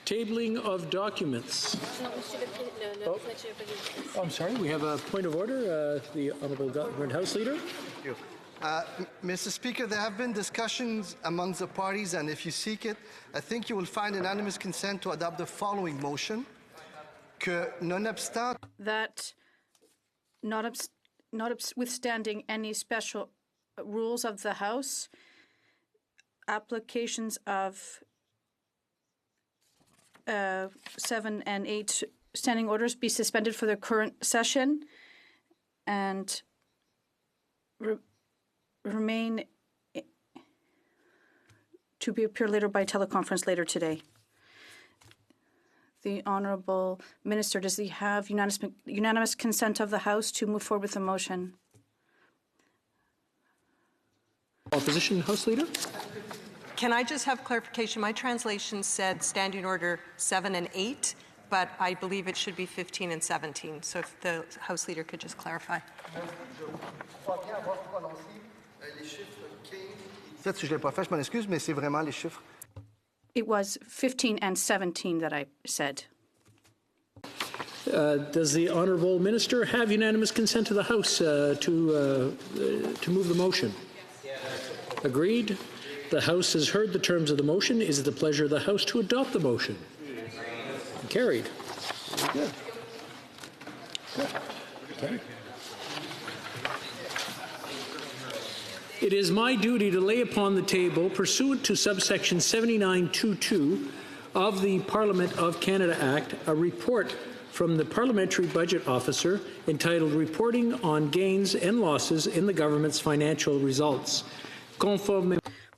Tabling of documents. Oh, I'm sorry, we have a point of order. The Honourable Government House Leader. Thank you. Mr. Speaker, there have been discussions amongst the parties, and if you seek it, I think you will find unanimous consent to adopt the following motion. That notwithstanding any special rules of the House, applications of 7 and 8 standing orders be suspended for the current session and remain to be appeared later by teleconference later today. The Honourable Minister, does he have unanimous consent of the House to move forward with the motion? Opposition House Leader. Can I just have clarification? My translation said Standing Order 7 and 8, but I believe it should be 15 and 17. So if the House Leader could just clarify. Si je l'ai pas fait, je m'en excuse, mais c'est vraiment les chiffres. It was 15 and 17 that I said. Does the Honourable Minister have unanimous consent of the House to move the motion? Yes. Agreed. The House has heard the terms of the motion. Is it the pleasure of the House to adopt the motion? Carried. Good. Good. Okay. It is my duty to lay upon the table, pursuant to subsection 7922 of the Parliament of Canada Act, a report from the Parliamentary Budget Officer entitled Reporting on Gains and Losses in the Government's Financial Results.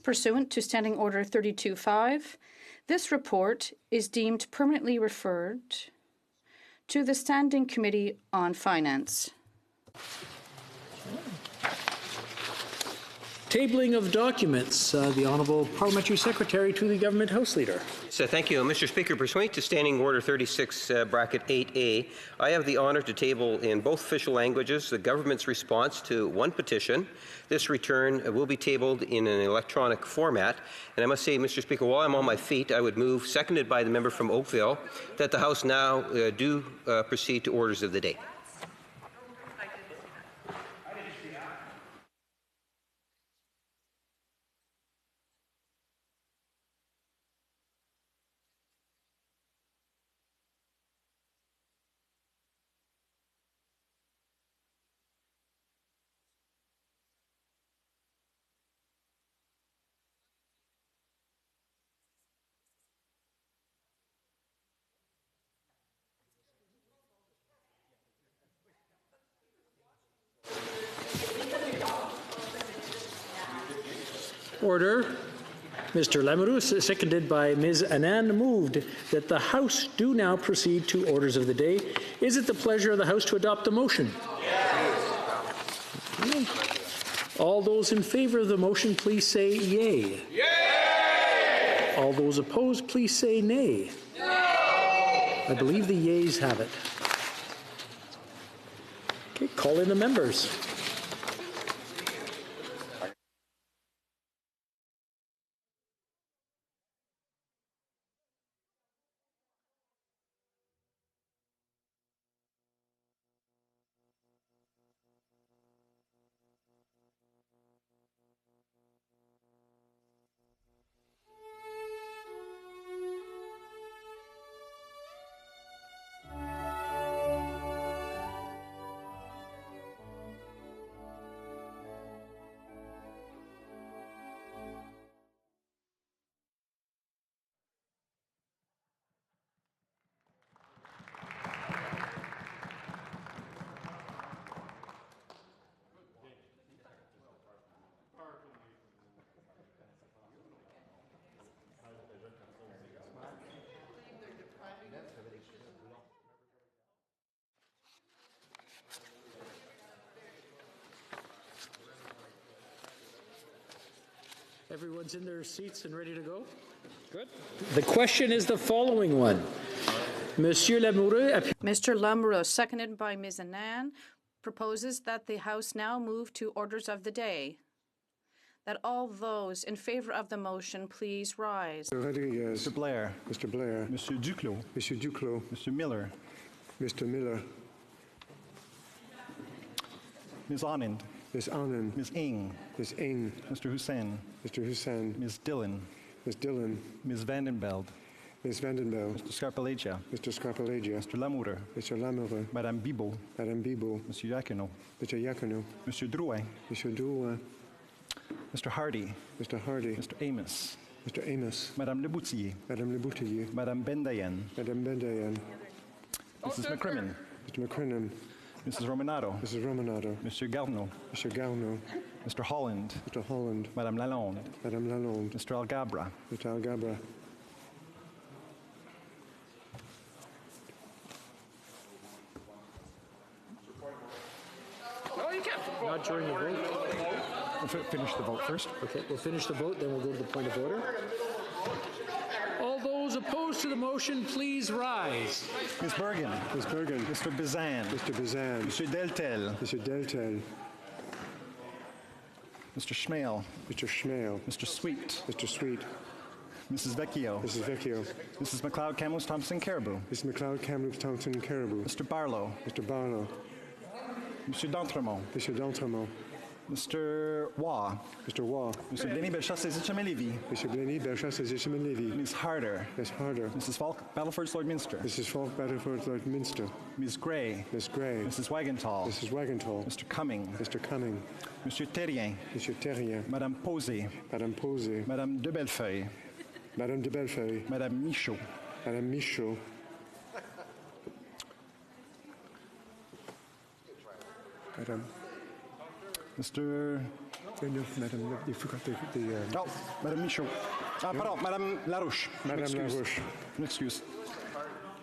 Pursuant to Standing Order 32.5, this report is deemed permanently referred to the Standing Committee on Finance. Tabling of documents. The Honourable Parliamentary Secretary to the Government House Leader. So thank you, Mr. Speaker. Pursuant to Standing Order 36, bracket 8A, I have the honour to table in both official languages the government's response to one petition. This return will be tabled in an electronic format. And I must say, Mr. Speaker, while I'm on my feet, I would move, seconded by the member from Oakville, that the House now do proceed to orders of the day. Order. Mr. Lamoureux, seconded by Ms. Anand, moved that the House do now proceed to orders of the day. Is it the pleasure of the House to adopt the motion? Yes. Okay. All those in favour of the motion, please say yea. Yay! All those opposed, please say nay. No! I believe the yeas have it. Okay, call in the members. Everyone's in their seats and ready to go? Good. The question is the following one. Mr. Lamoureux, seconded by Ms. Anand, proposes that the House now move to orders of the day. that all those in favor of the motion please rise. Rodriguez. Mr. Blair. Mr. Blair. Monsieur Duclos. Monsieur Duclos. Mr. Miller. Mr. Miller. Ms. Anand. Ms. Anand. Ms. Ng. Ms. Ng. Mr. Hussain. Mr. Hussain. Ms. Dillon. Ms. Dillon. Ms. Vandenbeld. Ms. Vandenbeld. Mr. Scarpellegia. Mr. Scarpellegia. Mr. Lamoureux. Mr. Lamoureux. Madame Bibeau. Madame Bibeau. Monsieur Iacono. Mr. Iacono. Monsieur Drouin. Monsieur Drouin. Mr. Hardy. Mr. Hardy. Mr. Amos. Mr. Amos. Madame Leboutillier. Madame Leboutillier. Madame Bendayen. Madame Bendayen. Mrs. McCrimmon. Mr. McCrinnan. Mrs. Romanado. Mrs. Romanado. Monsieur Garneau. Mr. Garneau. Mr. Holland. Mr. Holland. Madame Lalonde. Madame Lalonde. Mr. Algabra. Mr. Algabra. Not during the vote. We'll finish the vote first. Okay, we'll finish the vote, then we'll go to the point of order. All those opposed to the motion, please rise. Ms. Bergen. Ms. Bergen. Mr. Bizan. Mr. Bizan. Monsieur Deltel. Mr. Deltel. Mr. Schmale. Mr. Schmale. Mr. Sweet. Mr. Sweet. Mrs. Vecchio. Mrs. Vecchio. Mrs. McLeod, Camels, Thompson, Caribou. Mrs. McLeod, Kamloops, Thompson, Caribou. Mr. Barlow. Mr. Barlow. Monsieur D'Entremont. Mr. D'Entremont. Mr. Waugh. Mr. Waugh. Mr. Blenny Bellechasse, Lévis. Mr. Blenny, Bellechasse, Lévis. Ms. Harder. Ms. Harder. Mrs. Falk, Battleford, Lloydminster. Mrs. Falk, Battleford, Lord Minster. Ms. Gray. Ms. Gray. Mrs. Wagenthal. Mrs. Wagentall. Mr. Cumming. Mr. Cumming. Monsieur Terrien. Monsieur Terrien. Madame Posé. Madame Posé. Madame de Bellefeuille. Madame de Bellefeuille. Madame Michaud. Madame Michaud. Madame. Mr. No, Madame, you forgot the Oh, Madame Michaud. Ah, pardon, Madame Larouche. Madame Excuse. Larouche. An excuse.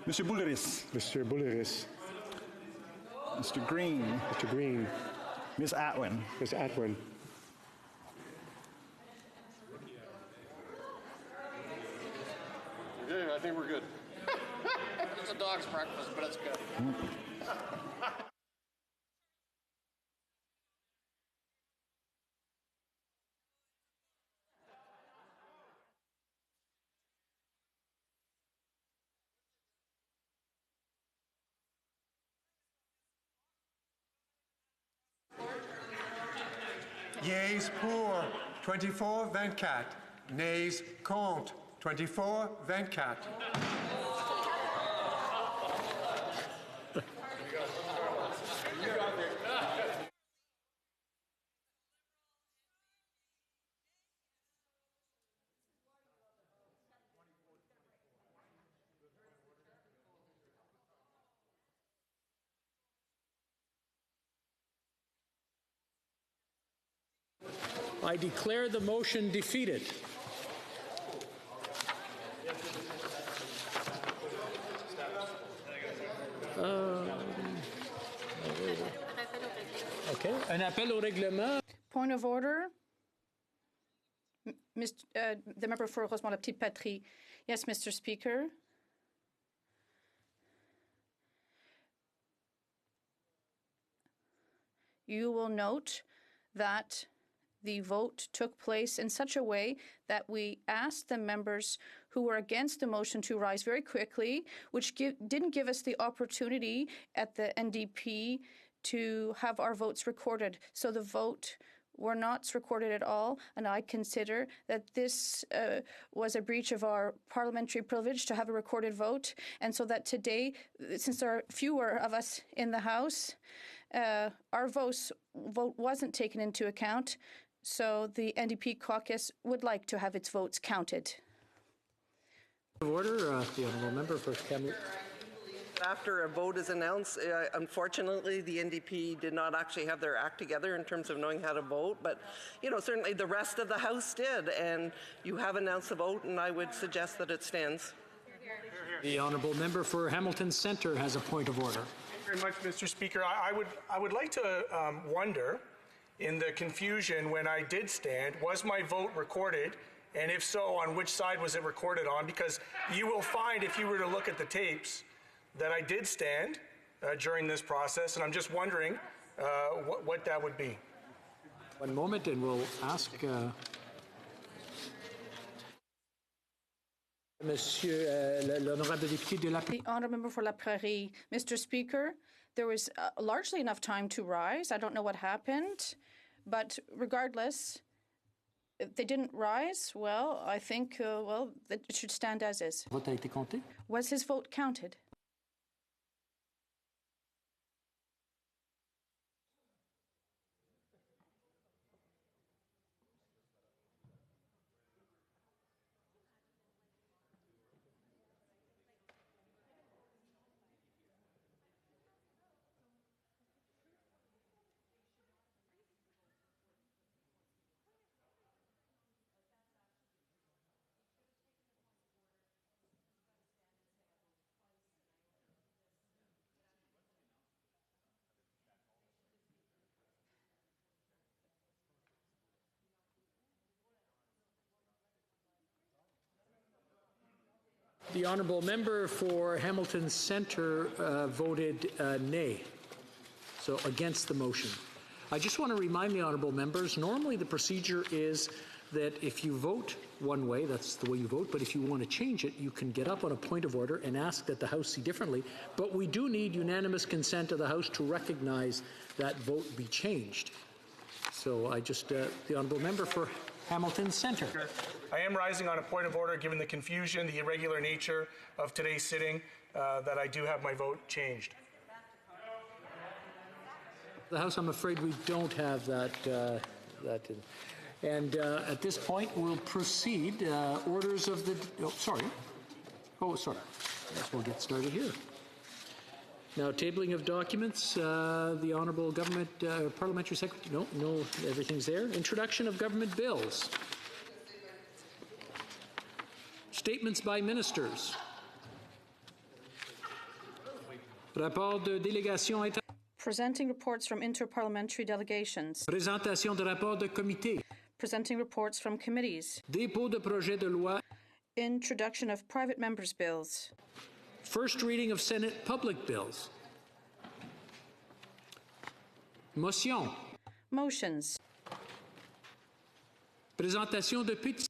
Monsieur Bouleris. Mr. Bulleris. Mr. Green. Mr. Green. Ms. Atwin. Ms. Atwin. Yeah, I think we're good. It's a dog's breakfast, but it's good. Yeas pour, 24, 24. Nays contre, 24, 24. I declare the motion defeated. Okay. Un appel au règlement. Point of order. The member for Rosemont-la-Petite-Patrie. Yes, Mr. Speaker. You will note that the vote took place in such a way that we asked the members who were against the motion to rise very quickly, which didn't give us the opportunity at the NDP to have our votes recorded. So the vote were not recorded at all, and I consider that this was a breach of our parliamentary privilege to have a recorded vote, and so that today, since there are fewer of us in the House, our vote wasn't taken into account, so the NDP caucus would like to have its votes counted. Order, the honourable member for Kamloops. After a vote is announced, unfortunately, the NDP did not actually have their act together in terms of knowing how to vote. But, you know, certainly the rest of the House did. And you have announced the vote, and I would suggest that it stands. The honourable member for Hamilton Centre has a point of order. Thank you very much, Mr. Speaker. I would like to wonder, in the confusion when I did stand, was my vote recorded? And if so, on which side was it recorded on? Because you will find, if you were to look at the tapes, that I did stand during this process, and I'm just wondering what that would be. One moment, and we'll ask Monsieur l'honorable député de la. The honourable member for La Prairie. Mr. Speaker, there was largely enough time to rise. I don't know what happened, but regardless, if they didn't rise, well, I think, it should stand as is. Vote a été compté? Was his vote counted? The honourable member for Hamilton Centre voted nay, so against the motion. I just want to remind the honourable members, normally the procedure is that if you vote one way, that's the way you vote, but if you want to change it, you can get up on a point of order and ask that the House see differently. But we do need unanimous consent of the House to recognize that vote be changed. So I just, the honourable member for Hamilton Centre. I am rising on a point of order given the confusion, the irregular nature of today's sitting, that I do have my vote changed. The House, I'm afraid we don't have that. And at this point, we'll proceed. Orders of the. Oh, sorry. Oh, sorry. Guess we'll get started here. Now, tabling of documents. The Honourable Government Parliamentary Secretary. No, everything's there. Introduction of government bills. Statements by ministers. Rapport de délégation état. Presenting reports from interparliamentary delegations. Présentation de rapport de comité. Presenting reports from committees. Dépôt de projet de loi. Introduction of private members' bills. First reading of Senate public bills. Motion. Motions. Présentation de pétitions.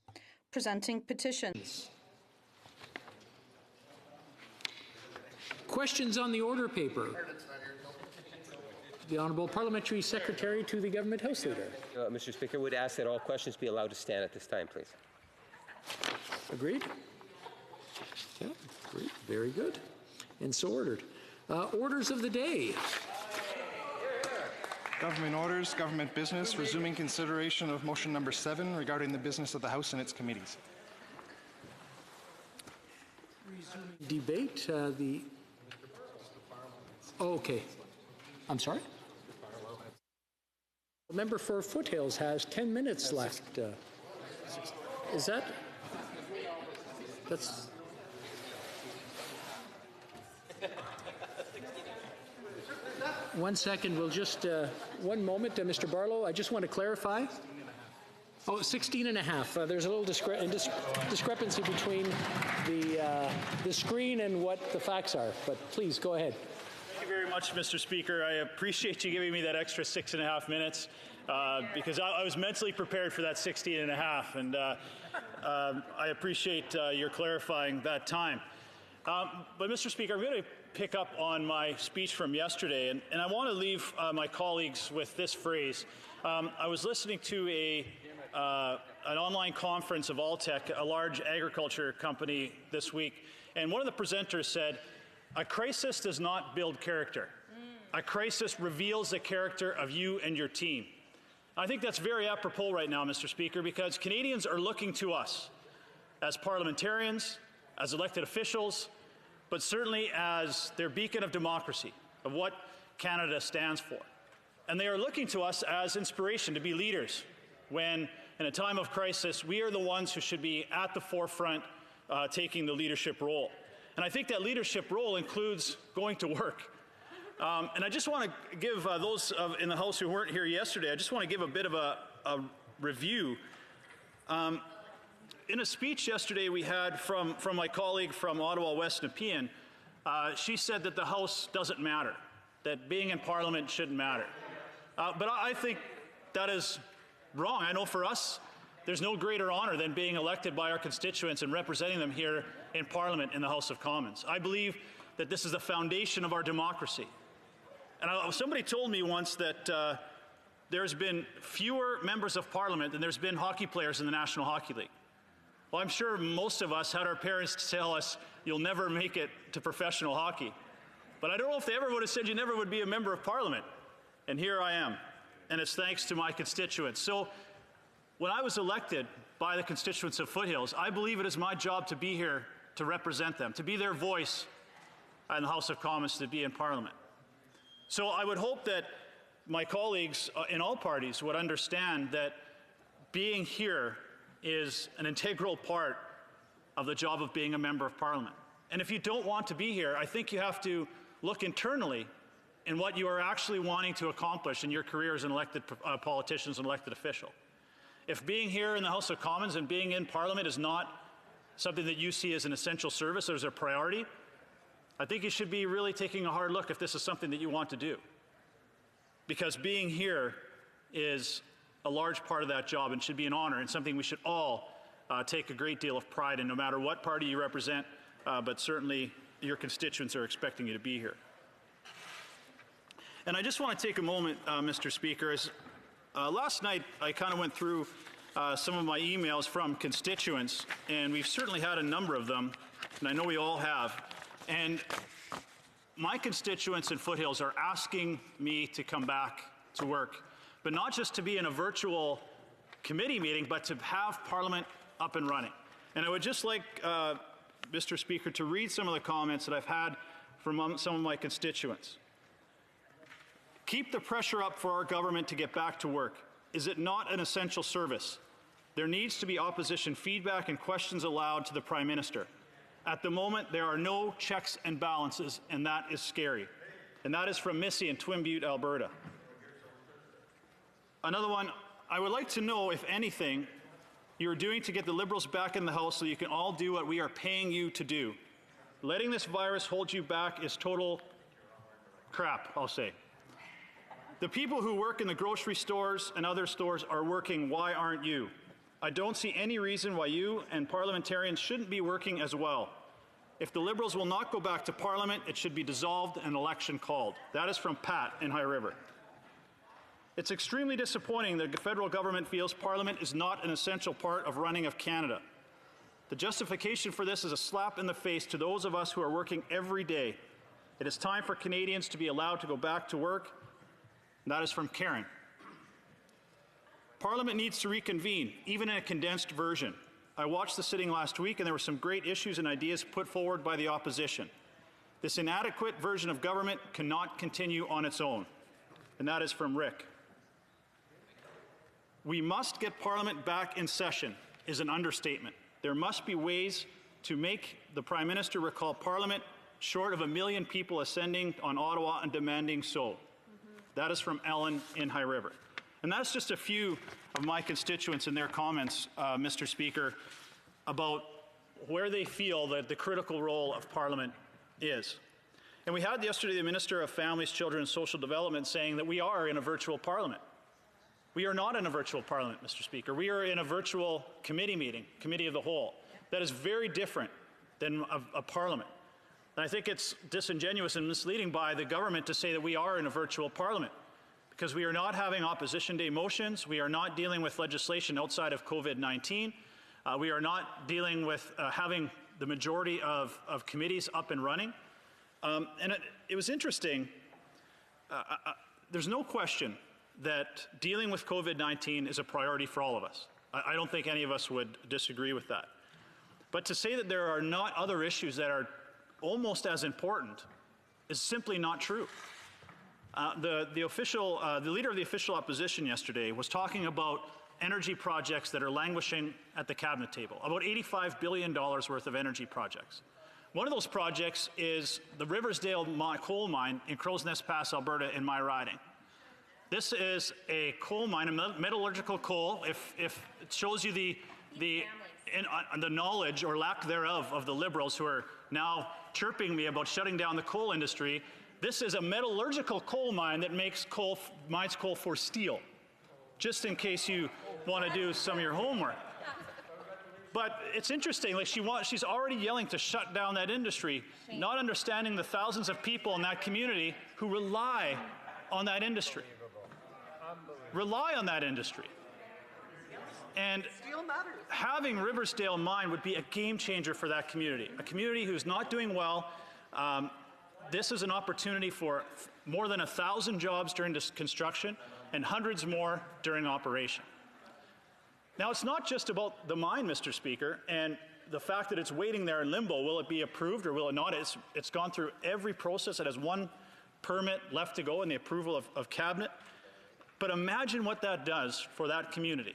Presenting petitions. Questions on the order paper. The Honourable Parliamentary Secretary to the Government House Leader. Mr. Speaker, would ask that all questions be allowed to stand at this time, please. Agreed? Yeah, agreed. Very good. And so ordered. Orders of the day. Government orders, government business, resuming consideration of motion number 7 regarding the business of the House and its committees. Debate. Okay. I'm sorry? The member for Foothills has 10 minutes left. Is that? That's. One second, we'll just, one moment, Mr. Barlow, I just want to clarify. Oh, 16 and a half. There's a little discrepancy between the screen and what the facts are, but please go ahead. Thank you very much, Mr. Speaker. I appreciate you giving me that extra 6.5 minutes because I was mentally prepared for that 16 and a half, and I appreciate your clarifying that time. But, Mr. Speaker, I'm going to pick up on my speech from yesterday, and I want to leave my colleagues with this phrase. I was listening to an online conference of Alltech, a large agriculture company, this week, and one of the presenters said, "A crisis does not build character. A crisis reveals the character of you and your team." I think that's very apropos right now, Mr. Speaker, because Canadians are looking to us as parliamentarians, as elected officials, but certainly as their beacon of democracy, of what Canada stands for. And they are looking to us as inspiration to be leaders when, in a time of crisis, we are the ones who should be at the forefront taking the leadership role. And I think that leadership role includes going to work. And I just want to give those in the House who weren't here yesterday, I just want to give a bit of a review. In a speech yesterday we had from my colleague from Ottawa West Nepean, she said that the House doesn't matter, that being in Parliament shouldn't matter. But I think that is wrong. I know for us, there's no greater honor than being elected by our constituents and representing them here in Parliament in the House of Commons. I believe that this is the foundation of our democracy. And somebody told me once that there's been fewer members of Parliament than there's been hockey players in the National Hockey League. Well, I'm sure most of us had our parents tell us, you'll never make it to professional hockey. But I don't know if they ever would have said you never would be a member of Parliament. And here I am. And it's thanks to my constituents. So when I was elected by the constituents of Foothills, I believe it is my job to be here to represent them, to be their voice in the House of Commons, to be in Parliament. So I would hope that my colleagues in all parties would understand that being here is an integral part of the job of being a member of Parliament. And if you don't want to be here, I think you have to look internally in what you are actually wanting to accomplish in your career as an elected politician, as an elected official. If being here in the House of Commons and being in Parliament is not something that you see as an essential service or as a priority, I think you should be really taking a hard look if this is something that you want to do. Because being here is a large part of that job and should be an honor and something we should all take a great deal of pride in, no matter what party you represent, but certainly your constituents are expecting you to be here. And I just want to take a moment, Mr. Speaker. Last night I kind of went through some of my emails from constituents, and we've certainly had a number of them, and I know we all have. And my constituents in Foothills are asking me to come back to work, but not just to be in a virtual committee meeting, but to have Parliament up and running. And I would just like, Mr. Speaker, to read some of the comments that I've had from some of my constituents. Keep the pressure up for our government to get back to work. Is it not an essential service? There needs to be opposition feedback and questions allowed to the Prime Minister. At the moment, there are no checks and balances, and that is scary. And that is from Missy in Twin Butte, Alberta. Another one, I would like to know if anything you're doing to get the Liberals back in the House so you can all do what we are paying you to do. Letting this virus hold you back is total crap, I'll say. The people who work in the grocery stores and other stores are working. Why aren't you? I don't see any reason why you and parliamentarians shouldn't be working as well. If the Liberals will not go back to Parliament, it should be dissolved and an election called. That is from Pat in High River. It's extremely disappointing that the federal government feels Parliament is not an essential part of running of Canada. The justification for this is a slap in the face to those of us who are working every day. It is time for Canadians to be allowed to go back to work. And that is from Karen. Parliament needs to reconvene, even in a condensed version. I watched the sitting last week and there were some great issues and ideas put forward by the opposition. This inadequate version of government cannot continue on its own. And that is from Rick. We must get Parliament back in session is an understatement. There must be ways to make the Prime Minister recall Parliament short of 1 million people ascending on Ottawa and demanding so. That is from Ellen in High River. And that's just a few of my constituents in their comments, Mr. Speaker, about where they feel that the critical role of Parliament is. And we had yesterday the Minister of Families, Children and Social Development saying that we are in a virtual Parliament. We are not in a virtual Parliament, Mr. Speaker. We are in a virtual committee meeting, Committee of the Whole. That is very different than a Parliament. And I think it's disingenuous and misleading by the government to say that we are in a virtual Parliament, because we are not having opposition day motions. We are not dealing with legislation outside of COVID-19. We are not dealing with having the majority of committees up and running. And it was interesting. There's no question that dealing with COVID-19 is a priority for all of us. I don't think any of us would disagree with that. But to say that there are not other issues that are almost as important is simply not true. The leader of the official opposition yesterday was talking about energy projects that are languishing at the cabinet table, about $85 billion worth of energy projects. One of those projects is the Riversdale coal mine in Crow's Nest Pass, Alberta, in my riding. This is a coal mine, a metallurgical coal. If it shows you the knowledge or lack thereof of the Liberals who are now chirping me about shutting down the coal industry, this is a metallurgical coal mine that mines coal for steel. just in case you want to do some of your homework. But it's interesting, like she's already yelling to shut down that industry, not understanding the thousands of people in that community who rely on that industry. And having Riversdale Mine would be a game changer for that community, a community who's not doing well. This is an opportunity for more than 1,000 jobs during this construction and hundreds more during operation. Now, it's not just about the mine, Mr. Speaker, and the fact that it's waiting there in limbo. Will it be approved or will it not? It's gone through every process. It has one permit left to go in the approval of Cabinet. But imagine what that does for that community.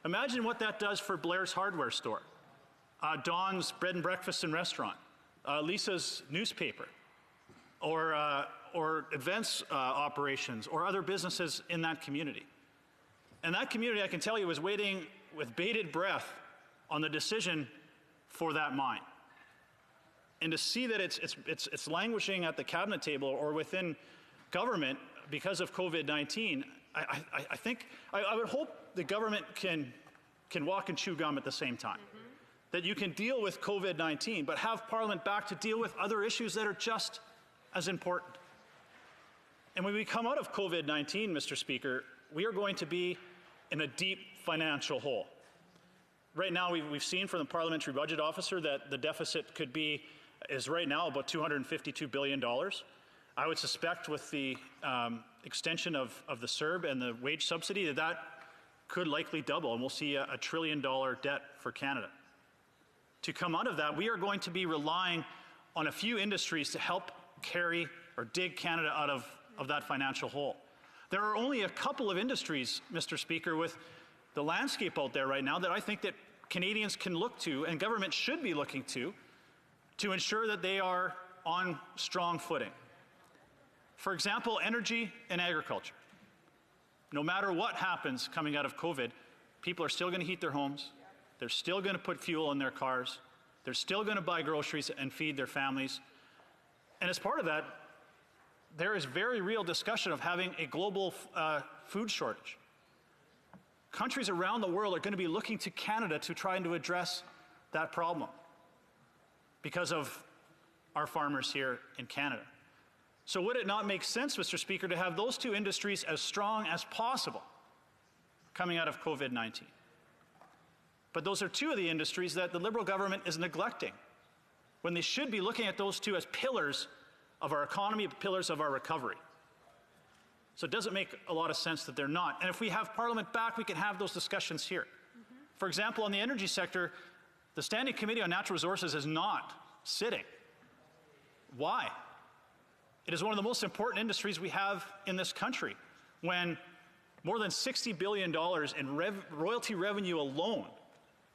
Imagine what that does for Blair's Hardware Store, Dawn's Bread and Breakfast and Restaurant, Lisa's Newspaper, or events operations, or other businesses in that community. And that community, I can tell you, was waiting with bated breath on the decision for that mine. And to see that it's languishing at the Cabinet table or within government because of COVID-19, I think I would hope the government can walk and chew gum at the same time. That you can deal with COVID-19, but have Parliament back to deal with other issues that are just as important. And when we come out of COVID-19, Mr. Speaker, we are going to be in a deep financial hole. Right now, we've seen from the Parliamentary Budget Officer that the deficit is right now about $252 billion. I would suspect with the extension of the CERB and the wage subsidy that could likely double, and we'll see a $1 trillion debt for Canada. To come out of that, we are going to be relying on a few industries to help carry or dig Canada out of that financial hole. There are only a couple of industries, Mr. Speaker, with the landscape out there right now that I think that Canadians can look to and government should be looking to ensure that they are on strong footing. For example, energy and agriculture. No matter what happens coming out of COVID, people are still going to heat their homes. They're still going to put fuel in their cars. They're still going to buy groceries and feed their families. And as part of that, there is very real discussion of having a global food shortage. Countries around the world are going to be looking to Canada to try and to address that problem because of our farmers here in Canada. So would it not make sense, Mr. Speaker, to have those two industries as strong as possible coming out of COVID-19? But those are two of the industries that the Liberal government is neglecting when they should be looking at those two as pillars of our economy, pillars of our recovery. So it doesn't make a lot of sense that they're not. And if we have Parliament back, we can have those discussions here. For example, on the energy sector, the Standing Committee on Natural Resources is not sitting. Why? It is one of the most important industries we have in this country, when more than $60 billion in royalty revenue alone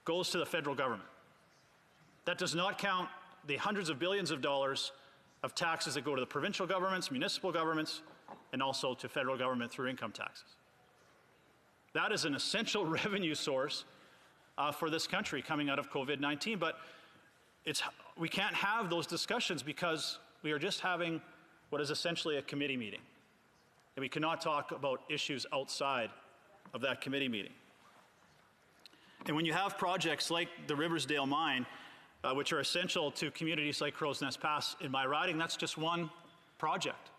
goes to the federal government. That does not count the hundreds of billions of dollars of taxes that go to the provincial governments, municipal governments, and also to federal government through income taxes. That is an essential revenue source for this country coming out of COVID-19, but we can't have those discussions because we are just having what is essentially a committee meeting. And we cannot talk about issues outside of that committee meeting. And when you have projects like the Riversdale Mine, which are essential to communities like Crow's Nest Pass in my riding, that's just one project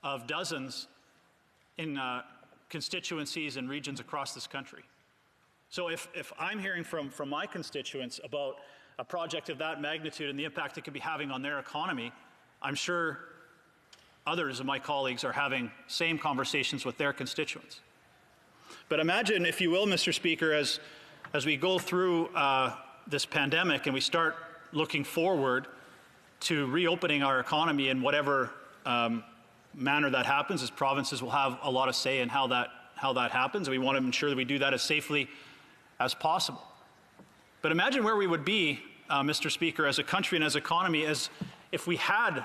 of dozens in constituencies and regions across this country. So if I'm hearing from my constituents about a project of that magnitude and the impact it could be having on their economy, I'm sure others of my colleagues are having same conversations with their constituents. But imagine, if you will, Mr. Speaker, as we go through this pandemic and we start looking forward to reopening our economy in whatever manner that happens, as provinces will have a lot of say in how that happens. We want to ensure that we do that as safely as possible. But imagine where we would be, Mr. Speaker, as a country and as an economy, as if we had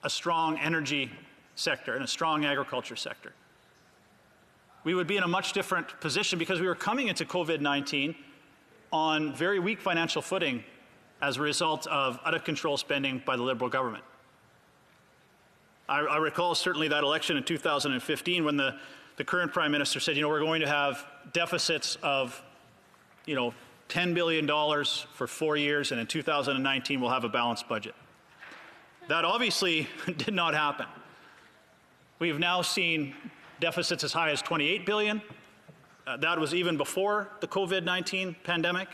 a strong energy sector and a strong agriculture sector. We would be in a much different position because we were coming into COVID-19 on very weak financial footing as a result of out-of-control spending by the Liberal government. I recall certainly that election in 2015 when the the current Prime Minister said, we're going to have deficits of, $10 billion for 4 years, and in 2019 we'll have a balanced budget. That obviously did not happen. We have now seen deficits as high as $28 billion. That was even before the COVID-19 pandemic.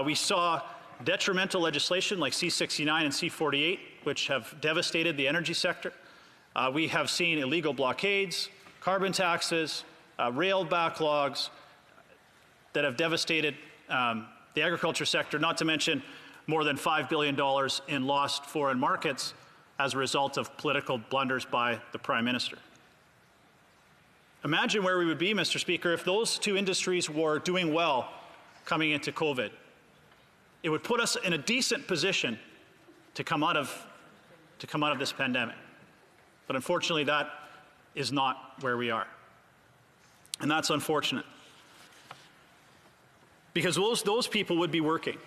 We saw detrimental legislation like C-69 and C-48, which have devastated the energy sector. We have seen illegal blockades, carbon taxes, rail backlogs that have devastated the agriculture sector, not to mention more than $5 billion in lost foreign markets as a result of political blunders by the Prime Minister. Imagine where we would be, Mr. Speaker, if those two industries were doing well coming into COVID. It would put us in a decent position to come out of this pandemic. But unfortunately, that is not where we are. And that's unfortunate. Because those people would be working.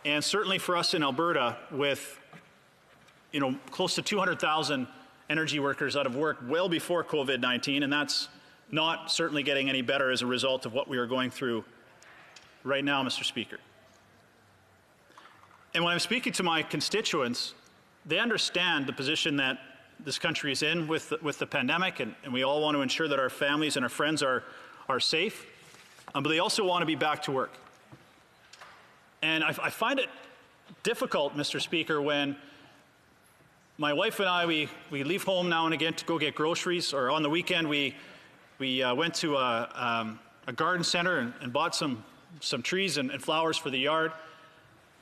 And certainly for us in Alberta, with close to 200,000 energy workers out of work well before COVID-19, and that's not certainly getting any better as a result of what we are going through right now, Mr. Speaker. And when I'm speaking to my constituents, they understand the position that this country is in with the pandemic, and we all want to ensure that our families and our friends are safe, but they also want to be back to work. And I find it difficult, Mr. Speaker, when my wife and I, we leave home now and again to go get groceries, or on the weekend we went to a garden center and bought some trees and flowers for the yard.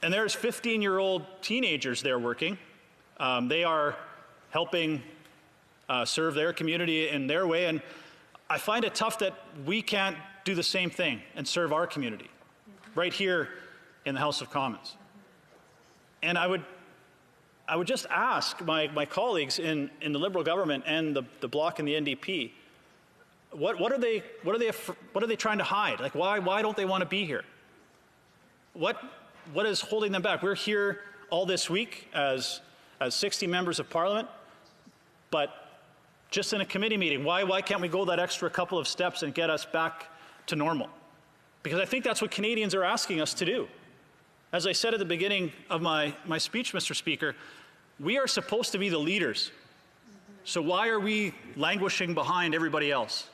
And there's 15-year-old teenagers there working. They are helping serve their community in their way. And I find it tough that we can't do the same thing and serve our community right here in the House of Commons. And I would just ask my colleagues in the Liberal government and the Bloc and the NDP, what are they trying to hide? Like, why don't they want to be here? What is holding them back? We're here all this week as 60 members of Parliament, but just in a committee meeting. Why can't we go that extra couple of steps and get us back to normal? Because I think that's what Canadians are asking us to do. As I said at the beginning of my speech, Mr. Speaker, we are supposed to be the leaders. So why are we languishing behind everybody else?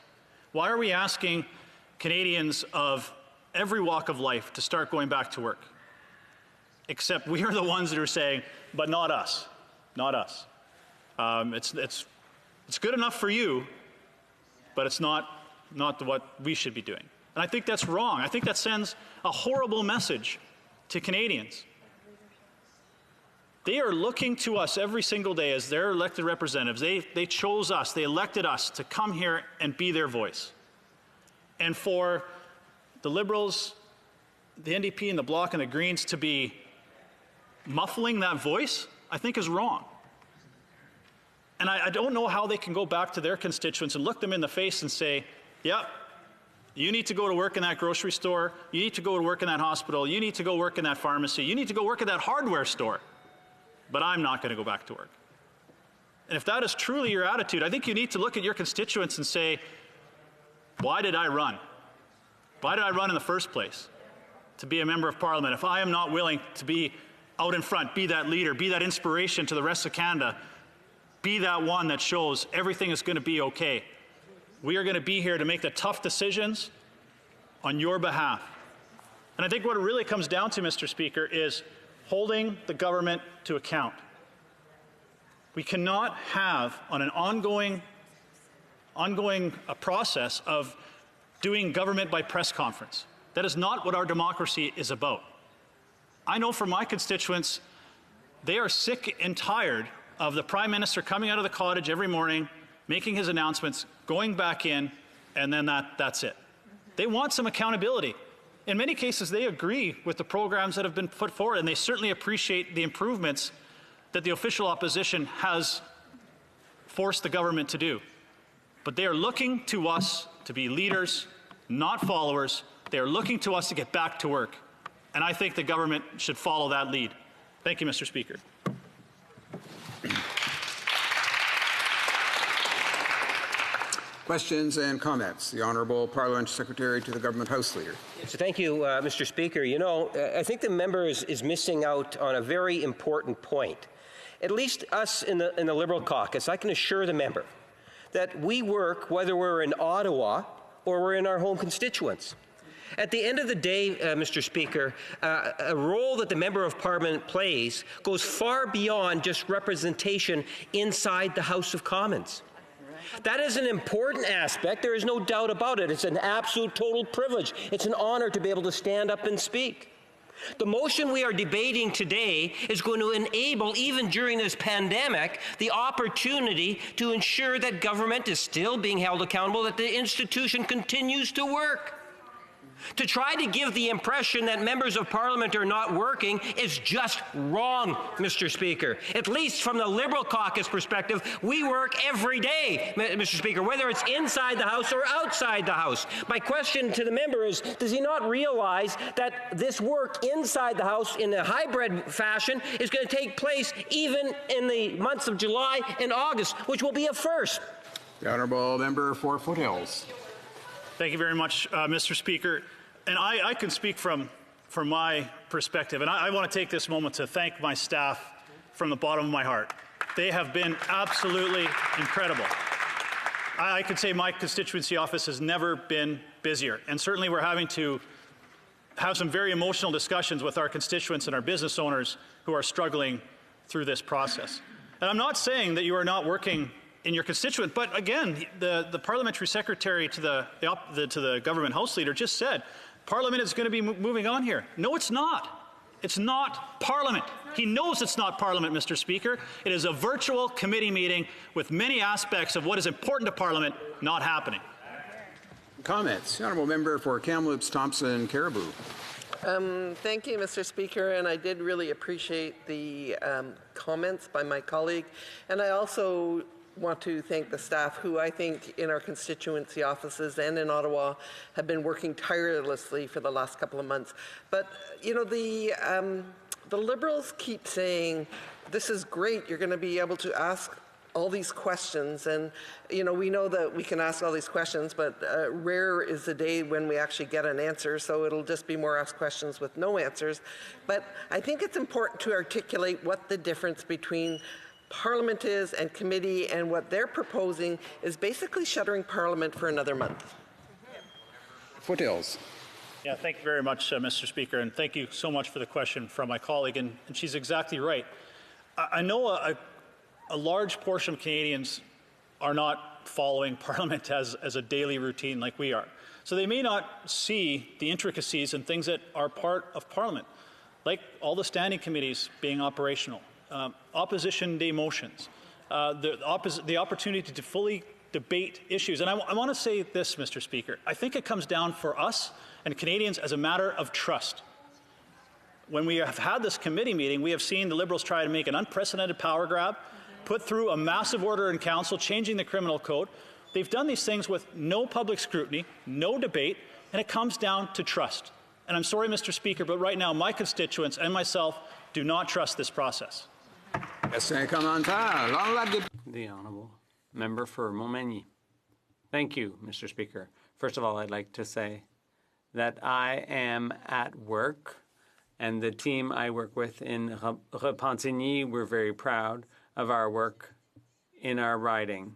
Why are we asking Canadians of every walk of life to start going back to work? Except we are the ones that are saying, but not us, not us. It's good enough for you, but it's not what we should be doing. And I think that's wrong. I think that sends a horrible message to Canadians. They are looking to us every single day as their elected representatives. They chose us, they elected us to come here and be their voice. And for the Liberals, the NDP and the Bloc and the Greens to be muffling that voice, I think is wrong. And I don't know how they can go back to their constituents and look them in the face and say, yep, you need to go to work in that grocery store, you need to go to work in that hospital, you need to go work in that pharmacy, you need to go work at that hardware store, but I'm not going to go back to work. And if that is truly your attitude, I think you need to look at your constituents and say, why did I run? Why did I run in the first place? To be a member of Parliament. If I am not willing to be out in front, be that leader, be that inspiration to the rest of Canada, be that one that shows everything is going to be okay. We are going to be here to make the tough decisions on your behalf. And I think what it really comes down to, Mr. Speaker, is holding the government to account. We cannot have on an ongoing process of doing government by press conference. That is not what our democracy is about. I know from my constituents, they are sick and tired of the Prime Minister coming out of the cottage every morning, making his announcements, going back in, and then that's it. They want some accountability. In many cases, they agree with the programs that have been put forward, and they certainly appreciate the improvements that the official opposition has forced the government to do. But they are looking to us to be leaders, not followers. They are looking to us to get back to work. And I think the government should follow that lead. Thank you, Mr. Speaker. Questions and comments. The Honourable Parliamentary Secretary to the Government House Leader. So thank you, Mr. Speaker. You know, I think the member is missing out on a very important point. At least us in the Liberal caucus, I can assure the member that we work whether we're in Ottawa or we're in our home constituents. At the end of the day, Mr. Speaker, a role that the Member of Parliament plays goes far beyond just representation inside the House of Commons. That is an important aspect. There is no doubt about it. It's an absolute total privilege. It's an honor to be able to stand up and speak. The motion we are debating today is going to enable, even during this pandemic, the opportunity to ensure that government is still being held accountable, that the institution continues to work. To try to give the impression that members of Parliament are not working is just wrong, Mr. Speaker. At least from the Liberal caucus perspective, we work every day, Mr. Speaker, whether it's inside the House or outside the House. My question to the member is, does he not realize that this work inside the House in a hybrid fashion is going to take place even in the months of July and August, which will be a first? The Honourable Member for Foothills. Thank you very much, Mr. Speaker. And I can speak from my perspective, and I want to take this moment to thank my staff from the bottom of my heart. They have been absolutely incredible. I could say my constituency office has never been busier, and certainly we're having to have some very emotional discussions with our constituents and our business owners who are struggling through this process. And I'm not saying that you are not working in your constituent, but again, the parliamentary secretary to the government house leader just said, Parliament is going to be moving on here. No, it's not. It's not Parliament. He knows it's not Parliament, Mr. Speaker. It is a virtual committee meeting with many aspects of what is important to Parliament not happening. Comments. The Honourable Member for Kamloops, Thompson, Caribou. Thank you, Mr. Speaker, and I did really appreciate the comments by my colleague, and I also want to thank the staff who I think in our constituency offices and in Ottawa have been working tirelessly for the last couple of months. But, you know, the Liberals keep saying, this is great, you're going to be able to ask all these questions, and you know, we know that we can ask all these questions, but rare is the day when we actually get an answer, so it'll just be more asked questions with no answers. But I think it's important to articulate what the difference between Parliament is and committee, and what they're proposing is basically shuttering Parliament for another month. Foothills. Yeah, thank you very much, Mr. Speaker, and thank you so much for the question from my colleague, and she's exactly right. I know a large portion of Canadians are not following Parliament as a daily routine like we are. So they may not see the intricacies and things that are part of Parliament, like all the standing committees being operational. Opposition day motions, the opportunity to fully debate issues. And I want to say this, Mr. Speaker. I think it comes down for us and Canadians as a matter of trust. When we have had this committee meeting, we have seen the Liberals try to make an unprecedented power grab, put through a massive order in council, changing the criminal code. They've done these things with no public scrutiny, no debate, and it comes down to trust. And I'm sorry, Mr. Speaker, but right now my constituents and myself do not trust this process. The Honourable Member for Montmagny. Thank you, Mr. Speaker. First of all, I'd like to say that I am at work, and the team I work with in Repentigny, we're very proud of our work in our riding.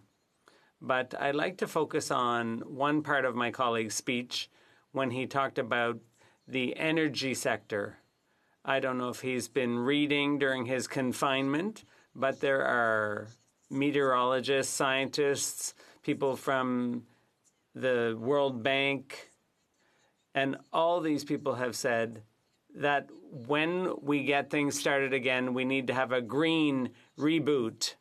But I'd like to focus on one part of my colleague's speech when he talked about the energy sector. I don't know if he's been reading during his confinement, but there are meteorologists, scientists, people from the World Bank, and all these people have said that when we get things started again, we need to have a green reboot.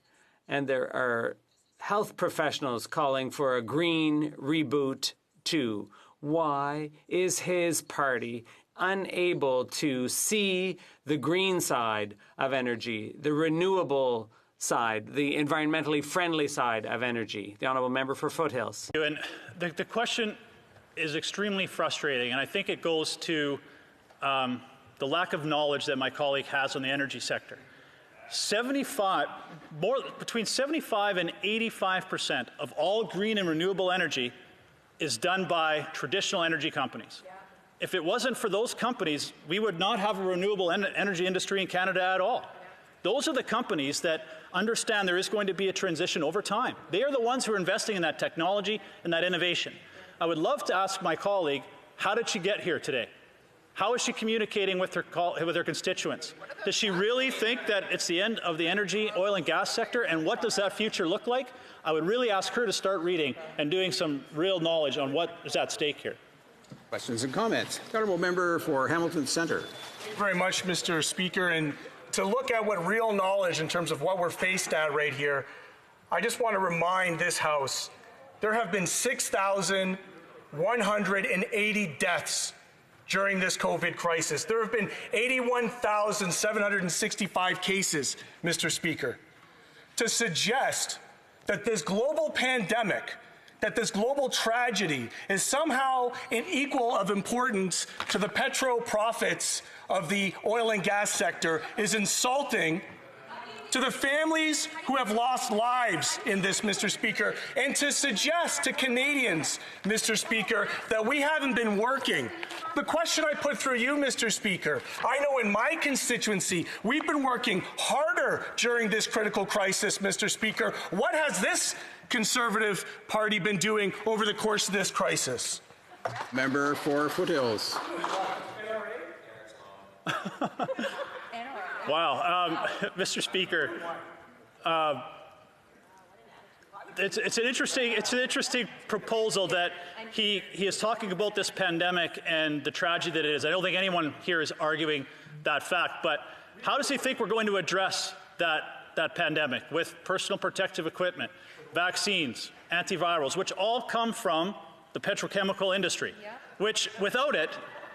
And there are health professionals calling for a green reboot too. Why is his party unable to see the green side of energy, the renewable side, the environmentally friendly side of energy? The Honourable Member for Foothills. And the question is extremely frustrating, and I think it goes to the lack of knowledge that my colleague has on the energy sector. between 75 and 85% of all green and renewable energy is done by traditional energy companies. If it wasn't for those companies, we would not have a renewable energy industry in Canada at all. Those are the companies that understand there is going to be a transition over time. They are the ones who are investing in that technology and that innovation. I would love to ask my colleague, how did she get here today? How is she communicating with her constituents? Does she really think that it's the end of the energy, oil and gas sector, and what does that future look like? I would really ask her to start reading and doing some real knowledge on what is at stake here. Questions and comments. The honourable member for Hamilton Centre. Thank you very much, Mr. Speaker. And to look at what real knowledge in terms of what we're faced at right here, I just want to remind this House, there have been 6,180 deaths during this COVID crisis. There have been 81,765 cases, Mr. Speaker. To suggest that this global pandemic, that this global tragedy is somehow in equal of importance to the petro profits of the oil and gas sector is insulting to the families who have lost lives in this, Mr. Speaker, and to suggest to Canadians, Mr. Speaker, that we haven't been working. The question I put through you, Mr. Speaker, I know in my constituency, we've been working harder during this critical crisis, Mr. Speaker. What has this Conservative Party been doing over the course of this crisis? Member for Foothills. Wow, Mr. Speaker, it's an interesting proposal that he is talking about this pandemic and the tragedy that it is. I don't think anyone here is arguing that fact, but how does he think we're going to address that pandemic with personal protective equipment, vaccines, antivirals, which all come from the petrochemical industry, which without it,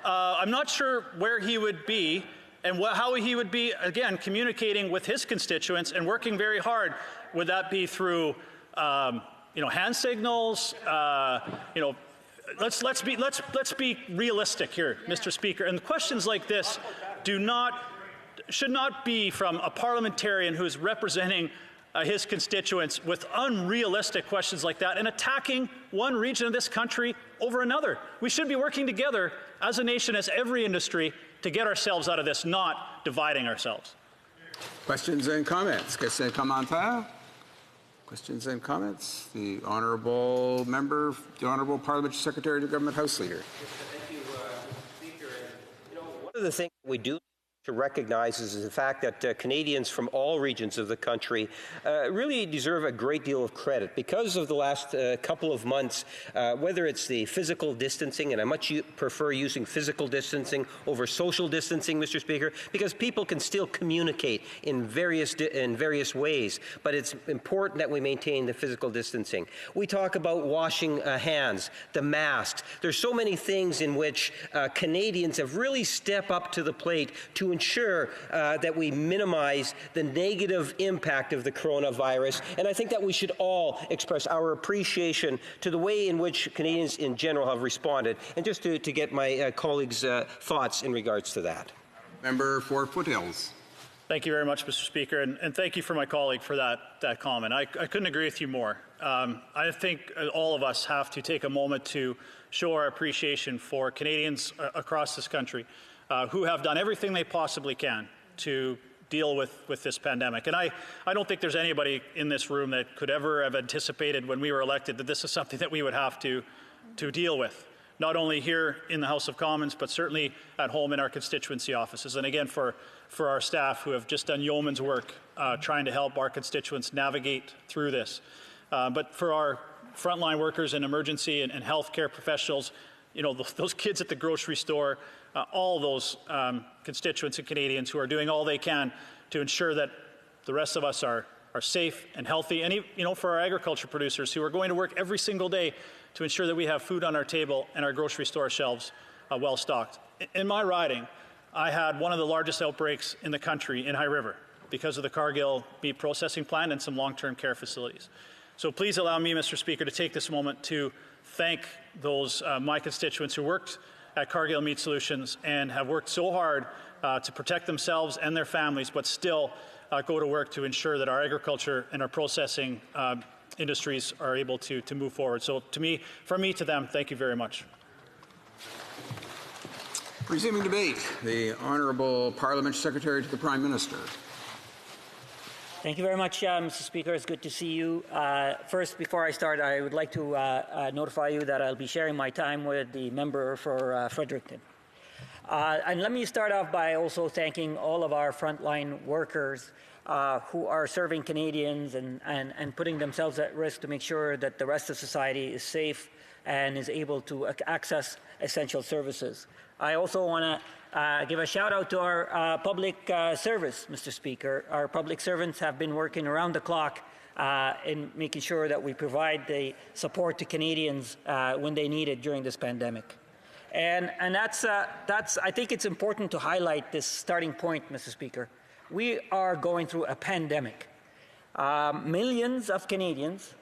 I'm not sure where he would be and how he would be, again, communicating with his constituents and working very hard. Would that be through, hand signals? Let's be realistic here, Mr. Speaker. And questions like this should not be from a parliamentarian who is representing his constituents with unrealistic questions like that and attacking one region of this country over another. We should be working together as a nation, as every industry, to get ourselves out of this, not dividing ourselves. Questions and comments. Questions commentaires. Questions and comments. The honourable member, the honourable parliamentary secretary to government House Leader. Thank you, Speaker. One of the things we do to recognize is the fact that Canadians from all regions of the country really deserve a great deal of credit because of the last couple of months, whether it's the physical distancing, and I much prefer using physical distancing over social distancing, Mr. Speaker, because people can still communicate in various ways, but it's important that we maintain the physical distancing. We talk about washing hands, the masks. There's so many things in which Canadians have really stepped up to the plate to ensure that we minimize the negative impact of the coronavirus. And I think that we should all express our appreciation to the way in which Canadians in general have responded. And just to get my colleagues' thoughts in regards to that. Member for Foothills. Thank you very much, Mr. Speaker, and thank you for my colleague for that comment. I couldn't agree with you more. I think all of us have to take a moment to show our appreciation for Canadians across this country who have done everything they possibly can to deal with this pandemic. And I don't think there's anybody in this room that could ever have anticipated when we were elected that this is something that we would have to deal with, not only here in the House of Commons, but certainly at home in our constituency offices. And again, for our staff who have just done yeoman's work trying to help our constituents navigate through this. But for our frontline workers in emergency and healthcare professionals, those kids at the grocery store, all those constituents and Canadians who are doing all they can to ensure that the rest of us are safe and healthy. And for our agriculture producers who are going to work every single day to ensure that we have food on our table and our grocery store shelves well stocked. In my riding, I had one of the largest outbreaks in the country in High River because of the Cargill meat processing plant and some long-term care facilities. So please allow me, Mr. Speaker, to take this moment to thank those my constituents who worked at Cargill Meat Solutions and have worked so hard to protect themselves and their families, but still go to work to ensure that our agriculture and our processing industries are able to move forward. So from me to them, thank you very much. Resuming debate, the Honourable Parliamentary Secretary to the Prime Minister. Thank you very much, Mr. Speaker. It's good to see you. First, before I start, I would like to notify you that I'll be sharing my time with the member for Fredericton. And let me start off by also thanking all of our frontline workers who are serving Canadians and putting themselves at risk to make sure that the rest of society is safe and is able to access essential services. I also want to give a shout out to our public service, Mr. Speaker. Our public servants have been working around the clock in making sure that we provide the support to Canadians when they need it during this pandemic. And that's I think it's important to highlight this starting point, Mr. Speaker. We are going through a pandemic. Millions of Canadians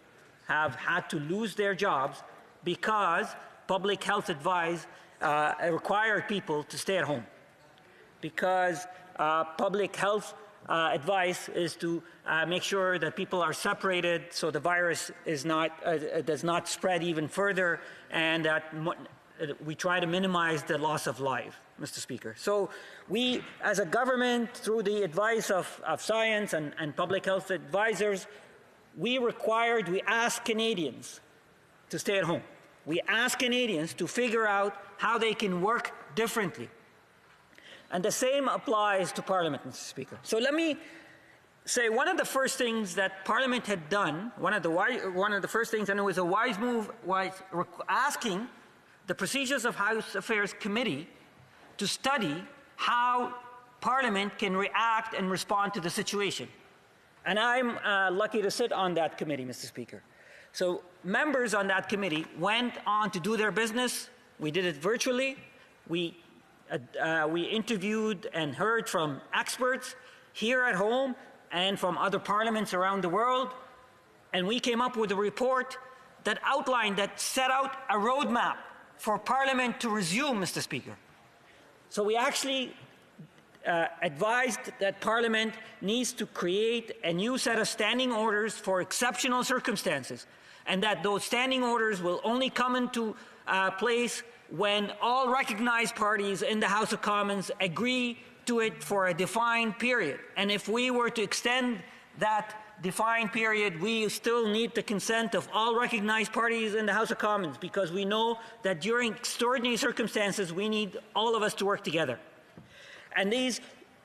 have had to lose their jobs because public health advice required people to stay at home. Because public health advice is to make sure that people are separated so the virus is does not spread even further, and that we try to minimize the loss of life, Mr. Speaker. So we, as a government, through the advice of science and public health advisors, we ask Canadians to stay at home. We ask Canadians to figure out how they can work differently. And the same applies to Parliament, Mr. Speaker. So let me say one of the first things that Parliament had done, one of the first things, and it was a wise move, was asking the Procedures of House Affairs Committee to study how Parliament can react and respond to the situation. And I'm lucky to sit on that committee, Mr. Speaker. So members on that committee went on to do their business. We did it virtually. We interviewed and heard from experts here at home and from other parliaments around the world. And we came up with a report that set out a roadmap for Parliament to resume, Mr. Speaker. So we actually advised that Parliament needs to create a new set of standing orders for exceptional circumstances, and that those standing orders will only come into place when all recognized parties in the House of Commons agree to it for a defined period. And if we were to extend that defined period, we still need the consent of all recognized parties in the House of Commons, because we know that during extraordinary circumstances, we need all of us to work together. And these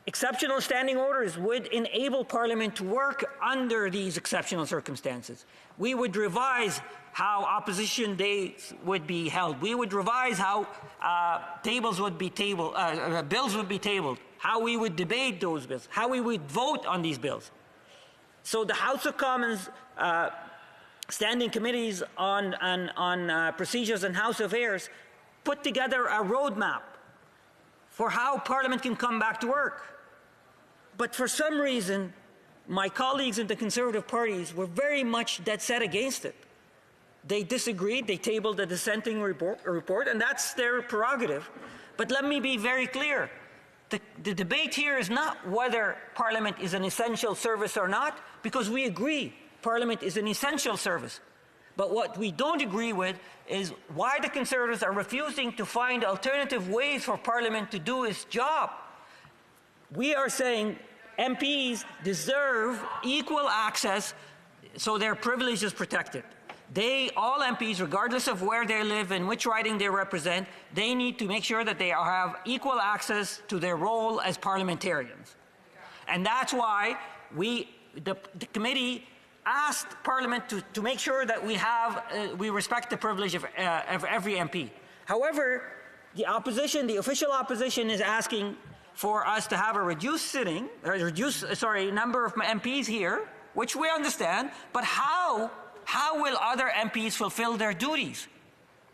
exceptional standing orders would enable Parliament to work under these exceptional circumstances. We would revise how opposition days would be held. We would revise how bills would be tabled, how we would debate those bills, how we would vote on these bills. So the House of Commons standing committees on procedures and House Affairs put together a roadmap for how Parliament can come back to work. But for some reason, my colleagues in the Conservative parties were very much dead set against it. They disagreed, they tabled a dissenting report, and that's their prerogative. But let me be very clear. The debate here is not whether Parliament is an essential service or not, because we agree Parliament is an essential service. But what we don't agree with is why the Conservatives are refusing to find alternative ways for Parliament to do its job. We are saying MPs deserve equal access so their privilege is protected. All MPs, regardless of where they live and which riding they represent, they need to make sure that they have equal access to their role as parliamentarians. And that's why the committee asked Parliament to make sure that we respect the privilege of every MP. However, the official opposition is asking for us to have a reduced number of MPs here, which we understand, but how will other MPs fulfill their duties?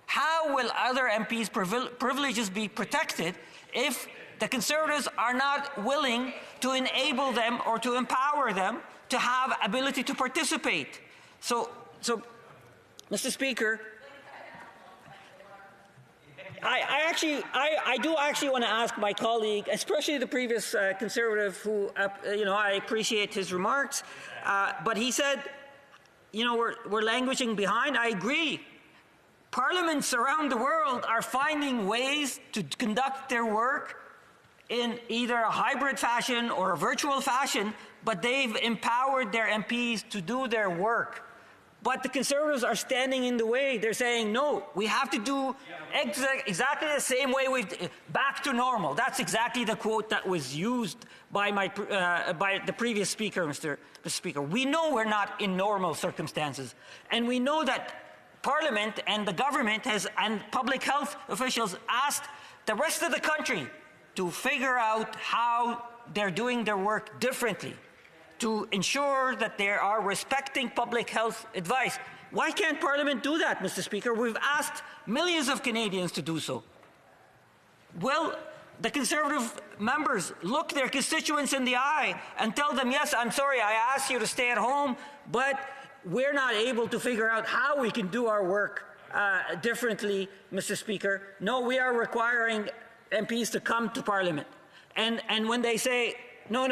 How will other MPs' privileges be protected if the Conservatives are not willing to enable them or to empower them to have ability to participate? So Mr. Speaker, I do actually want to ask my colleague, especially the previous Conservative, who, I appreciate his remarks, but he said, we're languishing behind. I agree. Parliaments around the world are finding ways to conduct their work in either a hybrid fashion or a virtual fashion, but they've empowered their MPs to do their work. But the Conservatives are standing in the way. They're saying, no, we have to do exactly the same way, back to normal. That's exactly the quote that was used by the previous speaker, Mr. Speaker. We know we're not in normal circumstances. And we know that Parliament and the government and public health officials asked the rest of the country to figure out how they're doing their work differently, to ensure that they are respecting public health advice. Why can't Parliament do that, Mr. Speaker? We've asked millions of Canadians to do so. Well, the Conservative members look their constituents in the eye and tell them, yes, I'm sorry, I asked you to stay at home, but we're not able to figure out how we can do our work differently, Mr. Speaker. No, we are requiring MPs to come to Parliament. And when they say, no,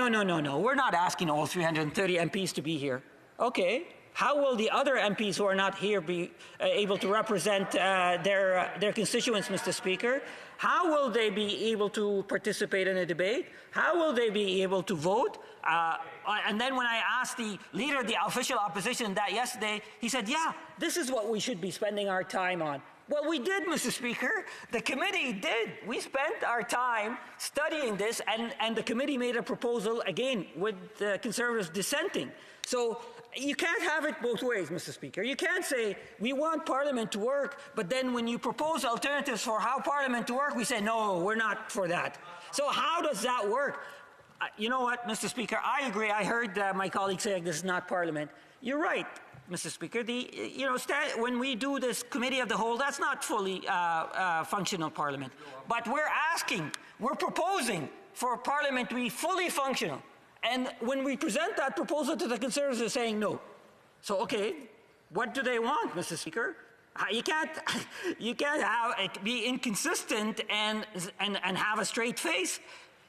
we're not asking all 330 MPs to be here. Okay, how will the other MPs who are not here be able to represent their constituents, Mr. Speaker? How will they be able to participate in a debate? How will they be able to vote? And then when I asked the leader of the official opposition that yesterday, he said, yeah, this is what we should be spending our time on. Well, we did, Mr. Speaker. The committee did. We spent our time studying this, and the committee made a proposal, again, with the Conservatives dissenting. So you can't have it both ways, Mr. Speaker. You can't say, we want Parliament to work, but then when you propose alternatives for how Parliament to work, we say, no, we're not for that. So how does that work? You know what, Mr. Speaker, I agree. I heard my colleague saying this is not Parliament. You're right, Mr. Speaker. When we do this committee of the whole, that's not fully functional Parliament. But we're proposing for Parliament to be fully functional. And when we present that proposal to the Conservatives, they're saying no. So, okay, what do they want, Mr. Speaker? You can't be inconsistent and have a straight face.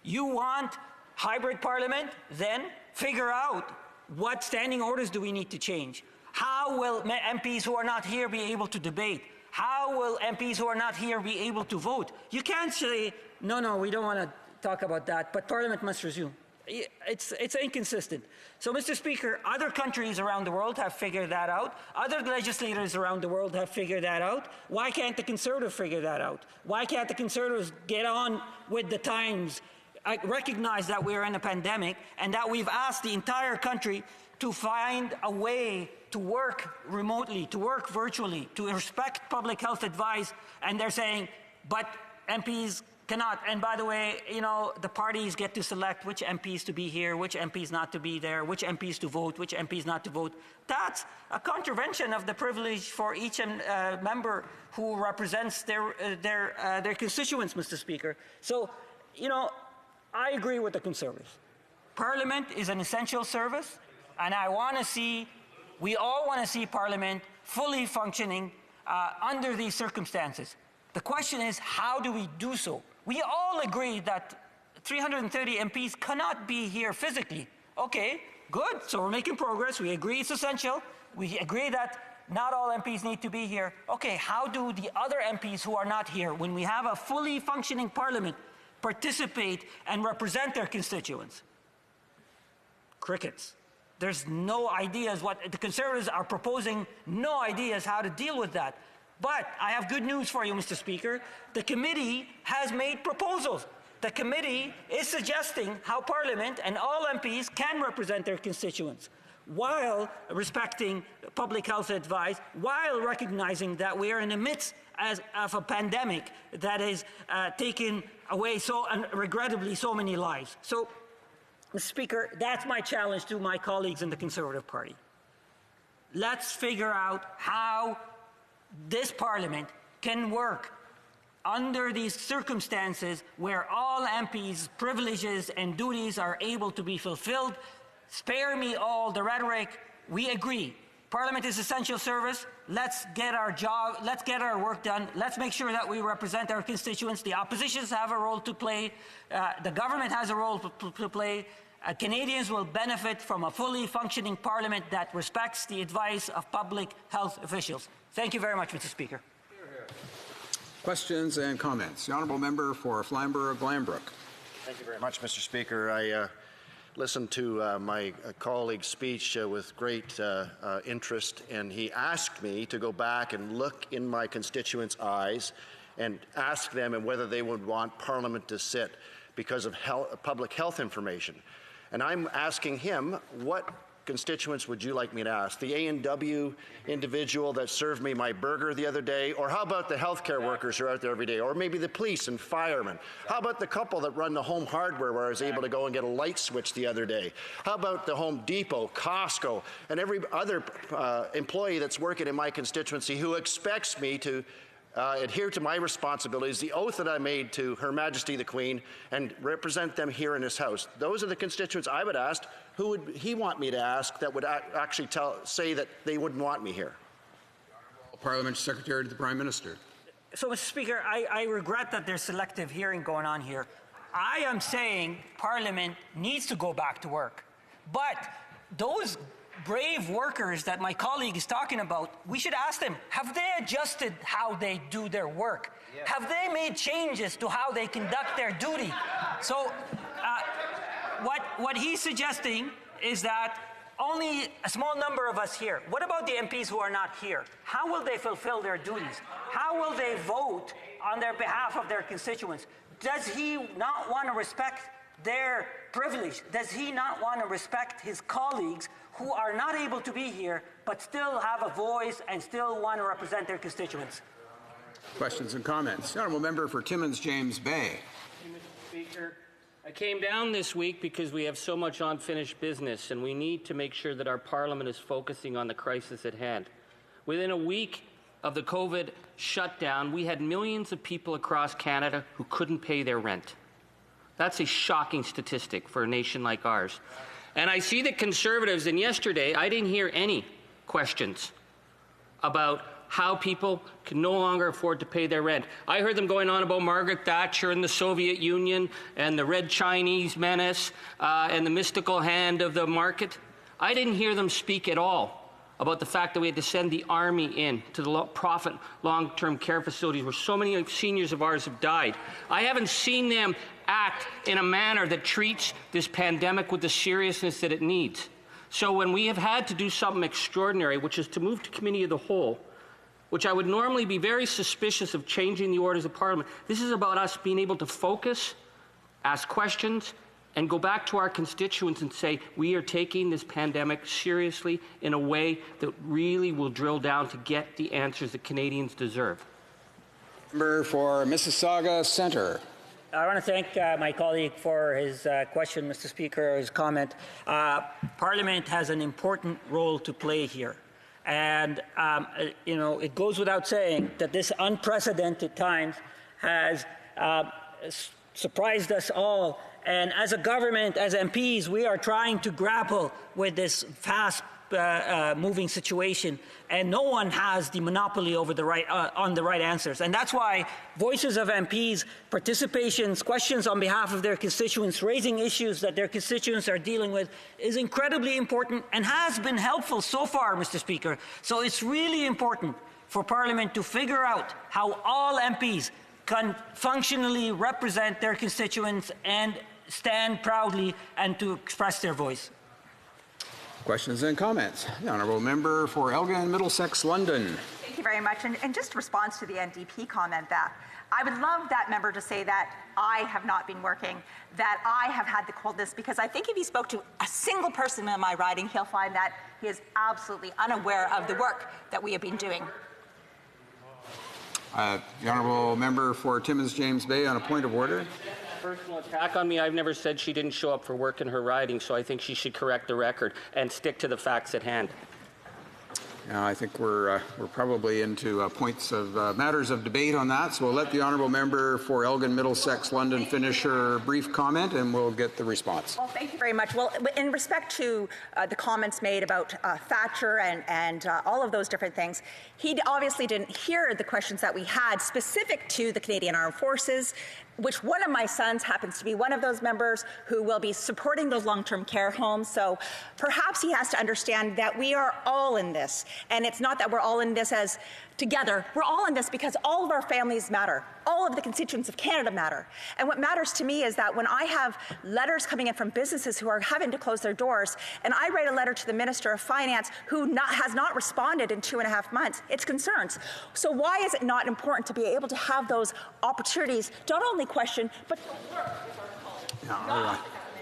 You want hybrid Parliament? Then figure out what standing orders do we need to change. How will MPs who are not here be able to debate? How will MPs who are not here be able to vote? You can't say, no, we don't want to talk about that, but Parliament must resume. It's inconsistent. So, Mr. Speaker, other countries around the world have figured that out. Other legislators around the world have figured that out. Why can't the Conservatives figure that out? Why can't the Conservatives get on with the times? I recognize that we're in a pandemic and that we've asked the entire country to find a way to work remotely, to work virtually, to respect public health advice, and they're saying, but MPs cannot. And by the way, the parties get to select which MPs to be here, which MPs not to be there, which MPs to vote, which MPs not to vote. That's a contravention of the privilege for each member who represents their constituents, Mr. Speaker. So, I agree with the Conservatives. Parliament is an essential service, and we all want to see Parliament fully functioning under these circumstances. The question is, how do we do so? We all agree that 330 MPs cannot be here physically. Okay, good. So we're making progress. We agree it's essential. We agree that not all MPs need to be here. Okay, how do the other MPs who are not here, when we have a fully functioning Parliament, participate and represent their constituents? Crickets. There's no ideas. What the Conservatives are proposing, no ideas how to deal with that. But I have good news for you, Mr. Speaker. The committee has made proposals. The committee is suggesting how Parliament and all MPs can represent their constituents while respecting public health advice, while recognizing that we are in the midst of a pandemic that has taken away regrettably so many lives. So, Mr. Speaker, that's my challenge to my colleagues in the Conservative Party. Let's figure out how this Parliament can work under these circumstances where all MPs' privileges and duties are able to be fulfilled. Spare me all the rhetoric. We agree. Parliament is essential service. Let's get our job, let's get our work done. Let's make sure that we represent our constituents. The oppositions have a role to play. The government has a role to play. Canadians will benefit from a fully functioning Parliament that respects the advice of public health officials. Thank you very much, Mr. Speaker. Questions and comments. The honourable member for Flamborough-Glanbrook. Thank you very much, Mr. Speaker. I listened to my colleague's speech with great interest, and he asked me to go back and look in my constituents' eyes and ask them whether they would want Parliament to sit because of public health information. And I'm asking him, what constituents would you like me to ask? The A&W individual that served me my burger the other day? Or how about the healthcare workers who are out there every day? Or maybe the police and firemen? How about the couple that run the Home Hardware where I was able to go and get a light switch the other day? How about the Home Depot, Costco, and every other employee that's working in my constituency who expects me to adhere to my responsibilities, the oath that I made to Her Majesty the Queen, and represent them here in this House? Those are the constituents I would ask. Who would he want me to ask that would actually say that they wouldn't want me here? Parliament Secretary to the Prime Minister. So, Mr. Speaker, I regret that there's selective hearing going on here. I am saying Parliament needs to go back to work. But those brave workers that my colleague is talking about, we should ask them, have they adjusted how they do their work? Yes. Have they made changes to how they conduct their duty? So what he's suggesting is that only a small number of us here. What about the MPs who are not here? How will they fulfill their duties? How will they vote on their behalf of their constituents? Does he not want to respect their privilege? Does he not want to respect his colleagues who are not able to be here but still have a voice and still want to represent their constituents? Questions and comments. The honourable member for Timmins James Bay. Thank you, Mr. Speaker. I came down this week because we have so much unfinished business and we need to make sure that our Parliament is focusing on the crisis at hand. Within a week of the COVID shutdown, we had millions of people across Canada who couldn't pay their rent. That's a shocking statistic for a nation like ours. And I see the Conservatives, and yesterday I didn't hear any questions about how people can no longer afford to pay their rent. I heard them going on about Margaret Thatcher and the Soviet Union and the Red Chinese menace and the mystical hand of the market. I didn't hear them speak at all about the fact that we had to send the army in to the profit long-term care facilities where so many seniors of ours have died. I haven't seen them act in a manner that treats this pandemic with the seriousness that it needs. So when we have had to do something extraordinary, which is to move to committee of the whole, which I would normally be very suspicious of changing the orders of Parliament, this is about us being able to focus, ask questions, and go back to our constituents and say, we are taking this pandemic seriously in a way that really will drill down to get the answers that Canadians deserve. Member for Mississauga Centre. I want to thank my colleague for his question, Mr. Speaker, his comment. Parliament has an important role to play here. And, it goes without saying that this unprecedented times has surprised us all. And as a government, as MPs, we are trying to grapple with this fast moving situation, and no one has the monopoly over the on the right answers. And that's why voices of MPs, participations, questions on behalf of their constituents, raising issues that their constituents are dealing with is incredibly important and has been helpful so far, Mr. Speaker. So it's really important for Parliament to figure out how all MPs can functionally represent their constituents and stand proudly and to express their voice. Questions and comments. The honourable member for Elgin, Middlesex, London. Thank you very much. And just response to the NDP comment that I would love that member to say that I have not been working, that I have had the coldness, because I think if he spoke to a single person in my riding, he'll find that he is absolutely unaware of the work that we have been doing. The honourable member for Timmins James Bay on a point of order. Personal attack on me. I've never said she didn't show up for work in her riding, so I think she should correct the record and stick to the facts at hand. I think we're probably into points of matters of debate on that, so we'll let the honourable member for Elgin Middlesex London finish her brief comment, and we'll get the response. Well, thank you very much. Well, in respect to the comments made about Thatcher and all of those different things, he obviously didn't hear the questions that we had specific to the Canadian Armed Forces, which one of my sons happens to be one of those members who will be supporting those long-term care homes. So perhaps he has to understand that we are all in this. And it's not that we're all in this as together. We're all in this because all of our families matter. All of the constituents of Canada matter. And what matters to me is that when I have letters coming in from businesses who are having to close their doors, and I write a letter to the Minister of Finance who has not responded in 2.5 months, it's concerns. So why is it not important to be able to have those opportunities, not only question, but to work with our colleagues?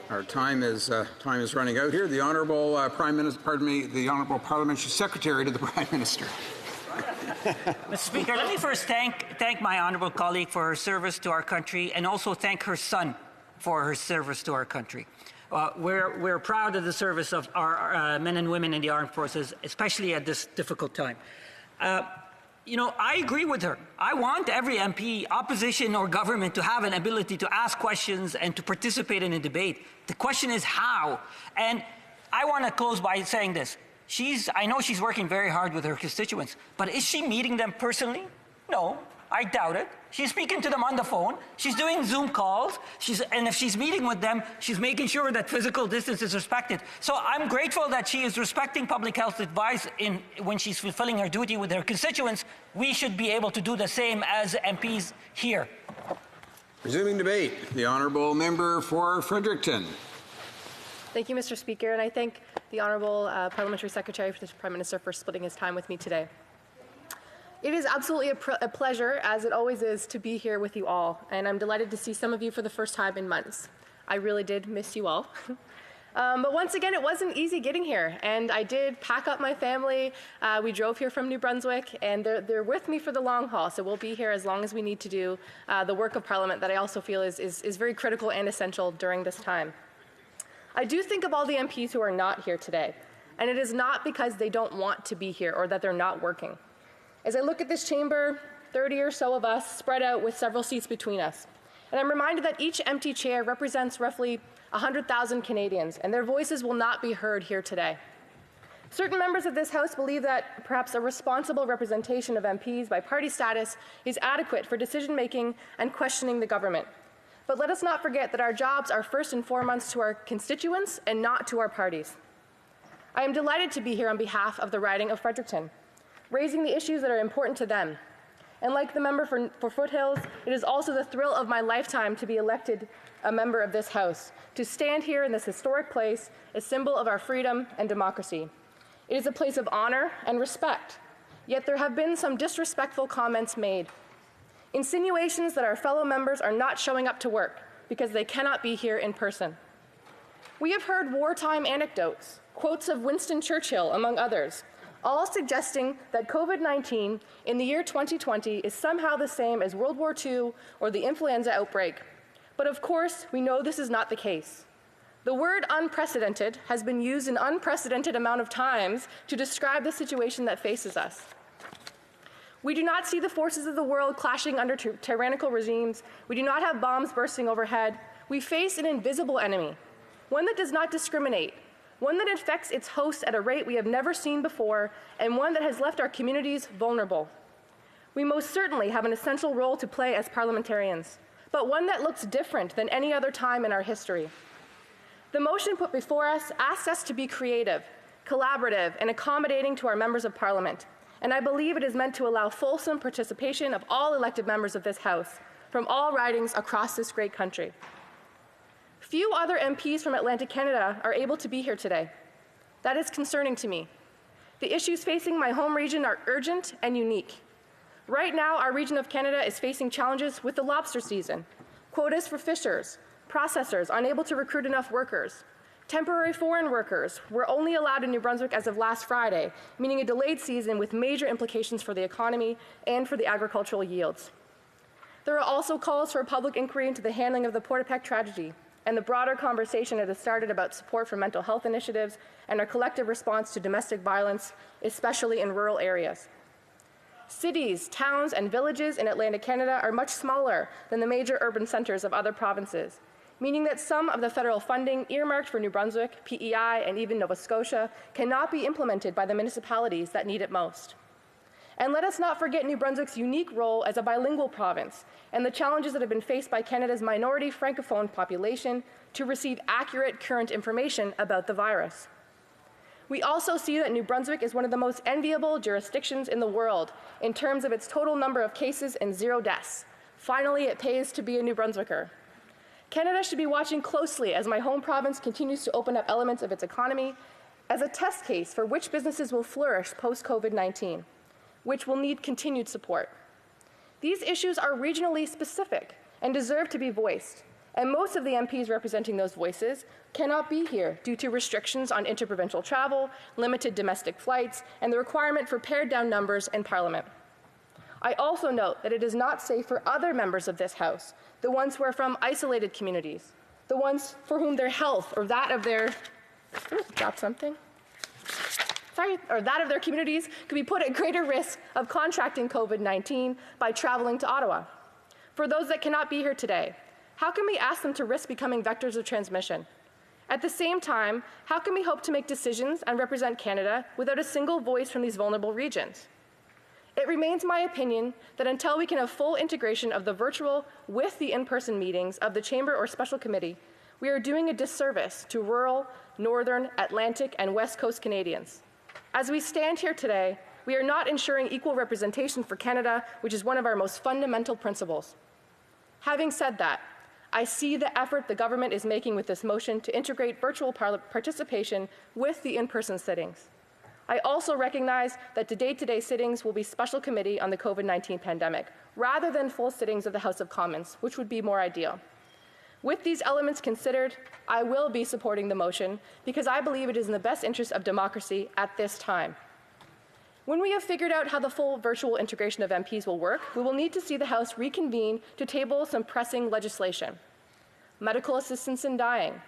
Our time is running out here. The Honourable Prime Minister, the Honourable Parliamentary Secretary to the Prime Minister. Mr. Speaker, let me first thank my honourable colleague for her service to our country, and also thank her son for her service to our country. We're proud of the service of our men and women in the armed forces, especially at this difficult time. You know, I agree with her. I want every MP, opposition or government, to have an ability to ask questions and to participate in a debate. The question is how. And I want to close by saying this. I know she's working very hard with her constituents, but is she meeting them personally? No, I doubt it. She's speaking to them on the phone. She's doing Zoom calls. And if she's meeting with them, she's making sure that physical distance is respected. So I'm grateful that she is respecting public health advice when she's fulfilling her duty with her constituents. We should be able to do the same as MPs here. Resuming debate, the Honourable Member for Fredericton. Thank you, Mr. Speaker, and I thank the Honourable Parliamentary Secretary for the Prime Minister for splitting his time with me today. It is absolutely a pleasure, as it always is, to be here with you all, and I'm delighted to see some of you for the first time in months. I really did miss you all. But once again, it wasn't easy getting here, and I did pack up my family. We drove here from New Brunswick, and they're with me for the long haul, so we'll be here as long as we need to do the work of Parliament that I also feel is very critical and essential during this time. I do think of all the MPs who are not here today, and it is not because they don't want to be here or that they're not working. As I look at this chamber, 30 or so of us spread out with several seats between us, and I'm reminded that each empty chair represents roughly 100,000 Canadians, and their voices will not be heard here today. Certain members of this House believe that perhaps a responsible representation of MPs by party status is adequate for decision-making and questioning the government. But let us not forget that our jobs are first and foremost to our constituents and not to our parties. I am delighted to be here on behalf of the riding of Fredericton, raising the issues that are important to them. And like the member for Foothills, it is also the thrill of my lifetime to be elected a member of this House, to stand here in this historic place, a symbol of our freedom and democracy. It is a place of honor and respect, yet there have been some disrespectful comments made. Insinuations that our fellow members are not showing up to work because they cannot be here in person. We have heard wartime anecdotes, quotes of Winston Churchill, among others, all suggesting that COVID-19 in the year 2020 is somehow the same as World War II or the influenza outbreak. But of course, we know this is not the case. The word unprecedented has been used an unprecedented amount of times to describe the situation that faces us. We do not see the forces of the world clashing under tyrannical regimes. We do not have bombs bursting overhead. We face an invisible enemy, one that does not discriminate, one that infects its hosts at a rate we have never seen before, and one that has left our communities vulnerable. We most certainly have an essential role to play as parliamentarians, but one that looks different than any other time in our history. The motion put before us asks us to be creative, collaborative, and accommodating to our members of Parliament. And I believe it is meant to allow fulsome participation of all elected members of this House from all ridings across this great country. Few other MPs from Atlantic Canada are able to be here today. That is concerning to me. The issues facing my home region are urgent and unique. Right now, our region of Canada is facing challenges with the lobster season, quotas for fishers, processors unable to recruit enough workers. Temporary foreign workers were only allowed in New Brunswick as of last Friday, meaning a delayed season with major implications for the economy and for the agricultural yields. There are also calls for a public inquiry into the handling of the Portapique tragedy. and the broader conversation it has started about support for mental health initiatives and our collective response to domestic violence, especially in rural areas. Cities, towns, and villages in Atlantic Canada are much smaller than the major urban centres of other provinces, meaning that some of the federal funding earmarked for New Brunswick, PEI, and even Nova Scotia cannot be implemented by the municipalities that need it most. And let us not forget New Brunswick's unique role as a bilingual province and the challenges that have been faced by Canada's minority francophone population to receive accurate current information about the virus. We also see that New Brunswick is one of the most enviable jurisdictions in the world in terms of its total number of cases and 0 deaths. Finally, it pays to be a New Brunswicker. Canada should be watching closely as my home province continues to open up elements of its economy as a test case for which businesses will flourish post-COVID-19, which will need continued support. These issues are regionally specific and deserve to be voiced, and most of the MPs representing those voices cannot be here due to restrictions on interprovincial travel, limited domestic flights, and the requirement for pared-down numbers in Parliament. I also note that it is not safe for other members of this House, the ones who are from isolated communities, the ones for whom their health or that of their, that of their communities could be put at greater risk of contracting COVID-19 by traveling to Ottawa. For those that cannot be here today, how can we ask them to risk becoming vectors of transmission? At the same time, how can we hope to make decisions and represent Canada without a single voice from these vulnerable regions? It remains my opinion that until we can have full integration of the virtual with the in-person meetings of the Chamber or Special Committee, we are doing a disservice to rural, northern, Atlantic, and West Coast Canadians. As we stand here today, we are not ensuring equal representation for Canada, which is one of our most fundamental principles. Having said that, I see the effort the government is making with this motion to integrate virtual participation with the in-person sittings. I also recognize that the day-to-day sittings will be special committee on the COVID-19 pandemic, rather than full sittings of the House of Commons, which would be more ideal. With these elements considered, I will be supporting the motion because I believe it is in the best interest of democracy at this time. When we have figured out how the full virtual integration of MPs will work, we will need to see the House reconvene to table some pressing legislation. Medical assistance in dying.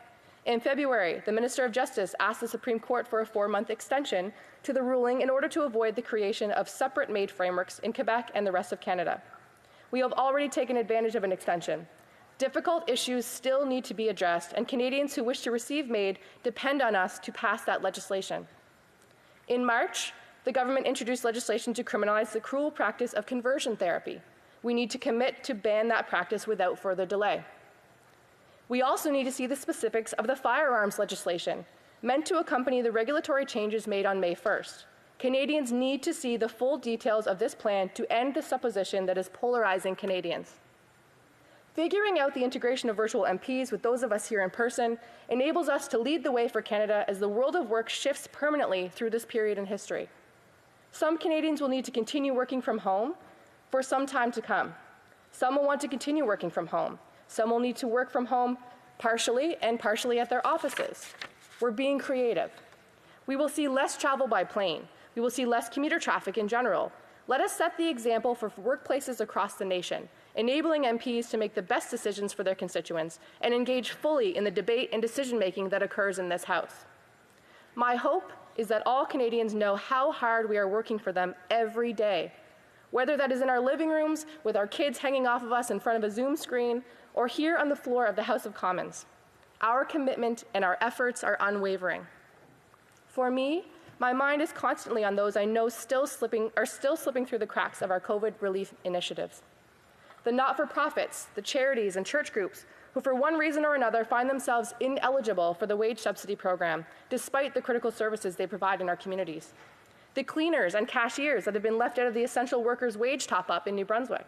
In February, the Minister of Justice asked the Supreme Court for a 4-month extension to the ruling in order to avoid the creation of separate MAID frameworks in Quebec and the rest of Canada. We have already taken advantage of an extension. Difficult issues still need to be addressed, and Canadians who wish to receive MAID depend on us to pass that legislation. In March, the government introduced legislation to criminalize the cruel practice of conversion therapy. We need to commit to ban that practice without further delay. We also need to see the specifics of the firearms legislation, meant to accompany the regulatory changes made on May 1st. Canadians need to see the full details of this plan to end the supposition that is polarizing Canadians. Figuring out the integration of virtual MPs with those of us here in person enables us to lead the way for Canada as the world of work shifts permanently through this period in history. Some Canadians will need to continue working from home for some time to come. Some will want to continue working from home. Some will need to work from home partially and partially at their offices. We're being creative. We will see less travel by plane. We will see less commuter traffic in general. Let us set the example for workplaces across the nation, enabling MPs to make the best decisions for their constituents and engage fully in the debate and decision-making that occurs in this House. My hope is that all Canadians know how hard we are working for them every day, whether that is in our living rooms with our kids hanging off of us in front of a Zoom screen or here on the floor of the House of Commons. Our commitment and our efforts are unwavering. For me, my mind is constantly on those I know are still slipping through the cracks of our COVID relief initiatives. The not-for-profits, the charities and church groups who for one reason or another find themselves ineligible for the wage subsidy program, despite the critical services they provide in our communities. The cleaners and cashiers that have been left out of the essential workers' wage top-up in New Brunswick.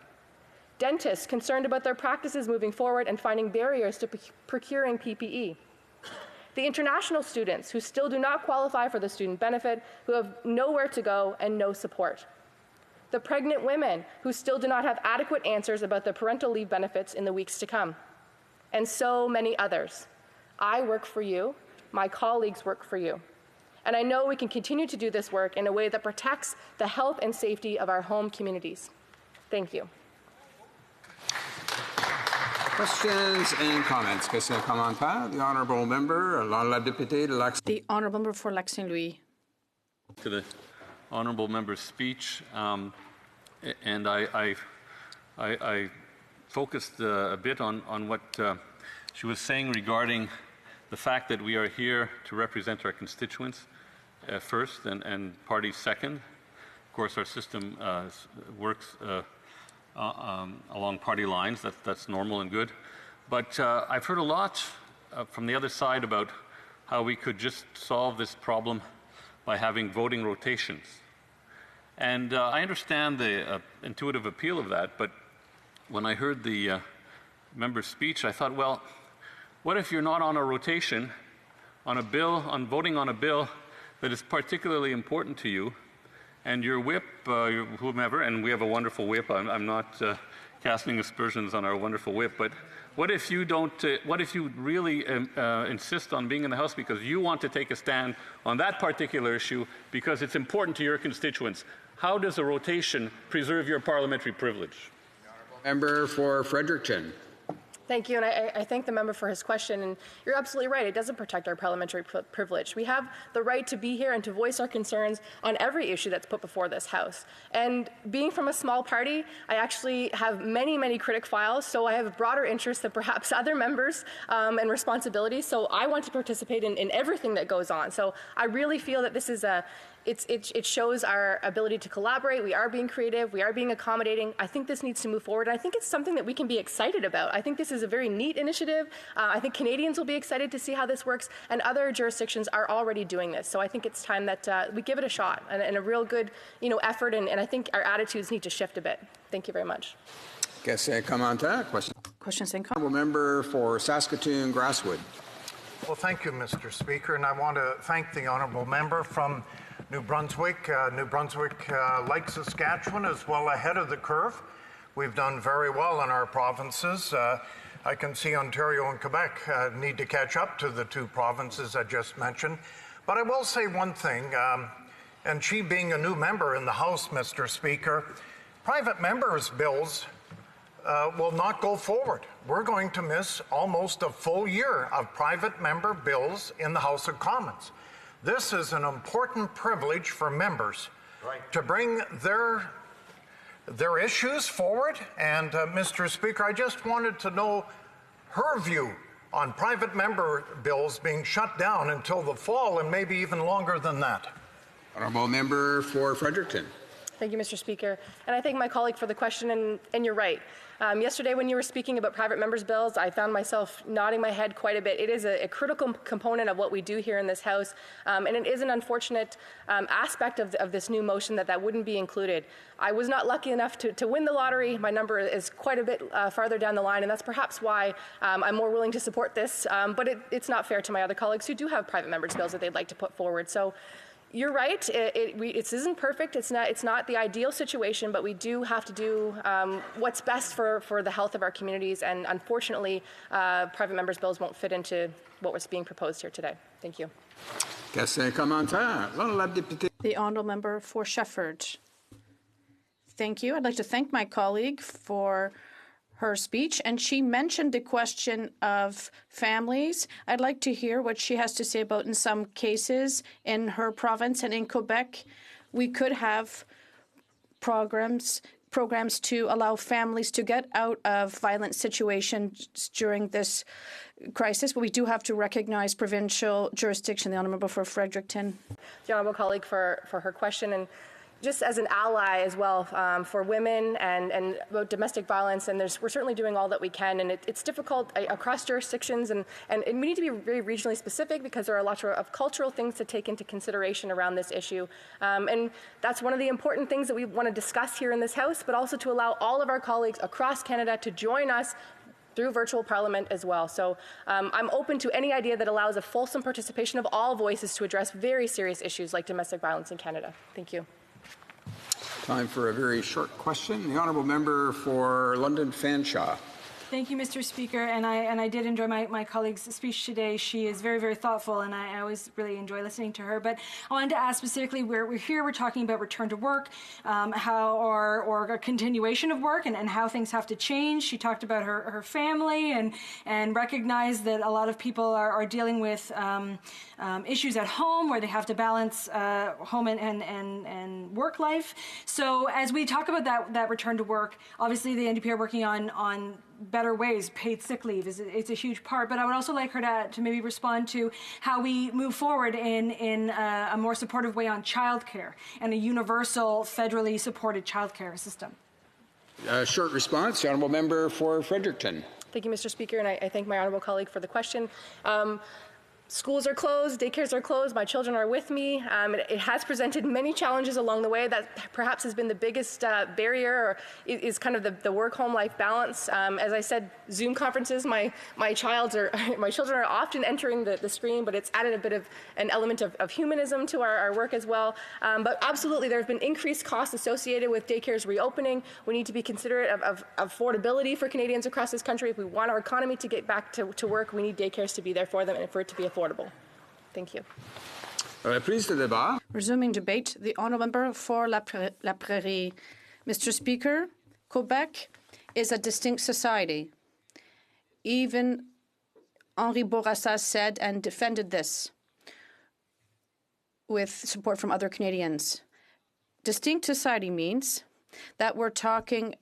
Dentists concerned about their practices moving forward and finding barriers to procuring PPE. The international students who still do not qualify for the student benefit, who have nowhere to go and no support. The pregnant women who still do not have adequate answers about their parental leave benefits in the weeks to come. And so many others. I work for you. My colleagues work for you. And I know we can continue to do this work in a way that protects the health and safety of our home communities. Thank you. Questions and comments. Question et commentaire. The honourable member, la députée de Lac. The honourable member for Lac Saint Louis. To the honourable member's speech, and I focused a bit on what she was saying regarding the fact that we are here to represent our constituents first and parties second. Of course, our system works along party lines. That's normal and good. But I've heard a lot from the other side about how we could just solve this problem by having voting rotations. And I understand the intuitive appeal of that, but when I heard the member's speech, I thought, well, what if you're not on a rotation on a bill, on voting on a bill that is particularly important to you, and your whip, whomever, and we have a wonderful whip. I'm not casting aspersions on our wonderful whip, but what if you don't? What if you really insist on being in the House because you want to take a stand on that particular issue because it's important to your constituents? How does a rotation preserve your parliamentary privilege? Member for Fredericton. Thank you, and I thank the member for his question. And you're absolutely right, it doesn't protect our parliamentary privilege. We have the right to be here and to voice our concerns on every issue that's put before this House. And being from a small party, I actually have many, many critic files, so I have a broader interest than perhaps other members and responsibilities. So I want to participate in everything that goes on. So I really feel that this is it shows our ability to collaborate. We are being creative. We are being accommodating. I think this needs to move forward. And I think it's something that we can be excited about. I think this is a very neat initiative. I think Canadians will be excited to see how this works, and other jurisdictions are already doing this. So I think it's time that we give it a shot and a real good, effort. And I think our attitudes need to shift a bit. Thank you very much. Question commentaire. Questions and comments. Honourable member for Saskatoon Grasswood. Well, thank you, Mr. Speaker, and I want to thank the honourable member from New Brunswick. New Brunswick, like Saskatchewan, is well ahead of the curve. We've done very well in our provinces. I can see Ontario and Quebec need to catch up to the two provinces I just mentioned. But I will say one thing, and she being a new member in the House, Mr. Speaker, private members' bills will not go forward. We're going to miss almost a full year of private member bills in the House of Commons. This is an important privilege for members to bring their issues forward. And Mr. Speaker, I just wanted to know her view on private member bills being shut down until the fall and maybe even longer than that. Honourable member for Fredericton. Thank you, Mr. Speaker. And I thank my colleague for the question, and you're right. Yesterday, when you were speaking about private members' bills, I found myself nodding my head quite a bit. It is a critical component of what we do here in this House, and it is an unfortunate aspect of this new motion that wouldn't be included. I was not lucky enough to win the lottery. My number is quite a bit farther down the line, and that's perhaps why I'm more willing to support this, but it's not fair to my other colleagues who do have private members' bills that they'd like to put forward. So. You're right. It isn't perfect. It's not the ideal situation, but we do have to do what's best for the health of our communities. And unfortunately, private members' bills won't fit into what was being proposed here today. Thank you. Question commentaire. The honourable member for Shefford. Thank you. I'd like to thank my colleague for her speech, and she mentioned the question of families. I'd like to hear what she has to say about, in some cases, in her province and in Quebec, we could have programs to allow families to get out of violent situations during this crisis, but we do have to recognize provincial jurisdiction. The honourable member for Fredericton. The honourable colleague for her question, and just as an ally as well for women and about domestic violence, and we're certainly doing all that we can, and it's difficult across jurisdictions, and we need to be very regionally specific because there are a lot of cultural things to take into consideration around this issue, and that's one of the important things that we want to discuss here in this House, but also to allow all of our colleagues across Canada to join us through virtual parliament as well. So I'm open to any idea that allows a fulsome participation of all voices to address very serious issues like domestic violence in Canada. Thank you. Time for a very short question. The honourable member for London Fanshawe. Thank you, Mr. Speaker, and I did enjoy my colleague's speech today. She is very, very thoughtful, and I always really enjoy listening to her. But I wanted to ask specifically, we're talking about return to work, or a continuation of work, and how things have to change. She talked about her family and recognized that a lot of people are dealing with issues at home where they have to balance home and work life. So as we talk about that return to work, obviously the NDP are working on better ways. Paid sick leave it's a huge part, but I would also like her to maybe respond to how we move forward in a more supportive way on childcare and a universal federally supported childcare system. Short response, the honourable member for Fredericton. Thank you, Mr. Speaker, and I thank my honourable colleague for the question. Schools are closed, daycares are closed, my children are with me. It has presented many challenges along the way. That perhaps has been the biggest barrier, or is kind of the work-home life balance. As I said, Zoom conferences, my children are often entering the screen, but it's added a bit of an element of humanism to our work as well. But absolutely, there have been increased costs associated with daycares reopening. We need to be considerate of affordability for Canadians across this country. If we want our economy to get back to work, we need daycares to be there for them and for it to be affordable. Thank you. Resuming debate, the honourable member for La Prairie. Mr. Speaker, Quebec is a distinct society. Even Henri Bourassa said and defended this with support from other Canadians. Distinct society means that we're talking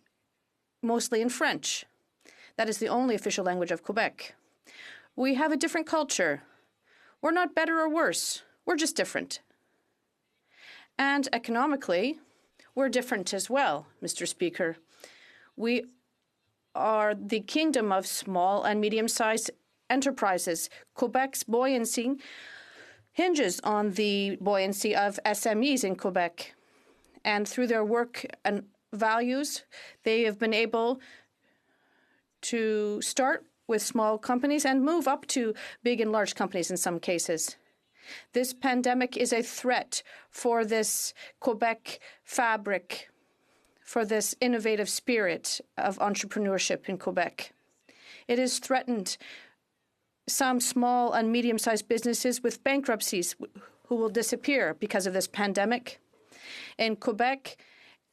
mostly in French. That is the only official language of Quebec. We have a different culture. We're not better or worse. We're just different. And economically, we're different as well, Mr. Speaker. We are the kingdom of small and medium-sized enterprises. Quebec's buoyancy hinges on the buoyancy of SMEs in Quebec. And through their work and values, they have been able to start with small companies and move up to big and large companies in some cases. This pandemic is a threat for this Quebec fabric, for this innovative spirit of entrepreneurship in Quebec. It has threatened some small and medium-sized businesses with bankruptcies who will disappear because of this pandemic. In Quebec,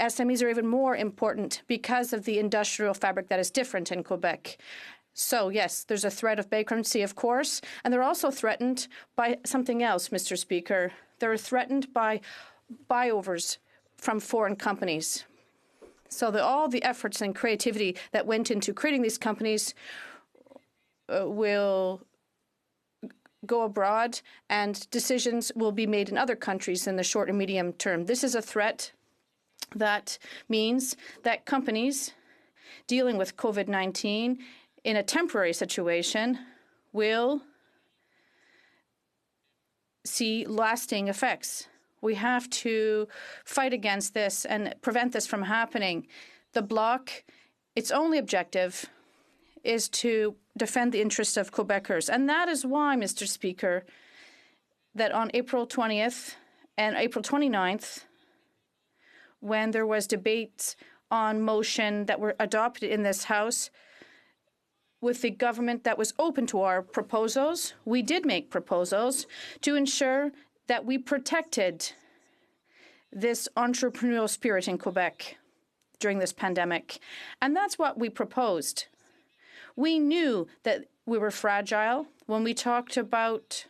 SMEs are even more important because of the industrial fabric that is different in Quebec. So, yes, there's a threat of bankruptcy, of course, and they're also threatened by something else, Mr. Speaker. They're threatened by buyovers from foreign companies. So all the efforts and creativity that went into creating these companies will go abroad, and decisions will be made in other countries in the short and medium term. This is a threat that means that companies dealing with COVID-19 in a temporary situation will see lasting effects. We have to fight against this and prevent this from happening. The Bloc, its only objective is to defend the interests of Quebecers. And that is why, Mr. Speaker, that on April 20th and April 29th, when there was debate on motion that were adopted in this House, with the government that was open to our proposals, we did make proposals to ensure that we protected this entrepreneurial spirit in Quebec during this pandemic. And that's what we proposed. We knew that we were fragile when we talked about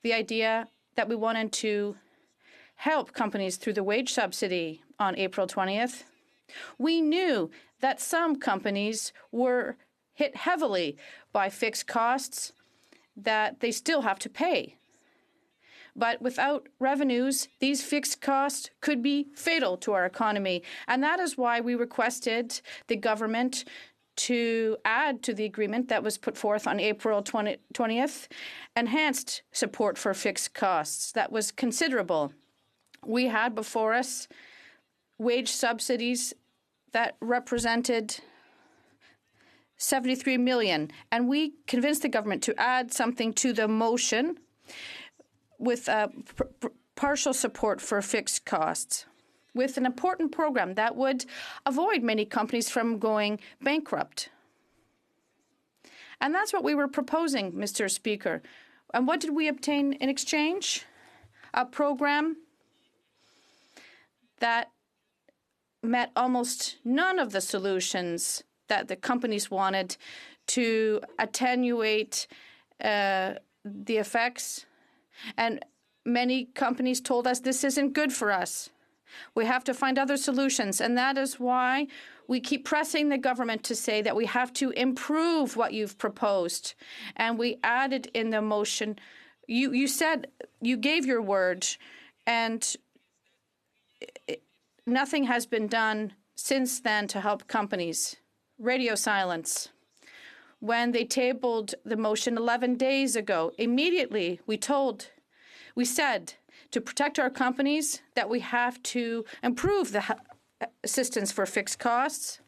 the idea that we wanted to help companies through the wage subsidy on April 20th. We knew that some companies were hit heavily by fixed costs that they still have to pay. But without revenues, these fixed costs could be fatal to our economy. And that is why we requested the government to add to the agreement that was put forth on April 20th, enhanced support for fixed costs. That was considerable. We had before us wage subsidies that represented $73 million, and we convinced the government to add something to the motion with partial support for fixed costs, with an important program that would avoid many companies from going bankrupt. And that's what we were proposing, Mr. Speaker. And what did we obtain in exchange? A program that met almost none of the solutions that the companies wanted to attenuate the effects. And many companies told us this isn't good for us. We have to find other solutions. And that is why we keep pressing the government to say that we have to improve what you've proposed. And we added in the motion, you said you gave your word, and nothing has been done since then to help companies. Radio silence. When they tabled the motion 11 days ago, immediately we said to protect our companies that we have to improve the assistance for fixed costs.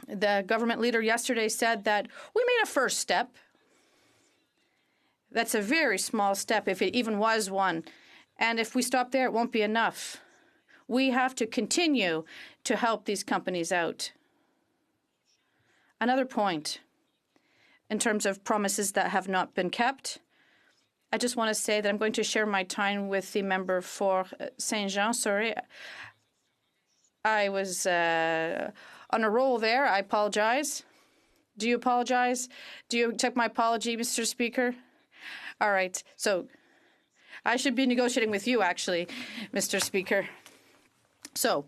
The government leader yesterday said that we made a first step. That's a very small step, if it even was one. And if we stop there, it won't be enough. We have to continue to help these companies out. Another point, in terms of promises that have not been kept, I just want to say that I'm going to share my time with the member for Saint-Jean. Sorry. I was on a roll there. I apologize. Do you apologize? Do you accept my apology, Mr. Speaker? All right. So I should be negotiating with you, actually, Mr. Speaker. So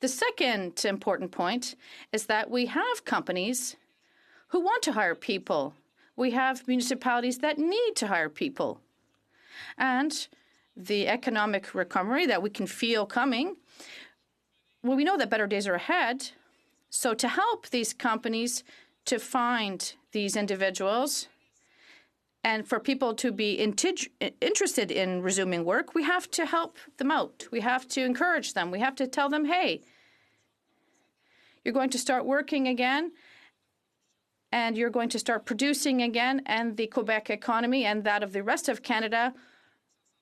the second important point is that we have companies who want to hire people. We have municipalities that need to hire people. And the economic recovery that we can feel coming, well, we know that better days are ahead. So to help these companies to find these individuals and for people to be interested in resuming work, we have to help them out. We have to encourage them. We have to tell them, hey, you're going to start working again, and you're going to start producing again, and the Quebec economy and that of the rest of Canada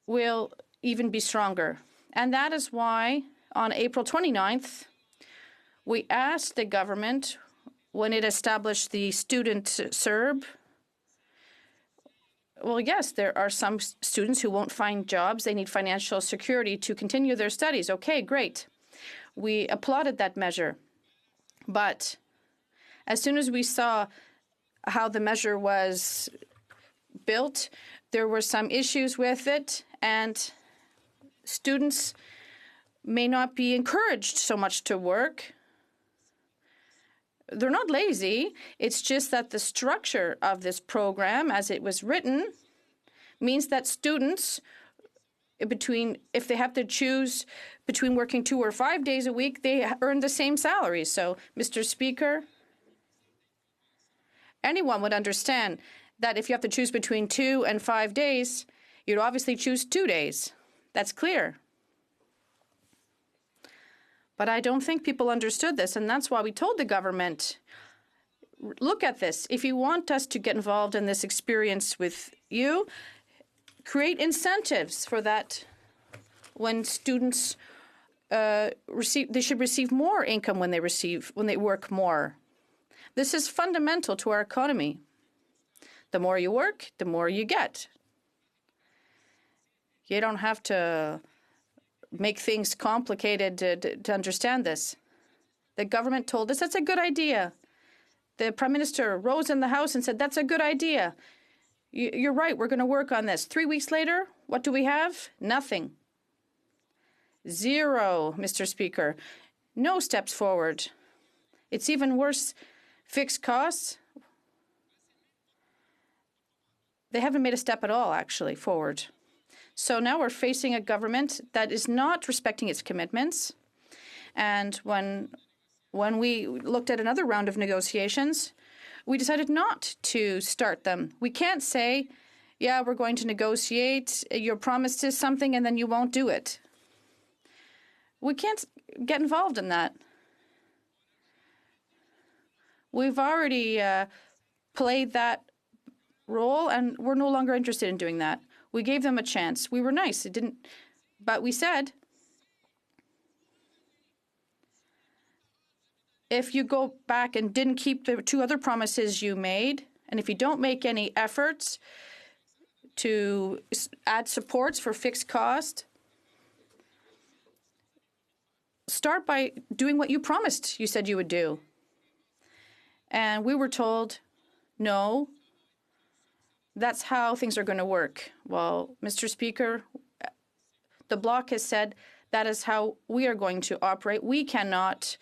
will even be stronger. And that is why on April 29th, we asked the government, when it established the student CERB, well, yes, there are some students who won't find jobs. They need financial security to continue their studies. Okay, great. We applauded that measure. But as soon as we saw how the measure was built, there were some issues with it, and students may not be encouraged so much to work. They're not lazy. It's just that the structure of this program, as it was written, means that students, if they have to choose between working 2 or 5 days a week, they earn the same salary. So, Mr. Speaker, anyone would understand that if you have to choose between 2 and 5 days, you'd obviously choose 2 days. That's clear. But I don't think people understood this, and that's why we told the government, look at this. If you want us to get involved in this experience with you, create incentives for that. When students they should receive more income when they work more. This is fundamental to our economy. The more you work, the more you get. You don't have to make things complicated to understand this. The government told us that's a good idea. The Prime Minister rose in the House and said, that's a good idea. You're right, we're going to work on this. 3 weeks later, what do we have? Nothing. Zero, Mr. Speaker. No steps forward. It's even worse. Fixed costs. They haven't made a step at all, actually, forward. So now we're facing a government that is not respecting its commitments. And when we looked at another round of negotiations, we decided not to start them. We can't say, yeah, we're going to negotiate, your promise is something, and then you won't do it. We can't get involved in that. We've already played that role, and we're no longer interested in doing that. We gave them a chance. We were nice. But we said, if you go back and didn't keep the 2 other promises you made, and if you don't make any efforts to add supports for fixed cost, start by doing what you promised you said you would do. And we were told, no, that's how things are going to work. Well, Mr. Speaker, the Bloc has said that is how we are going to operate. We cannot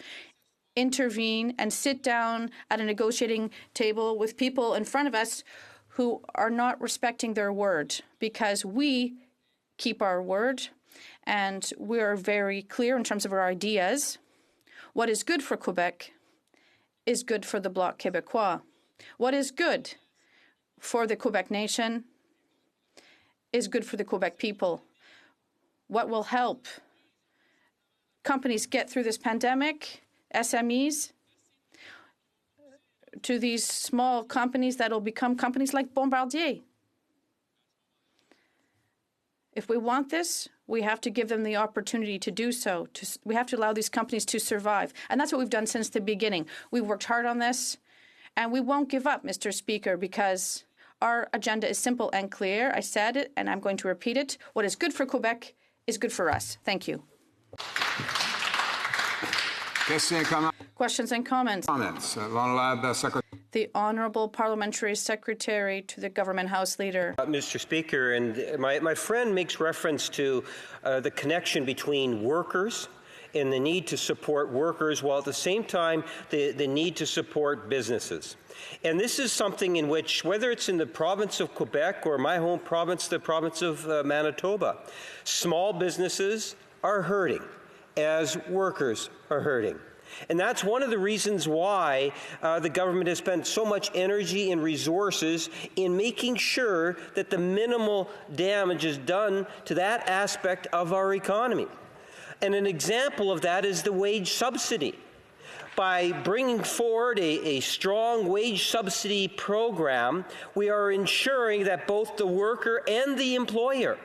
intervene and sit down at a negotiating table with people in front of us who are not respecting their word, because we keep our word and we are very clear in terms of our ideas. What is good for Quebec is good for the Bloc Québécois. What is good for the Quebec nation is good for the Quebec people. What will help companies get through this pandemic, SMEs, to these small companies that will become companies like Bombardier. If we want this, we have to give them the opportunity to do so. We have to allow these companies to survive. And that's what we've done since the beginning. We've worked hard on this, and we won't give up, Mr. Speaker, because our agenda is simple and clear. I said it, and I'm going to repeat it. What is good for Quebec is good for us. Thank you. Questions and comments. The Honourable Parliamentary Secretary to the Government House Leader. Mr. Speaker, and my friend makes reference to the connection between workers and the need to support workers, while at the same time the need to support businesses. And this is something in which, whether it's in the province of Quebec or my home province, the province of Manitoba, small businesses are hurting as workers are hurting. And that's one of the reasons why the government has spent so much energy and resources in making sure that the minimal damage is done to that aspect of our economy. And an example of that is the wage subsidy. By bringing forward a strong wage subsidy program, we are ensuring that both the worker and the employer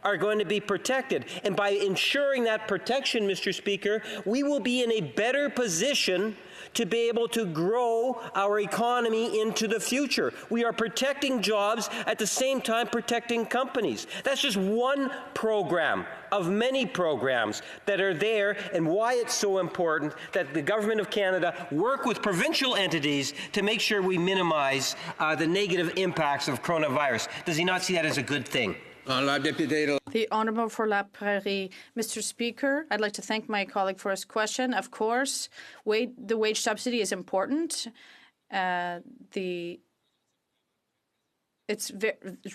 are going to be protected. And by ensuring that protection, Mr. Speaker, we will be in a better position to be able to grow our economy into the future. We are protecting jobs at the same time protecting companies. That's just one program of many programs that are there, and why it's so important that the Government of Canada work with provincial entities to make sure we minimize the negative impacts of coronavirus. Does he not see that as a good thing? The Honourable for La Prairie. Mr. Speaker, I'd like to thank my colleague for his question. Of course, the wage subsidy is important. It's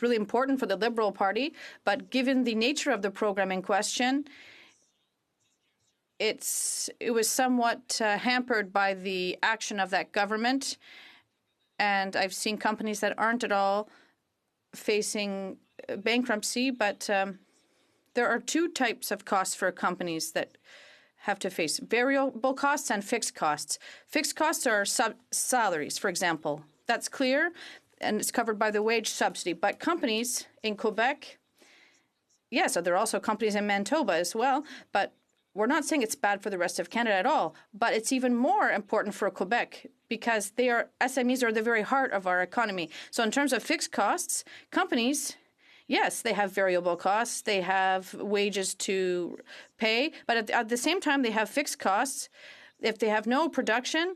really important for the Liberal Party, but given the nature of the program in question, it was somewhat hampered by the action of that government. And I've seen companies that aren't at all facing bankruptcy, but there are 2 types of costs for companies that have to face: variable costs and fixed costs. Fixed costs are salaries, for example. That's clear, and it's covered by the wage subsidy. But companies in Quebec, yes, there are also companies in Manitoba as well, but we're not saying it's bad for the rest of Canada at all, but it's even more important for Quebec because SMEs are the very heart of our economy. So in terms of fixed costs, companies, yes, they have variable costs, they have wages to pay, but at the same time they have fixed costs. If they have no production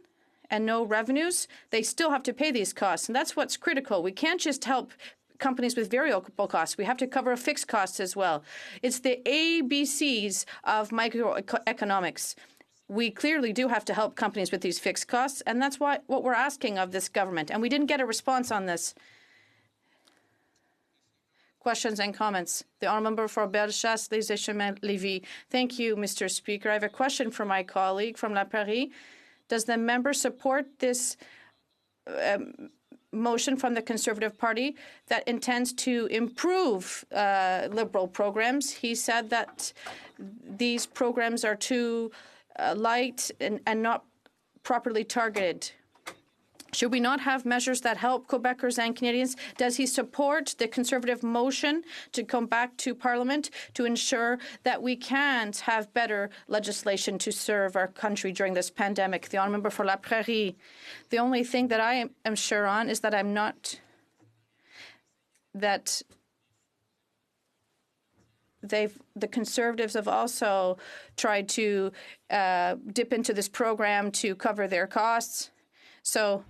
and no revenues, they still have to pay these costs, and that's what's critical. We can't just help companies with variable costs. We have to cover fixed costs as well. It's the ABCs of microeconomics. We clearly do have to help companies with these fixed costs, and that's what we're asking of this government, and we didn't get a response on this. Questions and comments. The Honourable Member for Bellechasse, Les Chemins, Lévis. Thank you, Mr. Speaker. I have a question for my colleague from La Prairie. Does the member support this motion from the Conservative Party that intends to improve Liberal programs? He said that these programs are too light and not properly targeted. Should we not have measures that help Quebecers and Canadians? Does he support the Conservative motion to come back to Parliament to ensure that we can have better legislation to serve our country during this pandemic? The Honourable Member for La Prairie. The only thing that I am sure on is that the Conservatives have also tried to dip into this program to cover their costs. So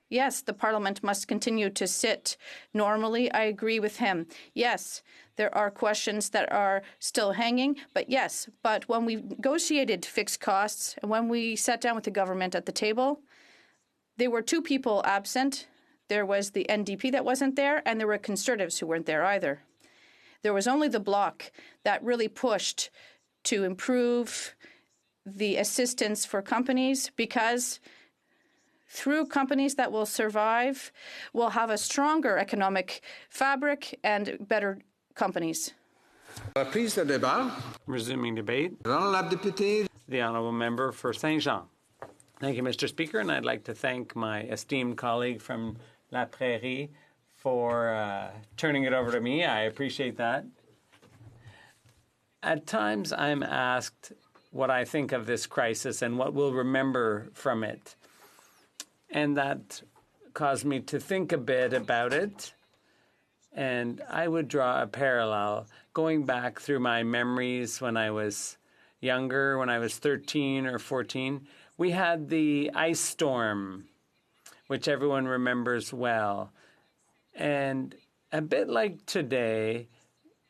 yes, the Parliament must continue to sit normally. I agree with him. Yes, there are questions that are still hanging, but when we negotiated fixed costs and when we sat down with the government at the table, there were two people absent. There was the NDP that wasn't there, and there were Conservatives who weren't there either. There was only the Bloc that really pushed to improve the assistance for companies, because through companies that will survive, we'll have a stronger economic fabric and better companies. Resuming debate. The Honourable Member for Saint-Jean. Thank you, Mr. Speaker, and I'd like to thank my esteemed colleague from La Prairie for turning it over to me. I appreciate that. At times, I'm asked what I think of this crisis and what we'll remember from it. And that caused me to think a bit about it. And I would draw a parallel going back through my memories when I was younger, when I was 13 or 14. We had the ice storm, which everyone remembers well. And a bit like today,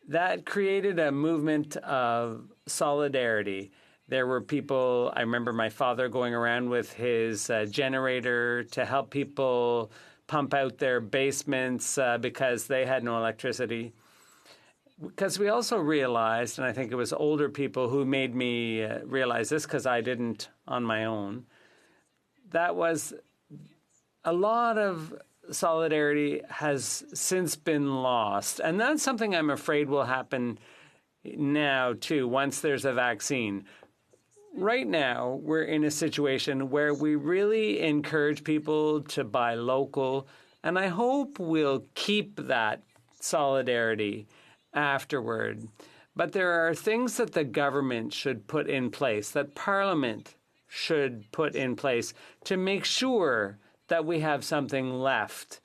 that created a movement of solidarity. There were people, I remember my father going around with his generator to help people pump out their basements because they had no electricity. Because we also realized, and I think it was older people who made me realize this because I didn't on my own, that was a lot of solidarity has since been lost. And that's something I'm afraid will happen now, too, once there's a vaccine. Right now, we're in a situation where we really encourage people to buy local, and I hope we'll keep that solidarity afterward. But there are things that the government should put in place, that Parliament should put in place to make sure that we have something left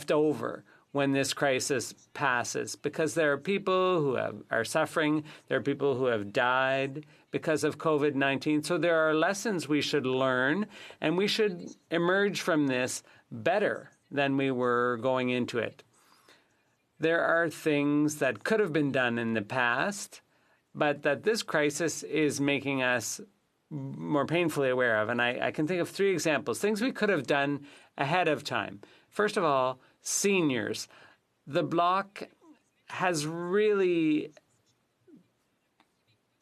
over when this crisis passes, because there are people who are suffering, there are people who have died because of COVID-19. So there are lessons we should learn, and we should emerge from this better than we were going into it. There are things that could have been done in the past, but that this crisis is making us more painfully aware of. And I can think of 3 examples, things we could have done ahead of time. First of all, seniors. The Bloc has really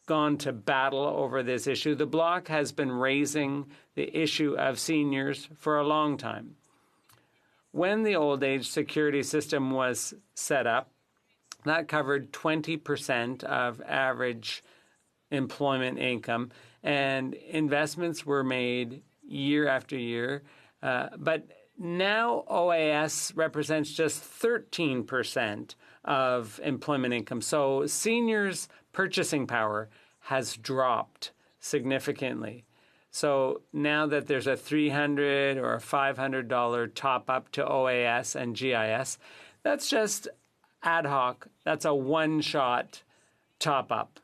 gone to battle over this issue. The Bloc has been raising the issue of seniors for a long time. When the old age security system was set up, that covered 20% of average employment income, and investments were made year after year. But now OAS represents just 13% of employment income. So seniors' purchasing power has dropped significantly. So now that there's a $300 or a $500 top-up to OAS and GIS, that's just ad hoc. That's a one-shot top-up.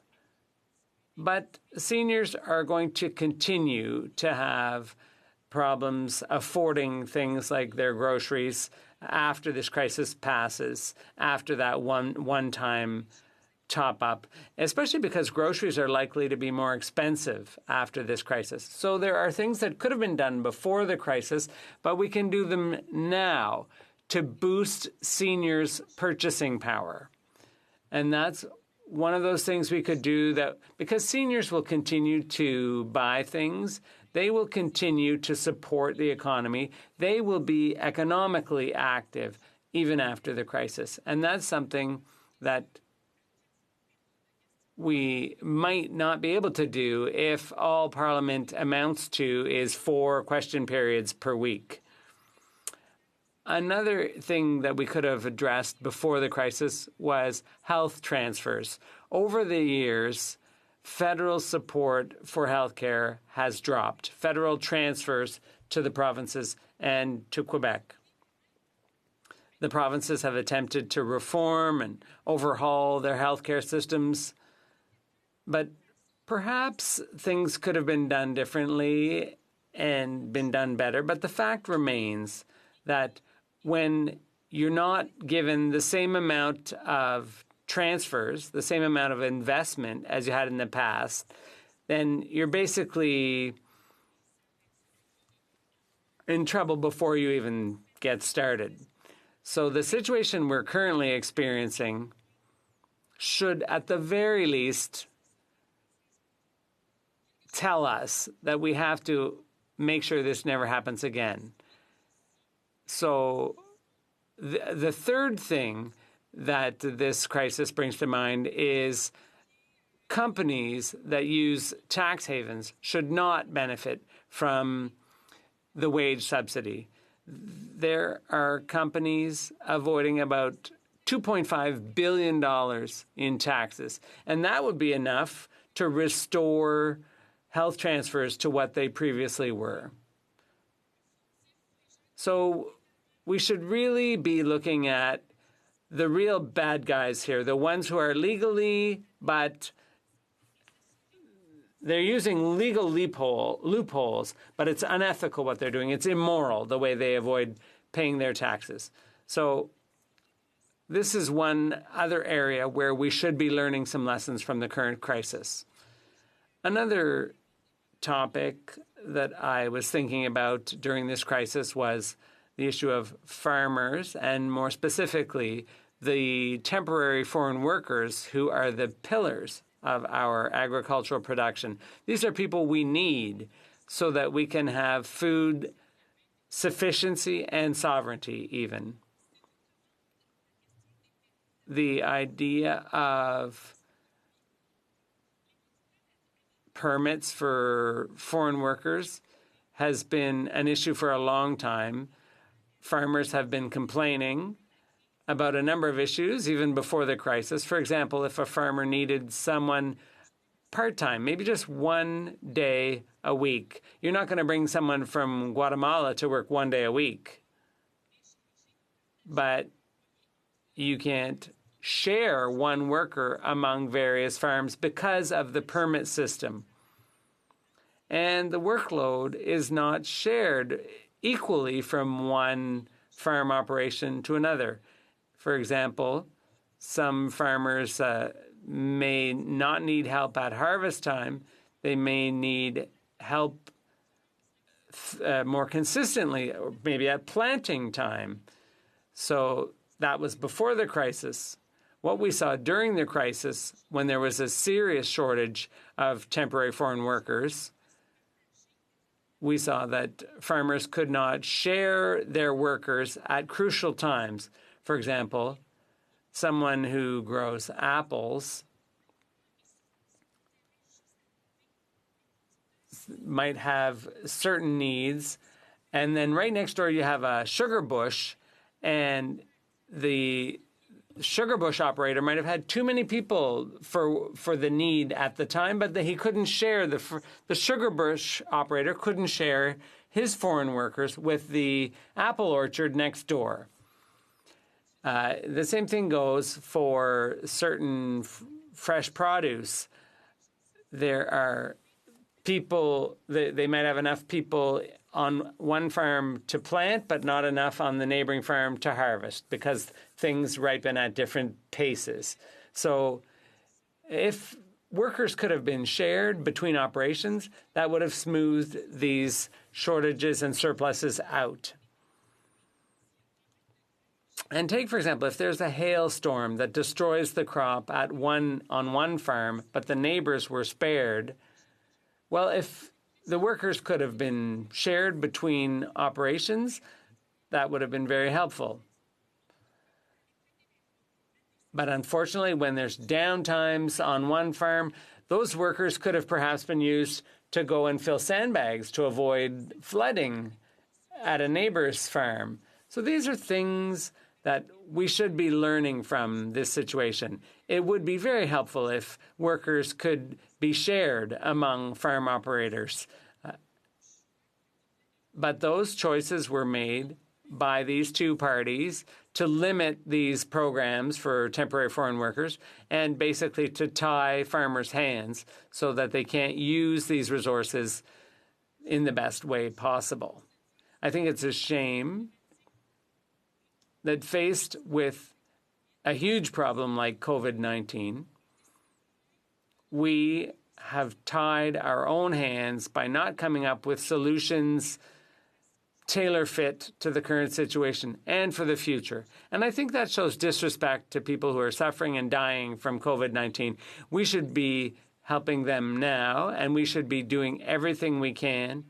But seniors are going to continue to have problems affording things like their groceries after this crisis passes, after that one-time top-up, especially because groceries are likely to be more expensive after this crisis. So there are things that could have been done before the crisis, but we can do them now to boost seniors' purchasing power. And that's one of those things we could do, that because seniors will continue to buy things, they will continue to support the economy. They will be economically active even after the crisis. And that's something that we might not be able to do if all Parliament amounts to is 4 question periods per week. Another thing that we could have addressed before the crisis was health transfers. Over the years, federal support for healthcare has dropped. Federal transfers to the provinces and to Quebec. The provinces have attempted to reform and overhaul their healthcare systems, but perhaps things could have been done differently and been done better. But the fact remains that when you're not given the same amount of transfers, the same amount of investment as you had in the past, then you're basically in trouble before you even get started. So the situation we're currently experiencing should, at the very least, tell us that we have to make sure this never happens again. So the third thing that this crisis brings to mind is companies that use tax havens should not benefit from the wage subsidy. There are companies avoiding about $2.5 billion in taxes, and that would be enough to restore health transfers to what they previously were. So we should really be looking at the real bad guys here, the ones who are legally, but they're using legal loopholes, but it's unethical what they're doing. It's immoral the way they avoid paying their taxes. So this is one other area where we should be learning some lessons from the current crisis. Another topic that I was thinking about during this crisis was the issue of farmers, and more specifically, the temporary foreign workers who are the pillars of our agricultural production. These are people we need so that we can have food sufficiency and sovereignty even. The idea of permits for foreign workers has been an issue for a long time. Farmers have been complaining about a number of issues even before the crisis. For example, if a farmer needed someone part-time, maybe just 1 day a week, you're not going to bring someone from Guatemala to work 1 day a week. But you can't share one worker among various farms because of the permit system. And the workload is not shared equally from one farm operation to another. For example, some farmers may not need help at harvest time. They may need help more consistently, or maybe at planting time. So that was before the crisis. What we saw during the crisis, when there was a serious shortage of temporary foreign workers, we saw that farmers could not share their workers at crucial times. For example, someone who grows apples might have certain needs, and then right next door you have a sugar bush, and the sugar bush operator might have had too many people for the need at the time, but he couldn't share, the sugar bush operator couldn't share his foreign workers with the apple orchard next door. The same thing goes for certain fresh produce. There are people, they might have enough people on one farm to plant, but not enough on the neighboring farm to harvest because things ripen at different paces. So if workers could have been shared between operations, that would have smoothed these shortages and surpluses out. And take, for example, if there's a hailstorm that destroys the crop on one farm, but the neighbors were spared, well, if the workers could have been shared between operations, that would have been very helpful. But unfortunately, when there's downtimes on one farm, those workers could have perhaps been used to go and fill sandbags to avoid flooding at a neighbor's farm. So these are things that we should be learning from this situation. It would be very helpful if workers could be shared among farm operators. But those choices were made by these two parties to limit these programs for temporary foreign workers and basically to tie farmers' hands so that they can't use these resources in the best way possible. I think it's a shame that faced with a huge problem like COVID-19, we have tied our own hands by not coming up with solutions tailor-fit to the current situation and for the future. And I think that shows disrespect to people who are suffering and dying from COVID-19. We should be helping them now, and we should be doing everything we can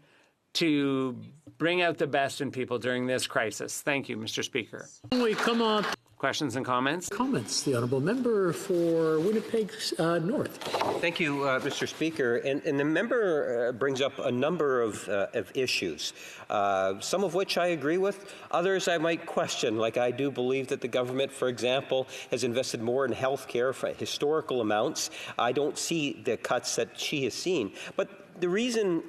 to bring out the best in people during this crisis. Thank you, Mr. Speaker. We come on. Questions and comments? Comments. The honourable member for Winnipeg North. Thank you, Mr. Speaker. And the member brings up a number of issues, some of which I agree with. Others I might question, like I do believe that the government, for example, has invested more in health care for historical amounts. I don't see the cuts that she has seen. But the reason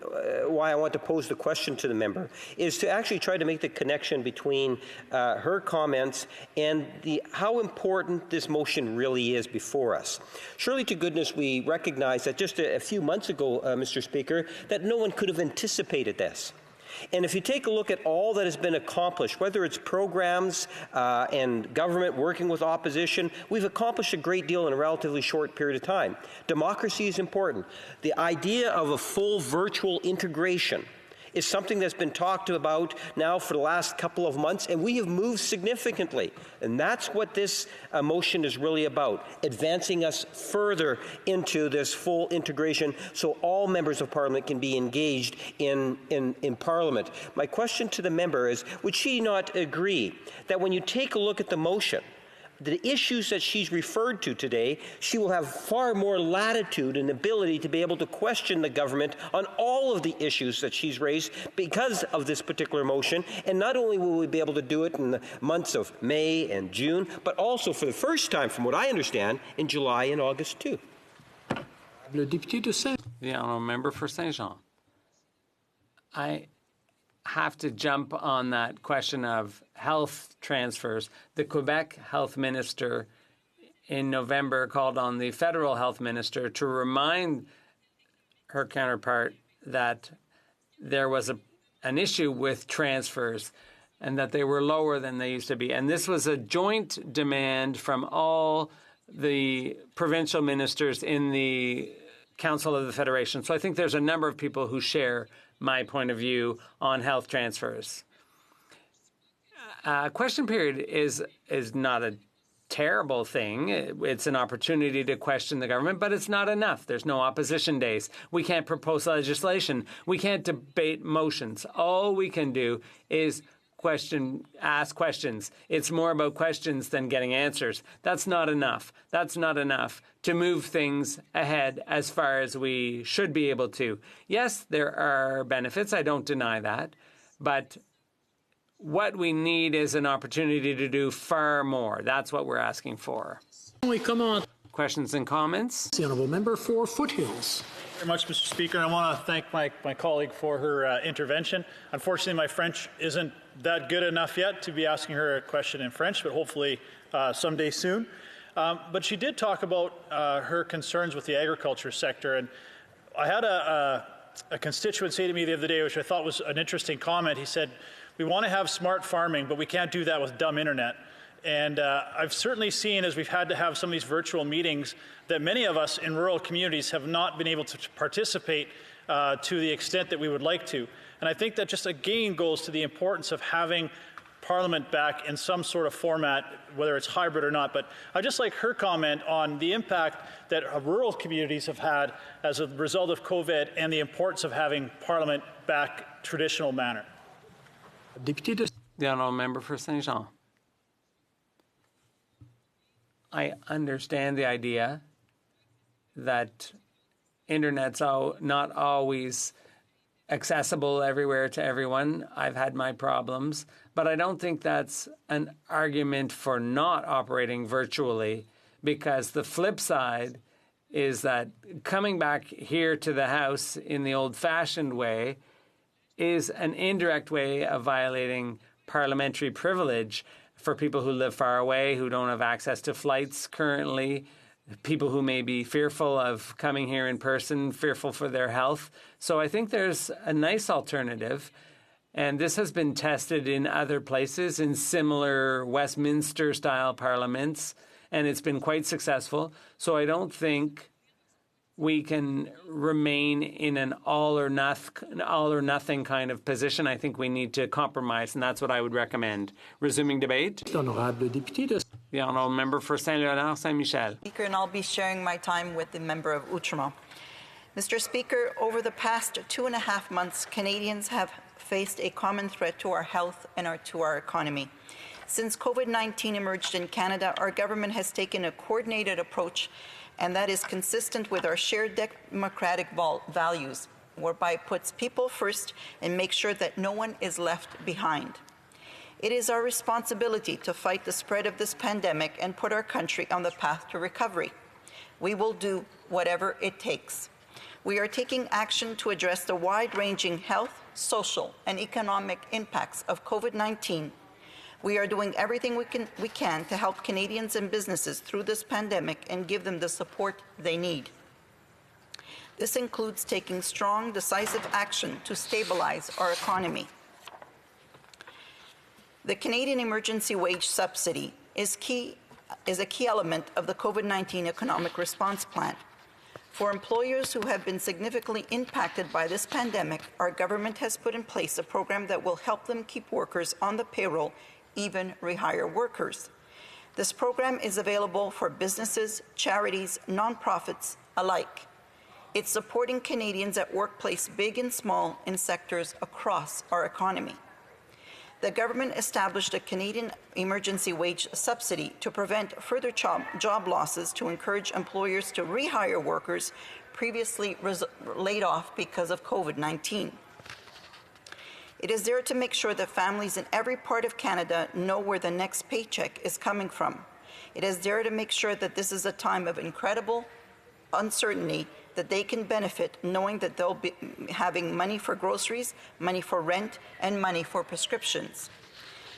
why I want to pose the question to the member is to actually try to make the connection between her comments and how important this motion really is before us. Surely to goodness we recognize that just a few months ago, Mr. Speaker, that no one could have anticipated this. And if you take a look at all that has been accomplished, whether it's programs and government working with opposition, we've accomplished a great deal in a relatively short period of time. Democracy is important. The idea of a full virtual integration is something that's been talked about now for the last couple of months, and we have moved significantly. And that's what this motion is really about, advancing us further into this full integration so all members of Parliament can be engaged in Parliament. My question to the member is, would she not agree that when you take a look at the motion, the issues that she's referred to today, she will have far more latitude and ability to be able to question the government on all of the issues that she's raised because of this particular motion. And not only will we be able to do it in the months of May and June, but also for the first time, from what I understand, in July and August too. The honourable member for Saint-Jean. I have to jump on that question of health transfers. The Quebec health minister in November called on the federal health minister to remind her counterpart that there was an issue with transfers and that they were lower than they used to be. And this was a joint demand from all the provincial ministers in the Council of the Federation. So I think there's a number of people who share my point of view on health transfers. Question period is not a terrible thing. It's an opportunity to question the government, but it's not enough. There's no opposition days. We can't propose legislation. We can't debate motions. All we can do is ask questions. It's more about questions than getting answers. That's not enough. That's not enough to move things ahead as far as we should be able to. Yes, there are benefits. I don't deny that. But what we need is an opportunity to do far more. That's what we're asking for. We come on. Questions and comments? The honourable member for Foothills. Very much, Mr. Speaker. I want to thank my colleague for her intervention. Unfortunately, my French isn't that good enough yet to be asking her a question in French, but hopefully someday soon. But she did talk about her concerns with the agriculture sector. And I had a constituent say to me the other day, which I thought was an interesting comment. He said, we want to have smart farming, but we can't do that with dumb internet. And I've certainly seen, as we've had to have some of these virtual meetings, that many of us in rural communities have not been able to participate to the extent that we would like to. And I think that just again goes to the importance of having Parliament back in some sort of format, whether it's hybrid or not. But I'd just like her comment on the impact that rural communities have had as a result of COVID and the importance of having Parliament back traditional manner. The honourable member for Saint-Jean. I understand the idea that internet's not always accessible everywhere to everyone. I've had my problems, but I don't think that's an argument for not operating virtually, because the flip side is that coming back here to the House in the old-fashioned way is an indirect way of violating parliamentary privilege for people who live far away, who don't have access to flights currently, people who may be fearful of coming here in person, fearful for their health. So I think there's a nice alternative. And this has been tested in other places, in similar Westminster-style parliaments, and it's been quite successful. So I don't think we can remain in an all or nothing kind of position. I think we need to compromise, and that's what I would recommend. Resuming debate. The honourable member for Saint-Léonard, Saint-Michel. Speaker, and I'll be sharing my time with the member of Outremont. Mr. Speaker, over the past 2.5 months, Canadians have faced a common threat to our health and to our economy. Since COVID-19 emerged in Canada, our government has taken a coordinated approach, and that is consistent with our shared democratic values, whereby it puts people first and makes sure that no one is left behind. It is our responsibility to fight the spread of this pandemic and put our country on the path to recovery. We will do whatever it takes. We are taking action to address the wide-ranging health, social, and economic impacts of COVID-19. We are doing everything we can to help Canadians and businesses through this pandemic and give them the support they need. This includes taking strong, decisive action to stabilize our economy. The Canadian Emergency Wage Subsidy is a key element of the COVID-19 Economic Response Plan. For employers who have been significantly impacted by this pandemic, our government has put in place a program that will help them keep workers on the payroll, even rehire workers. This program is available for businesses, charities, nonprofits alike. It's supporting Canadians at workplace, big and small, in sectors across our economy. The government established a Canadian Emergency Wage Subsidy to prevent further job losses, to encourage employers to rehire workers previously laid off because of COVID-19. It is there to make sure that families in every part of Canada know where the next paycheck is coming from. It is there to make sure that this is a time of incredible uncertainty, that they can benefit knowing that they'll be having money for groceries, money for rent, and money for prescriptions.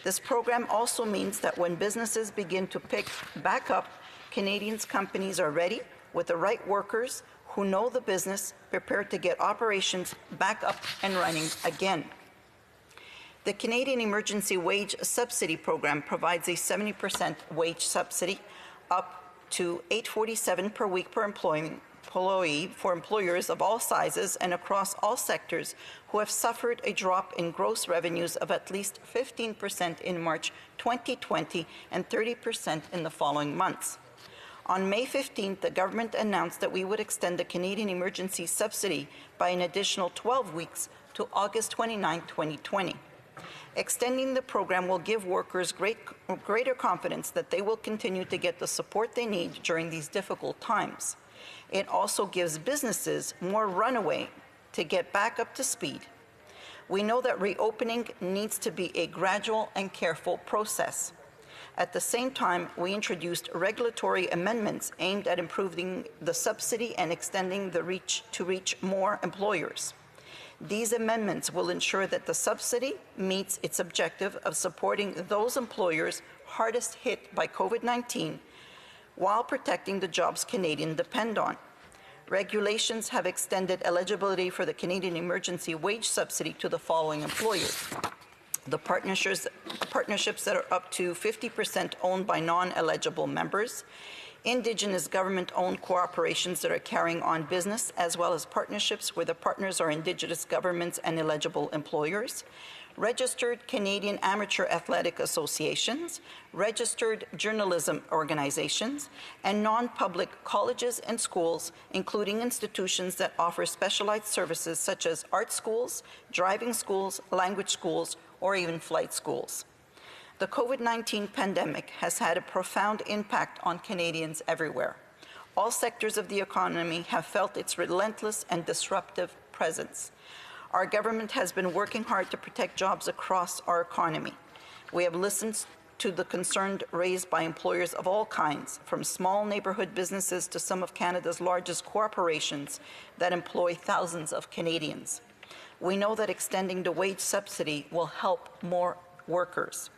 This program also means that when businesses begin to pick back up, Canadians' companies are ready with the right workers who know the business, prepared to get operations back up and running again. The Canadian Emergency Wage Subsidy Program provides a 70% wage subsidy up to $8.47 per week per employee for employers of all sizes and across all sectors who have suffered a drop in gross revenues of at least 15% in March 2020 and 30% in the following months. On May 15th, the government announced that we would extend the Canadian Emergency Subsidy by an additional 12 weeks to August 29, 2020. Extending the program will give workers greater confidence that they will continue to get the support they need during these difficult times. It also gives businesses more runway to get back up to speed. We know that reopening needs to be a gradual and careful process. At the same time, we introduced regulatory amendments aimed at improving the subsidy and extending the reach to reach more employers. These amendments will ensure that the subsidy meets its objective of supporting those employers hardest hit by COVID-19 while protecting the jobs Canadians depend on. Regulations have extended eligibility for the Canadian Emergency Wage Subsidy to the following employers: the partnerships that are up to 50% owned by non-eligible members, Indigenous government-owned corporations that are carrying on business, as well as partnerships where the partners are Indigenous governments and eligible employers, registered Canadian amateur athletic associations, registered journalism organizations, and non-public colleges and schools, including institutions that offer specialized services such as art schools, driving schools, language schools, or even flight schools. The COVID-19 pandemic has had a profound impact on Canadians everywhere. All sectors of the economy have felt its relentless and disruptive presence. Our government has been working hard to protect jobs across our economy. We have listened to the concerns raised by employers of all kinds, from small neighborhood businesses to some of Canada's largest corporations that employ thousands of Canadians. We know that extending the wage subsidy will help more workers.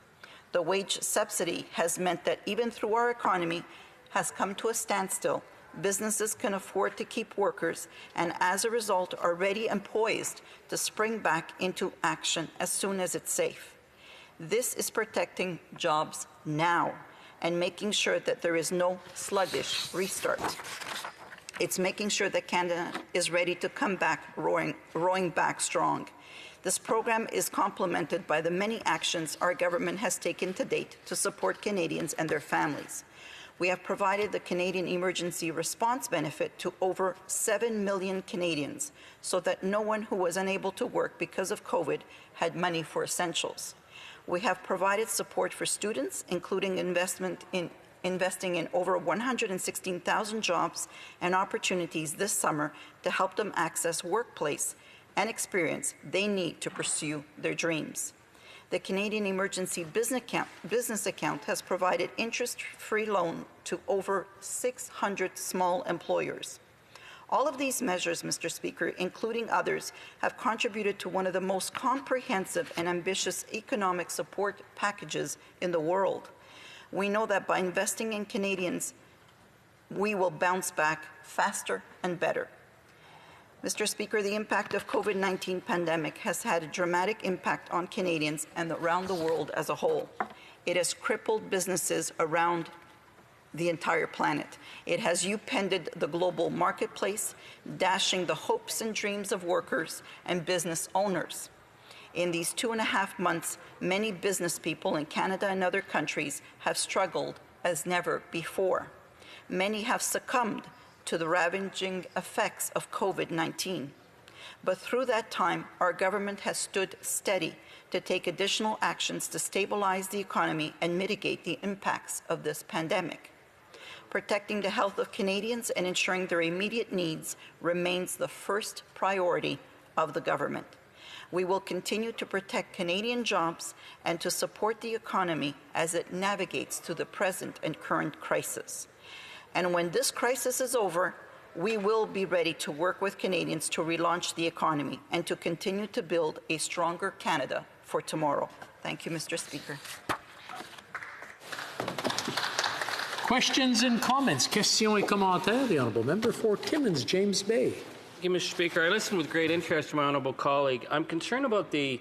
The wage subsidy has meant that even through our economy has come to a standstill, businesses can afford to keep workers and as a result are ready and poised to spring back into action as soon as it's safe. This is protecting jobs now and making sure that there is no sluggish restart. It's making sure that Canada is ready to come back roaring back strong. This program is complemented by the many actions our government has taken to date to support Canadians and their families. We have provided the Canadian Emergency Response Benefit to over 7 million Canadians so that no one who was unable to work because of COVID had money for essentials. We have provided support for students, including investing in over 116,000 jobs and opportunities this summer to help them access workplace and experience they need to pursue their dreams. The Canadian Emergency Business Account has provided interest-free loan to over 600 small employers. All of these measures, Mr. Speaker, including others, have contributed to one of the most comprehensive and ambitious economic support packages in the world. We know that by investing in Canadians, we will bounce back faster and better. Mr. Speaker, the impact of COVID-19 pandemic has had a dramatic impact on Canadians and around the world as a whole. It has crippled businesses around the entire planet. It has upended the global marketplace, dashing the hopes and dreams of workers and business owners. In these 2.5 months, many business people in Canada and other countries have struggled as never before. Many have succumbed to the ravaging effects of COVID-19. But through that time, our government has stood steady to take additional actions to stabilize the economy and mitigate the impacts of this pandemic. Protecting the health of Canadians and ensuring their immediate needs remains the first priority of the government. We will continue to protect Canadian jobs and to support the economy as it navigates through the present and current crisis. And when this crisis is over, we will be ready to work with Canadians to relaunch the economy and to continue to build a stronger Canada for tomorrow. Thank you, Mr. Speaker. Questions and comments. Questions et commentaires. The Honourable Member for Timmins, James Bay. Thank you, Mr. Speaker. I listened with great interest to my honourable colleague. I'm concerned about the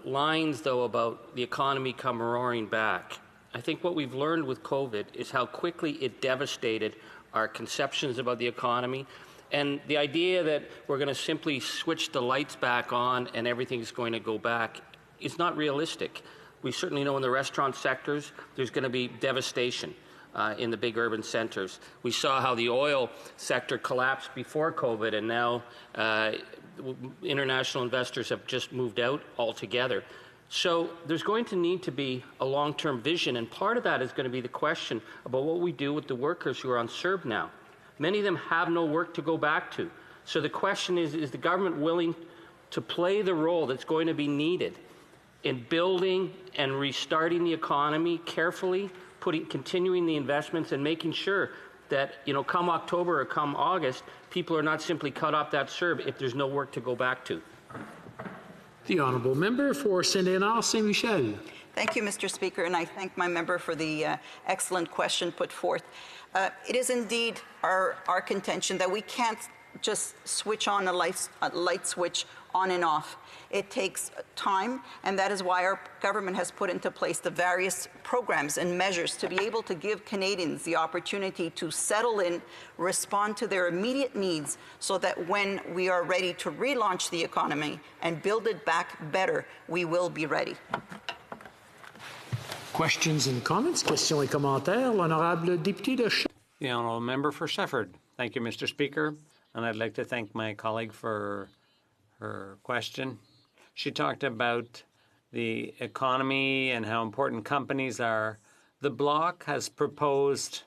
lines, though, about the economy come roaring back. I think what we've learned with COVID is how quickly it devastated our conceptions about the economy. And the idea that we're going to simply switch the lights back on and everything's going to go back is not realistic. We certainly know in the restaurant sectors there's going to be devastation in the big urban centers. We saw how the oil sector collapsed before COVID, and now international investors have just moved out altogether. So there's going to need to be a long-term vision, and part of that is going to be the question about what we do with the workers who are on CERB now. Many of them have no work to go back to. So the question is the government willing to play the role that's going to be needed in building and restarting the economy carefully, continuing the investments and making sure that, come October or come August, people are not simply cut off that CERB if there's no work to go back to. The Honourable Member for Saint-Léonard Saint-Michel. Thank you, Mr. Speaker, and I thank my member for the excellent question put forth. It is indeed our contention that we can't just switch on a light switch on and off. It takes time, and that is why our government has put into place the various programs and measures to be able to give Canadians the opportunity to settle in, respond to their immediate needs, so that when we are ready to relaunch the economy and build it back better, we will be ready. Questions and comments. Questions et commentaires. L'honorable député de Shefford. The Honourable Member for Shefford. Thank you, Mr. Speaker. And I'd like to thank my colleague for her question. She talked about the economy and how important companies are, the Bloc has proposed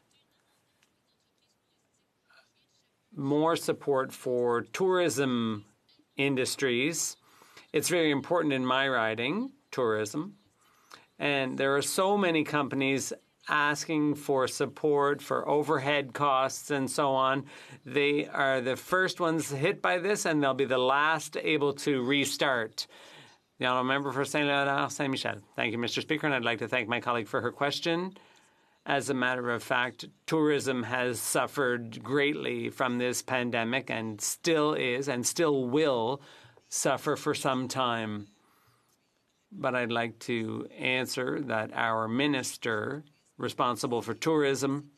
more support for tourism industries. It's very important in my riding, tourism. And there are so many companies asking for support for overhead costs and so on. They are the first ones hit by this, and they'll be the last able to restart. The Honourable Member for Saint-Léonard, Saint-Michel. Thank you, Mr. Speaker, and I'd like to thank my colleague for her question. As a matter of fact, tourism has suffered greatly from this pandemic and still is and still will suffer for some time. But I'd like to answer that our minister responsible for tourism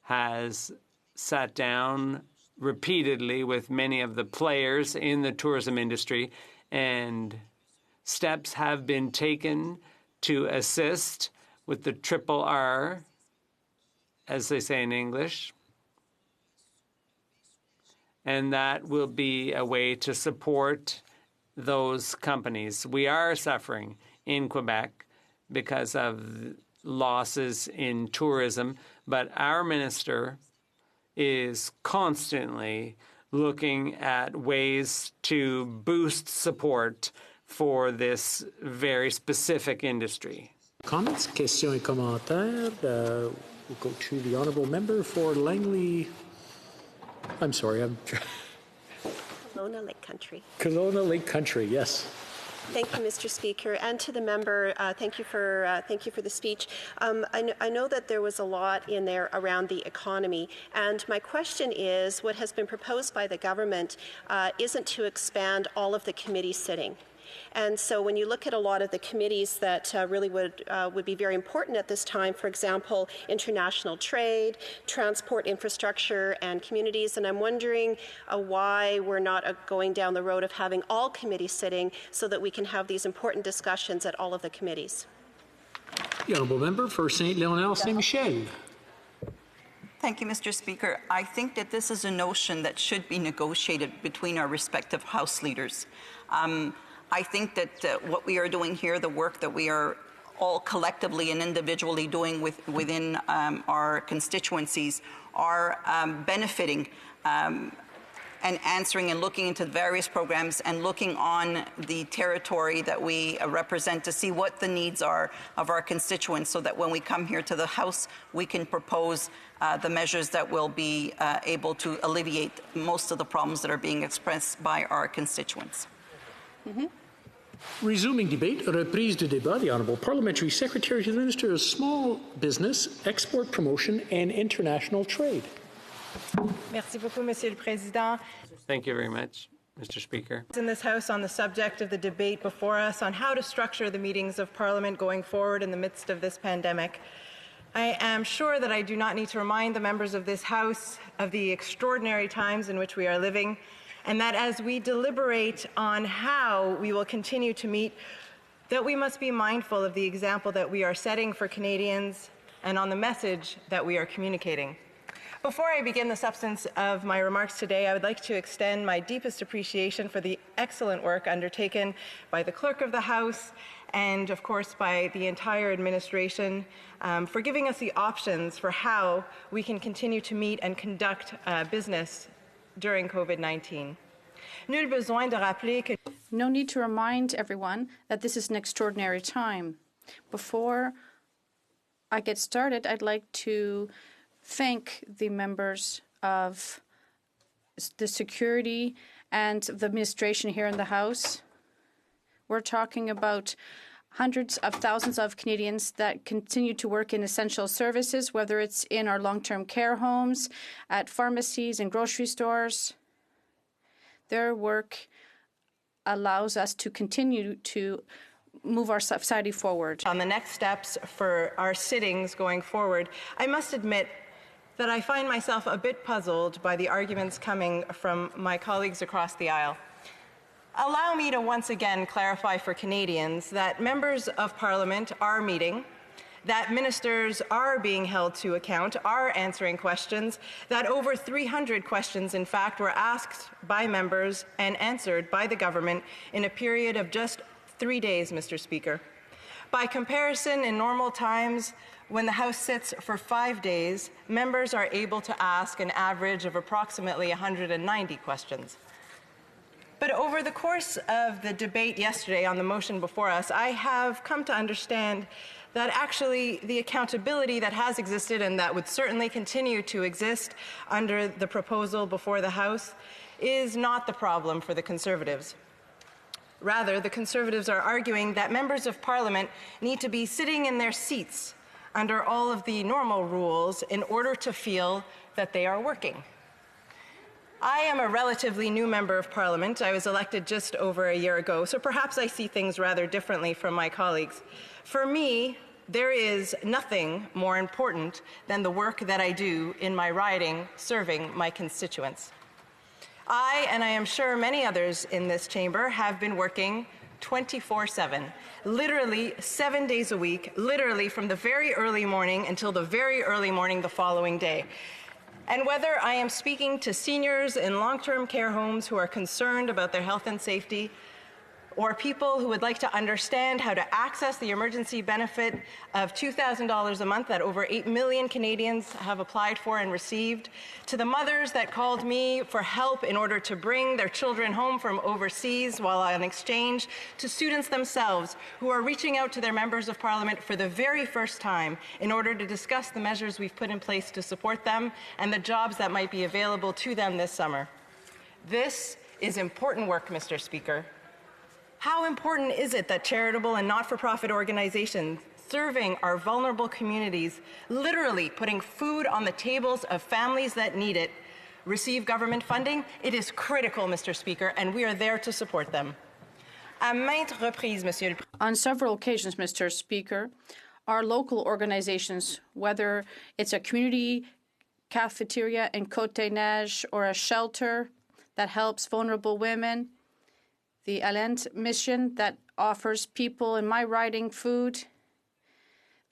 has sat down repeatedly with many of the players in the tourism industry, and steps have been taken to assist with the triple R, as they say in English. And that will be a way to support those companies. We are suffering in Quebec because of losses in tourism, but our minister is constantly looking at ways to boost support for this very specific industry. Comments, questions et commentaires. We'll go to the Honourable Member for Langley. I'm sorry, I'm... Kelowna Lake Country. Kelowna Lake Country, yes. Thank you, Mr. Speaker, and to the member, thank you for the speech. I know that there was a lot in there around the economy, and my question is, what has been proposed by the government isn't to expand all of the committee sitting. And so when you look at a lot of the committees that really would be very important at this time, for example, international trade, transport infrastructure, and communities, and I'm wondering why we're not going down the road of having all committees sitting so that we can have these important discussions at all of the committees. The Honourable Member for Saint-Léonard, Saint-Michel. Thank you, Mr. Speaker. I think that this is a notion that should be negotiated between our respective House leaders. I think that what we are doing here, the work that we are all collectively and individually doing within our constituencies, are benefiting and answering and looking into various programs and looking on the territory that we represent to see what the needs are of our constituents, so that when we come here to the House, we can propose the measures that will be able to alleviate most of the problems that are being expressed by our constituents. Resuming debate, reprise du débat, the Honourable Parliamentary Secretary to the Minister of Small Business, Export Promotion and International Trade. Merci beaucoup, Monsieur le Président. Thank you very much, Mr. Speaker. In this House on the subject of the debate before us on how to structure the meetings of Parliament going forward in the midst of this pandemic. I am sure that I do not need to remind the members of this House of the extraordinary times in which we are living, and that as we deliberate on how we will continue to meet, that we must be mindful of the example that we are setting for Canadians and on the message that we are communicating. Before I begin the substance of my remarks today, I would like to extend my deepest appreciation for the excellent work undertaken by the Clerk of the House and, of course, by the entire administration for giving us the options for how we can continue to meet and conduct business during COVID-19. No need to remind everyone that this is an extraordinary time. Before I get started, I'd like to thank the members of the security and the administration here in the House. We're talking about hundreds of thousands of Canadians that continue to work in essential services, whether it's in our long-term care homes, at pharmacies and grocery stores. Their work allows us to continue to move our society forward. On the next steps for our sittings going forward, I must admit that I find myself a bit puzzled by the arguments coming from my colleagues across the aisle. Allow me to once again clarify for Canadians that members of Parliament are meeting, that ministers are being held to account, are answering questions, that over 300 questions, in fact, were asked by members and answered by the government in a period of just 3 days, Mr. Speaker. By comparison, in normal times, when the House sits for 5 days, members are able to ask an average of approximately 190 questions. But over the course of the debate yesterday on the motion before us, I have come to understand that actually the accountability that has existed and that would certainly continue to exist under the proposal before the House is not the problem for the Conservatives. Rather, the Conservatives are arguing that members of Parliament need to be sitting in their seats under all of the normal rules in order to feel that they are working. I am a relatively new member of Parliament. I was elected just over a year ago, so perhaps I see things rather differently from my colleagues. For me, there is nothing more important than the work that I do in my riding serving my constituents. I, and I am sure many others in this chamber, have been working 24/7, literally 7 days a week, literally from the very early morning until the very early morning the following day. And whether I am speaking to seniors in long-term care homes who are concerned about their health and safety, or people who would like to understand how to access the emergency benefit of $2,000 a month that over 8 million Canadians have applied for and received, to the mothers that called me for help in order to bring their children home from overseas while on exchange, to students themselves who are reaching out to their members of Parliament for the very first time in order to discuss the measures we've put in place to support them and the jobs that might be available to them this summer. This is important work, Mr. Speaker. How important is it that charitable and not-for-profit organizations serving our vulnerable communities, literally putting food on the tables of families that need it, receive government funding? It is critical, Mr. Speaker, and we are there to support them. On several occasions, Mr. Speaker, our local organizations, whether it's a community cafeteria in Côte-des-Neiges or a shelter that helps vulnerable women, the Alent mission that offers people in my riding food.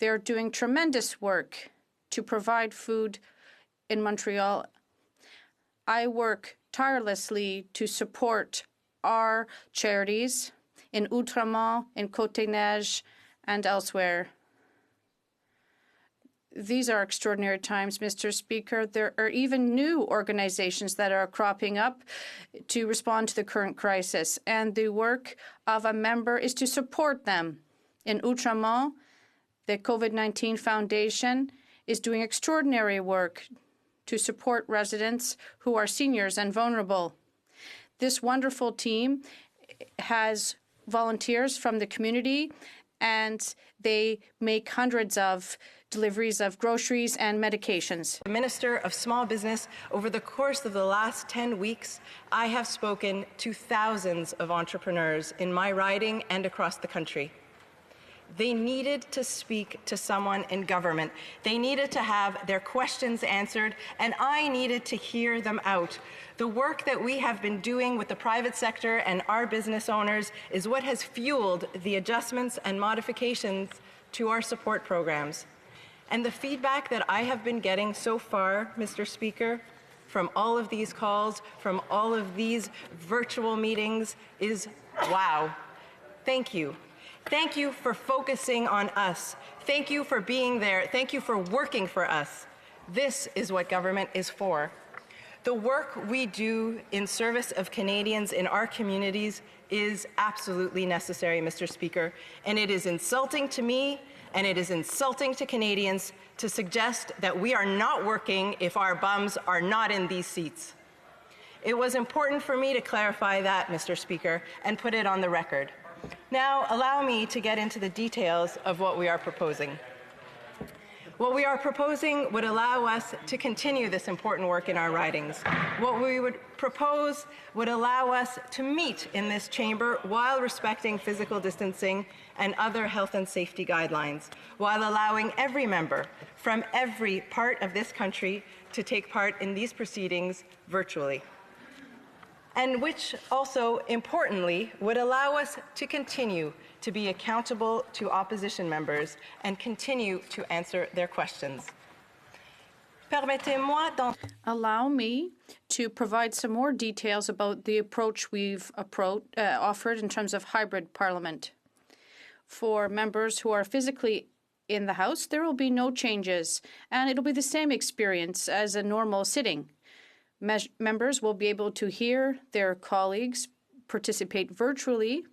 They're doing tremendous work to provide food in Montreal. I work tirelessly to support our charities in Outremont, in Côte-des-Neiges, and elsewhere. These are extraordinary times, Mr. Speaker. There are even new organizations that are cropping up to respond to the current crisis, and the work of a member is to support them. In Outremont, the COVID-19 Foundation is doing extraordinary work to support residents who are seniors and vulnerable. This wonderful team has volunteers from the community, and they make hundreds of deliveries of groceries and medications. The Minister of Small Business, over the course of the last 10 weeks, I have spoken to thousands of entrepreneurs in my riding and across the country. They needed to speak to someone in government. They needed to have their questions answered, and I needed to hear them out. The work that we have been doing with the private sector and our business owners is what has fueled the adjustments and modifications to our support programs. And the feedback that I have been getting so far, Mr. Speaker, from all of these calls, from all of these virtual meetings is, wow. Thank you. Thank you for focusing on us. Thank you for being there. Thank you for working for us. This is what government is for. The work we do in service of Canadians in our communities is absolutely necessary, Mr. Speaker, and it is insulting to me and it is insulting to Canadians to suggest that we are not working if our bums are not in these seats. It was important for me to clarify that, Mr. Speaker, and put it on the record. Now, allow me to get into the details of what we are proposing. What we are proposing would allow us to continue this important work in our ridings. What we would propose would allow us to meet in this chamber while respecting physical distancing and other health and safety guidelines, while allowing every member from every part of this country to take part in these proceedings virtually. And which also, importantly, would allow us to continue to be accountable to opposition members and continue to answer their questions. Permettez-moi d'en... Allow me to provide some more details about the approach we've offered in terms of hybrid parliament. For members who are physically in the House, there will be no changes, and it'll be the same experience as a normal sitting. Members will be able to hear their colleagues participate virtually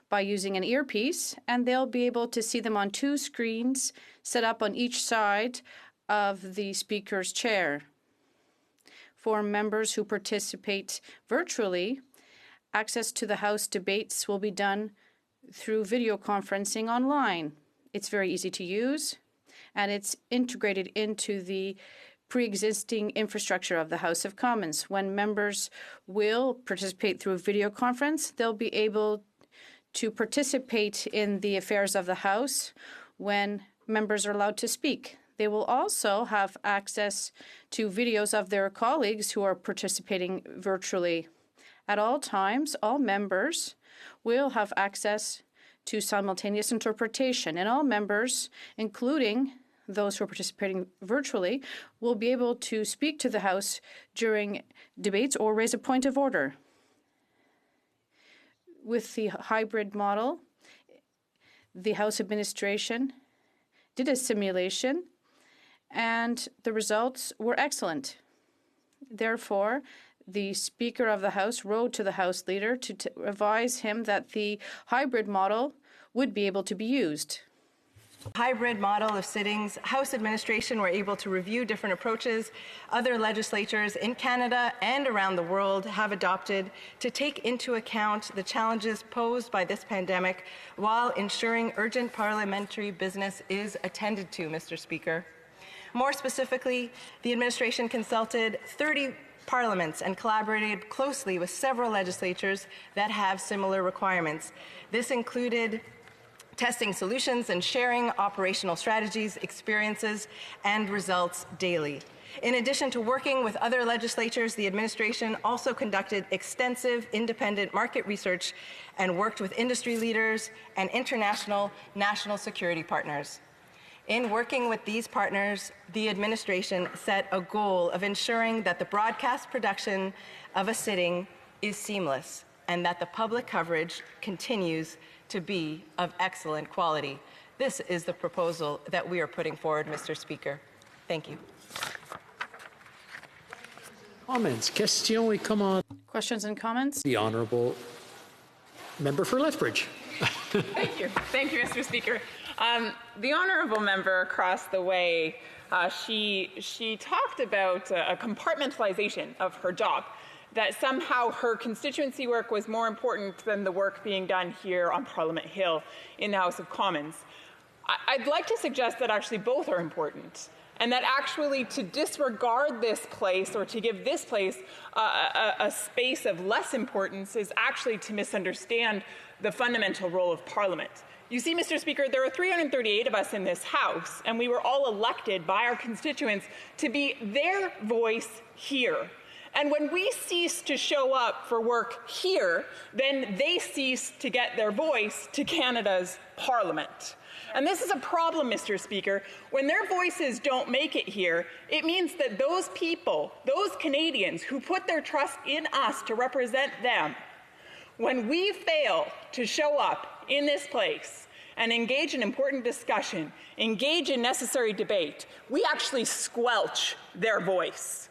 by using an earpiece, and they'll be able to see them on two screens set up on each side of the Speaker's chair. For members who participate virtually, access to the House debates will be done through video conferencing online. It's very easy to use, and it's integrated into the pre-existing infrastructure of the House of Commons. When members will participate through a video conference, they'll be able to participate in the affairs of the House when members are allowed to speak. They will also have access to videos of their colleagues who are participating virtually. At all times, all members will have access to simultaneous interpretation, and all members, including those who are participating virtually, will be able to speak to the House during debates or raise a point of order. With the hybrid model, the House administration did a simulation, and the results were excellent. Therefore, the Speaker of the House wrote to the House Leader to advise him that the hybrid model would be able to be used. Hybrid model of sittings, House administration were able to review different approaches other legislatures in Canada and around the world have adopted to take into account the challenges posed by this pandemic while ensuring urgent parliamentary business is attended to, Mr. Speaker. More specifically, the administration consulted 30 parliaments and collaborated closely with several legislatures that have similar requirements. This included testing solutions and sharing operational strategies, experiences, and results daily. In addition to working with other legislatures, the administration also conducted extensive independent market research and worked with industry leaders and international national security partners. In working with these partners, the administration set a goal of ensuring that the broadcast production of a sitting is seamless and that the public coverage continues to be of excellent quality. This is the proposal that we are putting forward, Mr. Speaker. Thank you. Comments, questions, et comments. Questions and comments? The Honourable Member for Lethbridge. Thank you. Thank you, Mr. Speaker. The honourable member across the way, she talked about a compartmentalization of her job, that somehow her constituency work was more important than the work being done here on Parliament Hill in the House of Commons. I'd like to suggest that actually both are important, and that actually to disregard this place or to give this place a space of less importance is actually to misunderstand the fundamental role of Parliament. You see, Mr. Speaker, there are 338 of us in this House, and we were all elected by our constituents to be their voice here. And when we cease to show up for work here, then they cease to get their voice to Canada's Parliament. And this is a problem, Mr. Speaker. When their voices don't make it here, it means that those people, those Canadians who put their trust in us to represent them, when we fail to show up in this place and engage in important discussion, engage in necessary debate, we actually squelch their voice.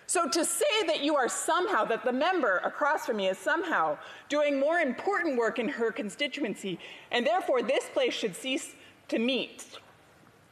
So to say that you are somehow, that the member across from me is somehow doing more important work in her constituency, and therefore this place should cease to meet,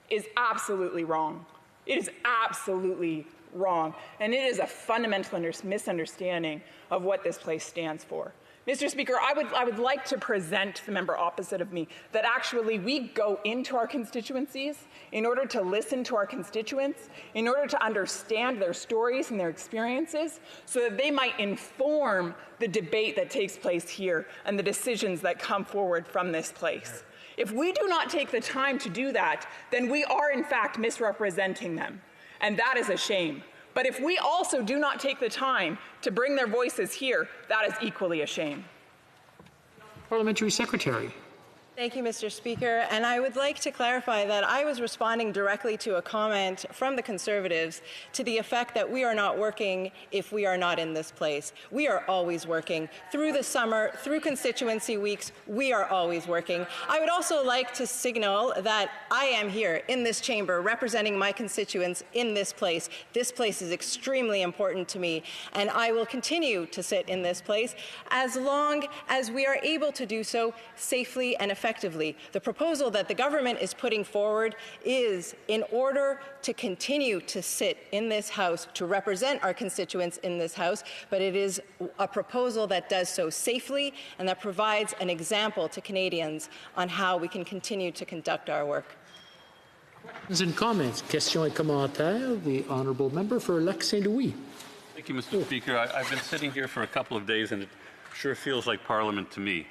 is absolutely wrong. It is absolutely wrong, and it is a fundamental misunderstanding of what this place stands for. Mr. Speaker, I would like to present the member opposite of me that actually we go into our constituencies in order to listen to our constituents, in order to understand their stories and their experiences, so that they might inform the debate that takes place here and the decisions that come forward from this place. If we do not take the time to do that, then we are in fact misrepresenting them, and that is a shame. But if we also do not take the time to bring their voices here, that is equally a shame. Parliamentary Secretary. Thank you, Mr. Speaker. And I would like to clarify that I was responding directly to a comment from the Conservatives to the effect that we are not working if we are not in this place. We are always working. Through the summer, through constituency weeks, we are always working. I would also like to signal that I am here in this chamber representing my constituents in this place. This place is extremely important to me, and I will continue to sit in this place as long as we are able to do so safely and effectively. The proposal that the government is putting forward is in order to continue to sit in this House, to represent our constituents in this House, but it is a proposal that does so safely and that provides an example to Canadians on how we can continue to conduct our work. And comments. Questions et commentaires. The honourable member for Lac Saint-Louis. Thank you, Mr. Speaker. I've been sitting here for a couple of days, and it sure feels like Parliament to me.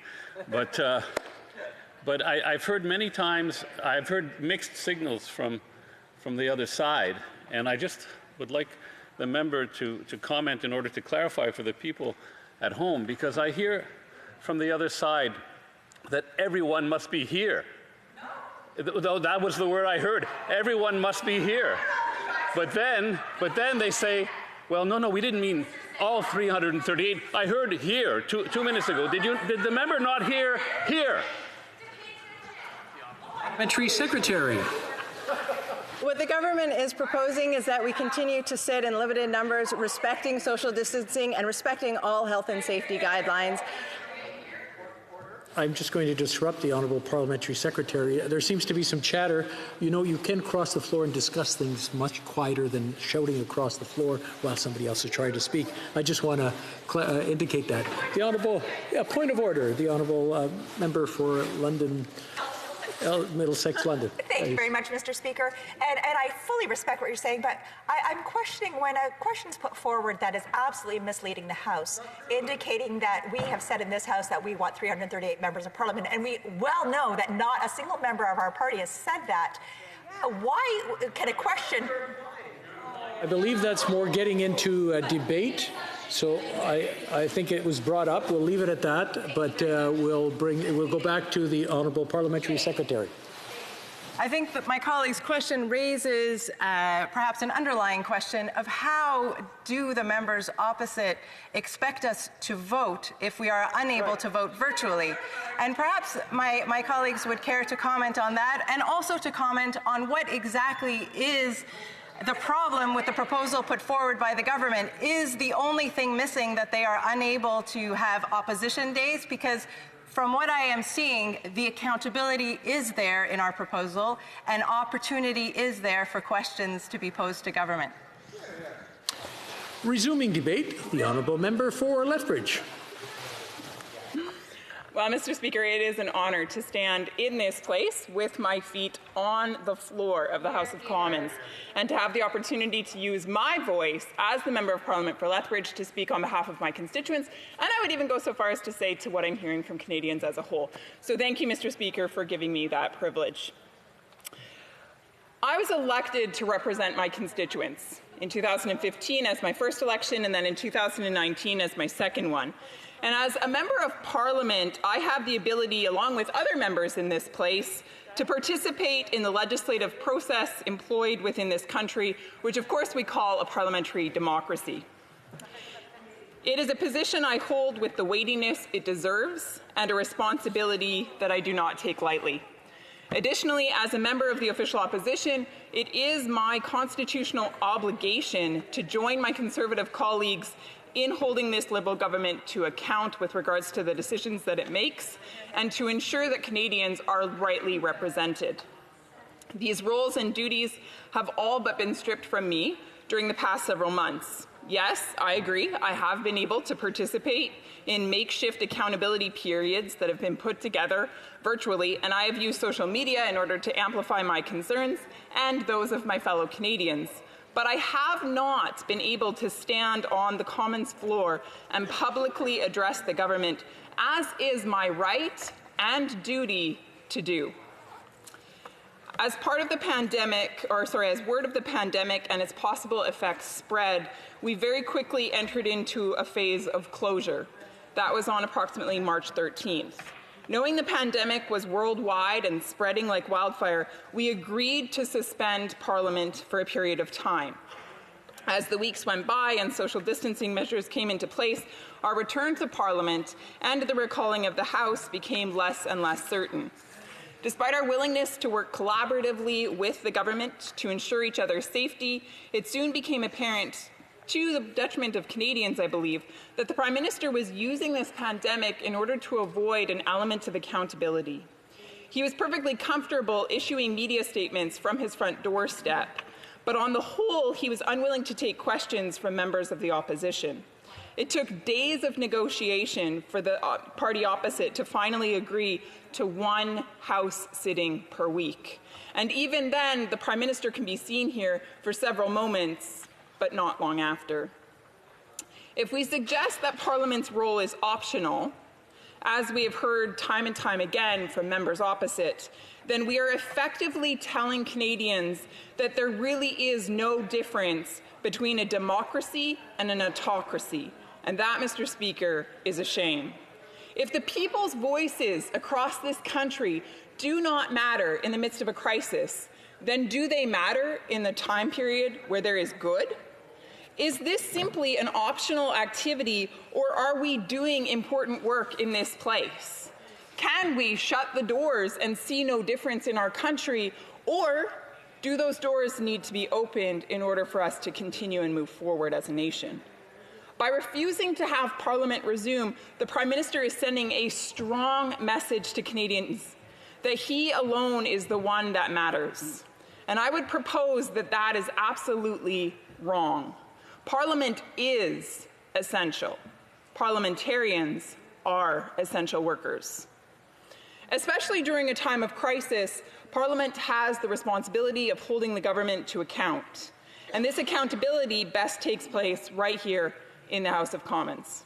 But I've heard many times, I've heard mixed signals from the other side, and I just would like the member to comment in order to clarify for the people at home, because I hear from the other side that everyone must be here. Though that was the word I heard. Everyone must be here. But then they say, well, no, we didn't mean all 338. I heard here 2 minutes ago. Did the member not hear here? Parliamentary Secretary. What the government is proposing is that we continue to sit in limited numbers, respecting social distancing and respecting all health and safety guidelines. I'm just going to disrupt the Honourable Parliamentary Secretary. There seems to be some chatter. You know, you can cross the floor and discuss things much quieter than shouting across the floor while somebody else is trying to speak. I just want to indicate that. The Honourable, point of order, the Honourable member for London, Middlesex, London. Thank you very much, Mr. Speaker. And I fully respect what you're saying, but I'm questioning when a question is put forward that is absolutely misleading the House, indicating that we have said in this House that we want 338 members of Parliament, and we well know that not a single member of our party has said that. Why can a question... I believe that's more getting into a debate. So I think it was brought up. We'll leave it at that, but we'll go back to the Honourable Parliamentary Secretary. I think that my colleague's question raises perhaps an underlying question of how do the members opposite expect us to vote if we are unable to vote virtually? And perhaps my colleagues would care to comment on that, and also to comment on what exactly is the problem with the proposal put forward by the government. Is the only thing missing that they are unable to have opposition days? Because from what I am seeing, the accountability is there in our proposal, and opportunity is there for questions to be posed to government. Resuming debate, the Honourable Member for Lethbridge. Well, Mr. Speaker, it is an honour to stand in this place with my feet on the floor of the House of Commons and to have the opportunity to use my voice as the Member of Parliament for Lethbridge to speak on behalf of my constituents, and I would even go so far as to say to what I'm hearing from Canadians as a whole. So thank you, Mr. Speaker, for giving me that privilege. I was elected to represent my constituents in 2015 as my first election, and then in 2019 as my second one. And as a Member of Parliament, I have the ability, along with other members in this place, to participate in the legislative process employed within this country, which of course we call a parliamentary democracy. It is a position I hold with the weightiness it deserves and a responsibility that I do not take lightly. Additionally, as a member of the official opposition, it is my constitutional obligation to join my Conservative colleagues in holding this Liberal government to account with regards to the decisions that it makes and to ensure that Canadians are rightly represented. These roles and duties have all but been stripped from me during the past several months. Yes, I agree, I have been able to participate in makeshift accountability periods that have been put together virtually, and I have used social media in order to amplify my concerns and those of my fellow Canadians. But I have not been able to stand on the Commons floor and publicly address the government, as is my right and duty to do. As part of the pandemic, as word of the pandemic and its possible effects spread, we very quickly entered into a phase of closure. That was on approximately March 13th. Knowing the pandemic was worldwide and spreading like wildfire, we agreed to suspend Parliament for a period of time. As the weeks went by and social distancing measures came into place, our return to Parliament and the recalling of the House became less and less certain. Despite our willingness to work collaboratively with the government to ensure each other's safety, it soon became apparent, to the detriment of Canadians, I believe, that the Prime Minister was using this pandemic in order to avoid an element of accountability. He was perfectly comfortable issuing media statements from his front doorstep, but on the whole, he was unwilling to take questions from members of the opposition. It took days of negotiation for the party opposite to finally agree to one House sitting per week. And even then, the Prime Minister can be seen here for several moments, but not long after. If we suggest that Parliament's role is optional, as we have heard time and time again from members opposite, then we are effectively telling Canadians that there really is no difference between a democracy and an autocracy. And that, Mr. Speaker, is a shame. If the people's voices across this country do not matter in the midst of a crisis, then do they matter in the time period where there is good? Is this simply an optional activity, or are we doing important work in this place? Can we shut the doors and see no difference in our country, or do those doors need to be opened in order for us to continue and move forward as a nation? By refusing to have Parliament resume, the Prime Minister is sending a strong message to Canadians that he alone is the one that matters. And I would propose that that is absolutely wrong. Parliament is essential. Parliamentarians are essential workers. Especially during a time of crisis, Parliament has the responsibility of holding the government to account. And this accountability best takes place right here in the House of Commons.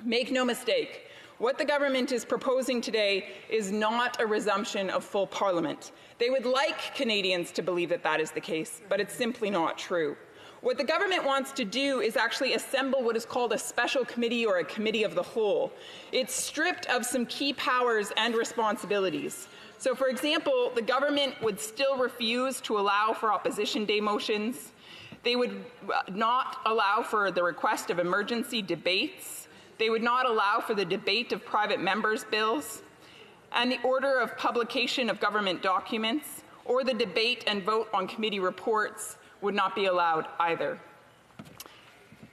Make no mistake, what the government is proposing today is not a resumption of full Parliament. They would like Canadians to believe that that is the case, but it's simply not true. What the government wants to do is actually assemble what is called a special committee or a committee of the whole. It's stripped of some key powers and responsibilities. So, for example, the government would still refuse to allow for opposition day motions. They would not allow for the request of emergency debates. They would not allow for the debate of private members' bills, and the order of publication of government documents, or the debate and vote on committee reports would not be allowed either.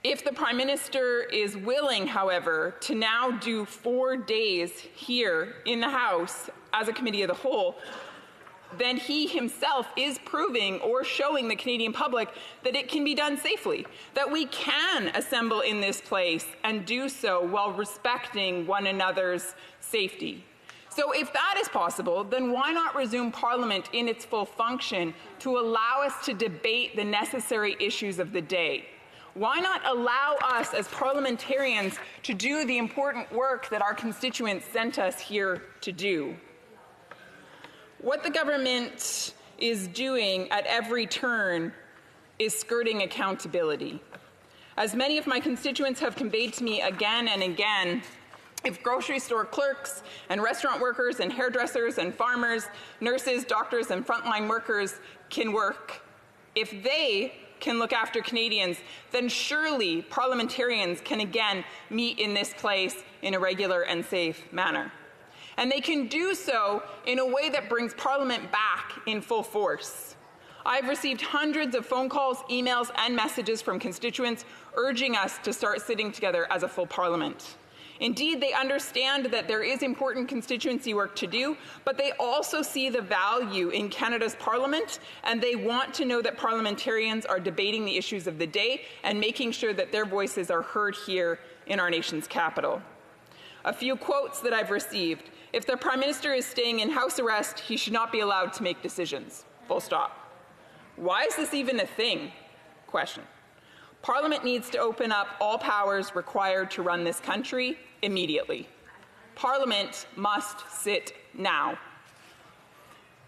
If the Prime Minister is willing, however, to now do 4 days here in the House as a committee of the whole, then he himself is proving or showing the Canadian public that it can be done safely, that we can assemble in this place and do so while respecting one another's safety. So if that is possible, then why not resume Parliament in its full function to allow us to debate the necessary issues of the day? Why not allow us as parliamentarians to do the important work that our constituents sent us here to do? What the government is doing at every turn is skirting accountability. As many of my constituents have conveyed to me again and again, if grocery store clerks and restaurant workers and hairdressers and farmers, nurses, doctors, and frontline workers can work, if they can look after Canadians, then surely parliamentarians can again meet in this place in a regular and safe manner. And they can do so in a way that brings Parliament back in full force. I've received hundreds of phone calls, emails, and messages from constituents urging us to start sitting together as a full Parliament. Indeed, they understand that there is important constituency work to do, but they also see the value in Canada's Parliament, and they want to know that parliamentarians are debating the issues of the day and making sure that their voices are heard here in our nation's capital. A few quotes that I've received. If the Prime Minister is staying in house arrest, he should not be allowed to make decisions. Full stop. Why is this even a thing? Question. Parliament needs to open up all powers required to run this country immediately. Parliament must sit now.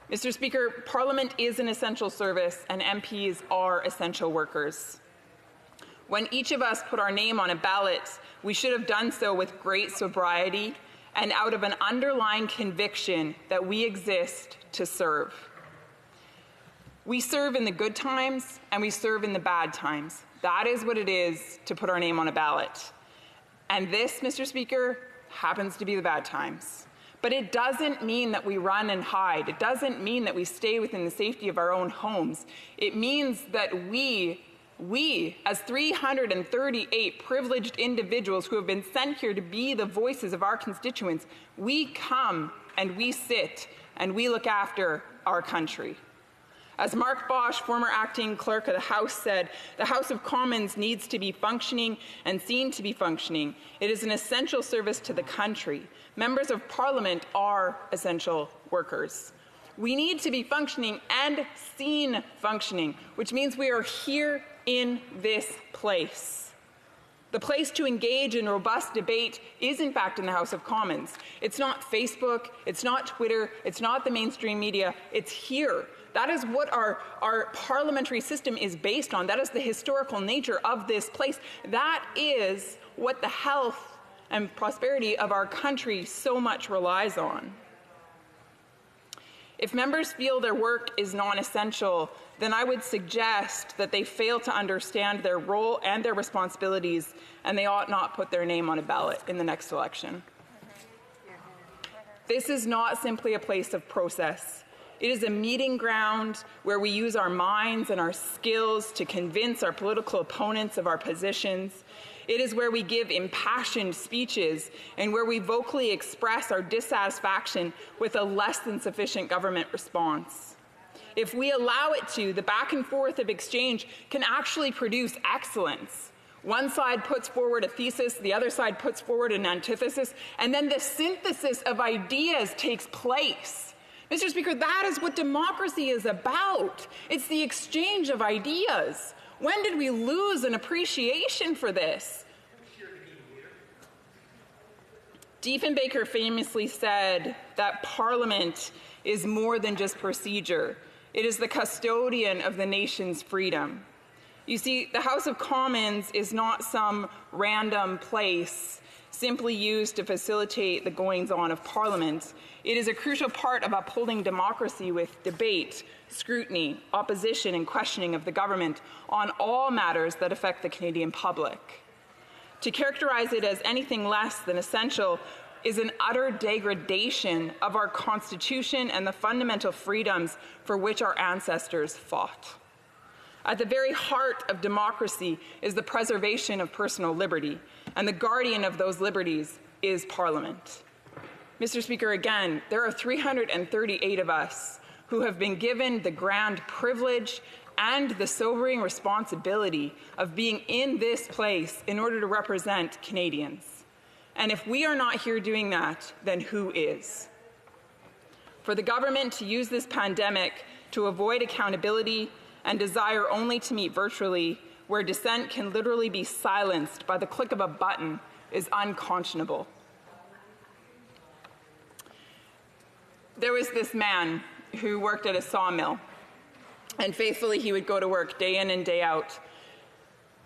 Mr. Speaker, Parliament is an essential service and MPs are essential workers. When each of us put our name on a ballot, we should have done so with great sobriety and out of an underlying conviction that we exist to serve. We serve in the good times and we serve in the bad times. That is what it is to put our name on a ballot. And this, Mr. Speaker, happens to be the bad times. But it doesn't mean that we run and hide. It doesn't mean that we stay within the safety of our own homes. It means that we, as 338 privileged individuals who have been sent here to be the voices of our constituents, we come and we sit and we look after our country. As Mark Bosch, former acting clerk of the House, said, the House of Commons needs to be functioning and seen to be functioning. It is an essential service to the country. Members of Parliament are essential workers. We need to be functioning and seen functioning, which means we are here in this place. The place to engage in robust debate is, in fact, in the House of Commons. It's not Facebook, it's not Twitter, it's not the mainstream media, it's here. That is what our parliamentary system is based on. That is the historical nature of this place. That is what the health and prosperity of our country so much relies on. If members feel their work is non-essential, then I would suggest that they fail to understand their role and their responsibilities, and they ought not put their name on a ballot in the next election. This is not simply a place of process. It is a meeting ground where we use our minds and our skills to convince our political opponents of our positions. It is where we give impassioned speeches and where we vocally express our dissatisfaction with a less than sufficient government response. If we allow it to, the back and forth of exchange can actually produce excellence. One side puts forward a thesis, the other side puts forward an antithesis, and then the synthesis of ideas takes place. Mr. Speaker, that is what democracy is about. It's the exchange of ideas. When did we lose an appreciation for this? Diefenbaker famously said that Parliament is more than just procedure. It is the custodian of the nation's freedom. You see, the House of Commons is not some random place simply used to facilitate the goings-on of Parliament. It is a crucial part of upholding democracy with debate, scrutiny, opposition, and questioning of the government on all matters that affect the Canadian public. To characterize it as anything less than essential is an utter degradation of our Constitution and the fundamental freedoms for which our ancestors fought. At the very heart of democracy is the preservation of personal liberty, and the guardian of those liberties is Parliament. Mr. Speaker, again, there are 338 of us who have been given the grand privilege and the sobering responsibility of being in this place in order to represent Canadians. And if we are not here doing that, then who is? For the government to use this pandemic to avoid accountability and desire only to meet virtually, where dissent can literally be silenced by the click of a button, is unconscionable. There was this man who worked at a sawmill, and faithfully he would go to work day in and day out.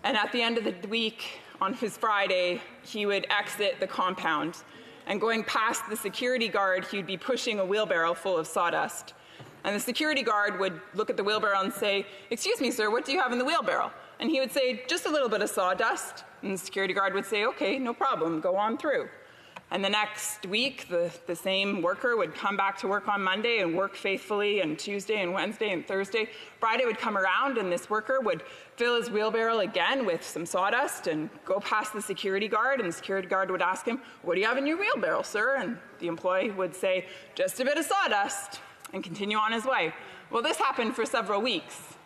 And at the end of the week, on his Friday, he would exit the compound, and going past the security guard, he would be pushing a wheelbarrow full of sawdust. And the security guard would look at the wheelbarrow and say, "Excuse me, sir, what do you have in the wheelbarrow?" And he would say, "Just a little bit of sawdust." And the security guard would say, "Okay, no problem, go on through." And the next week, the same worker would come back to work on Monday and work faithfully, and Tuesday and Wednesday and Thursday. Friday would come around, and this worker would fill his wheelbarrow again with some sawdust and go past the security guard, and the security guard would ask him, "What do you have in your wheelbarrow, sir?" And the employee would say, "Just a bit of sawdust," and continue on his way. Well, this happened for several weeks.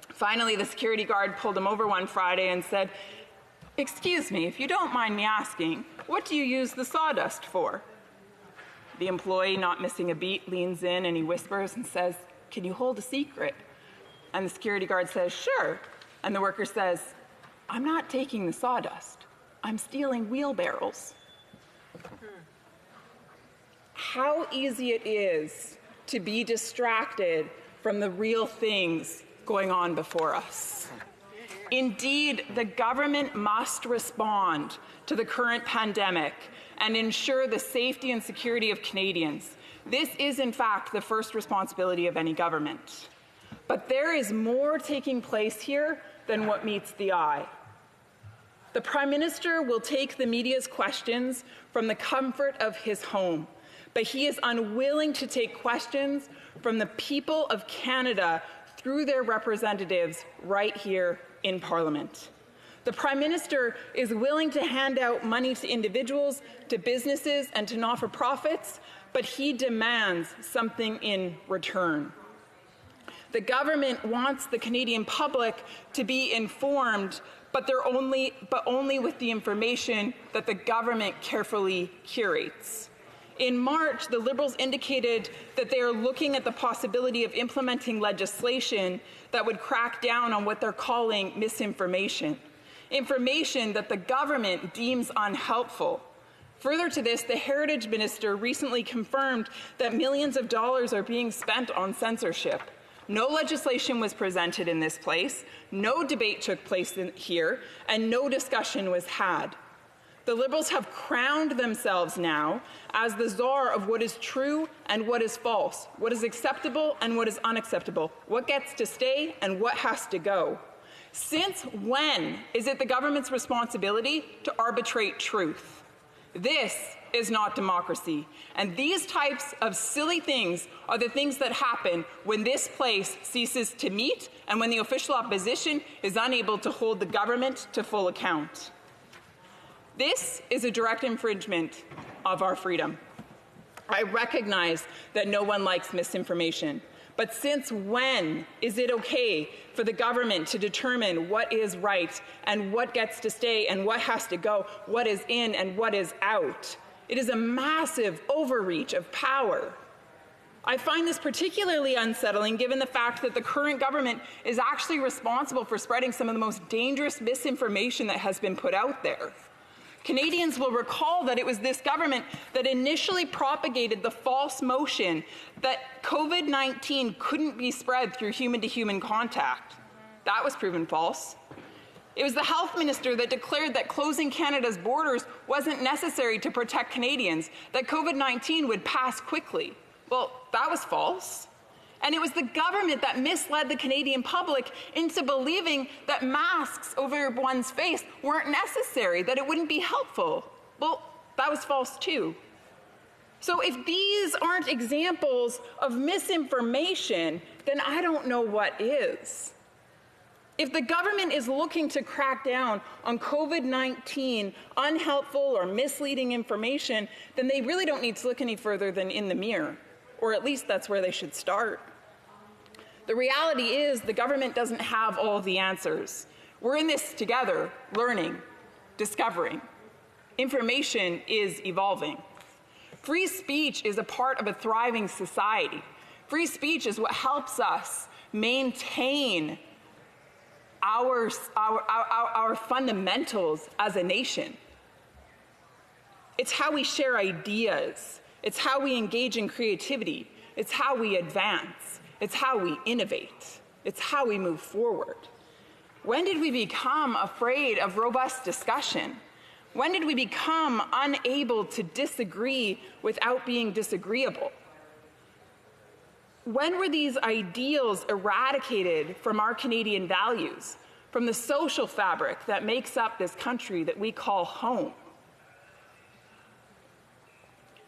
Finally, the security guard pulled him over one Friday and said, "Excuse me, if you don't mind me asking, what do you use the sawdust for?" The employee, not missing a beat, leans in and he whispers and says, "Can you hold a secret?" And the security guard says, "Sure." And the worker says, "I'm not taking the sawdust. I'm stealing wheelbarrows." How easy it is to be distracted from the real things going on before us. Indeed, the government must respond to the current pandemic and ensure the safety and security of Canadians. This is, in fact, the first responsibility of any government. But there is more taking place here than what meets the eye. The Prime Minister will take the media's questions from the comfort of his home, but he is unwilling to take questions from the people of Canada through their representatives right here in Parliament. The Prime Minister is willing to hand out money to individuals, to businesses, and to not-for-profits, but he demands something in return. The government wants the Canadian public to be informed, but only with the information that the government carefully curates. In March, the Liberals indicated that they are looking at the possibility of implementing legislation that would crack down on what they're calling misinformation, information that the government deems unhelpful. Further to this, the Heritage Minister recently confirmed that millions of dollars are being spent on censorship. No legislation was presented in this place, no debate took place here, and no discussion was had. The Liberals have crowned themselves now as the czar of what is true and what is false, what is acceptable and what is unacceptable, what gets to stay and what has to go. Since when is it the government's responsibility to arbitrate truth? This is not democracy, and these types of silly things are the things that happen when this place ceases to meet and when the official opposition is unable to hold the government to full account. This is a direct infringement of our freedom. I recognize that no one likes misinformation, but since when is it okay for the government to determine what is right and what gets to stay and what has to go, what is in and what is out? It is a massive overreach of power. I find this particularly unsettling given the fact that the current government is actually responsible for spreading some of the most dangerous misinformation that has been put out there. Canadians will recall that it was this government that initially propagated the false notion that COVID-19 couldn't be spread through human-to-human contact. That was proven false. It was the health minister that declared that closing Canada's borders wasn't necessary to protect Canadians, that COVID-19 would pass quickly. Well, that was false. And it was the government that misled the Canadian public into believing that masks over one's face weren't necessary, that it wouldn't be helpful. Well, that was false too. So if these aren't examples of misinformation, then I don't know what is. If the government is looking to crack down on COVID-19 unhelpful or misleading information, then they really don't need to look any further than in the mirror, or at least that's where they should start. The reality is the government doesn't have all the answers. We're in this together, learning, discovering. Information is evolving. Free speech is a part of a thriving society. Free speech is what helps us maintain our fundamentals as a nation. It's how we share ideas. It's how we engage in creativity. It's how we advance. It's how we innovate. It's how we move forward. When did we become afraid of robust discussion? When did we become unable to disagree without being disagreeable? When were these ideals eradicated from our Canadian values, from the social fabric that makes up this country that we call home?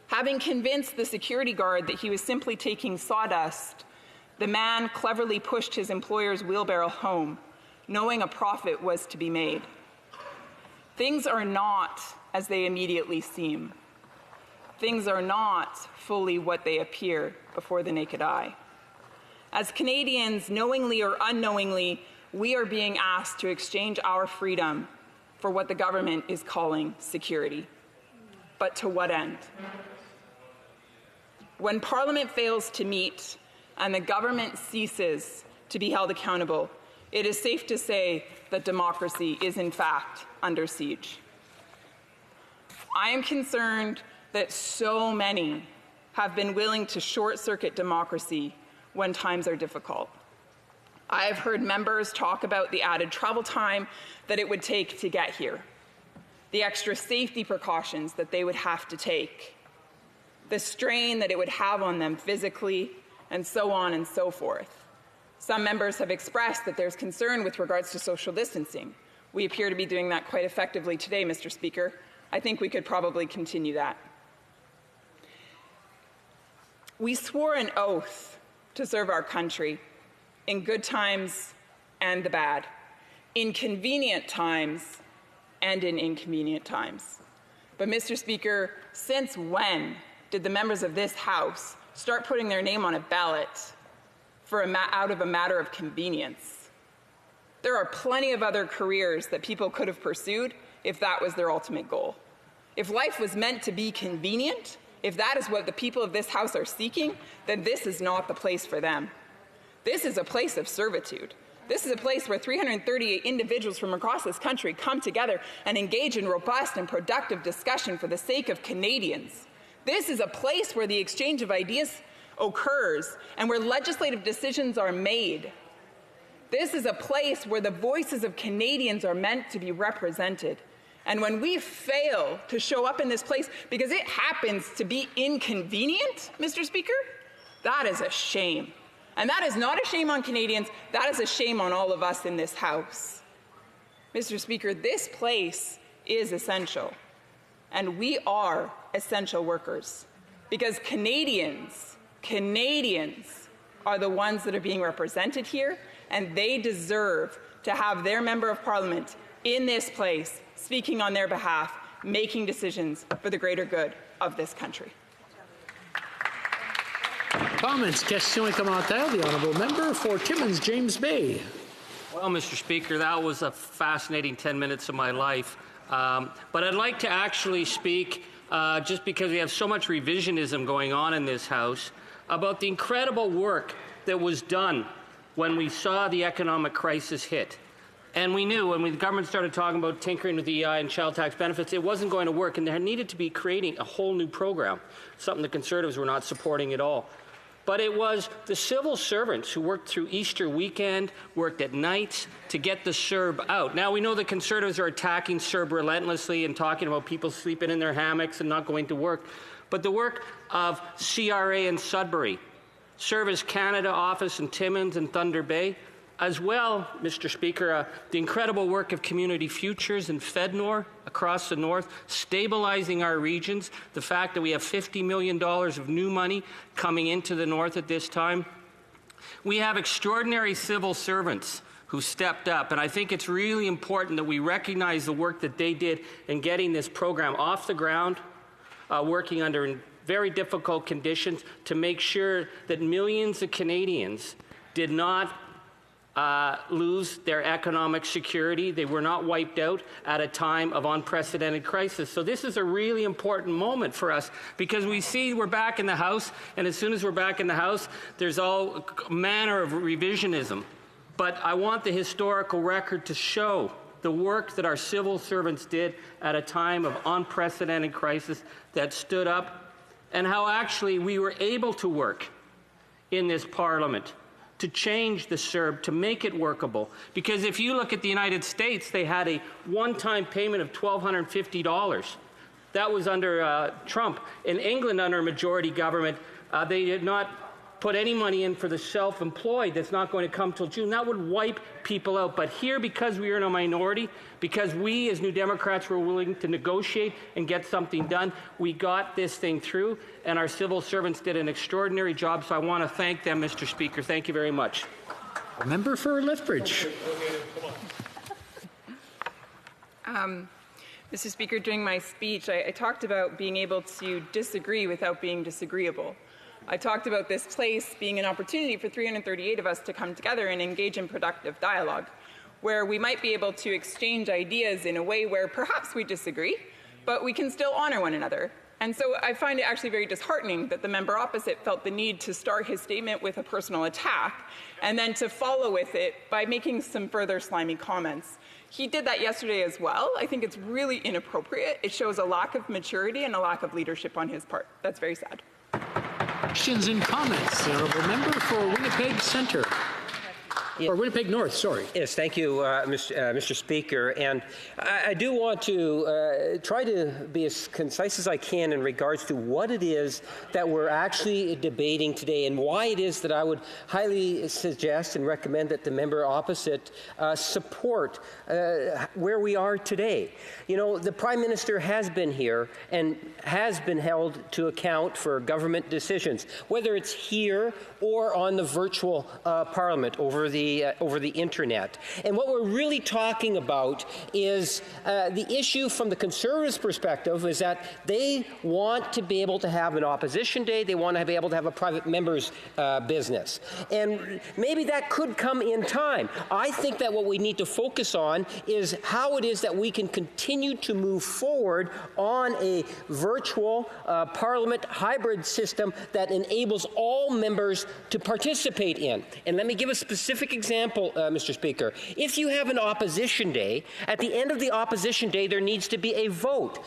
Having convinced the security guard that he was simply taking sawdust, the man cleverly pushed his employer's wheelbarrow home, knowing a profit was to be made. Things are not as they immediately seem. Things are not fully what they appear before the naked eye. As Canadians, knowingly or unknowingly, we are being asked to exchange our freedom for what the government is calling security. But to what end? When Parliament fails to meet and the government ceases to be held accountable, it is safe to say that democracy is in fact under siege. I am concerned that so many have been willing to short-circuit democracy when times are difficult. I have heard members talk about the added travel time that it would take to get here, the extra safety precautions that they would have to take, the strain that it would have on them physically, and so on and so forth. Some members have expressed that there's concern with regards to social distancing. We appear to be doing that quite effectively today, Mr. Speaker. I think we could probably continue that. We swore an oath to serve our country in good times and the bad, in convenient times and in inconvenient times. But, Mr. Speaker, since when did the members of this House start putting their name on a ballot out of a matter of convenience? There are plenty of other careers that people could have pursued if that was their ultimate goal. If life was meant to be convenient, if that is what the people of this House are seeking, then this is not the place for them. This is a place of servitude. This is a place where 338 individuals from across this country come together and engage in robust and productive discussion for the sake of Canadians. This is a place where the exchange of ideas occurs and where legislative decisions are made. This is a place where the voices of Canadians are meant to be represented. And when we fail to show up in this place because it happens to be inconvenient, Mr. Speaker, that is a shame. And that is not a shame on Canadians, that is a shame on all of us in this House. Mr. Speaker, this place is essential, and we are essential workers, because Canadians are the ones that are being represented here, and they deserve to have their Member of Parliament in this place, speaking on their behalf, making decisions for the greater good of this country. Comments, questions et commentaires. The honourable member for Timmins, James Bay. Well, Mr. Speaker, that was a fascinating 10 minutes of my life. But I'd like to actually speak, just because we have so much revisionism going on in this House, about the incredible work that was done when we saw the economic crisis hit. And we knew when the government started talking about tinkering with EI and child tax benefits, it wasn't going to work, and there needed to be creating a whole new program, something the Conservatives were not supporting at all. But it was the civil servants who worked through Easter weekend, worked at nights to get the CERB out. Now, we know the Conservatives are attacking CERB relentlessly and talking about people sleeping in their hammocks and not going to work. But the work of CRA in Sudbury, Service Canada office in Timmins and Thunder Bay, as well, Mr. Speaker, the incredible work of Community Futures in Fednor across the north, stabilizing our regions, the fact that we have $50 million of new money coming into the north at this time. We have extraordinary civil servants who stepped up, and I think it's really important that we recognize the work that they did in getting this program off the ground, working under very difficult conditions to make sure that millions of Canadians did not lose their economic security. They were not wiped out at a time of unprecedented crisis. So this is a really important moment for us, because we see we're back in the House, and as soon as we're back in the House, there's all manner of revisionism. But I want the historical record to show the work that our civil servants did at a time of unprecedented crisis, that stood up, and how actually we were able to work in this Parliament to change the CERB, to make it workable. Because if you look at the United States, they had a one-time payment of $1,250. That was under Trump. In England, under a majority government, they did not put any money in for the self-employed. That's not going to come till June. That would wipe people out. But here, because we are in a minority, because we as New Democrats were willing to negotiate and get something done, we got this thing through, and our civil servants did an extraordinary job. So I want to thank them, Mr. Speaker. Thank you very much. Member for Lethbridge. Mr. Speaker, during my speech, I talked about being able to disagree without being disagreeable. I talked about this place being an opportunity for 338 of us to come together and engage in productive dialogue, where we might be able to exchange ideas in a way where perhaps we disagree, but we can still honor one another. And so I find it actually very disheartening that the member opposite felt the need to start his statement with a personal attack and then to follow with it by making some further slimy comments. He did that yesterday as well. I think it's really inappropriate. It shows a lack of maturity and a lack of leadership on his part. That's very sad. Questions and comments. The honourable member for Winnipeg Centre. Or Winnipeg North, sorry. Yes, thank you, Mr. Speaker. And I do want to try to be as concise as I can in regards to what it is that we're actually debating today and why it is that I would highly suggest and recommend that the member opposite support where we are today. You know, the Prime Minister has been here and has been held to account for government decisions, whether it's here or on the virtual Parliament over the internet. And what we're really talking about is the issue from the Conservatives' perspective is that they want to be able to have an opposition day. They want to be able to have a private member's business. And maybe that could come in time. I think that what we need to focus on is how it is that we can continue to move forward on a virtual Parliament hybrid system that enables all members to participate in. And let me give a specific example, Mr. Speaker. If you have an opposition day, at the end of the opposition day, there needs to be a vote.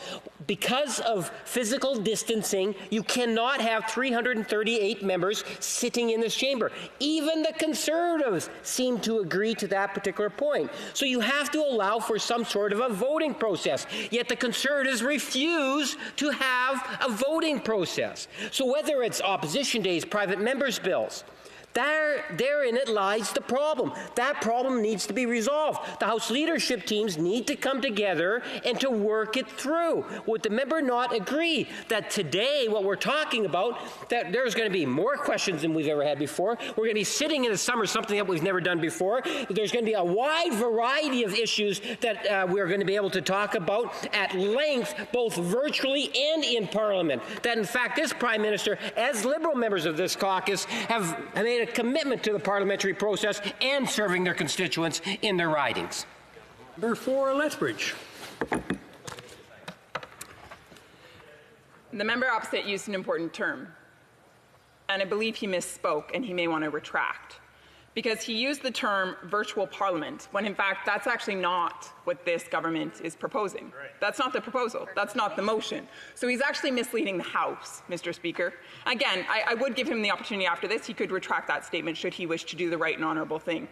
Because of physical distancing, you cannot have 338 members sitting in this chamber. Even the Conservatives seem to agree to that particular point. So you have to allow for some sort of a voting process. Yet the Conservatives refuse to have a voting process. So whether it's opposition days, private members' bills, therein it lies the problem. That problem needs to be resolved. The House leadership teams need to come together and to work it through. Would the member not agree that today what we're talking about, that there's going to be more questions than we've ever had before? We're going to be sitting in the summer, something that we've never done before. There's going to be a wide variety of issues that we're going to be able to talk about at length, both virtually and in Parliament. That in fact this Prime Minister, as Liberal members of this caucus, have made a commitment to the parliamentary process and serving their constituents in their ridings. Member for Lethbridge. The member opposite used an important term, and I believe he misspoke, and he may want to retract, because he used the term virtual parliament, when in fact that's actually not what this government is proposing. Right. That's not the proposal. That's not the motion. So he's actually misleading the House, Mr. Speaker. Again, I would give him the opportunity after this. He could retract that statement should he wish to do the right and honorable thing.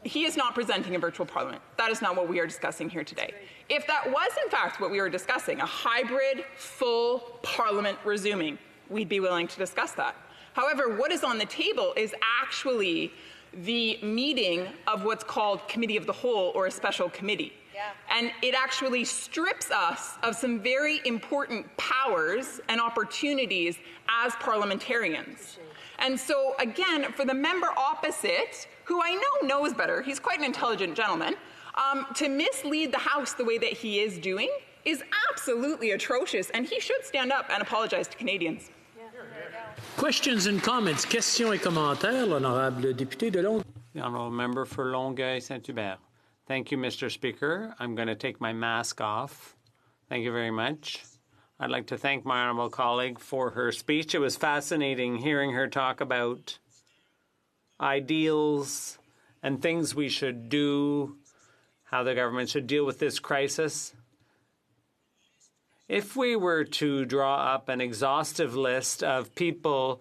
He is not presenting a virtual parliament. That is not what we are discussing here today. If that was in fact what we were discussing, a hybrid, full parliament resuming, we'd be willing to discuss that. However, what is on the table is actually the meeting of what's called Committee of the Whole or a special committee. Yeah. And it actually strips us of some very important powers and opportunities as parliamentarians. And so, again, for the member opposite, who I know knows better, he's quite an intelligent gentleman, to mislead the House the way that he is doing is absolutely atrocious, and he should stand up and apologize to Canadians. Questions and comments. Questions et commentaires. L'honorable député de Longueuil. The honourable member for Longueuil-Saint-Hubert. Thank you, Mr. Speaker. I'm going to take my mask off. Thank you very much. I'd like to thank my honourable colleague for her speech. It was fascinating hearing her talk about ideals and things we should do, how the government should deal with this crisis. If we were to draw up an exhaustive list of people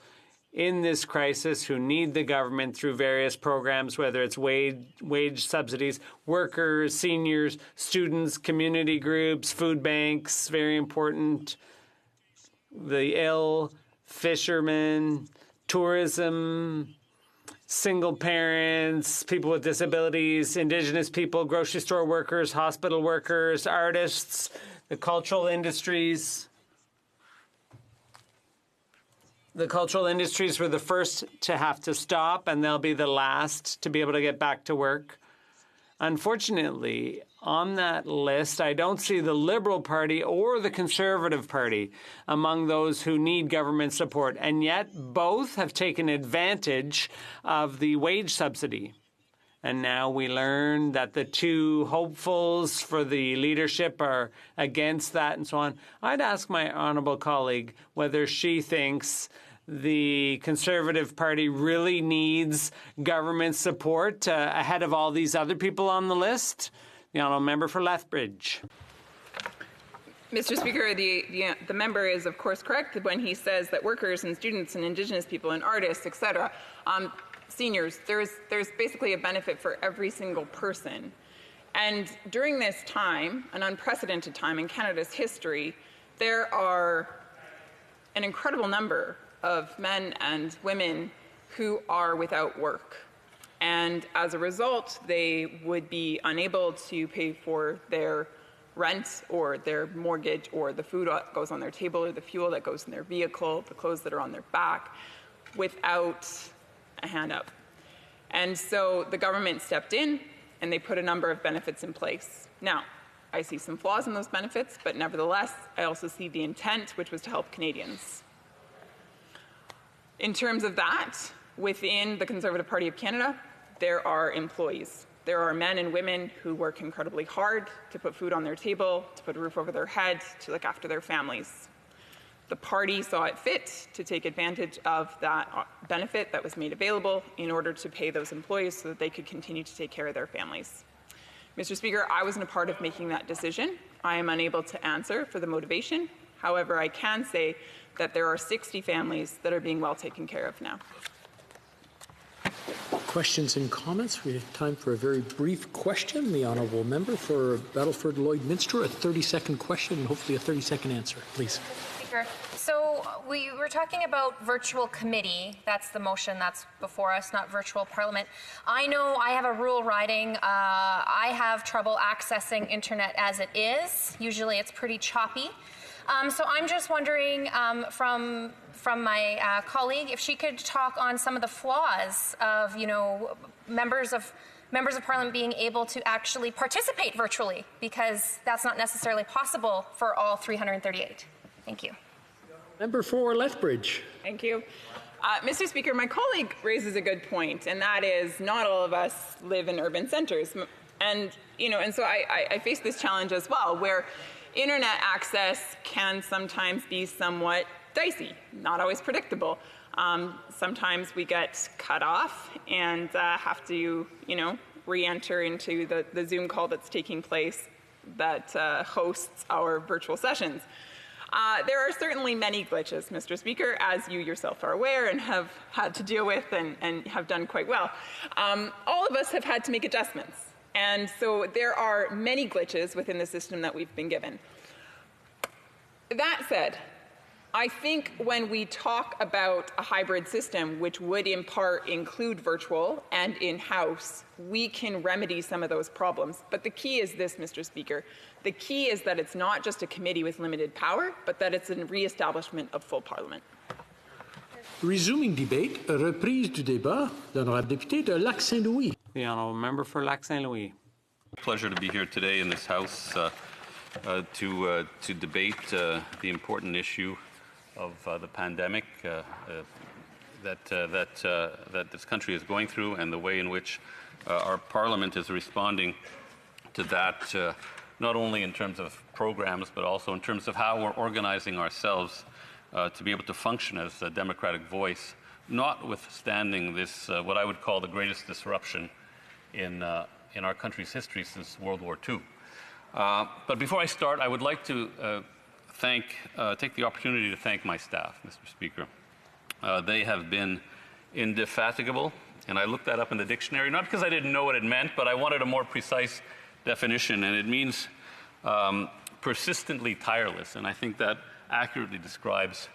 in this crisis who need the government through various programs, whether it's wage subsidies, workers, seniors, students, community groups, food banks, very important, the ill, fishermen, tourism, single parents, people with disabilities, Indigenous people, grocery store workers, hospital workers, artists, the cultural industries. The cultural industries were the first to have to stop, and they'll be the last to be able to get back to work. Unfortunately, on that list, I don't see the Liberal Party or the Conservative Party among those who need government support, and yet both have taken advantage of the wage subsidy. And now we learn that the two hopefuls for the leadership are against that and so on. I'd ask my honourable colleague whether she thinks the Conservative Party really needs government support ahead of all these other people on the list. The honourable member for Lethbridge. Mr. Speaker, the member is, of course, correct when he says that workers and students and Indigenous people and artists, etc., seniors, there's basically a benefit for every single person. And during this time, an unprecedented time in Canada's history, there are an incredible number of men and women who are without work. And as a result, they would be unable to pay for their rent or their mortgage or the food that goes on their table or the fuel that goes in their vehicle, the clothes that are on their back, without a hand up. And so the government stepped in and they put a number of benefits in place. Now, I see some flaws in those benefits, but nevertheless, I also see the intent, which was to help Canadians. In terms of that, within the Conservative Party of Canada, there are employees. There are men and women who work incredibly hard to put food on their table, to put a roof over their head, to look after their families. The party saw it fit to take advantage of that benefit that was made available in order to pay those employees so that they could continue to take care of their families. Mr. Speaker, I wasn't a part of making that decision. I am unable to answer for the motivation. However, I can say that there are 60 families that are being well taken care of now. Questions and comments? We have time for a very brief question. The honourable member for Battleford Lloydminster, a 30-second question and hopefully a 30-second answer, please. Speaker, so we were talking about virtual committee. That's the motion that's before us, not virtual parliament. I know I have a rural riding. I have trouble accessing internet as it is. Usually it's pretty choppy. So I'm just wondering from my colleague if she could talk on some of the flaws of, members of Parliament being able to actually participate virtually, because that's not necessarily possible for all 338. Thank you. Member for Lethbridge. Thank you. Mr. Speaker, my colleague raises a good point, and that is not all of us live in urban centres. And so I face this challenge as well, where internet access can sometimes be somewhat dicey, not always predictable. Sometimes we get cut off and have to, re-enter into the Zoom call that's taking place that hosts our virtual sessions. There are certainly many glitches, Mr. Speaker, as you yourself are aware and have had to deal with and have done quite well. All of us have had to make adjustments. And so there are many glitches within the system that we've been given. That said, I think when we talk about a hybrid system, which would in part include virtual and in-house, we can remedy some of those problems. But the key is this, Mr. Speaker. The key is that it's not just a committee with limited power, but that it's a re-establishment of full Parliament. Resuming debate, reprise du débat, l'honorable député de Lac-Saint-Louis. The honourable member for Lac-Saint-Louis. Pleasure to be here today in this House to debate the important issue of the pandemic that this country is going through, and the way in which our Parliament is responding to that, not only in terms of programs, but also in terms of how we're organizing ourselves to be able to function as a democratic voice, notwithstanding this, what I would call the greatest disruption in our country's history since World War II. But before I start, I would like to take the opportunity to thank my staff, Mr. Speaker. They have been indefatigable, and I looked that up in the dictionary, not because I didn't know what it meant, but I wanted a more precise definition, and it means persistently tireless, and I think that accurately describes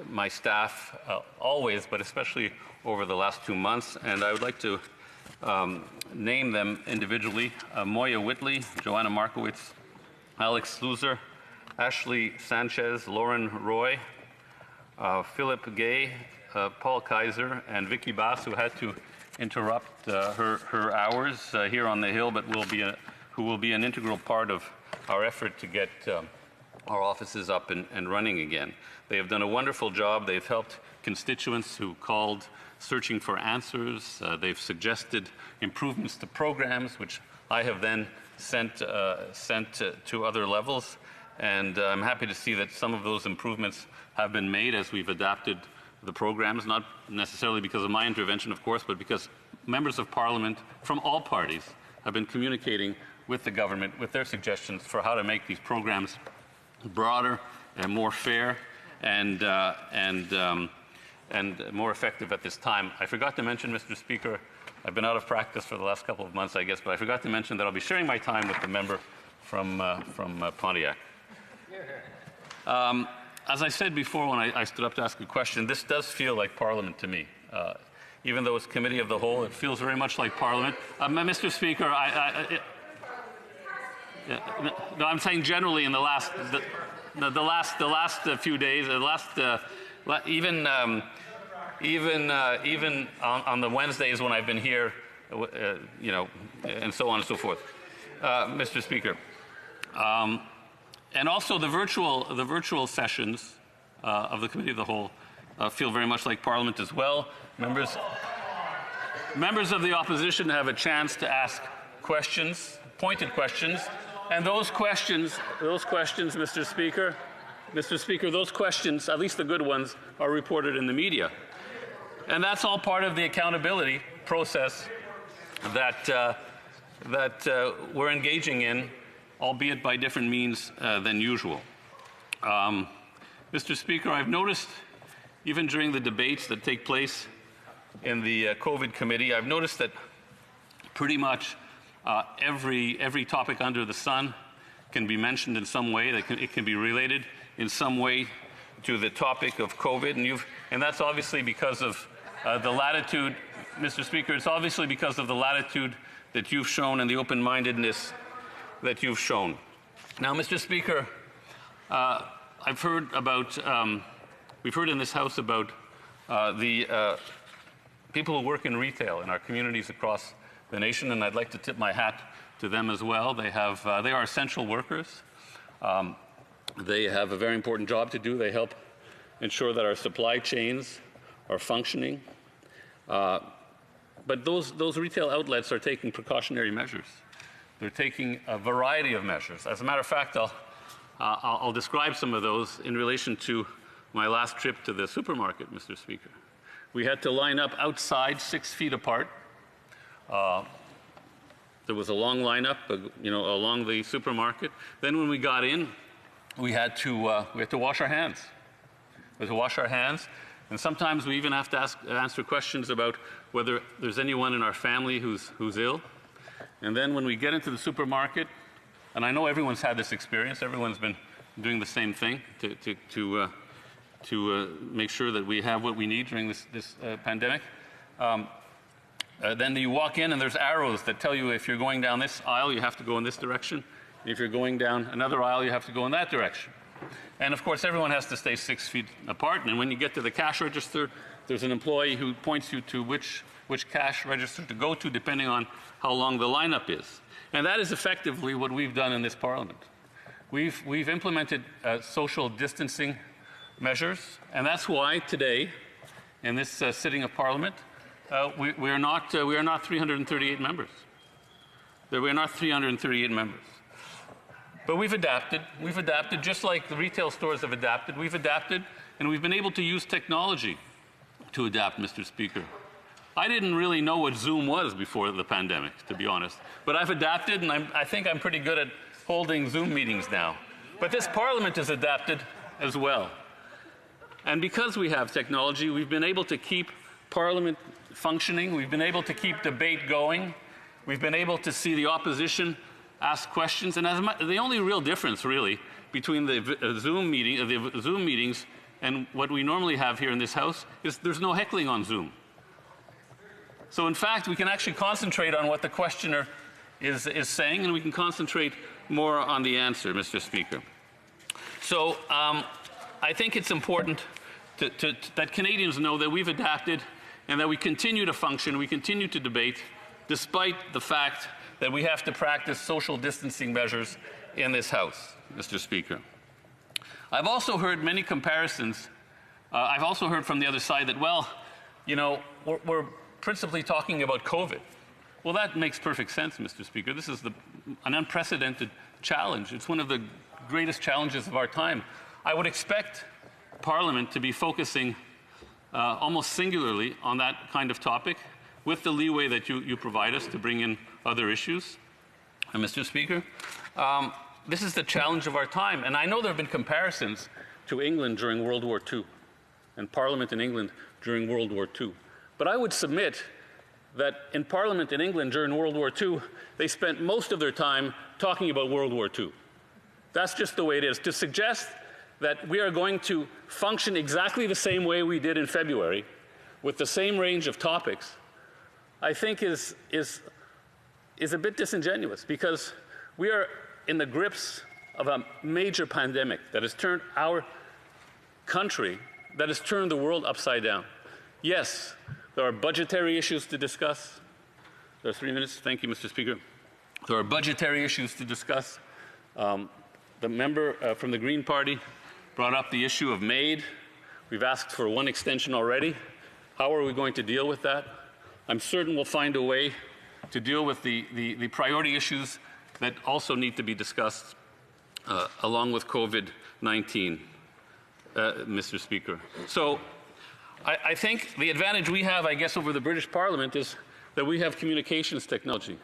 my staff always, but especially over the last 2 months, and I would like to name them individually. Moya Whitley, Joanna Markowitz, Alex Sluzer, Ashley Sanchez, Lauren Roy, Philip Gay, Paul Kaiser, and Vicky Bass, who had to interrupt her hours here on the Hill, but who will be an integral part of our effort to get our offices up and running again. They have done a wonderful job. They've helped constituents who called searching for answers. They've suggested improvements to programs, which I have then sent to other levels. And I'm happy to see that some of those improvements have been made as we've adapted the programs, not necessarily because of my intervention, of course, but because members of Parliament from all parties have been communicating with the government with their suggestions for how to make these programs broader and more fair and and more effective at this time. I forgot to mention, Mr. Speaker, I've been out of practice for the last couple of months, I guess, but I forgot to mention that I'll be sharing my time with the member from Pontiac. As I said before when I stood up to ask a question, this does feel like Parliament to me. Even though it's Committee of the Whole, it feels very much like Parliament. Mr. Speaker, no, I'm saying generally in the last few days, even on the Wednesdays when I've been here, you know, and so on and so forth, Mr. Speaker, and also the virtual sessions of the Committee of the Whole feel very much like Parliament as well. Members of the opposition have a chance to ask questions, pointed questions, and those questions, Mr. Speaker, those questions, at least the good ones, are reported in the media. And that's all part of the accountability process that we're engaging in, albeit by different means than usual. Mr. Speaker, I've noticed, even during the debates that take place in the COVID committee, I've noticed that pretty much every topic under the sun can be mentioned in some way. It can be related in some way to the topic of COVID, and that's obviously because of the latitude, Mr. Speaker. It's obviously because of the latitude that you've shown and the open-mindedness that you've shown. Now, Mr. Speaker, I've heard about. We've heard in this House about the people who work in retail in our communities across the nation, and I'd like to tip my hat to them as well. They are essential workers. They have a very important job to do. They help ensure that our supply chains are functioning. But those retail outlets are taking precautionary measures. They're taking a variety of measures. As a matter of fact, I'll describe some of those in relation to my last trip to the supermarket, Mr. Speaker. We had to line up outside 6 feet apart. There was a long lineup, along the supermarket. Then when we got in, we had to wash our hands. We had to wash our hands, and sometimes we even have to answer questions about whether there's anyone in our family who's ill. And then when we get into the supermarket, and I know everyone's had this experience, everyone's been doing the same thing to make sure that we have what we need during this pandemic. Then you walk in and there's arrows that tell you if you're going down this aisle, you have to go in this direction. If you're going down another aisle, you have to go in that direction. And of course, everyone has to stay 6 feet apart. And when you get to the cash register, there's an employee who points you to which cash register to go to, depending on how long the lineup is. And that is effectively what we've done in this Parliament. We've implemented social distancing measures, and that's why today, in this sitting of Parliament, we are not 338 members. We are not 338 members. But we've adapted. We've adapted just like the retail stores have adapted. We've adapted, and we've been able to use technology to adapt, Mr. Speaker. I didn't really know what Zoom was before the pandemic, to be honest. But I've adapted, and I think I'm pretty good at holding Zoom meetings now. But this Parliament has adapted as well. And because we have technology, we've been able to keep Parliament functioning. We've been able to keep debate going. We've been able to see the opposition ask questions. And the only real difference, really, between the Zoom meetings and what we normally have here in this House is there's no heckling on Zoom. So, in fact, we can actually concentrate on what the questioner is saying, and we can concentrate more on the answer, Mr. Speaker. So, I think it's important that Canadians know that we've adapted and that we continue to function, we continue to debate, despite the fact that we have to practice social distancing measures in this House, Mr. Speaker. I've also heard many comparisons. I've also heard from the other side that, well, we're principally talking about COVID. Well, that makes perfect sense, Mr. Speaker. This is an unprecedented challenge. It's one of the greatest challenges of our time. I would expect Parliament to be focusing almost singularly on that kind of topic, with the leeway that you provide us to bring in other issues. And Mr. Speaker, this is the challenge of our time. And I know there have been comparisons to England during World War II. and Parliament in England during World War II. But I would submit that in Parliament in England during World War II, they spent most of their time talking about World War II. That's just the way it is. To suggest that we are going to function exactly the same way we did in February, with the same range of topics, I think is a bit disingenuous, because we are in the grips of a major pandemic that has turned our country, that has turned the world upside down. Yes, there are budgetary issues to discuss. There are 3 minutes. Thank you, Mr. Speaker. There are budgetary issues to discuss. The member from the Green Party brought up the issue of MAID. We've asked for one extension already. How are we going to deal with that? I'm certain we'll find a way to deal with the priority issues that also need to be discussed along with COVID-19, Mr. Speaker. So I think the advantage we have, I guess, over the British Parliament is that we have communications technology.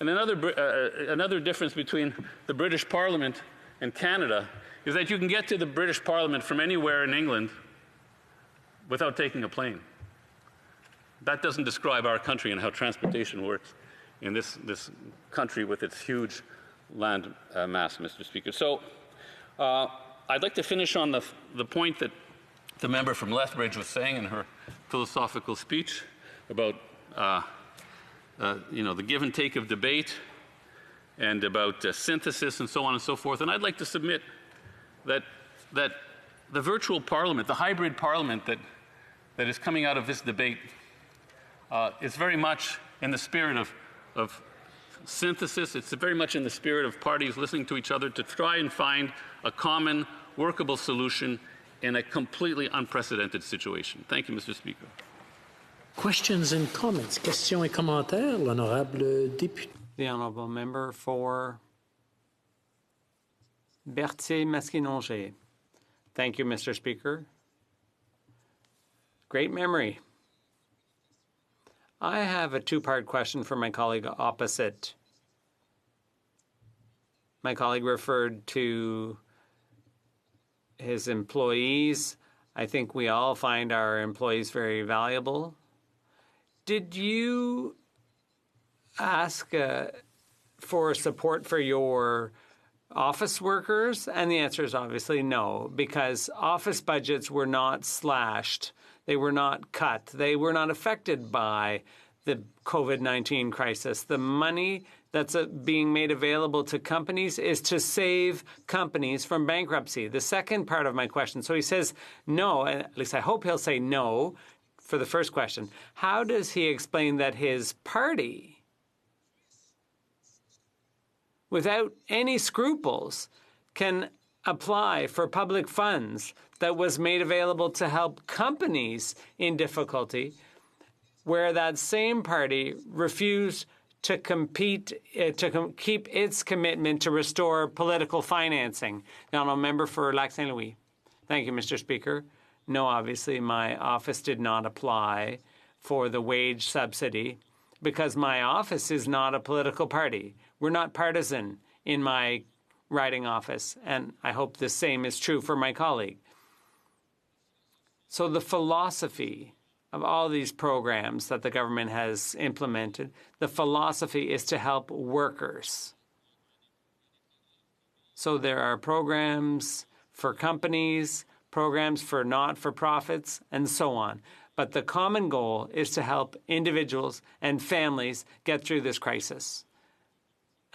And another difference between the British Parliament and Canada is that you can get to the British Parliament from anywhere in England without taking a plane. That doesn't describe our country and how transportation works in this country with its huge land mass, Mr. Speaker. So I'd like to finish on the point that the member from Lethbridge was saying in her philosophical speech about the give and take of debate and about synthesis and so on and so forth. And I'd like to submit that the virtual parliament, the hybrid parliament that is coming out of this debate is very much in the spirit of synthesis. It's very much in the spirit of parties listening to each other to try and find a common, workable solution in a completely unprecedented situation. Thank you, Mr. Speaker. Questions and comments. Questions et commentaires. L'honorable député. The honourable member for Berthier-Masquinongé. Thank you, Mr. Speaker. Great memory. I have a two-part question for my colleague opposite. My colleague referred to his employees. I think we all find our employees very valuable. Did you ask for support for your office workers? And the answer is obviously no, because office budgets were not slashed. They were not cut. They were not affected by the COVID-19 crisis. The money that's being made available to companies is to save companies from bankruptcy. The second part of my question, so he says no, and at least I hope he'll say no for the first question. How does he explain that his party, without any scruples, can apply for public funds that was made available to help companies in difficulty, where that same party refused to compete, keep its commitment to restore political financing? The honourable member for Lac St. Louis. Thank you, Mr. Speaker. No, obviously, my office did not apply for the wage subsidy because my office is not a political party. We're not partisan in my riding office, and I hope the same is true for my colleague. So the philosophy of all these programs that the government has implemented, the philosophy is to help workers. So there are programs for companies, programs for not-for-profits, and so on. But the common goal is to help individuals and families get through this crisis.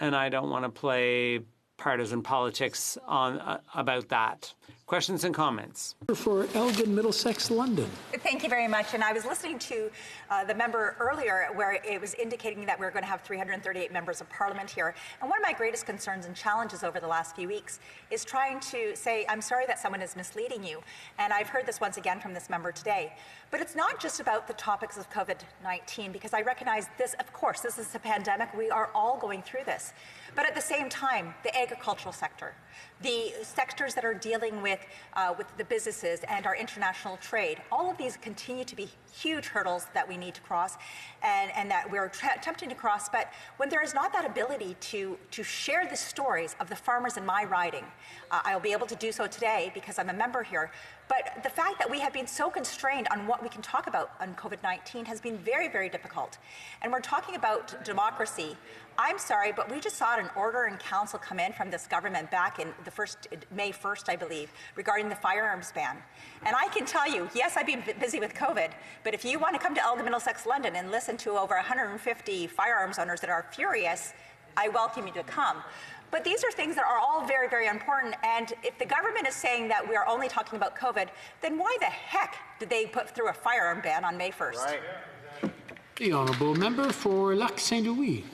And I don't want to play partisan politics about that. Questions and comments? For Elgin, Middlesex, London. Thank you very much. And I was listening to the member earlier where it was indicating that we're going to have 338 members of parliament here. And one of my greatest concerns and challenges over the last few weeks is trying to say, I'm sorry that someone is misleading you. And I've heard this once again from this member today. But it's not just about the topics of COVID-19, because I recognize this, of course, this is a pandemic. We are all going through this. But at the same time, the agricultural sector, the sectors that are dealing with with the businesses and our international trade. All of these continue to be huge hurdles that we need to cross and that we're attempting to cross. But when there is not that ability to share the stories of the farmers in my riding, I'll be able to do so today because I'm a member here. But the fact that we have been so constrained on what we can talk about on COVID-19 has been very, very difficult. And we're talking about democracy. I'm sorry, but we just saw an order in council come in from this government back in May 1st, I believe, regarding the firearms ban. And I can tell you, yes, I've been busy with COVID, but if you want to come to Elgin Middlesex, London and listen to over 150 firearms owners that are furious, I welcome you to come. But these are things that are all very, very important. And if the government is saying that we are only talking about COVID, then why the heck did they put through a firearm ban on May 1st? Right. The honourable member for Lac Saint Louis.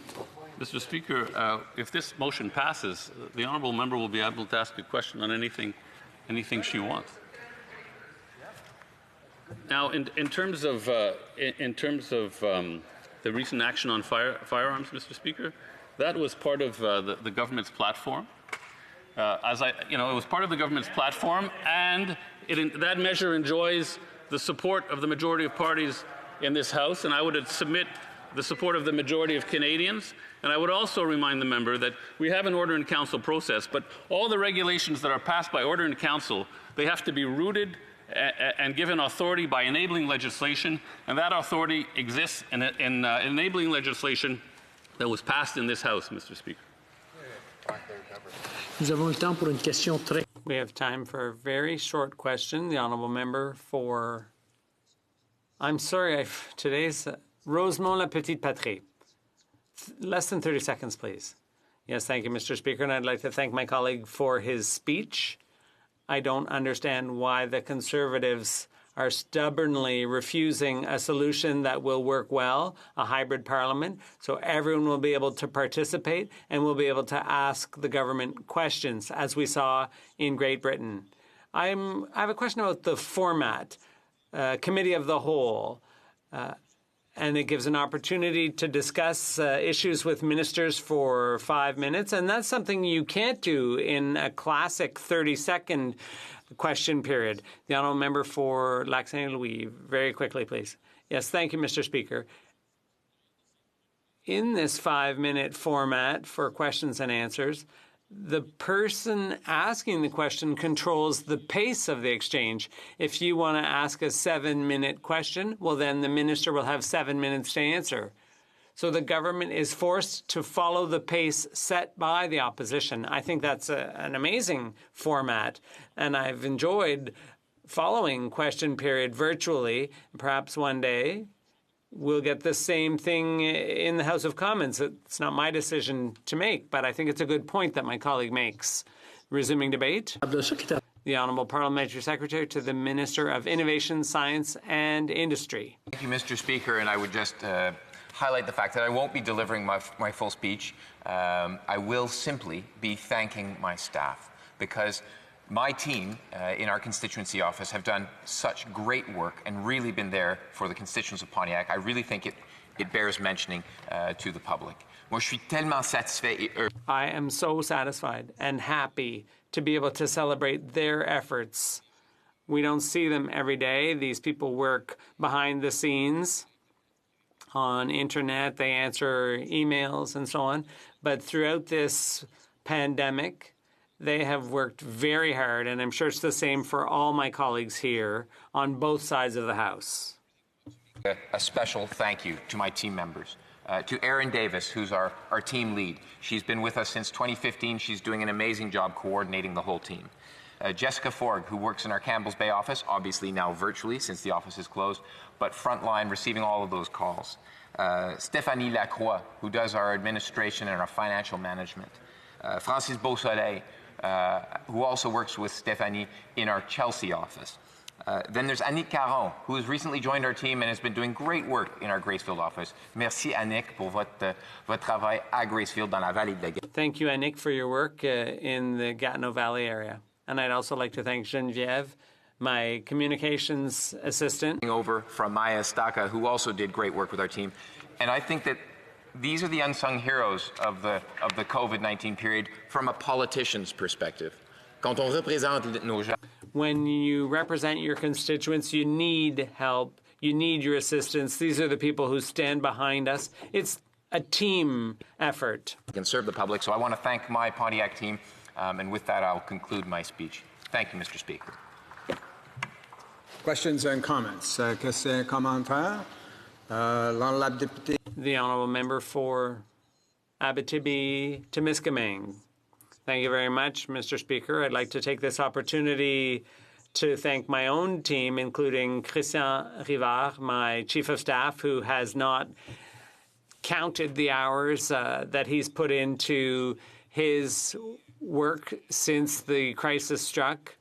Mr. Speaker, if this motion passes, the honourable member will be able to ask a question on anything she wants. Now, in terms of the recent action on firearms, Mr. Speaker, that was part of the government's platform. It was part of the government's platform, and that measure enjoys the support of the majority of parties in this House, and I would submit the support of the majority of Canadians. And I would also remind the member that we have an order in council process, but all the regulations that are passed by order in council, they have to be rooted and given authority by enabling legislation, and that authority exists in enabling legislation that was passed in this House, Mr. Speaker. We have time for a very short question. The honourable member for... I'm sorry, today's Rosemont-la-Petite-Patrie. Less than 30 seconds, please. Yes, thank you, Mr. Speaker, and I'd like to thank my colleague for his speech. I don't understand why the Conservatives are stubbornly refusing a solution that will work well, a hybrid parliament, so everyone will be able to participate and will be able to ask the government questions, as we saw in Great Britain. I have a question about the format, Committee of the Whole, and it gives an opportunity to discuss issues with ministers for 5 minutes, and that's something you can't do in a classic 30-second question period. The honourable member for Lac Saint Louis, very quickly, please. Yes, thank you, Mr. Speaker. In this 5-minute format for questions and answers, the person asking the question controls the pace of the exchange. If you want to ask a 7-minute question, well, then the minister will have 7 minutes to answer. So the government is forced to follow the pace set by the opposition. I think that's an amazing format, and I've enjoyed following question period virtually. Perhaps one day we'll get the same thing in the House of Commons. It's not my decision to make, but I think it's a good point that my colleague makes. Resuming debate. The Honourable Parliamentary Secretary to the Minister of Innovation, Science and Industry. Thank you, Mr. Speaker, and I would just highlight the fact that I won't be delivering my full speech. I will simply be thanking my staff, because my team in our constituency office have done such great work and really been there for the constituents of Pontiac. I really think it bears mentioning to the public. Moi, je suis tellement satisfait et heureux. I am so satisfied and happy to be able to celebrate their efforts. We don't see them every day. These people work behind the scenes on internet. They answer emails and so on. But throughout this pandemic, they have worked very hard, and I'm sure it's the same for all my colleagues here on both sides of the House. A special thank you to my team members. To Erin Davis, who's our team lead. She's been with us since 2015. She's doing an amazing job coordinating the whole team. Jessica Forg, who works in our Campbell's Bay office, obviously now virtually since the office is closed, but frontline receiving all of those calls. Stéphanie Lacroix, who does our administration and our financial management. Francis Beausoleil, who also works with Stéphanie in our Chelsea office. Then there's Annick Caron, who has recently joined our team and has been doing great work in our Gracefield office. Merci, Annick, pour votre travail à Gracefield dans la vallée de la Gatineau. Thank you, Annick, for your work in the Gatineau Valley area. And I'd also like to thank Geneviève, my communications assistant. Over from Maya Staka, who also did great work with our team. And I think that these are the unsung heroes of the COVID-19 period from a politician's perspective. Quand on représente nos gens, when you represent your constituents, you need help, you need your assistance. These are the people who stand behind us. It's a team effort. can serve the public, so I want to thank my Pontiac team, and with that, I'll conclude my speech. Thank you, Mr. Speaker. Questions and comments? Questions et commentaires? L'honorable député. The honourable member for Abitibi-Témiscamingue. Thank you very much, Mr. Speaker. I'd like to take this opportunity to thank my own team, including Christian Rivard, my chief of staff, who has not counted the hours that he's put into his work since the crisis struck.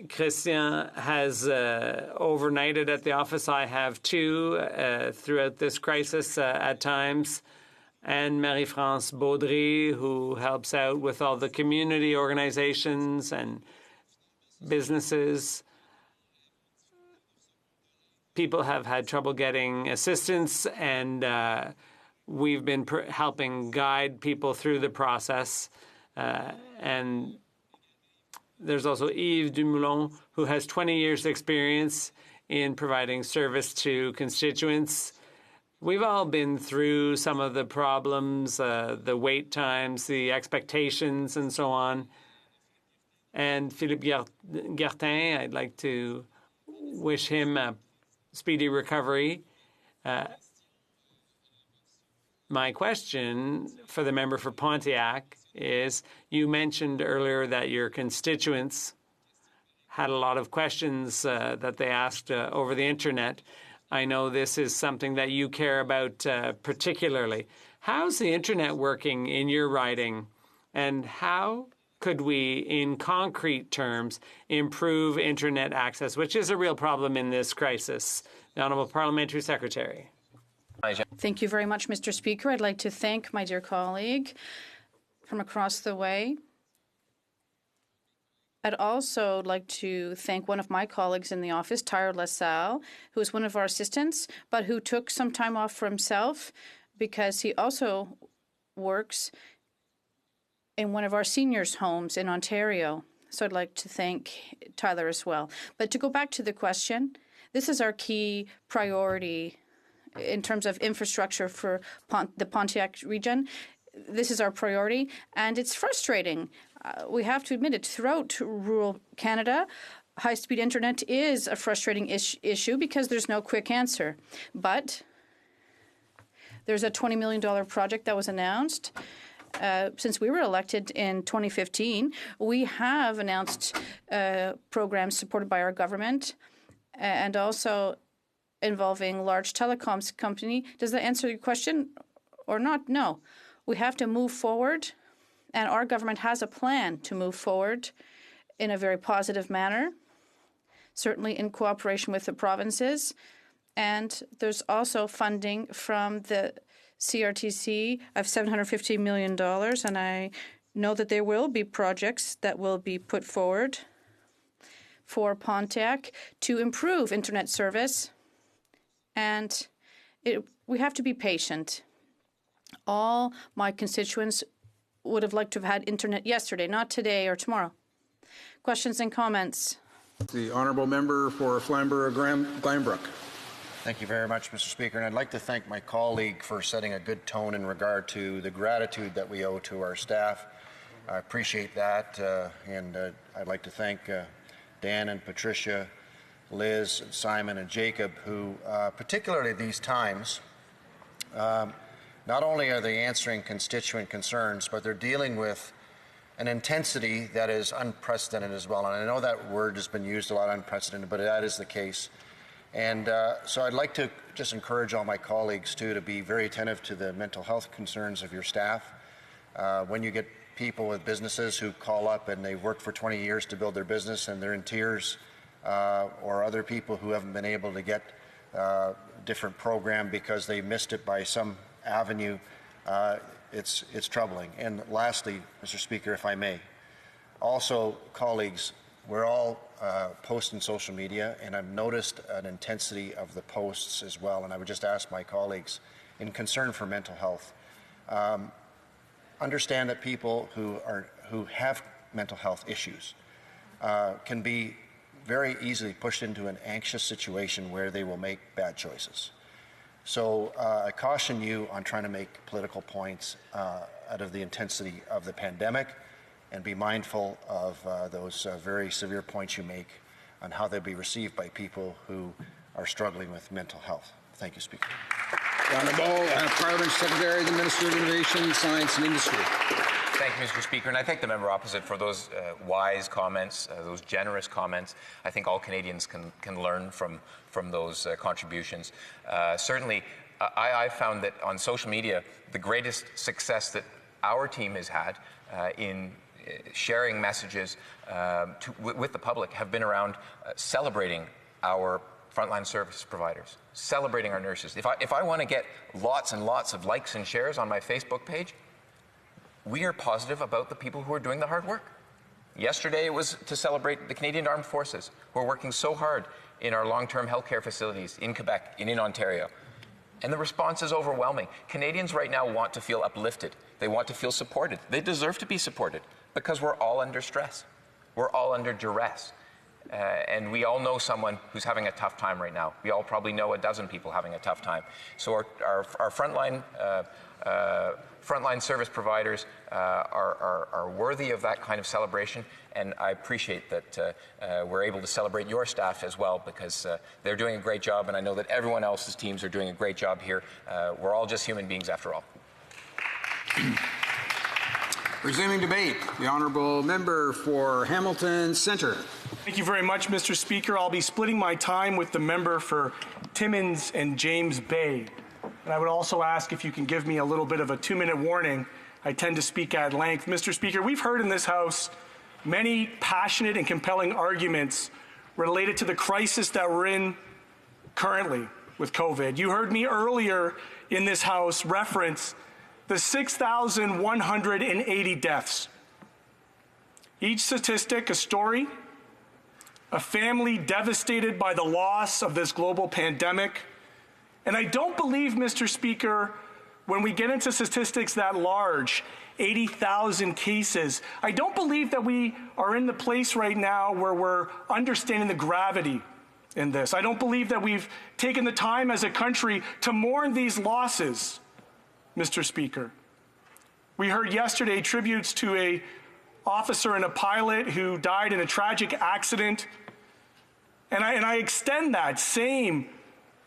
Christian has overnighted at the office. I have too throughout this crisis at times. And Marie-France Baudry, who helps out with all the community organizations and businesses. People have had trouble getting assistance, and we've been helping guide people through the process. And there's also Yves Dumoulin, who has 20 years' experience in providing service to constituents. We've all been through some of the problems, the wait times, the expectations, and so on. And Philippe Gertin, I'd like to wish him a speedy recovery. My question for the member for Pontiac is, you mentioned earlier that your constituents had a lot of questions that they asked over the internet. I know this is something that you care about particularly. How's the internet working in your riding, and how could we, in concrete terms, improve internet access, which is a real problem in this crisis? The Honourable Parliamentary Secretary. Thank you very much, Mr. Speaker. I'd like to thank my dear colleague from across the way. I'd also like to thank one of my colleagues in the office, Tyre LaSalle, who is one of our assistants, but who took some time off for himself because he also works in one of our seniors' homes in Ontario. So I'd like to thank Tyler as well. But to go back to the question, this is our key priority in terms of infrastructure for the Pontiac region. This is our priority, and it's frustrating. We have to admit it. Throughout rural Canada, high-speed internet is a frustrating issue because there's no quick answer. But there's a $20 million project that was announced. Since we were elected in 2015, we have announced programs supported by our government and also involving large telecoms company. Does that answer your question or not? No. We have to move forward, and our government has a plan to move forward in a very positive manner, certainly in cooperation with the provinces. And there's also funding from the CRTC of $750 million, and I know that there will be projects that will be put forward for Pontiac to improve internet service, and we have to be patient. All my constituents would have liked to have had internet yesterday, not today or tomorrow. Questions and comments? The honourable member for Flamborough-Glanbrook. Thank you very much, Mr. Speaker. And I'd like to thank my colleague for setting a good tone in regard to the gratitude that we owe to our staff. I appreciate that. And I'd like to thank Dan and Patricia, Liz, and Simon, and Jacob, who, particularly these times, not only are they answering constituent concerns, but they're dealing with an intensity that is unprecedented as well. And I know that word has been used a lot, unprecedented, but that is the case. And so I'd like to just encourage all my colleagues, too, to be very attentive to the mental health concerns of your staff. When you get people with businesses who call up and they've worked for 20 years to build their business and they're in tears, or other people who haven't been able to get a different program because they missed it by some avenue, it's troubling. And lastly, Mr. Speaker, if I may, also, colleagues, we're all posting social media, and I've noticed an intensity of the posts as well. And I would just ask my colleagues, in concern for mental health, understand that people who have mental health issues can be very easily pushed into an anxious situation where they will make bad choices. So I caution you on trying to make political points out of the intensity of the pandemic, and be mindful of those very severe points you make on how they'll be received by people who are struggling with mental health. Thank you, Speaker. The Honourable Parliamentary Secretary, the Minister of Innovation, Science and Industry. Thank you, Mr. Speaker, and I thank the member opposite for those wise comments, those generous comments. I think all Canadians can learn from those contributions. Certainly, I found that on social media, the greatest success that our team has had in sharing messages with the public have been around celebrating our frontline service providers, celebrating our nurses. If I want to get lots and lots of likes and shares on my Facebook page, we are positive about the people who are doing the hard work. Yesterday it was to celebrate the Canadian Armed Forces, who are working so hard in our long-term healthcare facilities in Quebec and in Ontario. And the response is overwhelming. Canadians right now want to feel uplifted. They want to feel supported. They deserve to be supported because we're all under stress. We're all under duress. And we all know someone who's having a tough time right now. We all probably know a dozen people having a tough time. So our frontline service providers are worthy of that kind of celebration, and I appreciate that we're able to celebrate your staff as well, because they're doing a great job, and I know that everyone else's teams are doing a great job here. We're all just human beings after all. Resuming debate, the Honourable Member for Hamilton Centre. Thank you very much, Mr. Speaker. I'll be splitting my time with the member for Timmins and James Bay. And I would also ask if you can give me a little bit of a 2-minute warning. I tend to speak at length. Mr. Speaker, we've heard in this House many passionate and compelling arguments related to the crisis that we're in currently with COVID. You heard me earlier in this House reference the 6,180 deaths. Each statistic, a story, a family devastated by the loss of this global pandemic. And I don't believe, Mr. Speaker, when we get into statistics that large, 80,000 cases, I don't believe that we are in the place right now where we're understanding the gravity in this. I don't believe that we've taken the time as a country to mourn these losses, Mr. Speaker. We heard yesterday tributes to an officer and a pilot who died in a tragic accident. And I extend that same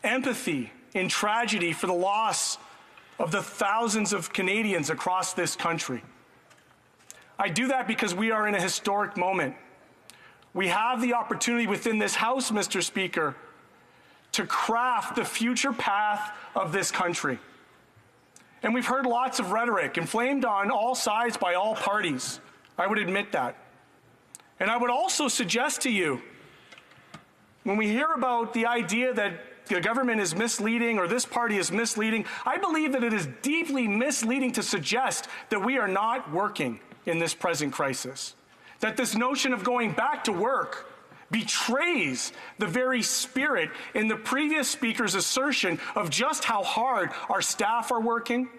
empathy in tragedy for the loss of the thousands of Canadians across this country. I do that because we are in a historic moment. We have the opportunity within this House, Mr. Speaker, to craft the future path of this country. And we've heard lots of rhetoric, inflamed on all sides by all parties. I would admit that. And I would also suggest to you, when we hear about the idea that the government is misleading or this party is misleading, I believe that it is deeply misleading to suggest that we are not working in this present crisis. That this notion of going back to work betrays the very spirit in the previous speaker's assertion of just how hard our staff are working,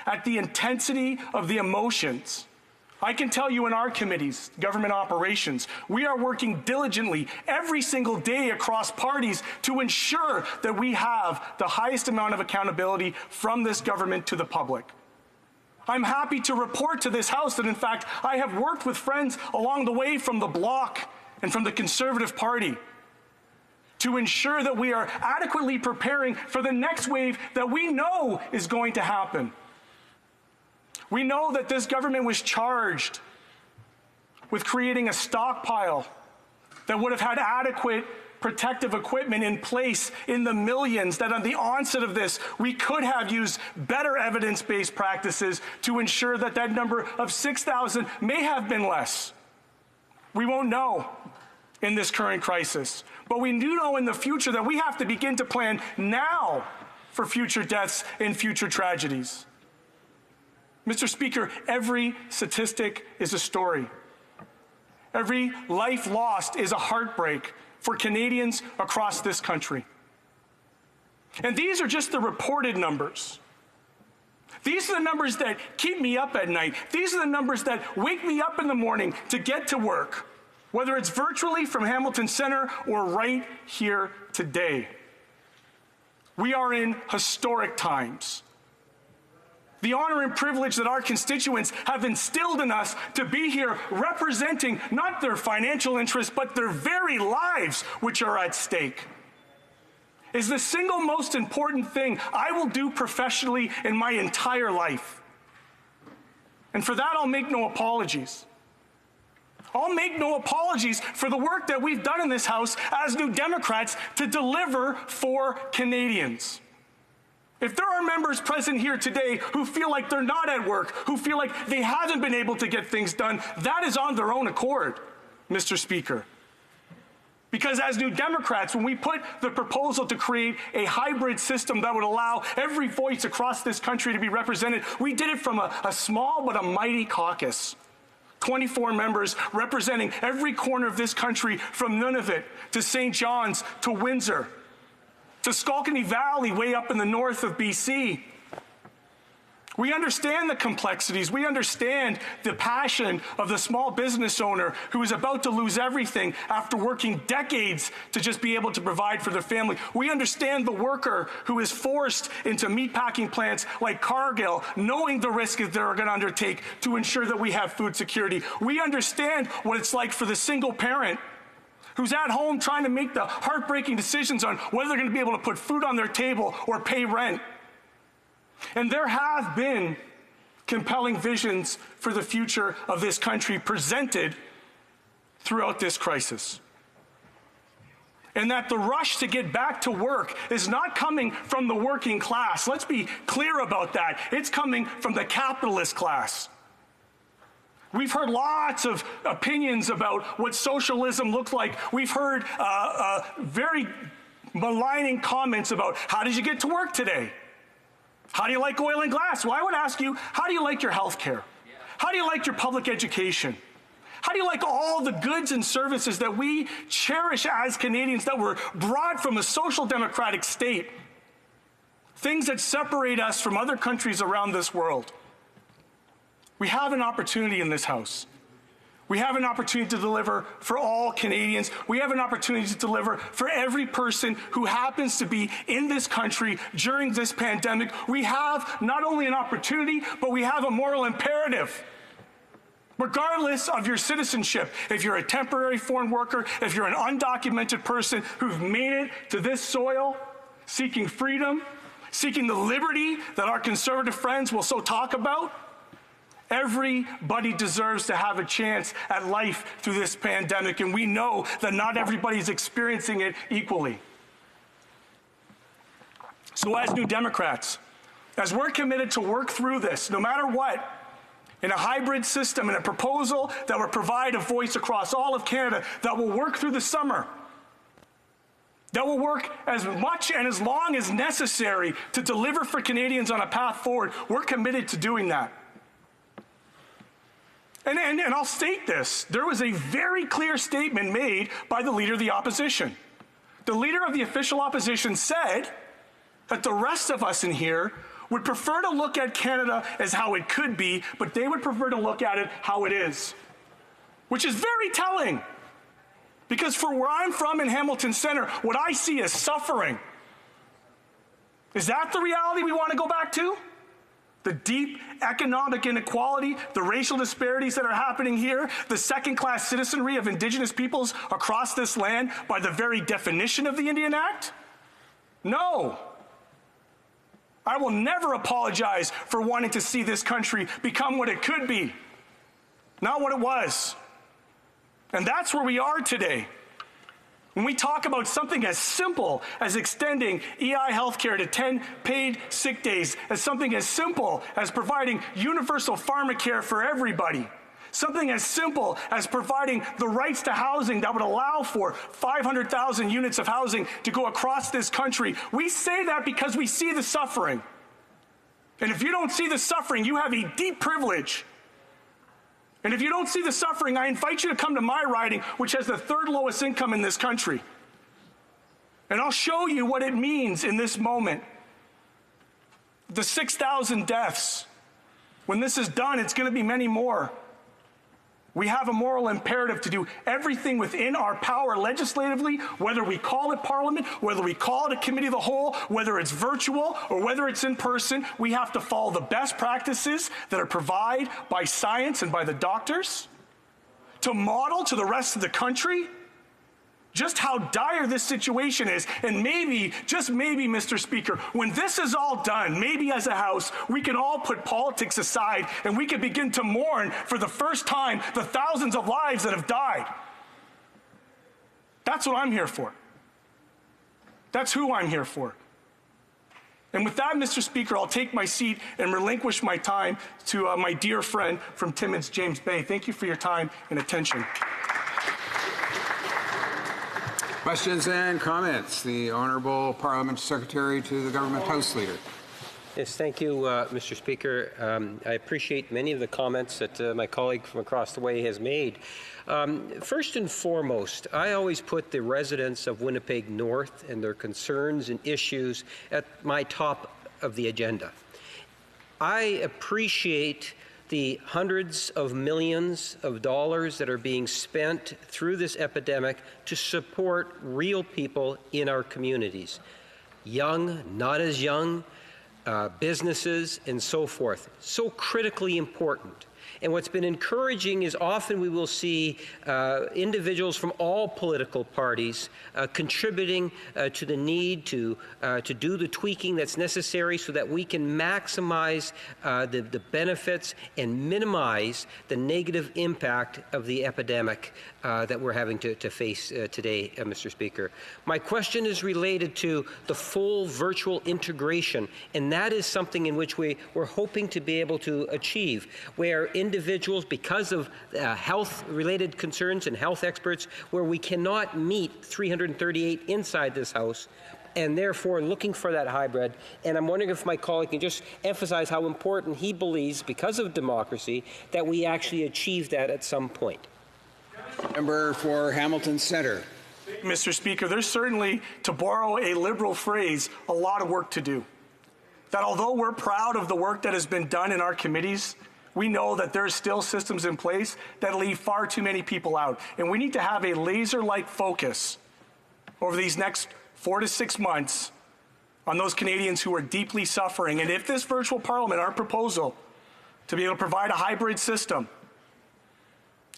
at the intensity of the emotions. I can tell you in our committees, government operations, we are working diligently every single day across parties to ensure that we have the highest amount of accountability from this government to the public. I'm happy to report to this House that, in fact, I have worked with friends along the way from the Bloc and from the Conservative Party to ensure that we are adequately preparing for the next wave that we know is going to happen. We know that this government was charged with creating a stockpile that would have had adequate protective equipment in place in the millions, that on the onset of this, we could have used better evidence-based practices to ensure that that number of 6,000 may have been less. We won't know in this current crisis, but we do know in the future that we have to begin to plan now for future deaths and future tragedies. Mr. Speaker, every statistic is a story. Every life lost is a heartbreak for Canadians across this country. And these are just the reported numbers. These are the numbers that keep me up at night. These are the numbers that wake me up in the morning to get to work, whether it's virtually from Hamilton Centre or right here today. We are in historic times. The honor and privilege that our constituents have instilled in us to be here representing not their financial interests, but their very lives, which are at stake, is the single most important thing I will do professionally in my entire life. And for that, I'll make no apologies. I'll make no apologies for the work that we've done in this House as New Democrats to deliver for Canadians. If there are members present here today who feel like they're not at work, who feel like they haven't been able to get things done, that is on their own accord, Mr. Speaker. Because as New Democrats, when we put the proposal to create a hybrid system that would allow every voice across this country to be represented, we did it from a small but a mighty caucus. 24 members representing every corner of this country, from Nunavut to St. John's to Windsor, to Skulkeny Valley way up in the north of BC. We understand the complexities. We understand the passion of the small business owner who is about to lose everything after working decades to just be able to provide for their family. We understand the worker who is forced into meatpacking plants like Cargill, knowing the risk that they're going to undertake to ensure that we have food security. We understand what it's like for the single parent who's at home trying to make the heartbreaking decisions on whether they're going to be able to put food on their table or pay rent. And there have been compelling visions for the future of this country presented throughout this crisis. And that the rush to get back to work is not coming from the working class. Let's be clear about that. It's coming from the capitalist class. We've heard lots of opinions about what socialism looks like. We've heard very maligning comments about, how did you get to work today? How do you like oil and gas? Well, I would ask you, how do you like your health care? How do you like your public education? How do you like all the goods and services that we cherish as Canadians that were brought from a social democratic state? Things that separate us from other countries around this world. We have an opportunity in this House. We have an opportunity to deliver for all Canadians. We have an opportunity to deliver for every person who happens to be in this country during this pandemic. We have not only an opportunity, but we have a moral imperative. Regardless of your citizenship, if you're a temporary foreign worker, if you're an undocumented person who's made it to this soil, seeking freedom, seeking the liberty that our conservative friends will so talk about, everybody deserves to have a chance at life through this pandemic, and we know that not everybody's experiencing it equally. So as New Democrats, as we're committed to work through this, no matter what, in a hybrid system, in a proposal that will provide a voice across all of Canada, that will work through the summer, that will work as much and as long as necessary to deliver for Canadians on a path forward, we're committed to doing that. And I'll state this. There was a very clear statement made by the Leader of the Opposition. The Leader of the official opposition said that the rest of us in here would prefer to look at Canada as how it could be, but they would prefer to look at it how it is, which is very telling. Because for where I'm from in Hamilton Centre, what I see is suffering. Is that the reality we want to go back to? The deep economic inequality, the racial disparities that are happening here, the second-class citizenry of Indigenous peoples across this land by the very definition of the Indian Act? No. I will never apologize for wanting to see this country become what it could be, not what it was. And that's where we are today. When we talk about something as simple as extending EI healthcare to 10 paid sick days, as something as simple as providing universal pharmacare for everybody, something as simple as providing the rights to housing that would allow for 500,000 units of housing to go across this country, we say that because we see the suffering. And if you don't see the suffering, you have a deep privilege. And if you don't see the suffering, I invite you to come to my riding, which has the third lowest income in this country. And I'll show you what it means in this moment. the 6,000 deaths. When this is done, it's going to be many more. We have a moral imperative to do everything within our power legislatively, whether we call it Parliament, whether we call it a committee of the whole, whether it's virtual or whether it's in person. We have to follow the best practices that are provided by science and by the doctors to model to the rest of the country just how dire this situation is. And maybe, just maybe, Mr. Speaker, when this is all done, maybe as a House, we can all put politics aside and we can begin to mourn for the first time the thousands of lives that have died. That's what I'm here for. That's who I'm here for. And with that, Mr. Speaker, I'll take my seat and relinquish my time to my dear friend from Timmins, James Bay. Thank you for your time and attention. Questions and comments. The Honourable Parliamentary Secretary to the Government House Leader. Yes, thank you, Mr. Speaker. I appreciate many of the comments that my colleague from across the way has made. First and foremost, I always put the residents of Winnipeg North and their concerns and issues at my top of the agenda. I appreciate the hundreds of millions of dollars that are being spent through this epidemic to support real people in our communities. Young, not as young, businesses, and so forth. So critically important. And what's been encouraging is often we will see individuals from all political parties contributing to the need to do the tweaking that's necessary so that we can maximize the benefits and minimize the negative impact of the epidemic that we're having to face today, Mr. Speaker. My question is related to the full virtual integration, and that is something in which we're hoping to be able to achieve, where individuals, because of health-related concerns and health experts, where we cannot meet 338 inside this House, and therefore looking for that hybrid. And I'm wondering if my colleague can just emphasize how important he believes, because of democracy, that we actually achieve that at some point. Member for Hamilton Centre. Mr. Speaker, there's certainly, to borrow a Liberal phrase, a lot of work to do. That although we're proud of the work that has been done in our committees, we know that there's still systems in place that leave far too many people out. And we need to have a laser-like focus over these next 4 to 6 months on those Canadians who are deeply suffering. And if this virtual Parliament, our proposal to be able to provide a hybrid system,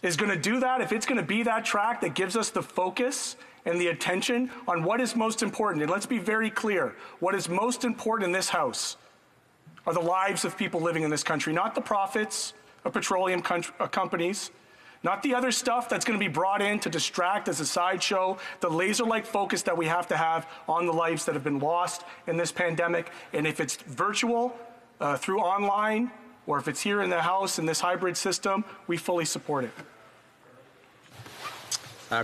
is going to do that, if it's going to be that track that gives us the focus and the attention on what is most important, and let's be very clear, what is most important in this House are the lives of people living in this country, not the profits of petroleum companies, not the other stuff that's going to be brought in to distract as a sideshow, the laser-like focus that we have to have on the lives that have been lost in this pandemic. And if it's virtual, through online, or if it's here in the House in this hybrid system, we fully support it.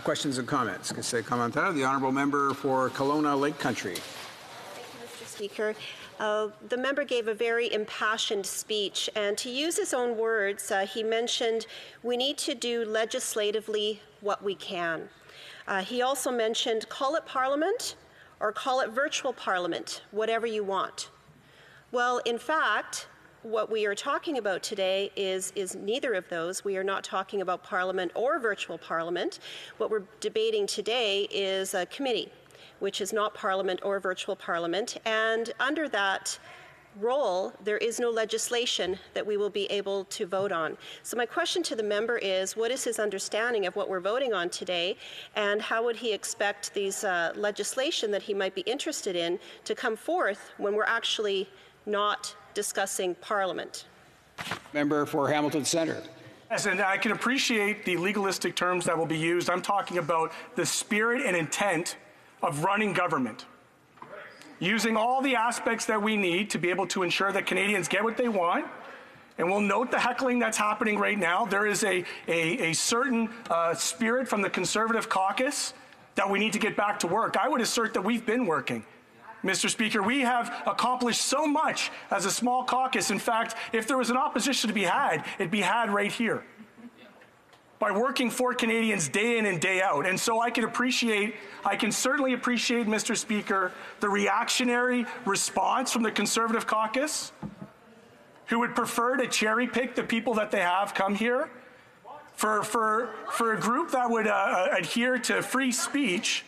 Questions and comments. The Honourable Member for Kelowna Lake Country. Thank you, Mr. Speaker. The member gave a very impassioned speech, and to use his own words, he mentioned we need to do legislatively what we can. He also mentioned call it Parliament or call it virtual Parliament, whatever you want. Well, in fact, what we are talking about today is neither of those. We are not talking about Parliament or virtual Parliament. What we're debating today is a committee, which is not Parliament or virtual Parliament. And under that role, there is no legislation that we will be able to vote on. So my question to the member is, what is his understanding of what we're voting on today, and how would he expect these legislation that he might be interested in to come forth when we're actually not discussing Parliament? Member for Hamilton Centre. Yes, and I can appreciate the legalistic terms that will be used. I'm talking about the spirit and intent of running government. Using all the aspects that we need to be able to ensure that Canadians get what they want. And we'll note the heckling that's happening right now. There is a certain spirit from the Conservative caucus that we need to get back to work. I would assert that we've been working. Mr. Speaker, we have accomplished so much as a small caucus. In fact, if there was an opposition to be had, it'd be had right here. by working for Canadians day in and day out. And so I can certainly appreciate, Mr. Speaker, the reactionary response from the Conservative caucus, who would prefer to cherry pick the people that they have come here. For a group that would adhere to free speech,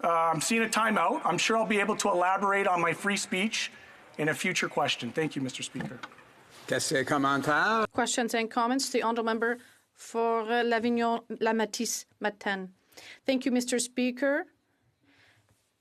I'm seeing a timeout. I'm sure I'll be able to elaborate on my free speech in a future question. Thank you, Mr. Speaker. Questions and comments. The honourable member for Lavignon-Lamatis-Matin. Thank you, Mr. Speaker.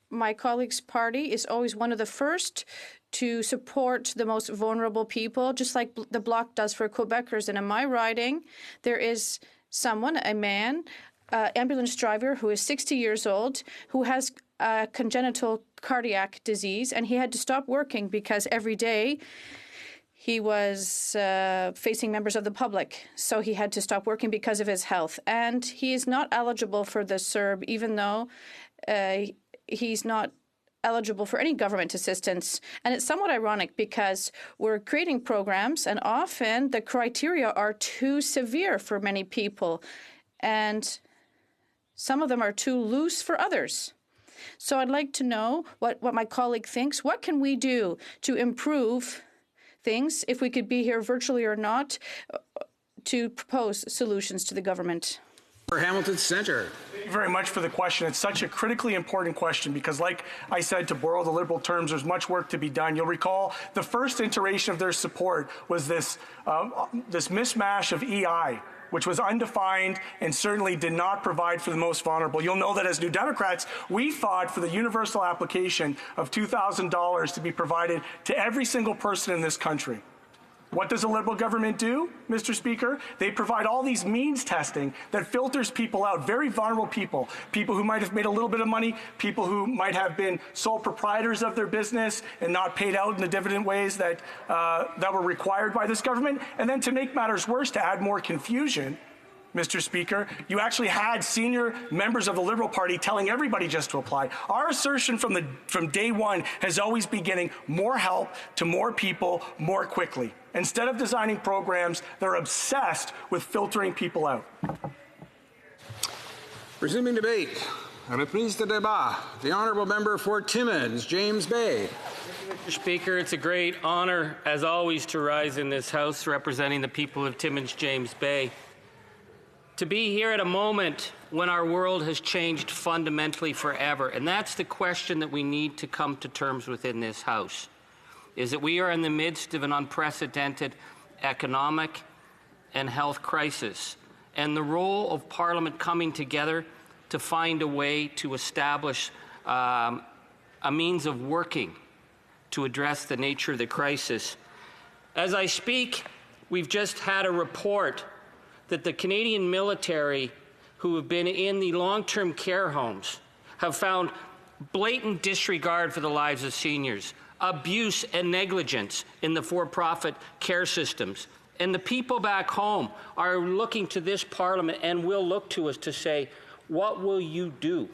My colleague's party is always one of the first to support the most vulnerable people, just like the Bloc does for Quebecers. And in my riding, there is someone, a man, ambulance driver who is 60 years old, who has a congenital cardiac disease, and he had to stop working because every day he was facing members of the public. So he had to stop working because of his health. And he is not eligible for the CERB, even though he's not eligible for any government assistance. And it's somewhat ironic because we're creating programs and often the criteria are too severe for many people. And some of them are too loose for others. So I'd like to know what my colleague thinks. What can we do to improve things, if we could be here virtually or not, to propose solutions to the government? For Hamilton Centre. Thank you very much for the question. It's such a critically important question because, like I said, to borrow the Liberal terms, there's much work to be done. You'll recall the first iteration of their support was this mishmash of EI, which was undefined and certainly did not provide for the most vulnerable. You'll know that as New Democrats, we fought for the universal application of $2,000 to be provided to every single person in this country. What does a Liberal government do, Mr. Speaker? They provide all these means testing that filters people out, very vulnerable people, people who might have made a little bit of money, people who might have been sole proprietors of their business and not paid out in the dividend ways that were required by this government. And then to make matters worse, to add more confusion, Mr. Speaker, you actually had senior members of the Liberal Party telling everybody just to apply. Our assertion from day one has always been getting more help to more people more quickly. Instead of designing programs, they're obsessed with filtering people out. Resuming debate. Reprise de débat. The honourable member for Timmins, James Bay. Mr. Speaker, it's a great honour, as always, to rise in this House representing the people of Timmins, James Bay. To be here at a moment when our world has changed fundamentally forever. And that's the question that we need to come to terms with in this House, is that we are in the midst of an unprecedented economic and health crisis. And the role of Parliament coming together to find a way to establish a means of working to address the nature of the crisis. As I speak, we've just had a report that the Canadian military who have been in the long-term care homes have found blatant disregard for the lives of seniors, abuse and negligence in the for-profit care systems. And the people back home are looking to this Parliament and will look to us to say, what will you do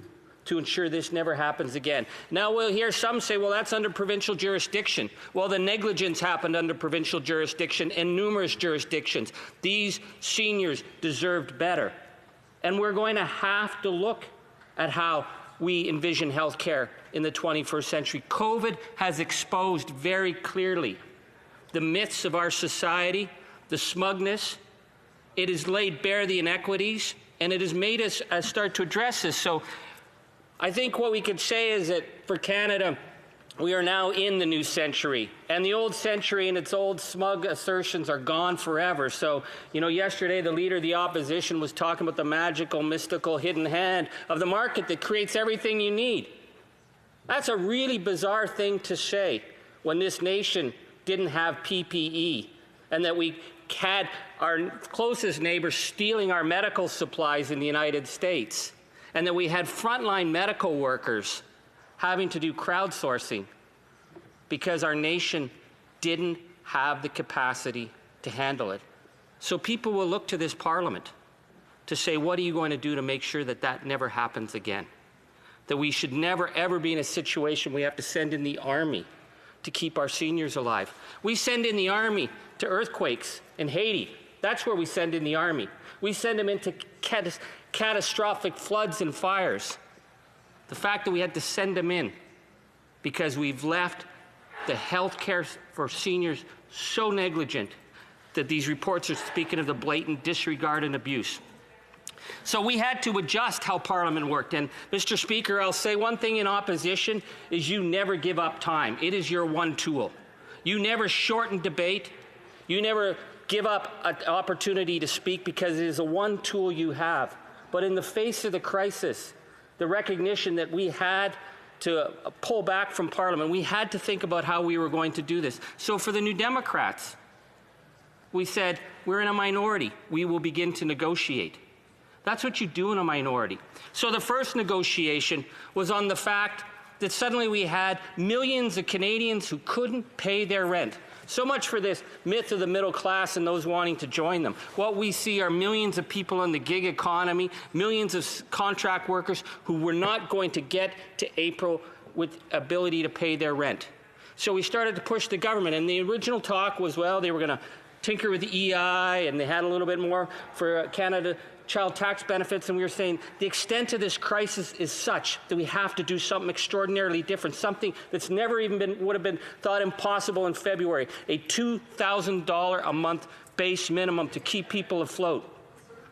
to ensure this never happens again? Now we'll hear some say, well, that's under provincial jurisdiction. Well, the negligence happened under provincial jurisdiction in numerous jurisdictions. These seniors deserved better. And we're going to have to look at how we envision health care in the 21st century. COVID has exposed very clearly the myths of our society, the smugness. It has laid bare the inequities, and it has made us start to address this. So I think what we could say is that for Canada, we are now in the new century, and the old century and its old smug assertions are gone forever. So, yesterday the leader of the opposition was talking about the magical, mystical, hidden hand of the market that creates everything you need. That's a really bizarre thing to say when this nation didn't have PPE and that we had our closest neighbors stealing our medical supplies in the United States, and that we had frontline medical workers having to do crowdsourcing because our nation didn't have the capacity to handle it. So people will look to this Parliament to say, what are you going to do to make sure that that never happens again? That we should never, ever be in a situation we have to send in the army to keep our seniors alive. We send in the army to earthquakes in Haiti. That's where we send in the Army. We send them into catastrophic floods and fires. The fact that we had to send them in because we've left the health care for seniors so negligent that these reports are speaking of the blatant disregard and abuse. So we had to adjust how Parliament worked. And Mr. Speaker, I'll say one thing in opposition is you never give up time. It is your one tool. You never shorten debate. You never give up an opportunity to speak because it is the one tool you have. But in the face of the crisis, the recognition that we had to pull back from Parliament, we had to think about how we were going to do this. So for the New Democrats, we said, we're in a minority. We will begin to negotiate. That's what you do in a minority. So the first negotiation was on the fact that suddenly we had millions of Canadians who couldn't pay their rent. So much for this myth of the middle class and those wanting to join them. What we see are millions of people in the gig economy, millions of contract workers who were not going to get to April with ability to pay their rent. So we started to push the government, and the original talk was, well, they were going to tinker with the EI, and they had a little bit more for Canada child tax benefits, and we were saying the extent of this crisis is such that we have to do something extraordinarily different, something that's never even would have been thought impossible in February, a $2,000 a month base minimum to keep people afloat.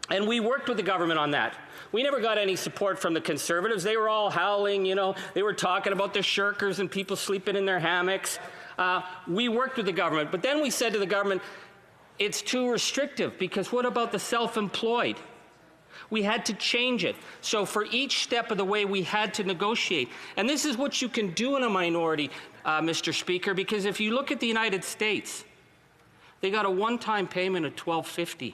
And we worked with the government on that. We never got any support from the Conservatives. They were all howling, you know, they were talking about the shirkers and people sleeping in their hammocks. We worked with the government, but then we said to the government, it's too restrictive, because what about the self-employed? We had to change it. So for each step of the way, we had to negotiate. And this is what you can do in a minority, Mr. Speaker, because if you look at the United States, they got a one-time payment of $12.50.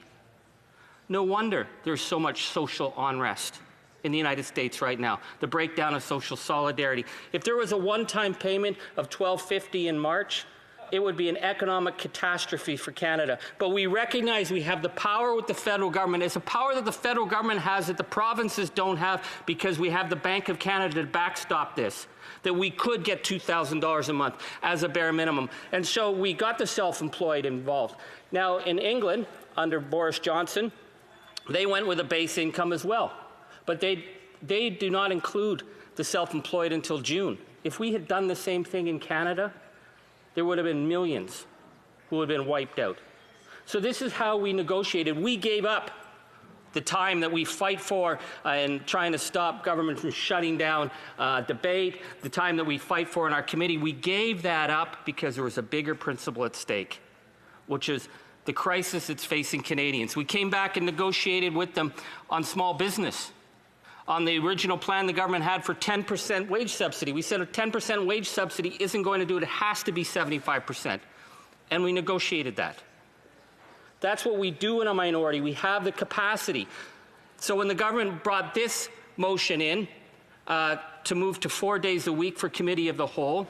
No wonder there's so much social unrest in the United States right now, the breakdown of social solidarity. If there was a one-time payment of $12.50 in March, it would be an economic catastrophe for Canada. But we recognize we have the power with the federal government. It's a power that the federal government has that the provinces don't have, because we have the Bank of Canada to backstop this, that we could get $2,000 a month as a bare minimum. And so we got the self-employed involved. Now, in England, under Boris Johnson, they went with a base income as well. But they do not include the self-employed until June. If we had done the same thing in Canada, there would have been millions who would have been wiped out. So this is how we negotiated. We gave up the time that we fight for in trying to stop government from shutting down debate, the time that we fight for in our committee. We gave that up because there was a bigger principle at stake, which is the crisis that's facing Canadians. We came back and negotiated with them on small business. On the original plan the government had for 10% wage subsidy. We said a 10% wage subsidy isn't going to do it. It has to be 75%. And we negotiated that. That's what we do in a minority. We have the capacity. So when the government brought this motion in to move to 4 days a week for Committee of the Whole,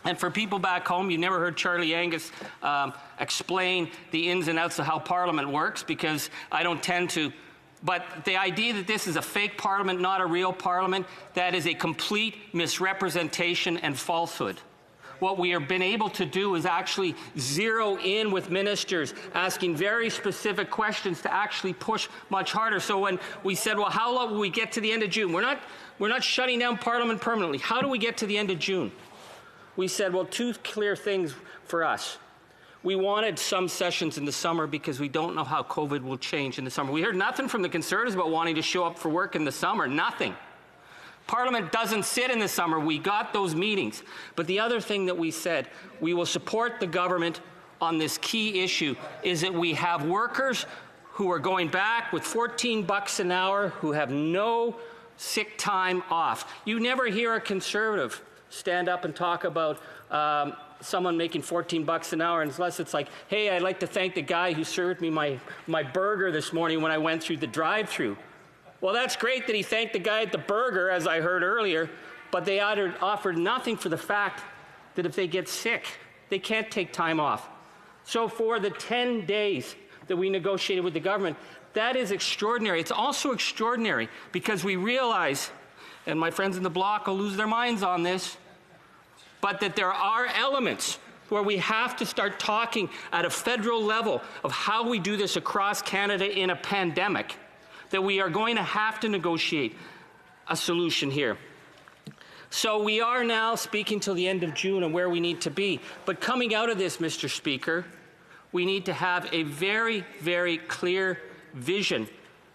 and for people back home, you never heard Charlie Angus explain the ins and outs of how Parliament works, because I don't tend to. But the idea that this is a fake Parliament, not a real Parliament, that is a complete misrepresentation and falsehood. What we have been able to do is actually zero in with ministers, asking very specific questions to actually push much harder. So when we said, well, how long will we get to the end of June? We're not shutting down Parliament permanently. How do we get to the end of June? We said, well, two clear things for us. We wanted some sessions in the summer because we don't know how COVID will change in the summer. We heard nothing from the Conservatives about wanting to show up for work in the summer, nothing. Parliament doesn't sit in the summer. We got those meetings. But the other thing that we said, we will support the government on this key issue, is that we have workers who are going back with $14 an hour who have no sick time off. You never hear a Conservative stand up and talk about someone making $14 an hour, unless it's like, hey, I'd like to thank the guy who served me my burger this morning when I went through the drive-thru. Well, that's great that he thanked the guy at the burger, as I heard earlier, but they offered nothing for the fact that if they get sick, they can't take time off. So for the 10 days that we negotiated with the government, that is extraordinary. It's also extraordinary because we realize, and my friends in the Bloc will lose their minds on this, but that there are elements where we have to start talking at a federal level of how we do this across Canada in a pandemic, that we are going to have to negotiate a solution here. So we are now speaking till the end of June and where we need to be. But coming out of this, Mr. Speaker, we need to have a very, very clear vision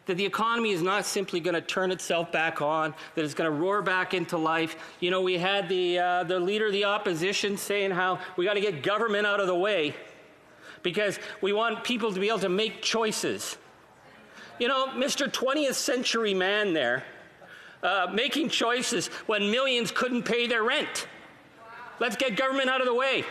that the economy is not simply going to turn itself back on, that it's going to roar back into life. You know, we had the leader of the opposition saying how we got to get government out of the way because we want people to be able to make choices. You know, Mr. 20th century man there, making choices when millions couldn't pay their rent. Let's get government out of the way.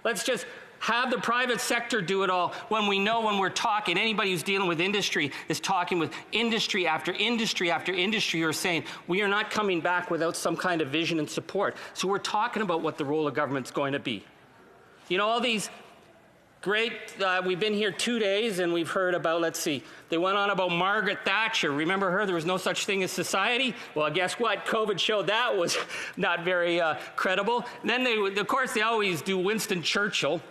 Let's just have the private sector do it all when we know when we're talking. Anybody who's dealing with industry is talking with industry after industry after industry who are saying we are not coming back without some kind of vision and support. So we're talking about what the role of government's going to be. You know, all these great, we've been here 2 days and we've heard about, let's see, they went on about Margaret Thatcher. Remember her? There was no such thing as society. Well, guess what? COVID showed that was not very credible. And then of course, they always do Winston Churchill.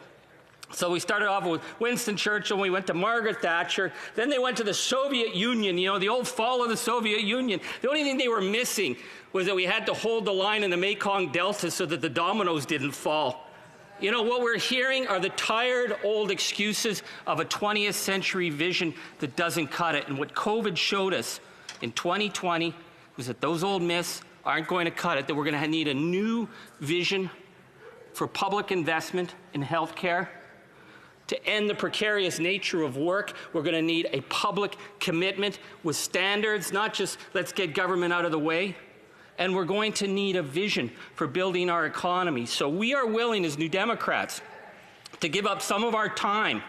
So we started off with Winston Churchill, we went to Margaret Thatcher, then they went to the Soviet Union, you know, the old fall of the Soviet Union. The only thing they were missing was that we had to hold the line in the Mekong Delta so that the dominoes didn't fall. You know, what we're hearing are the tired old excuses of a 20th century vision that doesn't cut it. And what COVID showed us in 2020 was that those old myths aren't going to cut it, that we're going to need a new vision for public investment in healthcare. To end the precarious nature of work, we're going to need a public commitment with standards, not just let's get government out of the way. And we're going to need a vision for building our economy. So we are willing as New Democrats to give up some of our time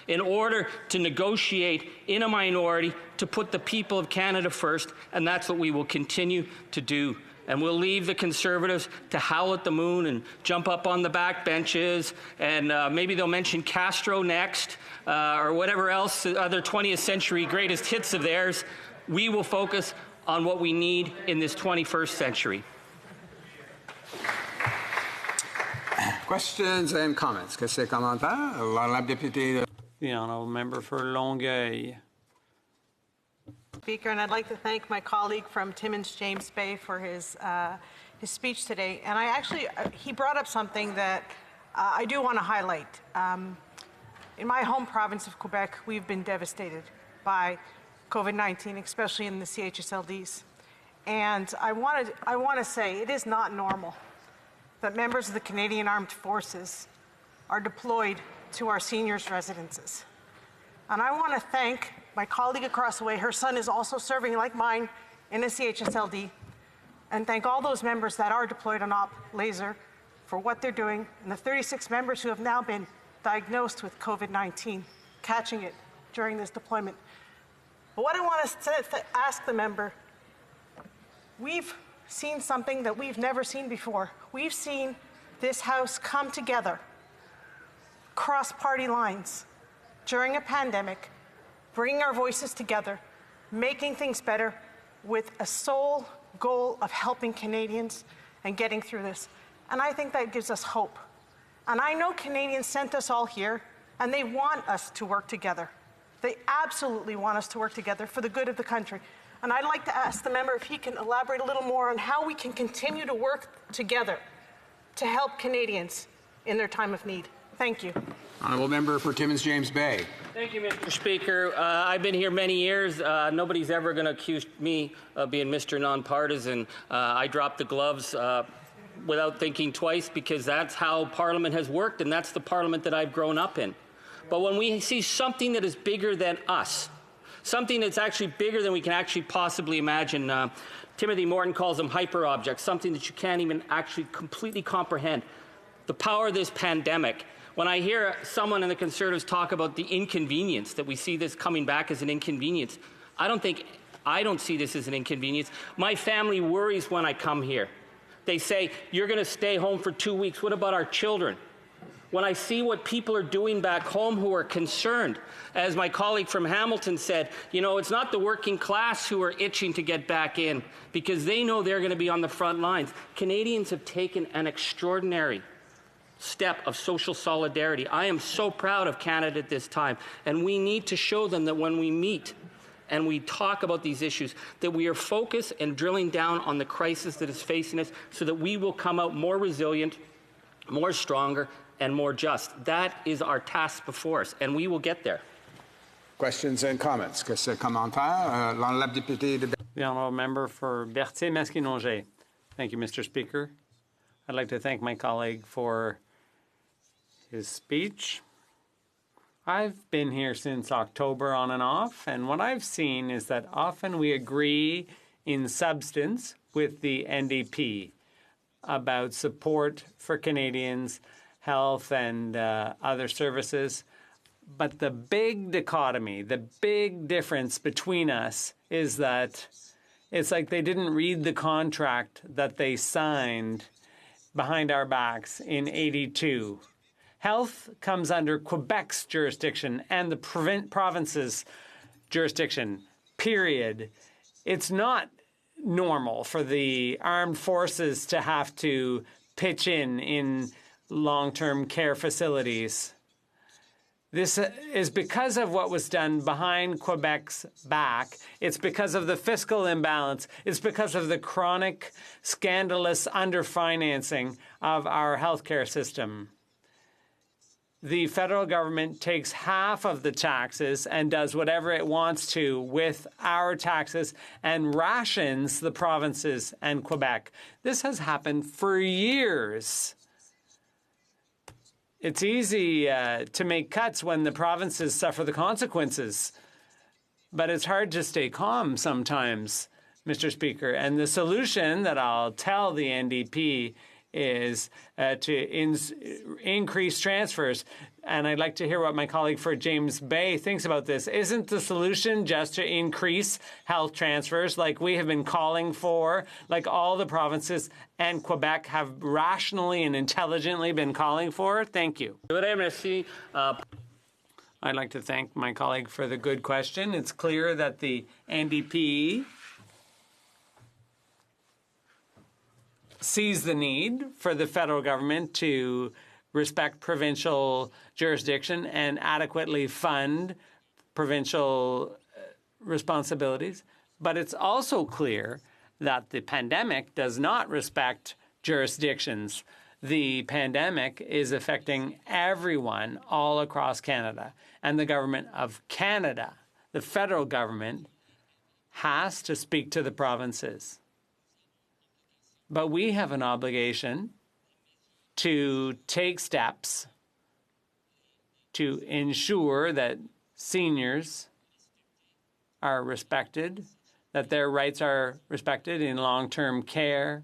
in order to negotiate in a minority to put the people of Canada first, and that's what we will continue to do. And we'll leave the Conservatives to howl at the moon and jump up on the back benches, and maybe they'll mention Castro next, or whatever else, other 20th century greatest hits of theirs. We will focus on what we need in this 21st century. Questions and comments? Questions et commentaires? La députée. The honourable member for Longueuil. Speaker, and I'd like to thank my colleague from Timmins James Bay for his speech today. And he brought up something that I do want to highlight. In my home province of Quebec, we've been devastated by COVID-19, especially in the CHSLDs. And I want to say it is not normal that members of the Canadian Armed Forces are deployed to our seniors' residences. And I want to thank my colleague across the way. Her son is also serving, like mine, in a CHSLD. And thank all those members that are deployed on Op Laser for what they're doing, and the 36 members who have now been diagnosed with COVID-19, catching it during this deployment. But what I want to ask the member, we've seen something that we've never seen before. We've seen this House come together, cross party lines, during a pandemic, bringing our voices together, making things better with a sole goal of helping Canadians and getting through this. And I think that gives us hope. And I know Canadians sent us all here, and they want us to work together. They absolutely want us to work together for the good of the country. And I'd like to ask the member if he can elaborate a little more on how we can continue to work together to help Canadians in their time of need. Thank you. Honourable member for Timmins James Bay. Thank you, Mr. Speaker. I've been here many years. Nobody's ever going to accuse me of being Mr. Nonpartisan. I dropped the gloves without thinking twice because that's how Parliament has worked, and that's the Parliament that I've grown up in. But when we see something that is bigger than us, something that's actually bigger than we can actually possibly imagine, Timothy Morton calls them hyper-objects, something that you can't even actually completely comprehend. The power of this pandemic. When I hear someone in the Conservatives talk about the inconvenience, that we see this coming back as an inconvenience, I don't see this as an inconvenience. My family worries when I come here. They say, you're going to stay home for 2 weeks. What about our children? When I see what people are doing back home who are concerned, as my colleague from Hamilton said, you know, it's not the working class who are itching to get back in because they know they're going to be on the front lines. Canadians have taken an extraordinary step of social solidarity. I am so proud of Canada at this time, and we need to show them that when we meet and we talk about these issues, that we are focused and drilling down on the crisis that is facing us so that we will come out more resilient, more stronger, and more just. That is our task before us, and we will get there. Questions and comments? Questions et commentaires? L'honorable député de... The honourable member for Berthier-Maskinongé. Thank you, Mr. Speaker. I'd like to thank my colleague for his speech. I've been here since October on and off, and what I've seen is that often we agree in substance with the NDP about support for Canadians, health and other services. But the big dichotomy, the big difference between us is that it's like they didn't read the contract that they signed behind our backs in '82. Health comes under Quebec's jurisdiction and the province's jurisdiction, period. It's not normal for the armed forces to have to pitch in long-term care facilities. This is because of what was done behind Quebec's back. It's because of the fiscal imbalance. It's because of the chronic, scandalous underfinancing of our healthcare system. The federal government takes half of the taxes and does whatever it wants to with our taxes and rations the provinces and Quebec. This has happened for years. It's easy to make cuts when the provinces suffer the consequences, but it's hard to stay calm sometimes, Mr. Speaker. And the solution that I'll tell the NDP is to increase transfers. And I'd like to hear what my colleague for James Bay thinks about this. Isn't the solution just to increase health transfers like we have been calling for, like all the provinces and Quebec have rationally and intelligently been calling for? Thank you. I'd like to thank my colleague for the good question. It's clear that the NDP sees the need for the federal government to respect provincial jurisdiction and adequately fund provincial responsibilities. But it's also clear that the pandemic does not respect jurisdictions. The pandemic is affecting everyone all across Canada. And the government of Canada, the federal government, has to speak to the provinces. But we have an obligation to take steps to ensure that seniors are respected, that their rights are respected in long-term care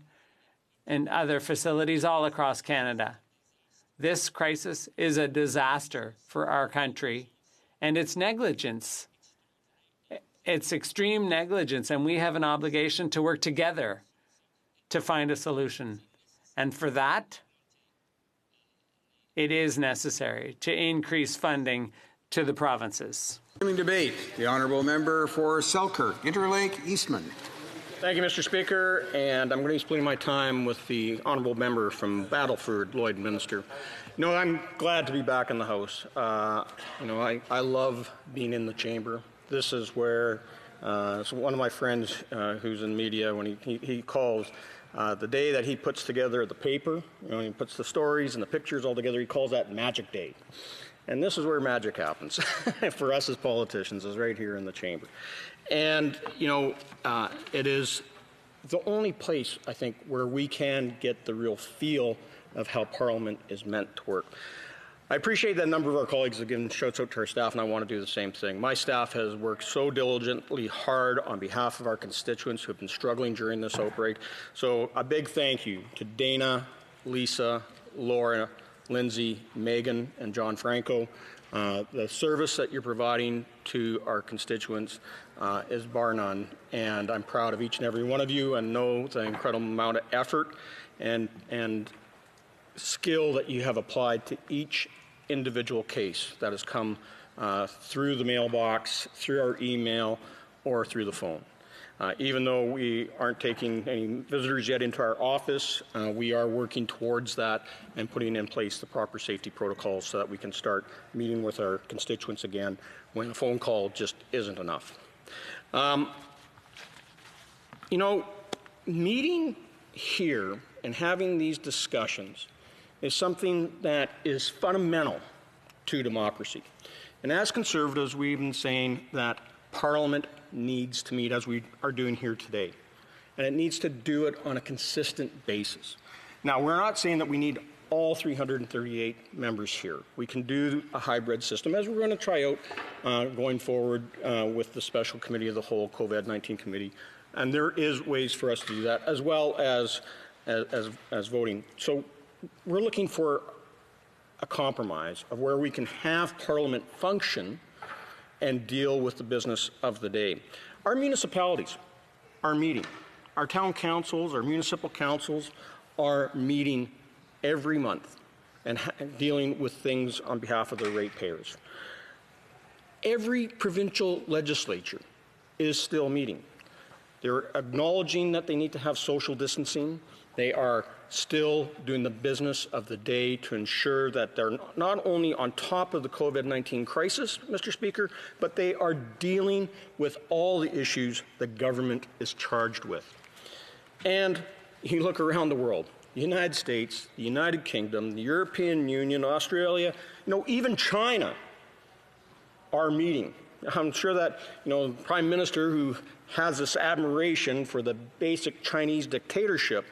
and other facilities all across Canada. This crisis is a disaster for our country, and it's negligence. It's extreme negligence, and we have an obligation to work together to find a solution. And for that, it is necessary to increase funding to the provinces. Debate. The honourable member for Selkirk, Interlake, Eastman. Thank you, Mr. Speaker, and I'm going to be splitting my time with the honourable member from Battleford, Lloydminster. You know, I'm glad to be back in the House. I love being in the chamber. This is where so one of my friends who's in media, when he calls the day that he puts together the paper, he puts the stories and the pictures all together, he calls that Magic Day. And this is where magic happens for us as politicians, is right here in the chamber. And, it is the only place, I think, where we can get the real feel of how Parliament is meant to work. I appreciate that a number of our colleagues have given shouts out to our staff, and I want to do the same thing. My staff has worked so diligently hard on behalf of our constituents who have been struggling during this outbreak. So a big thank you to Dana, Lisa, Laura, Lindsay, Megan, and John Franco. The service that you're providing to our constituents is bar none, and I'm proud of each and every one of you and know the incredible amount of effort and skill that you have applied to each individual case that has come through the mailbox, through our email, or through the phone. Even though we aren't taking any visitors yet into our office, we are working towards that and putting in place the proper safety protocols so that we can start meeting with our constituents again when a phone call just isn't enough. You know, meeting here and having these discussions is something that is fundamental to democracy. And as Conservatives, we've been saying that Parliament needs to meet as we are doing here today. And it needs to do it on a consistent basis. Now, we're not saying that we need all 338 members here. We can do a hybrid system, as we're going to try out going forward with the Special Committee of the Whole COVID-19 Committee. And there is ways for us to do that, as well as voting. So we're looking for a compromise of where we can have Parliament function and deal with the business of the day. Our municipalities are meeting. Our town councils, our municipal councils are meeting every month and dealing with things on behalf of their ratepayers. Every provincial legislature is still meeting. They're acknowledging that they need to have social distancing. They are still doing the business of the day to ensure that they're not only on top of the COVID-19 crisis, Mr. Speaker, but they are dealing with all the issues the government is charged with. And you look around the world, the United States, the United Kingdom, the European Union, Australia, even China are meeting. I'm sure that, the Prime Minister, who has this admiration for the basic Chinese dictatorship,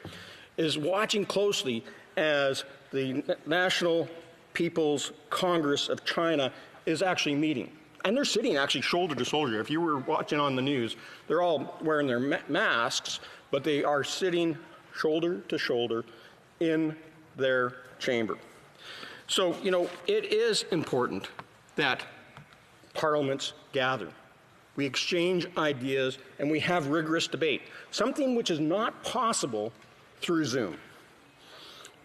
is watching closely as the National People's Congress of China is actually meeting. And they're sitting actually shoulder to shoulder. If you were watching on the news, they're all wearing their masks, but they are sitting shoulder to shoulder in their chamber. So, it is important that parliaments gather. We exchange ideas and we have rigorous debate, something which is not possible through Zoom.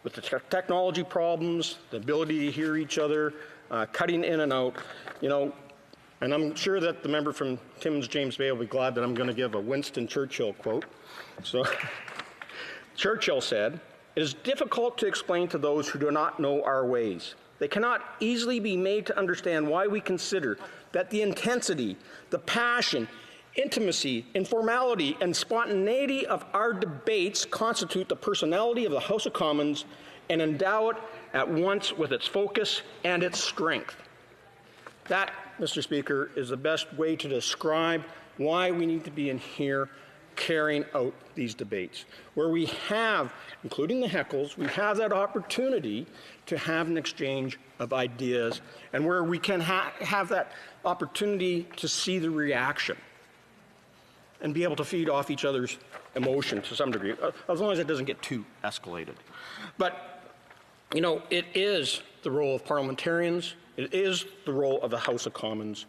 With the technology problems, the ability to hear each other, cutting in and out, and I'm sure that the member from Timmins James Bay will be glad that I'm going to give a Winston Churchill quote. So, Churchill said, "It is difficult to explain to those who do not know our ways. They cannot easily be made to understand why we consider that the intensity, the passion, intimacy, informality, and spontaneity of our debates constitute the personality of the House of Commons and endow it at once with its focus and its strength." That, Mr. Speaker, is the best way to describe why we need to be in here carrying out these debates, where we have, including the heckles, we have that opportunity to have an exchange of ideas and where we can have that opportunity to see the reaction and be able to feed off each other's emotion to some degree, as long as it doesn't get too escalated. But, it is the role of parliamentarians, it is the role of the House of Commons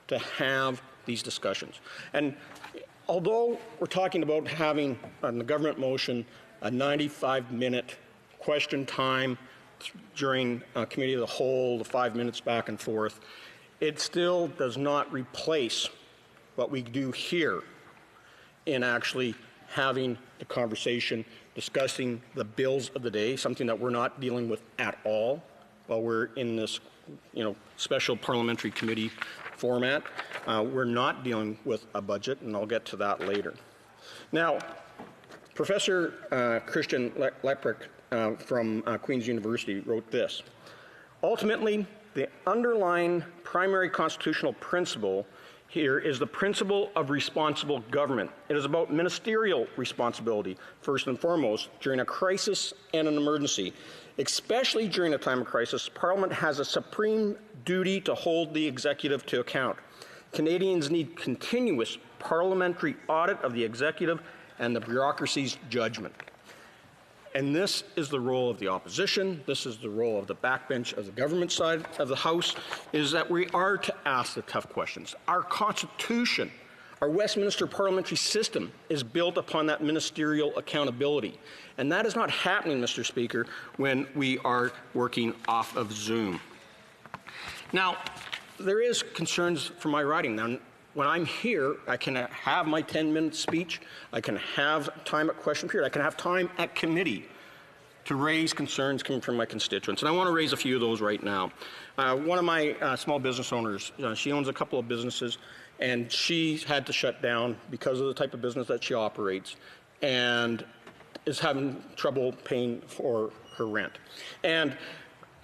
to have these discussions. And although we're talking about having, on the government motion, a 95-minute question time during Committee of the Whole, the 5 minutes back and forth, it still does not replace what we do here in actually having a conversation, discussing the bills of the day, something that we're not dealing with at all while we're in this, special parliamentary committee format. We're not dealing with a budget, and I'll get to that later. Now, Professor Christian Leprich from Queen's University wrote this: "Ultimately, the underlying primary constitutional principle here is the principle of responsible government. It is about ministerial responsibility, first and foremost, during a crisis and an emergency. Especially during a time of crisis, Parliament has a supreme duty to hold the executive to account. Canadians need continuous parliamentary audit of the executive and the bureaucracy's judgment." And this is the role of the opposition, this is the role of the backbench of the government side of the House, is that we are to ask the tough questions. Our Constitution, our Westminster parliamentary system is built upon that ministerial accountability. And that is not happening, Mr. Speaker, when we are working off of Zoom. Now, there is concerns for my writing. Now, when I'm here, I can have my 10-minute speech, I can have time at question period, I can have time at committee to raise concerns coming from my constituents. And I want to raise a few of those right now. One of my small business owners, she owns a couple of businesses, and she had to shut down because of the type of business that she operates and is having trouble paying for her rent. And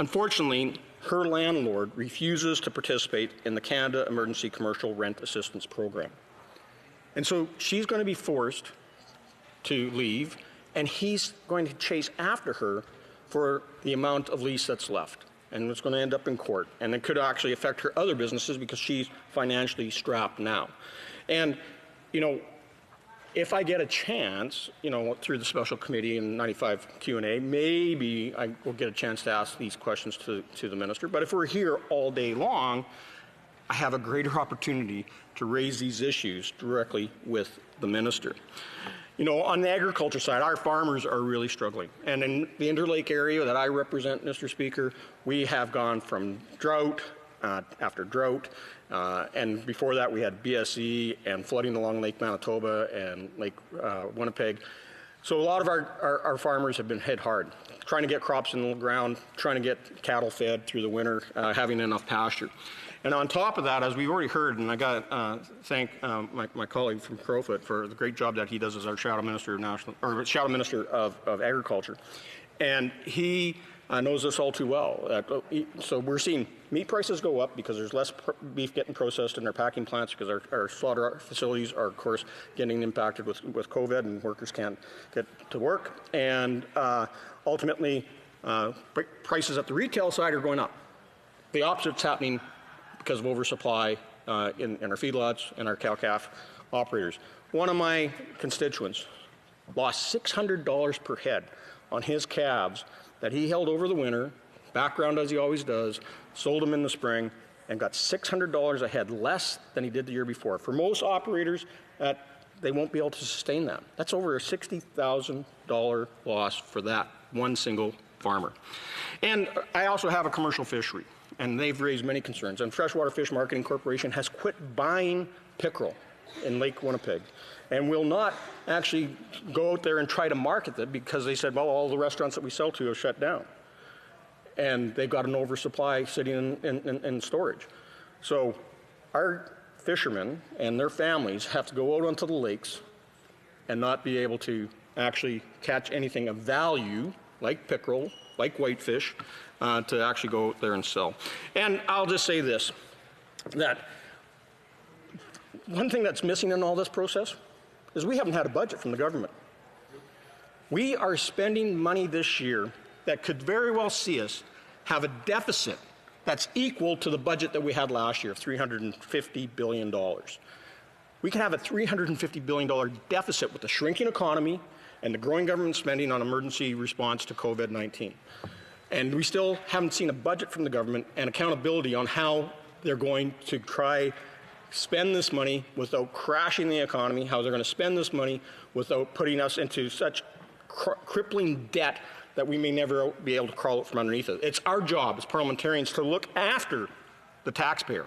unfortunately, her landlord refuses to participate in the Canada Emergency Commercial Rent Assistance Program. And so she's going to be forced to leave, and he's going to chase after her for the amount of lease that's left. And it's going to end up in court. And it could actually affect her other businesses because she's financially strapped now. And, you know, if I get a chance, you know, through the special committee and 95 Q&A, maybe I will get a chance to ask these questions to the minister. But if we're here all day long, I have a greater opportunity to raise these issues directly with the minister. You know, on the agriculture side, our farmers are really struggling. And in the Interlake area that I represent, Mr. Speaker, we have gone from drought after drought. And before that, we had BSE and flooding along Lake Manitoba and Lake Winnipeg. So a lot of our farmers have been hit hard, trying to get crops in the ground, trying to get cattle fed through the winter, having enough pasture. And on top of that, as we've already heard, and I got to thank my colleague from Crowfoot for the great job that he does as our Shadow Minister of Agriculture, and he knows this all too well. So we're seeing meat prices go up because there's less beef getting processed in our packing plants because our slaughter facilities are, of course, getting impacted with COVID and workers can't get to work. And ultimately, prices at the retail side are going up. The opposite's happening because of oversupply in our feedlots and our cow-calf operators. One of my constituents lost $600 per head on his calves that he held over the winter, background as he always does, sold them in the spring, and got $600 a head less than he did the year before. For most operators, they won't be able to sustain that. That's over a $60,000 loss for that one single farmer. And I also have a commercial fishery, and they've raised many concerns. And Freshwater Fish Marketing Corporation has quit buying pickerel in Lake Winnipeg and will not actually go out there and try to market them because they said, well, all the restaurants that we sell to have shut down. And they've got an oversupply sitting in storage. So our fishermen and their families have to go out onto the lakes and not be able to actually catch anything of value, like pickerel, like whitefish, to actually go out there and sell. And I'll just say this, that one thing that's missing in all this process is we haven't had a budget from the government. We are spending money this year that could very well see us have a deficit that's equal to the budget that we had last year of $350 billion. We can have a $350 billion deficit with the shrinking economy and the growing government spending on emergency response to COVID-19. And we still haven't seen a budget from the government and accountability on how they're going to try spend this money without crashing the economy, how they're going to spend this money without putting us into such crippling debt that we may never be able to crawl out from underneath it. It's our job as parliamentarians to look after the taxpayer,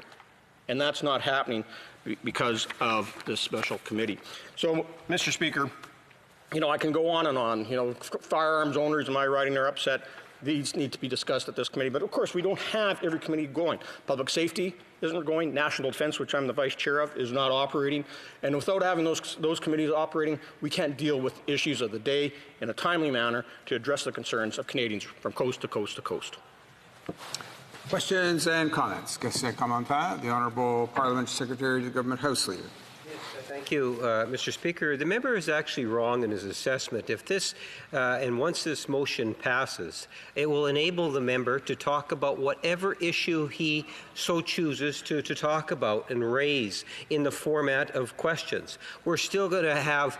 and that's not happening because of this special committee. So, Mr. Speaker, you know, I can go on and on. You know, firearms owners in my riding are upset. These need to be discussed at this committee. But of course, we don't have every committee going. Public safety isn't going. National defense, which I'm the vice chair of, is not operating. And without having those committees operating, we can't deal with issues of the day in a timely manner to address the concerns of Canadians from coast to coast to coast. Questions and comments. Question commentaire. The Honourable Parliamentary Secretary to the Government House Leader. Thank you, Mr. Speaker. The member is actually wrong in his assessment. If this, and once this motion passes, it will enable the member to talk about whatever issue he so chooses to talk about and raise in the format of questions. We're still going to have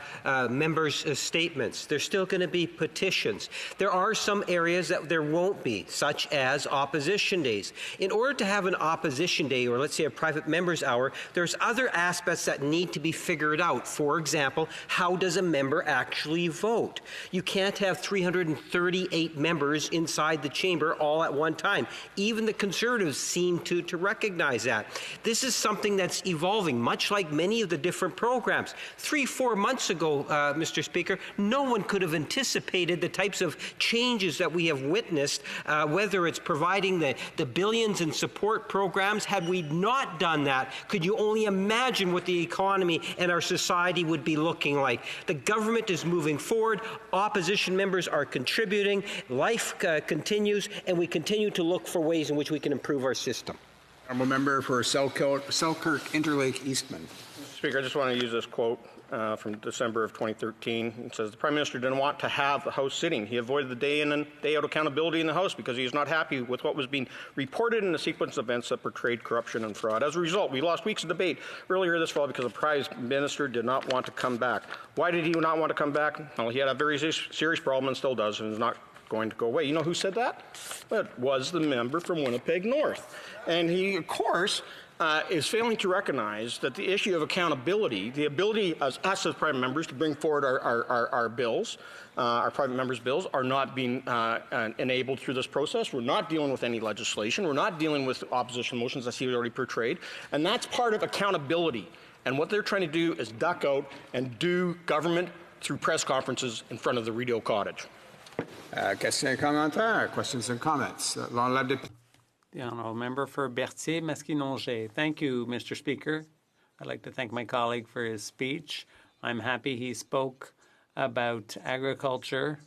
members' statements. There's still going to be petitions. There are some areas that there won't be, such as opposition days. In order to have an opposition day, or let's say a private members' hour, there's other aspects that need to be figure it out. For example, how does a member actually vote? You can't have 338 members inside the chamber all at one time. Even the Conservatives seem to recognize that. This is something that's evolving, much like many of the different programs. 3-4 months ago, Mr. Speaker, no one could have anticipated the types of changes that we have witnessed, whether it's providing the billions in support programs. Had we not done that, could you only imagine what the economy and our society would be looking like? The government is moving forward, opposition members are contributing, life continues, and we continue to look for ways in which we can improve our system. Honourable member for Selkirk Interlake Eastman. Speaker, I just want to use this quote from December of 2013. It says, the Prime Minister didn't want to have the House sitting. He avoided the day in and day out accountability in the House because he was not happy with what was being reported in the sequence of events that portrayed corruption and fraud. As a result, we lost weeks of debate earlier this fall because the Prime Minister did not want to come back. Why did he not want to come back? Well, he had a very serious problem and still does, and is not going to go away. You know who said that? It was the member from Winnipeg North. And he, of course, is failing to recognize that the issue of accountability, the ability as us as private members to bring forward our bills, our private members' bills, are not being enabled through this process. We're not dealing with any legislation. We're not dealing with opposition motions as he already portrayed. And that's part of accountability. And what they're trying to do is duck out and do government through press conferences in front of the Rideau Cottage. Questions and commentaires. Questions and comments. The honourable member for Berthier-Masquinongé. Thank you, Mr. Speaker. I'd like to thank my colleague for his speech. I'm happy he spoke about agriculture.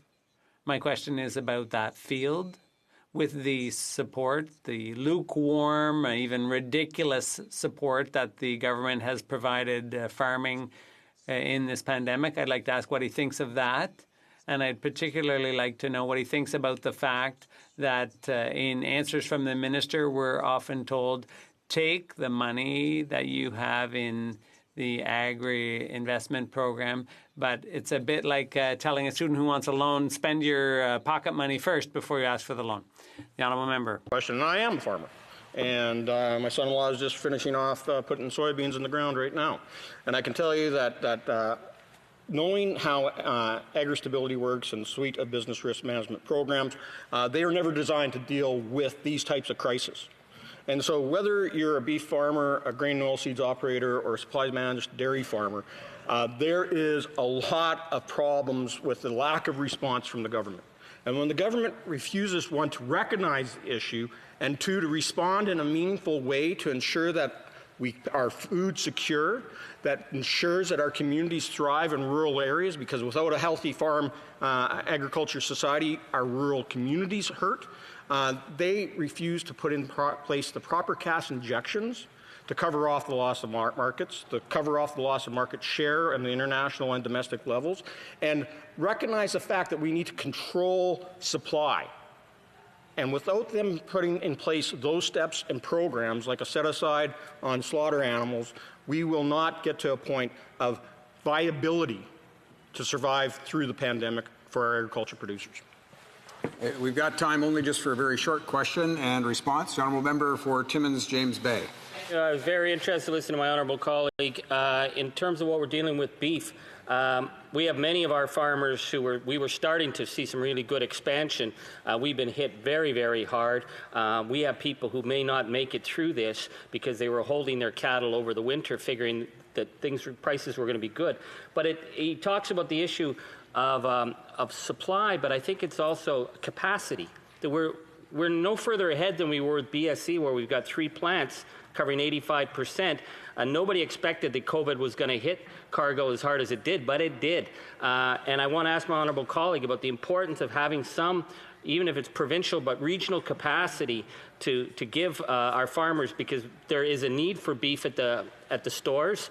My question is about that field. With the support, the lukewarm, even ridiculous support that the government has provided farming in this pandemic, I'd like to ask what he thinks of that. And I'd particularly like to know what he thinks about the fact that in answers from the minister, we're often told, take the money that you have in the agri-investment program, but it's a bit like telling a student who wants a loan, spend your pocket money first before you ask for the loan. The honourable member. Question, I am a farmer. And my son-in-law is just finishing off putting soybeans in the ground right now. And I can tell you that knowing how AgriStability works and the suite of business risk management programs, they are never designed to deal with these types of crises. And so whether you're a beef farmer, a grain and oilseeds operator, or a supplies managed dairy farmer, there is a lot of problems with the lack of response from the government. And when the government refuses, one, to recognize the issue, and two, to respond in a meaningful way to ensure that our food secure, that ensures that our communities thrive in rural areas, because without a healthy farm agriculture society, our rural communities hurt. They refuse to put in place the proper cash injections to cover off the loss of markets, to cover off the loss of market share and the international and domestic levels, and recognize the fact that we need to control supply. And without them putting in place those steps and programs, like a set-aside on slaughter animals, we will not get to a point of viability to survive through the pandemic for our agriculture producers. We've got time only just for a very short question and response. The honourable member for Timmins James Bay. I was very interested to listen to my honourable colleague. In terms of what we're dealing with beef, we have many of our farmers who we were starting to see some really good expansion. We've been hit very, very hard. We have people who may not make it through this because they were holding their cattle over the winter, figuring that prices were going to be good. But he talks about the issue of supply, but I think it's also capacity. That we're no further ahead than we were with BSE, where we've got 3 plants covering 85%. Nobody expected that COVID was going to hit cargo as hard as it did, but it did. And I want to ask my honourable colleague about the importance of having some, even if it's provincial, but regional capacity to give our farmers, because there is a need for beef at the stores.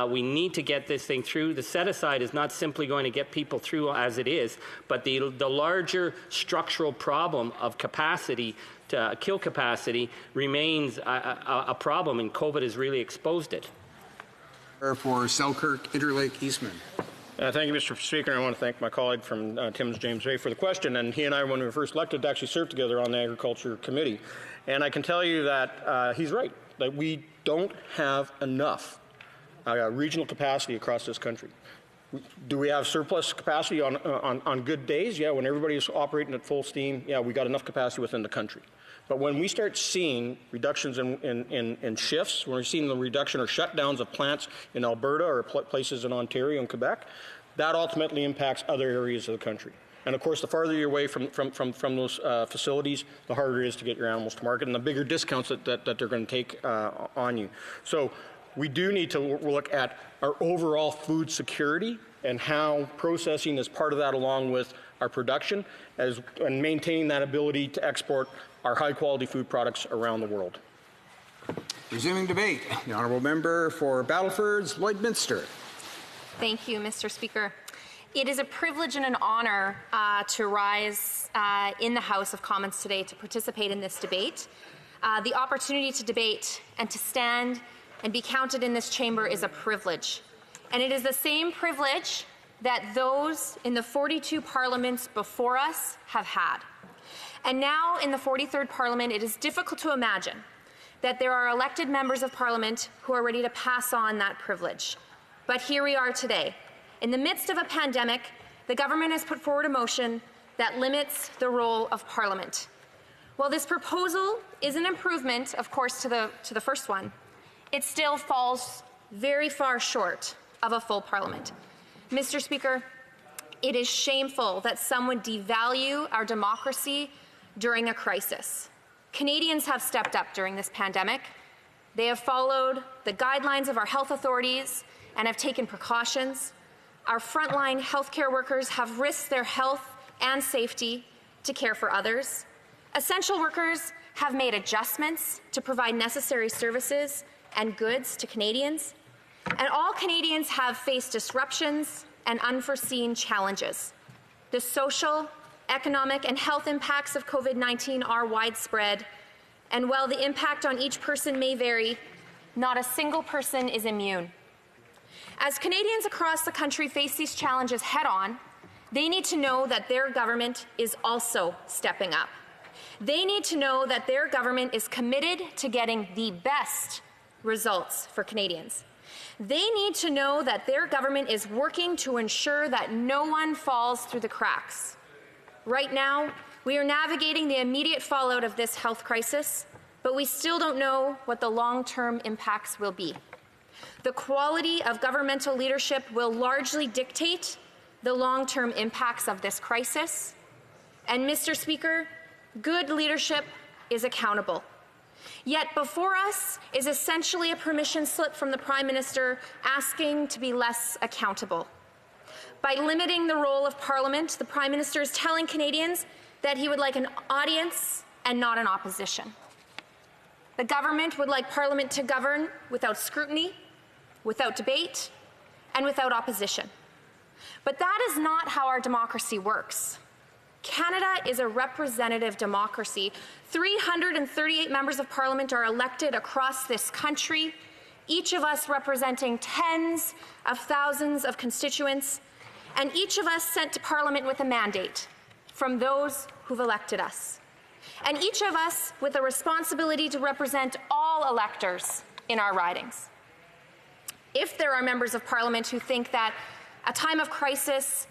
We need to get this thing through. The set-aside is not simply going to get people through as it is, but the larger structural problem of capacity, to kill capacity, remains a problem, and COVID has really exposed it. For Selkirk Interlake Eastman. Thank you, Mr. Speaker. I want to thank my colleague from Timmins James Bay for the question. And he and I, when we were first elected, actually served together on the Agriculture Committee. And I can tell you that he's right, that we don't have enough regional capacity across this country. Do we have surplus capacity on good days? Yeah, when everybody's operating at full steam, yeah, we got enough capacity within the country. But when we start seeing reductions in shifts, when we're seeing the reduction or shutdowns of plants in Alberta or places in Ontario and Quebec, that ultimately impacts other areas of the country. And of course, the farther you're away from those facilities, the harder it is to get your animals to market and the bigger discounts that they're going to take on you. So we do need to look at our overall food security and how processing is part of that along with our production and maintaining that ability to export our high quality food products around the world. Resuming debate, the honourable member for Battleford's Lloydminster. Thank you, Mr. Speaker. It is a privilege and an honor to rise in the House of Commons today to participate in this debate. The opportunity to debate and to stand and be counted in this chamber is a privilege. And it is the same privilege that those in the 42 parliaments before us have had. And now in the 43rd Parliament, it is difficult to imagine that there are elected members of Parliament who are ready to pass on that privilege. But here we are today. In the midst of a pandemic, the government has put forward a motion that limits the role of Parliament. While this proposal is an improvement, of course, to the first one, it still falls very far short of a full Parliament. Mr. Speaker, it is shameful that some would devalue our democracy during a crisis. Canadians have stepped up during this pandemic. They have followed the guidelines of our health authorities and have taken precautions. Our frontline healthcare workers have risked their health and safety to care for others. Essential workers have made adjustments to provide necessary services and goods to Canadians. And all Canadians have faced disruptions and unforeseen challenges. The social, economic, and health impacts of COVID-19 are widespread, and while the impact on each person may vary, not a single person is immune. As Canadians across the country face these challenges head-on, they need to know that their government is also stepping up. They need to know that their government is committed to getting the best results for Canadians. They need to know that their government is working to ensure that no one falls through the cracks. Right now, we are navigating the immediate fallout of this health crisis, but we still don't know what the long-term impacts will be. The quality of governmental leadership will largely dictate the long-term impacts of this crisis. And, Mr. Speaker, good leadership is accountable. Yet before us is essentially a permission slip from the Prime Minister asking to be less accountable. By limiting the role of Parliament, the Prime Minister is telling Canadians that he would like an audience and not an opposition. The government would like Parliament to govern without scrutiny, without debate, and without opposition. But that is not how our democracy works. Canada is a representative democracy. 338 members of Parliament are elected across this country, each of us representing tens of thousands of constituents, and each of us sent to Parliament with a mandate from those who've elected us. And each of us with a responsibility to represent all electors in our ridings. If there are members of Parliament who think that a time of crisis,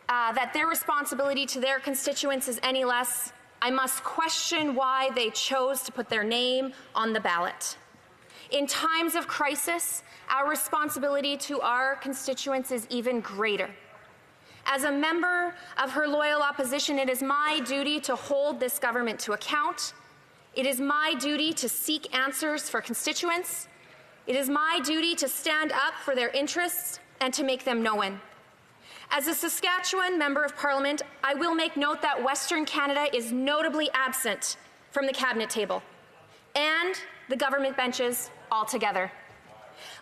that their responsibility to their constituents is any less, I must question why they chose to put their name on the ballot. In times of crisis, our responsibility to our constituents is even greater. As a member of her loyal opposition, it is my duty to hold this government to account. It is my duty to seek answers for constituents. It is my duty to stand up for their interests and to make them known. As a Saskatchewan Member of Parliament, I will make note that Western Canada is notably absent from the Cabinet table and the government benches altogether.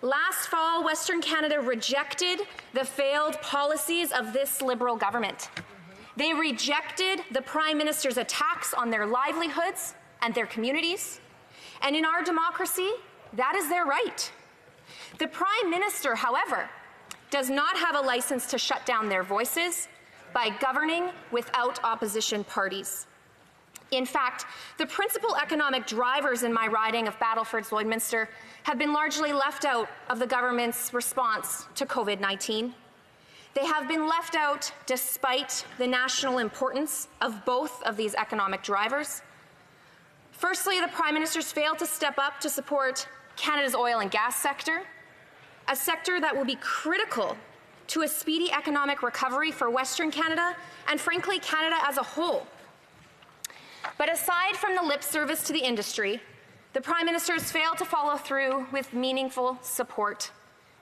Last fall, Western Canada rejected the failed policies of this Liberal government. They rejected the Prime Minister's attacks on their livelihoods and their communities. And in our democracy, that is their right. The Prime Minister, however, does not have a license to shut down their voices by governing without opposition parties. In fact, the principal economic drivers in my riding of Battleford's Lloydminster have been largely left out of the government's response to COVID-19. They have been left out despite the national importance of both of these economic drivers. Firstly, the Prime Minister's failed to step up to support Canada's oil and gas sector, a sector that will be critical to a speedy economic recovery for Western Canada and, frankly, Canada as a whole. But aside from the lip service to the industry, the Prime Minister has failed to follow through with meaningful support.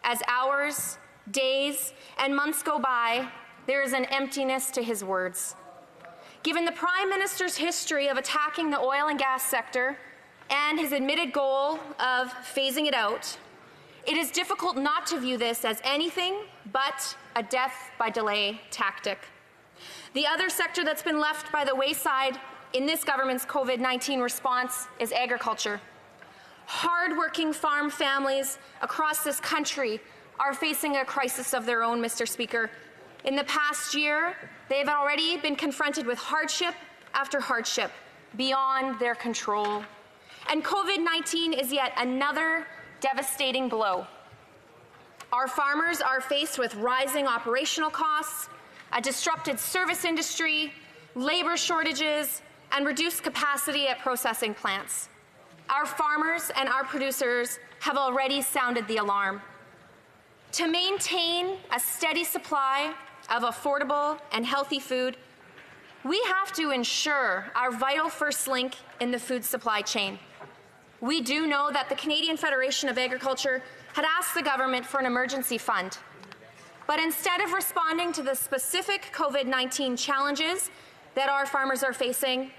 As hours, days, and months go by, there is an emptiness to his words. Given the Prime Minister's history of attacking the oil and gas sector and his admitted goal of phasing it out, it is difficult not to view this as anything but a death by delay tactic. The other sector that's been left by the wayside in this government's COVID-19 response is agriculture. Hard-working farm families across this country are facing a crisis of their own, Mr. Speaker. In the past year, they have already been confronted with hardship after hardship beyond their control. And COVID-19 is yet another devastating blow. Our farmers are faced with rising operational costs, a disrupted service industry, labor shortages, and reduced capacity at processing plants. Our farmers and our producers have already sounded the alarm. To maintain a steady supply of affordable and healthy food, we have to ensure our vital first link in the food supply chain. We do know that the Canadian Federation of Agriculture had asked the government for an emergency fund. But instead of responding to the specific COVID-19 challenges that our farmers are facing,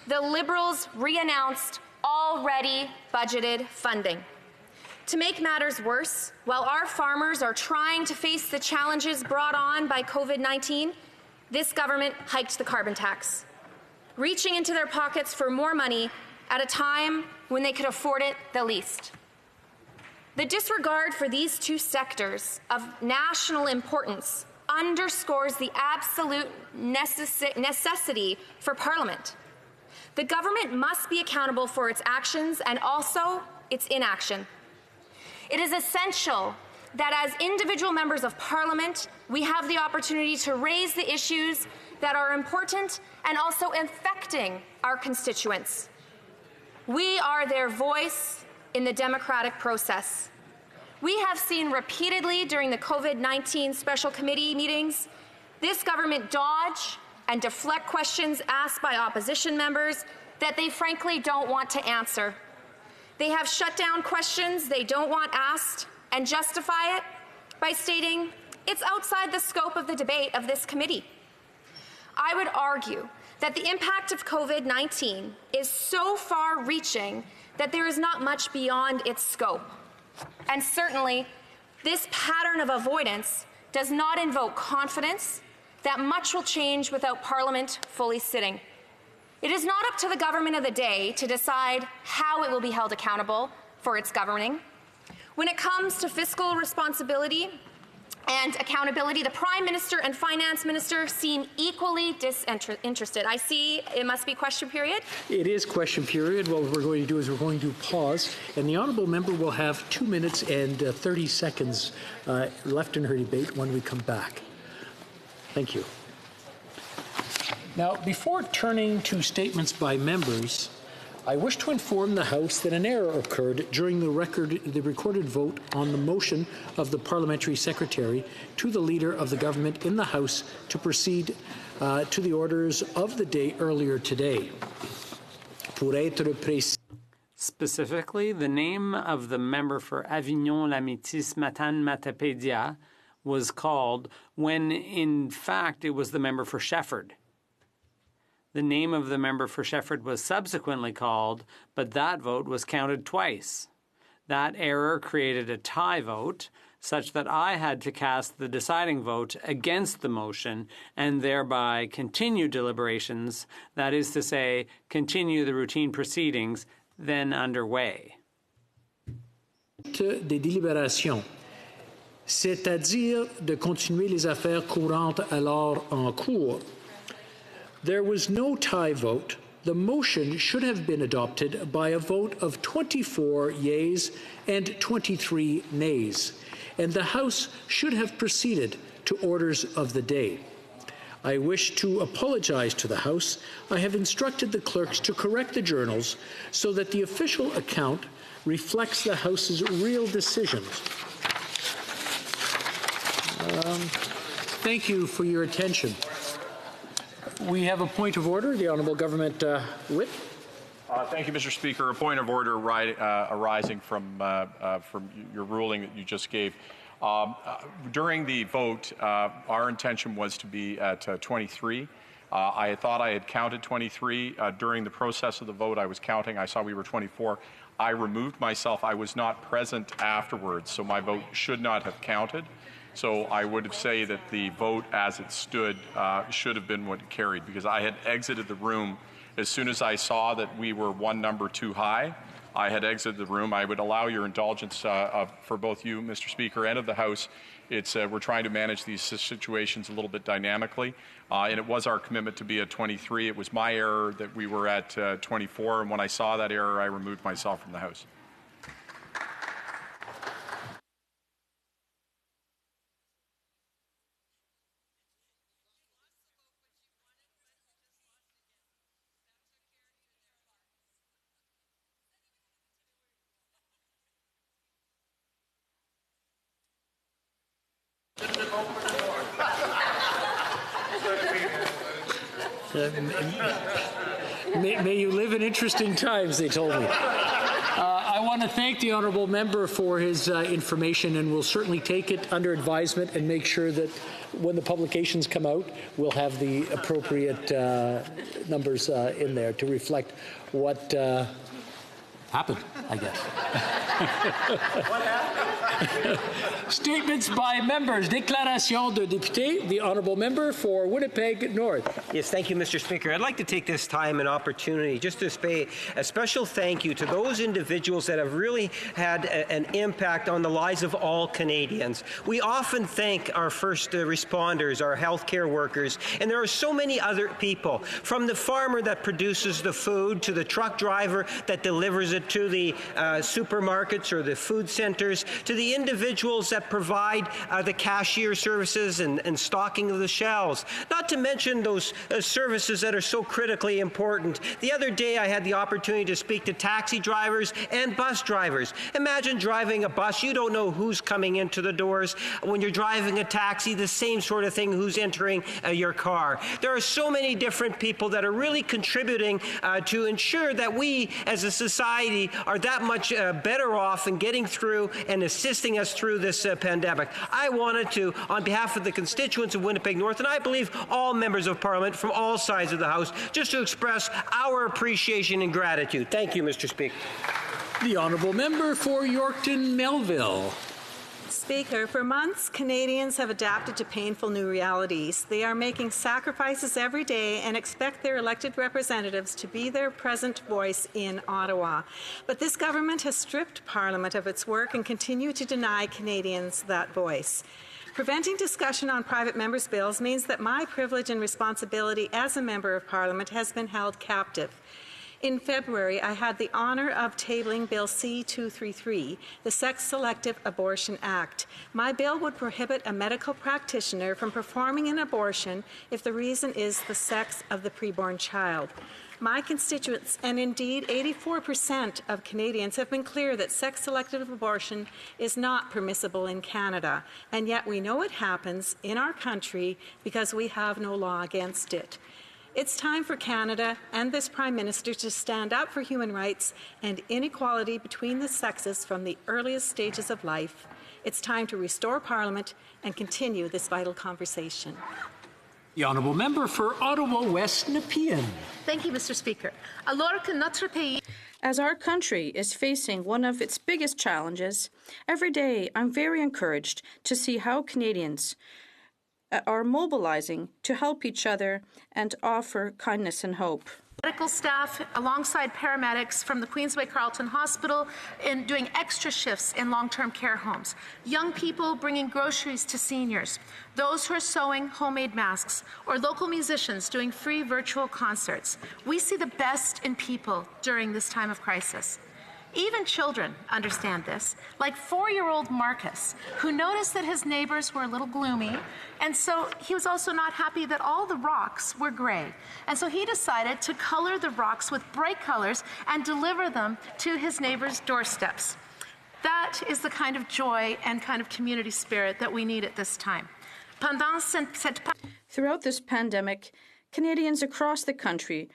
the Liberals re-announced already budgeted funding. To make matters worse, while our farmers are trying to face the challenges brought on by COVID-19, this government hiked the carbon tax, reaching into their pockets for more money at a time when they could afford it the least. The disregard for these two sectors of national importance underscores the absolute necessity for Parliament. The government must be accountable for its actions and also its inaction. It is essential that as individual members of Parliament, we have the opportunity to raise the issues that are important and also affecting our constituents. We are their voice in the democratic process. We have seen repeatedly during the COVID-19 special committee meetings this government dodge and deflect questions asked by opposition members that they frankly don't want to answer. They have shut down questions they don't want asked and justify it by stating it's outside the scope of the debate of this committee. I would argue that the impact of COVID-19 is so far-reaching that there is not much beyond its scope. And certainly, this pattern of avoidance does not invoke confidence that much will change without Parliament fully sitting. It is not up to the government of the day to decide how it will be held accountable for its governing. When it comes to fiscal responsibility and accountability, the Prime Minister and Finance Minister seem equally disinterested. I see it must be question period. It is question period. What we're going to do is we're going to pause, and the honourable member will have 2 minutes and 30 seconds left in her debate when we come back. Thank you. Now, before turning to statements by members, I wish to inform the House that an error occurred during the recorded vote on the motion of the Parliamentary Secretary to the Leader of the Government in the House to proceed to the orders of the day earlier today. Specifically, the name of the member for Avignon-La-Métis-Matane-Matapédia was called when, in fact, it was the member for Shefford. The name of the member for Shefford was subsequently called, but that vote was counted twice. That error created a tie vote, such that I had to cast the deciding vote against the motion and thereby continue deliberations, that is to say, continue the routine proceedings then underway. Des délibérations, c'est-à-dire de continuer les affaires courantes alors en cours. There was no tie vote the motion should have been adopted by a vote of 24 yeas and 23 nays, and the House should have proceeded to orders of the day. I wish to apologize to the House. I have instructed the clerks to correct the journals so that the official account reflects the House's real decisions. Thank you for your attention. We have a point of order. The Honourable Government Whip. Thank you, Mr. Speaker. A point of order arising from your ruling that you just gave. During the vote, our intention was to be at 23. I thought I had counted 23. During the process of the vote, I was counting. I saw we were 24. I removed myself. I was not present afterwards, so my vote should not have counted. So I would say that the vote as it stood should have been what carried, because I had exited the room as soon as I saw that we were one number too high. I had exited the room. I would allow your indulgence for both you, Mr. Speaker, and of the House. We're trying to manage these situations a little bit dynamically, and it was our commitment to be at 23. It was my error that we were at 24, and when I saw that error, I removed myself from the House. May you live in interesting times, they told me. I want to thank the honourable member for his information, and we'll certainly take it under advisement and make sure that when the publications come out, we'll have the appropriate numbers in there to reflect what happened, I guess. What happened? Statements by members. Déclaration de député. The honourable member for Winnipeg North. Yes, thank you, Mr. Speaker. I'd like to take this time and opportunity just to pay a special thank you to those individuals that have really had an impact on the lives of all Canadians. We often thank our first responders, our healthcare workers, and there are so many other people, from the farmer that produces the food to the truck driver that delivers it to the supermarkets or the food centers, to the individuals that provide the cashier services and stocking of the shelves, not to mention those services that are so critically important. The other day I had the opportunity to speak to taxi drivers and bus drivers. Imagine driving a bus, you don't know who's coming into the doors. When you're driving a taxi, the same sort of thing, who's entering your car. There are so many different people that are really contributing to ensure that we as a society are that much better off in getting through and assisting us through this pandemic. I wanted to, on behalf of the constituents of Winnipeg North, and I believe all members of Parliament from all sides of the House, just to express our appreciation and gratitude. Thank you, Mr. Speaker. The honourable member for Yorkton Melville. Speaker, for months, Canadians have adapted to painful new realities. They are making sacrifices every day and expect their elected representatives to be their present voice in Ottawa. But this government has stripped Parliament of its work and continue to deny Canadians that voice. Preventing discussion on private members' bills means that my privilege and responsibility as a member of Parliament has been held captive. In February, I had the honour of tabling Bill C-233, the Sex-Selective Abortion Act. My bill would prohibit a medical practitioner from performing an abortion if the reason is the sex of the preborn child. My constituents, and indeed 84% of Canadians, have been clear that sex-selective abortion is not permissible in Canada, and yet we know it happens in our country because we have no law against it. It's time for Canada and this Prime Minister to stand up for human rights and inequality between the sexes from the earliest stages of life. It's time to restore Parliament and continue this vital conversation. The honourable member for Ottawa West Nepean. Thank you, Mr. Speaker. As our country is facing one of its biggest challenges, every day I'm very encouraged to see how Canadians are mobilizing to help each other and offer kindness and hope. Medical staff alongside paramedics from the Queensway Carleton Hospital in doing extra shifts in long-term care homes. Young people bringing groceries to seniors. Those who are sewing homemade masks, or local musicians doing free virtual concerts. We see the best in people during this time of crisis. Even children understand this, like 4-year-old Marcus, who noticed that his neighbors were a little gloomy, and so he was also not happy that all the rocks were gray. And so he decided to color the rocks with bright colors and deliver them to his neighbors' doorsteps. That is the kind of joy and kind of community spirit that we need at this time. Throughout this pandemic, Canadians across the country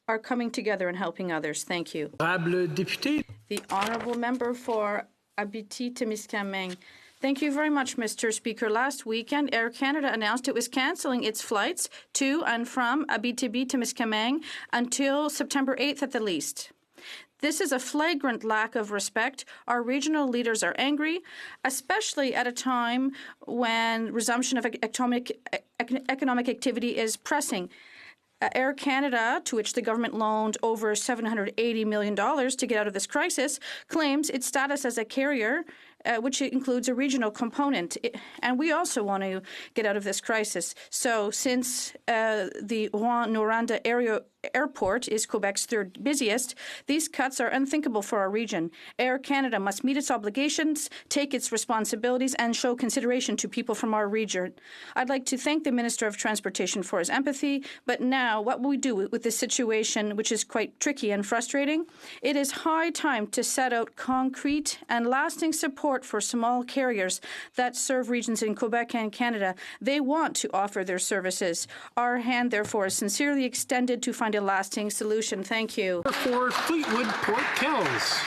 are coming together and helping others. Thank you. The Honourable Member for Abitibi-Témiscamingue. Thank you very much, Mr. Speaker. Last weekend, Air Canada announced it was cancelling its flights to and from Abitibi-Témiscamingue until September 8th at the least. This is a flagrant lack of respect. Our regional leaders are angry, especially at a time when resumption of economic activity is pressing. Air Canada, to which the government loaned over $780 million to get out of this crisis, claims its status as a carrier, which includes a regional component. And we also want to get out of this crisis. So since the Rouen-Noranda Airport is Quebec's third busiest, these cuts are unthinkable for our region. Air Canada must meet its obligations, take its responsibilities, and show consideration to people from our region. I'd like to thank the Minister of Transportation for his empathy, but now what will we do with this situation, which is quite tricky and frustrating? It is high time to set out concrete and lasting support for small carriers that serve regions in Quebec and Canada. They want to offer their services. Our hand, therefore, is sincerely extended to find a lasting solution. Thank you. For Fleetwood Port Kells.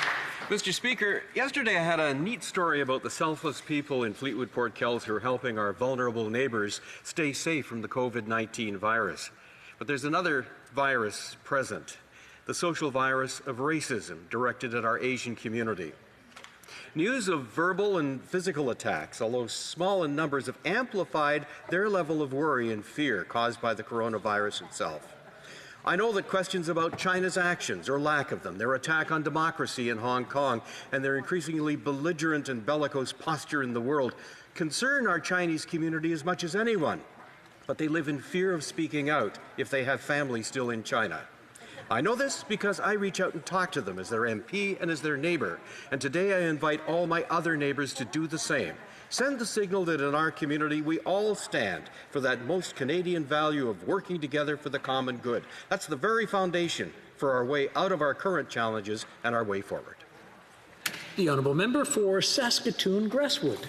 Mr. Speaker, yesterday I had a neat story about the selfless people in Fleetwood Port Kells who are helping our vulnerable neighbours stay safe from the COVID-19 virus. But there's another virus present, the social virus of racism directed at our Asian community. News of verbal and physical attacks, although small in numbers, have amplified their level of worry and fear caused by the coronavirus itself. I know that questions about China's actions or lack of them, their attack on democracy in Hong Kong, and their increasingly belligerent and bellicose posture in the world concern our Chinese community as much as anyone. But they live in fear of speaking out if they have family still in China. I know this because I reach out and talk to them as their MP and as their neighbour. And today I invite all my other neighbours to do the same. Send the signal that in our community we all stand for that most Canadian value of working together for the common good. That's the very foundation for our way out of our current challenges and our way forward. The Honourable Member for Saskatoon-Gresswood.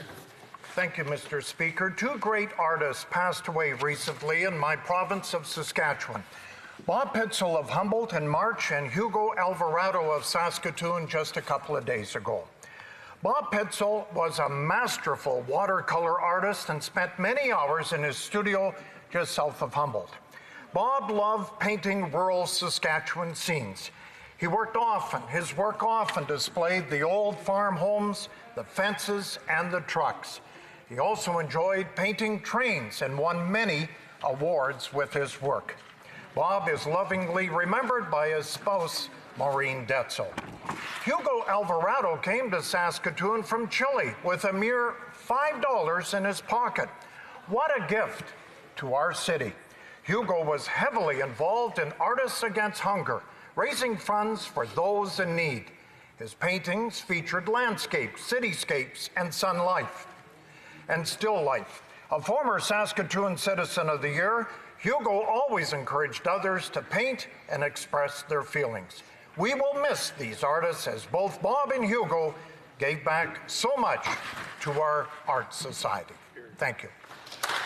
Thank you, Mr. Speaker. Two great artists passed away recently in my province of Saskatchewan. Bob Pitzel of Humboldt in March and Hugo Alvarado of Saskatoon just a couple of days ago. Bob Pitzel was a masterful watercolor artist and spent many hours in his studio just south of Humboldt. Bob loved painting rural Saskatchewan scenes. His work often displayed the old farm homes, the fences, and the trucks. He also enjoyed painting trains and won many awards with his work. Bob is lovingly remembered by his spouse, Maureen Detzel. Hugo Alvarado came to Saskatoon from Chile with a mere $5 in his pocket. What a gift to our city. Hugo was heavily involved in Artists Against Hunger, raising funds for those in need. His paintings featured landscapes, cityscapes, and sun life, and still life. A former Saskatoon Citizen of the Year, Hugo always encouraged others to paint and express their feelings. We will miss these artists as both Bob and Hugo gave back so much to our art society. Thank you.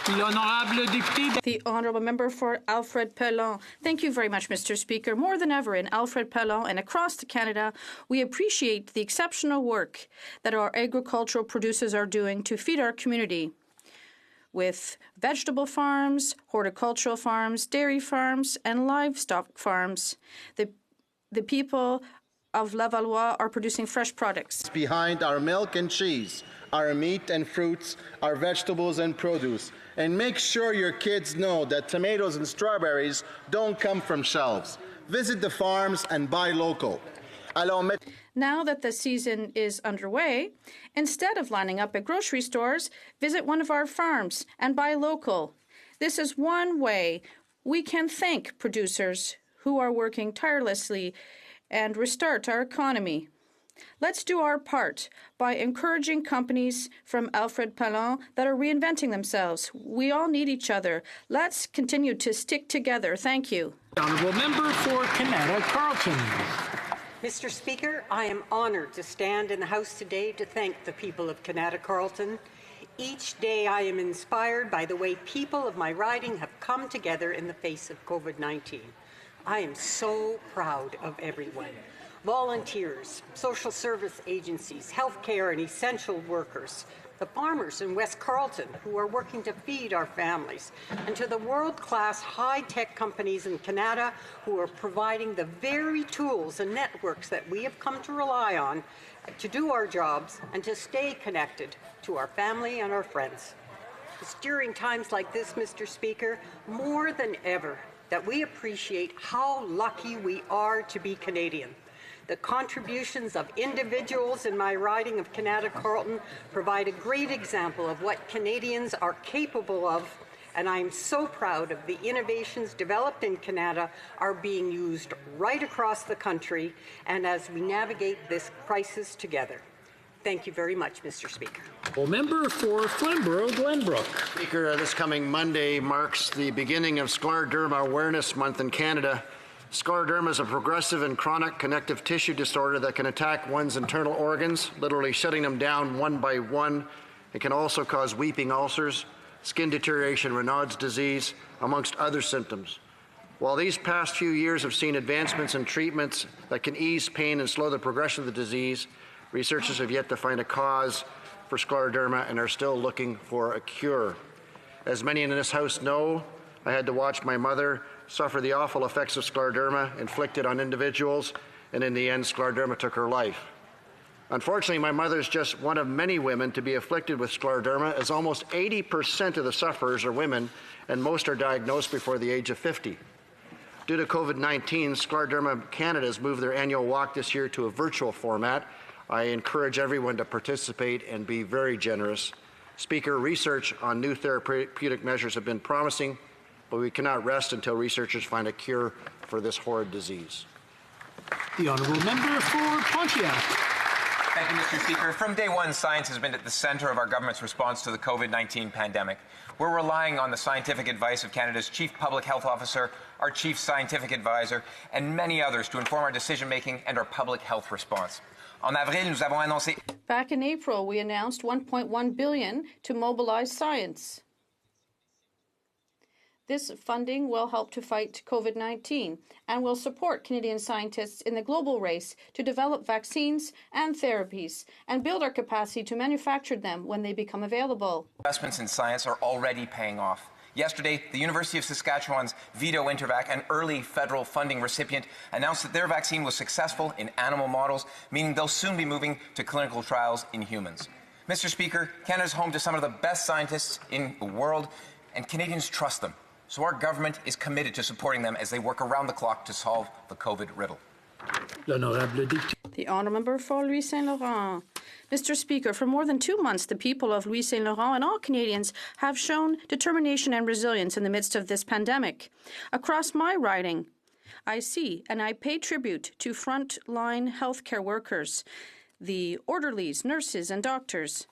The Honourable Member for Alfred Pelon. Thank you very much, Mr. Speaker. More than ever in Alfred Pelon and across Canada, we appreciate the exceptional work that our agricultural producers are doing to feed our community with vegetable farms, horticultural farms, dairy farms, and livestock farms. The people of Lavallois are producing fresh products. Behind our milk and cheese, our meat and fruits, our vegetables and produce. And make sure your kids know that tomatoes and strawberries don't come from shelves. Visit the farms and buy local. Now that the season is underway, instead of lining up at grocery stores, visit one of our farms and buy local. This is one way we can thank producers who are working tirelessly and restart our economy. Let's do our part by encouraging companies from Alfred Pallon that are reinventing themselves. We all need each other. Let's continue to stick together. Thank you. Honourable Member for Canada Carleton. Mr. Speaker, I am honoured to stand in the House today to thank the people of Canada Carleton. Each day I am inspired by the way people of my riding have come together in the face of COVID-19. I am so proud of everyone. Volunteers, social service agencies, healthcare and essential workers, the farmers in West Carleton who are working to feed our families, and to the world-class high-tech companies in Canada who are providing the very tools and networks that we have come to rely on to do our jobs and to stay connected to our family and our friends. It's during times like this, Mr. Speaker, more than ever, that we appreciate how lucky we are to be Canadian. The contributions of individuals in my riding of Canada Carleton provide a great example of what Canadians are capable of, and I am so proud of the innovations developed in Canada are being used right across the country and as we navigate this crisis together. Thank you very much, Mr. Speaker. Well, member for Flamborough-Glenbrook. Speaker, this coming Monday marks the beginning of Scleroderma Awareness Month in Canada. Scleroderma is a progressive and chronic connective tissue disorder that can attack one's internal organs, literally shutting them down one by one. It can also cause weeping ulcers, skin deterioration, Raynaud's disease, amongst other symptoms. While these past few years have seen advancements in treatments that can ease pain and slow the progression of the disease, researchers have yet to find a cause for scleroderma and are still looking for a cure. As many in this House know, I had to watch my mother suffer the awful effects of scleroderma inflicted on individuals, and in the end, scleroderma took her life. Unfortunately, my mother is just one of many women to be afflicted with scleroderma, as almost 80% of the sufferers are women, and most are diagnosed before the age of 50. Due to COVID-19, Scleroderma Canada has moved their annual walk this year to a virtual format. I encourage everyone to participate and be very generous. Speaker, research on new therapeutic measures have been promising, but we cannot rest until researchers find a cure for this horrid disease. The honourable member for Pontiac. Thank you, Mr. Speaker. From day one, science has been at the centre of our government's response to the COVID-19 pandemic. We're relying on the scientific advice of Canada's Chief Public Health Officer, our Chief Scientific Advisor, and many others to inform our decision-making and our public health response. Back in April, we announced $1.1 billion to mobilize science. This funding will help to fight COVID-19 and will support Canadian scientists in the global race to develop vaccines and therapies and build our capacity to manufacture them when they become available. Investments in science are already paying off. Yesterday, the University of Saskatchewan's Vito Intervac, an early federal funding recipient, announced that their vaccine was successful in animal models, meaning they'll soon be moving to clinical trials in humans. Mr. Speaker, Canada is home to some of the best scientists in the world, and Canadians trust them. So our government is committed to supporting them as they work around the clock to solve the COVID riddle. The honourable member for Louis Saint Laurent. Mr. Speaker, for more than 2 months, the people of Louis Saint Laurent and all Canadians have shown determination and resilience in the midst of this pandemic. Across my riding, I see and I pay tribute to frontline healthcare workers, the orderlies, nurses, and doctors,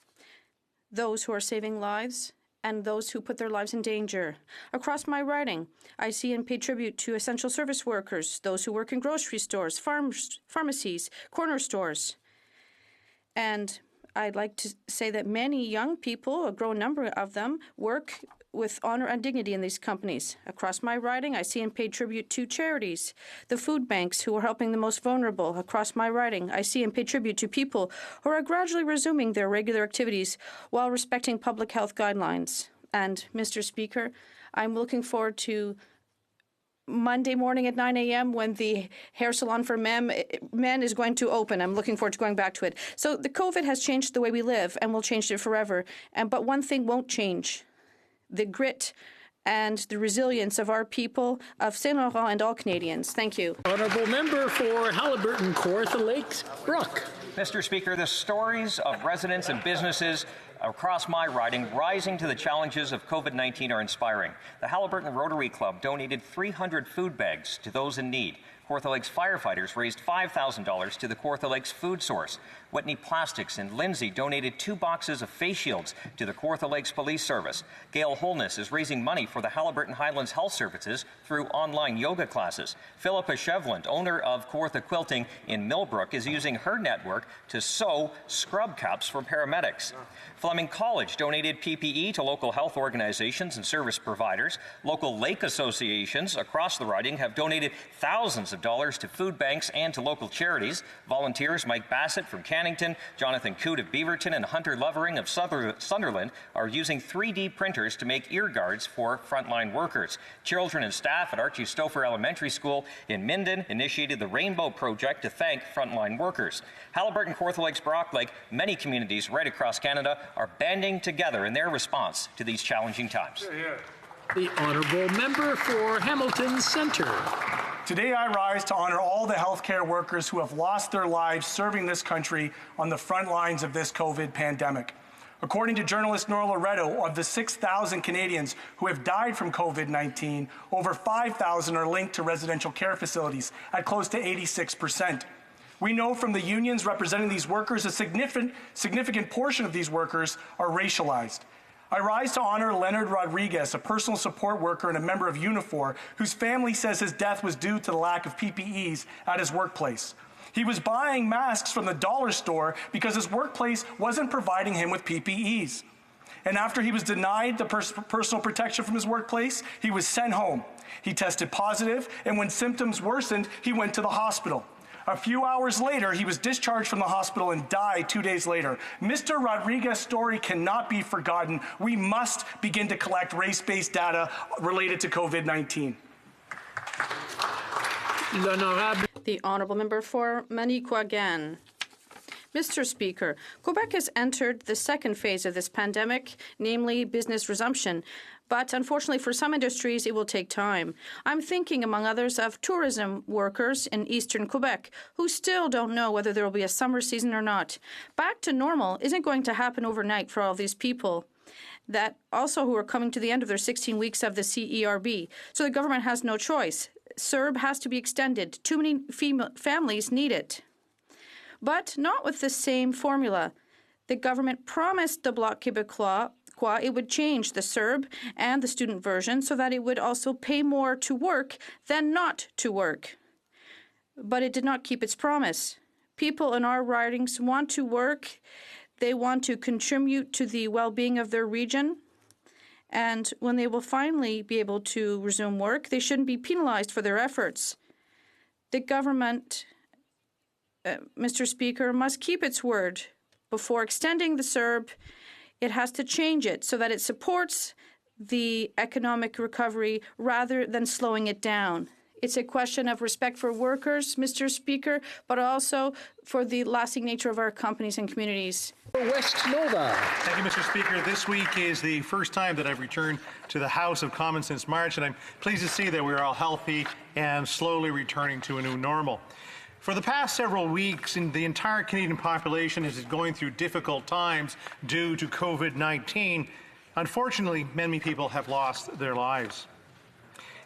those who are saving lives and those who put their lives in danger. Across my riding, I see and pay tribute to essential service workers, those who work in grocery stores, pharmacies, corner stores. And I'd like to say that many young people, a growing number of them, work with honor and dignity in these companies. Across my riding, I see and pay tribute to charities, the food banks who are helping the most vulnerable. Across my riding, I see and pay tribute to people who are gradually resuming their regular activities while respecting public health guidelines. And, Mr. Speaker, I'm looking forward to Monday morning at 9 a.m. when the hair salon for men is going to open. I'm looking forward to going back to it. So the COVID has changed the way we live and will change it forever. But one thing won't change: the grit and the resilience of our people of Saint Laurent and all Canadians. Thank you. Honourable member for Haliburton, Kawartha Lakes, Brock. Mr. Speaker, the stories of residents and businesses across my riding rising to the challenges of COVID-19 are inspiring. The Haliburton Rotary Club donated 300 food bags to those in need. Kawartha Lakes firefighters raised $5,000 to the Kawartha Lakes Food Source. Whitney Plastics in Lindsay donated 2 boxes of face shields to the Kawartha Lakes Police Service. Gail Holness is raising money for the Haliburton Highlands Health Services through online yoga classes. Philippa Shevland, owner of Kawartha Quilting in Millbrook, is using her network to sew scrub caps for paramedics. Fleming College donated PPE to local health organizations and service providers. Local lake associations across the riding have donated thousands of dollars to food banks and to local charities. Volunteers Mike Bassett from Cannington, Jonathan Coote of Beaverton, and Hunter Lovering of Sunderland are using 3D printers to make ear guards for frontline workers. Children and staff at Archie Stouffer Elementary School in Minden initiated the Rainbow Project to thank frontline workers. Haliburton, Kawartha Lakes, Brock Lake, many communities right across Canada are banding together in their response to these challenging times. The Honourable Member for Hamilton Centre. Today I rise to honor all the healthcare workers who have lost their lives serving this country on the front lines of this COVID pandemic. According to journalist Nora Loretto, of the 6,000 Canadians who have died from COVID-19, over 5,000 are linked to residential care facilities at close to 86%. We know from the unions representing these workers a significant portion of these workers are racialized. I rise to honor Leonard Rodriguez, a personal support worker and a member of Unifor, whose family says his death was due to the lack of PPEs at his workplace. He was buying masks from the dollar store because his workplace wasn't providing him with PPEs. And after he was denied the personal protection from his workplace, he was sent home. He tested positive, and when symptoms worsened, he went to the hospital. A few hours later, he was discharged from the hospital and died 2 days later. Mr. Rodriguez's story cannot be forgotten. We must begin to collect race-based data related to COVID-19. The Honourable Member for Manicouagan. Mr. Speaker, Quebec has entered the second phase of this pandemic, namely business resumption. But unfortunately, for some industries, it will take time. I'm thinking, among others, of tourism workers in eastern Quebec who still don't know whether there will be a summer season or not. Back to normal isn't going to happen overnight for all these people that also who are coming to the end of their 16 weeks of the CERB. So the government has no choice. CERB has to be extended. Too many families need it. But not with the same formula. The government promised the Bloc Québécois it would change the CERB and the student version so that it would also pay more to work than not to work. But it did not keep its promise. People in our ridings want to work. They want to contribute to the well-being of their region. And when they will finally be able to resume work, they shouldn't be penalized for their efforts. The government, Mr. Speaker, must keep its word. Before extending the CERB, it has to change it so that it supports the economic recovery rather than slowing it down. It's a question of respect for workers, Mr. Speaker, but also for the lasting nature of our companies and communities. West Nova. Thank you, Mr. Speaker. This week is the first time that I've returned to the House of Commons since March, and I'm pleased to see that we're all healthy and slowly returning to a new normal. For the past several weeks, the entire Canadian population is going through difficult times due to COVID-19. Unfortunately, many people have lost their lives.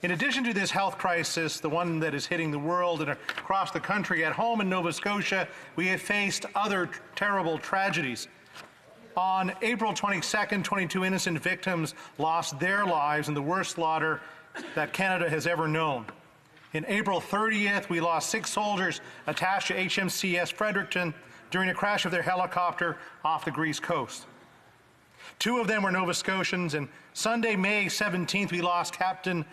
In addition to this health crisis, the one that is hitting the world and across the country, at home in Nova Scotia, we have faced other terrible tragedies. On April 22nd, 22 innocent victims lost their lives in the worst slaughter that Canada has ever known. In April 30th, we lost 6 soldiers attached to HMCS Fredericton during a crash of their helicopter off the Greece coast. 2 of them were Nova Scotians, and Sunday, May 17th, we lost Captain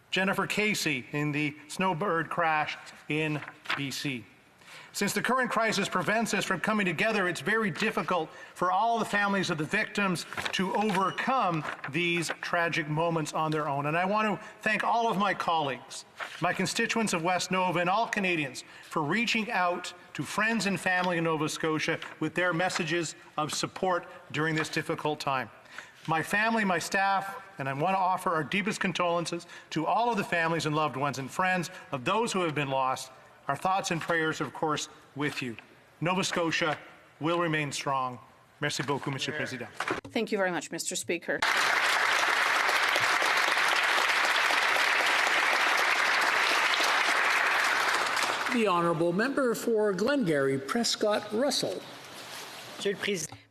Jennifer Casey in the Snowbird crash in BC. Since the current crisis prevents us from coming together, it's very difficult for all the families of the victims to overcome these tragic moments on their own. And I want to thank all of my colleagues, my constituents of West Nova, and all Canadians for reaching out to friends and family in Nova Scotia with their messages of support during this difficult time. My family, my staff, and I want to offer our deepest condolences to all of the families and loved ones and friends of those who have been lost. Our thoughts and prayers are, of course, with you. Nova Scotia will remain strong. Merci beaucoup, Monsieur Président. Thank you very much, Mr. Speaker. The honourable member for Glengarry Prescott Russell.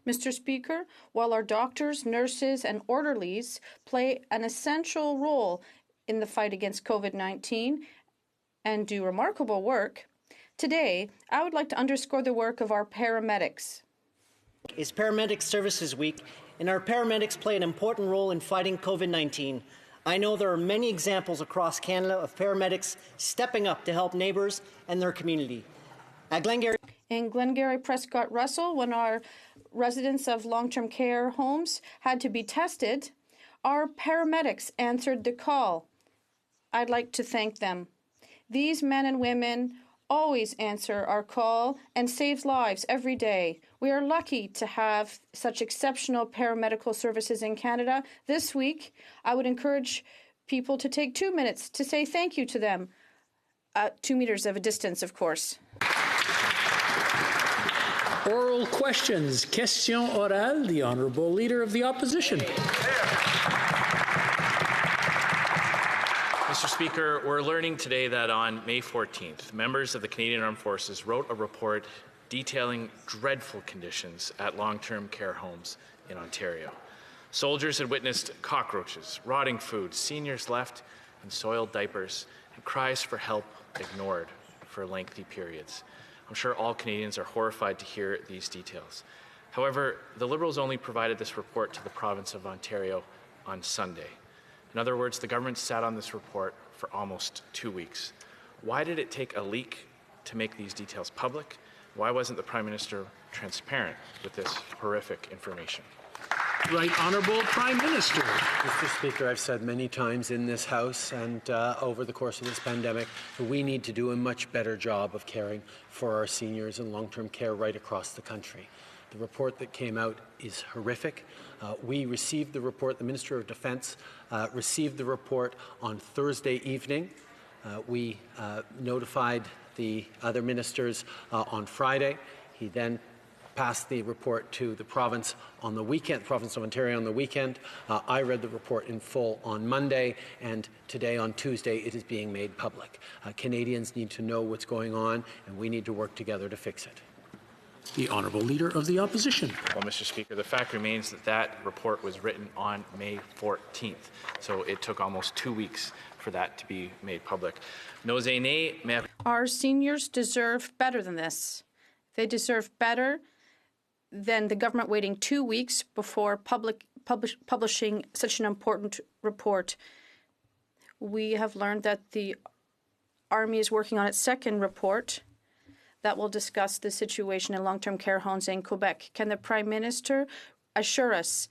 Mr. Speaker, while our doctors, nurses, and orderlies play an essential role in the fight against COVID-19 and do remarkable work, today I would like to underscore the work of our paramedics. It's Paramedic Services Week, and our paramedics play an important role in fighting COVID-19. I know there are many examples across Canada of paramedics stepping up to help neighbours and their community. At Glengarry, in Glengarry Prescott Russell, when our residents of long-term care homes had to be tested, our paramedics answered the call. I'd like to thank them. These men and women always answer our call and save lives every day. We are lucky to have such exceptional paramedical services in Canada. This week, I would encourage people to take 2 minutes to say thank you to them. 2 meters of a distance, of course. Oral questions. Question orale. The Honourable Leader of the Opposition. Mr. Speaker, we're learning today that on May 14th, members of the Canadian Armed Forces wrote a report detailing dreadful conditions at long-term care homes in Ontario. Soldiers had witnessed cockroaches, rotting food, seniors left in soiled diapers, and cries for help ignored for lengthy periods. I'm sure all Canadians are horrified to hear these details. However, the Liberals only provided this report to the province of Ontario on Sunday. In other words, the government sat on this report for almost 2 weeks. Why did it take a leak to make these details public? Why wasn't the Prime Minister transparent with this horrific information? Right Honourable Prime Minister. Mr. Speaker, I've said many times in this House and over the course of this pandemic that we need to do a much better job of caring for our seniors in long-term care right across the country. The report that came out is horrific. We received the report, the Minister of Defence received the report on Thursday evening. We notified the other ministers on Friday. He then passed the report to the province on the weekend, province of Ontario on the weekend. I read the report in full on Monday, and today on Tuesday it is being made public. Canadians need to know what's going on, and we need to work together to fix it. The Honourable Leader of the Opposition. Well, Mr. Speaker, the fact remains that that report was written on May 14th, so it took almost 2 weeks for that to be made public. Nos aînés, our seniors deserve better than this. They deserve better than the government waiting 2 weeks before publishing such an important report. We have learned that the Army is working on its second report that will discuss the situation in long-term care homes in Quebec. Can the Prime Minister assure us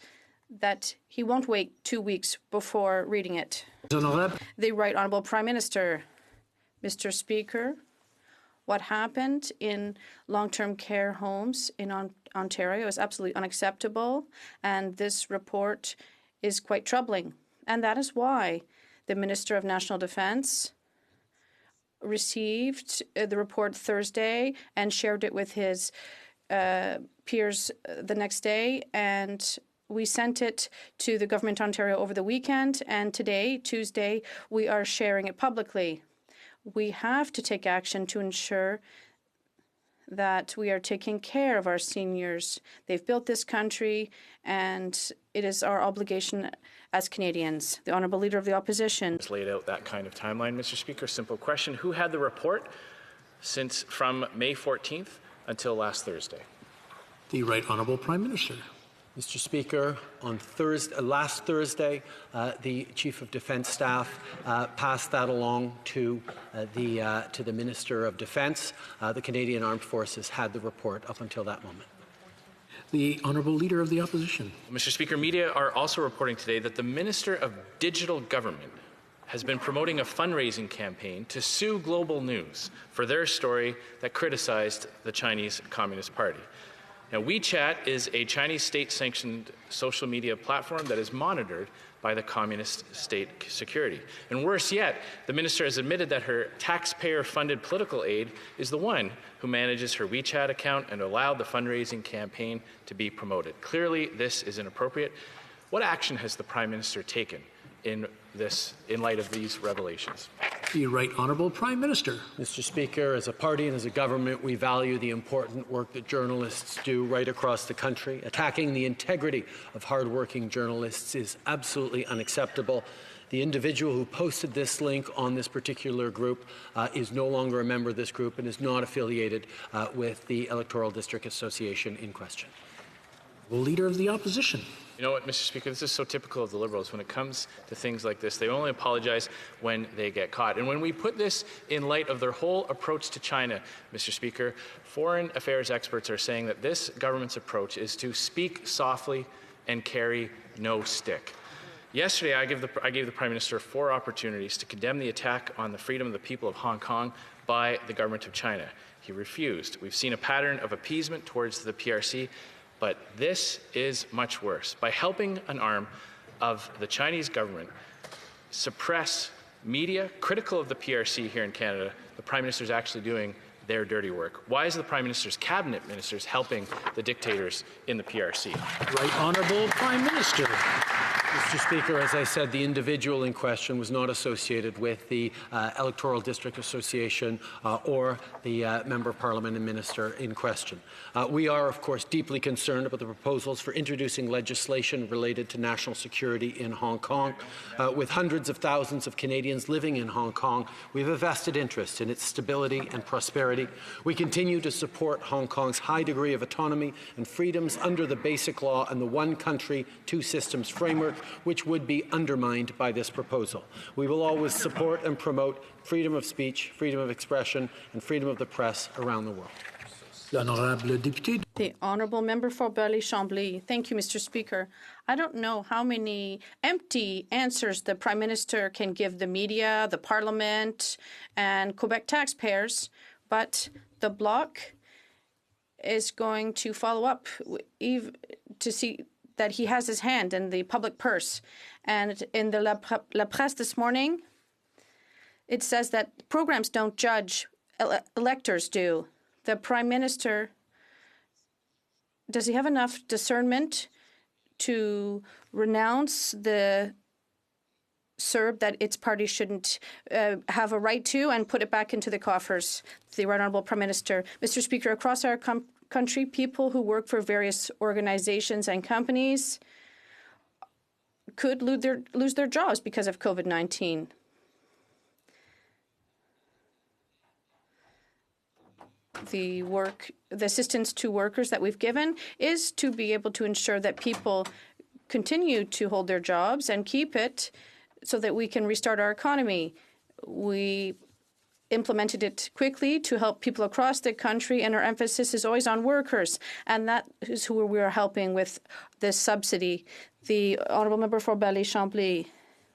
that he won't wait 2 weeks before reading it? The Right Honourable Prime Minister. Mr. Speaker, what happened in long-term care homes in Ontario is absolutely unacceptable, and this report is quite troubling. And that is why the Minister of National Defence received the report Thursday and shared it with his peers the next day, and we sent it to the Government of Ontario over the weekend, and today, Tuesday, we are sharing it publicly. We have to take action to ensure that we are taking care of our seniors. They've built this country, and it is our obligation as Canadians. The Honourable Leader of the Opposition. Laid out that kind of timeline, Mr. Speaker. Simple question. Who had the report from May 14th until last Thursday? The Right Honourable Prime Minister. Mr. Speaker, on last Thursday, the Chief of Defence Staff passed that along to the Minister of Defence. The Canadian Armed Forces had the report up until that moment. The Honourable Leader of the Opposition. Mr. Speaker, media are also reporting today that the Minister of Digital Government has been promoting a fundraising campaign to sue Global News for their story that criticized the Chinese Communist Party. Now, WeChat is a Chinese state-sanctioned social media platform that is monitored by the communist state security. And worse yet, the minister has admitted that her taxpayer-funded political aide is the one who manages her WeChat account and allowed the fundraising campaign to be promoted. Clearly, this is inappropriate. What action has the Prime Minister taken in light of these revelations? The Right Honourable Prime Minister. Mr. Speaker, as a party and as a government, we value the important work that journalists do right across the country. Attacking the integrity of hardworking journalists is absolutely unacceptable. The individual who posted this link on this particular group is no longer a member of this group and is not affiliated with the Electoral District Association in question. Leader of the Opposition. You know what, Mr. Speaker, this is so typical of the Liberals. When it comes to things like this, they only apologize when they get caught. And when we put this in light of their whole approach to China, Mr. Speaker, foreign affairs experts are saying that this government's approach is to speak softly and carry no stick. Yesterday, I gave the Prime Minister 4 opportunities to condemn the attack on the freedom of the people of Hong Kong by the government of China. He refused. We've seen a pattern of appeasement towards the PRC. But this is much worse. By helping an arm of the Chinese government suppress media critical of the PRC here in Canada, the Prime Minister is actually doing their dirty work. Why is the Prime Minister's cabinet ministers helping the dictators in the PRC? Right Honourable Prime Minister. Mr. Speaker, as I said, the individual in question was not associated with the Electoral District Association or the Member of Parliament and Minister in question. We are, of course, deeply concerned about the proposals for introducing legislation related to national security in Hong Kong. With hundreds of thousands of Canadians living in Hong Kong, we have a vested interest in its stability and prosperity. We continue to support Hong Kong's high degree of autonomy and freedoms under the Basic Law and the One Country, Two Systems framework, which would be undermined by this proposal. We will always support and promote freedom of speech, freedom of expression, and freedom of the press around the world. The Honourable Member for Burleigh-Chambly. Thank you, Mr. Speaker. I don't know how many empty answers the Prime Minister can give the media, the Parliament, and Quebec taxpayers, but the Bloc is going to follow up to see that he has his hand in the public purse. And in the La Presse this morning, it says that programs don't judge, electors do. The Prime Minister, does he have enough discernment to renounce the CERB that its party shouldn't have a right to and put it back into the coffers? The Right Honourable Prime Minister. Mr. Speaker, across our country, people who work for various organizations and companies could lose their jobs because of COVID-19. The assistance to workers that we've given is to be able to ensure that people continue to hold their jobs and keep it so that we can restart our economy. We implemented it quickly to help people across the country, and our emphasis is always on workers, and that is who we are helping with this subsidy. The Honourable Member for Burleigh-Chambly.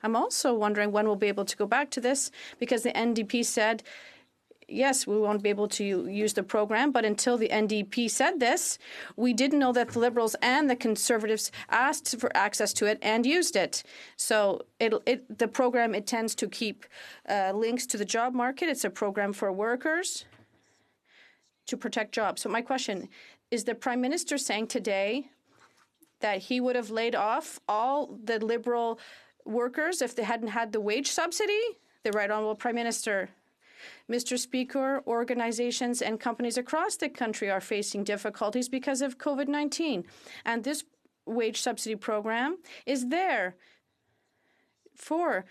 I'm also wondering when we'll be able to go back to this, because the NDP said, yes, we won't be able to use the program, but until the NDP said this, we didn't know that the Liberals and the Conservatives asked for access to it and used it. So the program, it tends to keep links to the job market. It's a program for workers to protect jobs. So my question, is the Prime Minister saying today that he would have laid off all the Liberal workers if they hadn't had the wage subsidy? The Right Honourable Prime Minister. Mr. Speaker, organizations and companies across the country are facing difficulties because of COVID-19. And this wage subsidy program is there for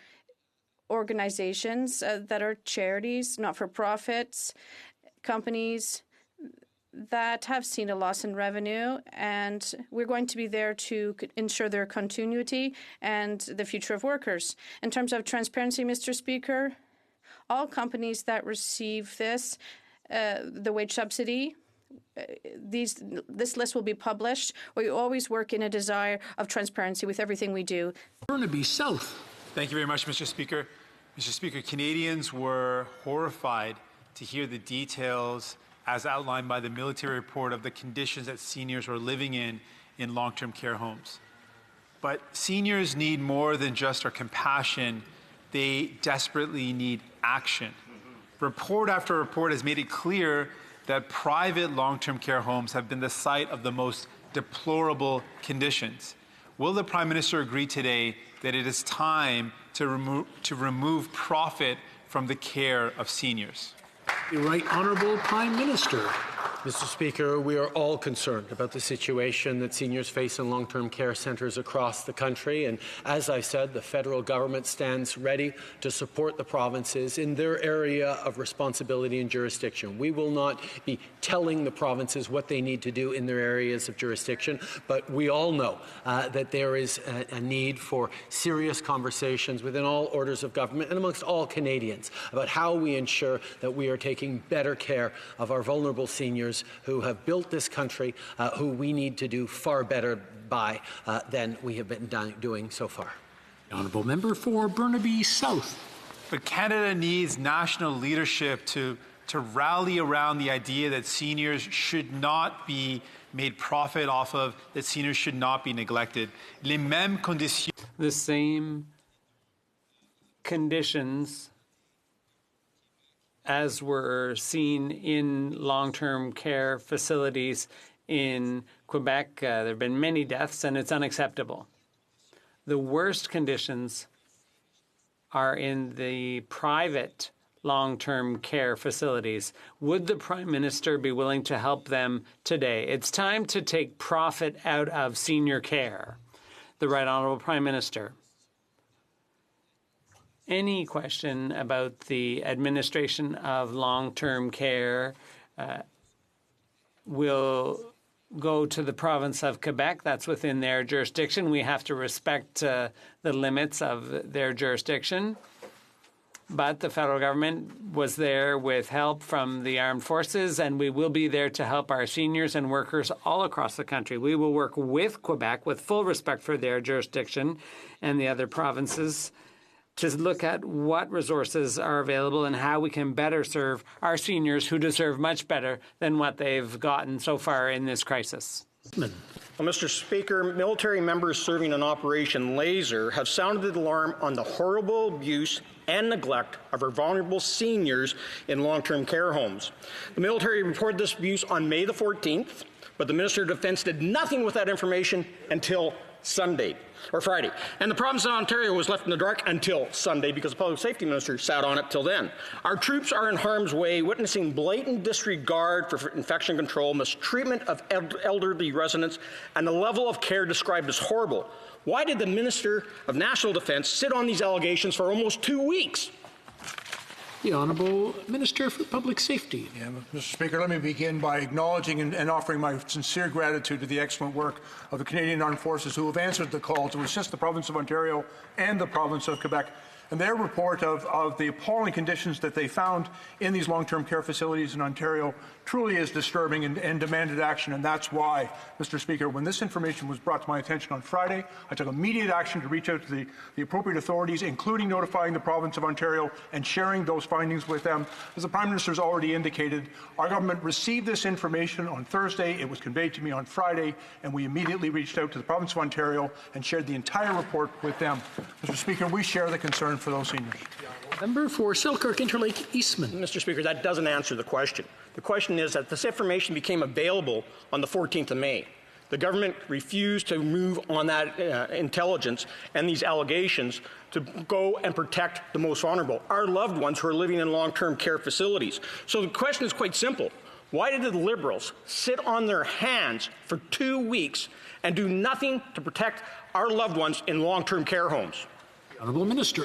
organizations that are charities, not-for-profits, companies that have seen a loss in revenue, and we're going to be there to ensure their continuity and the future of workers. In terms of transparency, Mr. Speaker, all companies that receive this, the wage subsidy, this list will be published. We always work in a desire of transparency with everything we do. Burnaby South. Thank you very much, Mr. Speaker. Mr. Speaker, Canadians were horrified to hear the details as outlined by the military report of the conditions that seniors are living in long-term care homes. But seniors need more than just our compassion. They desperately need action. Report after report has made it clear that private long-term care homes have been the site of the most deplorable conditions. Will the Prime Minister agree today that it is time to remove profit from the care of seniors? The Right Honourable Prime Minister. Mr. Speaker, we are all concerned about the situation that seniors face in long-term care centres across the country. And as I said, the federal government stands ready to support the provinces in their area of responsibility and jurisdiction. We will not be telling the provinces what they need to do in their areas of jurisdiction, but we all know that there is a need for serious conversations within all orders of government and amongst all Canadians about how we ensure that we are taking better care of our vulnerable seniors who have built this country, who we need to do far better by than we have been doing so far. The Honourable Member for Burnaby South. But Canada needs national leadership to rally around the idea that seniors should not be made profit off of, that seniors should not be neglected. Les mêmes conditions. The same conditions as were seen in long-term care facilities in Quebec. There have been many deaths, and it's unacceptable. The worst conditions are in the private long-term care facilities. Would the Prime Minister be willing to help them today? It's time to take profit out of senior care. The Right Honourable Prime Minister. Any question about the administration of long-term care will go to the province of Quebec. That's within their jurisdiction. We have to respect the limits of their jurisdiction. But the federal government was there with help from the armed forces, and we will be there to help our seniors and workers all across the country. We will work with Quebec with full respect for their jurisdiction and the other provinces to look at what resources are available and how we can better serve our seniors who deserve much better than what they've gotten so far in this crisis. Well, Mr. Speaker, military members serving in Operation Laser have sounded the alarm on the horrible abuse and neglect of our vulnerable seniors in long-term care homes. The military reported this abuse on May the 14th, but the Minister of Defence did nothing with that information until Friday. And the province of Ontario was left in the dark until Sunday because the Public Safety Minister sat on it till then. Our troops are in harm's way, witnessing blatant disregard for infection control, mistreatment of elderly residents, and the level of care described as horrible. Why did the Minister of National Defence sit on these allegations for almost 2 weeks? The Honourable Minister for Public Safety. Yeah, Mr. Speaker, let me begin by acknowledging and offering my sincere gratitude to the excellent work of the Canadian Armed Forces who have answered the call to assist the province of Ontario and the province of Quebec. And their report of the appalling conditions that they found in these long-term care facilities in Ontario truly is disturbing and demanded action. And that's why, Mr. Speaker, when this information was brought to my attention on Friday, I took immediate action to reach out to the appropriate authorities, including notifying the province of Ontario and sharing those findings with them. As the Prime Minister has already indicated, our government received this information on Thursday. It was conveyed to me on Friday, and we immediately reached out to the province of Ontario and shared the entire report with them. Mr. Speaker, we share the concern for those seniors. Member for Selkirk Interlake Eastman. Mr. Speaker, that doesn't answer the question. The question is that this information became available on the 14th of May. The government refused to move on that intelligence and these allegations to go and protect the most vulnerable, our loved ones who are living in long-term care facilities. So the question is quite simple. Why did the Liberals sit on their hands for 2 weeks and do nothing to protect our loved ones in long-term care homes? The Honourable Minister.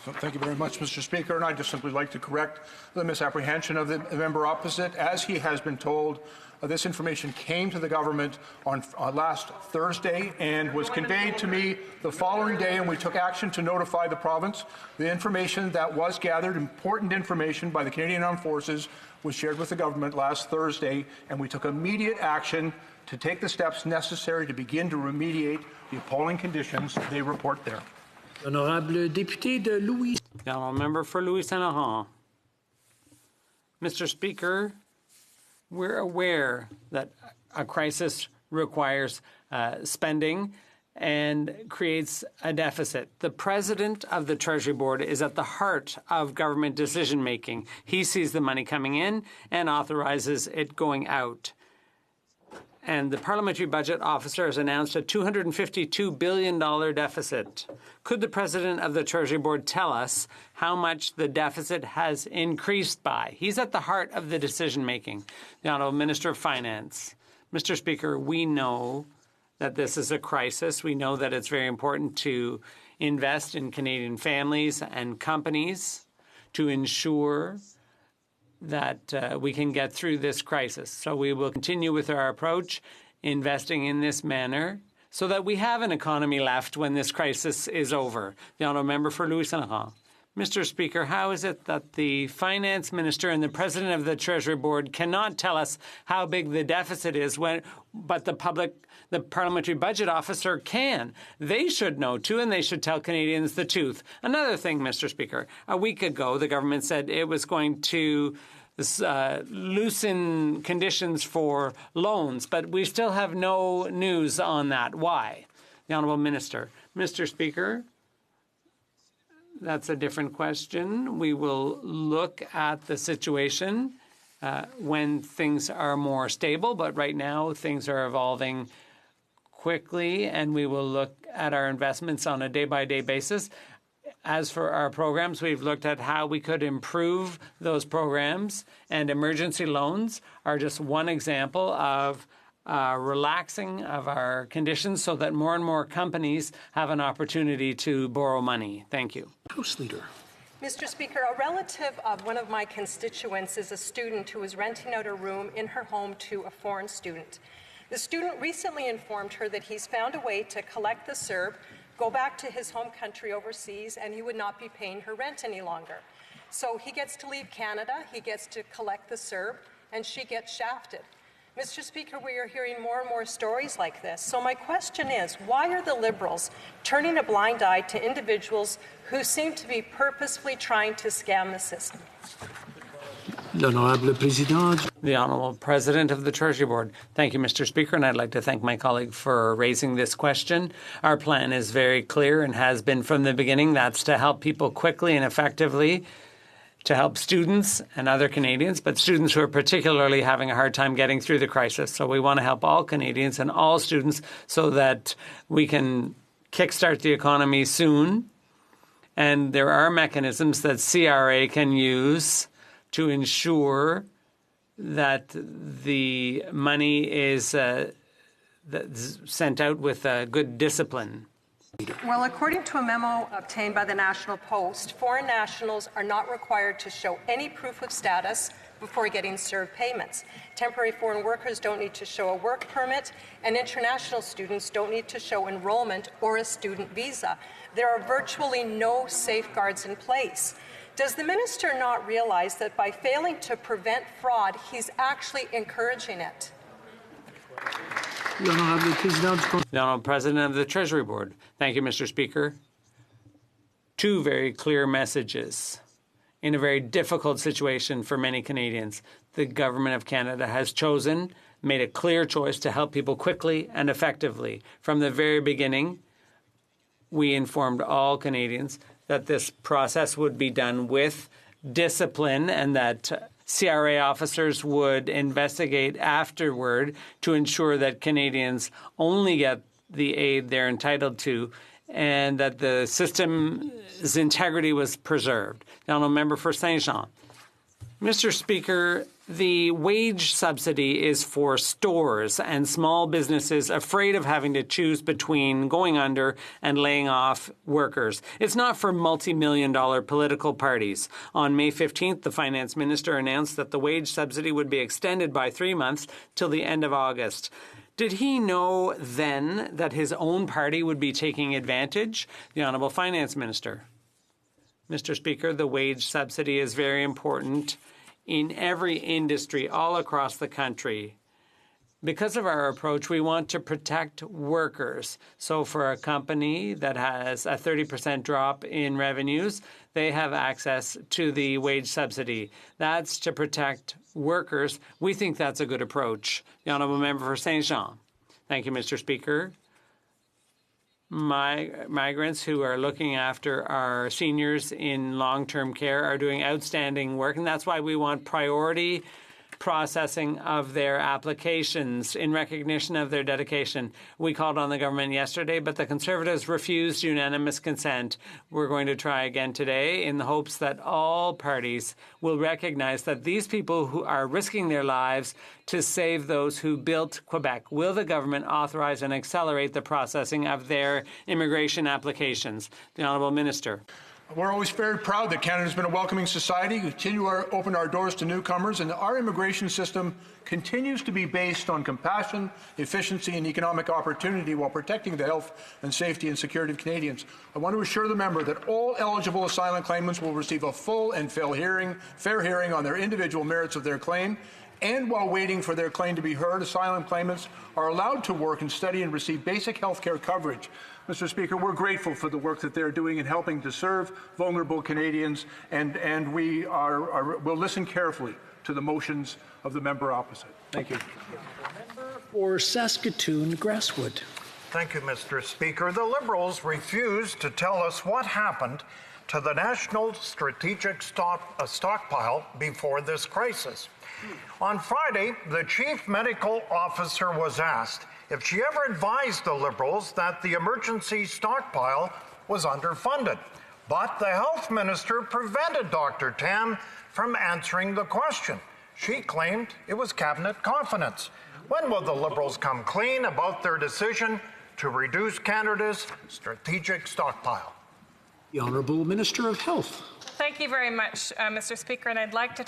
Thank you very much, Mr. Speaker. And I'd just simply like to correct the misapprehension of the member opposite. As he has been told, this information came to the government on last Thursday and was conveyed to me the following day, and we took action to notify the province. The information that was gathered, important information by the Canadian Armed Forces, was shared with the government last Thursday, and we took immediate action to take the steps necessary to begin to remediate the appalling conditions they report there. Honorable Député de Louis. The Honourable Member for Louis Saint Laurent. Mr. Speaker, We're aware that a crisis requires spending and creates a deficit. The president of the Treasury Board is at the heart of government decision-making. He sees the money coming in and authorizes it going out. And the Parliamentary Budget Officer has announced a $252 billion deficit. Could the president of the Treasury Board tell us how much the deficit has increased by? He's at the heart of the decision-making. The Honourable Minister of Finance. Mr. Speaker, we know that this is a crisis. We know that it's very important to invest in Canadian families and companies to ensure that we can get through this crisis. So we will continue with our approach, investing in this manner, so that we have an economy left when this crisis is over. The Honourable Member for Louis Saint Laurent. Mr. Speaker, how is it that the Finance Minister and the President of the Treasury Board cannot tell us how big the deficit is, but the Parliamentary Budget Officer can? They should know too, and they should tell Canadians the truth. Another thing, Mr. Speaker, a week ago the government said it was going to loosen conditions for loans, but we still have no news on that. Why? The Honourable Minister. Mr. Speaker, that's a different question. We will look at the situation when things are more stable, but right now things are evolving quickly, and we will look at our investments on a day-by-day basis. As for our programs, we've looked at how we could improve those programs, and emergency loans are just one example of relaxing of our conditions so that more and more companies have an opportunity to borrow money. Thank you. House Leader. Mr. Speaker, a relative of one of my constituents is a student who is renting out a room in her home to a foreign student. The student recently informed her that he's found a way to collect the CERB, go back to his home country overseas, and he would not be paying her rent any longer. So he gets to leave Canada, he gets to collect the CERB, and she gets shafted. Mr. Speaker, we are hearing more and more stories like this. So my question is, why are the Liberals turning a blind eye to individuals who seem to be purposefully trying to scam the system? The Honourable President of the Treasury Board. Thank you, Mr. Speaker, and I'd like to thank my colleague for raising this question. Our plan is very clear and has been from the beginning. That's to help people quickly and effectively, to help students and other Canadians, but students who are particularly having a hard time getting through the crisis. So we want to help all Canadians and all students so that we can kickstart the economy soon. And there are mechanisms that CRA can use to ensure that the money is sent out with good discipline. Well, according to a memo obtained by the National Post, foreign nationals are not required to show any proof of status before getting CERB payments. Temporary foreign workers don't need to show a work permit, and international students don't need to show enrollment or a student visa. There are virtually no safeguards in place. Does the minister not realize that by failing to prevent fraud, he's actually encouraging it? The Honourable President of the Treasury Board. Thank you, Mr. Speaker. Two very clear messages. In a very difficult situation for many Canadians, the Government of Canada has made a clear choice to help people quickly and effectively. From the very beginning, we informed all Canadians that this process would be done with discipline and that CRA officers would investigate afterward to ensure that Canadians only get the aid they're entitled to and that the system's integrity was preserved. The Honourable Member for Saint-Jean. Mr. Speaker, the wage subsidy is for stores and small businesses afraid of having to choose between going under and laying off workers. It's not for multi-million-dollar political parties. On May 15th, the Finance Minister announced that the wage subsidy would be extended by 3 months till the end of August. Did he know then that his own party would be taking advantage? The Honourable Finance Minister. Mr. Speaker, the wage subsidy is very important in every industry all across the country. Because of our approach, we want to protect workers. So for a company that has a 30% drop in revenues, they have access to the wage subsidy. That's to protect workers. We think that's a good approach. The Honourable Member for Saint Jean. Thank you, Mr. Speaker. Migrants who are looking after our seniors in long-term care are doing outstanding work, and that's why we want priority processing of their applications in recognition of their dedication. We called on the government yesterday, but the Conservatives refused unanimous consent. We're going to try again today in the hopes that all parties will recognize that these people who are risking their lives to save those who built Quebec. Will the government authorize and accelerate the processing of their immigration applications? The Honourable Minister. We're always very proud that Canada's been a welcoming society. We continue to open our doors to newcomers, and our immigration system continues to be based on compassion, efficiency, and economic opportunity while protecting the health and safety and security of Canadians. I want to assure the member that all eligible asylum claimants will receive a full and fair hearing on their individual merits of their claim. And while waiting for their claim to be heard, asylum claimants are allowed to work and study and receive basic health care coverage. Mr. Speaker, we're grateful for the work that they're doing in helping to serve vulnerable Canadians, and we'll listen carefully to the motions of the member opposite. Thank you. Member for Saskatoon Grasswood. Thank you, Mr. Speaker. The Liberals refused to tell us what happened to the National Strategic Stockpile before this crisis. On Friday, the Chief Medical Officer was asked if she ever advised the Liberals that the emergency stockpile was underfunded. But the Health Minister prevented Dr. Tam from answering the question. She claimed it was cabinet confidence. When will the Liberals come clean about their decision to reduce Canada's strategic stockpile? The Honourable Minister of Health. Thank you very much, Mr. Speaker, and I'd like to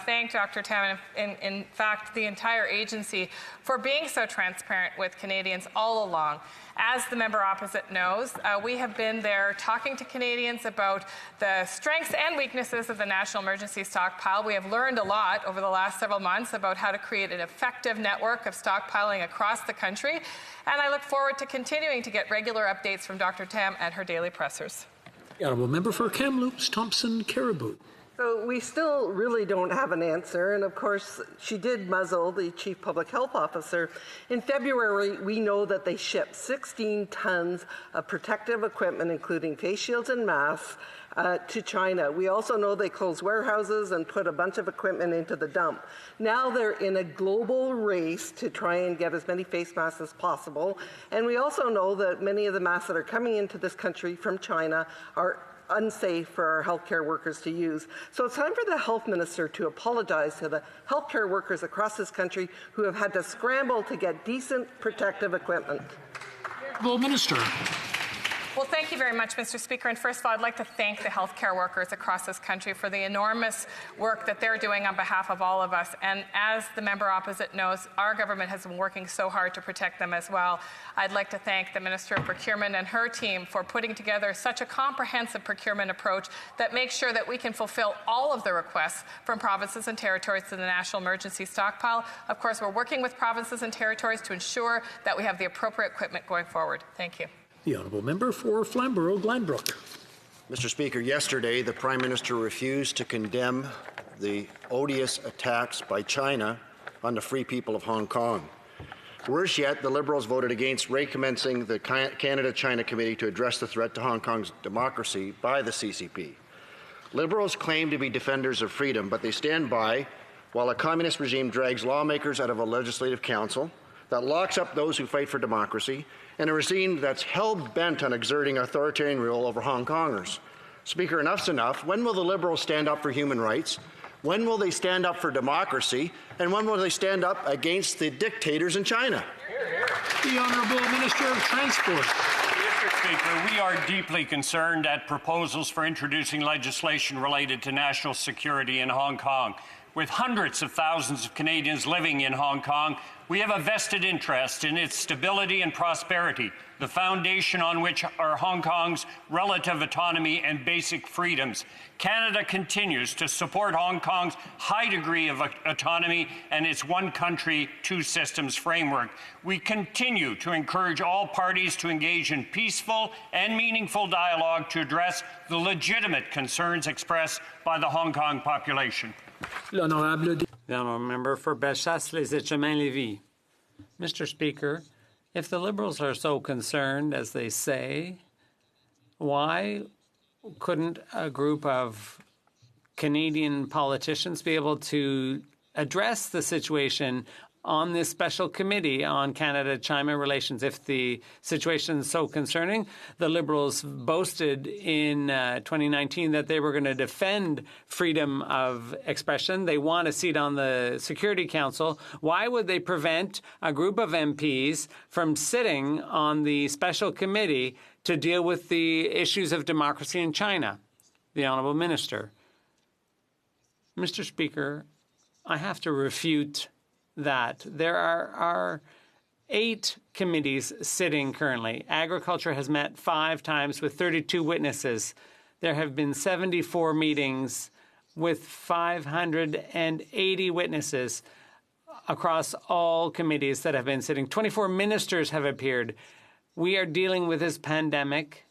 thank Dr. Tam and, in fact, the entire agency for being so transparent with Canadians all along. As the member opposite knows, we have been there talking to Canadians about the strengths and weaknesses of the National Emergency Stockpile. We have learned a lot over the last several months about how to create an effective network of stockpiling across the country, and I look forward to continuing to get regular updates from Dr. Tam and her daily pressers. The Honourable Member for Kamloops Thompson Caribou. So we still really don't have an answer, and of course she did muzzle the Chief Public Health Officer. In February, we know that they shipped 16 tons of protective equipment, including face shields and masks, to China. We also know they closed warehouses and put a bunch of equipment into the dump. Now they're in a global race to try and get as many face masks as possible. And we also know that many of the masks that are coming into this country from China are unsafe for our healthcare workers to use. So it's time for the Health Minister to apologize to the healthcare workers across this country who have had to scramble to get decent protective equipment. Well, Minister. Well, thank you very much, Mr. Speaker. And first of all, I'd like to thank the healthcare workers across this country for the enormous work that they're doing on behalf of all of us. And as the member opposite knows, our government has been working so hard to protect them as well. I'd like to thank the Minister of Procurement and her team for putting together such a comprehensive procurement approach that makes sure that we can fulfill all of the requests from provinces and territories to the National Emergency Stockpile. Of course, we're working with provinces and territories to ensure that we have the appropriate equipment going forward. Thank you. The Honourable Member for Flamborough-Glanbrook. Mr. Speaker, yesterday the Prime Minister refused to condemn the odious attacks by China on the free people of Hong Kong. Worse yet, the Liberals voted against recommencing the Canada-China Committee to address the threat to Hong Kong's democracy by the CCP. Liberals claim to be defenders of freedom, but they stand by while a communist regime drags lawmakers out of a legislative council that locks up those who fight for democracy, and a regime that's hell-bent on exerting authoritarian rule over Hong Kongers. Speaker, enough's enough. When will the Liberals stand up for human rights? When will they stand up for democracy? And when will they stand up against the dictators in China? The Honourable Minister of Transport. Mr. Speaker, we are deeply concerned at proposals for introducing legislation related to national security in Hong Kong. With hundreds of thousands of Canadians living in Hong Kong, we have a vested interest in its stability and prosperity, the foundation on which are Hong Kong's relative autonomy and basic freedoms. Canada continues to support Hong Kong's high degree of autonomy and its one country, two systems framework. We continue to encourage all parties to engage in peaceful and meaningful dialogue to address the legitimate concerns expressed by the Hong Kong population. The honourable member for Bellechasse-les-Etchemins-Lévis. Mr. Speaker, if the Liberals are so concerned as they say, why couldn't a group of Canadian politicians be able to address the situation on this special committee on Canada-China relations? If the situation is so concerning, the Liberals boasted in 2019 that they were going to defend freedom of expression. They want a seat on the Security Council. Why would they prevent a group of MPs from sitting on the special committee to deal with the issues of democracy in China? The Honourable Minister. Mr. Speaker, I have to refute that. There are 8 committees sitting currently. Agriculture has met 5 times with 32 witnesses. There have been 74 meetings with 580 witnesses across all committees that have been sitting. 24 ministers have appeared. We are dealing with this pandemic.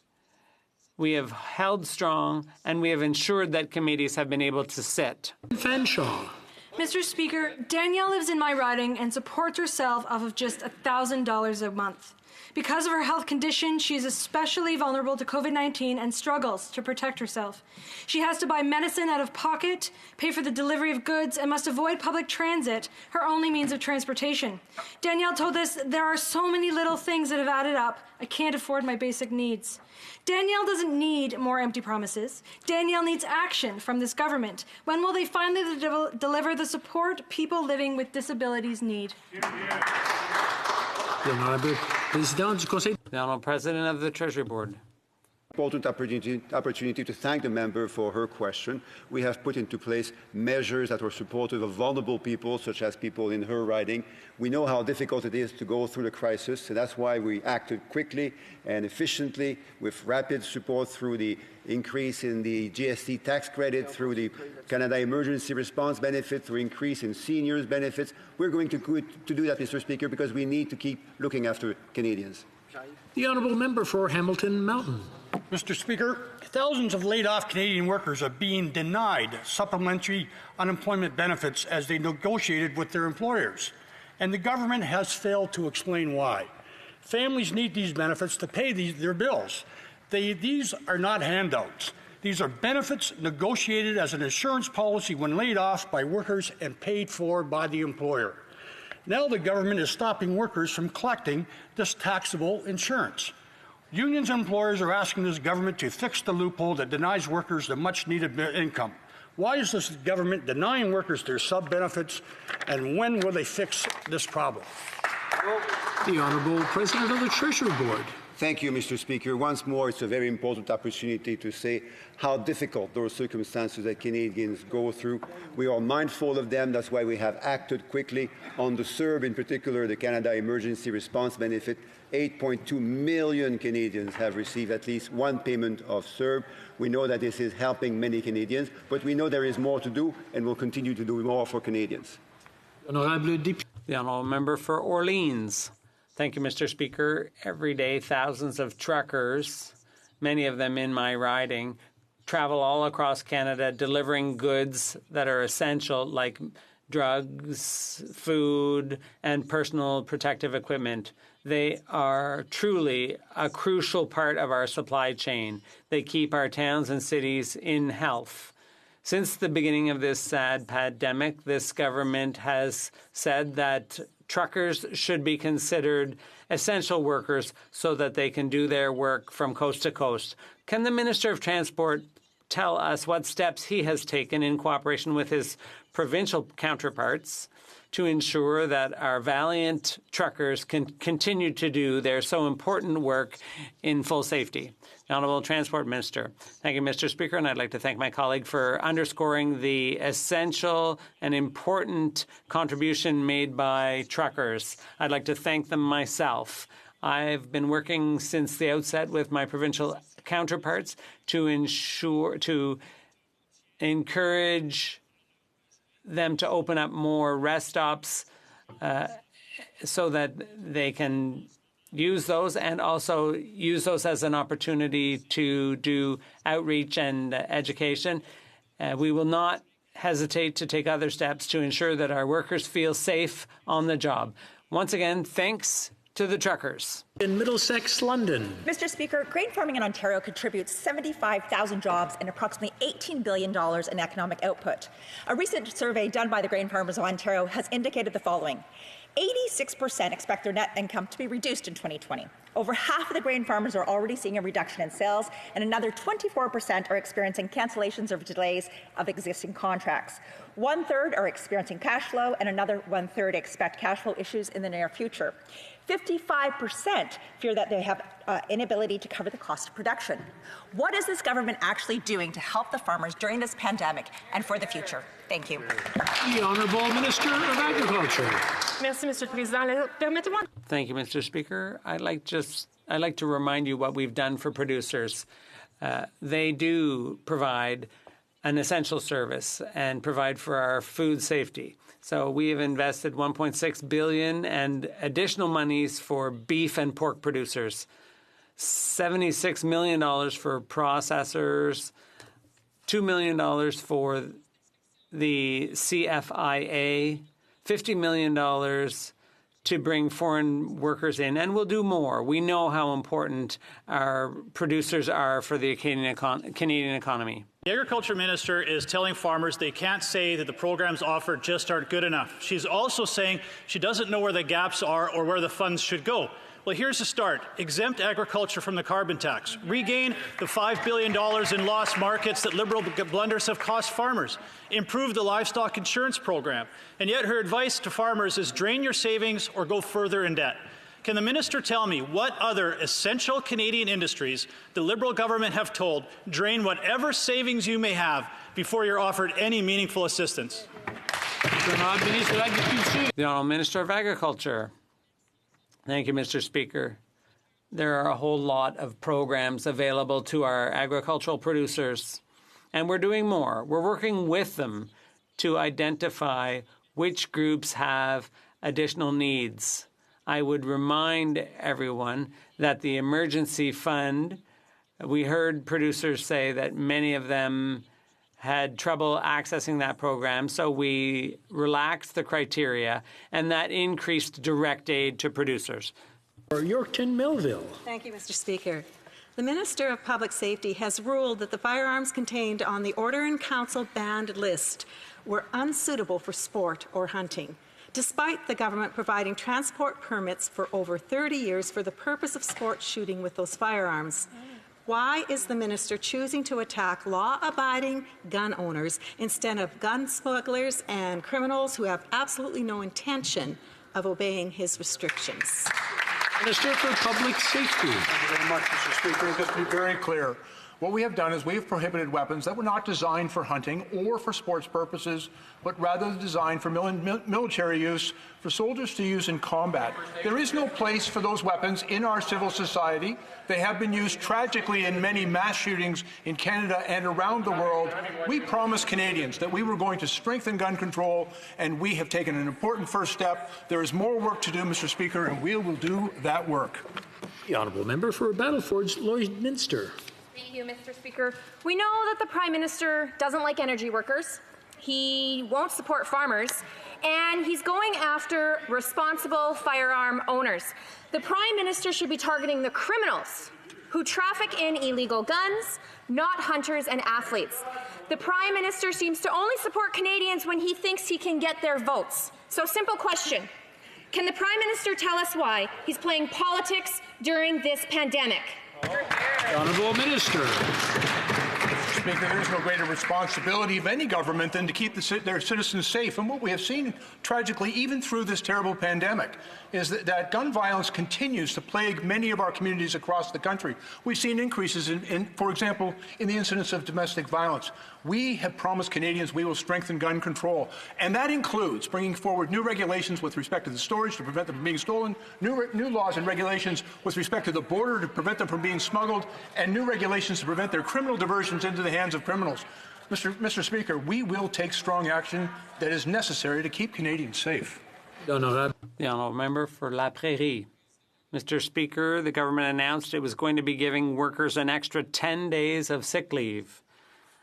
We have held strong, and we have ensured that committees have been able to sit. Fanshawe. Mr. Speaker, Danielle lives in my riding and supports herself off of just $1,000 a month. Because of her health condition, she is especially vulnerable to COVID-19 and struggles to protect herself. She has to buy medicine out of pocket, pay for the delivery of goods, and must avoid public transit, her only means of transportation. Danielle told us, there are so many little things that have added up. I can't afford my basic needs. Danielle doesn't need more empty promises. Danielle needs action from this government. When will they finally deliver the support people living with disabilities need? The Honourable President of the Treasury Board. Important opportunity to thank the member for her question. We have put into place measures that are supportive of vulnerable people, such as people in her riding. We know how difficult it is to go through the crisis, and that's why we acted quickly and efficiently with rapid support through the increase in the GST tax credit, through the Canada Emergency Response Benefit, through increase in seniors' benefits. We're going to do that, Mr. Speaker, because we need to keep looking after Canadians. The honourable member for Hamilton Mountain. Mr. Speaker, thousands of laid-off Canadian workers are being denied supplementary unemployment benefits as they negotiated with their employers, and the government has failed to explain why. Families need these benefits to pay their bills. These are not handouts. These are benefits negotiated as an insurance policy when laid off by workers and paid for by the employer. Now the government is stopping workers from collecting this taxable insurance. Unions and employers are asking this government to fix the loophole that denies workers the much-needed income. Why is this government denying workers their sub-benefits, and when will they fix this problem? The Honourable President of the Treasury Board. Thank you, Mr. Speaker. Once more, it's a very important opportunity to say how difficult those circumstances that Canadians go through. We are mindful of them. That's why we have acted quickly on the CERB, in particular, the Canada Emergency Response Benefit. 8.2 million Canadians have received at least one payment of CERB. We know that this is helping many Canadians, but we know there is more to do, and we'll continue to do more for Canadians. The honourable member for Orleans. Thank you, Mr. Speaker. Every day, thousands of truckers, many of them in my riding, travel all across Canada delivering goods that are essential, like drugs, food, and personal protective equipment. They are truly a crucial part of our supply chain. They keep our towns and cities in health. Since the beginning of this sad pandemic, this government has said that truckers should be considered essential workers so that they can do their work from coast to coast. Can the Minister of Transport tell us what steps he has taken in cooperation with his provincial counterparts to ensure that our valiant truckers can continue to do their so important work in full safety. The Honourable Transport Minister. Thank you, Mr. Speaker, and I'd like to thank my colleague for underscoring the essential and important contribution made by truckers. I'd like to thank them myself. I've been working since the outset with my provincial counterparts to encourage them to open up more rest stops so that they can use those and also use those as an opportunity to do outreach and education. We will not hesitate to take other steps to ensure that our workers feel safe on the job. Once again, thanks to the truckers. In Middlesex, London. Mr. Speaker, grain farming in Ontario contributes 75,000 jobs and approximately $18 billion in economic output. A recent survey done by the Grain Farmers of Ontario has indicated the following. 86% expect their net income to be reduced in 2020. Over half of the grain farmers are already seeing a reduction in sales, and another 24% are experiencing cancellations or delays of existing contracts. 1/3 are experiencing cash flow, and another 1/3 expect cash flow issues in the near future. 55% fear that they have inability to cover the cost of production. What is this government actually doing to help the farmers during this pandemic and for the future? Thank you. The Honourable Minister of Agriculture. Merci, Monsieur le Président. Permettez-moi. Thank you, Mr. Speaker. I'd like to remind you what we've done for producers. They do provide an essential service and provide for our food safety. So we have invested $1.6 billion and additional monies for beef and pork producers, $76 million for processors, $2 million for the CFIA, $50 million to bring foreign workers in, and we'll do more. We know how important our producers are for the Canadian economy. The Agriculture Minister is telling farmers they can't say that the programs offered just aren't good enough. She's also saying she doesn't know where the gaps are or where the funds should go. Well, here's the start. Exempt agriculture from the carbon tax. Regain the $5 billion in lost markets that Liberal blunders have cost farmers. Improve the livestock insurance program. And yet her advice to farmers is drain your savings or go further in debt. Can the minister tell me what other essential Canadian industries the Liberal government have told drain whatever savings you may have before you're offered any meaningful assistance? The Honourable Minister of Agriculture. Thank you, Mr. Speaker. There are a whole lot of programs available to our agricultural producers, and we're doing more. We're working with them to identify which groups have additional needs. I would remind everyone that the emergency fund, we heard producers say that many of them had trouble accessing that program, so we relaxed the criteria, and that increased direct aid to producers. For Yorkton Millville. Thank you, Mr. Speaker. The Minister of Public Safety has ruled that the firearms contained on the Order in Council banned list were unsuitable for sport or hunting, despite the government providing transport permits for over 30 years for the purpose of sport shooting with those firearms. Why is the minister choosing to attack law-abiding gun owners instead of gun smugglers and criminals who have absolutely no intention of obeying his restrictions? Minister for Public Safety. Thank you very much, Mr. Speaker. Just to be very clear, what we have done is we've prohibited weapons that were not designed for hunting or for sports purposes, but rather designed for military use, for soldiers to use in combat. There is no place for those weapons in our civil society. They have been used tragically in many mass shootings in Canada and around the world. We promised Canadians that we were going to strengthen gun control, and we have taken an important first step. There is more work to do, Mr. Speaker, and we will do that work. The Honourable Member for Battlefords, Lloydminster. Thank you, Mr. Speaker. We know that the Prime Minister doesn't like energy workers. He won't support farmers, and he's going after responsible firearm owners. The Prime Minister should be targeting the criminals who traffic in illegal guns, not hunters and athletes. The Prime Minister seems to only support Canadians when he thinks he can get their votes. So, simple question. Can the Prime Minister tell us why he's playing politics during this pandemic? The Honourable Minister. Speaker, there is no greater responsibility of any government than to keep their citizens safe. And what we have seen, tragically, even through this terrible pandemic, is that gun violence continues to plague many of our communities across the country. We've seen increases for example, in the incidence of domestic violence. We have promised Canadians we will strengthen gun control, and that includes bringing forward new regulations with respect to the storage to prevent them from being stolen, new laws and regulations with respect to the border to prevent them from being smuggled, and new regulations to prevent their criminal diversions into the hands of criminals. Mr. Speaker, we will take strong action that is necessary to keep Canadians safe. The honourable member for La Prairie. Mr. Speaker, the government announced it was going to be giving workers an extra 10 days of sick leave.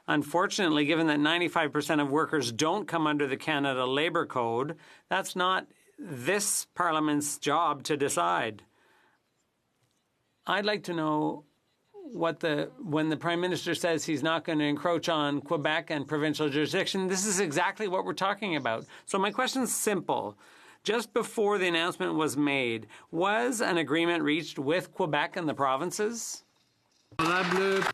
Unfortunately, given that 95% of workers don't come under the Canada Labour Code, that's not this Parliament's job to decide. I'd like to know when the Prime Minister says he's not going to encroach on Quebec and provincial jurisdiction, this is exactly what we're talking about. So my question is simple. Just before the announcement was made, was an agreement reached with Quebec and the provinces? The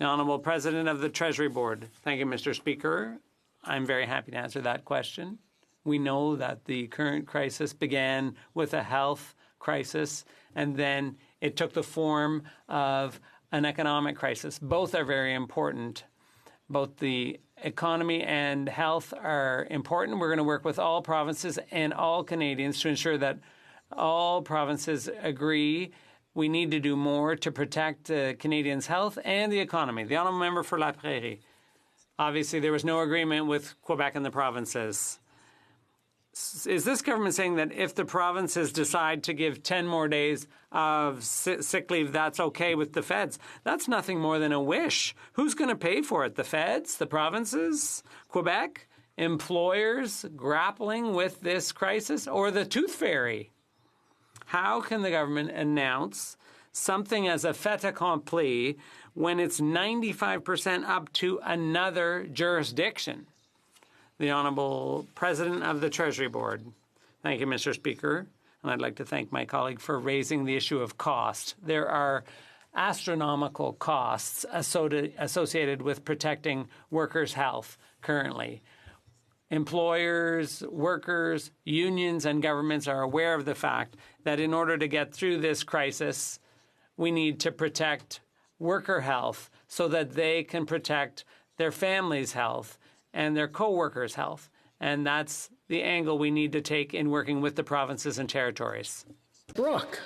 Honourable President of the Treasury Board. Thank you, Mr. Speaker. I'm very happy to answer that question. We know that the current crisis began with a health crisis, and then it took the form of an economic crisis. Both are very important. Both the economy and health are important. We're going to work with all provinces and all Canadians to ensure that all provinces agree we need to do more to protect Canadians' health and the economy. The honourable member for La Prairie. Obviously, there was no agreement with Quebec and the provinces. Is this government saying that if the provinces decide to give 10 more days of sick leave, that's okay with the feds? That's nothing more than a wish. Who's going to pay for it? The feds? The provinces? Quebec? Employers grappling with this crisis? Or the tooth fairy? How can the government announce something as a fait accompli when it's 95% up to another jurisdiction? The Honourable President of the Treasury Board. Thank you, Mr. Speaker. And I'd like to thank my colleague for raising the issue of cost. There are astronomical costs associated with protecting workers' health currently. Employers, workers, unions, and governments are aware of the fact that in order to get through this crisis, we need to protect worker health so that they can protect their families' health and their co-workers' health. And that's the angle we need to take in working with the provinces and territories. Brock.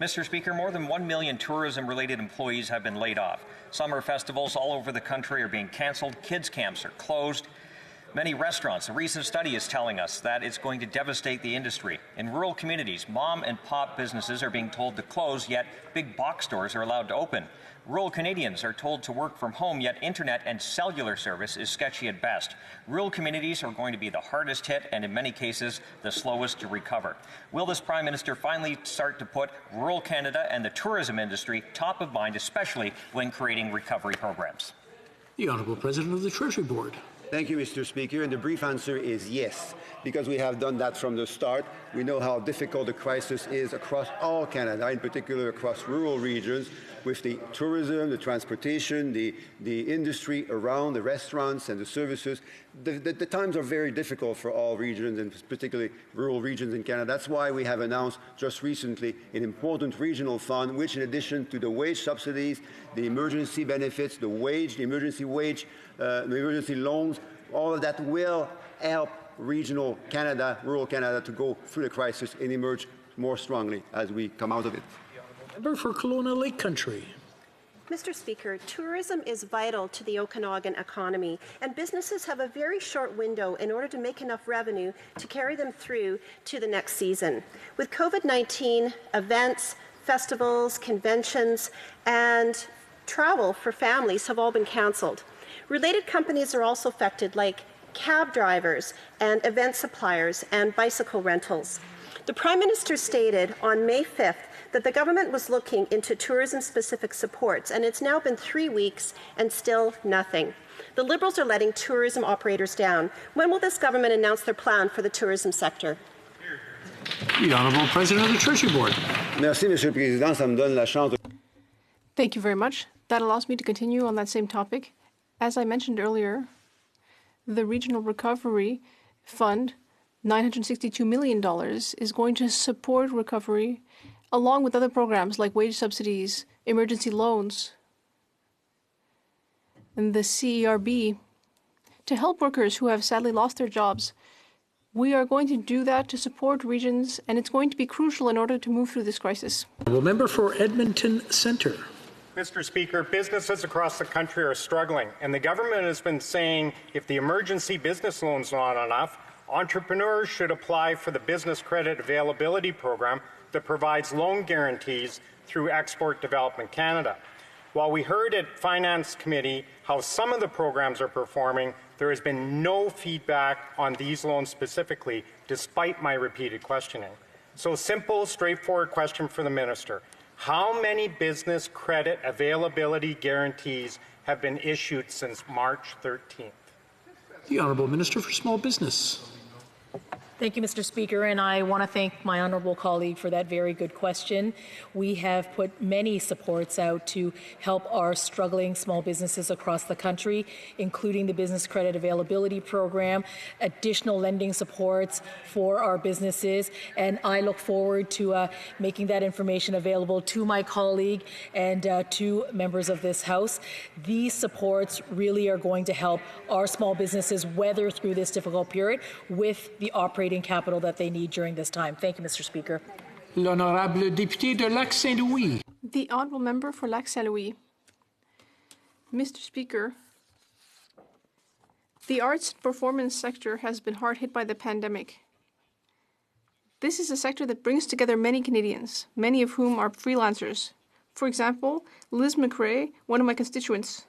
Mr. Speaker, more than 1 million tourism-related employees have been laid off. Summer festivals all over the country are being canceled. Kids' camps are closed. Many restaurants, a recent study is telling us that it's going to devastate the industry. In rural communities, mom and pop businesses are being told to close, yet big box stores are allowed to open. Rural Canadians are told to work from home, yet internet and cellular service is sketchy at best. Rural communities are going to be the hardest hit and in many cases the slowest to recover. Will this Prime Minister finally start to put rural Canada and the tourism industry top of mind, especially when creating recovery programs? The Honourable President of the Treasury Board. Thank you, Mr. Speaker. And the brief answer is yes, because we have done that from the start. We know how difficult the crisis is across all Canada, in particular across rural regions, with the tourism, the transportation, the industry around, the restaurants and the services. The times are very difficult for all regions, and particularly rural regions in Canada. That's why we have announced just recently an important regional fund, which in addition to the wage subsidies, the emergency benefits, the emergency wage, the emergency loans, all of that will help regional Canada, rural Canada, to go through the crisis and emerge more strongly as we come out of it. Member for Kelowna Lake Country. Mr. Speaker, tourism is vital to the Okanagan economy, and businesses have a very short window in order to make enough revenue to carry them through to the next season. With COVID-19, events, festivals, conventions, and travel for families have all been cancelled. Related companies are also affected, like cab drivers and event suppliers and bicycle rentals. The Prime Minister stated on May 5th that the government was looking into tourism-specific supports, and it's now been 3 weeks and still nothing. The Liberals are letting tourism operators down. When will this government announce their plan for the tourism sector? The Honourable President of the Treasury Board. Merci, Monsieur le Président. Ça me donne la chance de... Thank you very much. That allows me to continue on that same topic. As I mentioned earlier, the Regional Recovery Fund, $962 million, is going to support recovery along with other programs like wage subsidies, emergency loans, and the CERB to help workers who have sadly lost their jobs. We are going to do that to support regions, and it's going to be crucial in order to move through this crisis. Member for Edmonton Centre. Mr. Speaker, businesses across the country are struggling, and the government has been saying if the emergency business loan's not enough, entrepreneurs should apply for the Business Credit Availability Program that provides loan guarantees through Export Development Canada. While we heard at Finance Committee how some of the programs are performing, there has been no feedback on these loans specifically, despite my repeated questioning. So simple, straightforward question for the Minister. How many business credit availability guarantees have been issued since March 13th? The Honourable Minister for Small Business. Thank you, Mr. Speaker, and I want to thank my honourable colleague for that very good question. We have put many supports out to help our struggling small businesses across the country, including the Business Credit Availability Program, additional lending supports for our businesses, and I look forward to making that information available to my colleague and to members of this House. These supports really are going to help our small businesses weather through this difficult period with the operating capital that they need during this time. Thank you, Mr. Speaker. L'honorable député de Lac-Saint-Louis. The honourable member for Lac-Saint-Louis. Mr. Speaker, the arts and performance sector has been hard hit by the pandemic. This is a sector that brings together many Canadians, many of whom are freelancers. For example, Liz McRae, one of my constituents,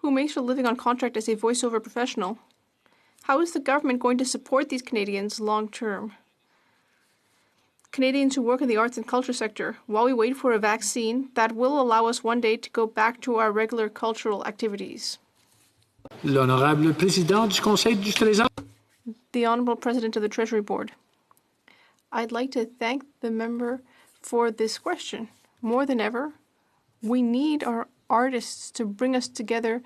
who makes her living on contract as a voiceover professional. How is the government going to support these Canadians long term? Canadians who work in the arts and culture sector, while we wait for a vaccine that will allow us one day to go back to our regular cultural activities. L'honorable président du Conseil du Trésor. The Honourable President of the Treasury Board. I'd like to thank the member for this question. More than ever, we need our artists to bring us together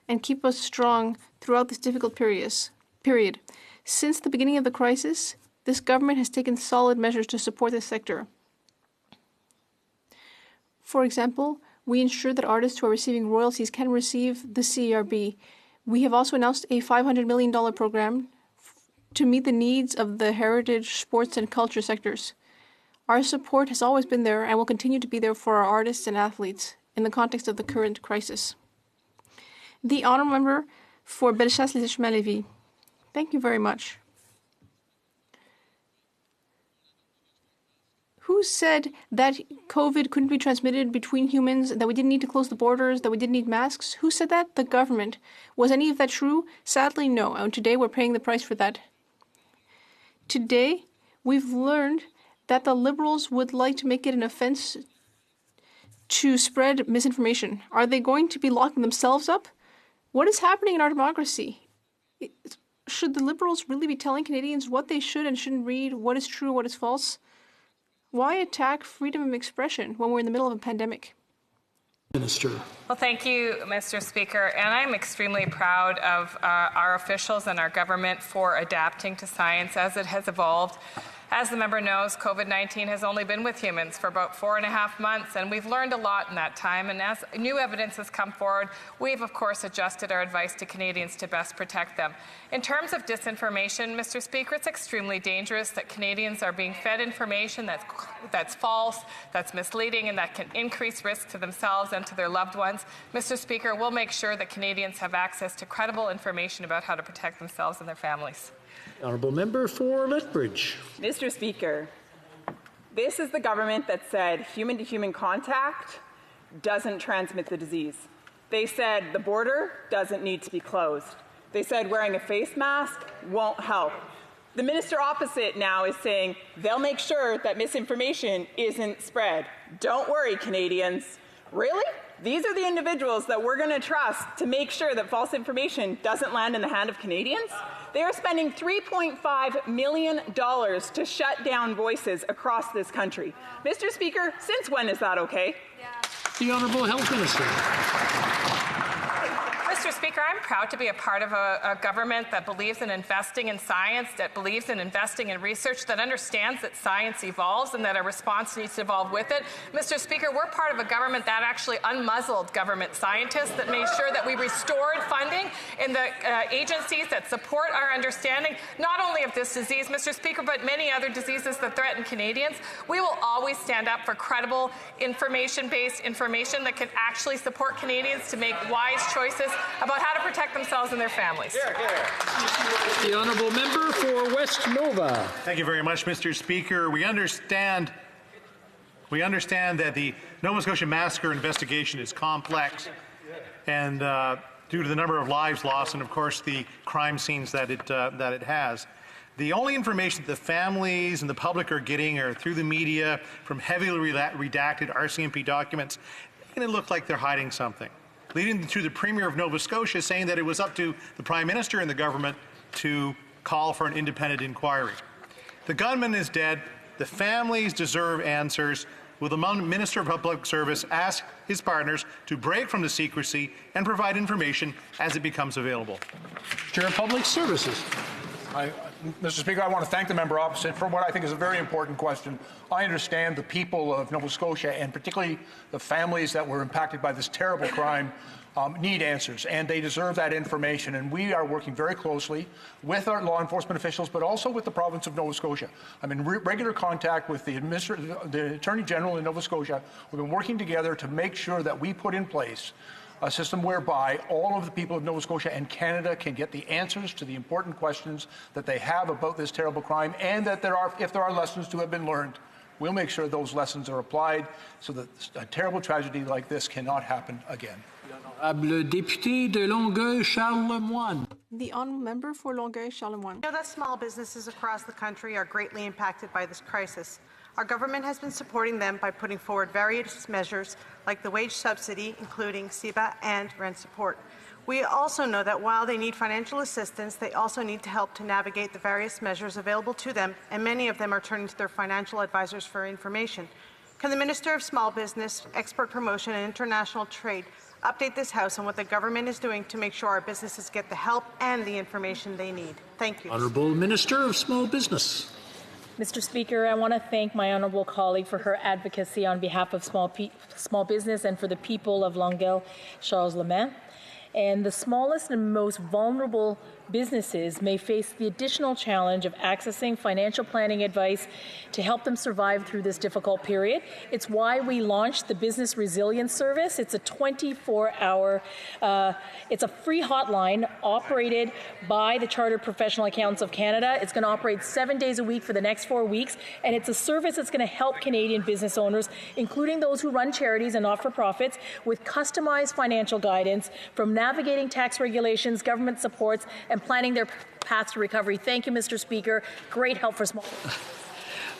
and keep us strong throughout this difficult period. Since the beginning of the crisis, this government has taken solid measures to support this sector. For example, we ensure that artists who are receiving royalties can receive the CERB. We have also announced a $500 million program to meet the needs of the heritage, sports, and culture sectors. Our support has always been there and will continue to be there for our artists and athletes in the context of the current crisis. The honourable member for Bellechasse-les-Échemins-Lévis. Thank you very much. Who said that COVID couldn't be transmitted between humans, that we didn't need to close the borders, that we didn't need masks? Who said that? The government. Was any of that true? Sadly, no. And today we're paying the price for that. Today, we've learned that the Liberals would like to make it an offence to spread misinformation. Are they going to be locking themselves up? What is happening in our democracy? Should the Liberals really be telling Canadians what they should and shouldn't read, what is true, what is false? Why attack freedom of expression when we're in the middle of a pandemic? Minister. Well, thank you, Mr. Speaker. And I'm extremely proud of our officials and our government for adapting to science as it has evolved. As the member knows, COVID-19 has only been with humans for about 4.5 months, and we've learned a lot in that time. And as new evidence has come forward, we've, of course, adjusted our advice to Canadians to best protect them. In terms of disinformation, Mr. Speaker, it's extremely dangerous that Canadians are being fed information that's false, that's misleading, and that can increase risk to themselves and to their loved ones. Mr. Speaker, we'll make sure that Canadians have access to credible information about how to protect themselves and their families. Honourable member for Lethbridge. Mr. Speaker, this is the government that said human-to-human contact doesn't transmit the disease. They said the border doesn't need to be closed. They said wearing a face mask won't help. The minister opposite now is saying they'll make sure that misinformation isn't spread. Don't worry, Canadians. Really? These are the individuals that we're going to trust to make sure that false information doesn't land in the hand of Canadians? They are spending $3.5 million to shut down voices across this country. Mr. Speaker, since when is that okay? The Honourable Health Minister. Mr. Speaker, I'm proud to be a part of a government that believes in investing in science, that believes in investing in research, that understands that science evolves and that a response needs to evolve with it. Mr. Speaker, we're part of a government that actually unmuzzled government scientists, that made sure that we restored funding in the agencies that support our understanding, not only of this disease, Mr. Speaker, but many other diseases that threaten Canadians. We will always stand up for credible, information-based information that can actually support Canadians to make wise choices about how to protect themselves and their families. The honourable member for West Nova. Thank you very much, Mr. Speaker. We understand that the Nova Scotia massacre investigation is complex, and due to the number of lives lost and, of course, the crime scenes that it has. The only information that the families and the public are getting are through the media from heavily redacted RCMP documents, and it looked like they're hiding something, leading to the Premier of Nova Scotia saying that it was up to the Prime Minister and the government to call for an independent inquiry. The gunman is dead. The families deserve answers. Will the Minister of Public Service ask his partners to break from the secrecy and provide information as it becomes available? Minister of Public Services. Mr. Speaker, I want to thank the member opposite for what I think is a very important question. I understand the people of Nova Scotia, and particularly the families that were impacted by this terrible crime, need answers, and they deserve that information. And we are working very closely with our law enforcement officials, but also with the province of Nova Scotia. I'm in regular contact with the Attorney General in Nova Scotia. We've been working together to make sure that we put in place a system whereby all of the people of Nova Scotia and Canada can get the answers to the important questions that they have about this terrible crime, and that if there are lessons to have been learned, we'll make sure those lessons are applied so that a terrible tragedy like this cannot happen again. Député de Longueuil-Charles-Lemoine. The honourable member for Longueuil-Charles-Lemoine. We know that small businesses across the country are greatly impacted by this crisis. Our government has been supporting them by putting forward various measures like the wage subsidy, including CEBA and rent support. We also know that while they need financial assistance, they also need to help to navigate the various measures available to them, and many of them are turning to their financial advisors for information. Can the Minister of Small Business, Export Promotion and International Trade update this House on what the government is doing to make sure our businesses get the help and the information they need? Thank you. Honourable Minister of Small Business. Mr. Speaker, I want to thank my honourable colleague for her advocacy on behalf of small business and for the people of Longueuil-Charles-Lemoine. And the smallest and most vulnerable businesses may face the additional challenge of accessing financial planning advice to help them survive through this difficult period. It's why we launched the Business Resilience Service. It's a 24-hour, it's a free hotline operated by the Chartered Professional Accountants of Canada. It's going to operate 7 days a week for the next 4 weeks, and it's a service that's going to help Canadian business owners, including those who run charities and not-for-profits, with customized financial guidance from navigating tax regulations, government supports, and planning their path to recovery. Thank you, Mr. Speaker. Great help for small.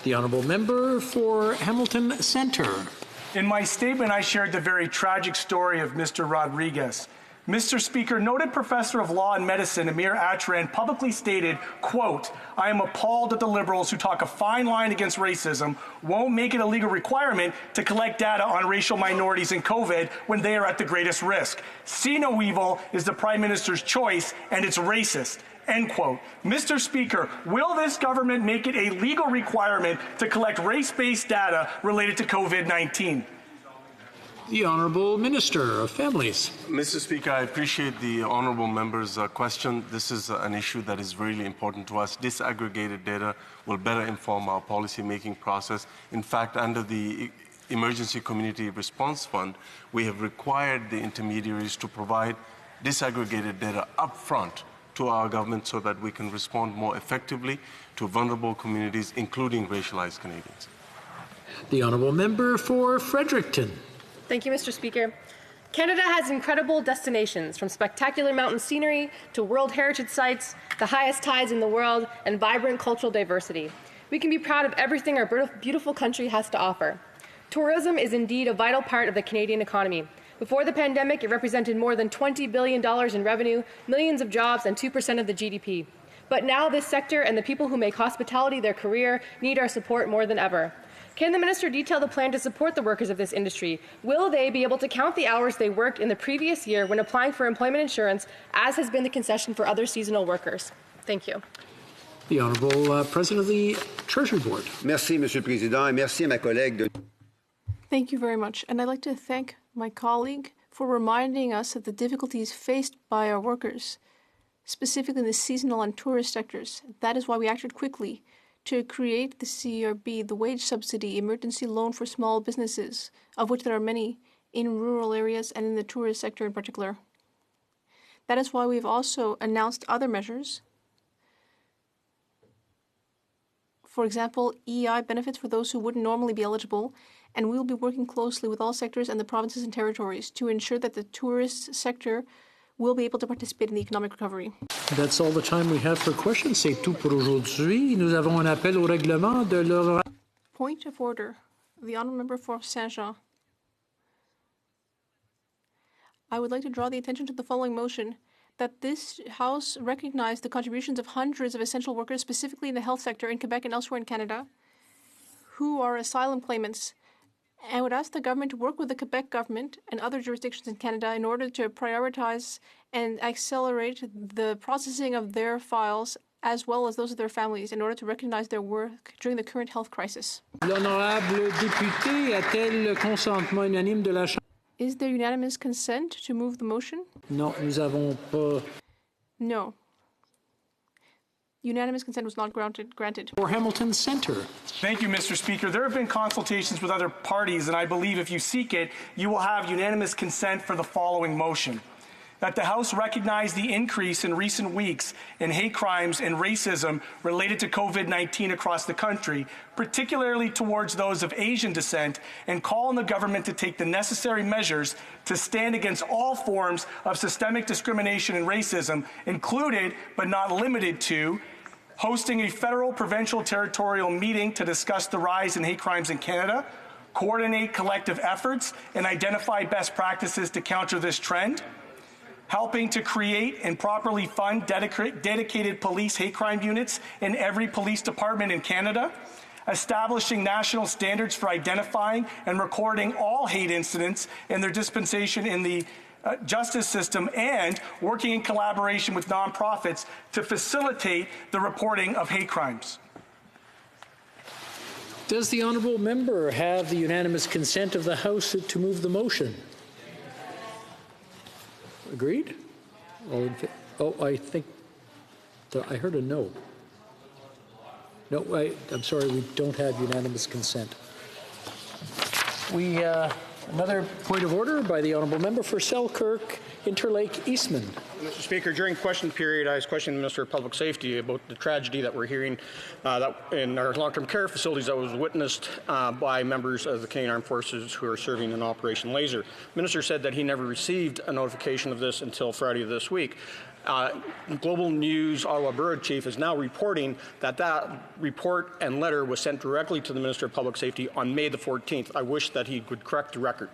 The honourable member for Hamilton Centre. In my statement, I shared the very tragic story of Mr. Rodriguez. Mr. Speaker, noted professor of law and medicine Amir Atran publicly stated, quote, "I am appalled at the Liberals who talk a fine line against racism, won't make it a legal requirement to collect data on racial minorities in COVID when they are at the greatest risk. See no evil is the Prime Minister's choice, and it's racist." End quote. Mr. Speaker, will this government make it a legal requirement to collect race-based data related to COVID-19? The Honourable Minister of Families. Mr. Speaker, I appreciate the honourable member's question. This is an issue that is really important to us. Disaggregated data will better inform our policy-making process. In fact, under the Emergency Community Response Fund, we have required the intermediaries to provide disaggregated data upfront to our government so that we can respond more effectively to vulnerable communities, including racialized Canadians. The Honourable Member for Fredericton. Thank you, Mr. Speaker. Canada has incredible destinations, from spectacular mountain scenery to World Heritage Sites, the highest tides in the world, and vibrant cultural diversity. We can be proud of everything our beautiful country has to offer. Tourism is indeed a vital part of the Canadian economy. Before the pandemic, it represented more than $20 billion in revenue, millions of jobs, and 2% of the GDP. But now this sector and the people who make hospitality their career need our support more than ever. Can the minister detail the plan to support the workers of this industry? Will they be able to count the hours they worked in the previous year when applying for employment insurance, as has been the concession for other seasonal workers? Thank you. The Honourable President of the Treasury Board. Merci, Monsieur le Président, et merci à ma collègue de... Thank you very much. And I'd like to thank my colleague for reminding us of the difficulties faced by our workers, specifically in the seasonal and tourist sectors. That is why we acted quickly to create the CERB, the wage subsidy emergency loan for small businesses, of which there are many in rural areas and in the tourist sector in particular. That is why we've also announced other measures. For example, EI benefits for those who wouldn't normally be eligible, and we will be working closely with all sectors and the provinces and territories to ensure that the tourist sector will be able to participate in the economic recovery. That's all the time we have for questions. C'est tout pour aujourd'hui. Nous avons un appel au règlement de l'heure. Point of order. The honourable member for Saint-Jean. I would like to draw the attention to the following motion, that this House recognize the contributions of hundreds of essential workers, specifically in the health sector in Quebec and elsewhere in Canada, who are asylum claimants, and would ask the government to work with the Quebec government and other jurisdictions in Canada in order to prioritize and accelerate the processing of their files as well as those of their families in order to recognize their work during the current health crisis. L'honorable député a-t-elle le consentement unanime de la Chambre? Is there unanimous consent to move the motion? Non, nous avons pas. No. Unanimous consent was not granted. For Hamilton Centre. Thank you, Mr. Speaker. There have been consultations with other parties, and I believe if you seek it, you will have unanimous consent for the following motion. That the House recognize the increase in recent weeks in hate crimes and racism related to COVID-19 across the country, particularly towards those of Asian descent, and call on the government to take the necessary measures to stand against all forms of systemic discrimination and racism, included but not limited to hosting a federal, provincial, territorial meeting to discuss the rise in hate crimes in Canada, coordinate collective efforts, and identify best practices to counter this trend, helping to create and properly fund dedicated police hate crime units in every police department in Canada, establishing national standards for identifying and recording all hate incidents and their dispensation in the justice system, and working in collaboration with nonprofits to facilitate the reporting of hate crimes. Does the honourable member have the unanimous consent of the House to move the motion? Agreed? I think I heard a no. No, I'm sorry, we don't have unanimous consent. Another point of order by the honourable member for Selkirk, Interlake Eastman. Mr. Speaker, during question period, I was questioning the Minister of Public Safety about the tragedy that we're hearing that in our long-term care facilities that was witnessed by members of the Canadian Armed Forces who are serving in Operation Laser. The Minister said that he never received a notification of this until Friday of this week. Global News Ottawa Bureau Chief is now reporting that report and letter was sent directly to the Minister of Public Safety on May the 14th. I wish that he would correct the record.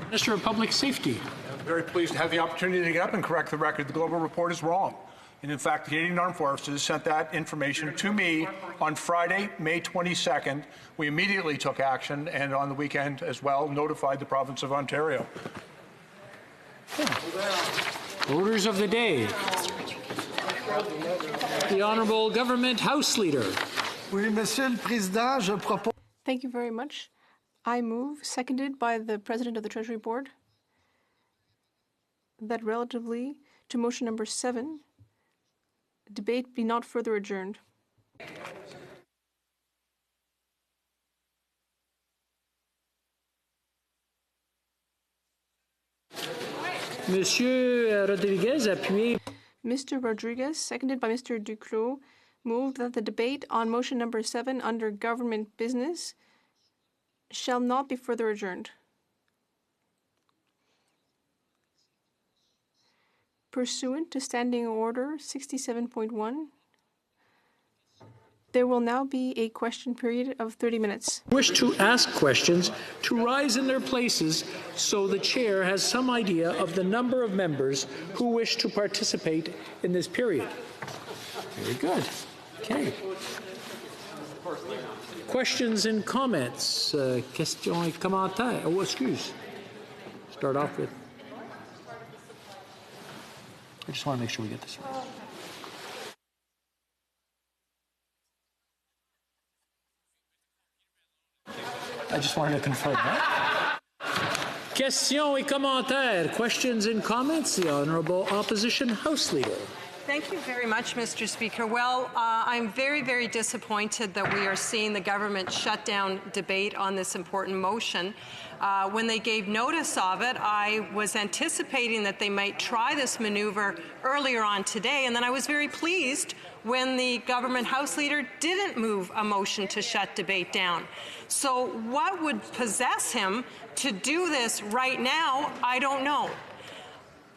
Minister of Public Safety. I'm very pleased to have the opportunity to get up and correct the record. The Global report is wrong. And in fact, the Canadian Armed Forces sent that information to me on Friday, May 22nd. We immediately took action, and on the weekend as well notified the province of Ontario. Orders of the day. The Honourable Government House Leader. Oui, Monsieur le Président, je propose. Thank you very much. I move, seconded by the President of the Treasury Board, that relatively to motion number 7, debate be not further adjourned. Monsieur Rodriguez, appuyé. Mr. Rodriguez, seconded by Mr. Duclos, moved that the debate on motion number 7 under government business shall not be further adjourned. Pursuant to Standing Order 67.1, there will now be a question period of 30 minutes. Wish to ask questions to rise in their places so the chair has some idea of the number of members who wish to participate in this period. Very good. Okay. Questions and comments? Questions et commentaires? Oh, excuse. Start off with. I just want to make sure we get this right. I just wanted to confirm that. Questions et commentaires. Questions and comments? The Honourable Opposition House Leader. Thank you very much, Mr. Speaker. Well, I'm very, very disappointed that we are seeing the government shut down debate on this important motion. When they gave notice of it, I was anticipating that they might try this maneuver earlier on today, and then I was very pleased when the government House Leader didn't move a motion to shut debate down. So what would possess him to do this right now, I don't know.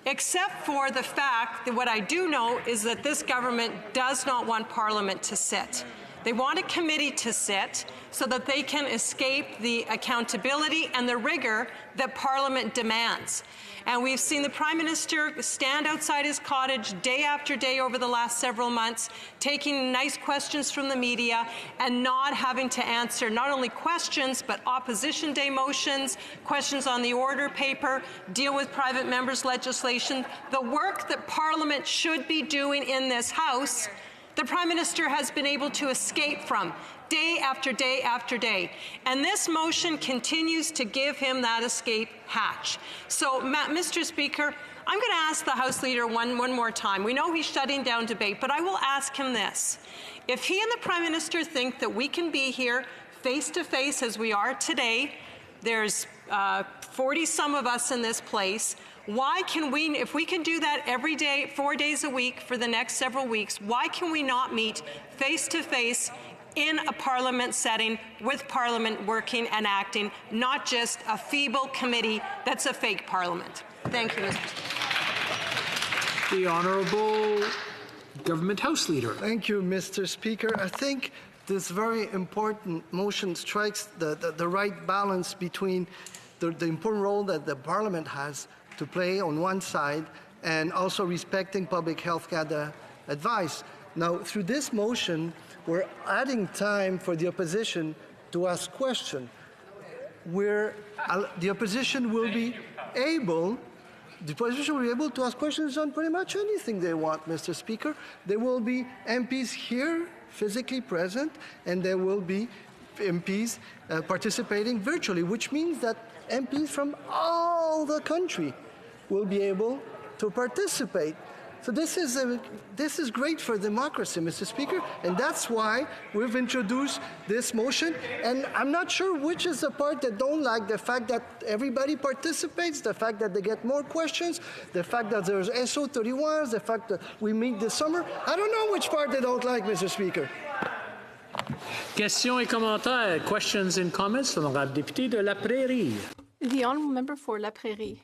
Except for the fact that what I do know is that this government does not want Parliament to sit. They want a committee to sit so that they can escape the accountability and the rigor that Parliament demands. And we've seen the Prime Minister stand outside his cottage day after day over the last several months, taking nice questions from the media and not having to answer not only questions, but opposition day motions, questions on the order paper, deal with private members' legislation. The work that Parliament should be doing in this House, the Prime Minister has been able to escape from day after day after day. And this motion continues to give him that escape hatch. So, Mr. Speaker, I'm going to ask the House Leader one more time. We know he's shutting down debate, but I will ask him this. If he and the Prime Minister think that we can be here face-to-face as we are today, there's 40-some of us in this place, why can we, if we can do that every day, 4 days a week for the next several weeks, why can we not meet face-to-face in a Parliament setting with Parliament working and acting, not just a feeble committee that's a fake Parliament? Thank you, Mr. Speaker. The Honourable Government House Leader. Thank you, Mr. Speaker. I think this very important motion strikes the right balance between the important role that the Parliament has to play on one side and also respecting public health advice. Now, through this motion, we're adding time for the opposition to ask questions. The opposition will be able to ask questions on pretty much anything they want, Mr. Speaker. There will be MPs here physically present, and there will be MPs participating virtually, which means that MPs from all the country will be able to participate. So this is great for democracy, Mr. Speaker, and that's why we've introduced this motion. And I'm not sure which is the part that don't like the fact that everybody participates, the fact that they get more questions, the fact that there's SO31s, the fact that we meet this summer. I don't know which part they don't like, Mr. Speaker. Questions et commentaires. Questions and comments. Honorable Député de La Prairie. The Honourable Member for La Prairie.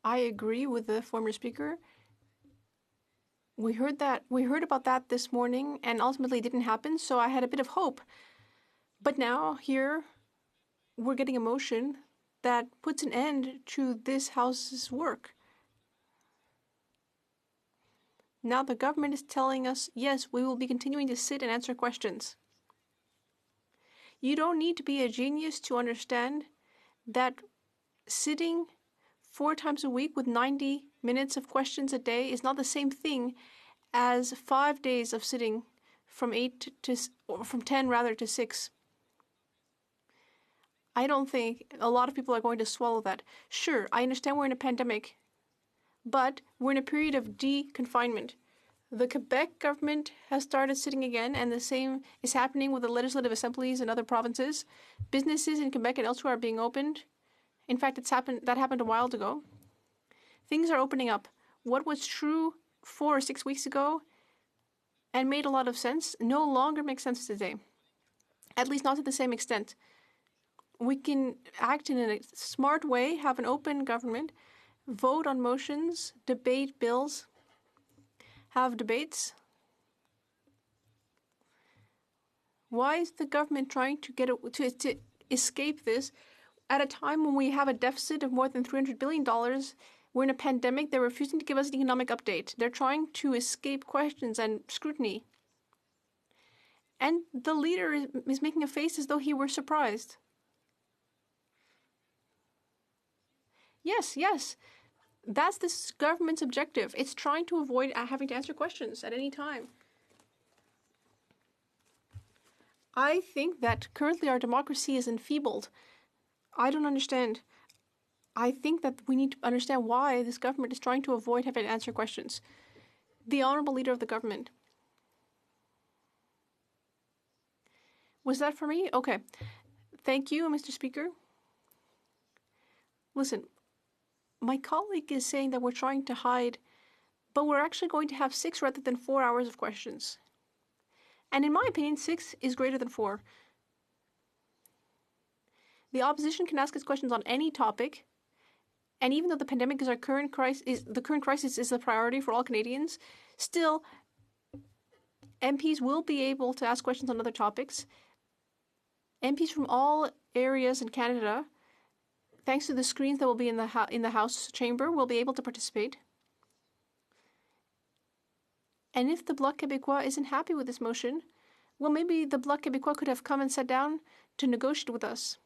I agree with the former speaker. We heard about that this morning, and ultimately it didn't happen, so I had a bit of hope. But now, here, we're getting a motion that puts an end to this House's work. Now the government is telling us, yes, we will be continuing to sit and answer questions. You don't need to be a genius to understand that sitting 4 times a week with 90 minutes of questions a day is not the same thing as 5 days of sitting from 10 rather to 6. I don't think a lot of people are going to swallow that. Sure, I understand we're in a pandemic, but we're in a period of de-confinement. The Quebec government has started sitting again, and the same is happening with the legislative assemblies in other provinces. Businesses in Quebec and elsewhere are being opened. In fact, that happened a while ago. Things are opening up. What was true 4 or 6 weeks ago and made a lot of sense no longer makes sense today, at least not to the same extent. We can act in a smart way, have an open government, vote on motions, debate bills, have debates. Why is the government trying to escape this at a time when we have a deficit of more than $300 billion? We're in a pandemic. They're refusing to give us an economic update. They're trying to escape questions and scrutiny. And the leader is making a face as though he were surprised. Yes, yes. That's this government's objective. It's trying to avoid having to answer questions at any time. I think that currently our democracy is enfeebled. I don't understand. I think that we need to understand why this government is trying to avoid having to answer questions. The honorable leader of the government. Was that for me? Okay. Thank you, Mr. Speaker. Listen, my colleague is saying that we're trying to hide, but we're actually going to have 6 rather than 4 hours of questions. And in my opinion, 6 is greater than 4. The opposition can ask its questions on any topic, and even though the pandemic is our current crisis, the current crisis is a priority for all Canadians, still, MPs will be able to ask questions on other topics. MPs from all areas in Canada, thanks to the screens that will be in the House chamber, will be able to participate. And if the Bloc Québécois isn't happy with this motion, well, maybe the Bloc Québécois could have come and sat down to negotiate with us.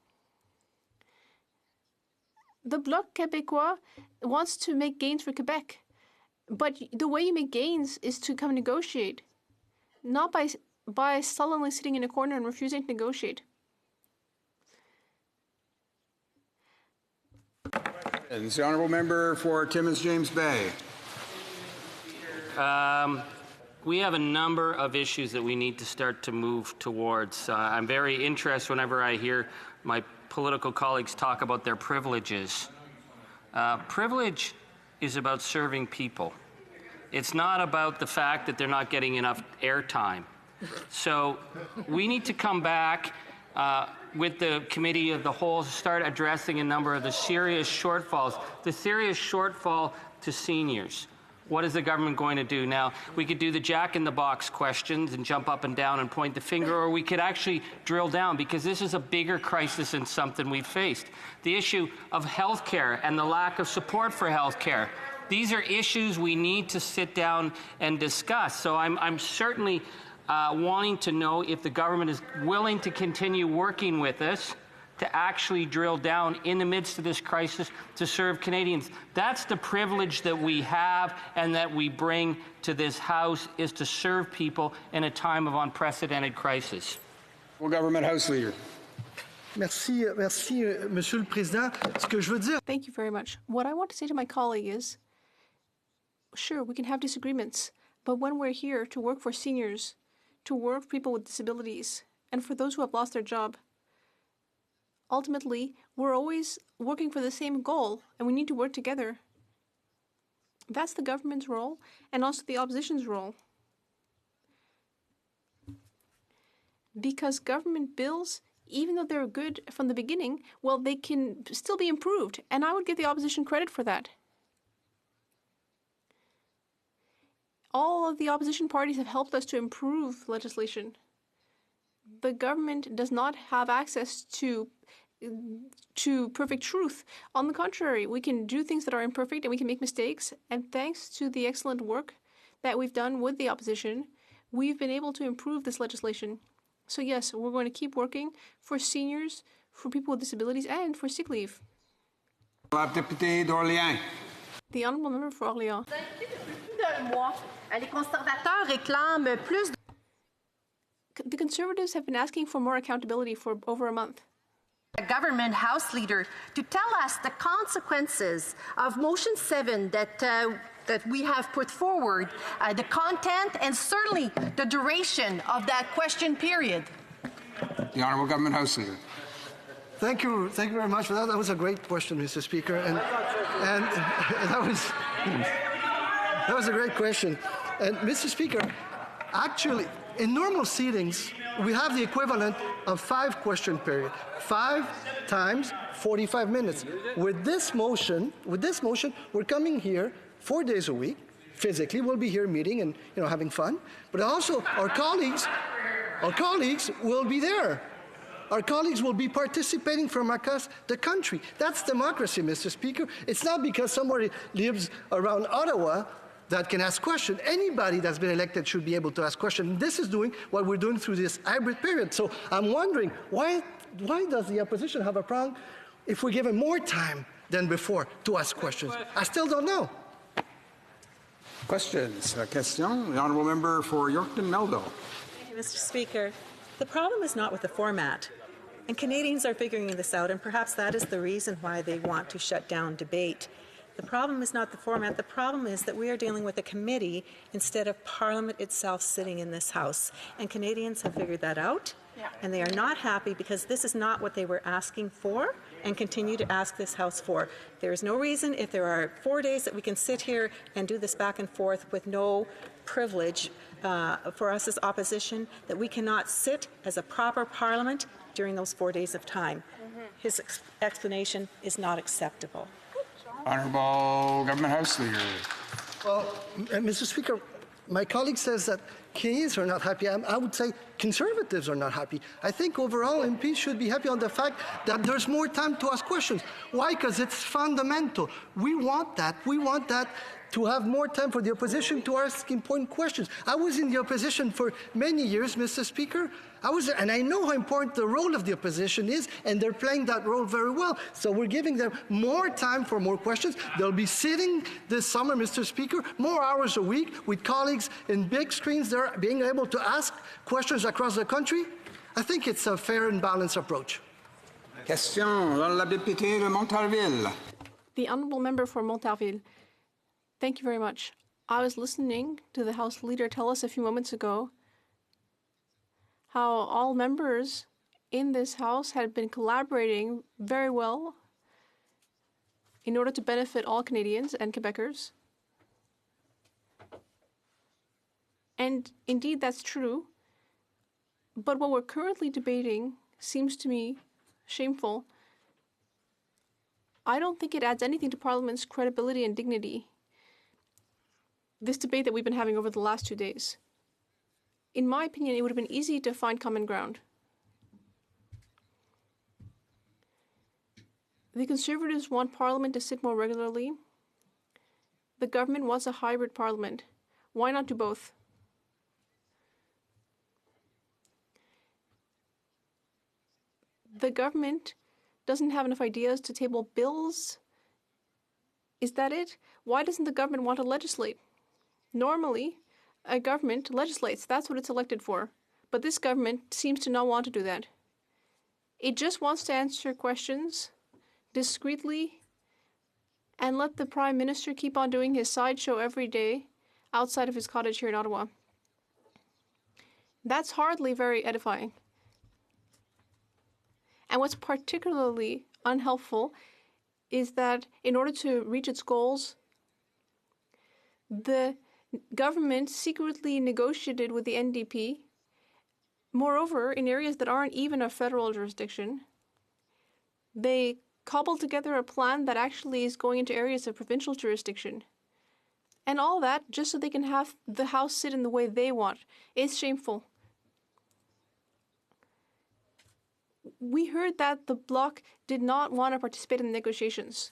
The Bloc Québécois wants to make gains for Quebec, but the way you make gains is to come negotiate, not by sullenly sitting in a corner and refusing to negotiate. And the honourable member for Timmins James Bay. We have a number of issues that we need to start to move towards. I'm very interested whenever I hear my political colleagues talk about their privileges. Privilege is about serving people. It's not about the fact that they're not getting enough airtime. So we need to come back with the Committee of the Whole, start addressing a number of the serious shortfalls. The serious shortfall to seniors. What is the government going to do? Now, we could do the jack-in-the-box questions and jump up and down and point the finger, or we could actually drill down, because this is a bigger crisis than something we've faced. The issue of health care and the lack of support for health care. These are issues we need to sit down and discuss. So I'm certainly wanting to know if the government is willing to continue working with us to actually drill down in the midst of this crisis to serve Canadians. That's the privilege that we have and that we bring to this House, is to serve people in a time of unprecedented crisis. Well, Government House Leader. Merci, Monsieur le Président. Ce que je veux dire. Thank you very much. What I want to say to my colleague is, sure, we can have disagreements, but when we're here to work for seniors, to work for people with disabilities, and for those who have lost their job, ultimately, we're always working for the same goal, and we need to work together. That's the government's role, and also the opposition's role. Because government bills, even though they're good from the beginning, well, they can still be improved, and I would give the opposition credit for that. All of the opposition parties have helped us to improve legislation. The government does not have access to perfect truth. On the contrary, we can do things that are imperfect and we can make mistakes. And thanks to the excellent work that we've done with the opposition, we've been able to improve this legislation. So yes, we're going to keep working for seniors, for people with disabilities, and for sick leave. Député d'Orléans. The honourable member for Orléans. The Conservatives have been asking for more accountability for over a month. Government House Leader to tell us the consequences of Motion 7 that we have put forward, the content and certainly the duration of that question period. The Honourable Government House Leader. Thank you very much for that. That was a great question, Mr. Speaker, and that was a great question. And Mr. Speaker, actually, in normal seatings, we have the equivalent of 5 question period, 5 times 45 minutes. With this motion, we're coming here 4 days a week. Physically, we'll be here meeting and having fun. But also, our colleagues will be there. Our colleagues will be participating from across the country. That's democracy, Mr. Speaker. It's not because somebody lives around Ottawa that can ask questions. Anybody that's been elected should be able to ask questions. And this is doing what we're doing through this hybrid period. So I'm wondering, why does the opposition have a problem if we give them more time than before to ask questions? I still don't know. Questions? Question. The honourable member for Yorkton Melville. Thank you, Mr. Speaker. The problem is not with the format. And Canadians are figuring this out, and perhaps that is the reason why they want to shut down debate. The problem is not the format. The problem is that we are dealing with a committee instead of Parliament itself sitting in this House. And Canadians have figured that out, and they are not happy because this is not what they were asking for and continue to ask this House for. There is no reason, if there are 4 days that we can sit here and do this back and forth with no privilege for us as opposition, that we cannot sit as a proper Parliament during those 4 days of time. His explanation is not acceptable. Honourable Government House Leader. Well, Mr. Speaker, my colleague says that Canadians are not happy. I would say Conservatives are not happy. I think overall MPs should be happy on the fact that there's more time to ask questions. Why? Because it's fundamental. We want that. We want that to have more time for the opposition to ask important questions. I was in the opposition for many years, Mr. Speaker. And I know how important the role of the opposition is, and they're playing that role very well. So we're giving them more time for more questions. They'll be sitting this summer, Mr. Speaker, more hours a week with colleagues in big screens. They're being able to ask questions across the country. I think it's a fair and balanced approach. Question. La députée de Montarville. The honourable member for Montarville. Thank you very much. I was listening to the House Leader tell us a few moments ago how all members in this House had been collaborating very well in order to benefit all Canadians and Quebecers. And indeed, that's true. But what we're currently debating seems to me shameful. I don't think it adds anything to Parliament's credibility and dignity, this debate that we've been having over the last 2 days. In my opinion, it would have been easy to find common ground. The Conservatives want Parliament to sit more regularly. The government wants a hybrid Parliament. Why not do both? The government doesn't have enough ideas to table bills. Is that it? Why doesn't the government want to legislate? Normally, a government legislates. That's what it's elected for. But this government seems to not want to do that. It just wants to answer questions discreetly and let the Prime Minister keep on doing his sideshow every day outside of his cottage here in Ottawa. That's hardly very edifying. And what's particularly unhelpful is that in order to reach its goals, the government secretly negotiated with the NDP. Moreover, in areas that aren't even a federal jurisdiction, they cobbled together a plan that actually is going into areas of provincial jurisdiction. And all that just so they can have the House sit in the way they want. It's shameful. We heard that the Bloc did not want to participate in the negotiations.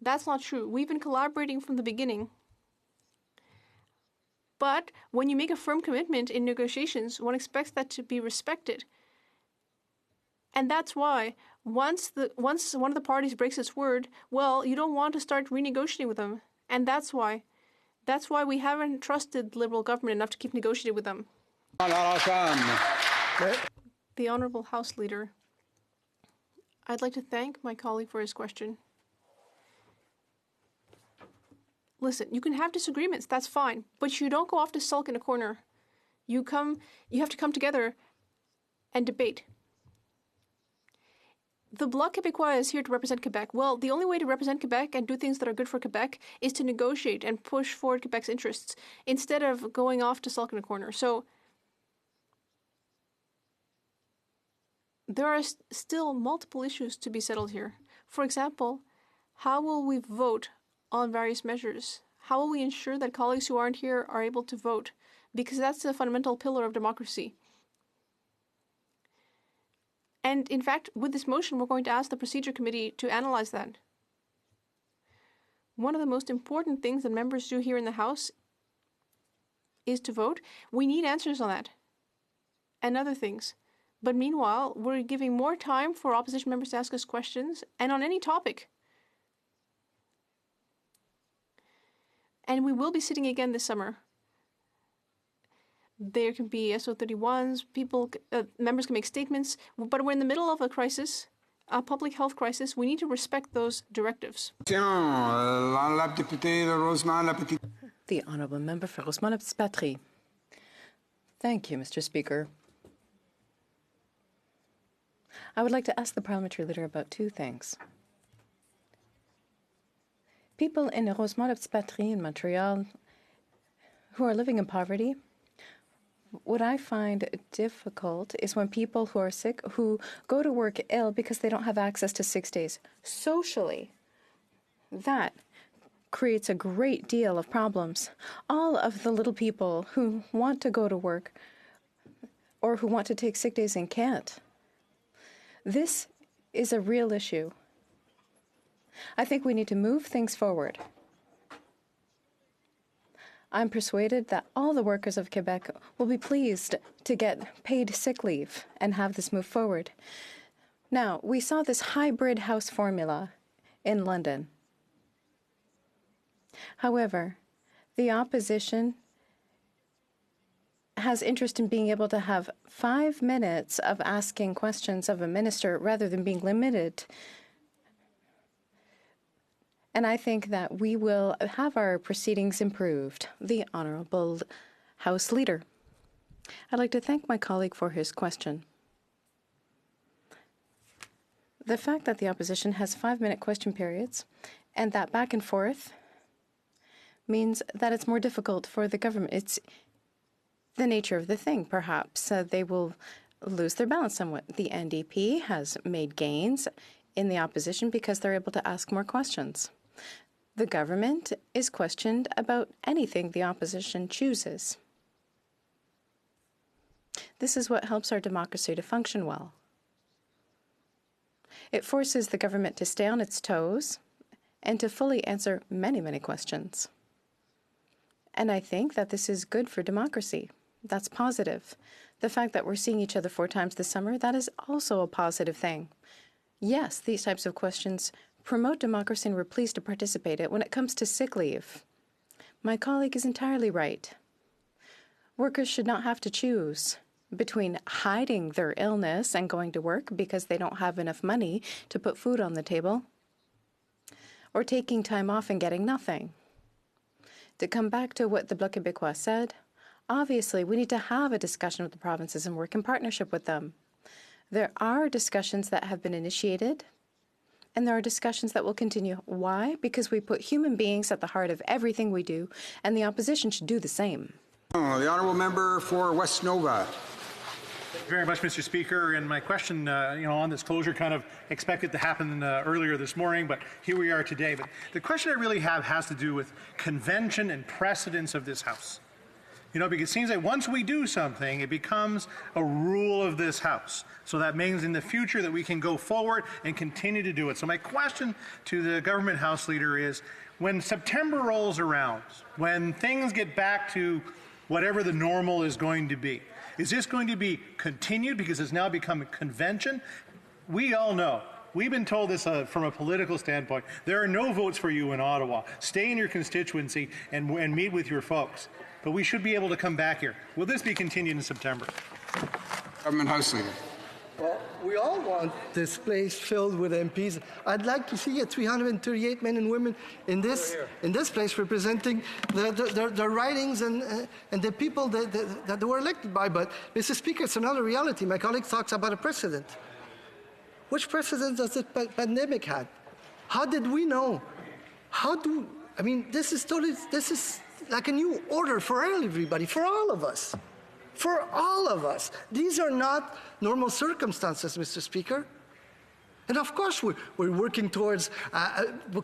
That's not true. We've been collaborating from the beginning. But when you make a firm commitment in negotiations, one expects that to be respected. And that's why once one of the parties breaks its word, well, you don't want to start renegotiating with them. And that's why we haven't trusted the Liberal government enough to keep negotiating with them. The Honourable House Leader, I'd like to thank my colleague for his question. Listen, you can have disagreements, that's fine, but you don't go off to sulk in a corner. You have to come together and debate. The Bloc Québécois is here to represent Quebec. Well, the only way to represent Quebec and do things that are good for Quebec is to negotiate and push forward Quebec's interests instead of going off to sulk in a corner. So there are still multiple issues to be settled here. For example, how will we vote on various measures? How will we ensure that colleagues who aren't here are able to vote? Because that's a fundamental pillar of democracy. And in fact, with this motion, we're going to ask the Procedure Committee to analyze that. one of the most important things that members do here in the House is to vote. We need answers on that and other things. But meanwhile, we're giving more time for opposition members to ask us questions and on any topic. And we will be sitting again this summer. There can be SO31s, members can make statements, but we're in the middle of a crisis, a public health crisis. We need to respect those directives. The Honourable Member for Rosemont-le-Petit-Patrie. Thank you, Mr. Speaker. I would like to ask the parliamentary leader about two things. People in Rosemont-le-Petit-Patrie in Montreal who are living in poverty, what I find difficult is when people who are sick, who go to work ill because they don't have access to 6 days. Socially, that creates a great deal of problems. All of the little people who want to go to work or who want to take sick days and can't. This is a real issue. I think we need to move things forward. I'm persuaded that all the workers of Quebec will be pleased to get paid sick leave and have this move forward. Now, we saw this hybrid house formula in London. However, the opposition has interest in being able to have 5 minutes of asking questions of a minister rather than being limited. And I think that we will have our proceedings improved. The Honourable House Leader. I'd like to thank my colleague for his question. The fact that the opposition has 5-minute question periods and that back and forth means that it's more difficult for the government. It's the nature of the thing, perhaps. They will lose their balance somewhat. The NDP has made gains in the opposition because they're able to ask more questions. The government is questioned about anything the opposition chooses. This is what helps our democracy to function well. It forces the government to stay on its toes and to fully answer many, many questions. And I think that this is good for democracy. That's positive. The fact that we're seeing each other 4 times this summer, that is also a positive thing. Yes, these types of questions promote democracy and we're pleased to participate in it. When it comes to sick leave, my colleague is entirely right. Workers should not have to choose between hiding their illness and going to work because they don't have enough money to put food on the table, or taking time off and getting nothing. To come back to what the Bloc Québécois said, obviously we need to have a discussion with the provinces and work in partnership with them. There are discussions that have been initiated, and there are discussions that will continue. Why? Because we put human beings at the heart of everything we do, and the opposition should do the same. The Honourable Member for West Nova. Thank you very much, Mr. Speaker. And my question, on this closure kind of expected to happen earlier this morning, but here we are today. But the question I really have has to do with convention and precedence of this House. Because it seems like once we do something, it becomes a rule of this House. So that means in the future that we can go forward and continue to do it. So my question to the government House Leader is, when September rolls around, when things get back to whatever the normal is going to be, is this going to be continued because it's now become a convention? We all know. We've been told this from a political standpoint. There are no votes for you in Ottawa. Stay in your constituency and meet with your folks. But we should be able to come back here. Will this be continued in September? Government House Leader. Well, we all want this place filled with MPs. I'd like to see 338 men and women in this place representing their ridings and the people that they were elected by. But, Mr. Speaker, it's another reality. My colleague talks about a precedent. Which precedent does the pandemic have? How did we know? This is like a new order for everybody, for all of us. For all of us. These are not normal circumstances, Mr. Speaker. And of course, we're working towards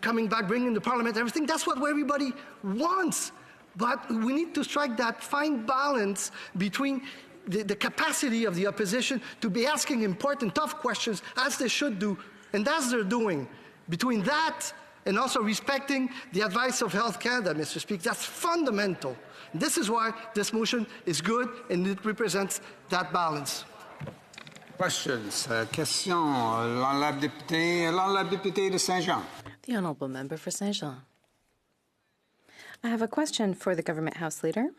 coming back, bringing the Parliament, everything. That's what everybody wants. But we need to strike that fine balance between the capacity of the opposition to be asking important, tough questions, as they should do, and as they're doing. Between that and also respecting the advice of Health Canada, Mr. Speaker. That's fundamental. This is why this motion is good and it represents that balance. Questions? Question. L'honorable député de Saint-Jean. The Honourable Member for Saint-Jean. I have a question for the Government House Leader.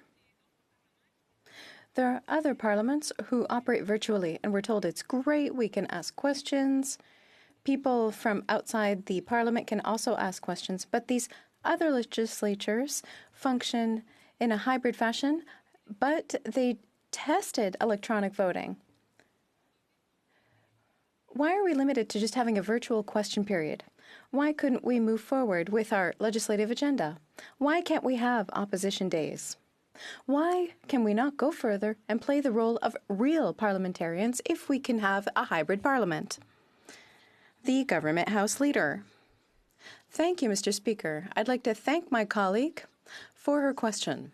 There are other parliaments who operate virtually, and we're told it's great, we can ask questions. People from outside the Parliament can also ask questions, but these other legislatures function in a hybrid fashion, but they tested electronic voting. Why are we limited to just having a virtual question period? Why couldn't we move forward with our legislative agenda? Why can't we have opposition days? Why can we not go further and play the role of real parliamentarians if we can have a hybrid parliament? The Government House Leader. Thank you, Mr. Speaker. I'd like to thank my colleague for her question.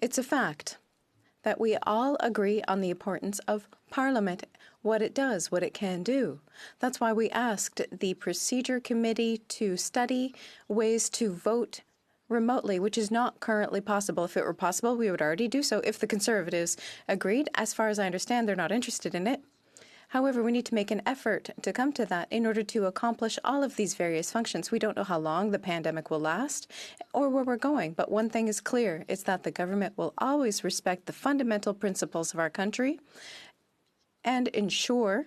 It's a fact that we all agree on the importance of Parliament, what it does, what it can do. That's why we asked the Procedure Committee to study ways to vote remotely, which is not currently possible. If it were possible, we would already do so if the Conservatives agreed. As far as I understand, they're not interested in it. However, we need to make an effort to come to that in order to accomplish all of these various functions. We don't know how long the pandemic will last or where we're going, but one thing is clear, it's that the government will always respect the fundamental principles of our country and ensure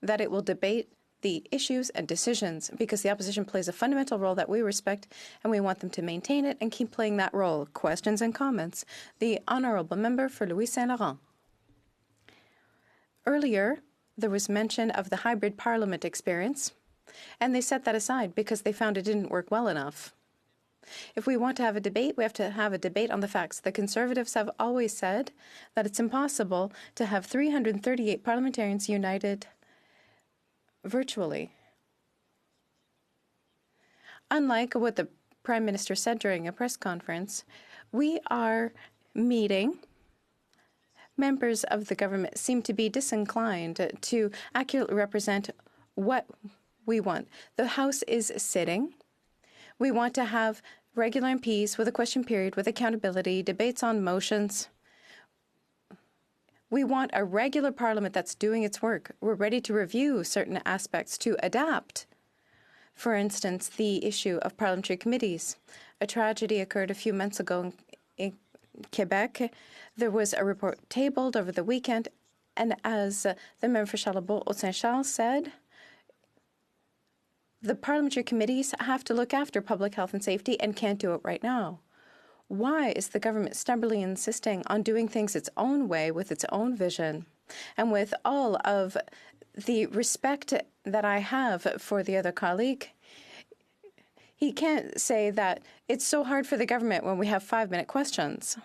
that it will debate the issues and decisions, because the opposition plays a fundamental role that we respect, and we want them to maintain it and keep playing that role. Questions and comments. The Honourable Member for Louis Saint Laurent. Earlier, there was mention of the hybrid parliament experience, and they set that aside because they found it didn't work well enough. If we want to have a debate, we have to have a debate on the facts. The Conservatives have always said that it's impossible to have 338 parliamentarians united virtually. Unlike what the Prime Minister said during a press conference, we are meeting. Members of the government seem to be disinclined to accurately represent what we want. The House is sitting. We want to have regular MPs with a question period, with accountability, debates on motions. We want a regular parliament that's doing its work. We're ready to review certain aspects to adapt. For instance, the issue of parliamentary committees. A tragedy occurred a few months ago in Quebec. There was a report tabled over the weekend, and as the member for Charlebourg-Saint-Charles said, the parliamentary committees have to look after public health and safety and can't do it right now. Why is the government stubbornly insisting on doing things its own way, with its own vision, and with all of the respect that I have for the other colleague? He can't say that it's so hard for the government when we have 5-minute questions.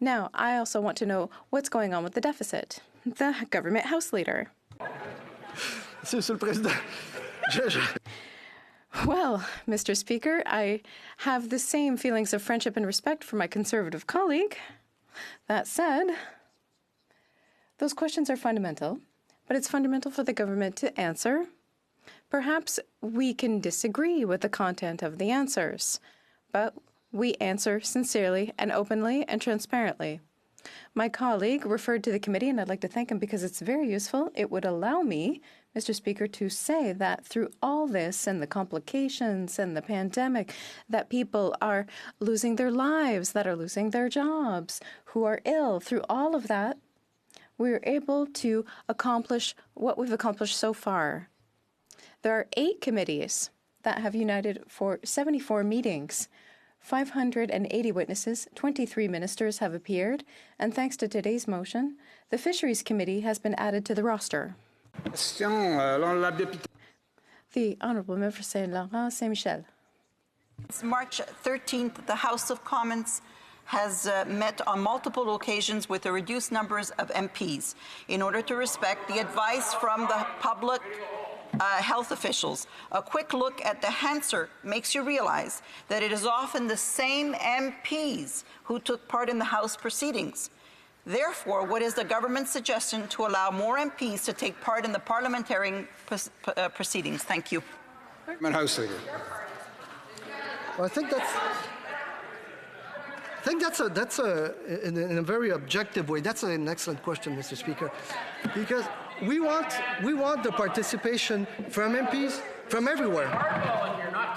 Now, I also want to know what's going on with the deficit. The Government House Leader. Monsieur le Président. Well, Mr. Speaker, I have the same feelings of friendship and respect for my Conservative colleague. That said, those questions are fundamental, but it's fundamental for the government to answer. Perhaps we can disagree with the content of the answers, but we answer sincerely and openly and transparently. My colleague referred to the committee, and I'd like to thank him because it's very useful. It would allow me, Mr. Speaker, to say that through all this and the complications and the pandemic, that people are losing their lives, that are losing their jobs, who are ill, through all of that, we're able to accomplish what we've accomplished so far. There are 8 committees that have united for 74 meetings. 580 witnesses, 23 ministers have appeared, and thanks to today's motion, the Fisheries Committee has been added to the roster. The Honourable Member for Saint Laurent, Saint-Michel. March 13th, the House of Commons has met on multiple occasions with a reduced numbers of MPs in order to respect the advice from the public health officials. A quick look at the Hansard makes you realize that it is often the same MPs who took part in the House proceedings. Therefore, what is the government's suggestion to allow more MPs to take part in the parliamentary proceedings? Thank you. House Leader. Well, I think that's in a very objective way. That's an excellent question, Mr. Speaker, because we want the participation from MPs from everywhere.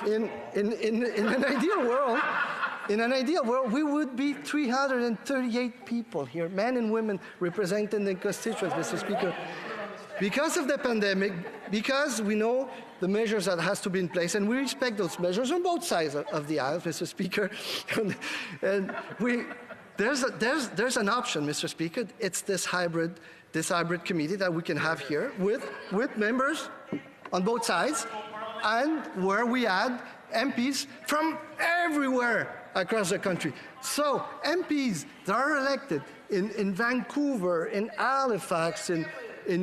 In an ideal world, we would be 338 people here, men and women representing the constituents, Mr. Speaker. Because of the pandemic, because we know the measures that has to be in place, and we respect those measures on both sides of the aisle, Mr. Speaker. And there's an option, Mr. Speaker. It's this hybrid committee that we can have here with members on both sides, and where we add MPs from everywhere across the country. So MPs that are elected in Vancouver, in Halifax, in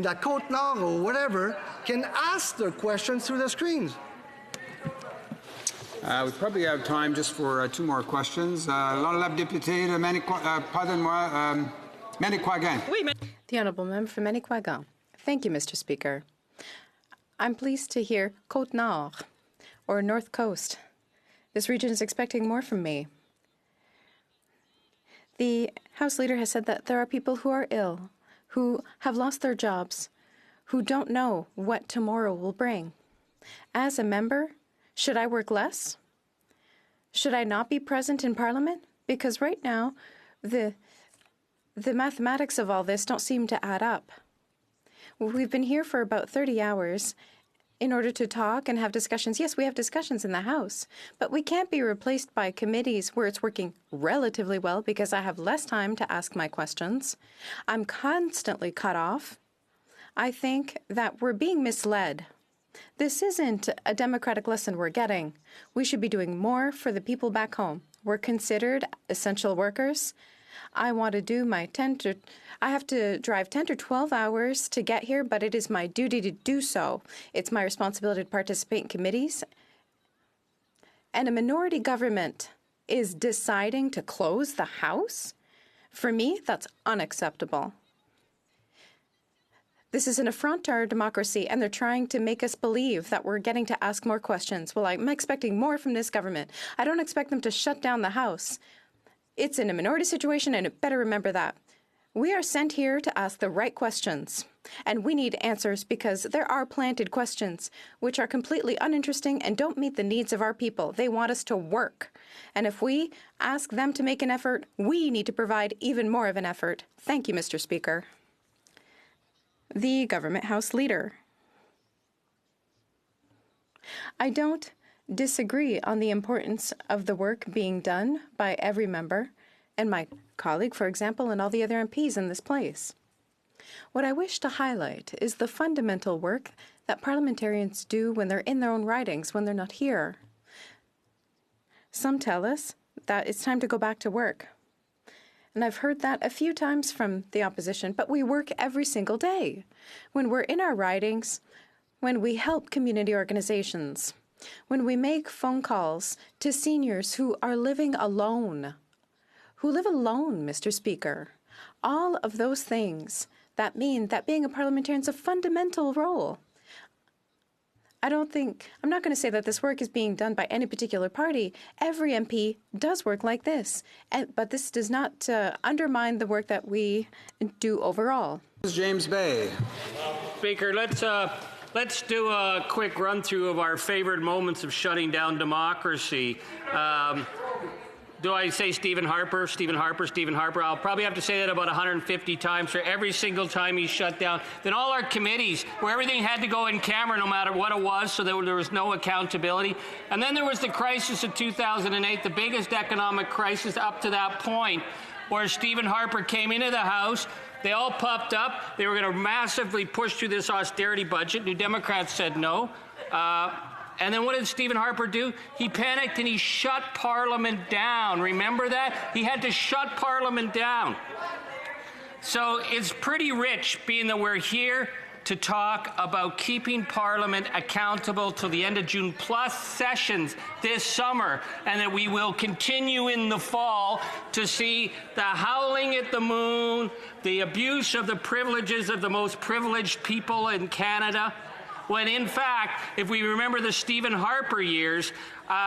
La Côte-Nord or whatever, can ask their questions through the screens. We probably have time just for 2 more questions. L'honorable député de Manicouagan. The Honourable Member for Manicouagan. Thank you, Mr. Speaker. I'm pleased to hear Côte-Nord, or North Coast. This region is expecting more from me. The House Leader has said that there are people who are ill, who have lost their jobs, who don't know what tomorrow will bring. As a member, should I work less? Should I not be present in Parliament? Because right now, the mathematics of all this don't seem to add up. We've been here for about 30 hours in order to talk and have discussions. Yes, we have discussions in the House, but we can't be replaced by committees where it's working relatively well because I have less time to ask my questions. I'm constantly cut off. I think that we're being misled. This isn't a democratic lesson we're getting. We should be doing more for the people back home. We're considered essential workers. I want to do I have to drive 10 to 12 hours to get here, but it is my duty to do so. It's my responsibility to participate in committees. And a minority government is deciding to close the House? For me, that's unacceptable. This is an affront to our democracy, and they're trying to make us believe that we're getting to ask more questions. Well, I'm expecting more from this government. I don't expect them to shut down the House. It's in a minority situation, and it better remember that. We are sent here to ask the right questions, and we need answers because there are planted questions which are completely uninteresting and don't meet the needs of our people. They want us to work, and if we ask them to make an effort, we need to provide even more of an effort. Thank you, Mr. Speaker. The Government House Leader. I don't disagree on the importance of the work being done by every member and my colleague, for example, and all the other MPs in this place. What I wish to highlight is the fundamental work that parliamentarians do when they're in their own ridings, when they're not here. Some tell us that it's time to go back to work. And I've heard that a few times from the opposition, but we work every single day. When we're in our ridings, when we help community organizations, when we make phone calls to seniors who are living alone, Mr. Speaker, all of those things that mean that being a parliamentarian is a fundamental role. I'm not going to say that this work is being done by any particular party. Every MP does work like this, but this does not undermine the work that we do overall. James Bay. Speaker, let's do a quick run-through of our favorite moments of shutting down democracy. Do I say Stephen Harper? Stephen Harper. I'll probably have to say that about 150 times for every single time he's shut down. Then all our committees, where everything had to go in camera no matter what it was, so that there was no accountability. And then there was the crisis of 2008, the biggest economic crisis up to that point, where Stephen Harper came into the House. They all popped up. They were going to massively push through this austerity budget. New Democrats said no. And then what did Stephen Harper do? He panicked and he shut Parliament down. Remember that? He had to shut Parliament down. So it's pretty rich being that we're here to talk about keeping Parliament accountable till the end of June, plus sessions this summer, and that we will continue in the fall to see the howling at the moon, the abuse of the privileges of the most privileged people in Canada, when in fact, if we remember the Stephen Harper years,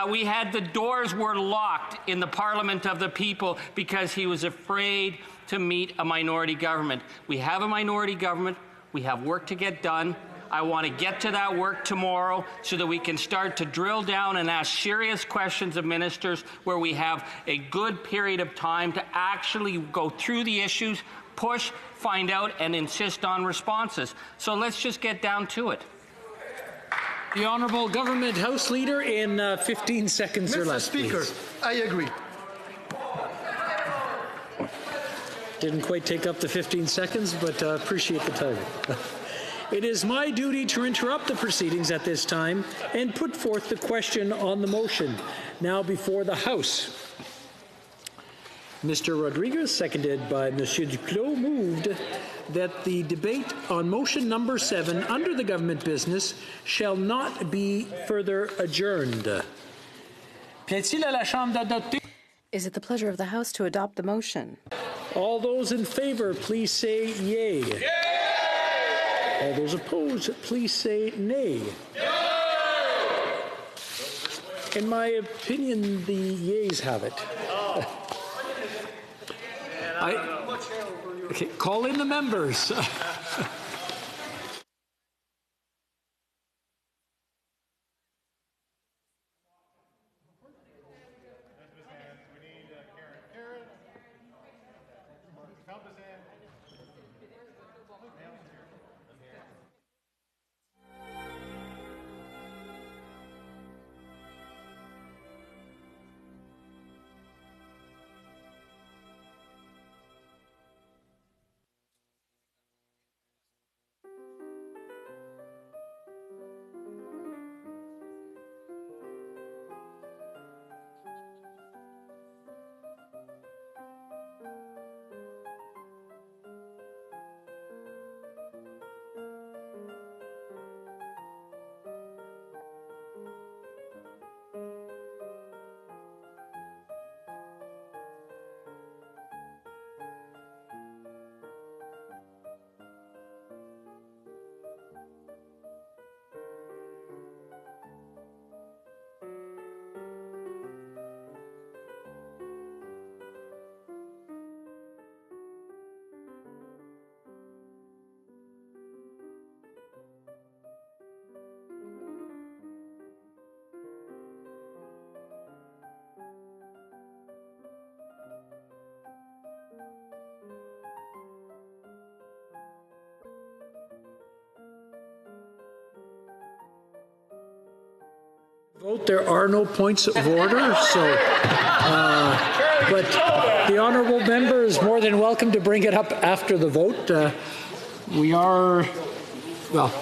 we had the doors were locked in the Parliament of the People because he was afraid to meet a minority government. We have a minority government. We have work to get done. I want to get to that work tomorrow so that we can start to drill down and ask serious questions of ministers where we have a good period of time to actually go through the issues, push, find out, and insist on responses. So let's just get down to it. The Honourable Government House Leader in 15 seconds or less, Mr. Speaker, please. I agree. Didn't quite take up the 15 seconds, but appreciate the time. It is my duty to interrupt the proceedings at this time and put forth the question on the motion now before the House. Mr. Rodriguez, seconded by Monsieur Duclos, moved that the debate on motion number 7 under the government business shall not be further adjourned. Plaît-il à la Chambre d'adopter? Is it the pleasure of the House to adopt the motion? All those in favor, please say yea. Yay! All those opposed, please say nay. Yay! In my opinion, the yeas have it. Okay, call in the members. Vote. There are no points of order, so but the honourable member is more than welcome to bring it up after the vote. We are, well,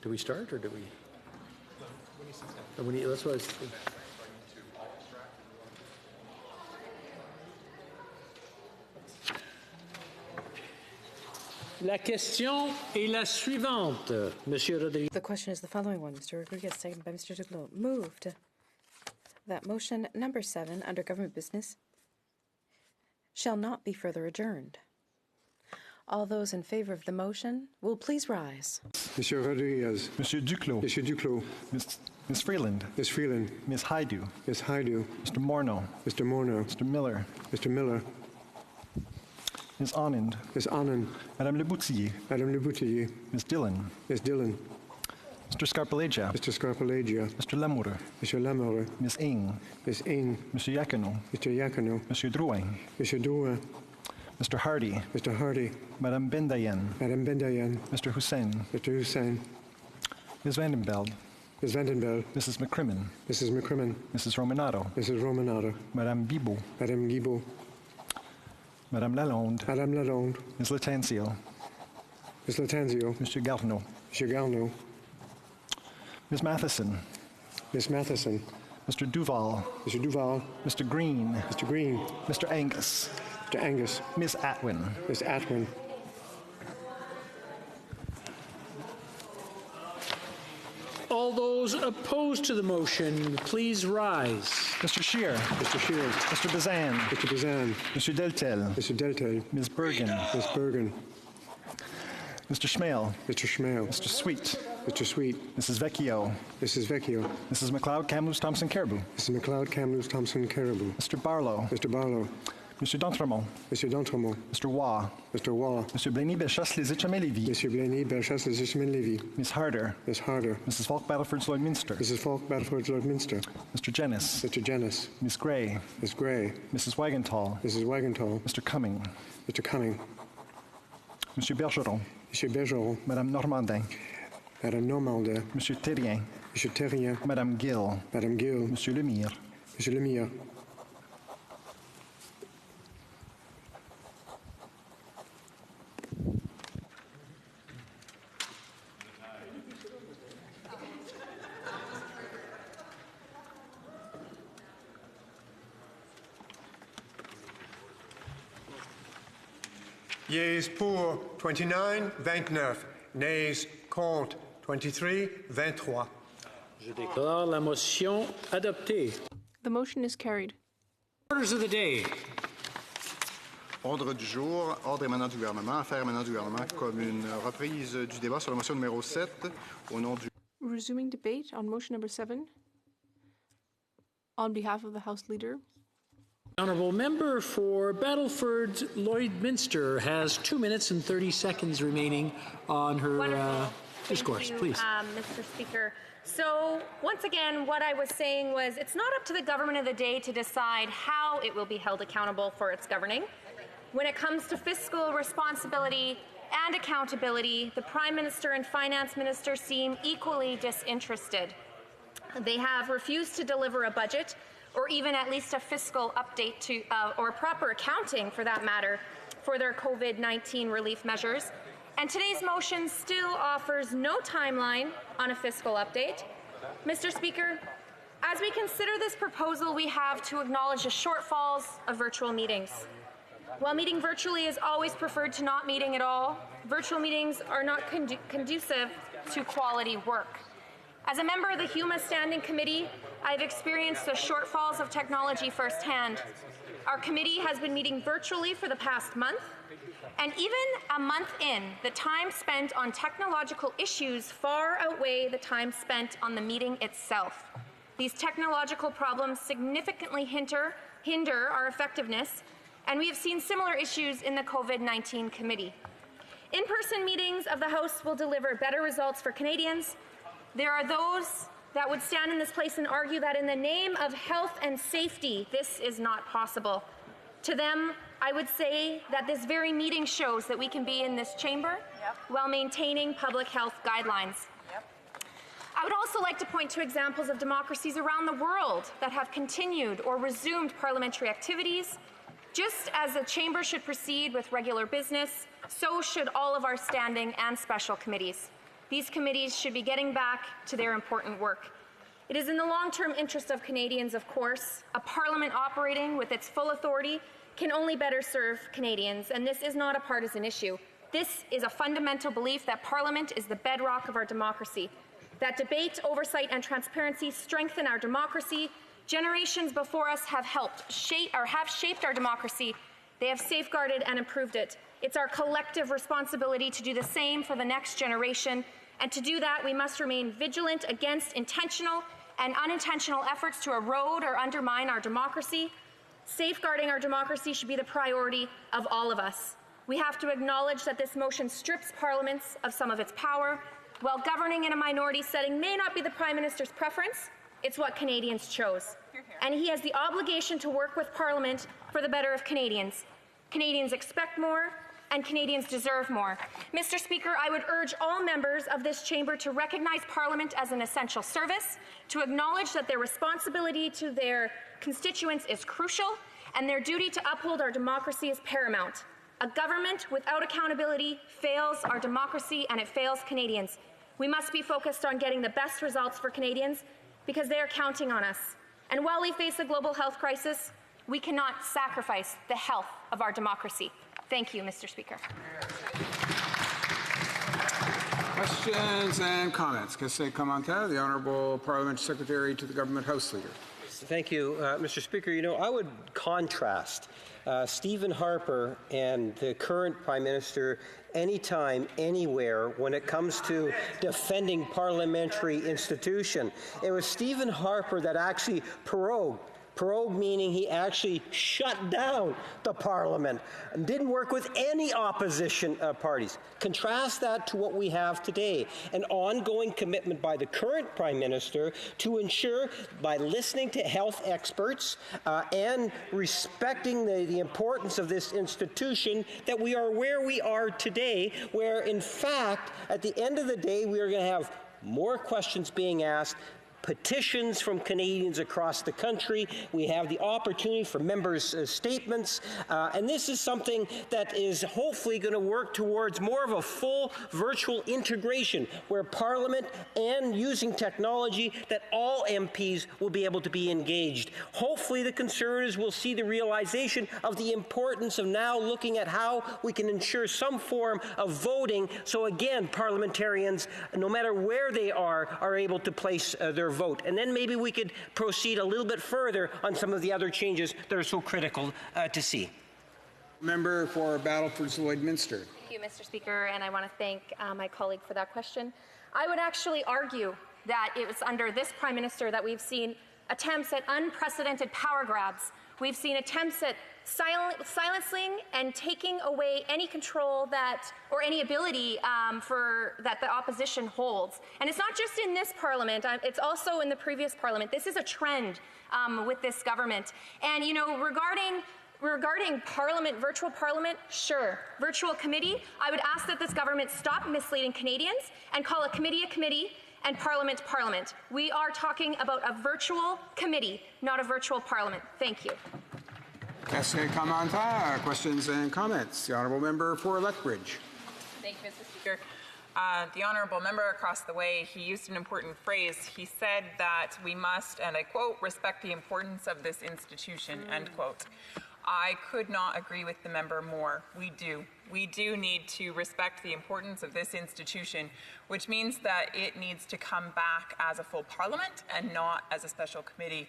Do we start or do we? That's what I was thinking. La question est la suivante, Monsieur Rodriguez. The question is the following one, Mr. Rodriguez, seconded by Mr. Duclos. Moved that motion number 7 under government business shall not be further adjourned. All those in favor of the motion will please rise. Monsieur Rodriguez. Monsieur Duclos. Monsieur Duclos. Ms. Freeland. Ms. Freeland. Ms. Haidu. Ms. Haidu. Mr. Morneau. Mr. Morneau. Mr. Miller. Mr. Miller. Ms. Anand. Ms. Anand. Madame Leboutillier. Madame Leboutillier. Ms. Dillon. Ms. Dillon. Mr. Scarpalegia. Mr. Scarpalegia. Mr. Lamoureux. Mr. Lamoureux. Ms. Ing. Ms. Ing. Mr. Yakino. Mr. Yakino. Monsieur Drouin. Monsieur Drouin. Mr. Hardy. Mr. Hardy. Madame Bendayen. Madame Bendayen. Mr. Hussein. Mr. Hussein. Ms. Vandenbeld. Ms. Vandenbeld. Mrs. McCrimmon. Mrs. McCrimmon. Mrs. Romanado. Mrs. Romanado. Madame Guibault. Madame Guibault. Madame Lalonde. Madame Lalonde. Ms. Latanzio. Ms. Latanzio. Mr. Garneau. Monsieur Garneau. Ms. Matheson. Ms. Matheson. Mr. Duval. Mr. Duval. Mr. Green. Mr. Green. Mr. Angus. Mr. Angus. Ms. Atwin. Ms. Atwin. All those opposed to the motion, please rise. Mr. Scheer. Mr. Scheer. Mr. Bazan. Mr. Bazan. Mr. Deltel. Mr. Deltel. Ms. Bergen. Ms. Bergen. Mr. Schmale. Mr. Schmale. Mr. Sweet. Mr. Sweet. Mrs. Vecchio. Mrs. Vecchio. Mrs. McLeod, Kamloops, Thompson, Caribou. Mrs. McLeod, Kamloops, Thompson, Caribou. Mr. Barlow. Mr. Barlow. Monsieur d'Entremont. Monsieur d'Entremont. Mr. Waugh. Mr. Waugh. Monsieur Blaney, Bellechasse, Les Etchemins-Lévis. Monsieur Blaney, Bellechasse, Les Etchemins-Lévis. Ms. Harder. Ms. Harder. Mrs. Falk, Battleford, Lloydminster. Mrs. Falk, Battleford, Lloydminster. Mr. Jennis. Mr. Jennis. Ms. Gray. Ms. Gray. Mrs. Wagentall. Mrs. Wagentall. Mr. Cumming. Mr. Cumming. Monsieur Bergeron. Monsieur Bergeron. Madame Normandin. Madame Normandin. Monsieur Terrien. Monsieur Terrien. Madame Gill. Madame Gill. Monsieur Lemire. Monsieur Lemire. Yeas pour 29, 29. Nays contre 23, 23. Je déclare la motion adoptée. The motion is carried. Orders of the day. Ordre du jour, ordre émanant du gouvernement, affaires émanant du gouvernement, comme une reprise du débat sur la motion numéro 7 au nom du... Resuming debate on motion number 7 on behalf of the House Leader. Honourable member for Battleford Lloydminster has 2 minutes and 30 seconds remaining on her discourse. Thank you, Please. Mr. Speaker. So once again, what I was saying was it's not up to the government of the day to decide how it will be held accountable for its governing. When it comes to fiscal responsibility and accountability, the Prime Minister and Finance Minister seem equally disinterested. They have refused to deliver a budget or even at least a fiscal update to, or proper accounting for that matter, for their COVID-19 relief measures. And today's motion still offers no timeline on a fiscal update. Mr. Speaker, as we consider this proposal, we have to acknowledge the shortfalls of virtual meetings. While meeting virtually is always preferred to not meeting at all, virtual meetings are not conducive to quality work. As a member of the HUMA Standing Committee, I've experienced the shortfalls of technology firsthand. Our committee has been meeting virtually for the past month, and even a month in, the time spent on technological issues far outweigh the time spent on the meeting itself. These technological problems significantly hinder our effectiveness, and we have seen similar issues in the COVID-19 committee. In-person meetings of the House will deliver better results for Canadians. There are those that would stand in this place and argue that in the name of health and safety, this is not possible. To them, I would say that this very meeting shows that we can be in this chamber while maintaining public health guidelines. I would also like to point to examples of democracies around the world that have continued or resumed parliamentary activities. Just as the chamber should proceed with regular business, so should all of our standing and special committees. These committees should be getting back to their important work. It is in the long-term interest of Canadians, of course. A parliament operating with its full authority can only better serve Canadians, and this is not a partisan issue. This is a fundamental belief that Parliament is the bedrock of our democracy, that debate, oversight, and transparency strengthen our democracy. Generations before us have shaped our democracy. They have safeguarded and improved it. It's our collective responsibility to do the same for the next generation, and to do that, we must remain vigilant against intentional and unintentional efforts to erode or undermine our democracy. Safeguarding our democracy should be the priority of all of us. We have to acknowledge that this motion strips parliaments of some of its power. While governing in a minority setting may not be the Prime Minister's preference, it's what Canadians chose. And he has the obligation to work with Parliament for the better of Canadians. Canadians expect more, and Canadians deserve more. Mr. Speaker, I would urge all members of this chamber to recognize Parliament as an essential service, to acknowledge that their responsibility to their constituents is crucial, and their duty to uphold our democracy is paramount. A government without accountability fails our democracy and it fails Canadians. We must be focused on getting the best results for Canadians because they are counting on us. And while we face a global health crisis, we cannot sacrifice the health of our democracy. Thank you, Mr. Speaker. Questions and comments. Question commentaire. The Honourable Parliamentary Secretary to the Government House Leader. Thank you, Mr. Speaker. You know, I would contrast Stephen Harper and the current Prime Minister anytime, anywhere when it comes to defending parliamentary institution. It was Stephen Harper that actually prorogued meaning he actually shut down the Parliament and didn't work with any opposition parties. Contrast that to what we have today, an ongoing commitment by the current Prime Minister to ensure, by listening to health experts and respecting the importance of this institution, that we are where we are today, where in fact, at the end of the day, we are going to have more questions being asked, petitions from Canadians across the country. We have the opportunity for members' statements, and this is something that is hopefully going to work towards more of a full virtual integration where Parliament and using technology that all MPs will be able to be engaged. Hopefully the Conservatives will see the realization of the importance of now looking at how we can ensure some form of voting so again parliamentarians, no matter where they are able to place their vote. And then maybe we could proceed a little bit further on some of the other changes that are so critical to see. Member for Battleford Lloydminster. Thank you, Mr. Speaker, and I want to thank my colleague for that question. I would actually argue that it was under this Prime Minister that we've seen attempts at unprecedented power grabs. We've seen attempts at silencing and taking away any control that, or any ability that the opposition holds. And it's not just in this Parliament, it's also in the previous Parliament. This is a trend with this government. And, you know, regarding Parliament, virtual Parliament, sure. Virtual committee, I would ask that this government stop misleading Canadians and call a committee and Parliament. We are talking about a virtual committee, not a virtual Parliament. Thank you. Questions and comments. The Honourable Member for Lethbridge. Thank you, Mr. Speaker. The Honourable Member across the way, he used an important phrase. He said that we must, and I quote, respect the importance of this institution, end quote. I could not agree with the member more. We do. We do need to respect the importance of this institution, which means that it needs to come back as a full Parliament and not as a special committee,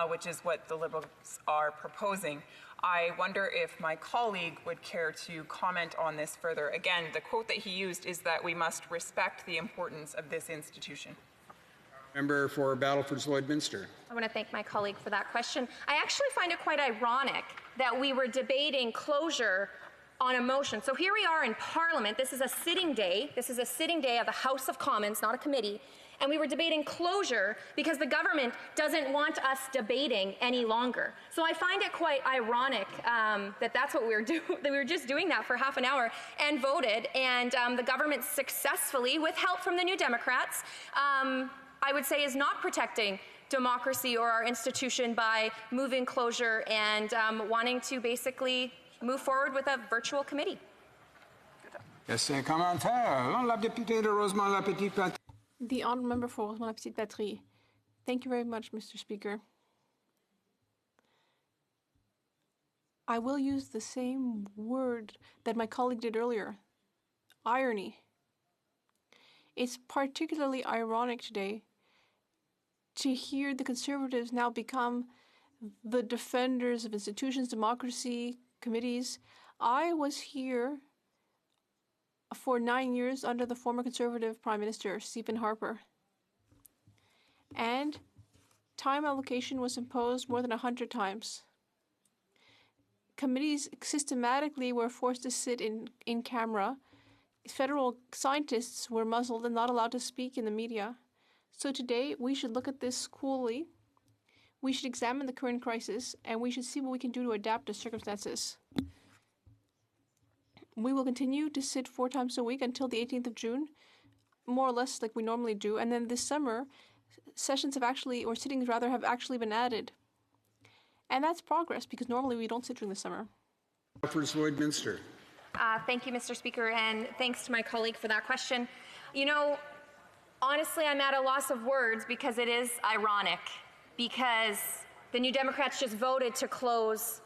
which is what the Liberals are proposing. I wonder if my colleague would care to comment on this further. Again, the quote that he used is that we must respect the importance of this institution. Member for Battleford Lloydminster. I want to thank my colleague for that question. I actually find it quite ironic that we were debating closure on a motion. So here we are in Parliament. This is a sitting day. This is a sitting day of the House of Commons, not a committee. And we were debating closure because the government doesn't want us debating any longer. So I find it quite ironic that that's what we were doing. That we were just doing that for half an hour and voted. And the government successfully, with help from the New Democrats, I would say is not protecting democracy or our institution by moving closure and wanting to basically move forward with a virtual committee. Question commentaire. La députée de Rosemont-la-Petite-Patrie. The honourable member for Rosemont-la-Petite-Patrie. Thank you very much, Mr. Speaker. I will use the same word that my colleague did earlier. Irony. It's particularly ironic today to hear the Conservatives now become the defenders of institutions, democracy, committees. I was here for 9 years under the former Conservative Prime Minister, Stephen Harper. And time allocation was imposed more than 100 times. Committees systematically were forced to sit in camera. Federal scientists were muzzled and not allowed to speak in the media. So today, we should look at this coolly. We should examine the current crisis, and we should see what we can do to adapt to circumstances. We will continue to sit 4 times a week until the 18th of June, more or less like we normally do. And then this summer, sessions have actually, or sittings rather, have actually been added. And that's progress, because normally we don't sit during the summer. Lloydminster. Thank you, Mr. Speaker, and thanks to my colleague for that question. You know, honestly, I'm at a loss of words because it is ironic, because the New Democrats just voted to close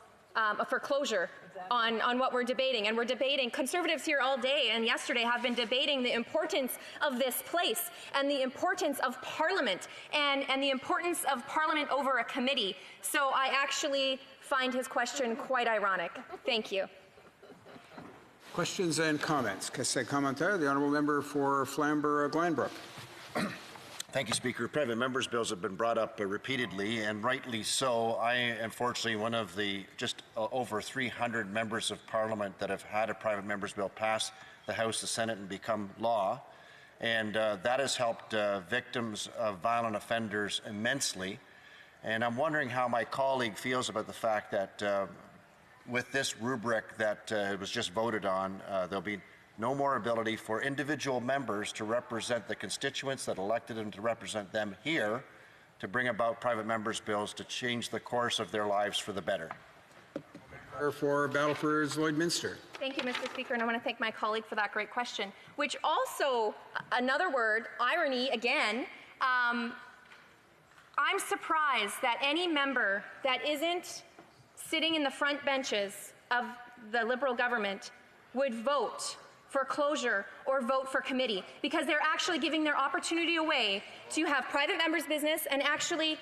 for closure on what we're debating. And we're debating, Conservatives here all day and yesterday have been debating the importance of this place and the importance of Parliament and the importance of Parliament over a committee. So I actually find his question quite ironic. Thank you. Questions and comments. Question commentaire. The honourable member for Flamborough-Glanbrook. Thank you, Speaker. Private members' bills have been brought up repeatedly, and rightly so. I am unfortunately one of the just over 300 members of Parliament that have had a private members' bill pass the House, the Senate, and become law. And that has helped victims of violent offenders immensely. And I'm wondering how my colleague feels about the fact that with this rubric that was just voted on, there'll be no more ability for individual members to represent the constituents that elected them to represent them here to bring about private members' bills to change the course of their lives for the better. For Battleford Lloydminster. Thank you, Mr. Speaker, and I want to thank my colleague for that great question, which also, another word, irony again, I'm surprised that any member that isn't sitting in the front benches of the Liberal government would vote for closure or vote for committee, because they're actually giving their opportunity away to have private members' business and actually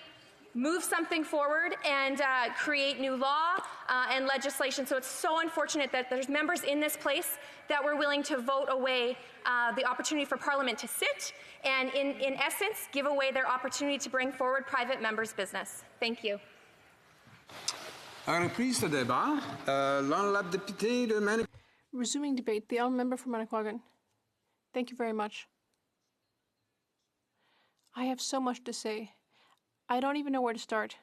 move something forward and create new law and legislation. So it's so unfortunate that there's members in this place that were willing to vote away the opportunity for Parliament to sit and, in essence, give away their opportunity to bring forward private members' business. Thank you. Resuming debate, the honourable member for Manicouagan. Thank you very much. I have so much to say. I don't even know where to start.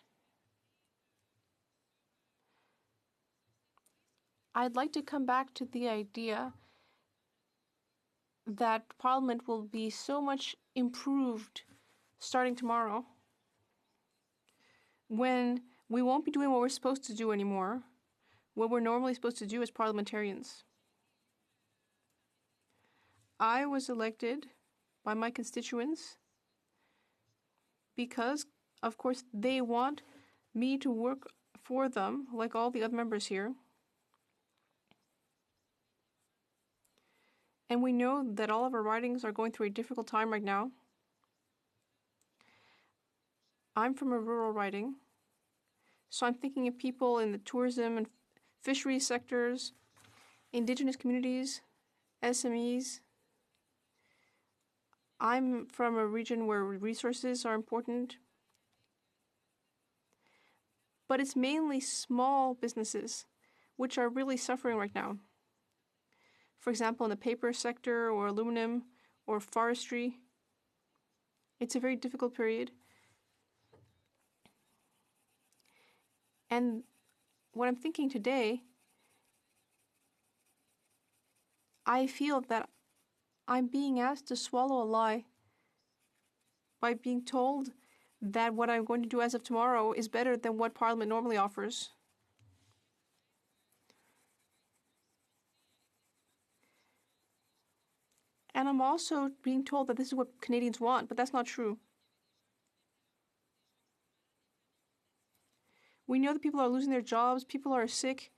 I'd like to come back to the idea that Parliament will be so much improved starting tomorrow when we won't be doing what we're supposed to do anymore, what we're normally supposed to do as parliamentarians. I was elected by my constituents because, of course, they want me to work for them, like all the other members here. And we know that all of our ridings are going through a difficult time right now. I'm from a rural riding, so I'm thinking of people in the tourism and fisheries sectors, Indigenous communities, SMEs. I'm from a region where resources are important, but it's mainly small businesses which are really suffering right now. For example, in the paper sector or aluminum or forestry, it's a very difficult period. And what I'm thinking today, I feel that I'm being asked to swallow a lie by being told that what I'm going to do as of tomorrow is better than what Parliament normally offers. And I'm also being told that this is what Canadians want, but that's not true. We know that people are losing their jobs, people are sick,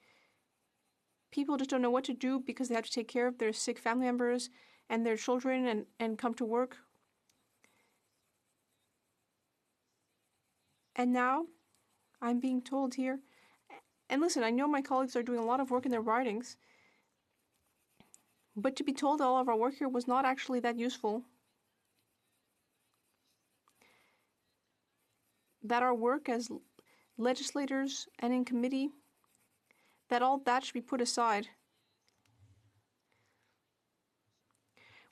people just don't know what to do because they have to take care of their sick family members and their children and come to work. And now I'm being told here, and listen, I know my colleagues are doing a lot of work in their ridings, but to be told that all of our work here was not actually that useful, that our work as legislators and in committee, that all that should be put aside.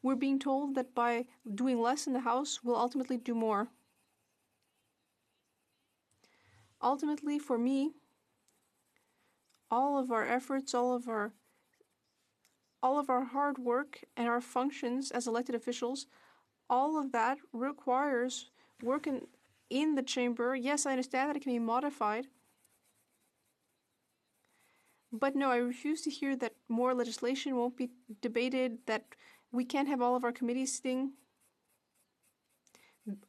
We're being told that by doing less in the House, we'll ultimately do more. Ultimately, for me, all of our efforts, all of our hard work and our functions as elected officials, all of that requires work in the chamber. Yes, I understand that it can be modified. But no, I refuse to hear that more legislation won't be debated, that we can't have all of our committees sitting,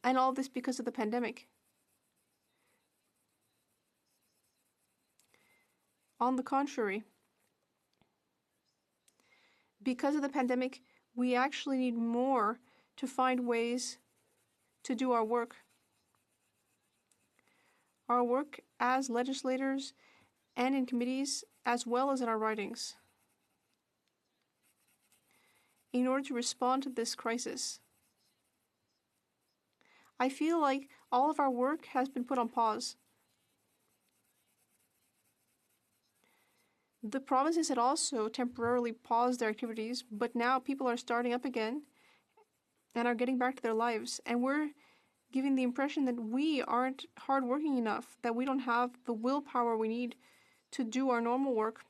and all this because of the pandemic. On the contrary, because of the pandemic, we actually need more to find ways to do our work. Our work as legislators and in committees, as well as in our ridings, in order to respond to this crisis. I feel like all of our work has been put on pause. The provinces had also temporarily paused their activities, but now people are starting up again and are getting back to their lives. And we're giving the impression that we aren't hardworking enough, that we don't have the willpower we need to do our normal work.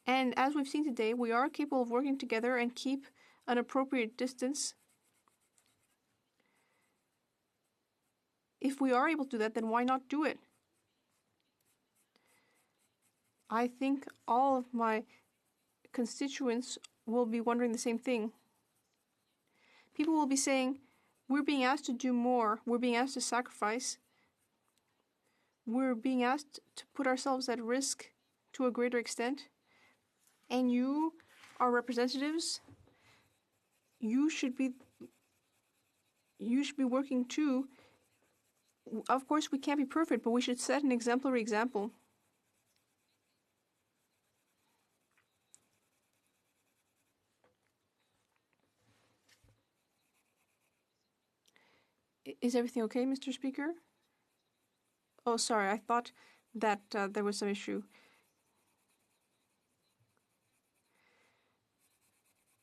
And as we've seen today, we are capable of working together and keep an appropriate distance. If we are able to do that, then why not do it? I think all of my constituents will be wondering the same thing. People will be saying, we're being asked to do more, we're being asked to sacrifice, we're being asked to put ourselves at risk to a greater extent, and you, our representatives, you should be working too. Of course, we can't be perfect, but we should set an exemplary example. Is everything okay, Mr. Speaker? Oh, sorry, I thought that there was some issue.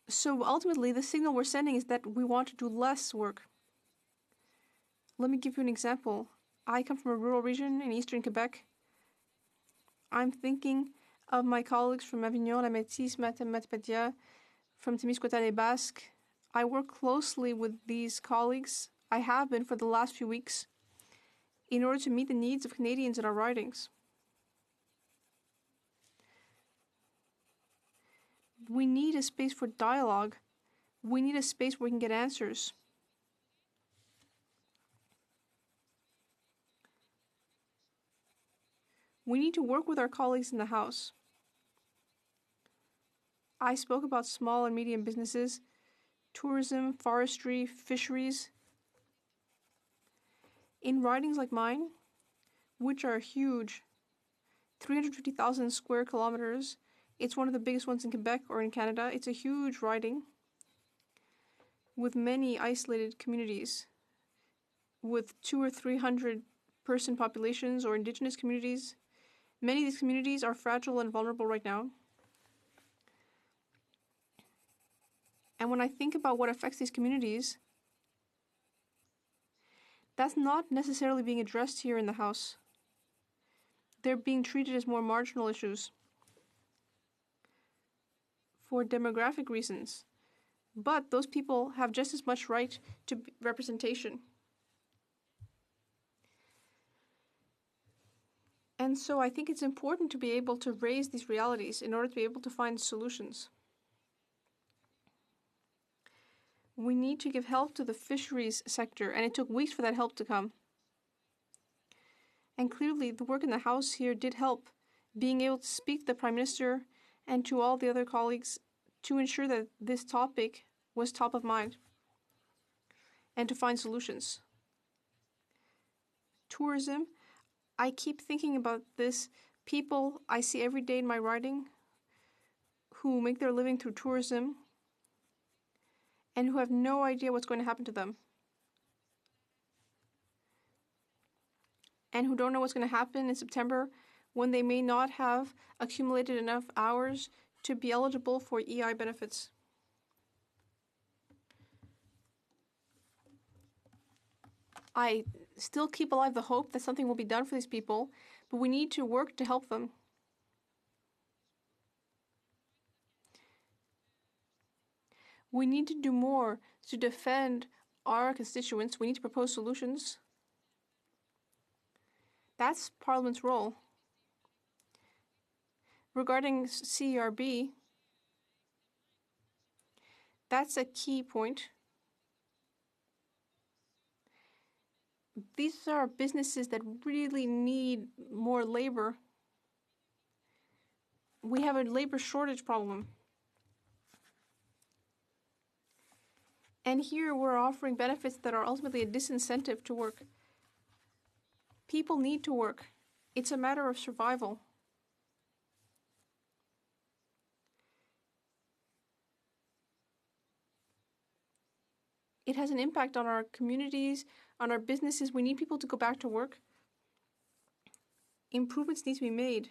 So ultimately, the signal we're sending is that we want to do less work. Let me give you an example. I come from a rural region in eastern Quebec. I'm thinking of my colleagues from Avignon, La Métis, Matapédia, from Témiscouata Basque. I work closely with these colleagues. I have been for the last few weeks in order to meet the needs of Canadians in our ridings. We need a space for dialogue. We need a space where we can get answers. We need to work with our colleagues in the House. I spoke about small and medium businesses, tourism, forestry, fisheries. In ridings like mine, which are huge, 350,000 square kilometers, it's one of the biggest ones in Quebec or in Canada. It's a huge riding with many isolated communities, with 200 or 300 person populations or indigenous communities. Many of these communities are fragile and vulnerable right now. And when I think about what affects these communities, that's not necessarily being addressed here in the House. They're being treated as more marginal issues for demographic reasons. But those people have just as much right to representation. And so I think it's important to be able to raise these realities in order to be able to find solutions. We need to give help to the fisheries sector, and it took weeks for that help to come. And clearly, the work in the House here did help, being able to speak to the Prime Minister and to all the other colleagues to ensure that this topic was top of mind and to find solutions. Tourism, I keep thinking about this. People I see every day in my riding who make their living through tourism and who have no idea what's going to happen to them. And who don't know what's going to happen in September when they may not have accumulated enough hours to be eligible for EI benefits. I still keep alive the hope that something will be done for these people, but we need to work to help them. We need to do more to defend our constituents. We need to propose solutions. That's Parliament's role. Regarding CERB, that's a key point. These are businesses that really need more labor. We have a labor shortage problem. And here we're offering benefits that are ultimately a disincentive to work. People need to work. It's a matter of survival. It has an impact on our communities, on our businesses. We need people to go back to work. Improvements need to be made.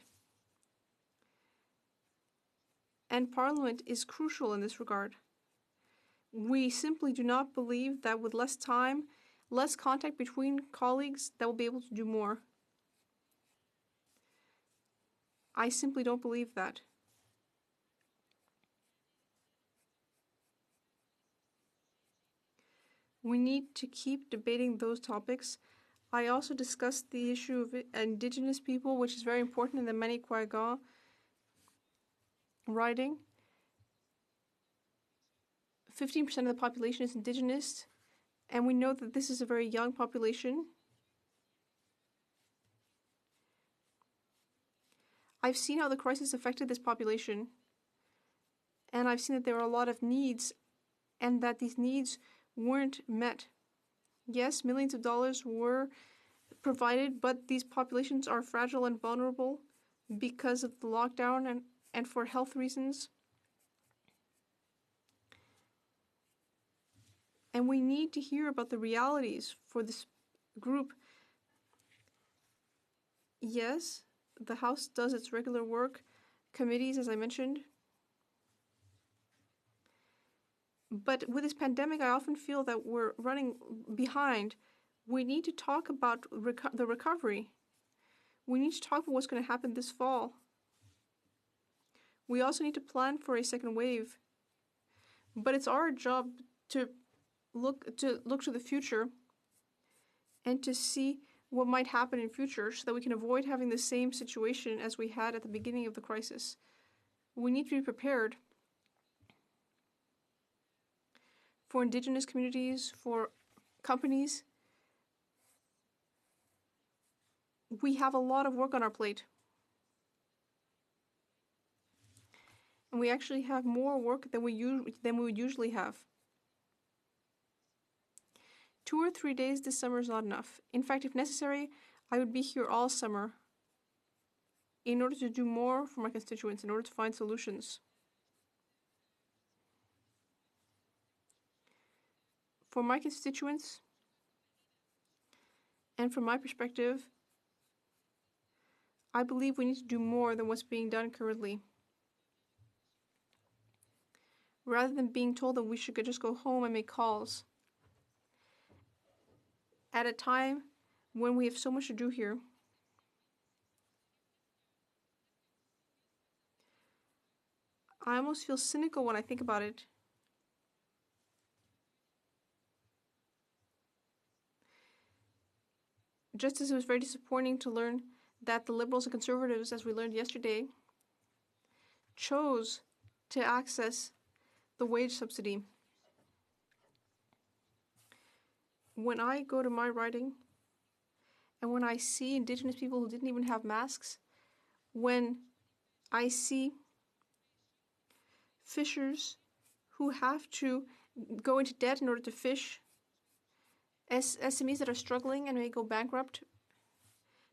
And Parliament is crucial in this regard. We simply do not believe that with less time, less contact between colleagues, that we'll be able to do more. I simply don't believe that. We need to keep debating those topics. I also discussed the issue of Indigenous people, which is very important in the Manicouagan riding. 15% of the population is Indigenous, and we know that this is a very young population. I've seen how the crisis affected this population, and I've seen that there are a lot of needs, and that these needs weren't met. Yes, millions of dollars were provided, but these populations are fragile and vulnerable because of the lockdown and for health reasons. And we need to hear about the realities for this group. Yes, the House does its regular work, committees, as I mentioned. But with this pandemic, I often feel that we're running behind. We need to talk about the recovery. We need to talk about what's going to happen this fall. We also need to plan for a second wave. But it's our job to look to the future and to see what might happen in future so that we can avoid having the same situation as we had at the beginning of the crisis. We need to be prepared for Indigenous communities, for companies. We have a lot of work on our plate. And we actually have more work than we would usually have. 2 or 3 days this summer is not enough. In fact, if necessary, I would be here all summer in order to do more for my constituents, in order to find solutions. For my constituents, and from my perspective, I believe we need to do more than what's being done currently. Rather than being told that we should just go home and make calls. At a time when we have so much to do here. I almost feel cynical when I think about it. Just as it was very disappointing to learn that the Liberals and Conservatives, as we learned yesterday, chose to access the wage subsidy. When I go to my riding and when I see Indigenous people who didn't even have masks, when I see fishers who have to go into debt in order to fish, SMEs that are struggling and may go bankrupt,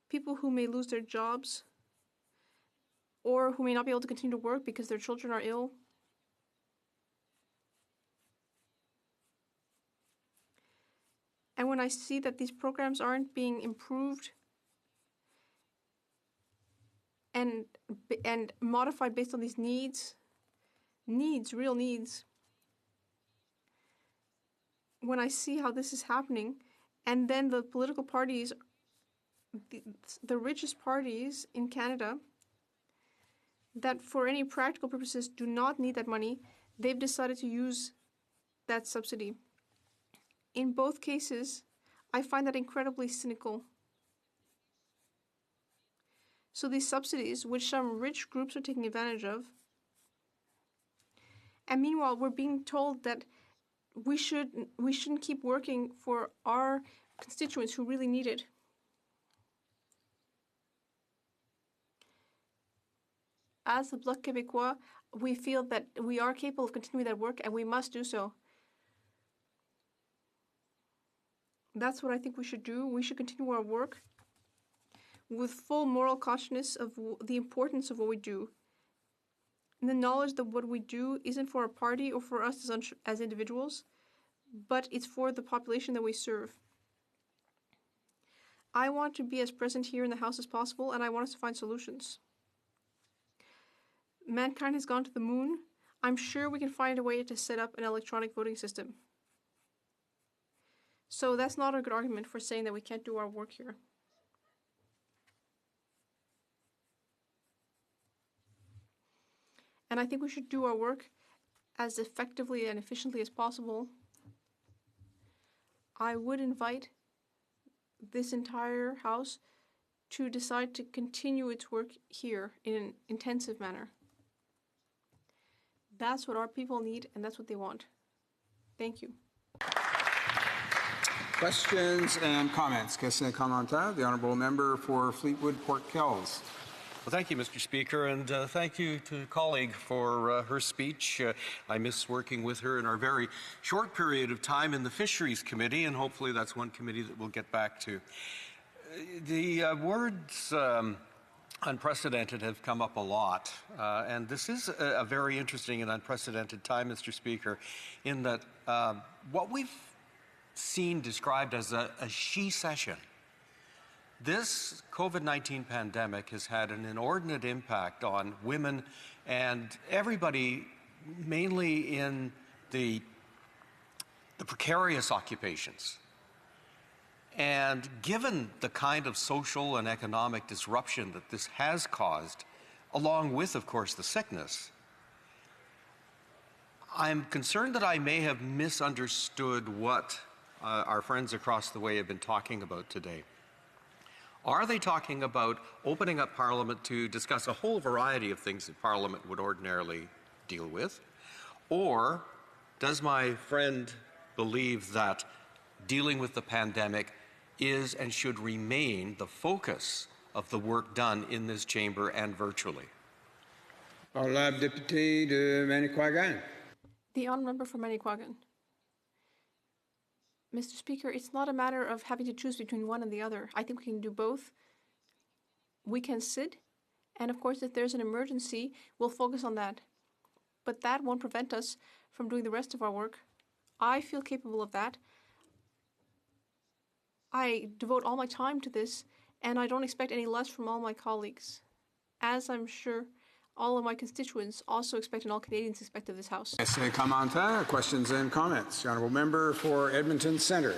people who may lose their jobs or who may not be able to continue to work because their children are ill. And when I see that these programs aren't being improved and modified based on these needs, real needs, when I see how this is happening, and then the political parties, the richest parties in Canada, that for any practical purposes do not need that money, they've decided to use that subsidy. In both cases, I find that incredibly cynical. So these subsidies, which some rich groups are taking advantage of, and meanwhile we're being told that we shouldn't keep working for our constituents who really need it. As the Bloc Québécois, we feel that we are capable of continuing that work and we must do so. That's what I think we should do. We should continue our work with full moral consciousness of the importance of what we do. And the knowledge that what we do isn't for a party or for us as individuals, but it's for the population that we serve. I want to be as present here in the House as possible, and I want us to find solutions. Mankind has gone to the moon. I'm sure we can find a way to set up an electronic voting system. So that's not a good argument for saying that we can't do our work here. And I think we should do our work as effectively and efficiently as possible. I would invite this entire House to decide to continue its work here in an intensive manner. That's what our people need, and that's what they want. Thank you. Questions and comments. Questions et commentaires. The Honourable Member for Fleetwood Port Kells. Well, thank you, Mr. Speaker, and thank you to the colleague for her speech. I miss working with her in our very short period of time in the Fisheries Committee, and hopefully that's one committee that we'll get back to. The words unprecedented have come up a lot, and this is a very interesting and unprecedented time, Mr. Speaker, in that what we've seen described as a she-cession. This COVID-19 pandemic has had an inordinate impact on women and everybody, mainly in the precarious occupations. And given the kind of social and economic disruption that this has caused, along with, of course, the sickness, I'm concerned that I may have misunderstood what our friends across the way have been talking about today. Are they talking about opening up Parliament to discuss a whole variety of things that Parliament would ordinarily deal with? Or does my friend believe that dealing with the pandemic is and should remain the focus of the work done in this chamber and virtually? Honourable Député de Manicouagan. The Honourable Member for Manicouagan. Mr. Speaker, it's not a matter of having to choose between one and the other. I think we can do both. We can sit, and of course, if there's an emergency, we'll focus on that. But that won't prevent us from doing the rest of our work. I feel capable of that. I devote all my time to this, and I don't expect any less from all my colleagues, as I'm sure all of my constituents also expect and all Canadians expect of this House. Questions and comments. The Honourable Member for Edmonton Centre.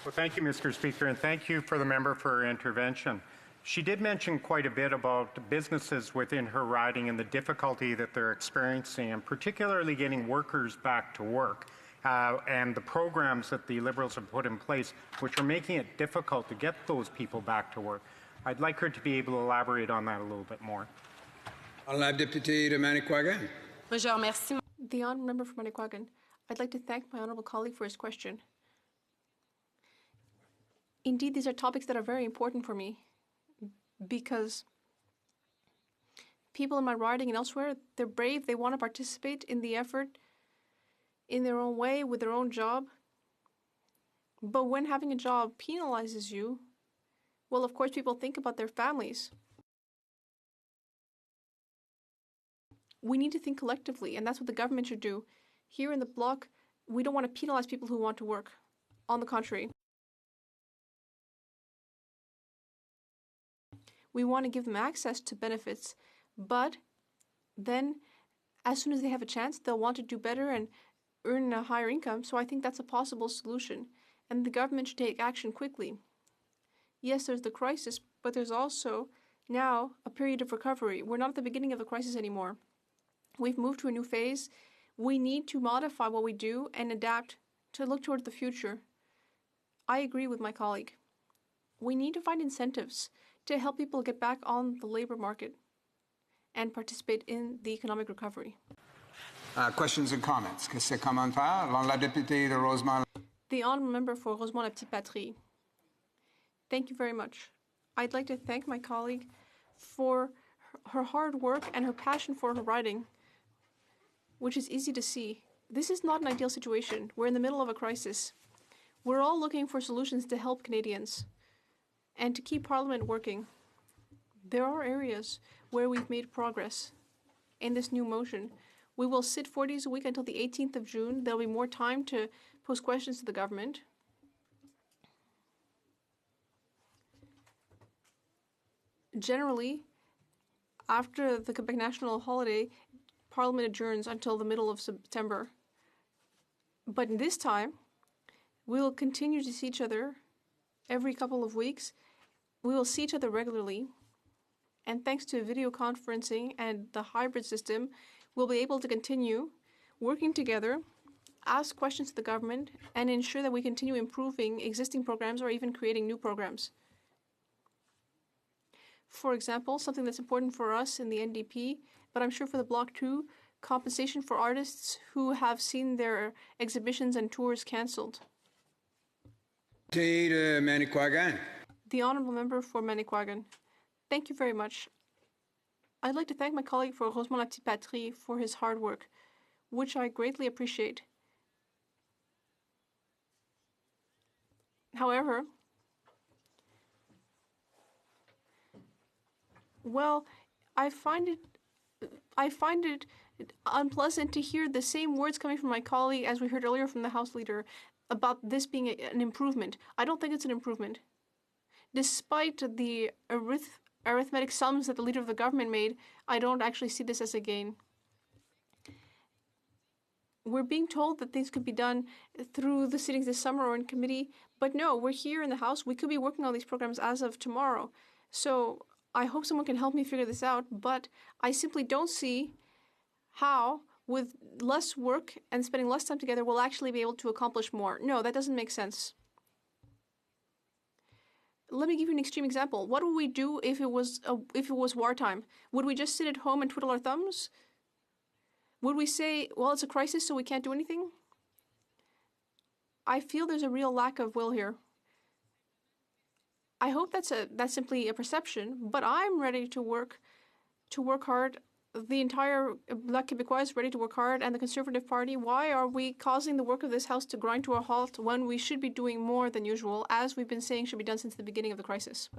Well, thank you, Mr. Speaker, and thank you for the member for her intervention. She did mention quite a bit about businesses within her riding and the difficulty that they're experiencing, and particularly getting workers back to work, and the programs that the Liberals have put in place, which are making it difficult to get those people back to work. I'd like her to be able to elaborate on that a little bit more. Honourable Député de Manicouagan. The Honourable Member for Manicouagan. I'd like to thank my honourable colleague for his question. Indeed, these are topics that are very important for me because people in my riding and elsewhere, they're brave, they want to participate in the effort in their own way with their own job. But when having a job penalizes you, well, of course, people think about their families. We need to think collectively, and that's what the government should do. Here in the bloc, we don't want to penalize people who want to work. On the contrary, we want to give them access to benefits, but then as soon as they have a chance, they'll want to do better and earn a higher income. So I think that's a possible solution, and the government should take action quickly. Yes, there's the crisis, but there's also now a period of recovery. We're not at the beginning of the crisis anymore. We've moved to a new phase. We need to modify what we do and adapt to look toward the future. I agree with my colleague. We need to find incentives to help people get back on the labor market and participate in the economic recovery. Questions and comments? Questions et commentaires? La députée de Rosemont. The honourable member for Rosemont-la-Petite-Patrie. Thank you very much. I'd like to thank my colleague for her hard work and her passion for her riding, which is easy to see. This is not an ideal situation. We're in the middle of a crisis. We're all looking for solutions to help Canadians and to keep Parliament working. There are areas where we've made progress in this new motion. We will sit 4 days a week until the 18th of June. There'll be more time to pose questions to the government. Generally, after the Quebec National holiday, Parliament adjourns until the middle of September. But this time, we will continue to see each other every couple of weeks. We will see each other regularly. And thanks to video conferencing and the hybrid system, we'll be able to continue working together, ask questions to the government, and ensure that we continue improving existing programs or even creating new programs. For example, something that's important for us in the NDP, but I'm sure for the Bloc too, compensation for artists who have seen their exhibitions and tours cancelled. The honourable member for Manicouagan. Thank you very much. I'd like to thank my colleague for Rosemont-la-Petite-Patrie for his hard work, which I greatly appreciate. However, well, I find it unpleasant to hear the same words coming from my colleague as we heard earlier from the House Leader about this being an improvement. I don't think it's an improvement. Despite the arithmetic sums that the Leader of the Government made, I don't actually see this as a gain. We're being told that things could be done through the sittings this summer or in committee, but no, we're here in the House. We could be working on these programs as of tomorrow. So I hope someone can help me figure this out, but I simply don't see how, with less work and spending less time together, we'll actually be able to accomplish more. No, that doesn't make sense. Let me give you an extreme example. What would we do if it was wartime? Would we just sit at home and twiddle our thumbs? Would we say, well, it's a crisis, so we can't do anything? I feel there's a real lack of will here. I hope that's simply a perception, but I'm ready to work hard. The entire Bloc Québécois is ready to work hard, and the Conservative Party. Why are we causing the work of this House to grind to a halt when we should be doing more than usual, as we've been saying should be done since the beginning of the crisis?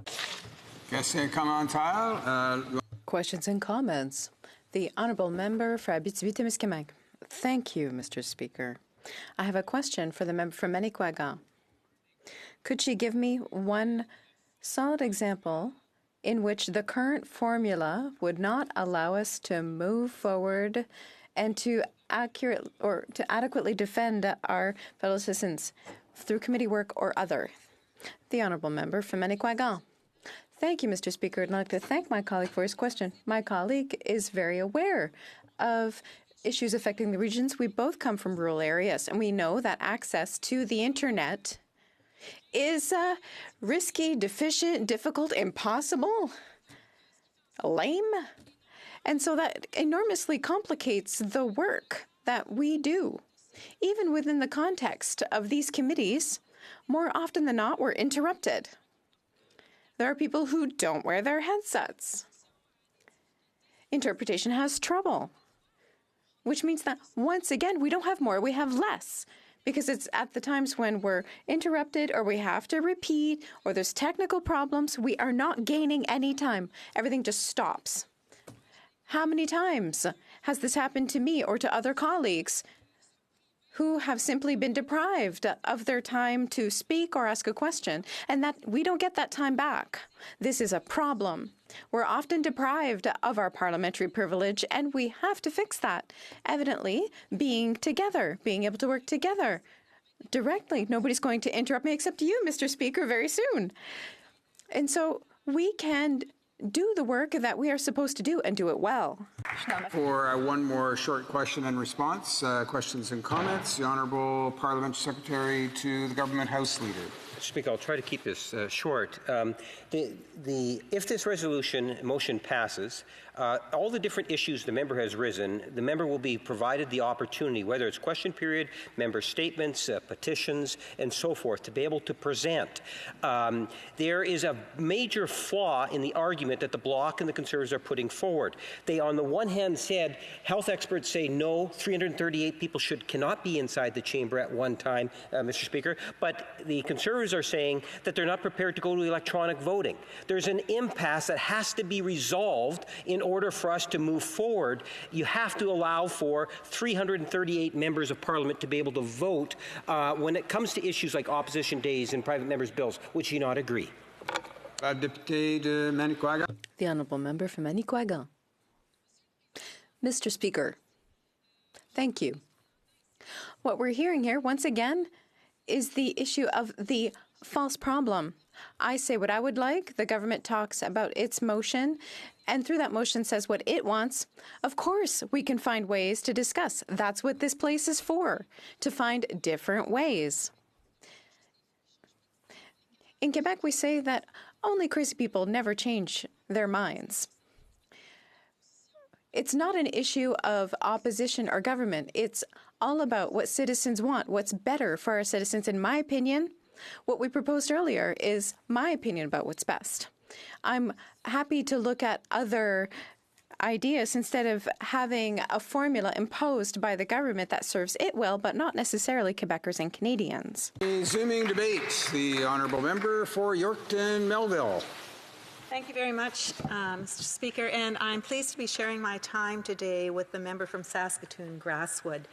Questions and comments. The Honourable Member for Abitibi-Témiscamingue. Thank you, Mr. Speaker. I have a question for the member from Manicouagan. Could she give me one solid example in which the current formula would not allow us to move forward and to adequately defend our fellow citizens through committee work or other? The Honourable Member from Manicouagan. Thank you, Mr. Speaker. I'd like to thank my colleague for his question. My colleague is very aware of issues affecting the regions. We both come from rural areas, and we know that access to the internet is risky, deficient, difficult, impossible, lame. And so that enormously complicates the work that we do. Even within the context of these committees, more often than not, we're interrupted. There are people who don't wear their headsets. Interpretation has trouble, which means that once again, we don't have more, we have less. Because it's at the times when we're interrupted or we have to repeat or there's technical problems, we are not gaining any time. Everything just stops. How many times has this happened to me or to other colleagues who have simply been deprived of their time to speak or ask a question, and that we don't get that time back? This is a problem. We're often deprived of our parliamentary privilege, and we have to fix that. Evidently, being together, being able to work together directly. Nobody's going to interrupt me except you, Mr. Speaker, very soon. And so we can do the work that we are supposed to do and do it well. For one more short question and response, questions and comments, the Honourable Parliamentary Secretary to the Government House Leader. Mr. Speaker, I'll try to keep this short. If this motion passes, all the different issues the member has risen, the member will be provided the opportunity, whether it's question period, member statements, petitions, and so forth, to be able to present. There is a major flaw in the argument that the Bloc and the Conservatives are putting forward. They, on the one hand, said health experts say no, 338 people cannot be inside the chamber at one time, Mr. Speaker, but the Conservatives are saying that they're not prepared to go to electronic voting. There's an impasse that has to be resolved in order for us to move forward. You have to allow for 338 members of Parliament to be able to vote when it comes to issues like opposition days and private members' bills. Would you not agree? Député de Manicouagan. The Honourable Member from Manicouagan. Mr. Speaker, thank you. What we're hearing here, once again, is the issue of the false problem. I say what I would like, the government talks about its motion, and through that motion says what it wants. Of course, we can find ways to discuss. That's what this place is for, to find different ways. In Quebec, we say that only crazy people never change their minds. It's not an issue of opposition or government. It's all about what citizens want, what's better for our citizens. In my opinion, what we proposed earlier is my opinion about what's best. I'm happy to look at other ideas instead of having a formula imposed by the government that serves it well, but not necessarily Quebecers and Canadians. Resuming debate, the Honourable Member for Yorkton Melville. Thank you very much, Mr. Speaker, and I'm pleased to be sharing my time today with the member from Saskatoon, Grasswood.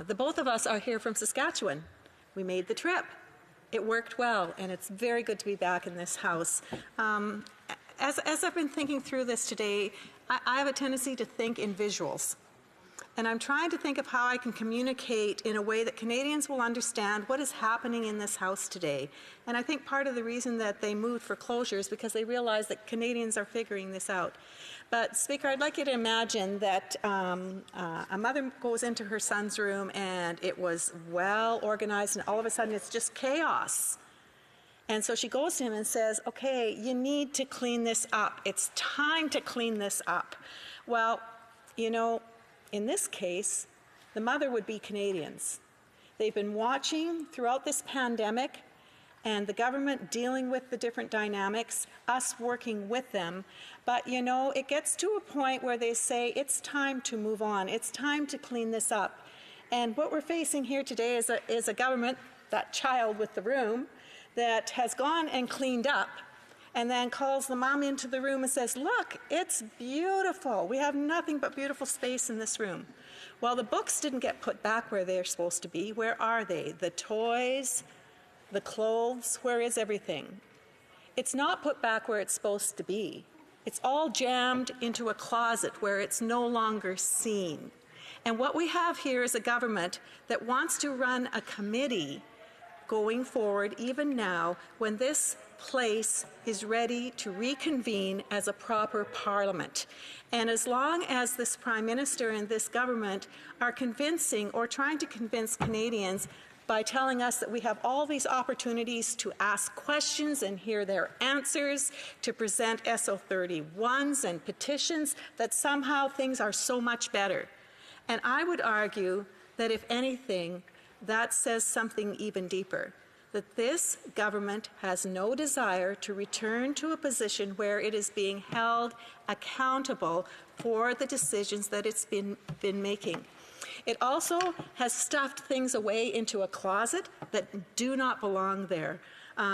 The both of us are here from Saskatchewan. We made the trip. It worked well, and it's very good to be back in this House. As I've been thinking through this today, I have a tendency to think in visuals. And I'm trying to think of how I can communicate in a way that Canadians will understand what is happening in this House today. And I think part of the reason that they moved for closure is because they realize that Canadians are figuring this out. But, Speaker, I'd like you to imagine that a mother goes into her son's room and it was well organized, and all of a sudden it's just chaos. And so she goes to him and says, okay, you need to clean this up. It's time to clean this up. Well, you know, in this case, the mother would be Canadians. They've been watching throughout this pandemic and the government dealing with the different dynamics, us working with them. But, you know, it gets to a point where they say it's time to move on. It's time to clean this up. And what we're facing here today is a government, that child with the room, that has gone and cleaned up and then calls the mom into the room and says, look, it's beautiful. We have nothing but beautiful space in this room. Well, the books didn't get put back where they're supposed to be. Where are they? The toys, the clothes, where is everything? It's not put back where it's supposed to be. It's all jammed into a closet where it's no longer seen. And what we have here is a government that wants to run a committee going forward, even now, when this place is ready to reconvene as a proper parliament. And as long as this Prime Minister and this government are convincing or trying to convince Canadians by telling us that we have all these opportunities to ask questions and hear their answers, to present SO31s and petitions, that somehow things are so much better. And I would argue that if anything, that says something even deeper. that this government has no desire to return to a position where it is being held accountable for the decisions that it's been making. It also has stuffed things away into a closet that do not belong there.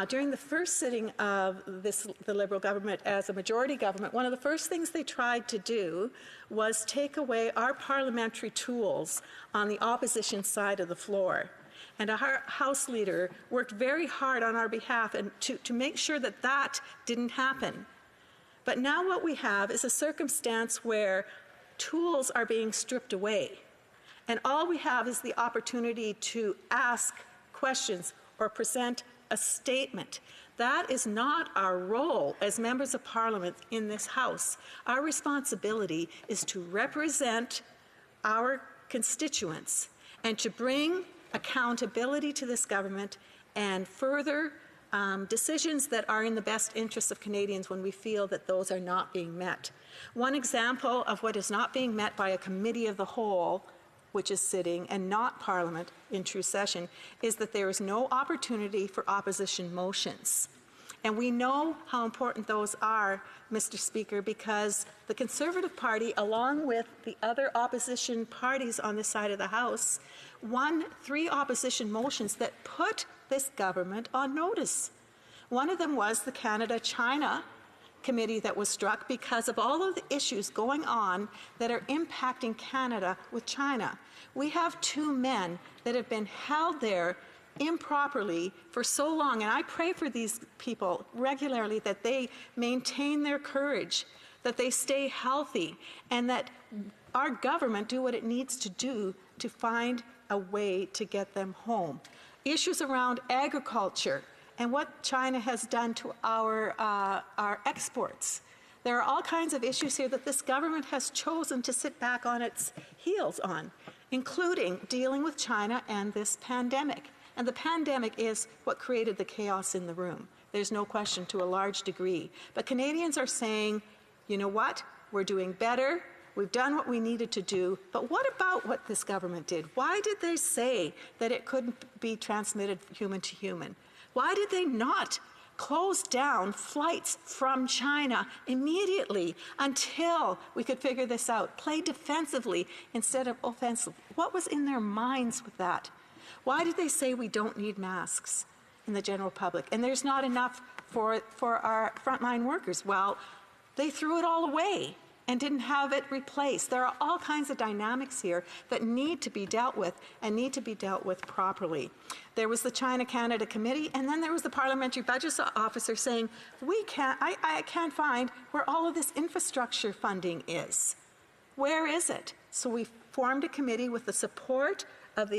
During the first sitting of the Liberal government as a majority government, one of the first things they tried to do was take away our parliamentary tools on the opposition side of the floor. And our House Leader worked very hard on our behalf and to make sure that that didn't happen. But now what we have is a circumstance where tools are being stripped away. And all we have is the opportunity to ask questions or present a statement. That is not our role as members of Parliament in this House. Our responsibility is to represent our constituents and to bring accountability to this government and further decisions that are in the best interests of Canadians when we feel that those are not being met. One example of what is not being met by a committee of the whole, which is sitting, and not Parliament in true session, is that there is no opportunity for opposition motions. And we know how important those are, Mr. Speaker, because the Conservative Party, along with the other opposition parties on this side of the House, won 3 opposition motions that put this government on notice. One of them was the Canada-China committee that was struck because of all of the issues going on that are impacting Canada with China. We have 2 men that have been held there improperly for so long, and I pray for these people regularly that they maintain their courage, that they stay healthy, and that our government do what it needs to do to find a way to get them home. Issues around agriculture and what China has done to our exports. There are all kinds of issues here that this government has chosen to sit back on its heels on, including dealing with China and this pandemic. And the pandemic is what created the chaos in the room. There's no question, to a large degree. But Canadians are saying, you know what? We're doing better. We've done what we needed to do. But what about what this government did? Why did they say that it couldn't be transmitted human to human? Why did they not close down flights from China immediately until we could figure this out? Play defensively instead of offensive. What was in their minds with that? Why did they say we don't need masks in the general public and there's not enough for our frontline workers? Well, they threw it all away and didn't have it replaced. There are all kinds of dynamics here that need to be dealt with and need to be dealt with properly. There was the China-Canada Committee, and then there was the Parliamentary Budget Officer saying, I can't find where all of this infrastructure funding is. Where is it? So we formed a committee with the support of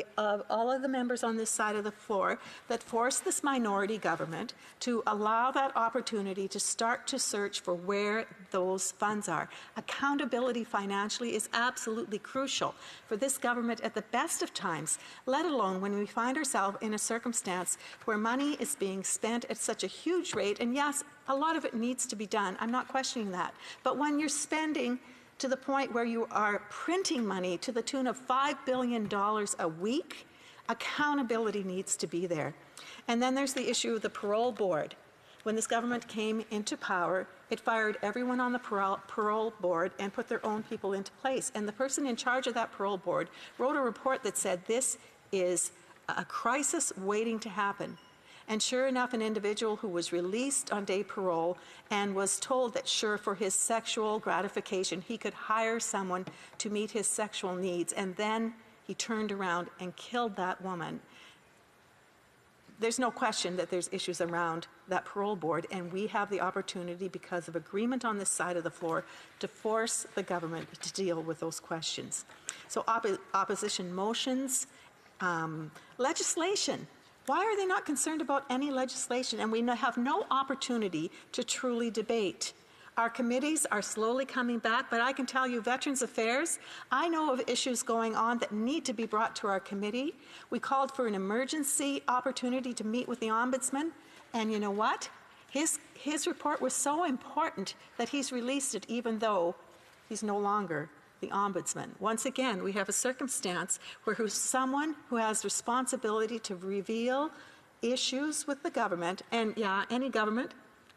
all of the members on this side of the floor that forced this minority government to allow that opportunity to start to search for where those funds are. Accountability financially is absolutely crucial for this government at the best of times, let alone when we find ourselves in a circumstance where money is being spent at such a huge rate. And yes, a lot of it needs to be done. I'm not questioning that. But when you're spending to the point where you are printing money to the tune of $5 billion a week, accountability needs to be there. And then there's the issue of the parole board. When this government came into power, it fired everyone on the parole board and put their own people into place. And the person in charge of that parole board wrote a report that said this is a crisis waiting to happen. And sure enough, an individual who was released on day parole and was told that, sure, for his sexual gratification, he could hire someone to meet his sexual needs. And then he turned around and killed that woman. There's no question that there's issues around that parole board, and we have the opportunity, because of agreement on this side of the floor, to force the government to deal with those questions. So opposition motions, legislation. Why are they not concerned about any legislation? And we have no opportunity to truly debate. Our committees are slowly coming back, but I can tell you, Veterans Affairs, I know of issues going on that need to be brought to our committee. We called for an emergency opportunity to meet with the Ombudsman, and you know what? His report was so important that he's released it, even though he's no longer the Ombudsman. Once again, we have a circumstance where someone who has responsibility to reveal issues with the government, and yeah, any government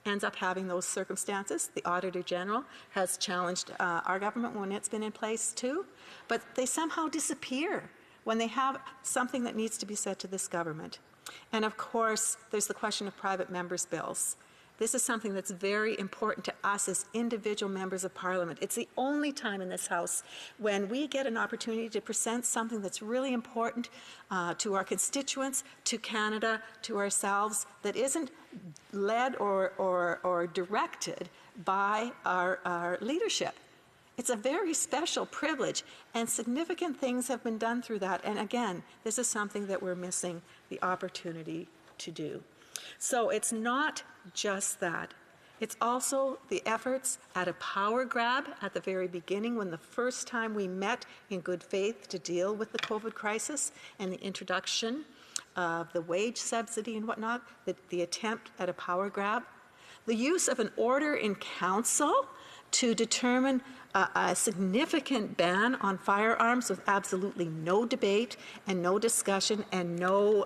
ends up having those circumstances. The Auditor General has challenged our government when it's been in place too, but they somehow disappear when they have something that needs to be said to this government. And of course, there's the question of private members' bills. This is something that's very important to us as individual members of Parliament. It's the only time in this House when we get an opportunity to present something that's really important to our constituents, to Canada, to ourselves, that isn't led or directed by our leadership. It's a very special privilege, and significant things have been done through that. And again, this is something that we're missing the opportunity to do. So it's not just that. It's also the efforts at a power grab at the very beginning, when the first time we met in good faith to deal with the COVID crisis and the introduction of the wage subsidy and whatnot, the attempt at a power grab. The use of an order in council to determine a significant ban on firearms with absolutely no debate and no discussion and no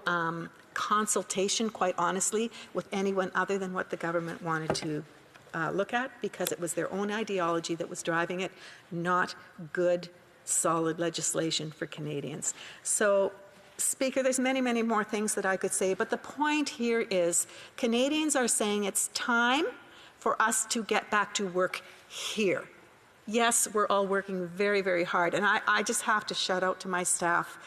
consultation, quite honestly, with anyone other than what the government wanted to look at, because it was their own ideology that was driving it, not good, solid legislation for Canadians. So, Speaker, there's many, many more things that I could say, but the point here is Canadians are saying it's time for us to get back to work here. Yes, we're all working very, very hard, and I just have to shout out to my staff.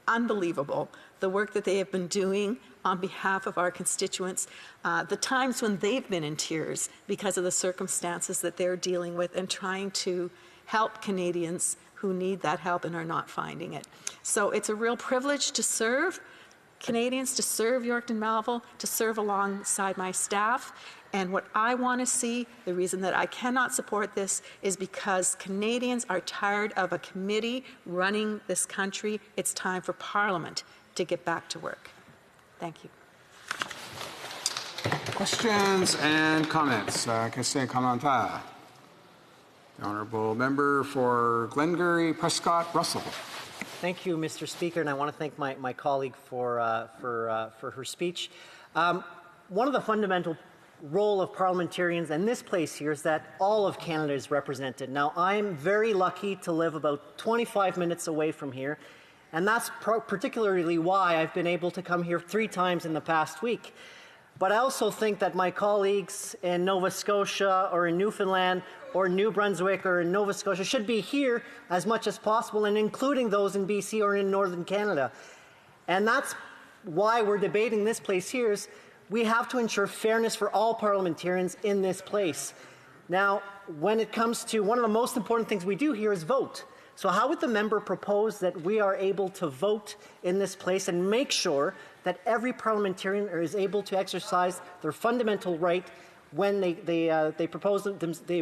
Unbelievable, the work that they have been doing on behalf of our constituents, the times when they've been in tears because of the circumstances that they're dealing with and trying to help Canadians who need that help and are not finding it. So it's a real privilege to serve Canadians, to serve Yorkton Melville, to serve alongside my staff. And what I want to see, the reason that I cannot support this, is because Canadians are tired of a committee running this country. It's time for Parliament to get back to work. Thank you. Questions and comments? Questions et commentaires? The Honourable Member for Glengarry, Prescott, Russell. Thank you, Mr. Speaker, and I want to thank my colleague for her speech. One of the fundamental role of parliamentarians in this place here is that all of Canada is represented. Now, I'm very lucky to live about 25 minutes away from here, and that's particularly why I've been able to come here 3 times in the past week. But I also think that my colleagues in Nova Scotia or in Newfoundland or New Brunswick or in Nova Scotia should be here as much as possible, and including those in BC or in Northern Canada. And that's why we're debating this place here. Is we have to ensure fairness for all parliamentarians in this place. Now, when it comes to one of the most important things we do here is vote. So how would the member propose that we are able to vote in this place and make sure that every parliamentarian is able to exercise their fundamental right when they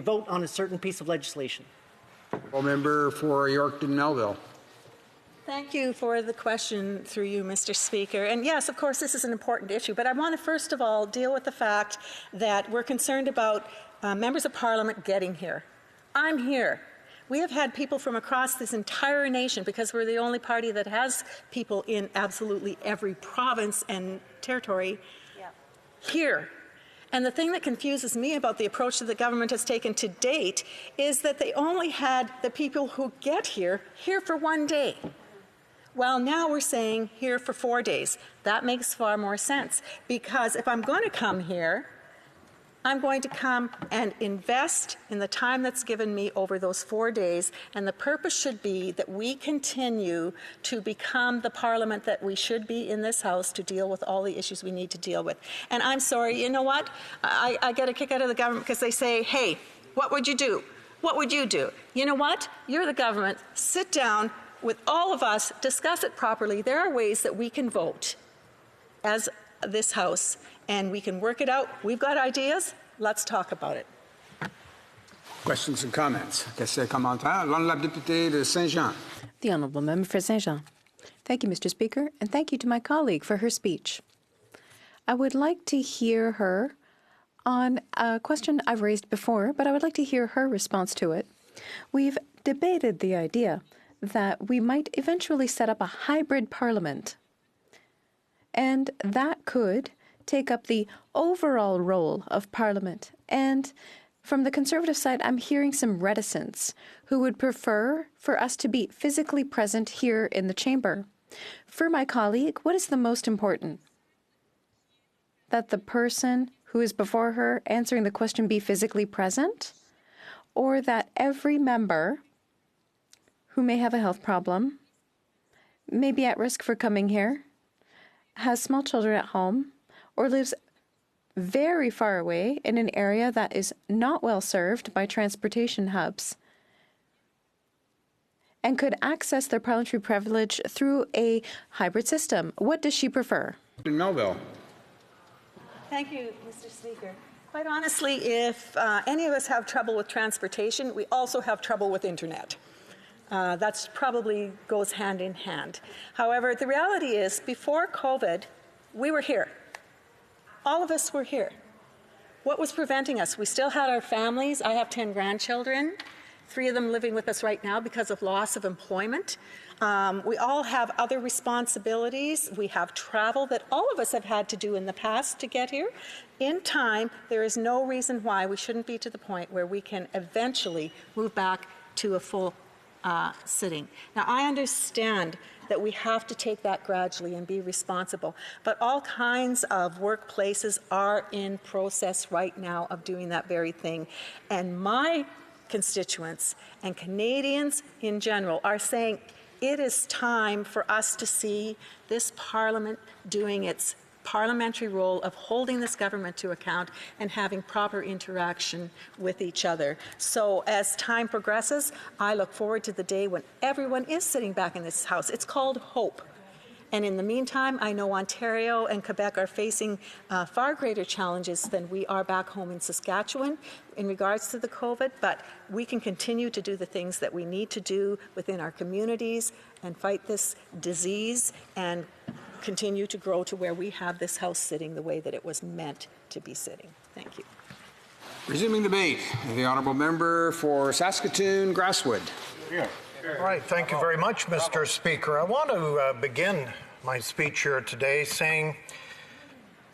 vote on a certain piece of legislation? Member for Yorkton Melville. Thank you for the question through you, Mr. Speaker. And yes, of course, this is an important issue, but I want to first of all deal with the fact that we're concerned about members of Parliament getting here. I'm here. We have had people from across this entire nation, because we're the only party that has people in absolutely every province and territory here. And the thing that confuses me about the approach that the government has taken to date is that they only had the people who get here for 1 day. Well, now we're saying here for 4 days. That makes far more sense, because if I'm going to come here, I'm going to come and invest in the time that's given me over those 4 days, and the purpose should be that we continue to become the Parliament that we should be in this House to deal with all the issues we need to deal with. And I'm sorry, you know what? I get a kick out of the government because they say, hey, what would you do? What would you do? You know what? You're the government. Sit down with all of us, discuss it properly. There are ways that we can vote as this House, and we can work it out. We've got ideas. Let's talk about it. Questions and comments? Questions et commentaires? L'honorable député de Saint-Jean. The Honourable Member for Saint-Jean. Thank you, Mr. Speaker, and thank you to my colleague for her speech. I would like to hear her on a question I've raised before, but I would like to hear her response to it. We've debated the idea that we might eventually set up a hybrid parliament. And that could take up the overall role of Parliament. And from the Conservative side, I'm hearing some reticence who would prefer for us to be physically present here in the chamber. For my colleague, what is the most important? That the person who is before her answering the question be physically present? Or that every member who may have a health problem, may be at risk for coming here, has small children at home, or lives very far away in an area that is not well served by transportation hubs, and could access their parliamentary privilege through a hybrid system? What does she prefer? Melville. Thank you, Mr. Speaker. Quite honestly, if any of us have trouble with transportation, we also have trouble with internet. That's probably goes hand in hand. However, the reality is, before COVID, we were here. All of us were here. What was preventing us? We still had our families. I have 10 grandchildren, 3 of them living with us right now because of loss of employment. We all have other responsibilities. We have travel that all of us have had to do in the past to get here. In time, there is no reason why we shouldn't be to the point where we can eventually move back to a full sitting. Now, I understand that we have to take that gradually and be responsible, but all kinds of workplaces are in process right now of doing that very thing. And my constituents and Canadians in general are saying it is time for us to see this Parliament doing its parliamentary role of holding this government to account and having proper interaction with each other. So as time progresses, I look forward to the day when everyone is sitting back in this House. It's called hope. And in the meantime, I know Ontario and Quebec are facing far greater challenges than we are back home in Saskatchewan in regards to the COVID, but we can continue to do the things that we need to do within our communities and fight this disease and continue to grow to where we have this House sitting the way that it was meant to be sitting. Thank you. Resuming debate, the honourable member for Saskatoon, Grasswood. Yeah. All right, thank you very much, Mr. Speaker. I want to begin my speech here today saying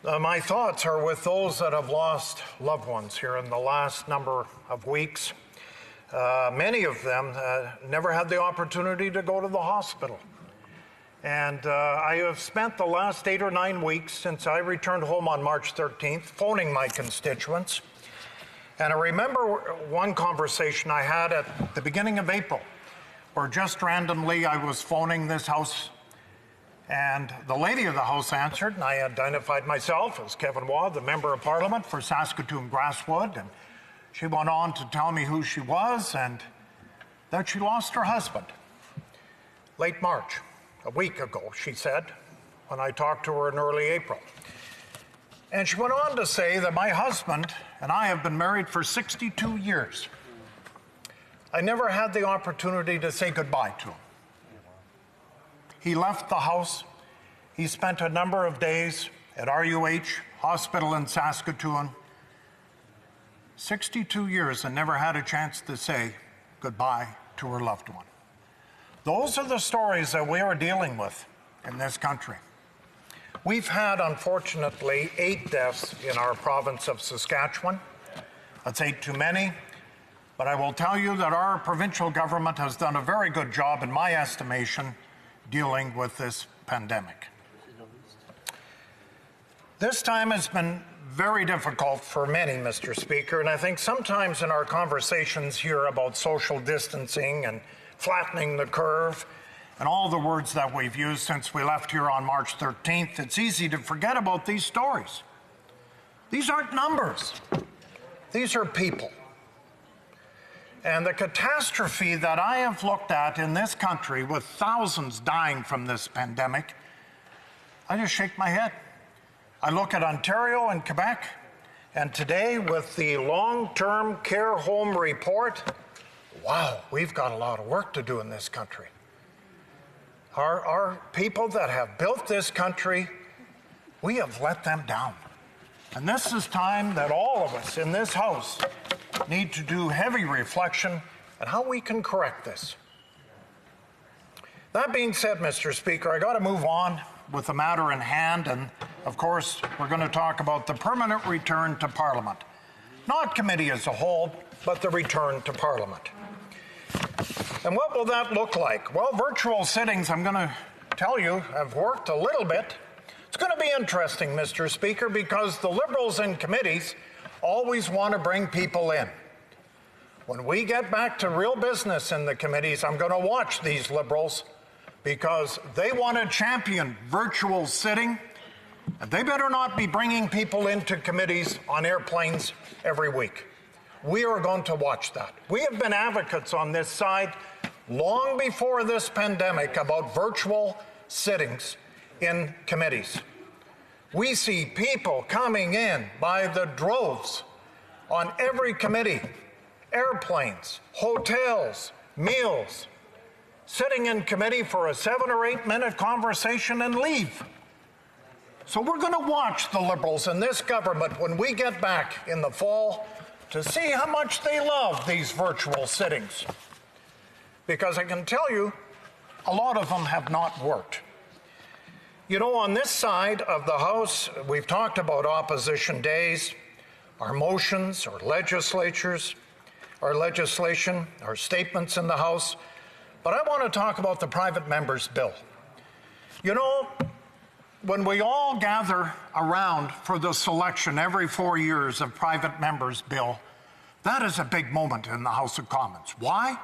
my thoughts are with those that have lost loved ones here in the last number of weeks. Many of them never had the opportunity to go to the hospital. And I have spent the last 8 or 9 weeks since I returned home on March 13th phoning my constituents. And I remember one conversation I had at the beginning of April, where just randomly I was phoning this House, and the lady of the House answered, and I identified myself as Kevin Waugh, the Member of Parliament for Saskatoon Grasswood, and she went on to tell me who she was and that she lost her husband late March. A week ago, she said, when I talked to her in early April. And she went on to say that my husband and I have been married for 62 years. I never had the opportunity to say goodbye to him. He left the house. He spent a number of days at RUH Hospital in Saskatoon. 62 years and never had a chance to say goodbye to her loved one. Those are the stories that we are dealing with in this country. We've had, unfortunately, 8 deaths in our province of Saskatchewan. That's 8 too many. But I will tell you that our provincial government has done a very good job, in my estimation, dealing with this pandemic. This time has been very difficult for many, Mr. Speaker, and I think sometimes in our conversations here about social distancing and flattening the curve, and all the words that we've used since we left here on March 13th, it's easy to forget about these stories. These aren't numbers. These are people. And the catastrophe that I have looked at in this country, with thousands dying from this pandemic, I just shake my head. I look at Ontario and Quebec, and today with the long-term care home report, wow, we've got a lot of work to do in this country. Our people that have built this country, we have let them down. And this is time that all of us in this House need to do heavy reflection on how we can correct this. That being said, Mr. Speaker, I got to move on. with the matter in hand, and of course, we're going to talk about the permanent return to Parliament. Not committee as a whole, but the return to Parliament. And what will that look like? Well, virtual sittings, I'm going to tell you, have worked a little bit. It's going to be interesting, Mr. Speaker, because the Liberals in committees always want to bring people in. When we get back to real business in the committees, I'm going to watch these Liberals because they want to champion virtual sitting, and they better not be bringing people into committees on airplanes every week. We are going to watch that. We have been advocates on this side long before this pandemic about virtual sittings in committees. We see people coming in by the droves on every committee, airplanes, hotels, meals, sitting in committee for a 7 or 8 minute conversation and leave. So we're going to watch the Liberals in this government when we get back in the fall to see how much they love these virtual sittings. Because I can tell you, a lot of them have not worked. You know, on this side of the House, we've talked about opposition days, our motions, our legislatures, our legislation, our statements in the House. But I want to talk about the private members' bill. You know, when we all gather around for the selection every 4 years of private members' bill, that is a big moment in the House of Commons. Why?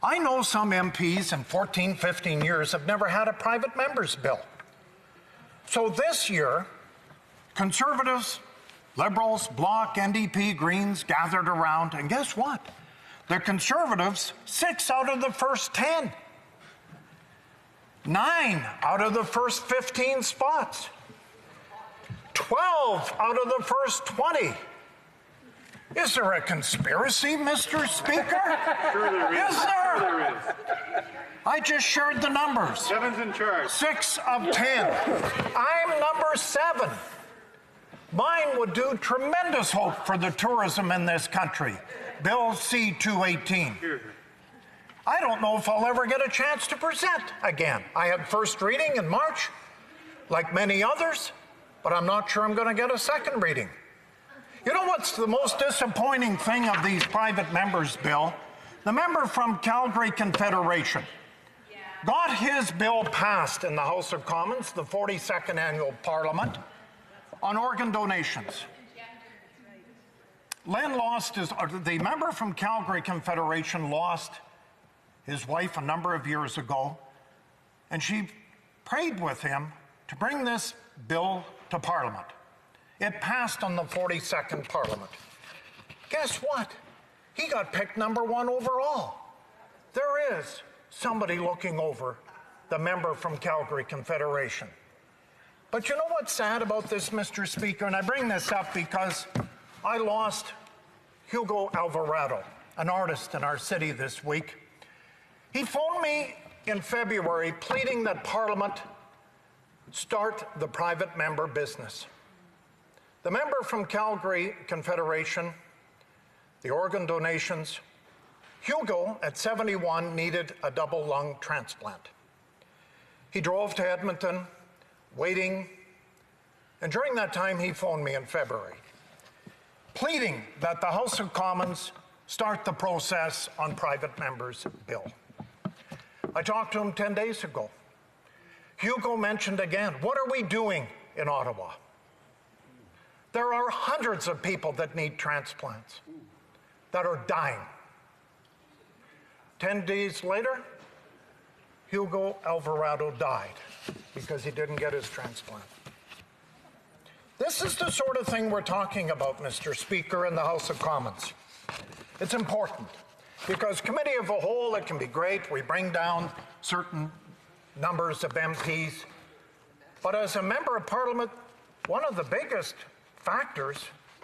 I know some MPs in 14, 15 years have never had a private members' bill. So this year, Conservatives, Liberals, Bloc, NDP, Greens gathered around, and guess what? The Conservatives, 6 out of the first 10. 9 out of the first 15 spots. 12 out of the first 20. Is there a conspiracy, Mr. Speaker? Sure there is. Is there? Sure there is. I just shared the numbers. 7's in charge. 6 of 10. I'm number 7. Mine would do tremendous hope for the tourism in this country. Bill C-218. I don't know if I'll ever get a chance to present again. I had first reading in March, like many others, but I'm not sure I'm going to get a second reading. You know what's the most disappointing thing of these private members' bill? The member from Calgary Confederation got his bill passed in the House of Commons, the 42nd Annual Parliament, on organ donations. Len lost his, the member from Calgary Confederation lost his wife a number of years ago, and she prayed with him to bring this bill to Parliament. It passed on the 42nd Parliament. Guess what? He got picked number 1 overall. There is somebody looking over the member from Calgary Confederation. But you know what's sad about this, Mr. Speaker? And I bring this up because I lost Hugo Alvarado, an artist in our city this week. He phoned me in February pleading that Parliament start the private member business. The member from Calgary Confederation, the organ donations, Hugo, at 71, needed a double lung transplant. He drove to Edmonton, waiting, and during that time he phoned me in February, pleading that the House of Commons start the process on private members' bill. I talked to him 10 days ago. Hugo mentioned again, what are we doing in Ottawa? There are hundreds of people that need transplants that are dying. 10 days later, Hugo Alvarado died because he didn't get his transplant. This is the sort of thing we're talking about, Mr. Speaker, in the House of Commons. It's important because committee of the whole, it can be great. We bring down certain numbers of MPs. But as a member of Parliament, one of the biggest factors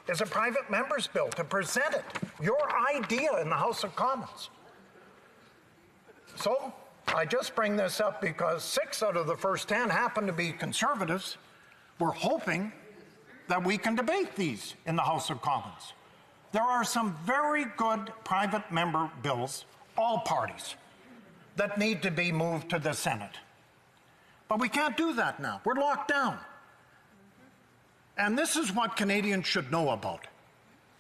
is a private member's bill, to present it, your idea in the House of Commons. So I just bring this up because 6 out of the first 10 happen to be Conservatives. We're hoping that we can debate these in the House of Commons. There are some very good private member bills, all parties, that need to be moved to the Senate. But we can't do that now. We're locked down. And this is what Canadians should know about,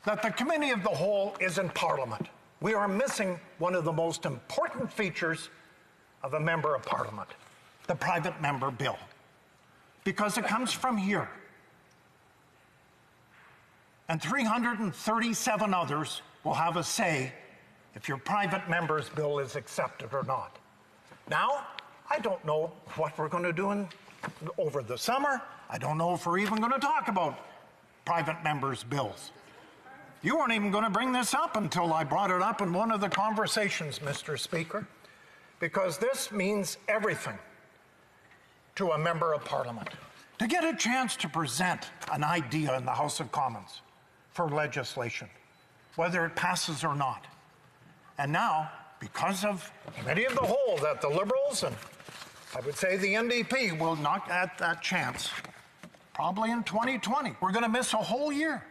that the Committee of the Whole is in Parliament. We are missing one of the most important features of a member of Parliament, the private member bill, because it comes from here. And 337 others will have a say if your private member's bill is accepted or not. Now, I don't know what we're going to do over the summer. I don't know if we're even going to talk about private members' bills. You weren't even going to bring this up until I brought it up in one of the conversations, Mr. Speaker, because this means everything to a member of Parliament. To get a chance to present an idea in the House of Commons for legislation, whether it passes or not. And now, because of Committee of the Whole, that the Liberals and I would say the NDP will not get that chance, probably in 2020. We're going to miss a whole year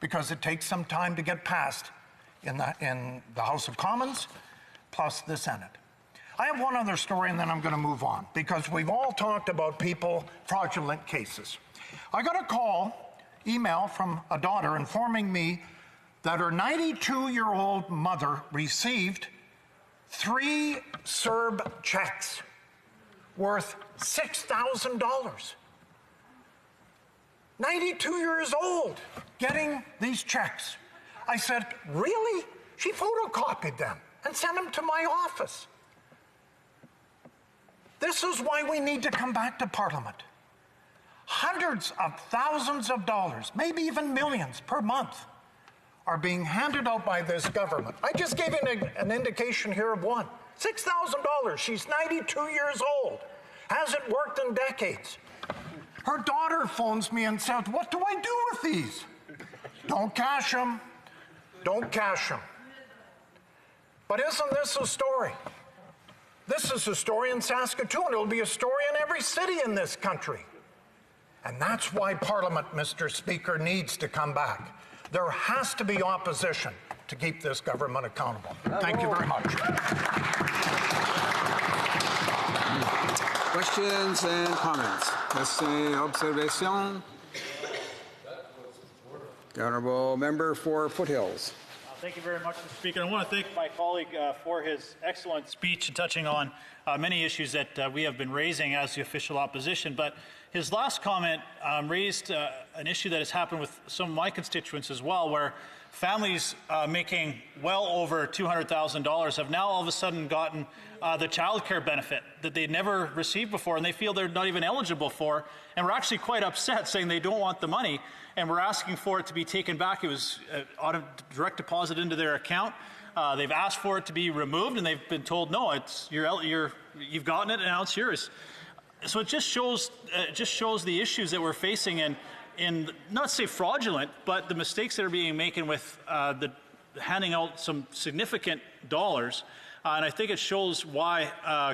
because it takes some time to get passed in the House of Commons, plus the Senate. I have one other story, and then I'm going to move on, because we've all talked about people, fraudulent cases. I got a email from a daughter informing me that her 92-year-old mother received 3 CERB checks worth $6,000. 92 years old, getting these checks. I said, really? She photocopied them and sent them to my office. This is why we need to come back to Parliament. Hundreds of thousands of dollars, maybe even millions per month, are being handed out by this government. I just gave an indication here of one. $6,000. She's 92 years old. Hasn't worked in decades. Her daughter phones me and says, what do I do with these? Don't cash them. Don't cash them. But isn't this a story? This is a story in Saskatoon. It'll be a story in every city in this country. And that's why Parliament, Mr. Speaker, needs to come back. There has to be opposition to keep this government accountable. Thank you very much. Questions and comments? Questions, observations? The Honourable Member for Foothills. Thank you very much, Mr. Speaker. I want to thank my colleague for his excellent speech and touching on many issues that we have been raising as the official opposition. But his last comment raised an issue that has happened with some of my constituents as well, where families making well over $200,000 have now all of a sudden gotten the child care benefit that they never received before, and they feel they're not even eligible for. And we're actually quite upset, saying they don't want the money, and we're asking for it to be taken back. It was direct deposit into their account. They've asked for it to be removed, and they've been told, no, you've gotten it, and now it's yours. So it just shows the issues that we're facing in not say fraudulent, but the mistakes that are being made with the handing out some significant dollars. And I think it shows why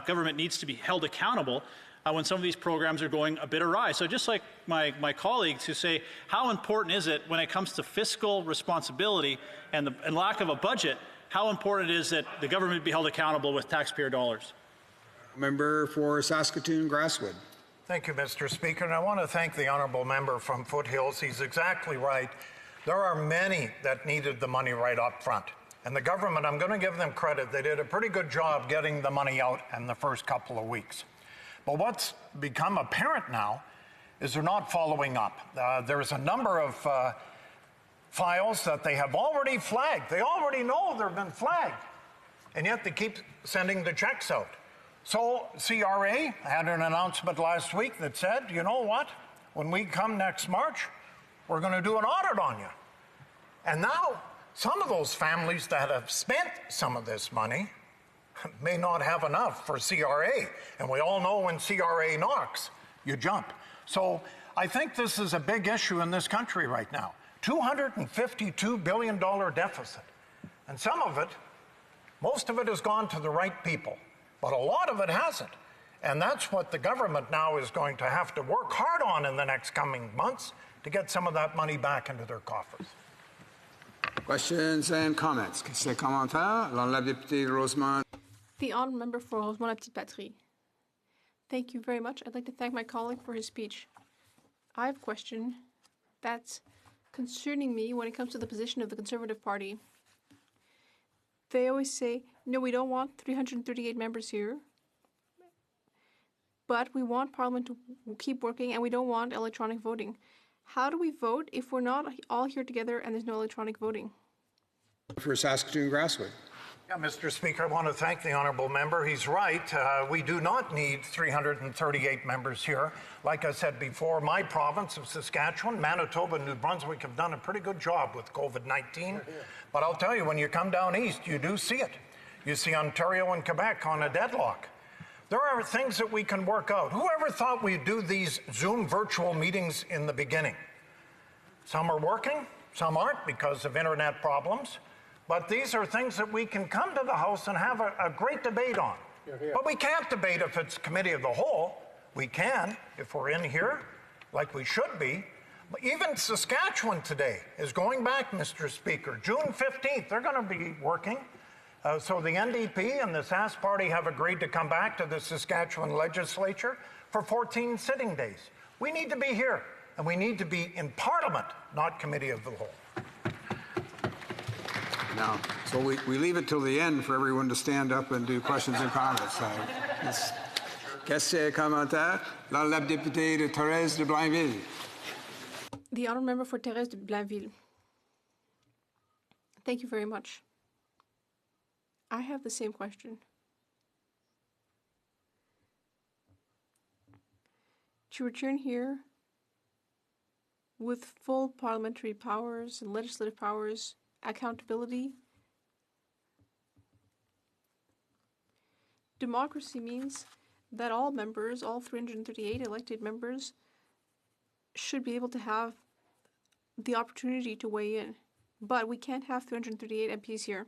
government needs to be held accountable when some of these programs are going a bit awry. So just like my colleagues who say, how important is it when it comes to fiscal responsibility and lack of a budget, how important it is that the government be held accountable with taxpayer dollars? Member for Saskatoon Grasswood. Thank you, Mr. Speaker. And I want to thank the honourable member from Foothills. He's exactly right. There are many that needed the money right up front. And the government, I'm going to give them credit, they did a pretty good job getting the money out in the first couple of weeks. But what's become apparent now is they're not following up. There's a number of files that they have already flagged. They already know they've been flagged. And yet they keep sending the checks out. So CRA had an announcement last week that said, you know what? When we come next March, we're going to do an audit on you. And now, some of those families that have spent some of this money may not have enough for CRA. And we all know when CRA knocks, you jump. So I think this is a big issue in this country right now. $252 billion deficit. And some of it, most of it has gone to the right people. But a lot of it hasn't. And that's what the government now is going to have to work hard on in the next coming months to get some of that money back into their coffers. Questions and comments? Questions et commentaires? Alors, la députée Rosemont. The honourable member for Rosemont-la-Petite-Patrie. Thank you very much. I'd like to thank my colleague for his speech. I have a question that's concerning me when it comes to the position of the Conservative Party. They always say, no, we don't want 338 members here, but we want Parliament to keep working and we don't want electronic voting. How do we vote if we're not all here together and there's no electronic voting? For Saskatoon Grasswood. Yeah, Mr. Speaker, I want to thank the honourable member. He's right. We do not need 338 members here. Like I said before, my province of Saskatchewan, Manitoba, and New Brunswick have done a pretty good job with COVID-19. But I'll tell you, when you come down east, you do see it. You see Ontario and Quebec on a deadlock. There are things that we can work out. Whoever thought we'd do these Zoom virtual meetings in the beginning? Some are working, some aren't because of internet problems. But these are things that we can come to the House and have a great debate on. But we can't debate if it's committee of the whole. We can if we're in here, like we should be. But even Saskatchewan today is going back, Mr. Speaker. June 15th, they're going to be working. So the NDP and the Sask Party have agreed to come back to the Saskatchewan legislature for 14 sitting days. We need to be here, and we need to be in Parliament, not committee of the whole. Now, so we leave it till the end for everyone to stand up and do questions and comments. Questions et commentaires. La députée de Thérèse de Blainville. The honourable member for Thérèse de Blainville. Thank you very much. I have the same question. To return here with full parliamentary powers and legislative powers, accountability. Democracy means that all members, all 338 elected members, should be able to have the opportunity to weigh in. But we can't have 338 MPs here.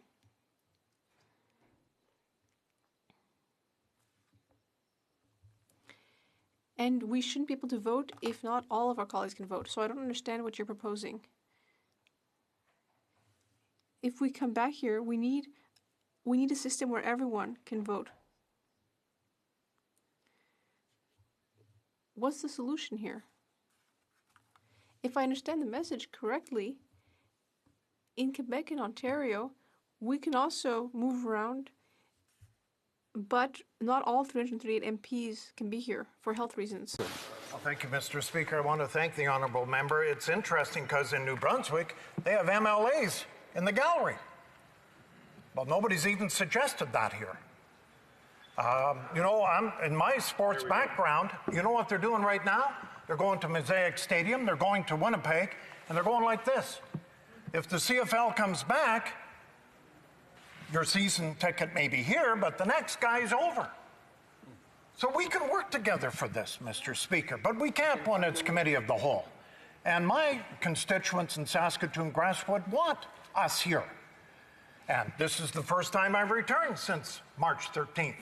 And we shouldn't be able to vote if not all of our colleagues can vote. So I don't understand what you're proposing. If we come back here, we need a system where everyone can vote. What's the solution here? If I understand the message correctly, in Quebec and Ontario, we can also move around, but not all 338 MPs can be here for health reasons. Well, thank you, Mr. Speaker. I want to thank the honourable member. It's interesting because in New Brunswick, they have MLAs in the gallery. Well, nobody's even suggested that here. You know, I'm in my sports background, you know what they're doing right now? They're going to Mosaic Stadium, they're going to Winnipeg, and they're going like this. If the CFL comes back, your season ticket may be here, but the next guy's over. So we can work together for this, Mr. Speaker, but we can't when it's committee of the whole. And my constituents in Saskatoon Grasswood want us here. And this is the first time I've returned since March 13th.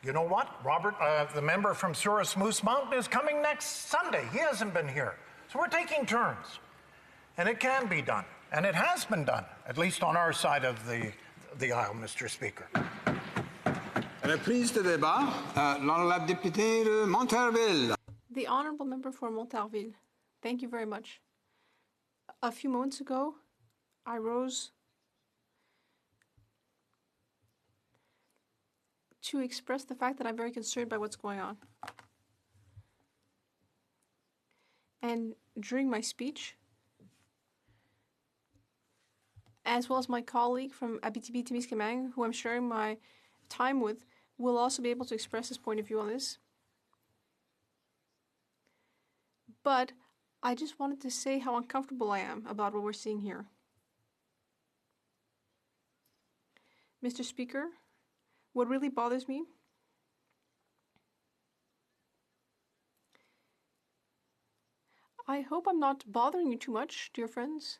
You know what? Robert, the member from Souris Moose Mountain, is coming next Sunday. He hasn't been here. So we're taking turns. And it can be done. And it has been done, at least on our side of the aisle, Mr. Speaker. Reprise de débat. La députée de Montarville. The honourable member for Montarville. Thank you very much. A few moments ago, I rose to express the fact that I'm very concerned by what's going on. And during my speech, as well as my colleague from Abitibi-Témiscamingue, who I'm sharing my time with, will also be able to express his point of view on this. But I just wanted to say how uncomfortable I am about what we're seeing here. Mr. Speaker, what really bothers me I hope I'm not bothering you too much, dear friends.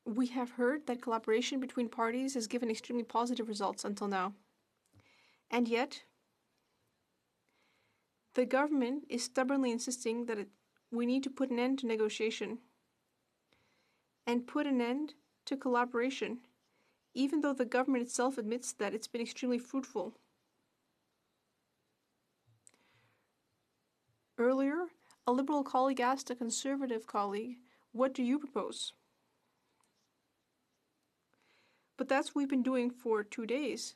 We have heard that collaboration between parties has given extremely positive results until now. And yet, the government is stubbornly insisting that we need to put an end to negotiation and put an end to collaboration, even though the government itself admits that it's been extremely fruitful. Earlier, a Liberal colleague asked a Conservative colleague, "What do you propose?" But that's what we've been doing for 2 days.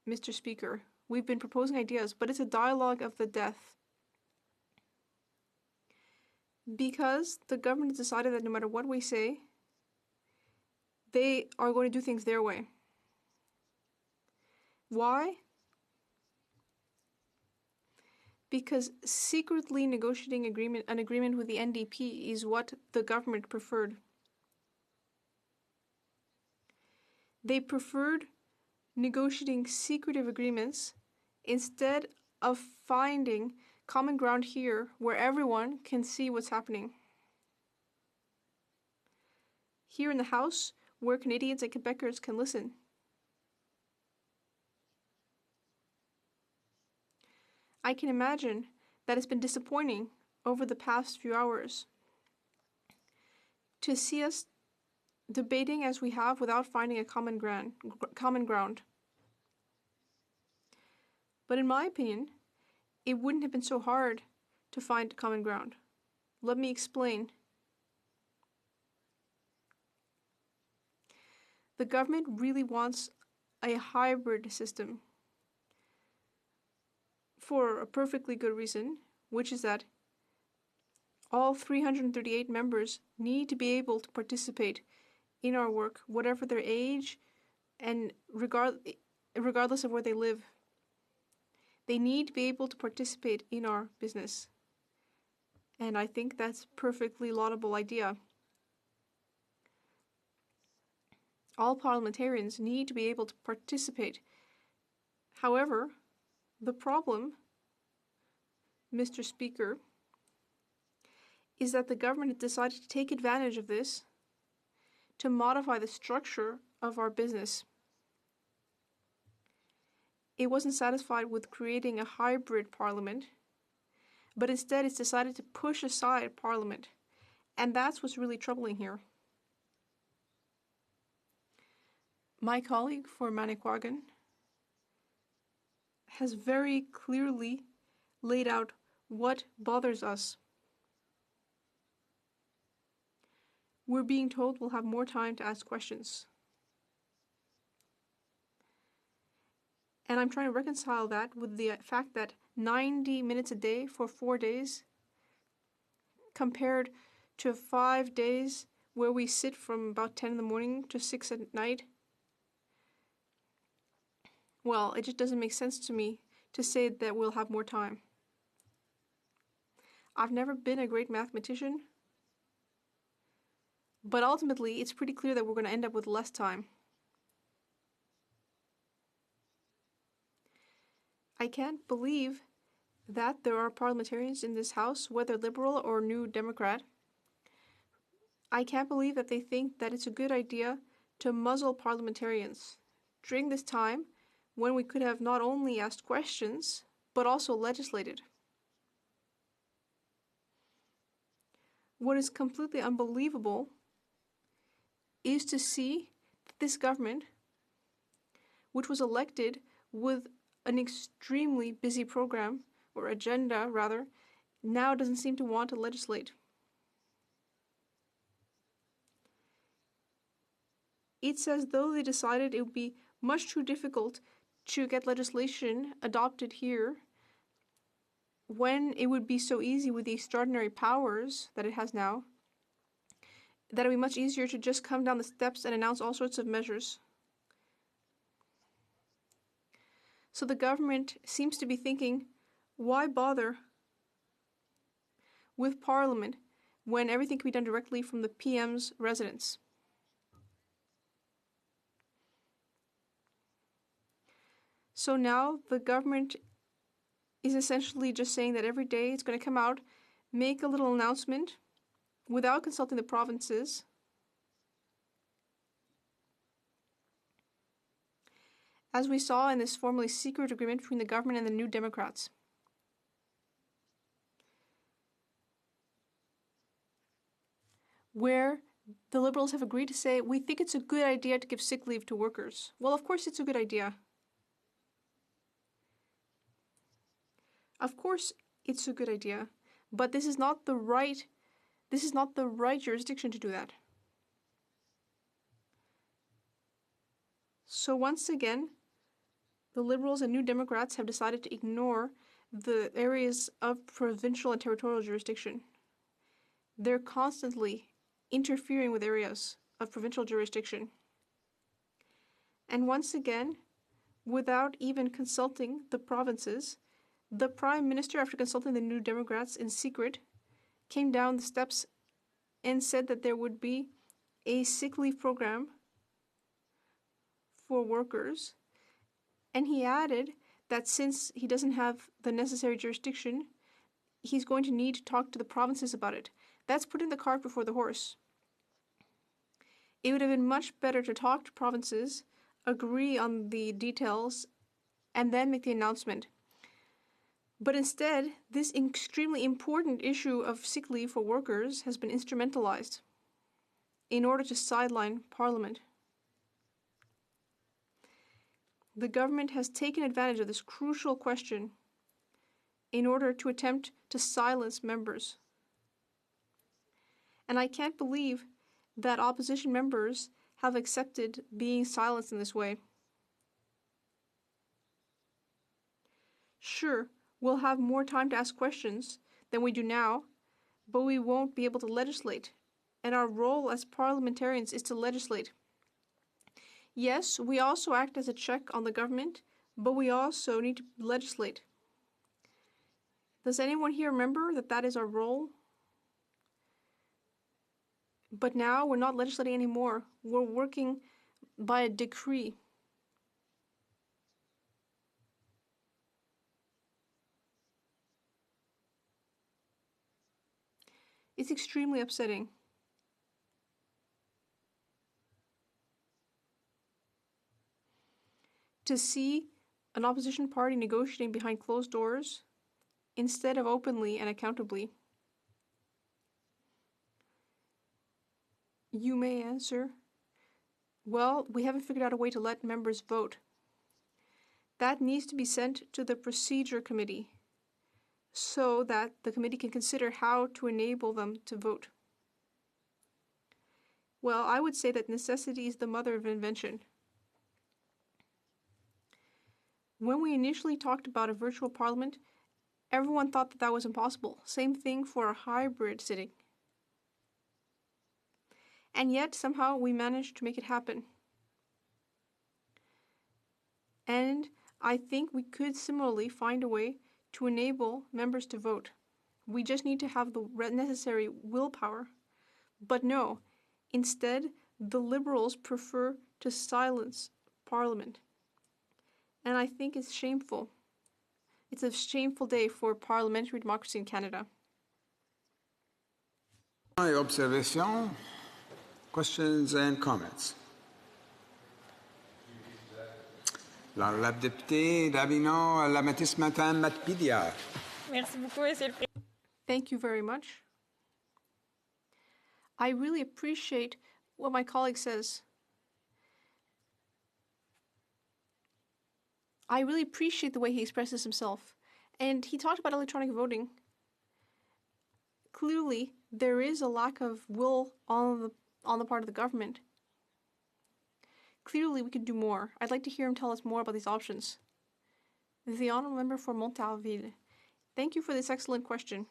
Mr. Speaker, we've been proposing ideas, but it's a dialogue of the death. Because the government has decided that no matter what we say, they are going to do things their way. Why? Because secretly negotiating an agreement with the NDP is what the government preferred. They preferred negotiating secretive agreements instead of finding common ground here where everyone can see what's happening. Here in the House, where Canadians and Quebecers can listen. I can imagine that it's been disappointing over the past few hours to see us debating as we have without finding a common ground. But in my opinion, it wouldn't have been so hard to find common ground. Let me explain. The government really wants a hybrid system for a perfectly good reason, which is that all 338 members need to be able to participate in our work, whatever their age and regardless of where they live. They need to be able to participate in our business. And I think that's a perfectly laudable idea. All parliamentarians need to be able to participate. However, the problem, Mr. Speaker, is that the government has decided to take advantage of this to modify the structure of our business. It wasn't satisfied with creating a hybrid parliament, but instead it's decided to push aside parliament. And that's what's really troubling here. My colleague for Manicouagan has very clearly laid out what bothers us. We're being told we'll have more time to ask questions. And I'm trying to reconcile that with the fact that 90 minutes a day for 4 days, compared to 5 days where we sit from about 10 in the morning to 6 at night, well, it just doesn't make sense to me to say that we'll have more time. I've never been a great mathematician, but ultimately it's pretty clear that we're going to end up with less time. I can't believe that there are parliamentarians in this House, whether Liberal or New Democrat. I can't believe that they think that it's a good idea to muzzle parliamentarians during this time when we could have not only asked questions, but also legislated. What is completely unbelievable is to see that this government, which was elected with an extremely busy program, or agenda rather, now doesn't seem to want to legislate. It's as though they decided it would be much too difficult to get legislation adopted here when it would be so easy with the extraordinary powers that it has now, that it would be much easier to just come down the steps and announce all sorts of measures. So the government seems to be thinking, why bother with Parliament when everything can be done directly from the PM's residence? So now the government is essentially just saying that every day it's going to come out, make a little announcement without consulting the provinces, as we saw in this formerly secret agreement between the government and the New Democrats. Where the Liberals have agreed to say, we think it's a good idea to give sick leave to workers. Well, of course it's a good idea. Of course it's a good idea, but this is not the right jurisdiction to do that. So once again, the Liberals and New Democrats have decided to ignore the areas of provincial and territorial jurisdiction. They're constantly interfering with areas of provincial jurisdiction. And once again, without even consulting the provinces, the Prime Minister, after consulting the New Democrats in secret, came down the steps and said that there would be a sick leave program for workers. And he added that since he doesn't have the necessary jurisdiction, he's going to need to talk to the provinces about it. That's putting the cart before the horse. It would have been much better to talk to provinces, agree on the details, and then make the announcement. But instead, this extremely important issue of sick leave for workers has been instrumentalized in order to sideline Parliament. The government has taken advantage of this crucial question in order to attempt to silence members. And I can't believe that opposition members have accepted being silenced in this way. Sure, we'll have more time to ask questions than we do now, but we won't be able to legislate. And our role as parliamentarians is to legislate. Yes, we also act as a check on the government, but we also need to legislate. Does anyone here remember that that is our role? But now we're not legislating anymore. We're working by a decree. It's extremely upsetting. To see an opposition party negotiating behind closed doors instead of openly and accountably. You may answer, well, we haven't figured out a way to let members vote. That needs to be sent to the procedure committee so that the committee can consider how to enable them to vote. Well, I would say that necessity is the mother of invention. When we initially talked about a virtual parliament, everyone thought that that was impossible. Same thing for a hybrid sitting. And yet, somehow, we managed to make it happen. And I think we could similarly find a way to enable members to vote. We just need to have the necessary willpower. But no, instead, the Liberals prefer to silence Parliament. And I think it's shameful. It's a shameful day for parliamentary democracy in Canada. Observations, questions and comments. La députée d'Avignon, la Métis Matin Matpidia. Merci beaucoup, Monsieur le Président. Thank you very much. I really appreciate what my colleague says. I really appreciate the way he expresses himself. And he talked about electronic voting. Clearly, there is a lack of will on the part of the government. Clearly, we could do more. I'd like to hear him tell us more about these options. The Honourable Member for Montarville. Thank you for this excellent question.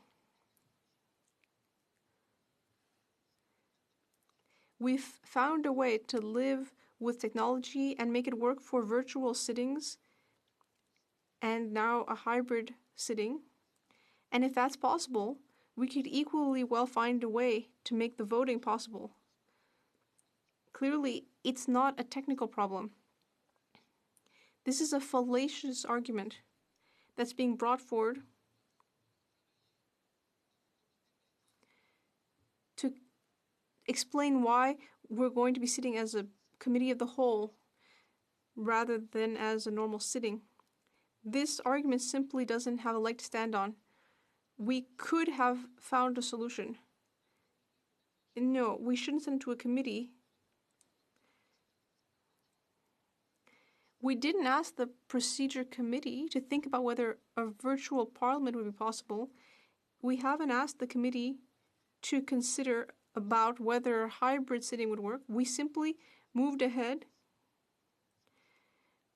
We've found a way to live with technology and make it work for virtual sittings and now a hybrid sitting. And if that's possible, we could equally well find a way to make the voting possible. Clearly, it's not a technical problem. This is a fallacious argument that's being brought forward to explain why we're going to be sitting as a committee of the whole rather than as a normal sitting. This argument simply doesn't have a leg to stand on. We could have found a solution. No, we shouldn't send it to a committee. We didn't ask the procedure committee to think about whether a virtual parliament would be possible. We haven't asked the committee to consider about whether hybrid sitting would work. We simply moved ahead.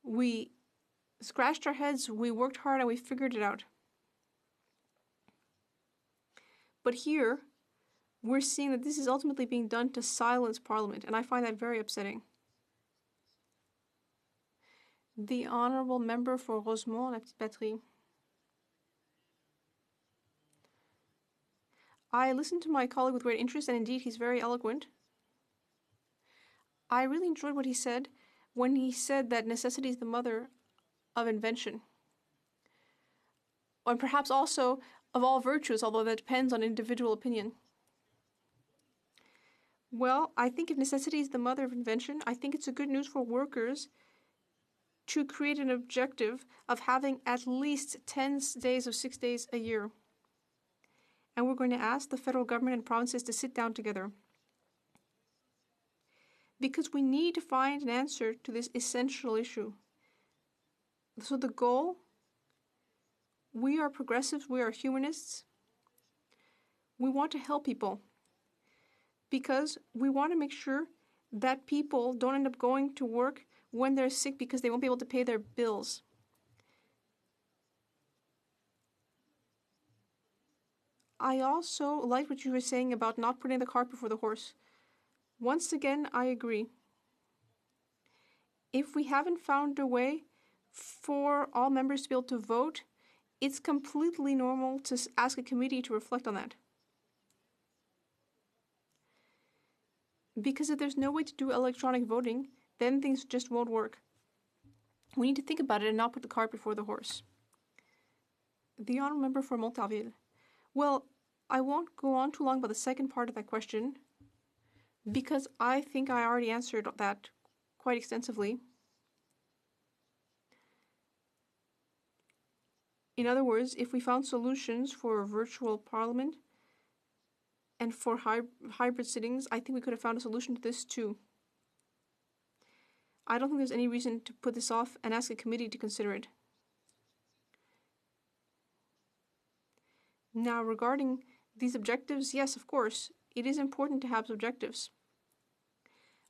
We scratched our heads, we worked hard, and we figured it out. But here, we're seeing that this is ultimately being done to silence Parliament, and I find that very upsetting. The Honourable Member for Rosemont, La Petite Patrie. I listened to my colleague with great interest, and indeed he's very eloquent. I really enjoyed what he said when he said that necessity is the mother of invention. And perhaps also of all virtues, although that depends on individual opinion. Well, I think if necessity is the mother of invention, I think it's a good news for workers to create an objective of having at least 10 days of 6 days a year. And we're going to ask the federal government and provinces to sit down together. Because we need to find an answer to this essential issue. So the goal, we are progressives, we are humanists. We want to help people because we want to make sure that people don't end up going to work when they're sick because they won't be able to pay their bills. I also like what you were saying about not putting the cart before the horse. Once again, I agree. If we haven't found a way for all members to be able to vote, it's completely normal to ask a committee to reflect on that. Because if there's no way to do electronic voting, then things just won't work. We need to think about it and not put the cart before the horse. The Honourable Member for Montarville. Well, I won't go on too long about the second part of that question, because I think I already answered that quite extensively. In other words, if we found solutions for a virtual parliament and for hybrid sittings, I think we could have found a solution to this too. I don't think there's any reason to put this off and ask a committee to consider it. Now, regarding these objectives, yes, of course, it is important to have objectives.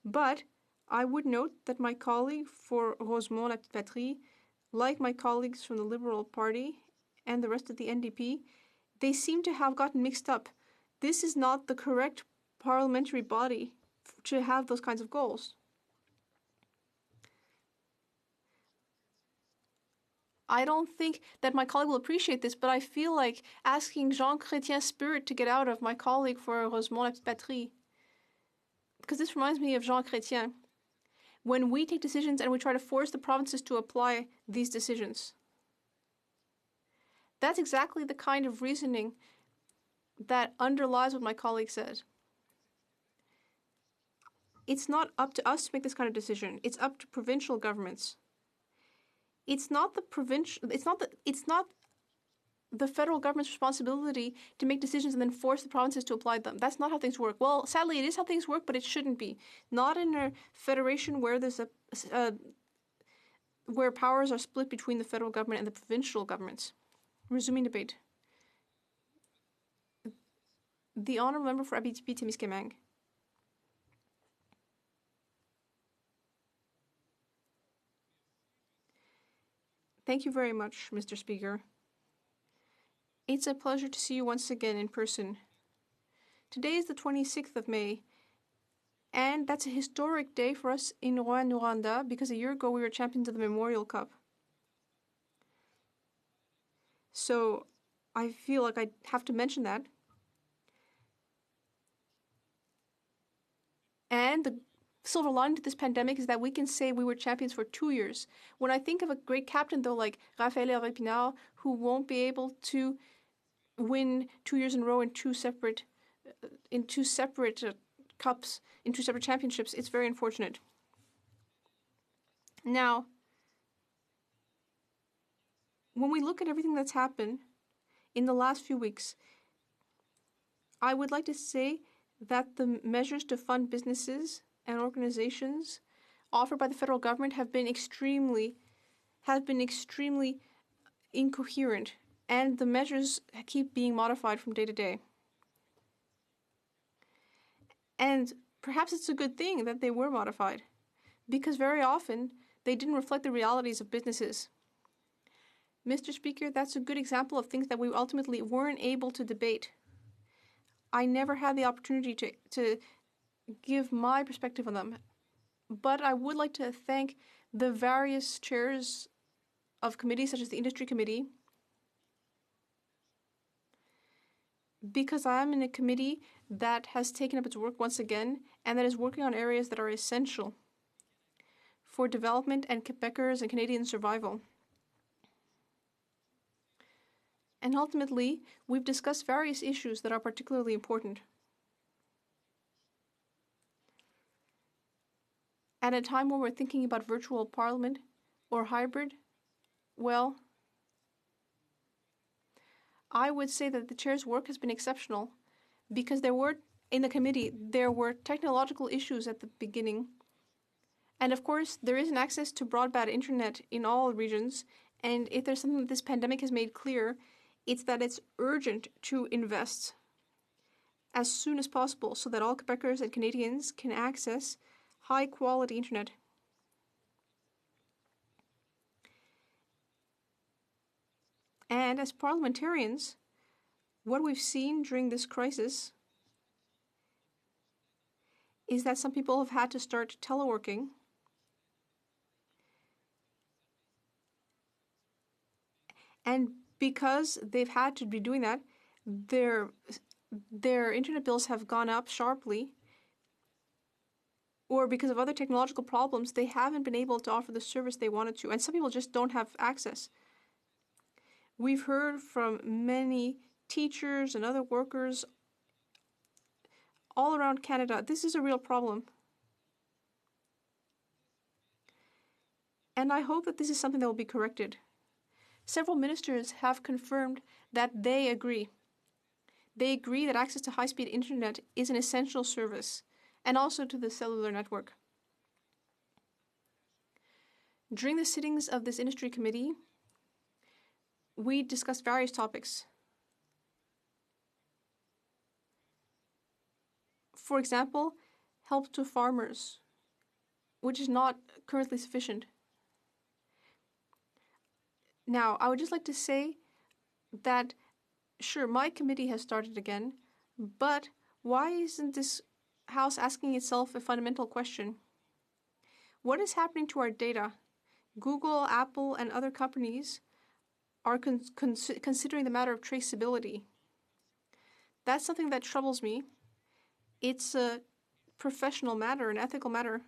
But I would note that my colleague for Rosemont La Petite Patrie, like my colleagues from the Liberal Party and the rest of the NDP, they seem to have gotten mixed up. This is not the correct parliamentary body to have those kinds of goals. I don't think that my colleague will appreciate this, but I feel like asking Jean Chrétien's spirit to get out of my colleague for Rosemont La Petite Patrie. Because this reminds me of Jean Chrétien. When we take decisions and we try to force the provinces to apply these decisions. That's exactly the kind of reasoning that underlies what my colleague said. It's not up to us to make this kind of decision. It's up to provincial governments. It's not the federal government's responsibility to make decisions and then force the provinces to apply them. That's not how things work. Well, sadly, it is how things work, but it shouldn't be. Not in a federation where there's where powers are split between the federal government and the provincial governments. Resuming debate. The Honourable Member for Abitibi-Témiscamingue. Thank you very much, Mr. Speaker. It's a pleasure to see you once again in person. Today is the 26th of May, and that's a historic day for us in Rouyn-Noranda because a year ago we were champions of the Memorial Cup. So I feel like I have to mention that. And the silver lining to this pandemic is that we can say we were champions for 2 years. When I think of a great captain, though, like Raphaël Hervé-Pinard, who won't be able to win 2 years in a row in two separate cups, in two separate championships, it's very unfortunate. Now, when we look at everything that's happened in the last few weeks, I would like to say that the measures to fund businesses and organizations offered by the federal government have been extremely incoherent, and the measures keep being modified from day to day. And perhaps it's a good thing that they were modified, because very often they didn't reflect the realities of businesses. Mr. Speaker, that's a good example of things that we ultimately weren't able to debate. I never had the opportunity to give my perspective on them, but I would like to thank the various chairs of committees, such as the Industry Committee, because I am in a committee that has taken up its work once again and that is working on areas that are essential for development and Quebecers and Canadian survival. And ultimately, we've discussed various issues that are particularly important. At a time when we're thinking about virtual parliament or hybrid, well, I would say that the chair's work has been exceptional because in the committee, there were technological issues at the beginning. And of course, there isn't access to broadband internet in all regions. And if there's something that this pandemic has made clear, it's that it's urgent to invest as soon as possible so that all Quebecers and Canadians can access high-quality internet. And as parliamentarians, what we've seen during this crisis is that some people have had to start teleworking. And because they've had to be doing that, their internet bills have gone up sharply. Or because of other technological problems, they haven't been able to offer the service they wanted to. And some people just don't have access. We've heard from many teachers and other workers all around Canada. This is a real problem. And I hope that this is something that will be corrected. Several ministers have confirmed that they agree. They agree that access to high-speed internet is an essential service, and also to the cellular network. During the sittings of this industry committee, we discussed various topics. For example, help to farmers, which is not currently sufficient. Now, I would just like to say that, sure, my committee has started again, but why isn't this House asking itself a fundamental question? What is happening to our data? Google, Apple, and other companies are considering the matter of traceability. That's something that troubles me. It's a professional matter, an ethical matter.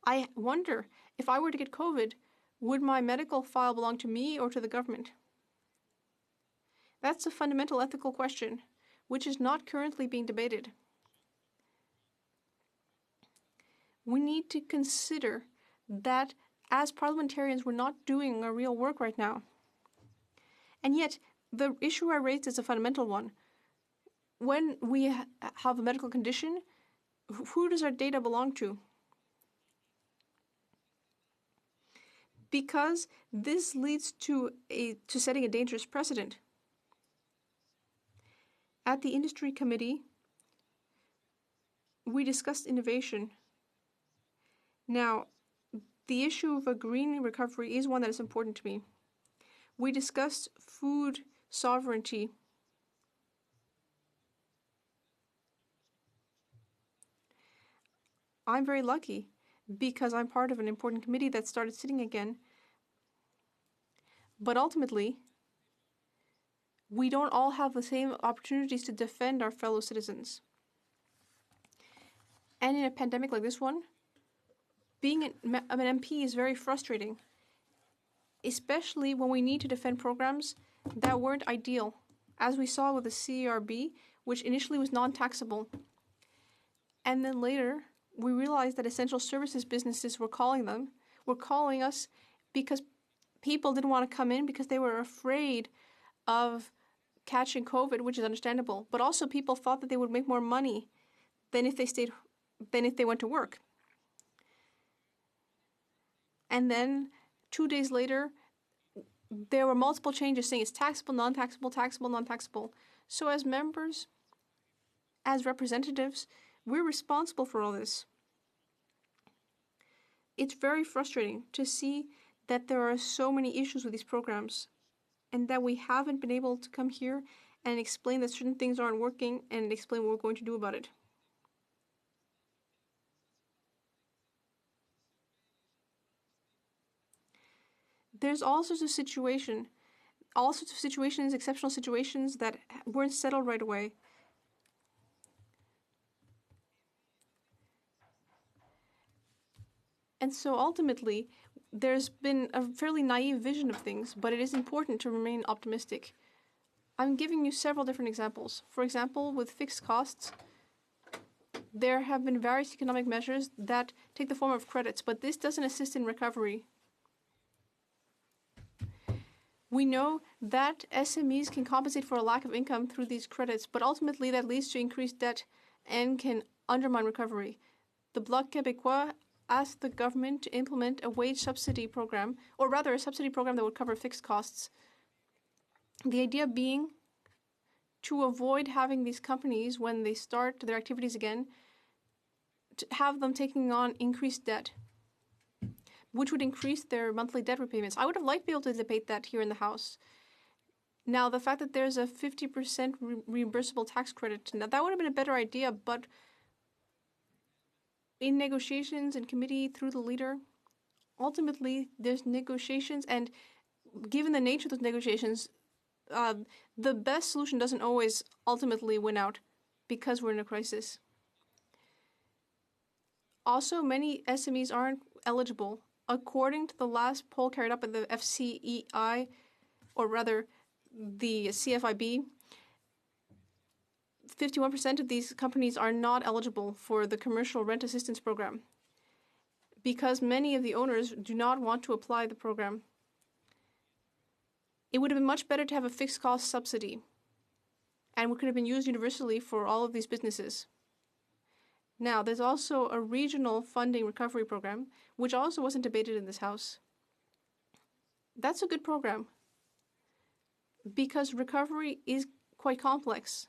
I wonder, if I were to get COVID, would my medical file belong to me or to the government? That's a fundamental ethical question, which is not currently being debated. We need to consider that as parliamentarians, we're not doing our real work right now. And yet, the issue I raised is a fundamental one. When we have a medical condition, who does our data belong to? Because this leads to setting a dangerous precedent. At the Industry Committee, we discussed innovation. Now, the issue of a green recovery is one that is important to me. We discussed food sovereignty. I'm very lucky because I'm part of an important committee that started sitting again. But ultimately, we don't all have the same opportunities to defend our fellow citizens. And in a pandemic like this one, being an MP is very frustrating, especially when we need to defend programs that weren't ideal, as we saw with the CERB, which initially was non-taxable. And then later, we realized that essential services businesses were calling us because people didn't want to come in because they were afraid of catching COVID, which is understandable, but also people thought that they would make more money than if they went to work. And then 2 days later, there were multiple changes saying it's taxable, non-taxable, taxable, non-taxable. So as members, as representatives, we're responsible for all this. It's very frustrating to see that there are so many issues with these programs and that we haven't been able to come here and explain that certain things aren't working and explain what we're going to do about it. There's all sorts of situations, exceptional situations that weren't settled right away. And so ultimately, there's been a fairly naive vision of things, but it is important to remain optimistic. I'm giving you several different examples. For example, with fixed costs, there have been various economic measures that take the form of credits, but this doesn't assist in recovery. We know that SMEs can compensate for a lack of income through these credits, but ultimately that leads to increased debt and can undermine recovery. The Bloc Québécois asked the government to implement a wage subsidy program, or rather a subsidy program that would cover fixed costs. The idea being to avoid having these companies, when they start their activities again, to have them taking on increased debt, which would increase their monthly debt repayments. I would have liked to be able to debate that here in the House. Now, the fact that there's a 50% reimbursable tax credit, now that would have been a better idea, but in negotiations in committee through the leader, ultimately there's negotiations, and given the nature of those negotiations, the best solution doesn't always ultimately win out because we're in a crisis. Also, many SMEs aren't eligible. According to the last poll carried out by the FCEI, or rather the CFIB, 51% of these companies are not eligible for the commercial rent assistance program because many of the owners do not want to apply the program. It would have been much better to have a fixed cost subsidy, and it could have been used universally for all of these businesses. Now, there's also a regional funding recovery program, which also wasn't debated in this House. That's a good program because recovery is quite complex.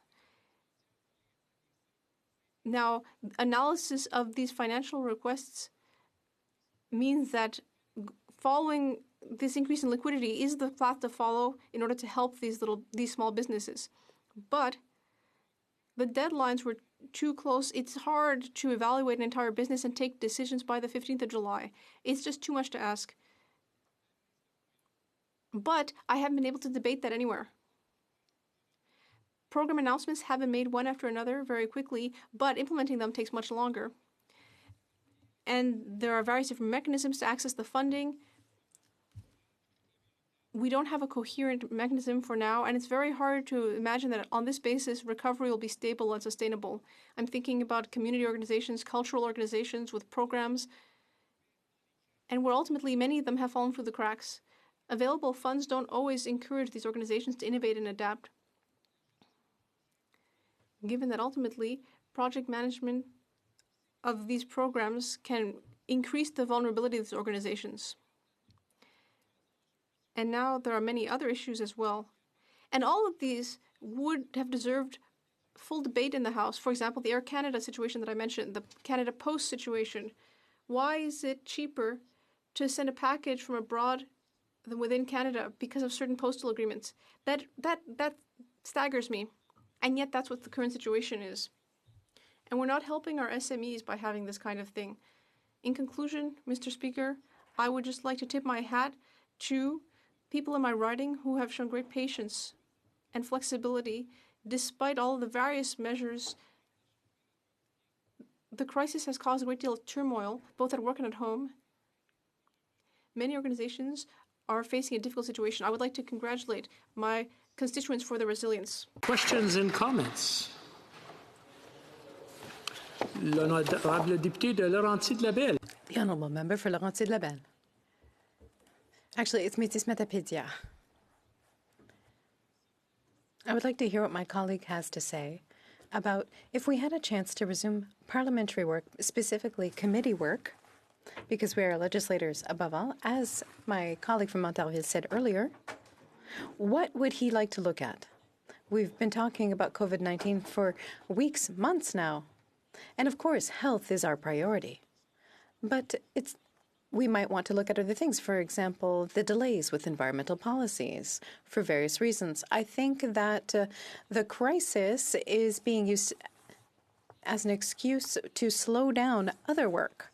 Now, analysis of these financial requests means that following this increase in liquidity is the path to follow in order to help these small businesses. But the deadlines were too close. It's hard to evaluate an entire business and take decisions by the 15th of July. It's just too much to ask. But I haven't been able to debate that anywhere. Program announcements have been made one after another very quickly, but implementing them takes much longer. And there are various different mechanisms to access the funding. We don't have a coherent mechanism for now, and it's very hard to imagine that on this basis, recovery will be stable and sustainable. I'm thinking about community organizations, cultural organizations with programs, and where ultimately many of them have fallen through the cracks. Available funds don't always encourage these organizations to innovate and adapt, given that ultimately project management of these programs can increase the vulnerability of these organizations. And now there are many other issues as well. And all of these would have deserved full debate in the House. For example, the Air Canada situation that I mentioned, the Canada Post situation. Why is it cheaper to send a package from abroad than within Canada because of certain postal agreements? That staggers me. And yet that's what the current situation is. And we're not helping our SMEs by having this kind of thing. In conclusion, Mr. Speaker, I would just like to tip my hat to people in my riding who have shown great patience and flexibility despite all of the various measures. The crisis has caused a great deal of turmoil, both at work and at home. Many organizations are facing a difficult situation. I would like to congratulate my constituents for their resilience. Questions and comments? L'honorable député de Laurentides-Labelle. The honourable member for Laurentides-Labelle. Actually, it's Métis Matapédia. I would like to hear what my colleague has to say about if we had a chance to resume parliamentary work, specifically committee work, because we are legislators above all, as my colleague from Montarville said earlier, what would he like to look at? We've been talking about COVID-19 for weeks, months now. And of course, health is our priority. But we might want to look at other things. For example, the delays with environmental policies for various reasons. I think that the crisis is being used as an excuse to slow down other work.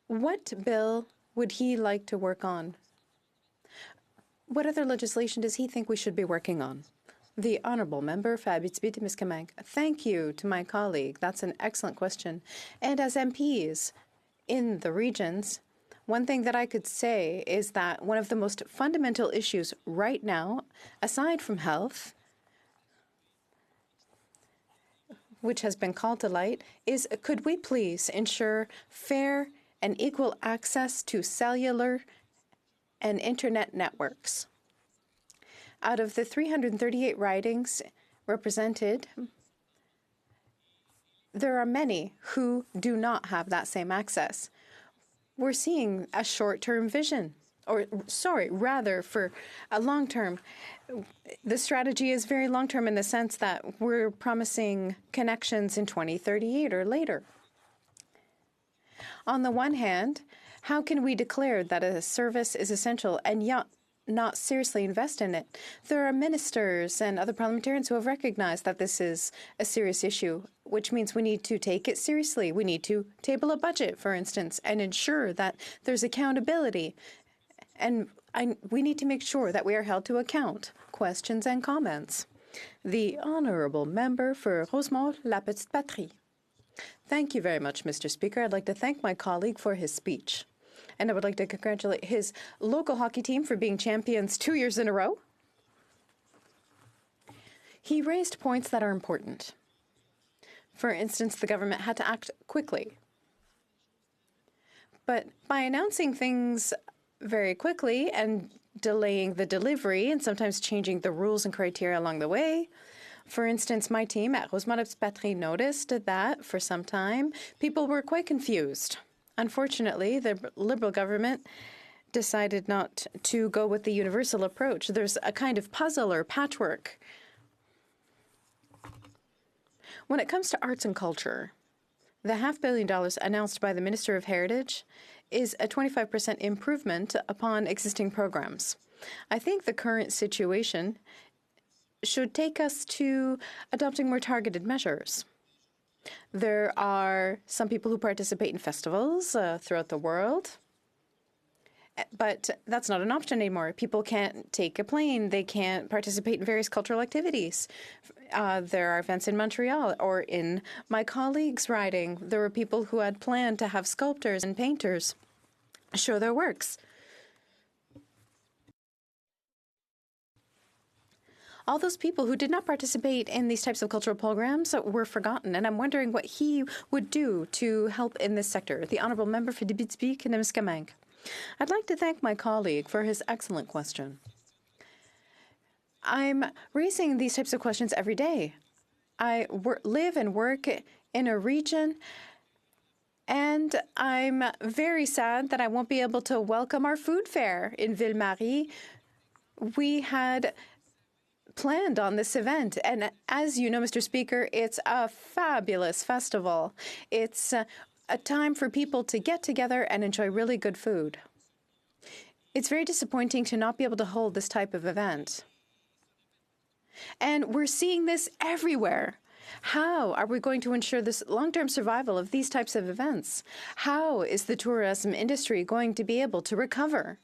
What bill would he like to work on? What other legislation does he think we should be working on? The Honourable Member for Abitibi-Témiscamingue. Thank you to my colleague. That's an excellent question. And as MPs in the regions, one thing that I could say is that one of the most fundamental issues right now, aside from health, which has been called to light, is could we please ensure fair and equal access to cellular and internet networks? Out of the 338 ridings represented, there are many who do not have that same access. We're seeing a short-term vision, or rather for a long-term. The strategy is very long-term in the sense that we're promising connections in 2038 or later. On the one hand, how can we declare that a service is essential and yet not seriously invest in it? There are ministers and other parliamentarians who have recognized that this is a serious issue, which means we need to take it seriously. We need to table a budget, for instance, and ensure that there's accountability. And we need to make sure that we are held to account. Questions and comments. The Honourable Member for Rosemont-La Petite Patrie. Thank you very much, Mr. Speaker. I'd like to thank my colleague for his speech. And I would like to congratulate his local hockey team for being champions 2 years in a row. He raised points that are important. For instance, the government had to act quickly. But by announcing things very quickly and delaying the delivery and sometimes changing the rules and criteria along the way, for instance, my team at Rosemont-La Petite Patrie noticed that for some time people were quite confused. Unfortunately, the Liberal government decided not to go with the universal approach. There's a kind of puzzle or patchwork. When it comes to arts and culture, the $500 million announced by the Minister of Heritage is a 25% improvement upon existing programs. I think the current situation should take us to adopting more targeted measures. There are some people who participate in festivals throughout the world, but that's not an option anymore. People can't take a plane. They can't participate in various cultural activities. There are events in Montreal or in my colleague's riding. There were people who had planned to have sculptors and painters show their works. All those people who did not participate in these types of cultural programs were forgotten, and I'm wondering what he would do to help in this sector. The Honourable Member for Abitibi-Témiscamingue. I'd like to thank my colleague for his excellent question. I'm raising these types of questions every day. I live and work in a region, and I'm very sad that I won't be able to welcome our food fair in Ville-Marie. We had planned on this event, and as you know, Mr. Speaker, it's a fabulous festival. It's a time for people to get together and enjoy really good food. It's very disappointing to not be able to hold this type of event. And we're seeing this everywhere. How are we going to ensure this long-term survival of these types of events? How is the tourism industry going to be able to recover?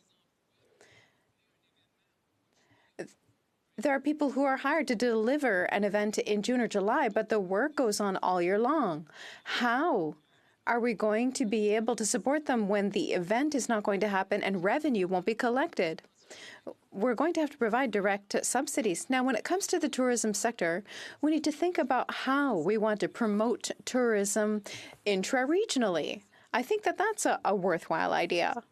There are people who are hired to deliver an event in June or July, but the work goes on all year long. How are we going to be able to support them when the event is not going to happen and revenue won't be collected? We're going to have to provide direct subsidies. Now, when it comes to the tourism sector, we need to think about how we want to promote tourism intra-regionally. I think that that's a worthwhile idea.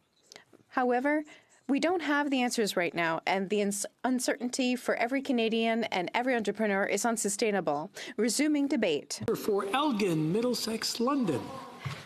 However, We don't have the answers right now, and the uncertainty for every Canadian and every entrepreneur is unsustainable. Resuming debate. For Elgin, Middlesex, London.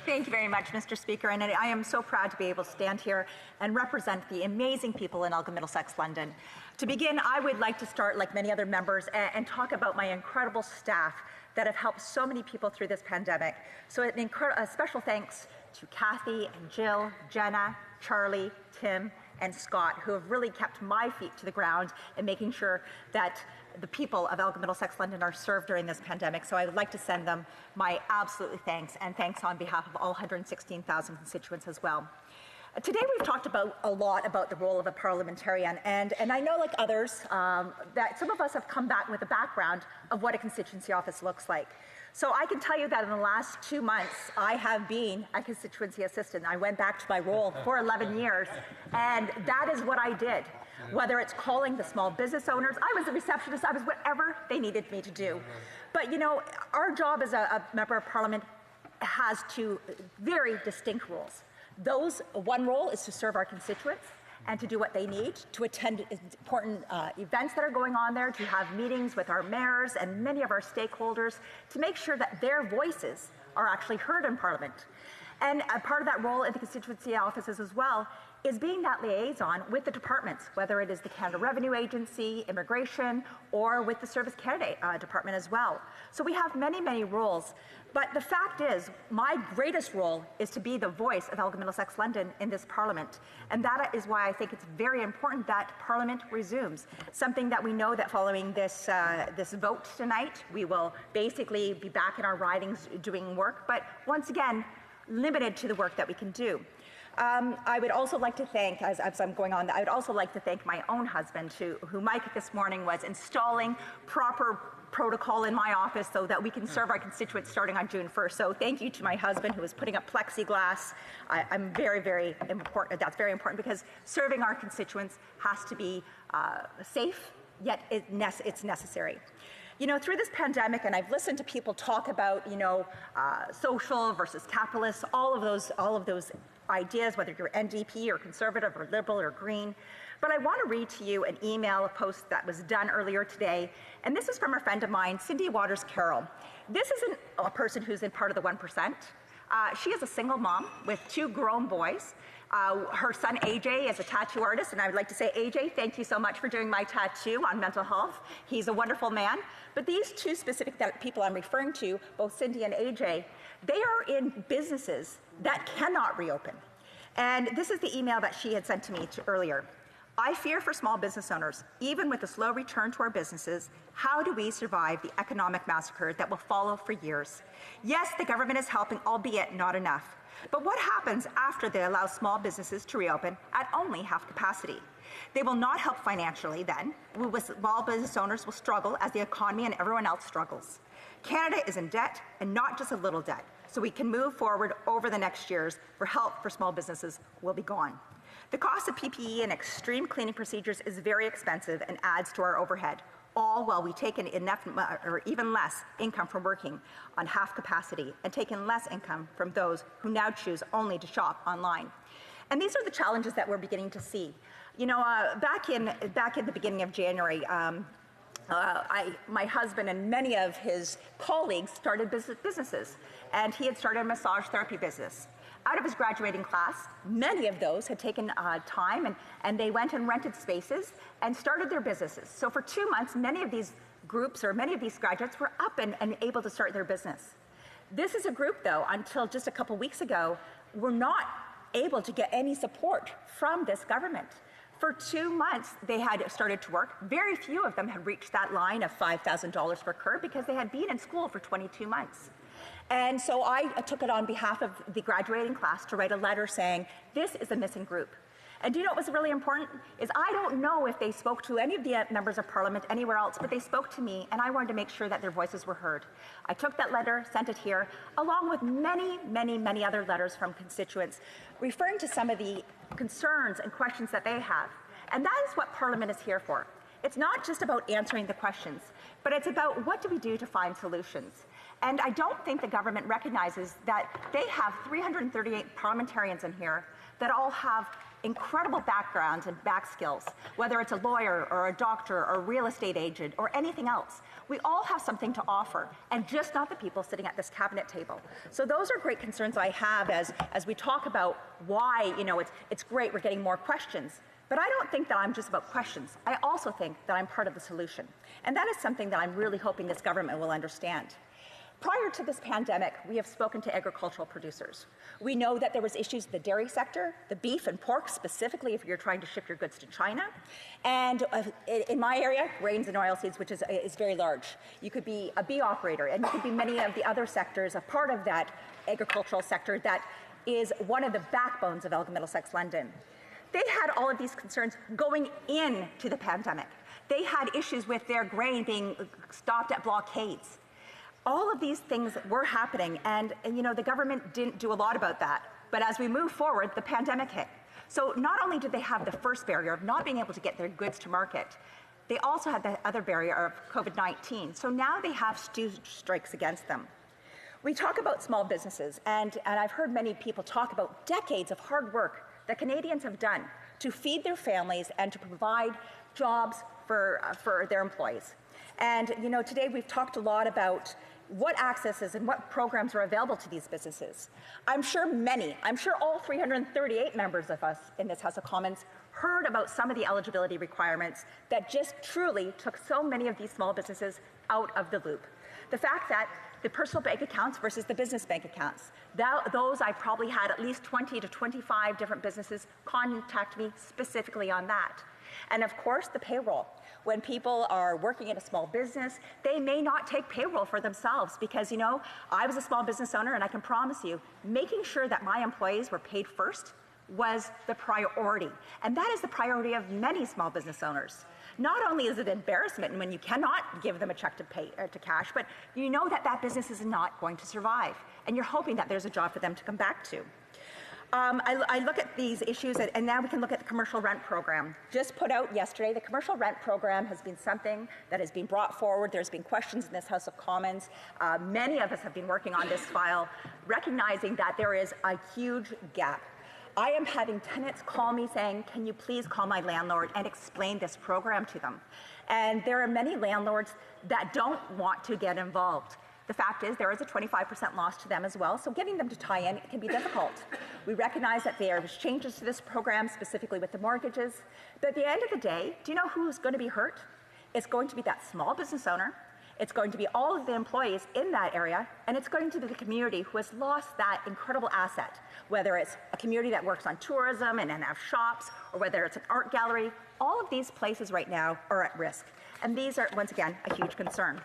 Thank you very much, Mr. Speaker, and I am so proud to be able to stand here and represent the amazing people in Elgin, Middlesex, London. To begin, I would like to start, like many other members, and talk about my incredible staff that have helped so many people through this pandemic. So a special thanks to Kathy and Jill, Jenna, Charlie, Tim, and Scott, who have really kept my feet to the ground in making sure that the people of Elgin, Middlesex, London are served during this pandemic. So I would like to send them my absolute thanks, and thanks on behalf of all 116,000 constituents as well. Today we've talked a lot about the role of a parliamentarian, and I know, like others, that some of us have come back with a background of what a constituency office looks like. So I can tell you that in the last 2 months, I have been a constituency assistant. I went back to my role for 11 years, and that is what I did. Whether it's calling the small business owners, I was a receptionist, I was whatever they needed me to do. But you know, our job as a member of parliament has two very distinct roles. One role is to serve our constituents and to do what they need, to attend important events that are going on there, to have meetings with our mayors and many of our stakeholders, to make sure that their voices are actually heard in Parliament. And a part of that role in the constituency offices as well is being that liaison with the departments, whether it is the Canada Revenue Agency, Immigration, or with the Service Canada Department as well. So we have many, many roles. But the fact is, my greatest role is to be the voice of Elgin, Middlesex, London in this Parliament. And that is why I think it's very important that Parliament resumes. Something that we know that following this vote tonight, we will basically be back in our ridings doing work, but once again, limited to the work that we can do. I would also like to thank, as I'm going on, I would also like to thank my own husband, who Mike this morning was installing proper protocol in my office so that we can serve our constituents starting on June 1st. So thank you to my husband who was putting up plexiglass. I'm very, very important. That's very important because serving our constituents has to be safe, yet it's necessary. You know, through this pandemic, and I've listened to people talk about, you know, social versus capitalist, all of those ideas, whether you're NDP or Conservative or Liberal or Green. But I want to read to you an email, a post that was done earlier today, and this is from a friend of mine, Cindy Waters Carroll. This isn't a person who's in part of the 1%. She is a single mom with 2 grown boys. Her son AJ is a tattoo artist, and I would like to say, AJ, thank you so much for doing my tattoo on mental health. He's a wonderful man. But these 2 specific people I'm referring to, both Cindy and AJ, they are in businesses that cannot reopen. And this is the email that she had sent to me earlier. I fear for small business owners, even with a slow return to our businesses, how do we survive the economic massacre that will follow for years? Yes, the government is helping, albeit not enough. But what happens after they allow small businesses to reopen at only half capacity? They will not help financially then. Small business owners will struggle as the economy and everyone else struggles. Canada is in debt, and not just a little debt, so we can move forward over the next years for help for small businesses will be gone. The cost of PPE and extreme cleaning procedures is very expensive and adds to our overhead, all while we take in enough or even less income from working on half capacity and take in less income from those who now choose only to shop online. And these are the challenges that we're beginning to see. You know, back in the beginning of January, my husband and many of his colleagues started businesses, and he had started a massage therapy business. Out of his graduating class, many of those had taken time and they went and rented spaces and started their businesses. So for 2 months, many of these groups or many of these graduates were up and able to start their business. This is a group, though, until just a couple weeks ago, were not able to get any support from this government. For 2 months, they had started to work. Very few of them had reached that line of $5,000 per CUR because they had been in school for 22 months. And so I took it on behalf of the graduating class to write a letter saying, this is a missing group. And do you know what was really important? Is I don't know if they spoke to any of the members of Parliament anywhere else, but they spoke to me, and I wanted to make sure that their voices were heard. I took that letter, sent it here, along with many, many, many other letters from constituents, referring to some of the concerns and questions that they have. And that is what Parliament is here for. It's not just about answering the questions, but it's about what do we do to find solutions. And I don't think the government recognizes that they have 338 parliamentarians in here that all have incredible backgrounds and back skills, whether it's a lawyer or a doctor or a real estate agent or anything else. We all have something to offer, and just not the people sitting at this cabinet table. So those are great concerns I have as we talk about why, it's great we're getting more questions. But I don't think that I'm just about questions. I also think that I'm part of the solution. And that is something that I'm really hoping this government will understand. Prior to this pandemic, we have spoken to agricultural producers. We know that there was issues in the dairy sector, the beef and pork specifically if you're trying to ship your goods to China. And in my area, grains and oilseeds, which is very large. You could be a bee operator, and you could be many of the other sectors, a part of that agricultural sector that is one of the backbones of Elgin Middlesex London. They had all of these concerns going into the pandemic. They had issues with their grain being stopped at blockades. All of these things were happening, and the government didn't do a lot about that. But as we move forward, the pandemic hit. So not only did they have the first barrier of not being able to get their goods to market, they also had the other barrier of COVID-19. So now they have strikes against them. We talk about small businesses, and I've heard many people talk about decades of hard work that Canadians have done to feed their families and to provide jobs for their employees. And today we've talked a lot about what accesses and what programs are available to these businesses. I'm sure all 338 members of us in this House of Commons heard about some of the eligibility requirements that just truly took so many of these small businesses out of the loop. The fact that the personal bank accounts versus the business bank accounts, those I probably had at least 20 to 25 different businesses contact me specifically on that. And of course, the payroll. When people are working in a small business, they may not take payroll for themselves because, I was a small business owner, and I can promise you, making sure that my employees were paid first was the priority. And that is the priority of many small business owners. Not only is it an embarrassment when you cannot give them a check to cash, but you know that business is not going to survive. And you're hoping that there's a job for them to come back to. I look at these issues, and now we can look at the commercial rent program. Just put out yesterday, the commercial rent program has been something that has been brought forward. There's been questions in this House of Commons. Many of us have been working on this file, recognizing that there is a huge gap. I am having tenants call me saying, can you please call my landlord and explain this program to them? And there are many landlords that don't want to get involved. The fact is there is a 25% loss to them as well, so getting them to tie in can be difficult. We recognize that there are changes to this program, specifically with the mortgages, but at the end of the day, do you know who's going to be hurt? It's going to be that small business owner, it's going to be all of the employees in that area, and it's going to be the community who has lost that incredible asset, whether it's a community that works on tourism and have shops, or whether it's an art gallery. All of these places right now are at risk, and these are, once again, a huge concern.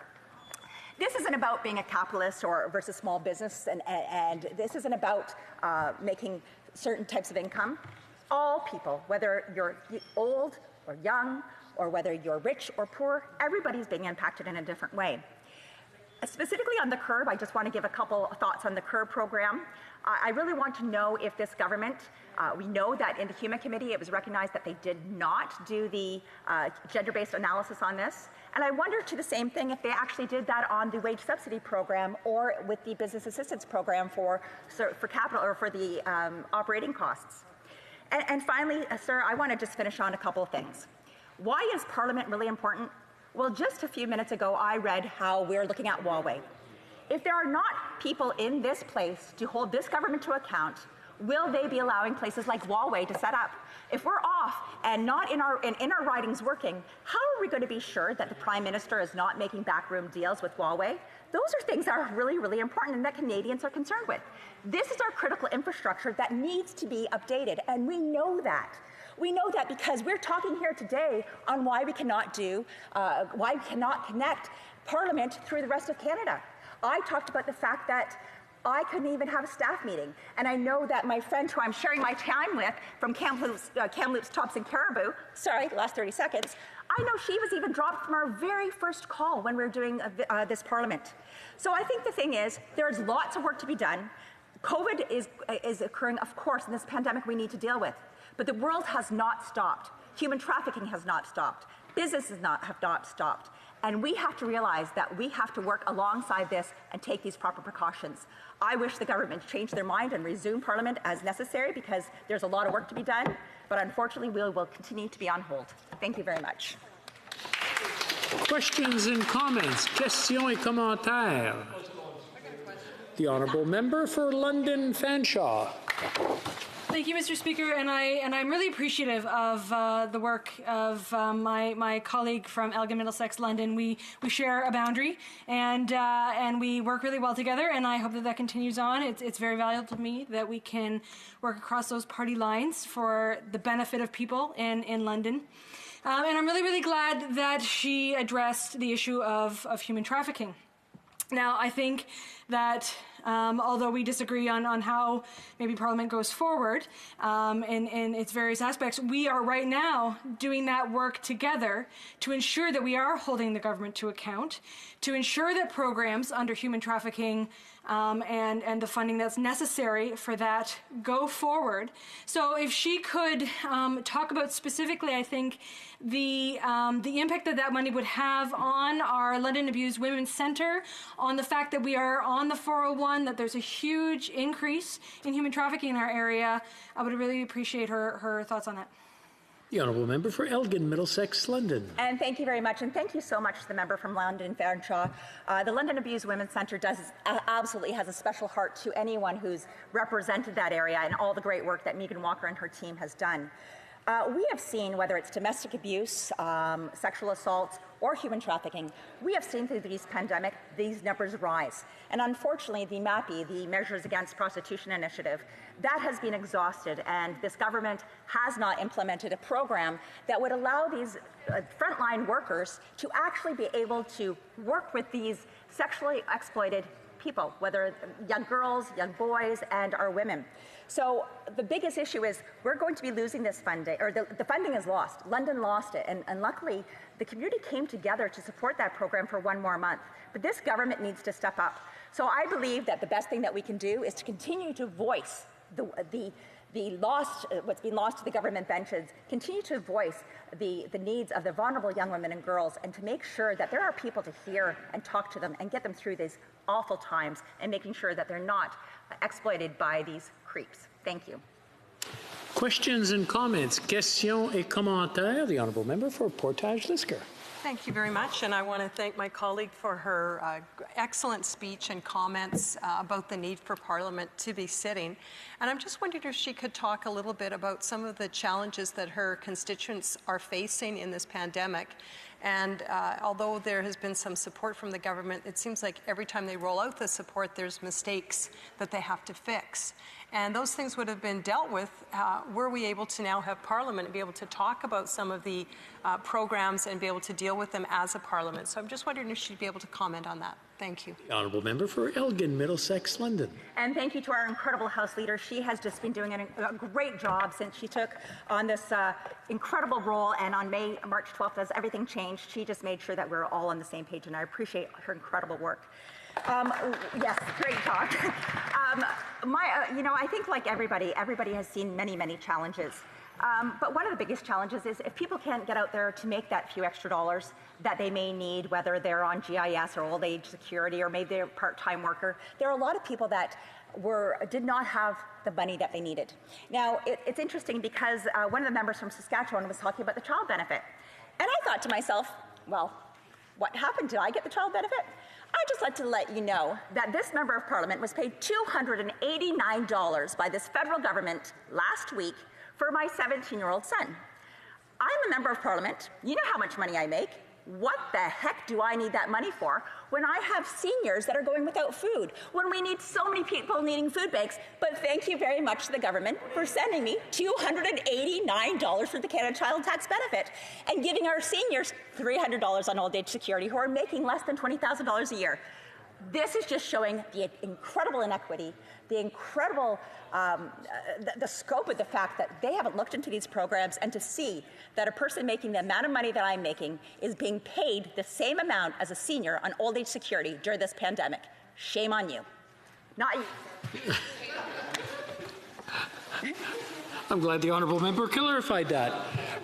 This isn't about being a capitalist versus small business, and this isn't about making certain types of income. All people, whether you're old or young, or whether you're rich or poor, everybody's being impacted in a different way. Specifically on the CURB, I just want to give a couple thoughts on the CURB program. I really want to know if this government, we know that in the HUMA committee it was recognized that they did not do the gender-based analysis on this. And I wonder to the same thing if they actually did that on the wage subsidy program or with the business assistance program for capital or for the operating costs. And finally, sir, I want to just finish on a couple of things. Why is Parliament really important? Well, just a few minutes ago, I read how we're looking at Huawei. If there are not people in this place to hold this government to account, will they be allowing places like Huawei to set up? If we're off and not in our ridings working, how are we going to be sure that the Prime Minister is not making backroom deals with Huawei? Those are things that are really, really important and that Canadians are concerned with. This is our critical infrastructure that needs to be updated, and we know that. We know that because we're talking here today on why we cannot connect Parliament through the rest of Canada. I talked about the fact that I couldn't even have a staff meeting. And I know that my friend who I'm sharing my time with from Kamloops Thompson Caribou, sorry, last 30 seconds, I know she was even dropped from our very first call when we were doing this Parliament. So I think the thing is, there's lots of work to be done. COVID is occurring, of course, in this pandemic we need to deal with. But the world has not stopped. Human trafficking has not stopped. Businesses have not stopped. And we have to realize that we have to work alongside this and take these proper precautions. I wish the government changed their mind and resume Parliament as necessary because there's a lot of work to be done. but unfortunately we will continue to be on hold. Thank you very much. Questions and comments? Questions et commentaires? The Honourable Member for London Fanshawe. Thank you, Mr. Speaker, and I'm really appreciative of the work of my colleague from Elgin Middlesex London. We share a boundary, and we work really well together, and I hope that continues on. It's very valuable to me that we can work across those party lines for the benefit of people in London. And I'm really, really glad that she addressed the issue of human trafficking. Now, I think that although we disagree on how maybe Parliament goes forward in its various aspects, we are right now doing that work together to ensure that we are holding the government to account, to ensure that programs under human trafficking and the funding that's necessary for that go forward. So if she could talk about specifically, I think, the impact that money would have on our London Abused Women's Centre, on the fact that we are on the 401, that there's a huge increase in human trafficking in our area, I would really appreciate her thoughts on that. The Honourable Member for Elgin Middlesex London. And thank you very much, and thank you so much to the member from London Fanshawe. The London Abused Women's Centre absolutely has a special heart to anyone who's represented that area and all the great work that Megan Walker and her team has done. We have seen, whether it's domestic abuse, sexual assault, or human trafficking, we have seen through this pandemic these numbers rise. And unfortunately, the MAPI, the Measures Against Prostitution Initiative, that has been exhausted, and this government has not implemented a program that would allow these frontline workers to actually be able to work with these sexually exploited people, whether young girls, young boys, and our women. So the biggest issue is we're going to be losing this funding, or the funding is lost. London lost it, and luckily the community came together to support that program for one more month. But this government needs to step up. So I believe that the best thing that we can do is to continue to voice what's been lost to the government benches, continue to voice the needs of the vulnerable young women and girls, and to make sure that there are people to hear and talk to them and get them through these awful times, and making sure that they're not exploited by these creeps. Thank you. Questions and comments? Questions et commentaires? The Honourable Member for Portage-Lisker. Thank you very much, and I want to thank my colleague for her excellent speech and comments about the need for Parliament to be sitting. And I'm just wondering if she could talk a little bit about some of the challenges that her constituents are facing in this pandemic. And although there has been some support from the government, it seems like every time they roll out the support, there's mistakes that they have to fix. And those things would have been dealt with were we able to now have Parliament and be able to talk about some of the programs and be able to deal with them as a Parliament. So I'm just wondering if she'd be able to comment on that. Thank you. The Honourable Member for Elgin Middlesex London. And thank you to our incredible House Leader. She has just been doing a great job since she took on this incredible role, and on March 12th, as everything changed, she just made sure that we're all on the same page, and I appreciate her incredible work. Yes, great talk. I think like everybody has seen many, many challenges. But one of the biggest challenges is if people can't get out there to make that few extra dollars that they may need, whether they're on GIS or old age security, or maybe they're a part-time worker, there are a lot of people that did not have the money that they needed. Now, it's interesting because one of the members from Saskatchewan was talking about the child benefit. And I thought to myself, well, what happened? Did I get the child benefit? I'd just like to let you know that this member of Parliament was paid $289 by this federal government last week for my 17-year-old son. I'm a member of Parliament. You know how much money I make. What the heck do I need that money for when I have seniors that are going without food, when we need so many people needing food banks? But thank you very much to the government for sending me $289 for the Canada Child Tax Benefit and giving our seniors $300 on old age security who are making less than $20,000 a year. This is just showing the incredible inequity, the incredible, the scope of the fact that they haven't looked into these programs, and to see that a person making the amount of money that I'm making is being paid the same amount as a senior on old age security during this pandemic. Shame on you. Not you. I'm glad the Honourable Member clarified that.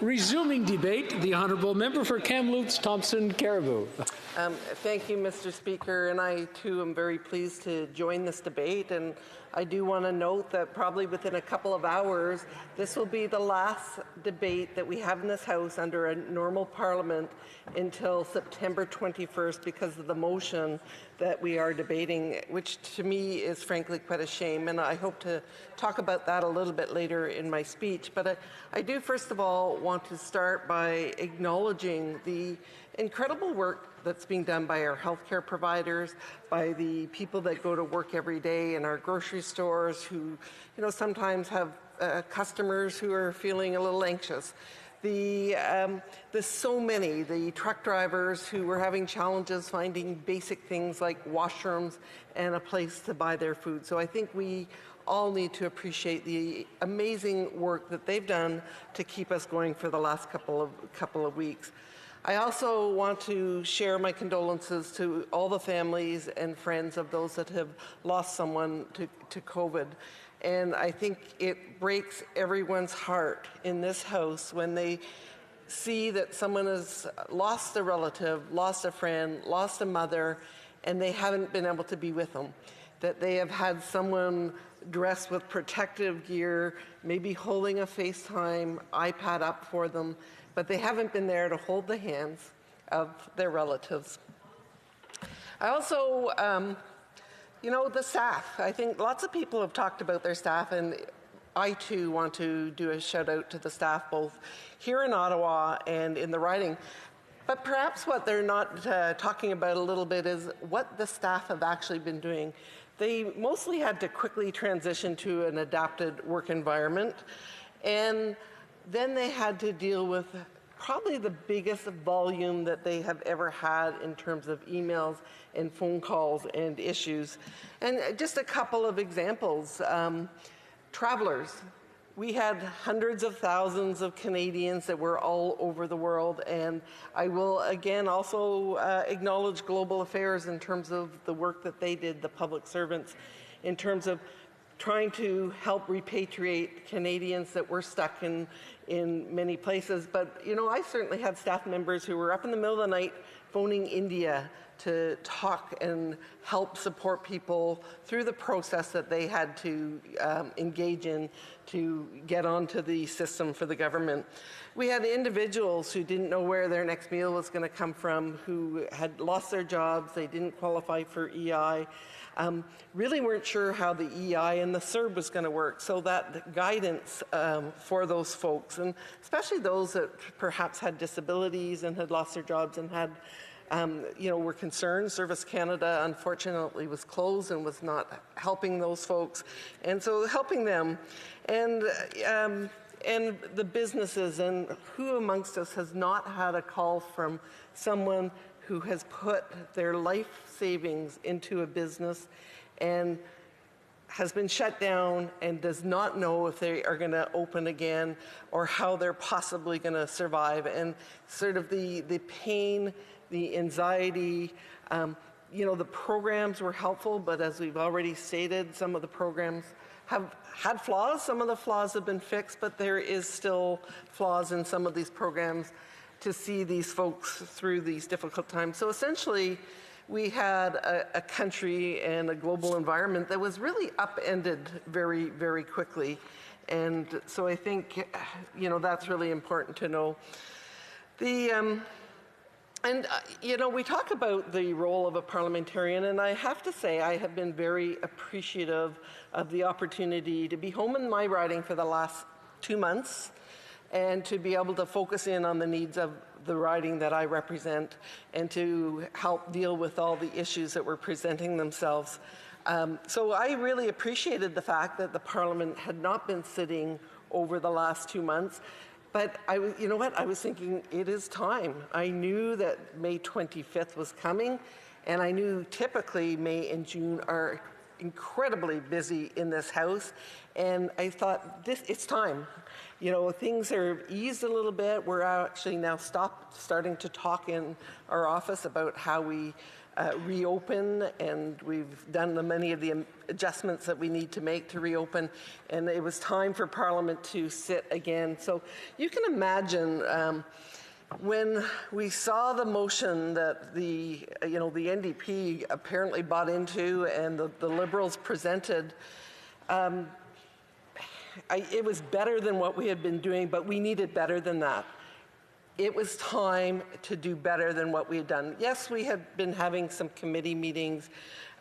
Resuming debate, the Honourable Member for Kamloops Thompson Caribou. Thank you, Mr. Speaker, and I too am very pleased to join this debate. And I do want to note that probably within a couple of hours, this will be the last debate that we have in this House under a normal Parliament until September 21st because of the motion that we are debating, which to me is frankly quite a shame. And I hope to talk about that a little bit later in my speech. But I do first of all want to start by acknowledging the incredible work that's being done by our healthcare providers, by the people that go to work every day in our grocery stores who, sometimes have customers who are feeling a little anxious. There's so many, the truck drivers who were having challenges finding basic things like washrooms and a place to buy their food. So I think we all need to appreciate the amazing work that they've done to keep us going for the last couple of weeks. I also want to share my condolences to all the families and friends of those that have lost someone to COVID. And I think it breaks everyone's heart in this House when they see that someone has lost a relative, lost a friend, lost a mother, and they haven't been able to be with them. That they have had someone dressed with protective gear, maybe holding a FaceTime iPad up for them, but they haven't been there to hold the hands of their relatives. I also, the staff. I think lots of people have talked about their staff, and I too want to do a shout out to the staff both here in Ottawa and in the riding. But perhaps what they're not talking about a little bit is what the staff have actually been doing. They mostly had to quickly transition to an adapted work environment, and then they had to deal with probably the biggest volume that they have ever had in terms of emails and phone calls and issues. And just a couple of examples. Travelers. We had hundreds of thousands of Canadians that were all over the world, and I will again also acknowledge Global Affairs in terms of the work that they did, the public servants, in terms of trying to help repatriate Canadians that were stuck in many places. But, I certainly had staff members who were up in the middle of the night phoning India to talk and help support people through the process that they had to engage in to get onto the system for the government. We had individuals who didn't know where their next meal was going to come from, who had lost their jobs, they didn't qualify for EI, really weren't sure how the EI and the CERB was going to work. So that guidance for those folks, and especially those that perhaps had disabilities and had lost their jobs and had were concerned. Service Canada, unfortunately, was closed and was not helping those folks. And so helping them and the businesses, and who amongst us has not had a call from someone who has put their life savings into a business and has been shut down and does not know if they are going to open again or how they're possibly going to survive, and sort of the pain, the anxiety. The programs were helpful, but as we've already stated, some of the programs have had flaws. Some of the flaws have been fixed, but there is still flaws in some of these programs to see these folks through these difficult times. So essentially, we had a country and a global environment that was really upended very, very quickly. And so I think, that's really important to know. We talk about the role of a parliamentarian, and I have to say I have been very appreciative of the opportunity to be home in my riding for the last 2 months and to be able to focus in on the needs of the riding that I represent and to help deal with all the issues that were presenting themselves. So I really appreciated the fact that the Parliament had not been sitting over the last 2 months. But I was thinking, it is time. I knew that May 25th was coming, and I knew typically May and June are incredibly busy in this House, and I thought, it's time. Things are eased a little bit. We're actually now starting to talk in our office about how we reopen, and we've done many of the adjustments that we need to make to reopen, and it was time for Parliament to sit again. So you can imagine when we saw the motion that the NDP apparently bought into and the Liberals presented, it was better than what we had been doing, but we needed better than that. It was time to do better than what we had done. Yes, we had been having some committee meetings,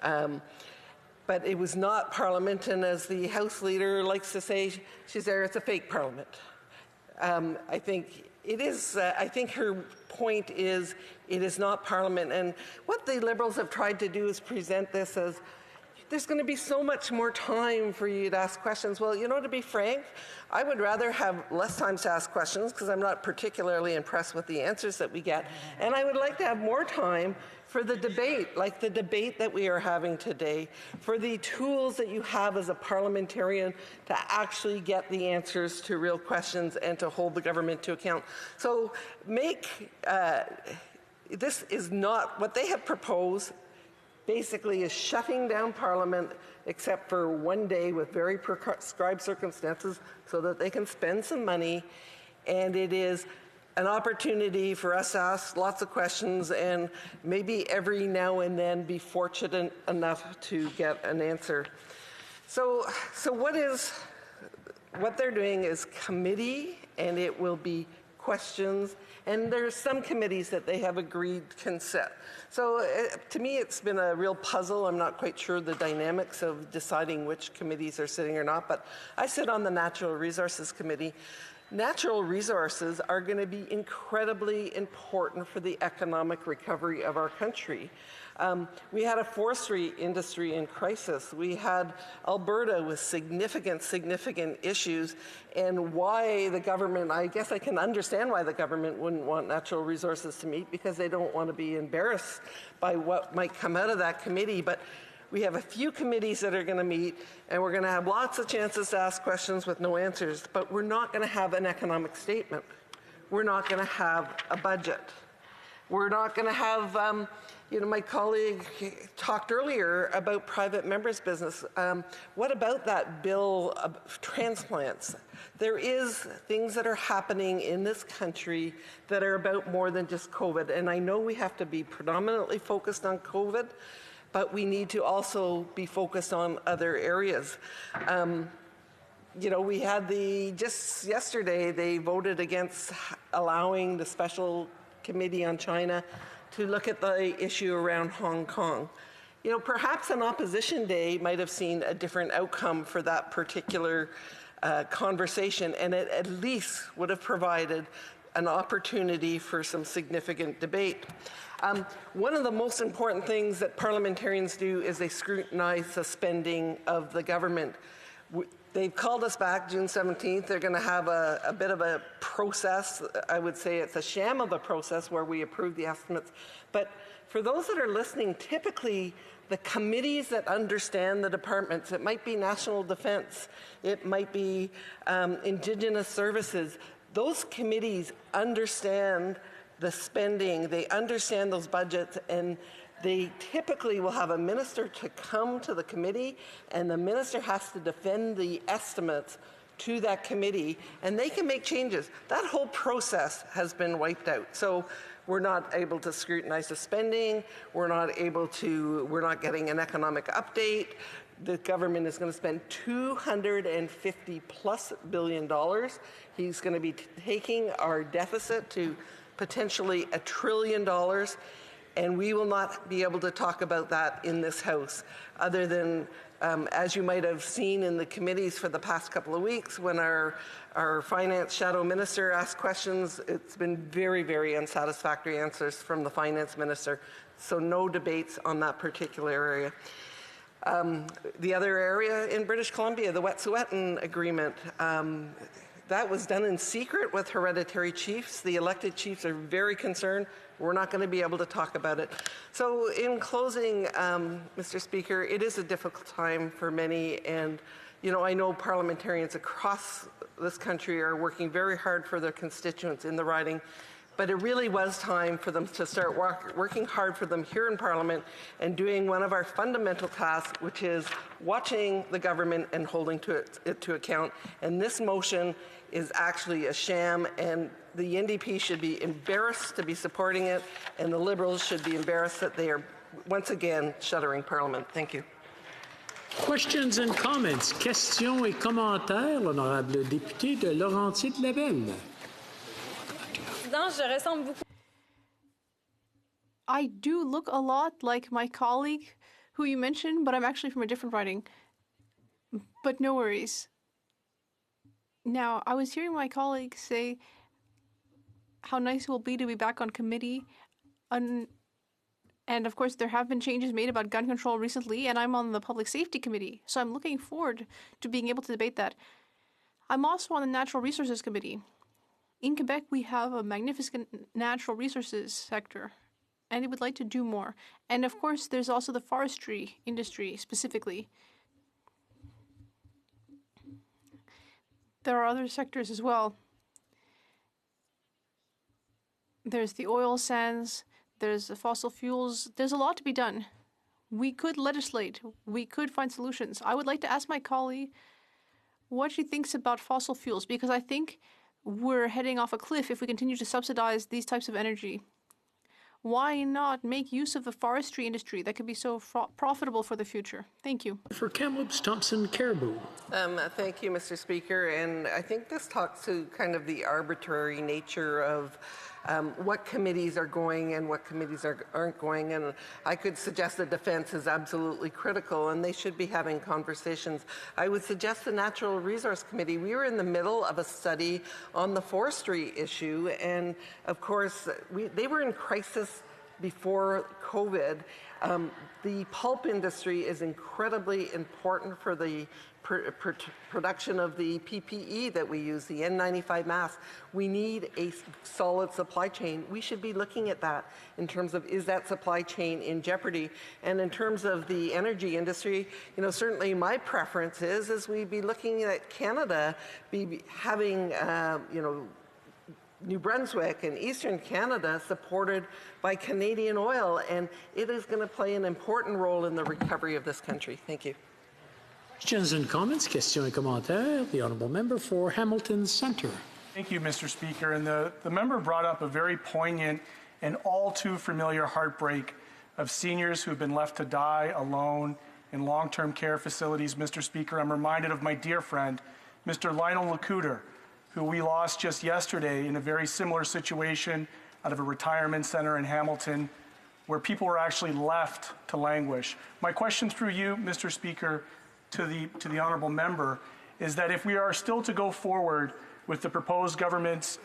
but it was not Parliament, and as the House Leader likes to say, she's there, it's a fake Parliament. I think it is, I think her point is it is not Parliament, and what the Liberals have tried to do is present this as there's going to be so much more time for you to ask questions. Well, to be frank, I would rather have less time to ask questions because I'm not particularly impressed with the answers that we get. And I would like to have more time for the debate, like the debate that we are having today, for the tools that you have as a parliamentarian to actually get the answers to real questions and to hold the government to account. So this is not what they have proposed. Basically is shutting down Parliament except for one day with very prescribed circumstances so that they can spend some money, and it is an opportunity for us to ask lots of questions and maybe every now and then be fortunate enough to get an answer. So what they're doing is committee, and it will be questions, and there's some committees that they have agreed can sit. So to me, it's been a real puzzle. I'm not quite sure the dynamics of deciding which committees are sitting or not, but I sit on the Natural Resources Committee. Natural resources are going to be incredibly important for the economic recovery of our country. We had a forestry industry in crisis. We had Alberta with significant issues, and why the government, I guess I can understand why the government wouldn't want natural resources to meet, because they don't want to be embarrassed by what might come out of that committee. But we have a few committees that are going to meet, and we're going to have lots of chances to ask questions with no answers, but we're not going to have an economic statement. We're not going to have a budget. We're not going to have, my colleague talked earlier about private members' business. What about that bill of transplants? There is things that are happening in this country that are about more than just COVID, and I know we have to be predominantly focused on COVID, but we need to also be focused on other areas. We had just yesterday, they voted against allowing the special committee on China to look at the issue around Hong Kong. Perhaps an opposition day might have seen a different outcome for that particular conversation, and it at least would have provided an opportunity for some significant debate. One of the most important things that parliamentarians do is they scrutinize the spending of the government. They've called us back June 17th. They're going to have a bit of a process. I would say it's a sham of a process where we approve the estimates. But for those that are listening, typically the committees that understand the departments, it might be National Defense, it might be Indigenous Services, those committees understand the spending, they understand those budgets, and they typically will have a minister to come to the committee, and the minister has to defend the estimates to that committee, and they can make changes. That whole process has been wiped out. So we're not able to scrutinize the spending, we're not getting an economic update. The government is going to spend $250+ billion. He's going to be taking our deficit to potentially $1 trillion, and we will not be able to talk about that in this House, other than, as you might have seen in the committees for the past couple of weeks, when our finance shadow minister asked questions, it's been very, very unsatisfactory answers from the finance minister, so no debates on that particular area. The other area in British Columbia, the Wet'suwet'en Agreement, that was done in secret with hereditary chiefs. The elected chiefs are very concerned. We're not going to be able to talk about it. So in closing, Mr. Speaker, it is a difficult time for many, and I know parliamentarians across this country are working very hard for their constituents in the riding, but it really was time for them to start working hard for them here in Parliament and doing one of our fundamental tasks, which is watching the government and holding it to account. And this motion is actually a sham, and the NDP should be embarrassed to be supporting it, and the Liberals should be embarrassed that they are once again shuttering Parliament. Thank you. Questions and comments. Questions et commentaires, l'honorable député de Laurentides-Labelle. I do look a lot like my colleague who you mentioned, but I'm actually from a different riding. But no worries. Now, I was hearing my colleague say how nice it will be to be back on committee. And of course, there have been changes made about gun control recently, and I'm on the Public Safety Committee, so I'm looking forward to being able to debate that. I'm also on the Natural Resources Committee. In Quebec, we have a magnificent natural resources sector, and I would like to do more. And of course, there's also the forestry industry specifically. There are other sectors as well. There's the oil sands, there's the fossil fuels. There's a lot to be done. We could legislate. We could find solutions. I would like to ask my colleague what she thinks about fossil fuels, because I think we're heading off a cliff if we continue to subsidize these types of energy. Why not make use of the forestry industry that could be so profitable for the future? Thank you. For Kamloops, Thompson Caribou. Thank you, Mr. Speaker. And I think this talks to kind of the arbitrary nature of what committees are going and what committees aren't going. And I could suggest that defense is absolutely critical and they should be having conversations. I would suggest the Natural Resource Committee. We were in the middle of a study on the forestry issue, and of course, they were in crisis before COVID. The pulp industry is incredibly important for the production of the PPE that we use, the N95 mask. We need a solid supply chain. We should be looking at that in terms of, is that supply chain in jeopardy? And in terms of the energy industry, you know, certainly my preference is we be looking at Canada be having, you know, New Brunswick and Eastern Canada supported by Canadian oil, and it is going to play an important role in the recovery of this country. Thank you. Questions and comments. Questions et commentaires. The honourable member for Hamilton Centre. Thank you, Mr. Speaker. And the member brought up a very poignant and all too familiar heartbreak of seniors who have been left to die alone in long-term care facilities. Mr. Speaker, I'm reminded of my dear friend, Mr. Lionel Lacuter, who we lost just yesterday in a very similar situation out of a retirement center in Hamilton, where people were actually left to languish. My question through you, Mr. Speaker, to the honourable member, is that if we are still to go forward with the proposed government's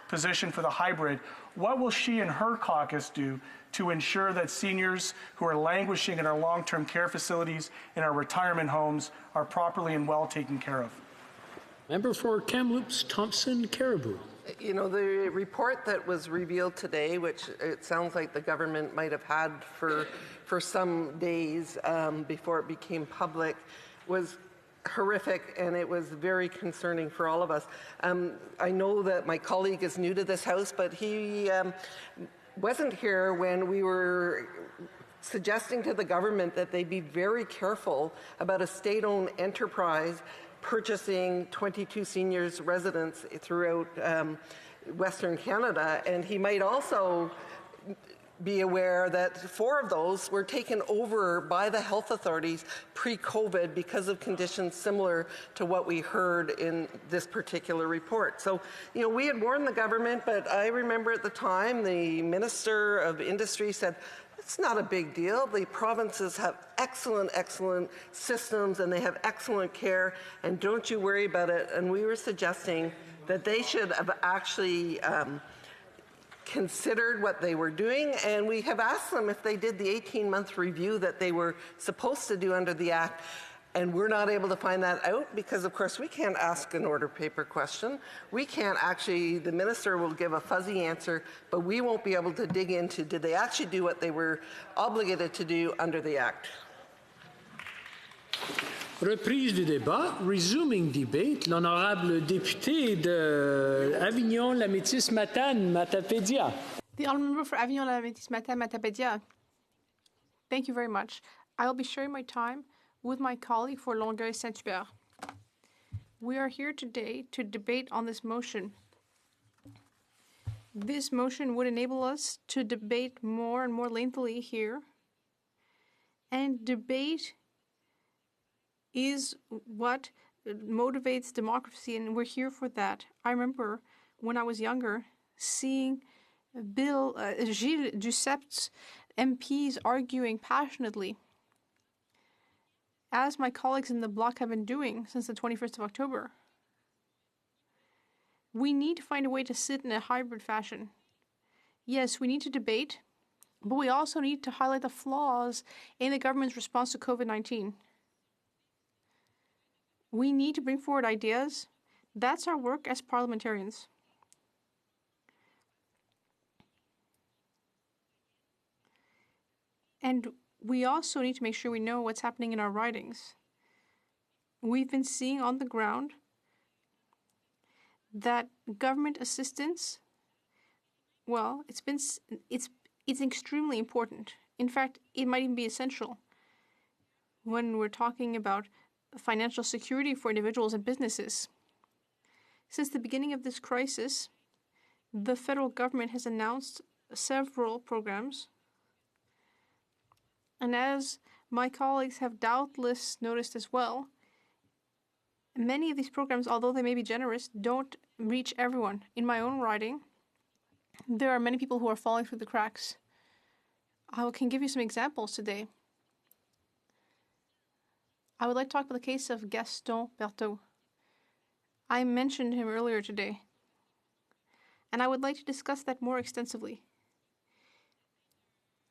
position for the hybrid, what will she and her caucus do to ensure that seniors who are languishing in our long-term care facilities and our retirement homes are properly and well taken care of? Member for Kamloops, Thompson Caribou. You know, the report that was revealed today, which it sounds like the government might have had for some days before it became public, was horrific, and it was very concerning for all of us. I know that my colleague is new to this House, but he wasn't here when we were suggesting to the government that they be very careful about a state-owned enterprise purchasing 22 seniors residents throughout Western Canada. And he might also be aware that 4 of those were taken over by the health authorities pre-COVID because of conditions similar to what we heard in this particular report. So, you know, we had warned the government, but I remember at the time the Minister of Industry said, it's not a big deal. The provinces have excellent systems and they have excellent care, and don't you worry about it. And we were suggesting that they should have actually considered what they were doing, and we have asked them if they did the 18-month review that they were supposed to do under the Act. And we're not able to find that out because, of course, we can't ask an order paper question. We can't actually, the minister will give a fuzzy answer, but we won't be able to dig into, did they actually do what they were obligated to do under the Act? Reprise du débat. Resuming debate. L'honorable député de Avignon-la-Métis-Matane, Matapédia. The honourable member for Avignon-la-Métis-Matane, Matapédia. Thank you very much. I will be sharing my time with my colleague for Longueuil-Saint-Hubert. We are here today to debate on this motion. This motion would enable us to debate more and more lengthily here. And debate is what motivates democracy, and we're here for that. I remember when I was younger seeing Gilles Ducept's MPs arguing passionately, as my colleagues in the bloc have been doing since the 21st of October. We need to find a way to sit in a hybrid fashion. Yes, we need to debate, but we also need to highlight the flaws in the government's response to COVID-19. We need to bring forward ideas. That's our work as parliamentarians. And we also need to make sure we know what's happening in our ridings. We've been seeing on the ground that government assistance, well, it's extremely important. In fact, it might even be essential when we're talking about financial security for individuals and businesses. Since the beginning of this crisis, the federal government has announced several programs. And as my colleagues have doubtless noticed as well, many of these programs, although they may be generous, don't reach everyone. In my own riding, there are many people who are falling through the cracks. I can give you some examples today. I would like to talk about the case of Gaston Berthaud. I mentioned him earlier today, and I would like to discuss that more extensively.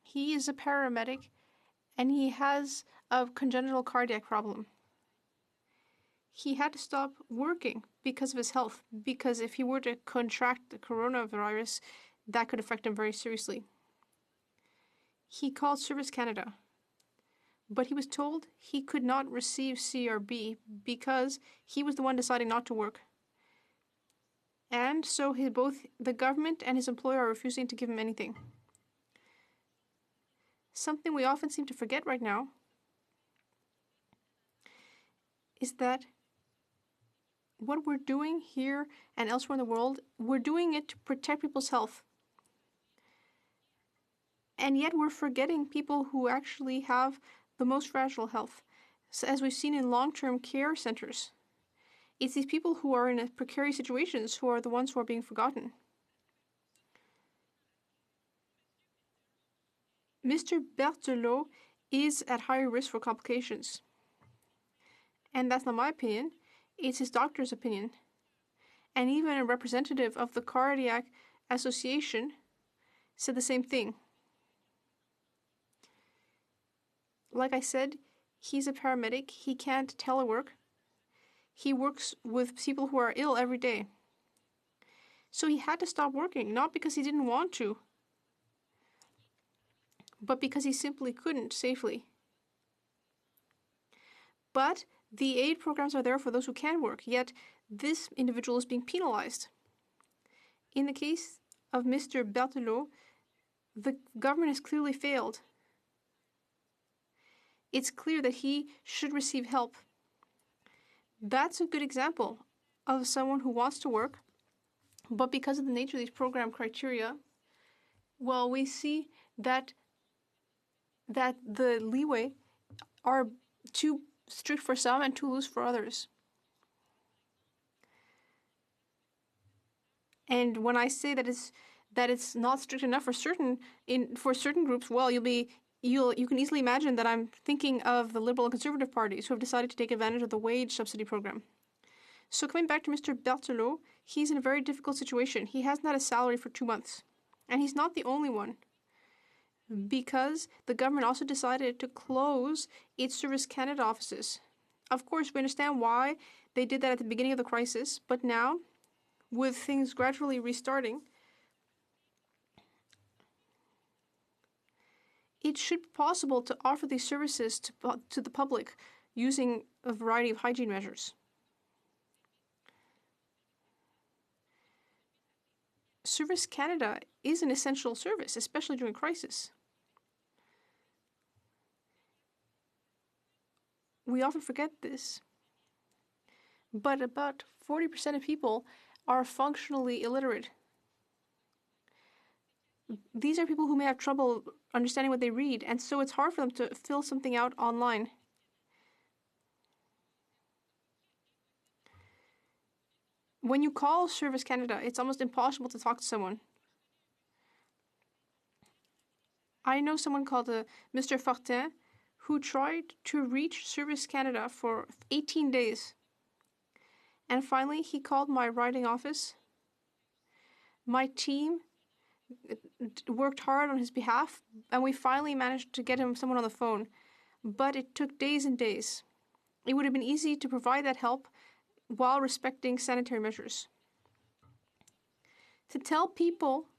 He is a paramedic, and he has a congenital cardiac problem. He had to stop working because of his health, because if he were to contract the coronavirus, that could affect him very seriously. He called Service Canada, but he was told he could not receive CRB because he was the one deciding not to work. And so both the government and his employer are refusing to give him anything. Something we often seem to forget right now is that what we're doing here and elsewhere in the world, we're doing it to protect people's health. And yet we're forgetting people who actually have the most fragile health. So as we've seen in long-term care centers, it's these people who are in precarious situations who are the ones who are being forgotten. Mr. Berthelot is at higher risk for complications. And that's not my opinion, it's his doctor's opinion. And even a representative of the Cardiac Association said the same thing. Like I said, he's a paramedic, he can't telework. He works with people who are ill every day. So he had to stop working, not because he didn't want to, but because he simply couldn't safely. But the aid programs are there for those who can work, yet this individual is being penalized. In the case of Mr. Berthelot, the government has clearly failed. It's clear that he should receive help. That's a good example of someone who wants to work, but because of the nature of these program criteria, well, we see that the leeway are too strict for some and too loose for others. And when I say that it's not strict enough for certain groups, well, you can easily imagine that I'm thinking of the Liberal and Conservative parties who have decided to take advantage of the wage subsidy program. So coming back to Mr. Berthelot, he's in a very difficult situation. He hasn't had a salary for 2 months, and he's not the only one, because the government also decided to close its Service Canada offices. Of course, we understand why they did that at the beginning of the crisis, but now, with things gradually restarting, it should be possible to offer these services to the public using a variety of hygiene measures. Service Canada is an essential service, especially during crisis. We often forget this, but about 40% of people are functionally illiterate. These are people who may have trouble understanding what they read, and so it's hard for them to fill something out online. When you call Service Canada, it's almost impossible to talk to someone. I know someone called Mr. Fortin who tried to reach Service Canada for 18 days. And finally, he called my riding office. My team worked hard on his behalf, and we finally managed to get him someone on the phone. But it took days and days. It would have been easy to provide that help while respecting sanitary measures. To tell people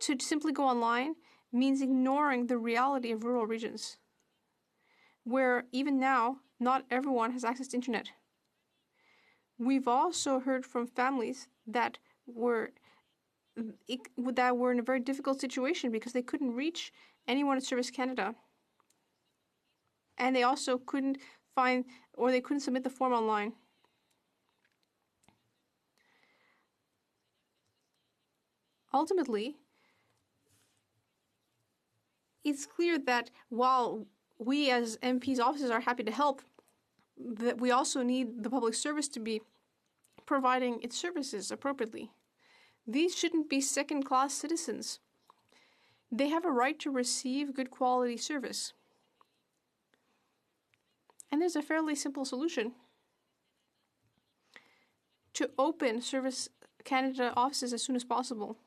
to simply go online means ignoring the reality of rural regions, where even now, not everyone has access to internet. We've also heard from families that were in a very difficult situation because they couldn't reach anyone at Service Canada. And they also couldn't find, or they couldn't submit the form online. Ultimately, it's clear that while we as MPs' offices are happy to help, that we also need the public service to be providing its services appropriately. These shouldn't be second-class citizens. They have a right to receive good quality service. And there's a fairly simple solution. To open Service Canada offices as soon as possible.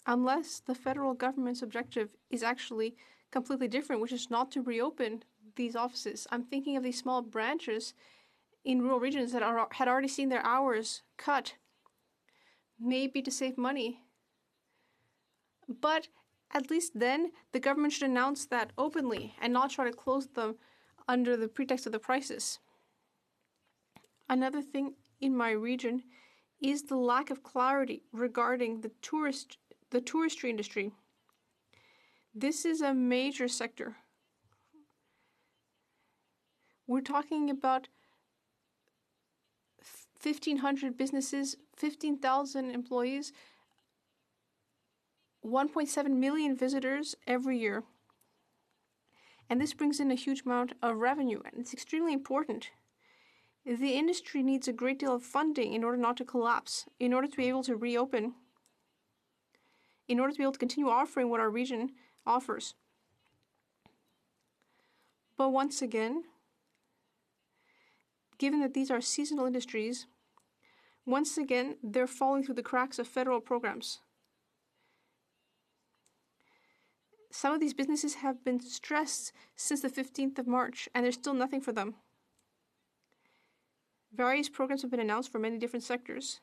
Unless the federal government's objective is actually completely different, which is not to reopen these offices. I'm thinking of these small branches in rural regions that had already seen their hours cut, maybe to save money. But at least then, the government should announce that openly and not try to close them under the pretext of the crisis. Another thing in my region is the lack of clarity regarding the touristy industry. This is a major sector. We're talking about 1,500 businesses, 15,000 employees, 1.7 million visitors every year. And this brings in a huge amount of revenue, and it's extremely important. The industry needs a great deal of funding in order not to collapse, in order to be able to reopen, in order to be able to continue offering what our region offers. But once again, given that these are seasonal industries, once again, they're falling through the cracks of federal programs. Some of these businesses have been stressed since the 15th of March, and there's still nothing for them. Various programs have been announced for many different sectors,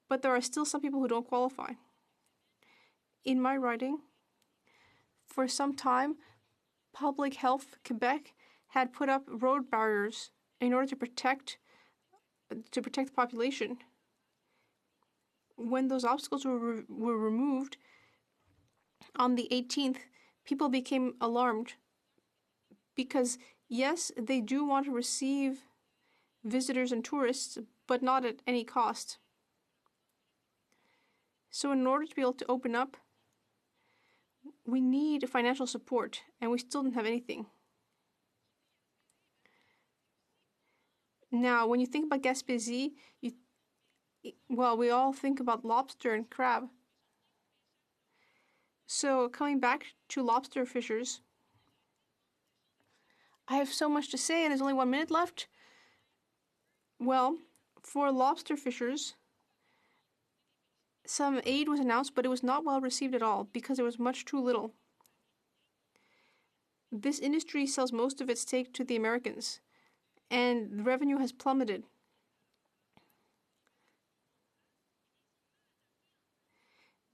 but there are still some people who don't qualify. In my riding, for some time, Public Health Quebec had put up road barriers in order to protect the population. When those obstacles were removed on the 18th, people became alarmed because, yes, they do want to receive visitors and tourists, but not at any cost. So in order to be able to open up, we need financial support, and we still don't have anything. Now, when you think about Gaspésie, we all think about lobster and crab. So coming back to lobster fishers, I have so much to say, and there's only 1 minute left. Well, for lobster fishers, some aid was announced, but it was not well received at all because there was much too little. This industry sells most of its steak to the Americans, and the revenue has plummeted.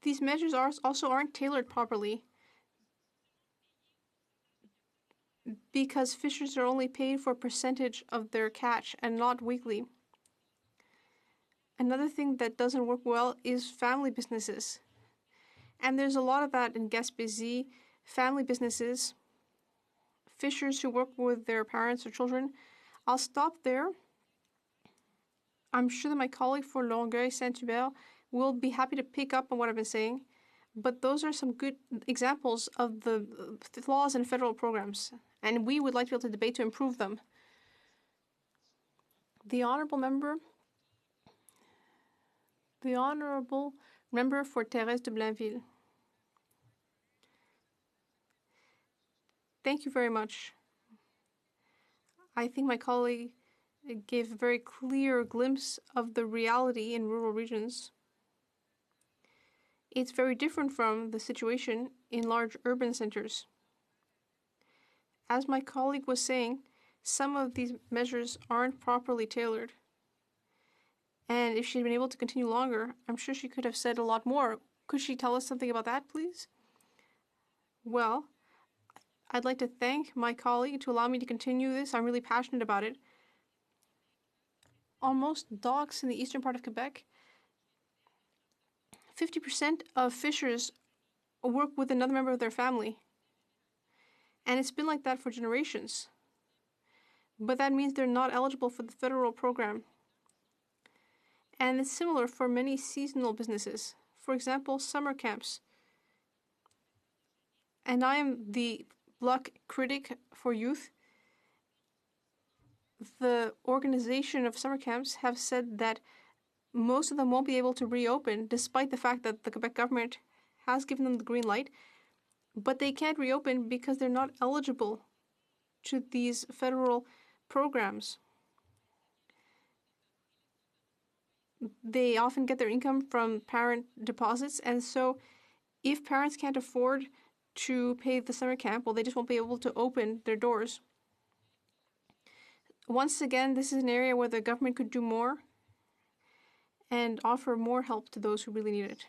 These measures also aren't tailored properly. because fishers are only paid for a percentage of their catch and not weekly. Another thing that doesn't work well is family businesses. And there's a lot of that in Gaspésie, family businesses, fishers who work with their parents or children. I'll stop there. I'm sure that my colleague for Longueuil Saint-Hubert will be happy to pick up on what I've been saying, but those are some good examples of the flaws in federal programs, and we would like to be able to debate to improve them. The honourable member for Thérèse de Blainville. Thank you very much. I think my colleague gave a very clear glimpse of the reality in rural regions. It's very different from the situation in large urban centers. As my colleague was saying, some of these measures aren't properly tailored. And if she'd been able to continue longer, I'm sure she could have said a lot more. Could she tell us something about that, please? Well, I'd like to thank my colleague to allow me to continue this. I'm really passionate about it. On most docks in the eastern part of Quebec, 50% of fishers work with another member of their family. And it's been like that for generations. But that means they're not eligible for the federal program. And it's similar for many seasonal businesses. For example, summer camps. And I am the Bloc critic for youth. The organization of summer camps have said that most of them won't be able to reopen, despite the fact that the Quebec government has given them the green light. But they can't reopen because they're not eligible to these federal programs. They often get their income from parent deposits, and so if parents can't afford to pay the summer camp, well, they just won't be able to open their doors. Once again, this is an area where the government could do more and offer more help to those who really need it.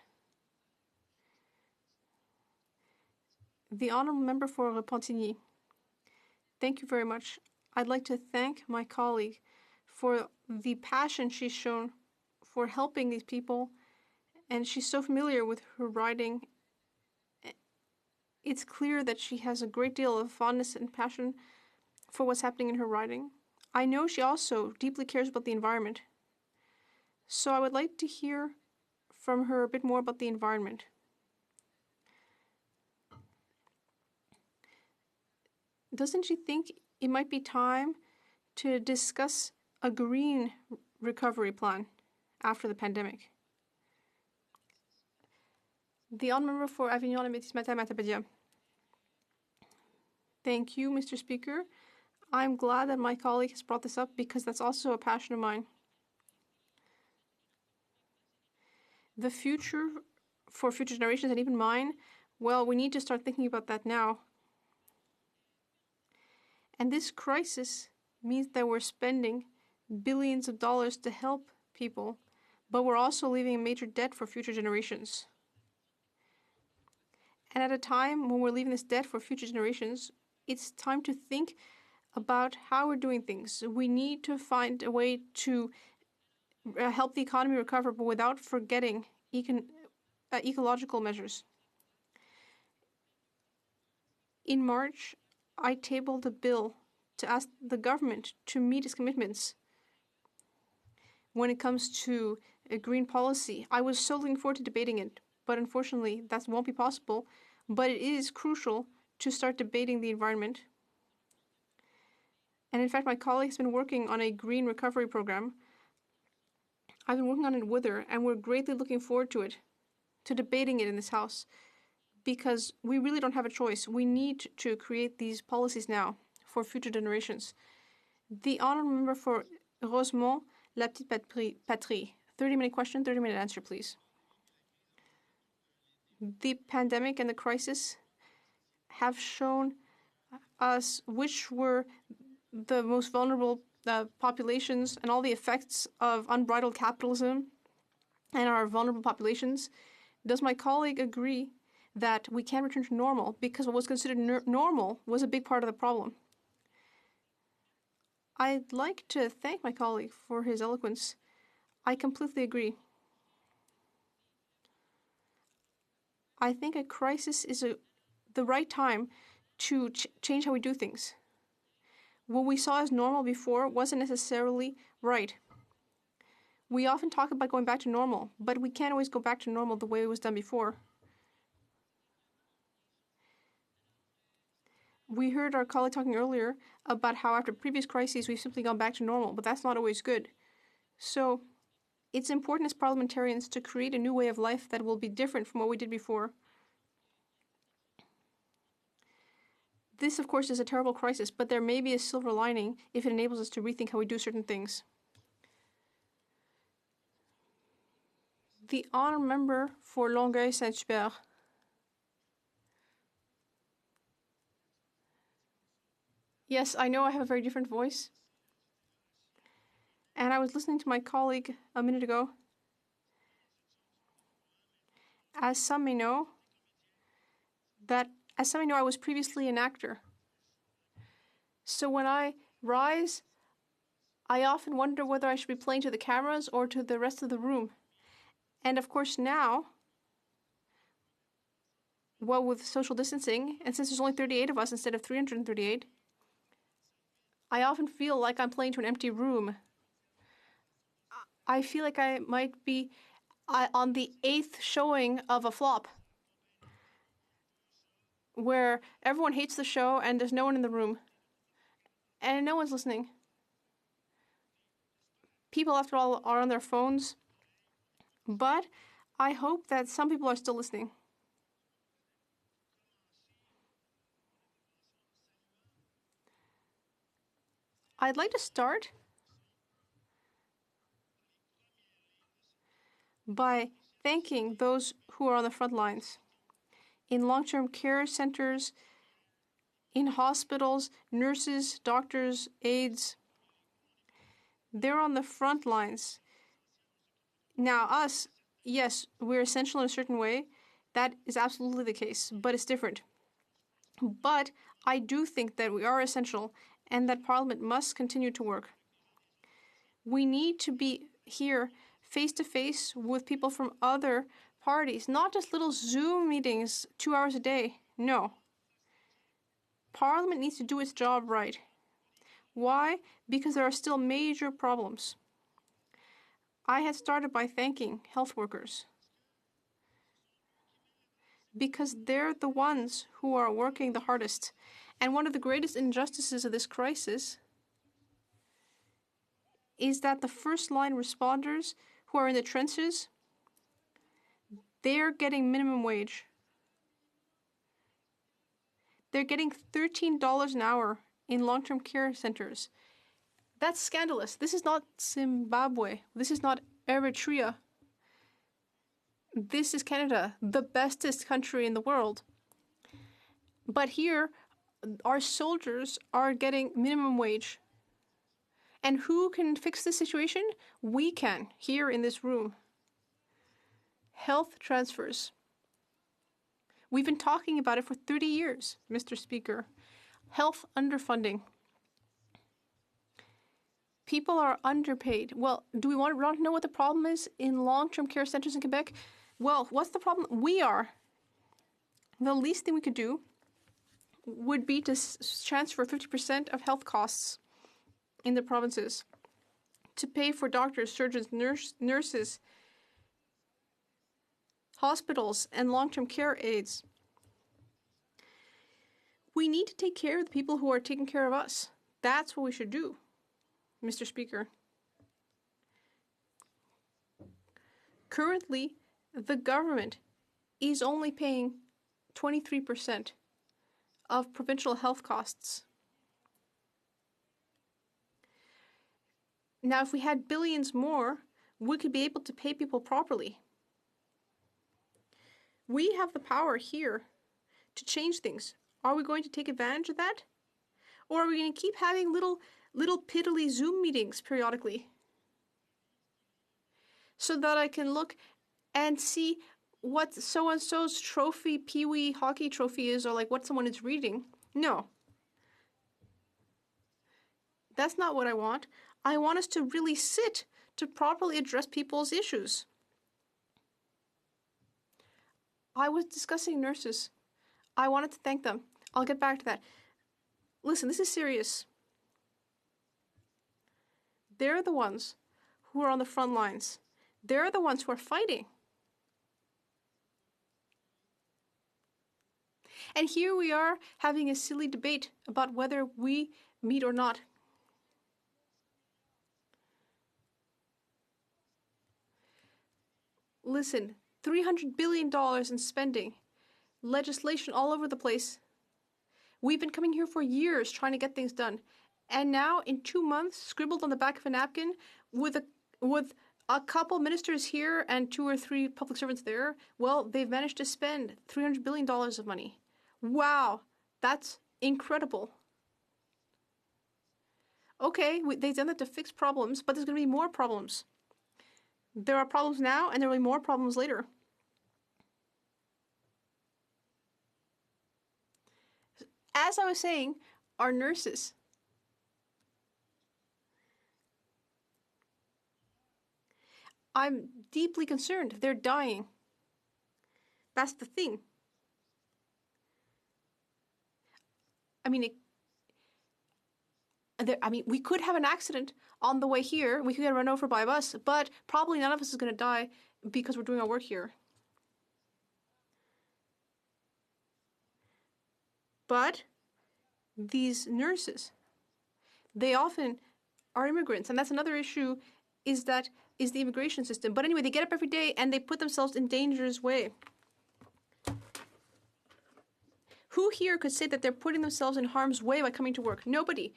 The honourable member for Repentigny. Thank you very much. I'd like to thank my colleague for the passion she's shown for helping these people, and she's so familiar with her riding. It's clear that she has a great deal of fondness and passion for what's happening in her riding. I know she also deeply cares about the environment. So I would like to hear from her a bit more about the environment. Doesn't she think it might be time to discuss a green recovery plan after the pandemic? The honourable member for Avignon and Métis Matin Matapédia. Thank you, Mr. Speaker. I'm glad that my colleague has brought this up because that's also a passion of mine. The future for future generations and even mine, well, we need to start thinking about that now. And this crisis means that we're spending billions of dollars to help people, but we're also leaving a major debt for future generations. And at a time when we're leaving this debt for future generations, it's time to think about how we're doing things. We need to find a way to help the economy recover, but without forgetting ecological measures. In March, I tabled a bill to ask the government to meet its commitments when it comes to a green policy. I was so looking forward to debating it, but unfortunately that won't be possible. But it is crucial to start debating the environment. And in fact, my colleague has been working on a green recovery program. I've been working on it with her, and we're greatly looking forward to it, to debating it in this House, because we really don't have a choice. We need to create these policies now for future generations. The honourable member for Rosemont, La Petite Patrie. 30-minute question, 30-minute answer, please. The pandemic and the crisis have shown us which were the most vulnerable populations and all the effects of unbridled capitalism and our vulnerable populations. Does my colleague agree that we can return to normal because what was considered normal was a big part of the problem? I'd like to thank my colleague for his eloquence. I completely agree. I think a crisis is the right time to change how we do things. What we saw as normal before wasn't necessarily right. We often talk about going back to normal, but we can't always go back to normal the way it was done before. We heard our colleague talking earlier about how after previous crises we've simply gone back to normal, but that's not always good. So it's important as parliamentarians to create a new way of life that will be different from what we did before. This, of course, is a terrible crisis, but there may be a silver lining if it enables us to rethink how we do certain things. The honourable member for Longueuil-Saint-Hubert. Yes, I know I have a very different voice. And I was listening to my colleague a minute ago. As some may know, I was previously an actor. So when I rise, I often wonder whether I should be playing to the cameras or to the rest of the room. And of course now, well, with social distancing, and since there's only 38 of us instead of 338, I often feel like I'm playing to an empty room. I feel like I might be on the 8th showing of a flop, where everyone hates the show and there's no one in the room, and no one's listening. People, after all, are on their phones, but I hope that some people are still listening. I'd like to start by thanking those who are on the front lines. In long-term care centers, in hospitals, nurses, doctors, aides, they're on the front lines. Now us, yes, we're essential in a certain way. That is absolutely the case, but it's different. But I do think that we are essential and that Parliament must continue to work. We need to be here face-to-face with people from other parties, not just little Zoom meetings 2 hours a day. No. Parliament needs to do its job right. Why? Because there are still major problems. I had started by thanking health workers, because they're the ones who are working the hardest. And one of the greatest injustices of this crisis is that the first line responders who are in the trenches, they're getting minimum wage. They're getting $13 an hour in long-term care centers. That's scandalous. This is not Zimbabwe. This is not Eritrea. This is Canada, the bestest country in the world. But here, our soldiers are getting minimum wage. And who can fix this situation? We can, here in this room. Health transfers. We've been talking about it for 30 years, Mr. Speaker. Health underfunding. People are underpaid. Well, do we want to know what the problem is in long-term care centers in Quebec? Well, what's the problem? We are. The least thing we could do would be to transfer 50% of health costs in the provinces to pay for doctors, surgeons, nurses, hospitals, and long-term care aides. We need to take care of the people who are taking care of us. That's what we should do, Mr. Speaker. Currently, the government is only paying 23% of provincial health costs. Now, if we had billions more, we could be able to pay people properly. We have the power here to change things. Are we going to take advantage of that? Or are we going to keep having little piddly Zoom meetings periodically so that I can look and see what so-and-so's trophy, Pee-wee hockey trophy is, or like what someone is reading? No. That's not what I want. I want us to really sit to properly address people's issues. I was discussing nurses. I wanted to thank them. I'll get back to that. Listen, this is serious. They're the ones who are on the front lines. They're the ones who are fighting. And here we are having a silly debate about whether we meet or not. Listen, $300 billion in spending, legislation all over the place. We've been coming here for years trying to get things done. And now, in 2 months, scribbled on the back of a napkin with a couple ministers here and 2 or 3 public servants there, well, they've managed to spend $300 billion of money. Wow, that's incredible. Okay, they've done that to fix problems, but there's going to be more problems. There are problems now, and there will be more problems later. As I was saying, our nurses. I'm deeply concerned. They're dying. That's the thing. We could have an accident on the way here. We could get run over by a bus, but probably none of us is going to die because we're doing our work here. But these nurses, they often are immigrants, and that's another issue, is the immigration system. But anyway, they get up every day and they put themselves in dangerous way. Who here could say that they're putting themselves in harm's way by coming to work? Nobody.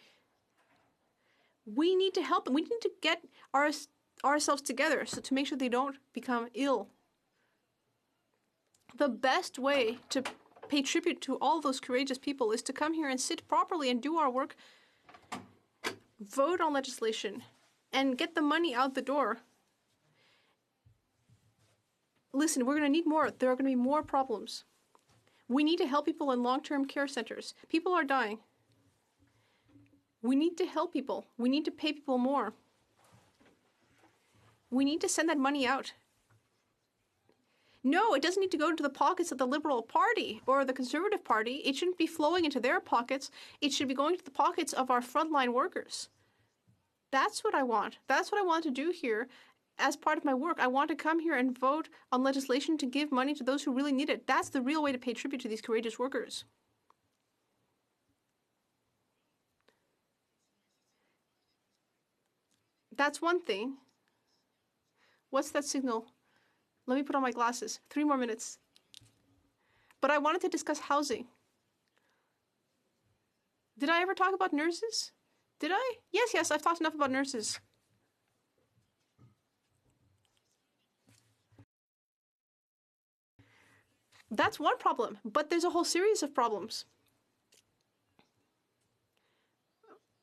We need to help them. We need to get ourselves together to make sure they don't become ill. The best way to pay tribute to all those courageous people is to come here and sit properly and do our work, vote on legislation, and get the money out the door. Listen, we're going to need more. There are going to be more problems. We need to help people in long-term care centers. People are dying. We need to help people. We need to pay people more. We need to send that money out. No, it doesn't need to go into the pockets of the Liberal Party or the Conservative Party. It shouldn't be flowing into their pockets. It should be going to the pockets of our frontline workers. That's what I want. That's what I want to do here as part of my work. I want to come here and vote on legislation to give money to those who really need it. That's the real way to pay tribute to these courageous workers. That's one thing. What's that signal? Let me put on my glasses. 3 more minutes. But I wanted to discuss housing. Did I ever talk about nurses? Did I? Yes, I've talked enough about nurses. That's one problem, but there's a whole series of problems.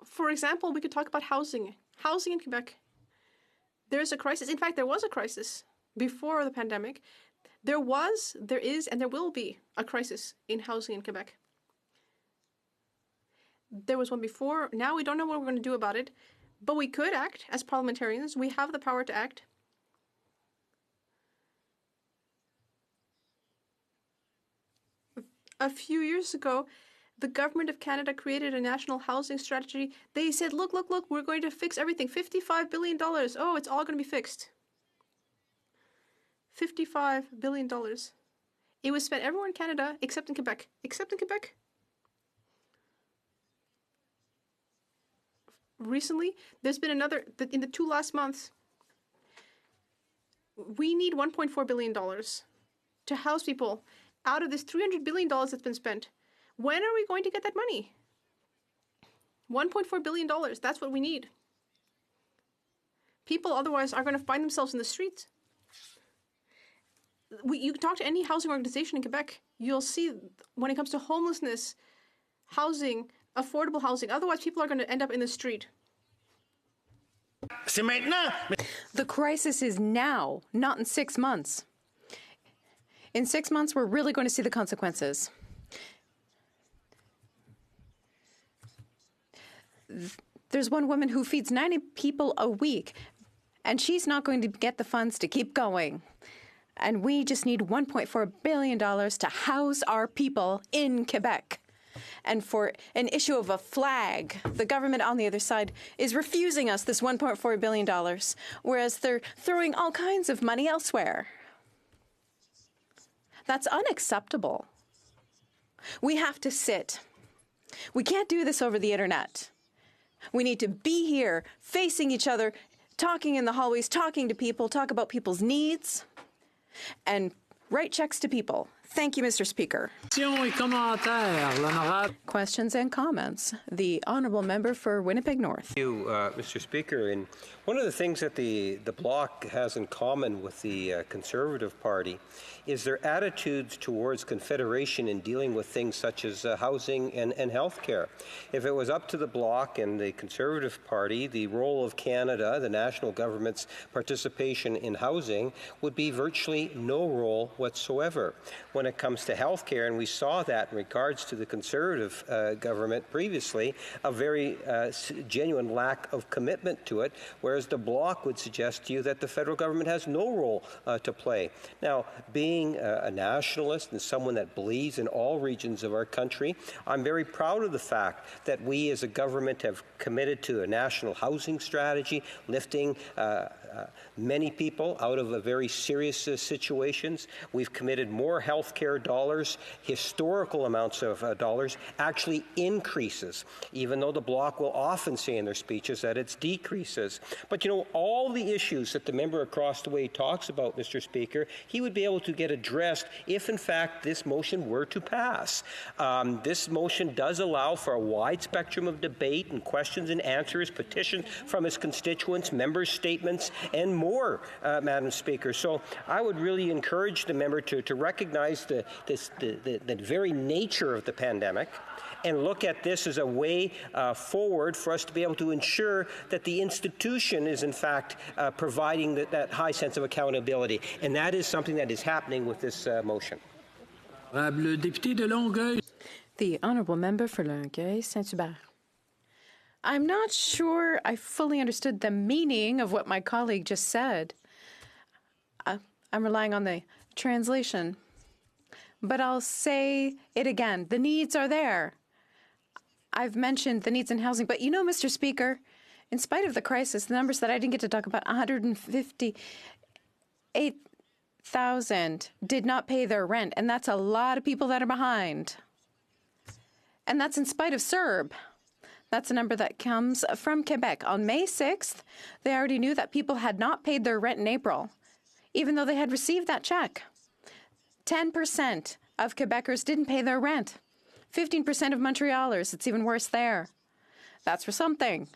For example, we could talk about housing. Housing in Quebec. There's a crisis. In fact, there was a crisis before the pandemic. There is, and there will be a crisis in housing in Quebec. There was one before. Now we don't know what we're going to do about it, but we could act as parliamentarians. We have the power to act. A few years ago, the government of Canada created a national housing strategy. They said, look, we're going to fix everything. $55 billion. Oh, it's all going to be fixed. $55 billion. It was spent everywhere in Canada except in Quebec. Except in Quebec. Recently, there's been another, in the 2 last months, we need $1.4 billion to house people out of this $300 billion that's been spent. When are we going to get that money? $1.4 billion, that's what we need. People otherwise are going to find themselves in the streets. You can talk to any housing organization in Quebec. You'll see when it comes to homelessness, housing, affordable housing. Otherwise, people are going to end up in the street. The crisis is now, not in 6 months. In 6 months, we're really going to see the consequences. There's one woman who feeds 90 people a week, and she's not going to get the funds to keep going. And we just need $1.4 billion to house our people in Quebec. And for an issue of a flag, the government on the other side is refusing us this $1.4 billion, whereas they're throwing all kinds of money elsewhere. That's unacceptable. We have to sit. We can't do this over the internet. We need to be here, facing each other, talking in the hallways, talking to people, talk about people's needs, and write checks to people. Thank you, Mr. Speaker. Questions and comments. The Honourable Member for Winnipeg North. Thank you, Mr. Speaker. And one of the things that the Bloc has in common with the Conservative Party is their attitudes towards Confederation in dealing with things such as housing and health care. If it was up to the Bloc and the Conservative Party, the role of Canada, the national government's participation in housing, would be virtually no role whatsoever. When it comes to health care, and we saw that in regards to the Conservative government previously, a very genuine lack of commitment to it, whereas the Bloc would suggest to you that the federal government has no role to play. Now, being a nationalist and someone that believes in all regions of our country, I'm very proud of the fact that we as a government have committed to a national housing strategy, lifting many people out of very serious situations. We've committed more health care dollars, historical amounts of dollars, actually increases, even though the Bloc will often say in their speeches that it's decreases. But you know, all the issues that the member across the way talks about, Mr. Speaker, he would be able to get addressed if, in fact, this motion were to pass. This motion does allow for a wide spectrum of debate and questions and answers, petitions from his constituents, members' statements, and more, Madam Speaker. So I would really encourage the member to recognize the very nature of the pandemic and look at this as a way forward for us to be able to ensure that the institution is, in fact, providing that high sense of accountability. And that is something that is happening with this motion. The Honourable Member for Longueuil, Saint-Hubert. I'm not sure I fully understood the meaning of what my colleague just said. I'm relying on the translation. But I'll say it again. The needs are there. I've mentioned the needs in housing. But you know, Mr. Speaker, in spite of the crisis, the numbers that I didn't get to talk about, 158,000 did not pay their rent. And that's a lot of people that are behind. And that's in spite of CERB. That's a number that comes from Quebec. On May 6th, they already knew that people had not paid their rent in April, even though they had received that check. 10% of Quebecers didn't pay their rent. 15% of Montrealers, it's even worse there. That's for something.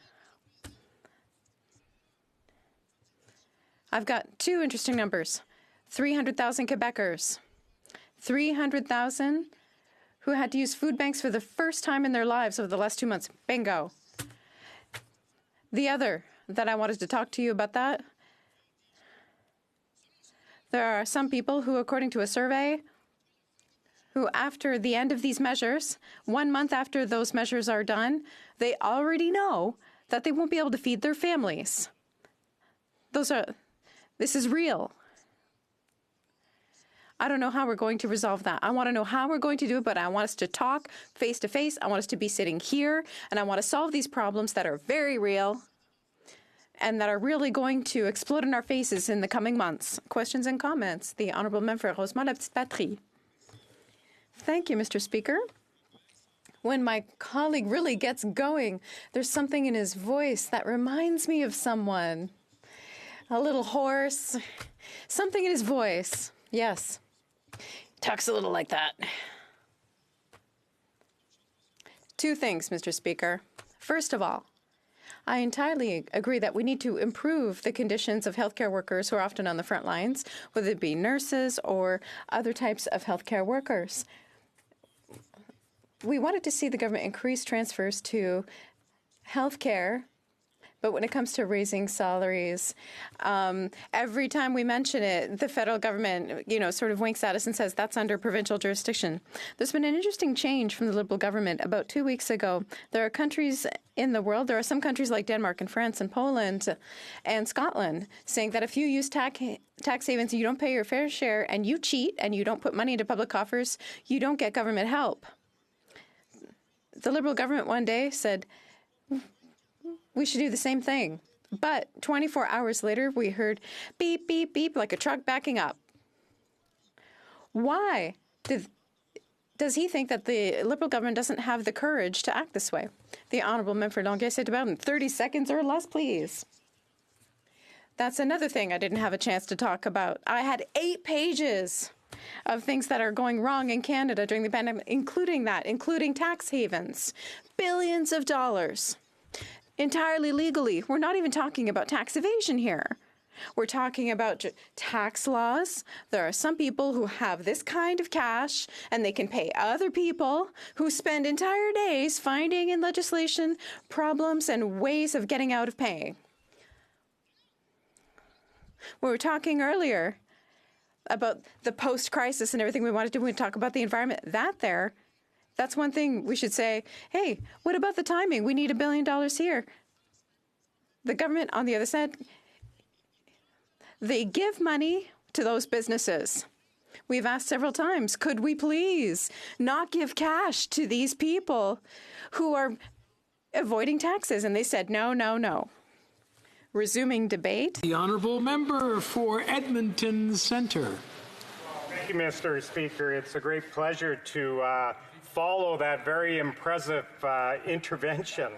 I've got two interesting numbers. 300,000 Quebecers. 300,000 who had to use food banks for the first time in their lives over the last 2 months. Bingo. The other that I wanted to talk to you about that, there are some people who, according to a survey, who after the end of these measures, 1 month after those measures are done, they already know that they won't be able to feed their families. This is real. I don't know how we're going to resolve that. I want to know how we're going to do it, but I want us to talk face to face. I want us to be sitting here, and I want to solve these problems that are very real and that are really going to explode in our faces in the coming months. Questions and comments. The Honourable Member for Rosemont La Petite Patrie. Thank you, Mr. Speaker. When my colleague really gets going, there's something in his voice that reminds me of someone. A little hoarse. Something in his voice. Yes. Talks a little like that. Two things, Mr. Speaker. First of all, I entirely agree that we need to improve the conditions of healthcare workers who are often on the front lines, whether it be nurses or other types of healthcare workers. We wanted to see the government increase transfers to healthcare But when it comes to raising salaries, every time we mention it, the federal government, sort of winks at us and says that's under provincial jurisdiction. There's been an interesting change from the Liberal government. About 2 weeks ago, there are countries in the world, there are some countries like Denmark and France and Poland and Scotland saying that if you use tax havens, you don't pay your fair share, and you cheat and you don't put money into public coffers, you don't get government help. The Liberal government one day said, we should do the same thing. But 24 hours later, we heard beep, beep, beep, like a truck backing up. Why does he think that the Liberal government doesn't have the courage to act this way? The Honourable Member for Longueuil said about in 30 seconds or less, please. That's another thing I didn't have a chance to talk about. I had 8 pages of things that are going wrong in Canada during the pandemic, including tax havens, billions of dollars. Entirely legally. We're not even talking about tax evasion here. We're talking about tax laws. There are some people who have this kind of cash, and they can pay other people who spend entire days finding in legislation problems and ways of getting out of paying. We were talking earlier about the post-crisis and everything we want to do. We talk about the environment. That's one thing we should say, hey, what about the timing? We need $1 billion here. The government, on the other side, they give money to those businesses. We've asked several times, could we please not give cash to these people who are avoiding taxes? And they said, no, no, no. Resuming debate. The Honourable Member for Edmonton Centre. Thank you, Mr. Speaker. It's a great pleasure to follow that very impressive intervention.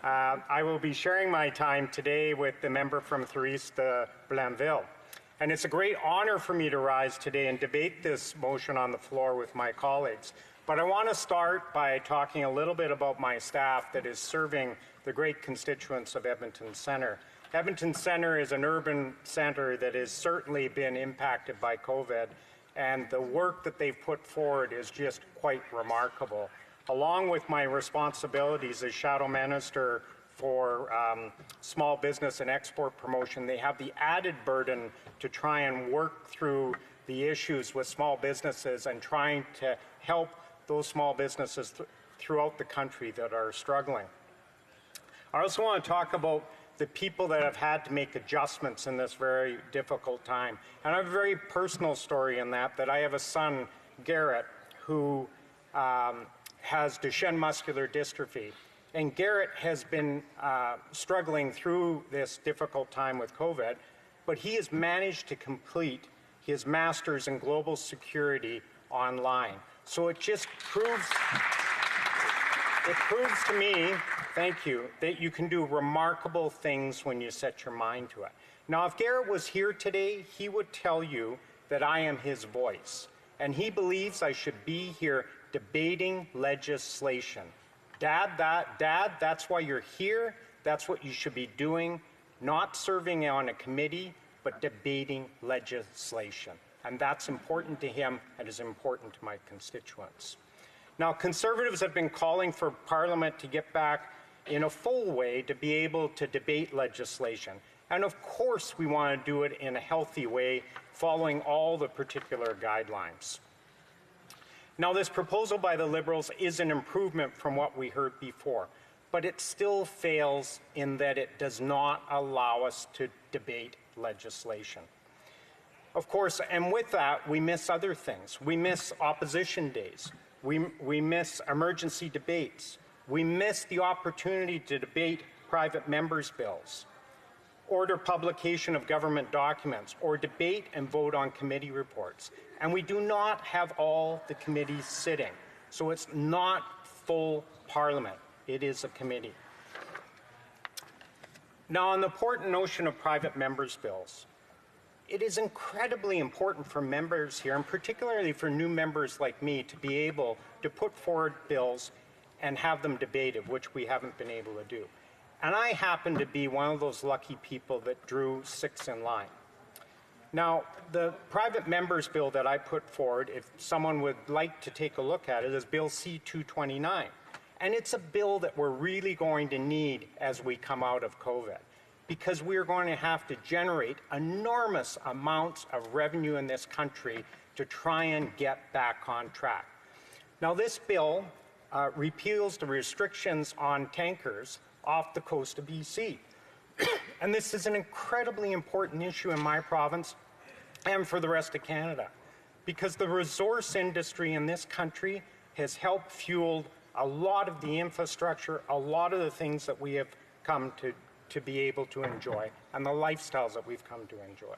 I will be sharing my time today with the member from Therese-Blainville. And it's a great honor for me to rise today and debate this motion on the floor with my colleagues. But I want to start by talking a little bit about my staff that is serving the great constituents of Edmonton Centre. Edmonton Centre is an urban centre that has certainly been impacted by COVID, and the work that they've put forward is just quite remarkable. Along with my responsibilities as Shadow Minister for small business and export promotion, they have the added burden to try and work through the issues with small businesses and trying to help those small businesses throughout the country that are struggling. I also want to talk about the people that have had to make adjustments in this very difficult time. And I have a very personal story in that I have a son, Garrett, who has Duchenne muscular dystrophy. And Garrett has been struggling through this difficult time with COVID, but he has managed to complete his master's in global security online. So it just proves to me, thank you, that you can do remarkable things when you set your mind to it. Now, if Garrett was here today, he would tell you that I am his voice, and he believes I should be here debating legislation. Dad, that's why you're here. That's what you should be doing, not serving on a committee, but debating legislation. And that's important to him and is important to my constituents. Now, Conservatives have been calling for Parliament to get back in a full way to be able to debate legislation. And of course, we want to do it in a healthy way, following all the particular guidelines. Now, this proposal by the Liberals is an improvement from what we heard before, but it still fails in that it does not allow us to debate legislation. Of course, and with that, we miss other things. We miss opposition days. We miss emergency debates. We miss the opportunity to debate private members' bills, order publication of government documents, or debate and vote on committee reports. And we do not have all the committees sitting. So it's not full Parliament. It is a committee. Now, on the important notion of private members' bills, it is incredibly important for members here, and particularly for new members like me, to be able to put forward bills and have them debated, which we haven't been able to do. And I happen to be one of those lucky people that drew 6 in line. Now, the private members bill that I put forward, if someone would like to take a look at it, is Bill C-229. And it's a bill that we're really going to need as we come out of COVID. because we are going to have to generate enormous amounts of revenue in this country to try and get back on track. Now, this bill repeals the restrictions on tankers off the coast of BC. And this is an incredibly important issue in my province and for the rest of Canada, because the resource industry in this country has helped fuel a lot of the infrastructure, a lot of the things that we have come to be able to enjoy, and the lifestyles that we've come to enjoy.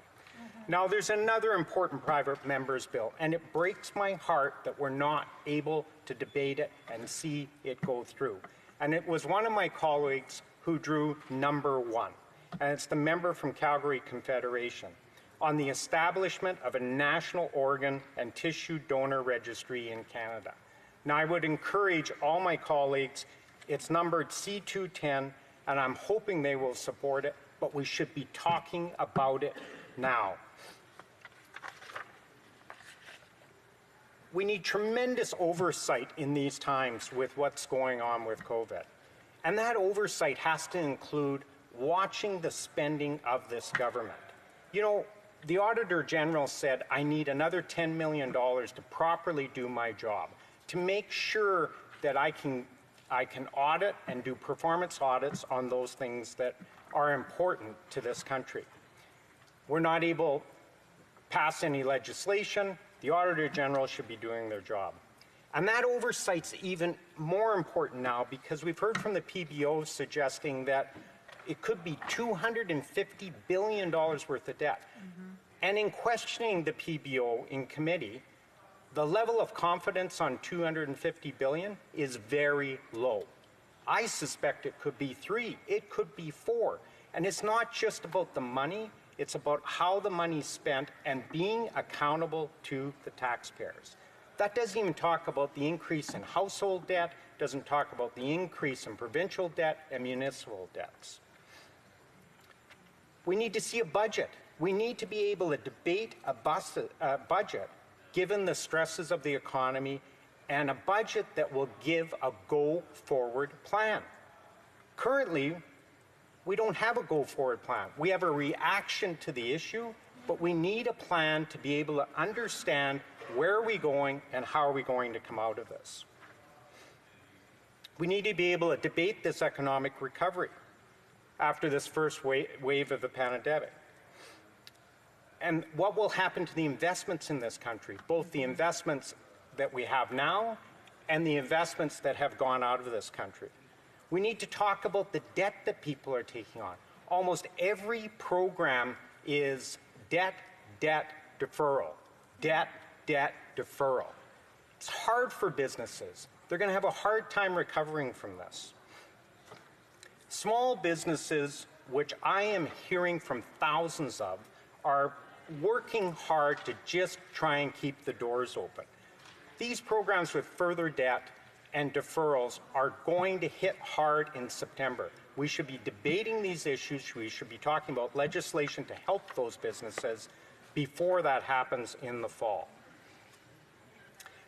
Now, there's another important private member's bill, and it breaks my heart that we're not able to debate it and see it go through. And it was one of my colleagues who drew number 1, and it's the member from Calgary Confederation, on the establishment of a national organ and tissue donor registry in Canada. Now, I would encourage all my colleagues, it's numbered C210, and I'm hoping they will support it, but we should be talking about it now. We need tremendous oversight in these times with what's going on with COVID. And that oversight has to include watching the spending of this government. You know, the Auditor General said, I need another $10 million to properly do my job, to make sure that I can audit and do performance audits on those things that are important to this country. We're not able to pass any legislation. The Auditor General should be doing their job. And that oversight's even more important now because we've heard from the PBO suggesting that it could be $250 billion worth of debt. And in questioning the PBO in committee, the level of confidence on $250 billion is very low. I suspect it could be 3, it could be 4. And it's not just about the money, it's about how the money's spent and being accountable to the taxpayers. That doesn't even talk about the increase in household debt, doesn't talk about the increase in provincial debt and municipal debts. We need to see a budget. We need to be able to debate a budget given the stresses of the economy and a budget that will give a go-forward plan. Currently, we don't have a go-forward plan. We have a reaction to the issue, but we need a plan to be able to understand where are we going and how are we going to come out of this. We need to be able to debate this economic recovery after this first wave of the pandemic. And what will happen to the investments in this country, both the investments that we have now and the investments that have gone out of this country. We need to talk about the debt that people are taking on. Almost every program is debt, debt, deferral. Debt, debt, deferral. It's hard for businesses. They're going to have a hard time recovering from this. Small businesses, which I am hearing from thousands of, are working hard to just try and keep the doors open. These programs with further debt and deferrals are going to hit hard in September. We should be debating these issues. We should be talking about legislation to help those businesses before that happens in the fall.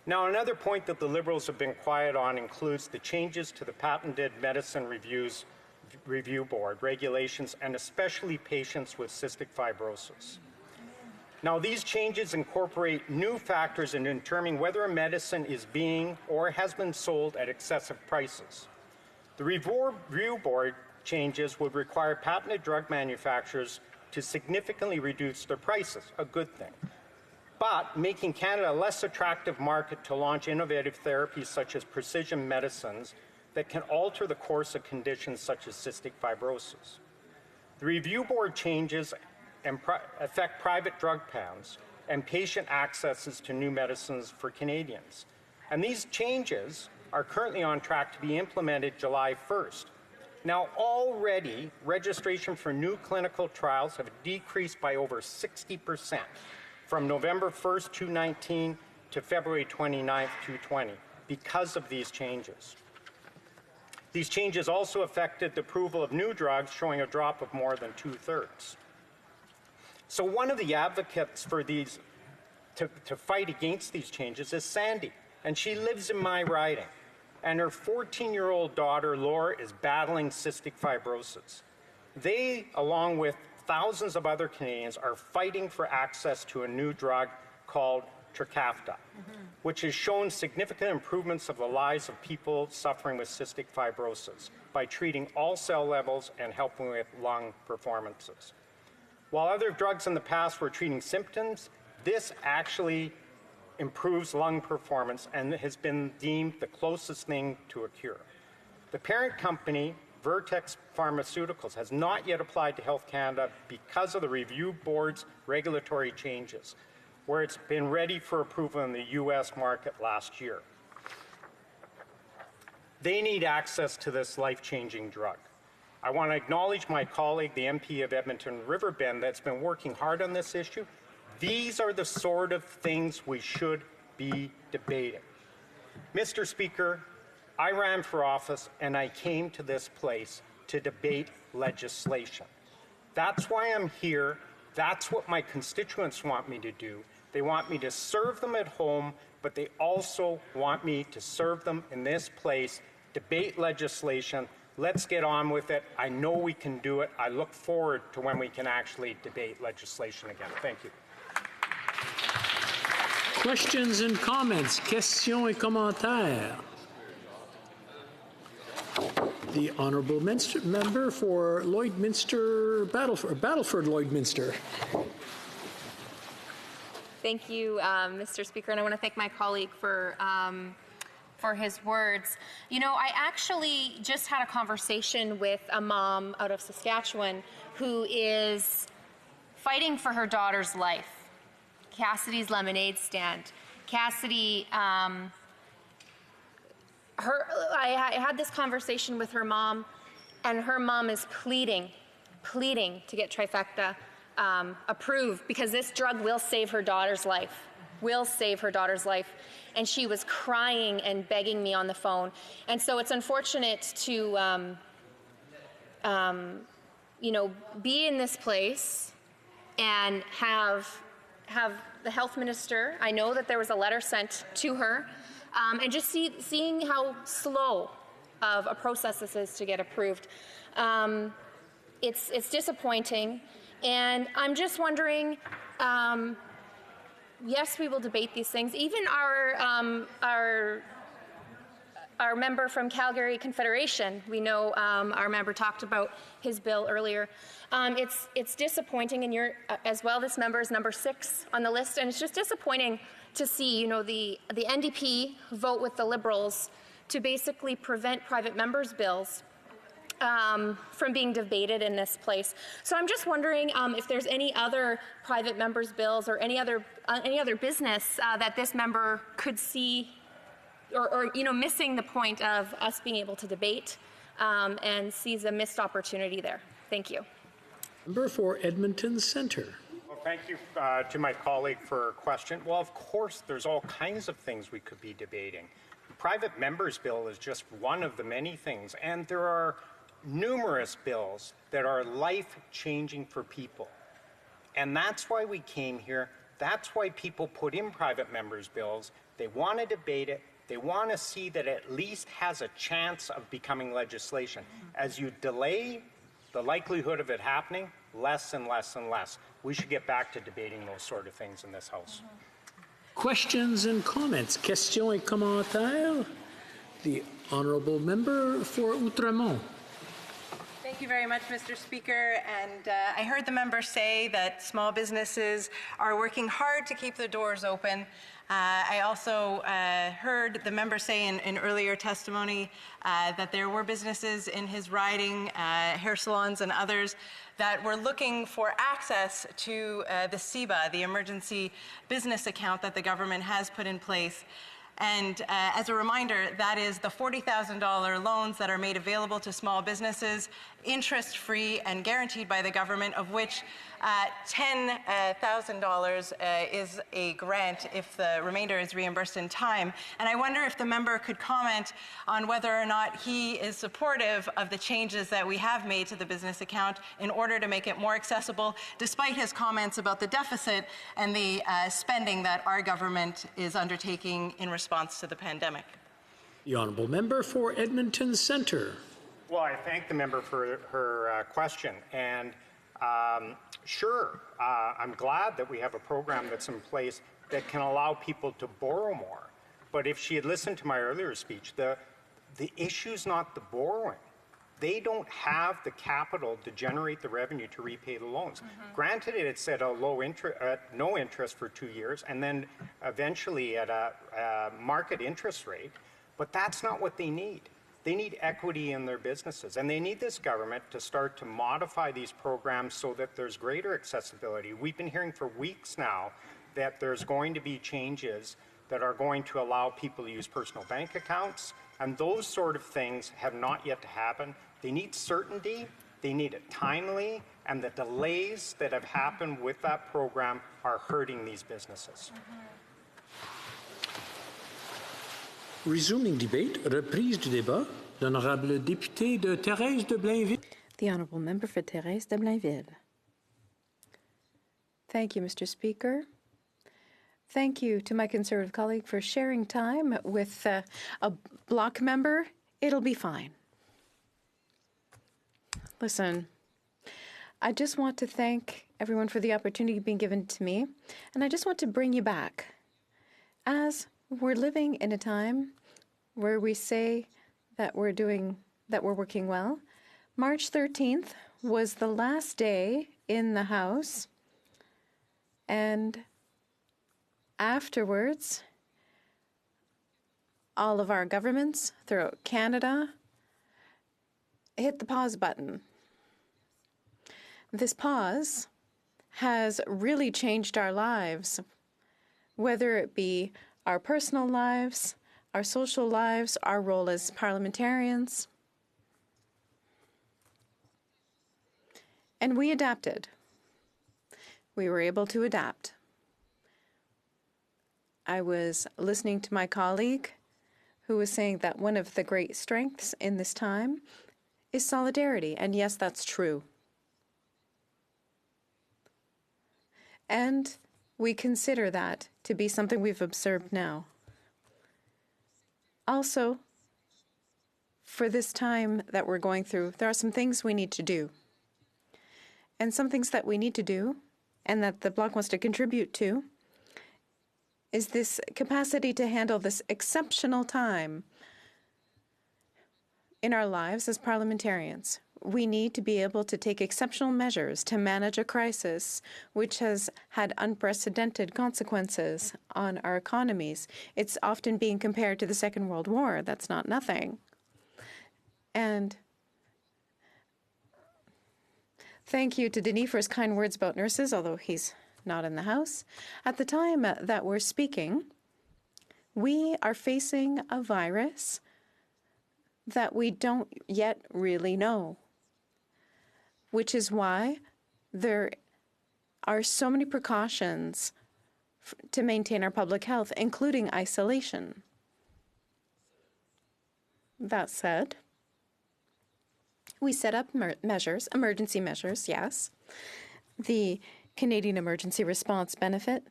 Now, another point that the Liberals have been quiet on includes the changes to the Patented Medicine Review Board regulations, and especially patients with cystic fibrosis. Now, these changes incorporate new factors in determining whether a medicine is being or has been sold at excessive prices. The review board changes would require patented drug manufacturers to significantly reduce their prices, a good thing, but making Canada a less attractive market to launch innovative therapies such as precision medicines that can alter the course of conditions such as cystic fibrosis. The review board changes affect private drug plans and patient accesses to new medicines for Canadians. And these changes are currently on track to be implemented July 1st. Now, already, registration for new clinical trials have decreased by over 60% from November 1st, 2019 to February 29th, 2020 because of these changes. These changes also affected the approval of new drugs, showing a drop of more than 2/3. So one of the advocates for these, to fight against these changes is Sandy, and she lives in my riding. And her 14-year-old daughter, Laura, is battling cystic fibrosis. They, along with thousands of other Canadians, are fighting for access to a new drug called Trikafta, which has shown significant improvements of the lives of people suffering with cystic fibrosis by treating all cell levels and helping with lung performances. While other drugs in the past were treating symptoms, this actually improves lung performance and has been deemed the closest thing to a cure. The parent company, Vertex Pharmaceuticals, has not yet applied to Health Canada because of the review board's regulatory changes, where it's been ready for approval in the US market last year. They need access to this life-changing drug. I want to acknowledge my colleague, the MP of Edmonton Riverbend, that's been working hard on this issue. These are the sort of things we should be debating. Mr. Speaker, I ran for office and I came to this place to debate legislation. That's why I'm here. That's what my constituents want me to do. They want me to serve them at home, but they also want me to serve them in this place, debate legislation. Let's get on with it. I know we can do it. I look forward to when we can actually debate legislation again. Thank you. Questions and comments, questions et commentaires. The honourable member for Lloydminster, Battleford Lloydminster. Thank you, Mr. Speaker, and I want to thank my colleague for his words. You know, I actually just had a conversation with a mom out of Saskatchewan who is fighting for her daughter's life. Cassidy's Lemonade Stand. Cassidy, I had this conversation with her mom, and her mom is pleading to get Trifecta approved because this drug will save her daughter's life. And she was crying and begging me on the phone. And so it's unfortunate to, you know, be in this place and have the health minister. I know that there was a letter sent to her, and just seeing how slow of a process this is to get approved. It's disappointing, and I'm just wondering. Yes, we will debate these things. Even our member from Calgary Confederation, we know our member talked about his bill earlier. It's disappointing, and you're as well. This member is number 6 on the list, and it's just disappointing to see, you know, the NDP vote with the Liberals to basically prevent private members' bills from being debated in this place. So I'm just wondering if there's any other private members' bills or any other business that this member could see, or you know, missing the point of us being able to debate and sees a missed opportunity there. Thank you. Member for Edmonton Centre. Well, thank you to my colleague for her question. Well, of course, there's all kinds of things we could be debating. The private members' bill is just one of the many things, and there are numerous bills that are life-changing for people. And that's why we came here. That's why people put in private members' bills. They want to debate it. They want to see that it at least has a chance of becoming legislation. As you delay the likelihood of it happening, less and less and less. We should get back to debating those sort of things in this House. Questions and comments, questions et commentaires. The honourable member for Outremont. Thank you very much, Mr. Speaker. And I heard the member say that small businesses are working hard to keep their doors open. I also heard the member say in earlier testimony that there were businesses in his riding, hair salons and others, that were looking for access to the CEBA, the emergency business account that the government has put in place. And as a reminder, that is the $40,000 loans that are made available to small businesses, interest-free and guaranteed by the government, of which $10,000 is a grant if the remainder is reimbursed in time. And I wonder if the member could comment on whether or not he is supportive of the changes that we have made to the business account in order to make it more accessible, despite his comments about the deficit and the spending that our government is undertaking in response to the pandemic. The honourable member for Edmonton Centre. Well, I thank the member for her question. And sure, I'm glad that we have a program that's in place that can allow people to borrow more. But if she had listened to my earlier speech, the issue's not the borrowing. They don't have the capital to generate the revenue to repay the loans. Granted, it's at a no interest for 2 years, and then eventually at a market interest rate, but that's not what they need. They need equity in their businesses, and they need this government to start to modify these programs so that there's greater accessibility. We've been hearing for weeks now that there's going to be changes that are going to allow people to use personal bank accounts, and those sort of things have not yet to happen. They need certainty, they need it timely, and the delays that have happened with that program are hurting these businesses. Resuming debate, reprise du débat, l'honorable député de Thérèse de Blainville. The honourable member for Thérèse de Blainville. Thank you, Mr. Speaker. Thank you to my Conservative colleague for sharing time with a bloc member. It'll be fine. Listen, I just want to thank everyone for the opportunity being given to me, and I just want to bring you back. As we're living in a time where we say that we're working well, March 13th was the last day in the House, and afterwards, all of our governments throughout Canada hit the pause button. This pause has really changed our lives, whether it be our personal lives, our social lives, our role as parliamentarians. And we adapted. We were able to adapt. I was listening to my colleague who was saying that one of the great strengths in this time is solidarity. And yes, that's true. And we consider that to be something we've observed now. Also, for this time that we're going through, there are some things we need to do. And some things that we need to do, and that the Bloc wants to contribute to, is this capacity to handle this exceptional time in our lives as parliamentarians. We need to be able to take exceptional measures to manage a crisis which has had unprecedented consequences on our economies. It's often being compared to the Second World War. That's not nothing. And thank you to Denis for his kind words about nurses, although he's not in the House. At the time that we're speaking, we are facing a virus that we don't yet really know, which is why there are so many precautions to maintain our public health, including isolation. That said, we set up measures, emergency measures, yes. The Canadian Emergency Response Benefit,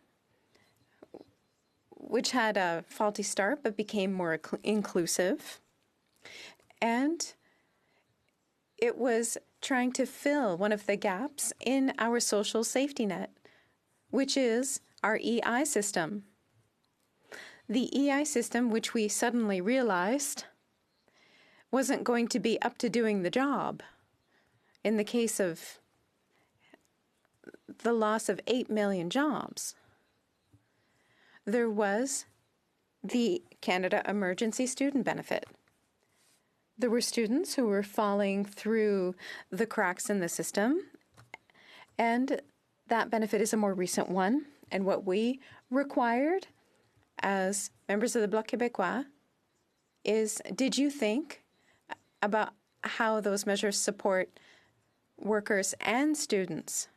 which had a faulty start but became more inclusive. And it was trying to fill one of the gaps in our social safety net, which is our EI system. The EI system, which we suddenly realized wasn't going to be up to doing the job in the case of the loss of 8 million jobs. There was the Canada Emergency Student Benefit. There were students who were falling through the cracks in the system, and that benefit is a more recent one. And what we required as members of the Bloc Québécois is, did you think about how those measures support workers and students,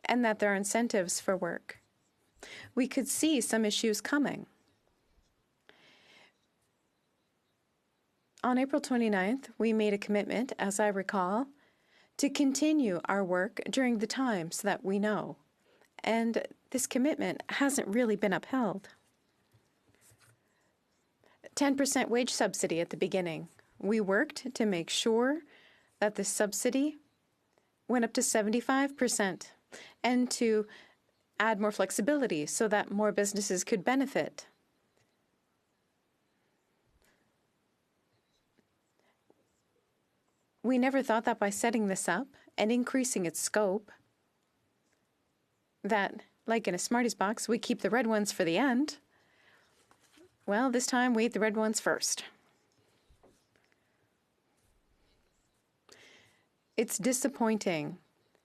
and that there are incentives for work? We could see some issues coming. On April 29th, we made a commitment, as I recall, to continue our work during the times that we know. And this commitment hasn't really been upheld. 10% wage subsidy at the beginning we worked to make sure that the subsidy went up to 75% and to add more flexibility so that more businesses could benefit. We never thought that by setting this up and increasing its scope, that, like in a Smarties box, we keep the red ones for the end. Well, this time we ate the red ones first. It's disappointing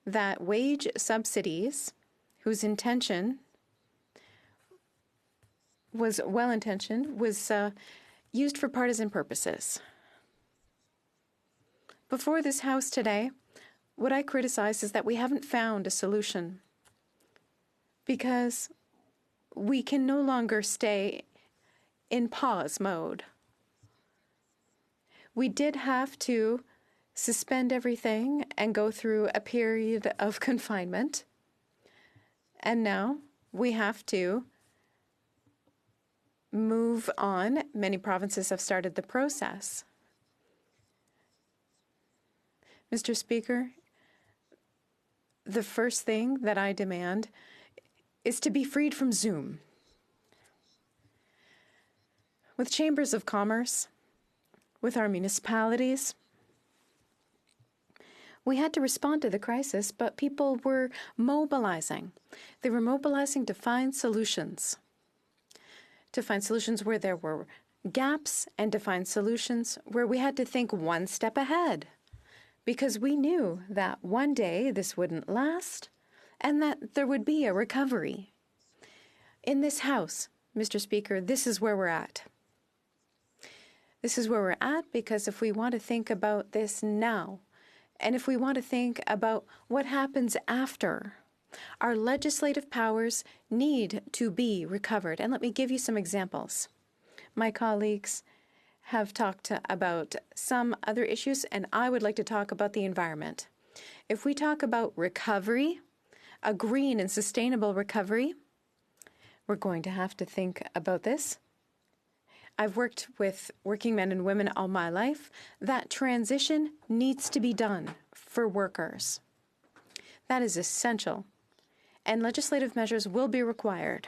that wage subsidies, whose intention was well-intentioned, was used for partisan purposes. Before this House today, what I criticize is that we haven't found a solution, because we can no longer stay in pause mode. We did have to suspend everything and go through a period of confinement, and now we have to move on. Many provinces have started the process. Mr. Speaker, the first thing that I demand is to be freed from Zoom. With chambers of commerce, with our municipalities, we had to respond to the crisis, but people were mobilizing. They were mobilizing to find solutions where there were gaps and to find solutions where we had to think one step ahead, because we knew that one day this wouldn't last and that there would be a recovery. In this House, Mr. Speaker, this is where we're at. This is where we're at because if we want to think about this now, and if we want to think about what happens after, our legislative powers need to be recovered. And let me give you some examples. My colleagues have talked about some other issues, and I would like to talk about the environment. If we talk about recovery, a green and sustainable recovery, we're going to have to think about this. I've worked with working men and women all my life. That transition needs to be done for workers. That is essential, and legislative measures will be required.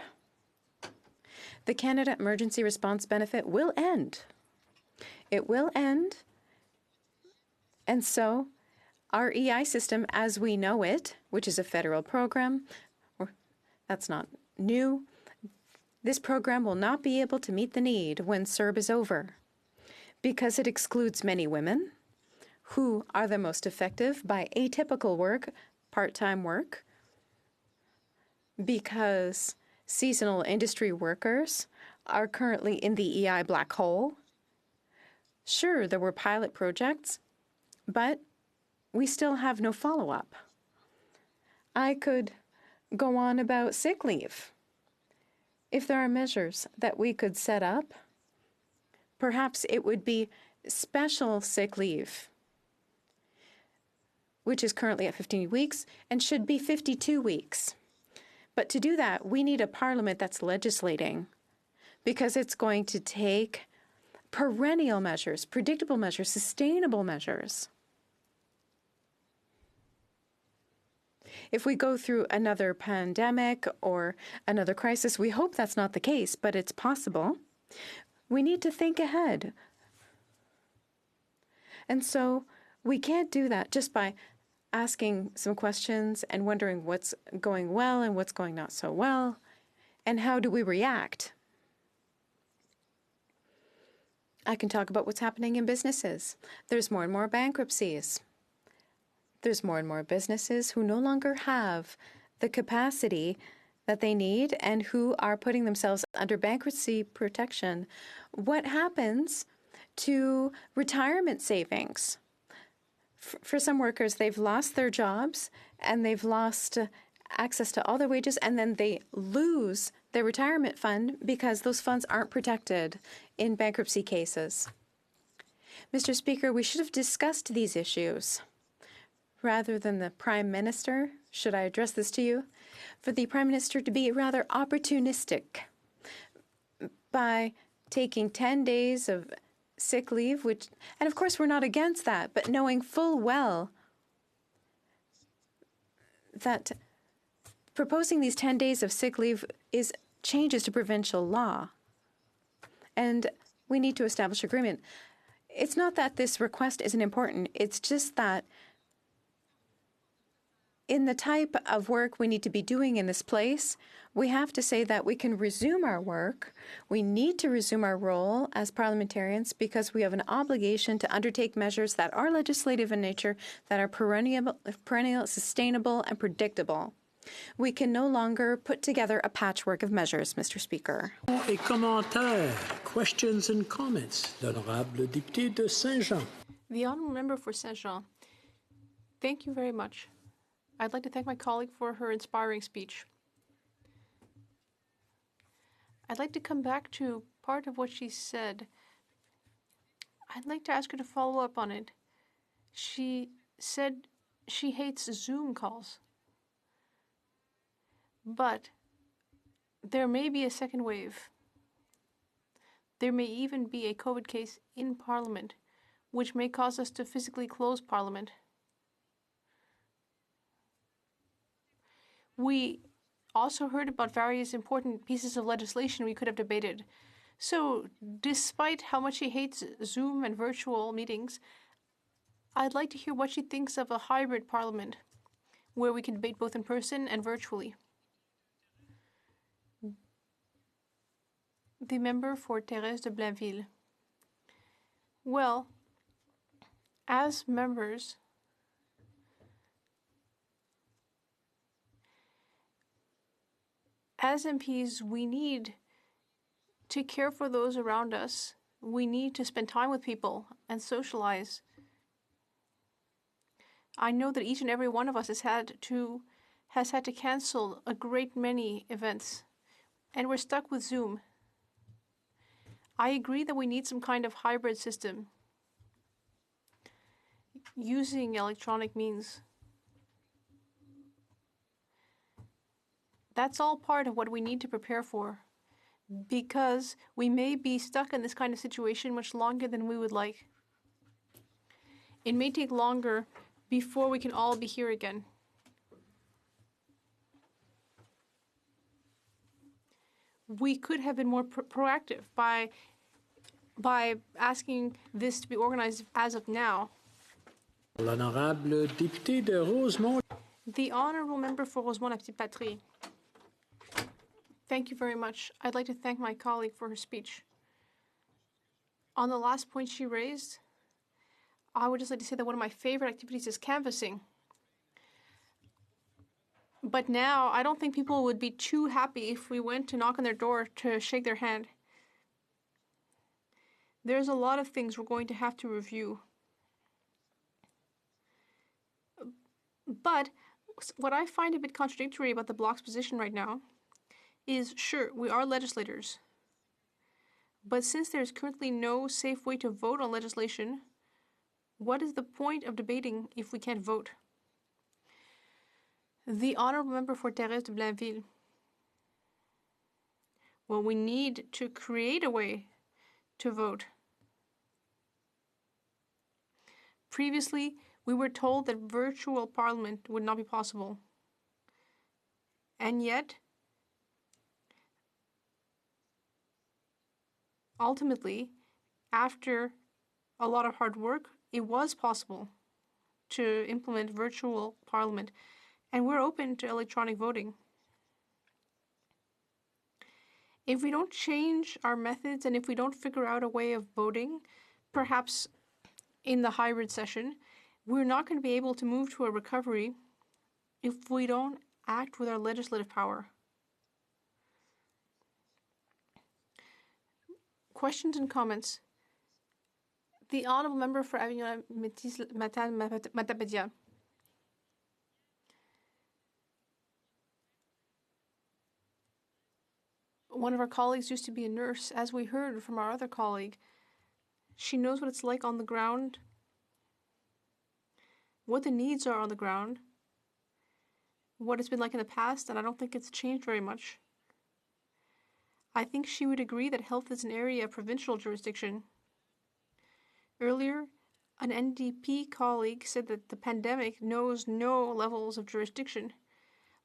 The Canada Emergency Response Benefit will end. It will end, and so our EI system as we know it, which is a federal program, that's not new, this program will not be able to meet the need when CERB is over because it excludes many women who are the most effective by atypical work, part-time work, because seasonal industry workers are currently in the EI black hole. Sure, there were pilot projects, but we still have no follow-up. I could go on about sick leave. If there are measures that we could set up, perhaps it would be special sick leave, which is currently at 15 weeks and should be 52 weeks. But to do that, we need a parliament that's legislating, because it's going to take perennial measures, predictable measures, sustainable measures. If we go through another pandemic or another crisis, we hope that's not the case, but it's possible. We need to think ahead. And so we can't do that just by asking some questions and wondering what's going well and what's going not so well, and how do we react. I can talk about what's happening in businesses. There's more and more bankruptcies. There's more and more businesses who no longer have the capacity that they need and who are putting themselves under bankruptcy protection. What happens to retirement savings? For some workers, they've lost their jobs and they've lost access to all their wages, and then they lose their retirement fund because those funds aren't protected in bankruptcy cases. Mr. Speaker, we should have discussed these issues. Rather than the Prime Minister, should I address this to you? For the Prime Minister to be rather opportunistic by taking 10 days of sick leave, and of course we're not against that, but knowing full well that proposing these 10 days of sick leave is changes to provincial law. And we need to establish agreement. It's not that this request isn't important. It's just that in the type of work we need to be doing in this place, we have to say that we can resume our work. We need to resume our role as parliamentarians because we have an obligation to undertake measures that are legislative in nature, that are perennial, sustainable, and predictable. We can no longer put together a patchwork of measures, Mr. Speaker. Et commentaires, questions and comments. L'honorable député de Saint-Jean. The honourable member for Saint-Jean. Thank you very much. I'd like to thank my colleague for her inspiring speech. I'd like to come back to part of what she said. I'd like to ask her to follow up on it. She said she hates Zoom calls. But there may be a second wave. There may even be a COVID case in Parliament, which may cause us to physically close Parliament. We also heard about various important pieces of legislation we could have debated. So, despite how much she hates Zoom and virtual meetings, I'd like to hear what she thinks of a hybrid Parliament, where we can debate both in person and virtually. The member for Thérèse de Blainville. Well, as members, as MPs, we need to care for those around us. We need to spend time with people and socialize. I know that each and every one of us has had to cancel a great many events, and we're stuck with Zoom. I agree that we need some kind of hybrid system using electronic means. That's all part of what we need to prepare for, because we may be stuck in this kind of situation much longer than we would like. It may take longer before we can all be here again. We could have been more proactive by asking this to be organized as of now. L'honorable député de Rosemont. The honourable member for Rosemont-la-Petite-Patrie. Thank you very much. I'd like to thank my colleague for her speech. On the last point she raised, I would just like to say that one of my favorite activities is canvassing. But now, I don't think people would be too happy if we went to knock on their door to shake their hand. There's a lot of things we're going to have to review. But what I find a bit contradictory about the Bloc's position right now is, sure, we are legislators. But since there's currently no safe way to vote on legislation, what is the point of debating if we can't vote? The honourable member for Thérèse de Blainville. Well, we need to create a way to vote. Previously, we were told that virtual parliament would not be possible. And yet, ultimately, after a lot of hard work, it was possible to implement virtual parliament. And we're open to electronic voting. If we don't change our methods and if we don't figure out a way of voting, perhaps in the hybrid session, we're not going to be able to move to a recovery if we don't act with our legislative power. Questions and comments? The honourable member for Avignon Matapédia. One of our colleagues used to be a nurse, as we heard from our other colleague. She knows what it's like on the ground, what the needs are on the ground, what it's been like in the past, and I don't think it's changed very much. I think she would agree that health is an area of provincial jurisdiction. Earlier, an NDP colleague said that the pandemic knows no levels of jurisdiction.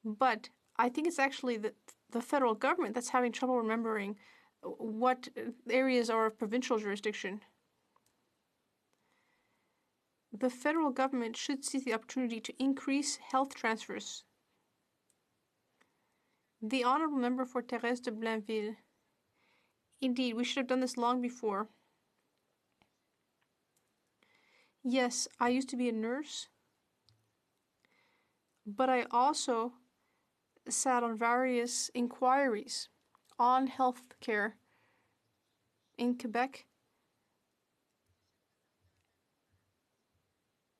But I think it's actually the federal government that's having trouble remembering what areas are of provincial jurisdiction. The federal government should seize the opportunity to increase health transfers. The honourable member for Thérèse de Blainville. Indeed, we should have done this long before. Yes, I used to be a nurse, but I also sat on various inquiries on health care in Quebec.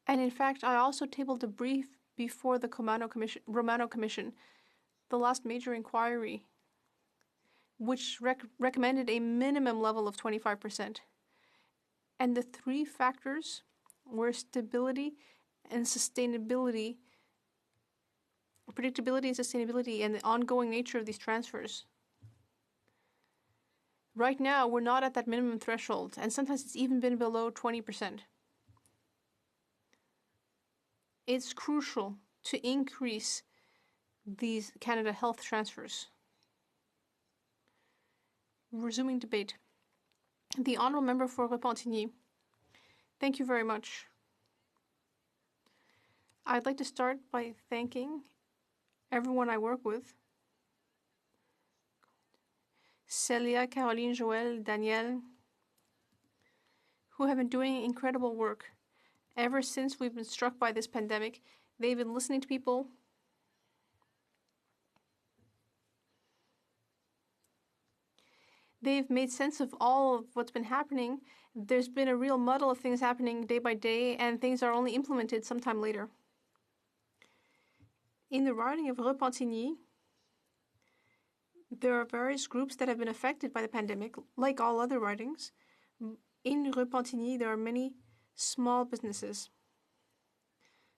And in fact, I also tabled a brief before the Romano Commission, the last major inquiry, which recommended a minimum level of 25%. And the three factors were stability and sustainability, predictability and sustainability, and the ongoing nature of these transfers. Right now, we're not at that minimum threshold, and sometimes it's even been below 20%. It's crucial to increase these Canada Health transfers. Resuming debate. The honourable member for Repentigny. Thank you very much. I'd like to start by thanking everyone I work with. Celia, Caroline, Joël, Danielle, who have been doing incredible work. Ever since we've been struck by this pandemic, they've been listening to people. They've made sense of all of what's been happening. There's been a real muddle of things happening day by day, and things are only implemented sometime later. In the riding of Repentigny, there are various groups that have been affected by the pandemic, like all other ridings. In Repentigny, there are many small businesses.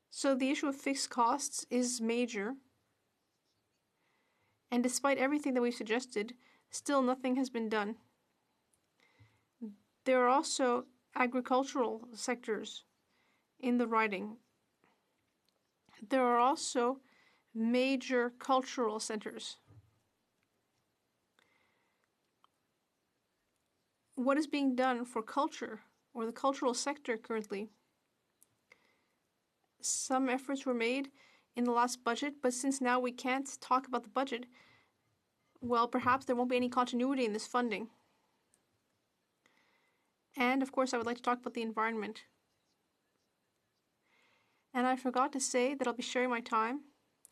So the issue of fixed costs is major. And despite everything that we've suggested, still nothing has been done. There are also agricultural sectors in the riding. There are also major cultural centers. What is being done for culture or the cultural sector currently? Some efforts were made in the last budget, but since now we can't talk about the budget, well, perhaps there won't be any continuity in this funding. And of course, I would like to talk about the environment. And I forgot to say that I'll be sharing my time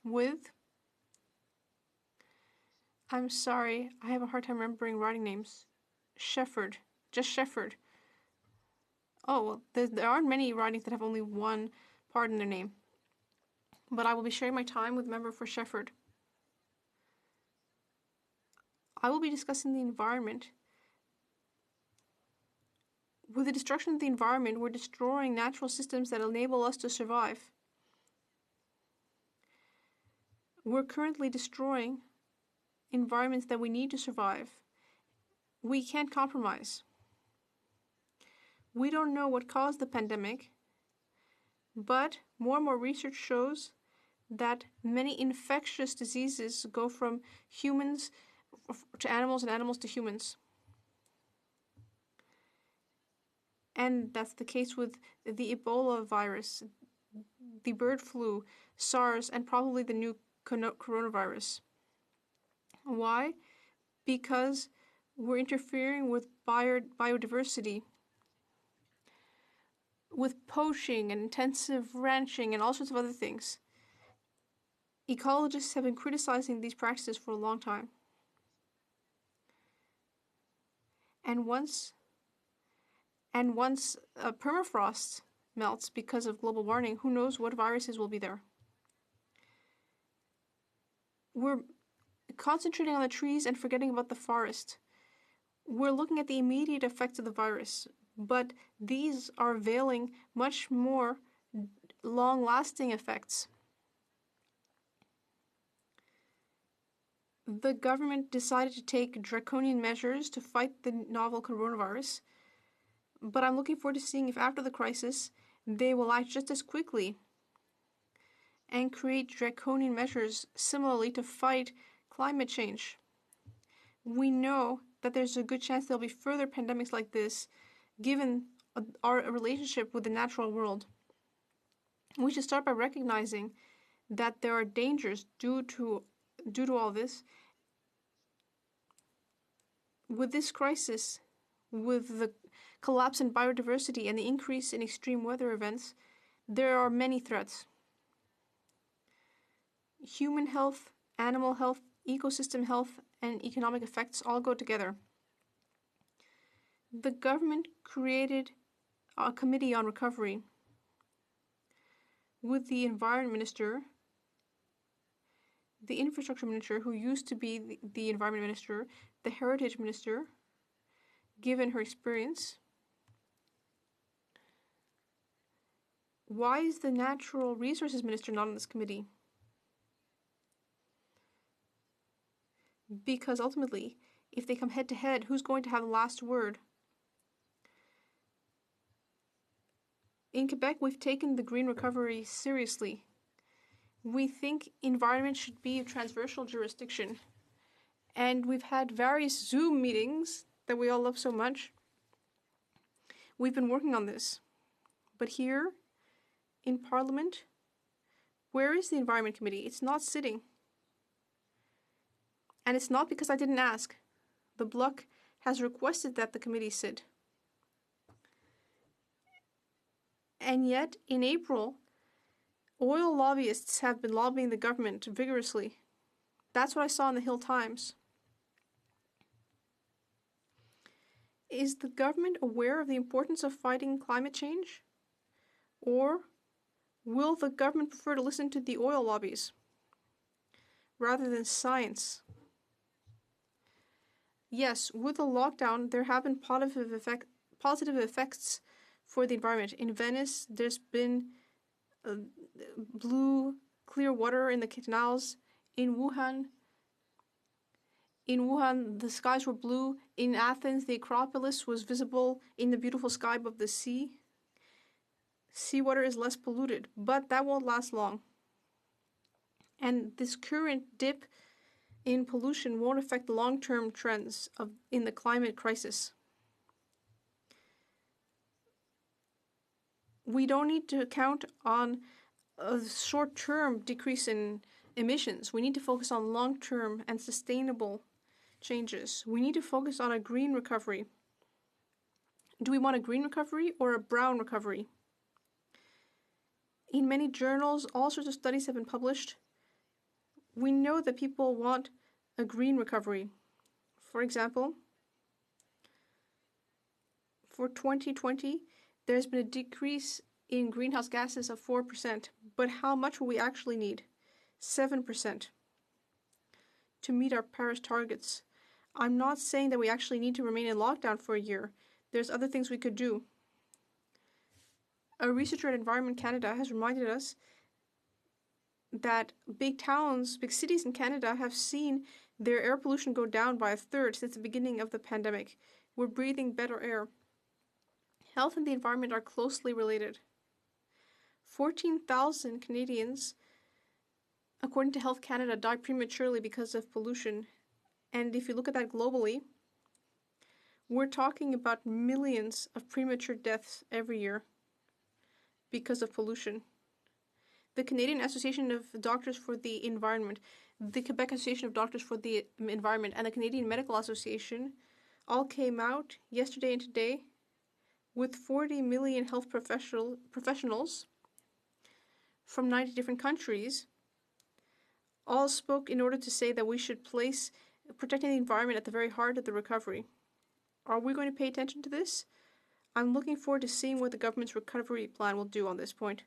with, I'm sorry, I have a hard time remembering riding names. Shefford, just Shefford. Oh, well, there aren't many ridings that have only one part in their name. But I will be sharing my time with a member for Shefford. I will be discussing the environment. With the destruction of the environment, we're destroying natural systems that enable us to survive. We're currently destroying environments that we need to survive. We can't compromise. We don't know what caused the pandemic, but more and more research shows that many infectious diseases go from humans to animals and animals to humans. And that's the case with the Ebola virus, the bird flu, SARS, and probably the new coronavirus. Why? Because we're interfering with biodiversity, with poaching and intensive ranching and all sorts of other things. Ecologists have been criticizing these practices for a long time. And once permafrost melts because of global warming, who knows what viruses will be there. We're concentrating on the trees and forgetting about the forest. We're looking at the immediate effects of the virus, but these are veiling much more long-lasting effects. The government decided to take draconian measures to fight the novel coronavirus, But I'm looking forward to seeing if after the crisis they will act just as quickly and create draconian measures similarly to fight climate change. We know that there's a good chance there'll be further pandemics like this given our relationship with the natural world. We should start by recognizing that there are dangers due to all this. With this crisis, with the collapse in biodiversity and the increase in extreme weather events, there are many threats. Human health, animal health, ecosystem health, and economic effects all go together. The government created a committee on recovery with the environment minister, the infrastructure minister, who used to be the environment minister, the heritage minister, given her experience. Why is the natural resources minister not on this committee? Because ultimately, if they come head to head, who's going to have the last word? In Quebec, we've taken the green recovery seriously. We think environment should be a transversal jurisdiction. And we've had various Zoom meetings that we all love so much. We've been working on this. But here, in Parliament, where is the Environment Committee? It's not sitting. And it's not because I didn't ask. The Bloc has requested that the committee sit. And yet, in April, oil lobbyists have been lobbying the government vigorously. That's what I saw in the Hill Times. Is the government aware of the importance of fighting climate change? Or will the government prefer to listen to the oil lobbies rather than science? Yes, with the lockdown, there have been positive effects for the environment. In Venice, there's been blue, clear water in the canals. In Wuhan, the skies were blue. In Athens, the Acropolis was visible in the beautiful sky above the sea. Seawater is less polluted, but that won't last long. And this current dip in pollution won't affect the long-term trends in the climate crisis. We don't need to count on a short-term decrease in emissions. We need to focus on long-term and sustainable changes. We need to focus on a green recovery. Do we want a green recovery or a brown recovery? In many journals, all sorts of studies have been published. We know that people want a green recovery. For example, for 2020, there's been a decrease in greenhouse gases of 4%. But how much will we actually need? 7% to meet our Paris targets. I'm not saying that we actually need to remain in lockdown for a year. There's other things we could do. A researcher at Environment Canada has reminded us that big cities in Canada have seen their air pollution go down by a third since the beginning of the pandemic. We're breathing better air. Health and the environment are closely related. 14,000 Canadians, according to Health Canada, die prematurely because of pollution. And if you look at that globally, we're talking about millions of premature deaths every year because of pollution. The Canadian Association of Doctors for the Environment, the Quebec Association of Doctors for the Environment, and the Canadian Medical Association all came out yesterday and today with 40 million health professionals from 90 different countries, all spoke in order to say that we should place protecting the environment at the very heart of the recovery. Are we going to pay attention to this? I'm looking forward to seeing what the government's recovery plan will do on this point.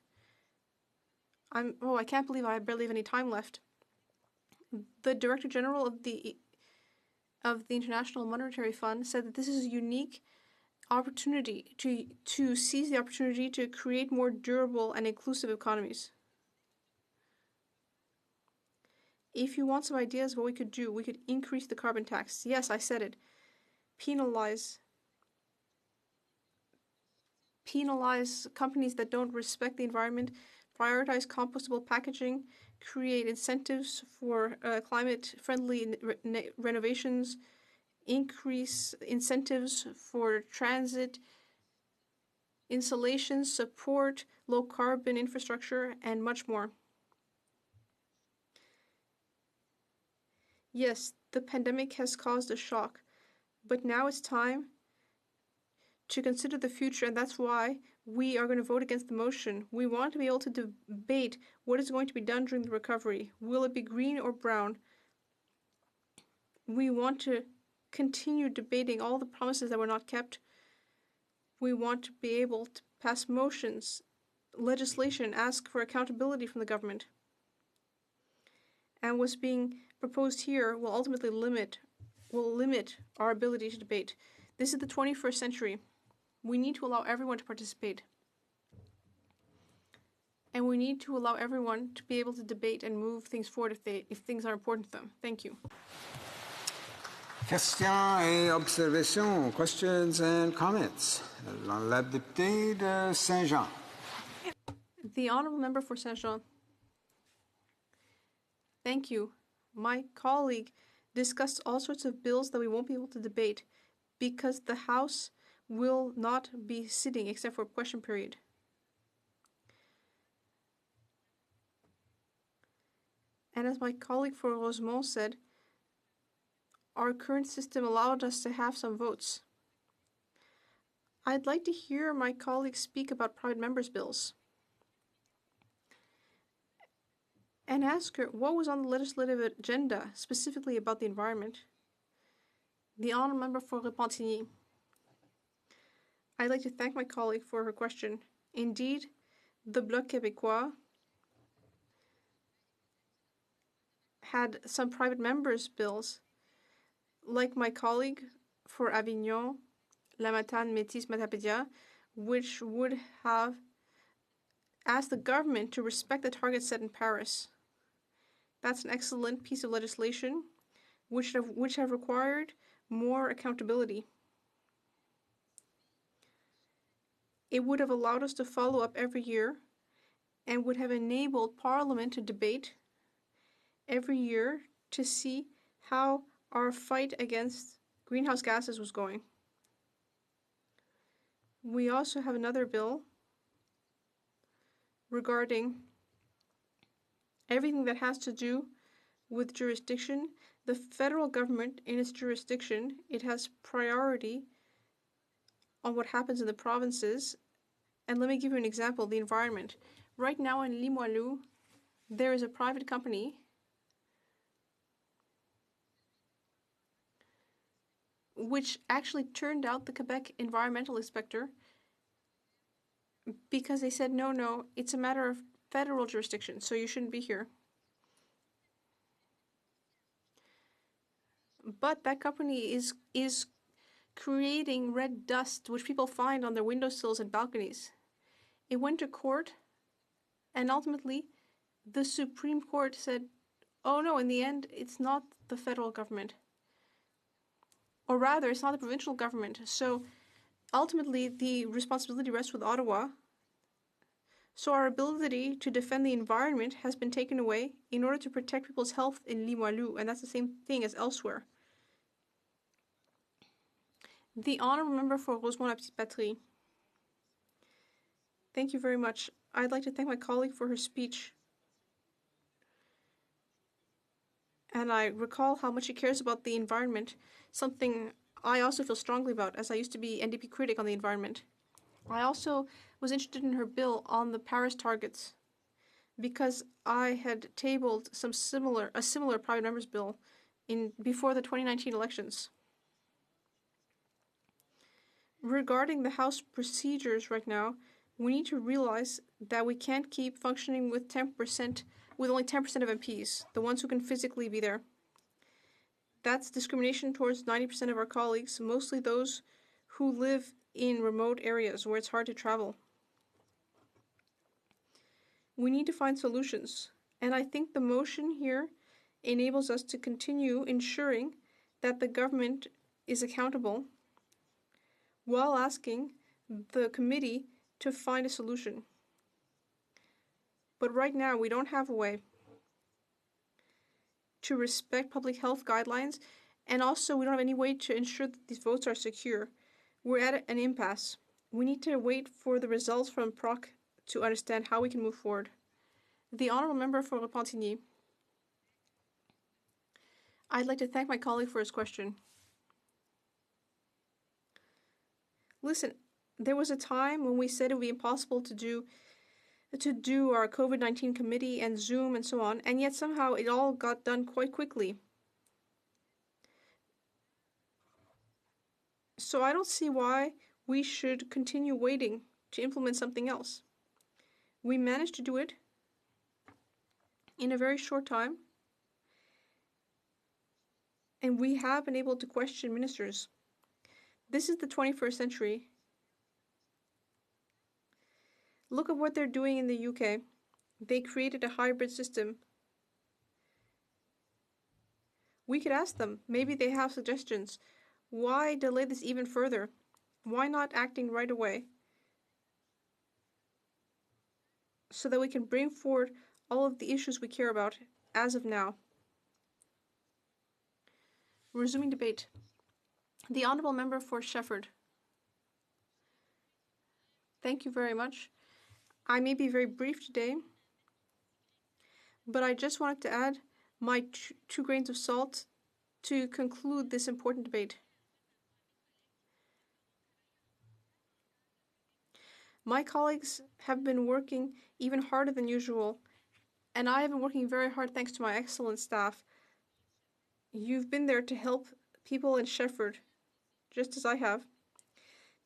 I can't believe I barely have any time left. The Director General of the International Monetary Fund said that this is a unique opportunity to seize the opportunity to create more durable and inclusive economies. If you want some ideas of what we could do, we could increase the carbon tax. Yes, I said it. Penalize penalize companies that don't respect the environment, prioritize compostable packaging, create incentives for climate-friendly renovations, increase incentives for transit, insulation, support low-carbon infrastructure, and much more. Yes, the pandemic has caused a shock, but now it's time to consider the future, and that's why we are going to vote against the motion. We want to be able to debate what is going to be done during the recovery. Will it be green or brown? We want to continue debating all the promises that were not kept. We want to be able to pass motions, legislation, ask for accountability from the government. And what's being proposed here will ultimately limit our ability to debate. This is the 21st century. We need to allow everyone to participate. And we need to allow everyone to be able to debate and move things forward if things are important to them. Thank you. Questions et observations, questions and comments. La députée de Saint-Jean. The honourable member for Saint-Jean. Thank you. My colleague discussed all sorts of bills that we won't be able to debate because the House will not be sitting except for a question period. And as my colleague for Rosemont said, our current system allowed us to have some votes. I'd like to hear my colleague speak about private members' bills and ask her what was on the legislative agenda specifically about the environment. The honourable member for Repentigny. I'd like to thank my colleague for her question. Indeed, the Bloc Québécois had some private members' bills, like my colleague for Avignon, La Matane, Métis, Matapédia, which would have asked the government to respect the targets set in Paris. That's an excellent piece of legislation which have required more accountability. It would have allowed us to follow up every year and would have enabled Parliament to debate every year to see how our fight against greenhouse gases was going. We also have another bill regarding everything that has to do with jurisdiction. The federal government, in its jurisdiction, it has priority on what happens in the provinces. And let me give you an example, the environment. Right now in Limoilou, there is a private company which actually turned out the Quebec environmental inspector because they said, no, it's a matter of federal jurisdiction, so you shouldn't be here. But that company is creating red dust, which people find on their windowsills and balconies. It went to court, and ultimately, the Supreme Court said, oh no, in the end, it's not the federal government. Or rather, it's not the provincial government. So ultimately, the responsibility rests with Ottawa. So our ability to defend the environment has been taken away in order to protect people's health in Limoilou, and that's the same thing as elsewhere. The honourable member for Rosemont-la-Petite-Patrie. Thank you very much. I'd like to thank my colleague for her speech. And I recall how much she cares about the environment, something I also feel strongly about, as I used to be NDP critic on the environment. I also was interested in her bill on the Paris targets because I had tabled a similar private members bill before the 2019 elections. Regarding the House procedures right now, we need to realize that we can't keep functioning with only 10% of MPs, the ones who can physically be there. That's discrimination towards 90% of our colleagues, mostly those who live in remote areas where it's hard to travel. We need to find solutions, and I think the motion here enables us to continue ensuring that the government is accountable while asking the committee to find a solution. But right now, we don't have a way to respect public health guidelines, and also we don't have any way to ensure that these votes are secure. We're at an impasse. We need to wait for the results from PROC to understand how we can move forward. The Honourable Member for Repentigny. I'd like to thank my colleague for his question. Listen, there was a time when we said it would be impossible to do our COVID-19 committee and Zoom and so on, and yet somehow it all got done quite quickly. So I don't see why we should continue waiting to implement something else. We managed to do it in a very short time, and we have been able to question ministers. This is the 21st century. Look at what they're doing in the UK. They created a hybrid system. We could ask them, maybe they have suggestions. Why delay this even further? Why not acting right away? So that we can bring forward all of the issues we care about as of now. Resuming debate. The Honourable Member for Shefford. Thank you very much. I may be very brief today, but I just wanted to add my 2 grains of salt to conclude this important debate. My colleagues have been working even harder than usual, and I have been working very hard thanks to my excellent staff. You've been there to help people in Shefford, just as I have.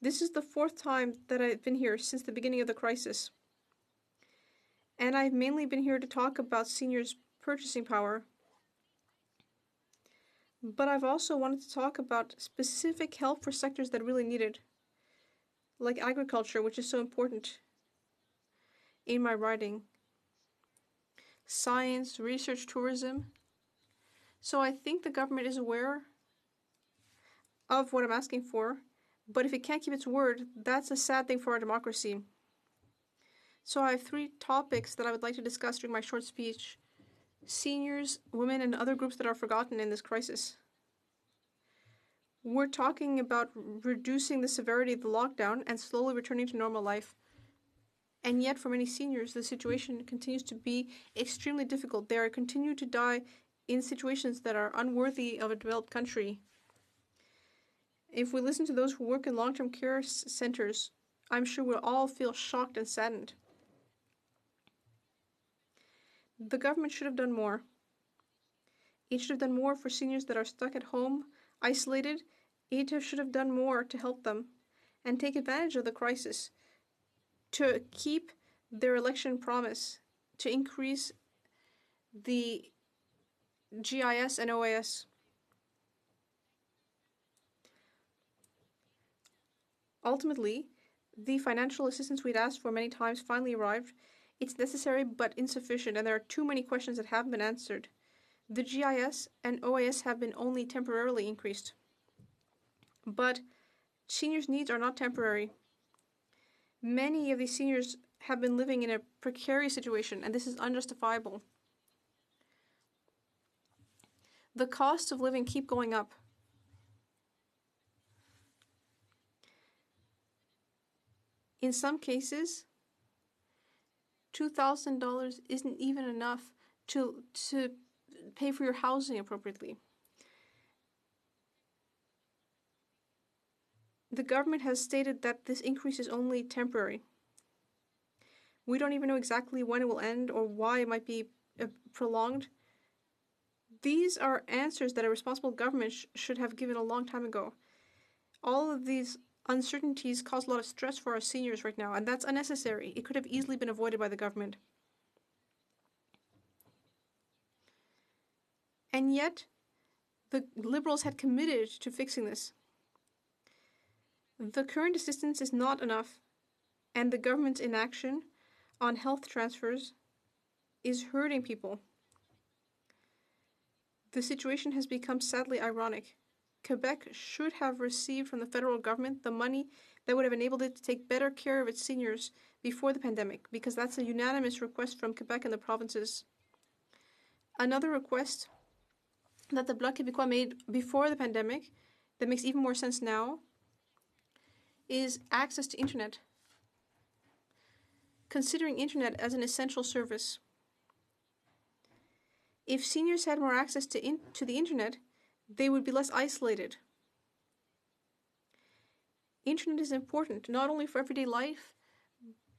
This is the 4th time that I've been here since the beginning of the crisis. And I've mainly been here to talk about seniors' purchasing power. But I've also wanted to talk about specific help for sectors that really need it, like agriculture, which is so important in my writing, science, research, tourism. So I think the government is aware of what I'm asking for, but if it can't keep its word, that's a sad thing for our democracy. So I have 3 topics that I would like to discuss during my short speech. Seniors, women, and other groups that are forgotten in this crisis. We're talking about reducing the severity of the lockdown and slowly returning to normal life. And yet, for many seniors, the situation continues to be extremely difficult. They are continue to die in situations that are unworthy of a developed country. If we listen to those who work in long-term care centers, I'm sure we'll all feel shocked and saddened. The government should have done more. It should have done more for seniors that are stuck at home, isolated. It should have done more to help them and take advantage of the crisis to keep their election promise to increase the GIS and OAS. Ultimately, the financial assistance we'd asked for many times finally arrived. It's necessary but insufficient, and there are too many questions that haven't been answered. The GIS and OAS have been only temporarily increased. But seniors' needs are not temporary. Many of these seniors have been living in a precarious situation, and this is unjustifiable. The costs of living keep going up. In some cases, $2,000 isn't even enough to pay for your housing appropriately. The government has stated that this increase is only temporary. We don't even know exactly when it will end or why it might be prolonged. These are answers that a responsible government should have given a long time ago. All of these uncertainties cause a lot of stress for our seniors right now, and that's unnecessary. It could have easily been avoided by the government. And yet, the Liberals had committed to fixing this. The current assistance is not enough, and the government's inaction on health transfers is hurting people. The situation has become sadly ironic. Quebec should have received from the federal government the money that would have enabled it to take better care of its seniors before the pandemic, because that's a unanimous request from Quebec and the provinces. Another request that the Bloc Québécois made before the pandemic that makes even more sense now is access to internet. Considering internet as an essential service. If seniors had more access to the internet, they would be less isolated. Internet is important, not only for everyday life,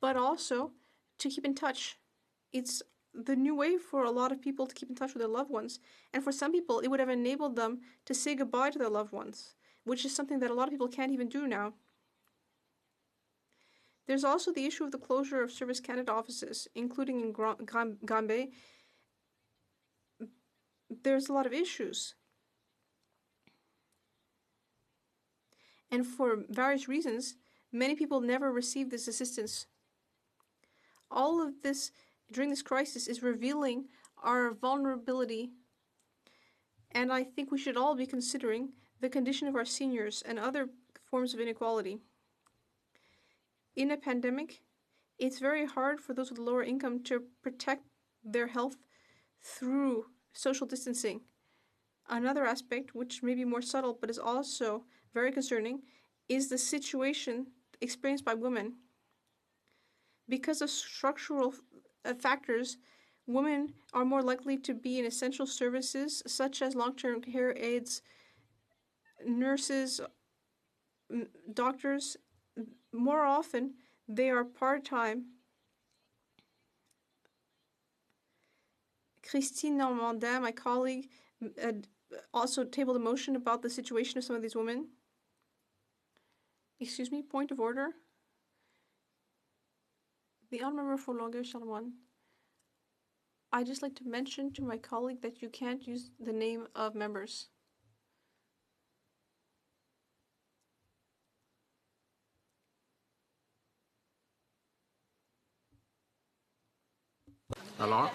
but also to keep in touch. It's the new way for a lot of people to keep in touch with their loved ones. And for some people, it would have enabled them to say goodbye to their loved ones, which is something that a lot of people can't even do now. There's also the issue of the closure of Service Canada offices, including in Granby. There's a lot of issues. And for various reasons, many people never receive this assistance. All of this during this crisis is revealing our vulnerability. And I think we should all be considering the condition of our seniors and other forms of inequality. In a pandemic, it's very hard for those with lower income to protect their health through social distancing. Another aspect, which may be more subtle but is also very concerning, is the situation experienced by women. Because of structural factors, women are more likely to be in essential services such as long-term care aides, nurses, doctors. More often, they are part-time. Christine Normandin, my colleague, also tabled a motion about the situation of some of these women. Excuse me, point of order. The Honourable Member for Longueuil-Charlemagne. I'd just like to mention to my colleague that you can't use the name of members. Alors?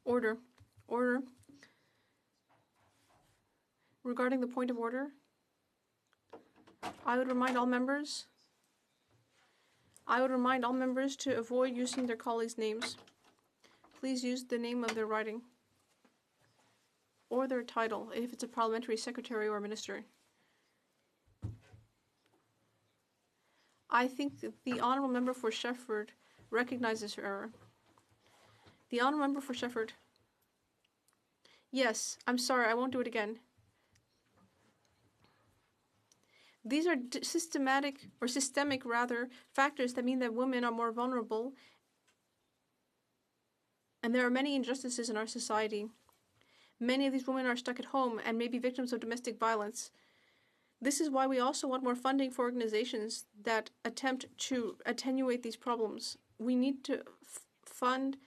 Order. Regarding the point of order, I would remind all members to avoid using their colleagues' names. Please use the name of their riding or their title if it's a parliamentary secretary or minister. I think that the Honourable Member for Shefford recognizes her error. The Honourable Member for Shefford. Yes, I'm sorry, I won't do it again. These are systemic factors that mean that women are more vulnerable, and there are many injustices in our society. Many of these women are stuck at home and may be victims of domestic violence. This is why we also want more funding for organizations that attempt to attenuate these problems. We need to fund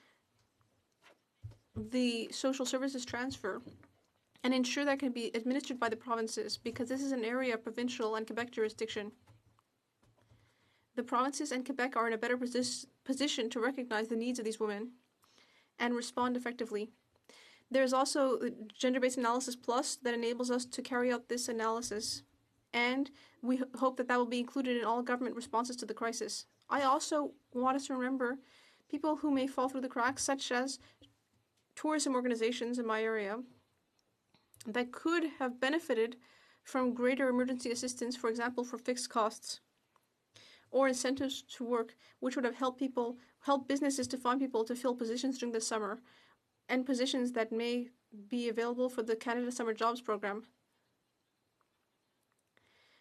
the social services transfer and ensure that can be administered by the provinces, because this is an area of provincial and Quebec jurisdiction. The provinces and Quebec are in a better position to recognize the needs of these women and respond effectively. There is also Gender-Based Analysis Plus that enables us to carry out this analysis, and we hope that that will be included in all government responses to the crisis. I also want us to remember people who may fall through the cracks, such as tourism organizations in my area that could have benefited from greater emergency assistance, for example, for fixed costs, or incentives to work, which would have helped businesses to find people to fill positions during the summer, and positions that may be available for the Canada Summer Jobs Program.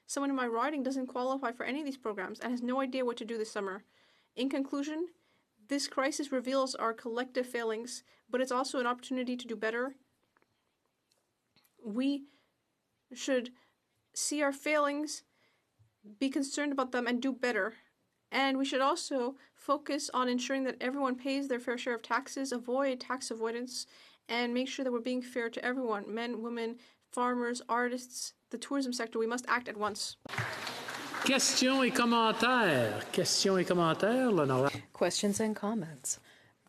Someone in my riding doesn't qualify for any of these programs and has no idea what to do this summer. In conclusion, this crisis reveals our collective failings, but it's also an opportunity to do better. We should see our failings, be concerned about them, and do better. And we should also focus on ensuring that everyone pays their fair share of taxes, avoid tax avoidance, and make sure that we're being fair to everyone, men, women, farmers, artists, the tourism sector. We must act at once. Questions et commentaires, l'honorable. Questions and comments.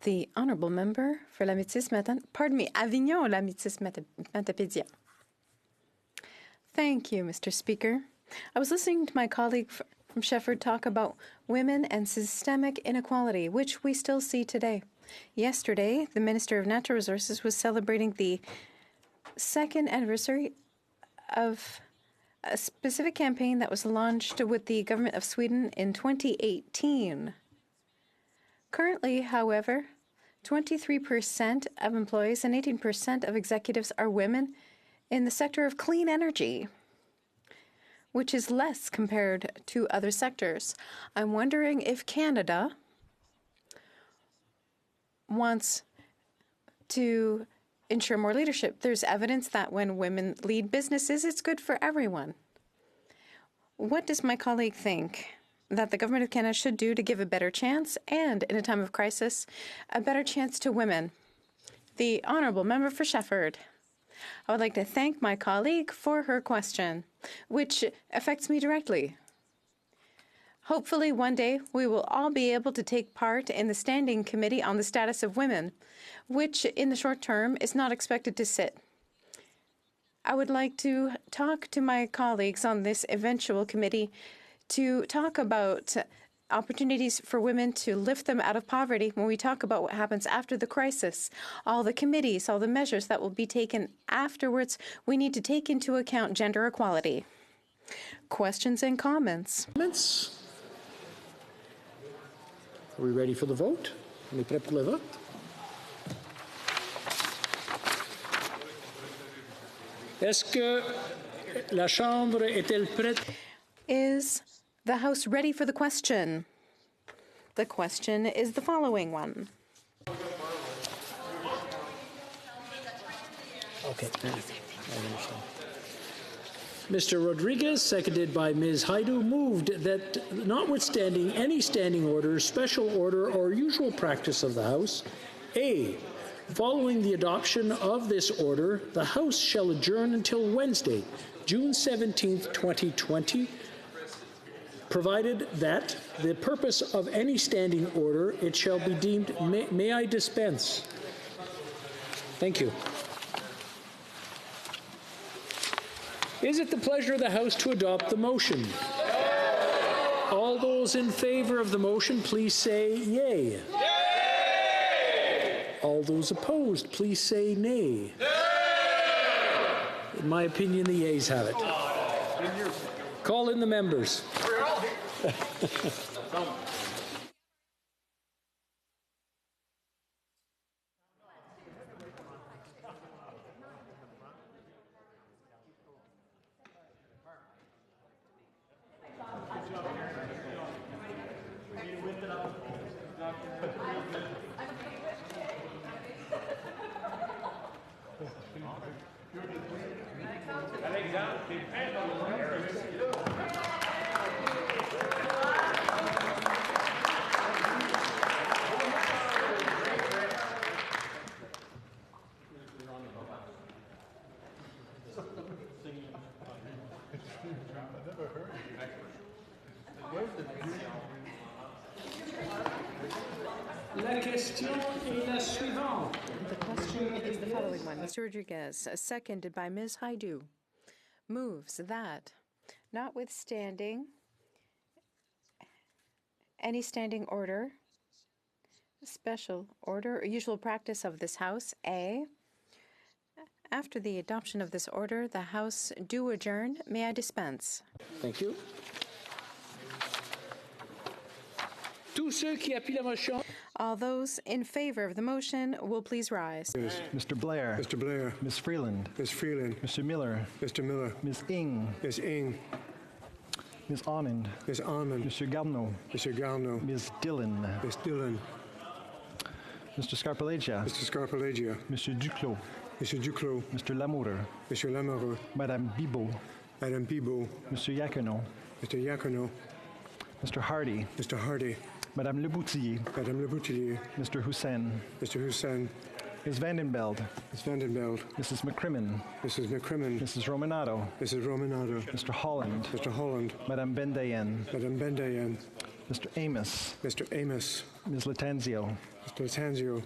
The Honourable Member for Avignon-Lamitis-Matapédia. Thank you, Mr. Speaker. I was listening to my colleague from Shefford talk about women and systemic inequality, which we still see today. Yesterday, the Minister of Natural Resources was celebrating the second anniversary of a specific campaign that was launched with the government of Sweden in 2018. Currently, however, 23% of employees and 18% of executives are women in the sector of clean energy, which is less compared to other sectors. I'm wondering if Canada wants to ensure more leadership. There's evidence that when women lead businesses, it's good for everyone. What does my colleague think that the Government of Canada should do to give a better chance, and in a time of crisis, a better chance to women? The Honourable Member for Shefford. I would like to thank my colleague for her question, which affects me directly. Hopefully one day we will all be able to take part in the Standing Committee on the Status of Women, which in the short term is not expected to sit. I would like to talk to my colleagues on this eventual committee to talk about opportunities for women to lift them out of poverty when we talk about what happens after the crisis. All the committees, all the measures that will be taken afterwards, we need to take into account gender equality. Questions and comments? Are we ready for the vote? On est prêt pour le vote? Est-ce que la Chambre est-elle prête? Is the House ready for the question? The question is the following one. Okay. Mr. Rodriguez, seconded by Ms. Haidu, moved that notwithstanding any standing order, special order, or usual practice of the House, A, following the adoption of this order, the House shall adjourn until Wednesday, June 17, 2020, provided that the purpose of any standing order, it shall be deemed, may I dispense? Thank you. Is it the pleasure of the House to adopt the motion? All those in favor of the motion, please say yay. Yay! All those opposed, please say nay. Nay! In my opinion, the yeas have it. Call in the members. La question est la suivante. The question is the following one. Mr. Rodriguez, seconded by Ms. Haidu, moves that, notwithstanding any standing order, special order, or usual practice of this House, A, after the adoption of this order, the House do adjourn. May I dispense? Thank you. Tous ceux qui appuient la motion. All those in favor of the motion will please rise. Mr. Blair. Mr. Blair. Ms. Freeland. Ms. Freeland. Mr. Miller. Mr. Miller. Ms. Ng. Ms. Ng. Ms. Anand. Ms. Anand. Mr. Garneau. Mr. Garneau. Ms. Dillon. Ms. Dillon. Mr. Scarpellegia. Mr. Scarpellegia. Mr. Duclos. Mr. Duclos. Mr. Lamoureux. Mr. Lamoureux. Madame Bibeau. Madame Bibeau. Mr. Iacono. Mr. Iacono. Mr. Hardy. Mr. Hardy. Madame Leboutillier. Madame Leboutillier. Mr. Hussein. Mr. Hussein. Ms. Vandenbeld. Ms. Vandenbeld. Mrs. McCrimmon. Mrs. McCrimmon. Mrs. Romanado. Mrs. Romanado. Mr. Holland. Mr. Holland. Madame Bendayen. Madame Bendayen. Mr. Amos. Mr. Amos. Ms. Latanzio. Mr. Latanzio.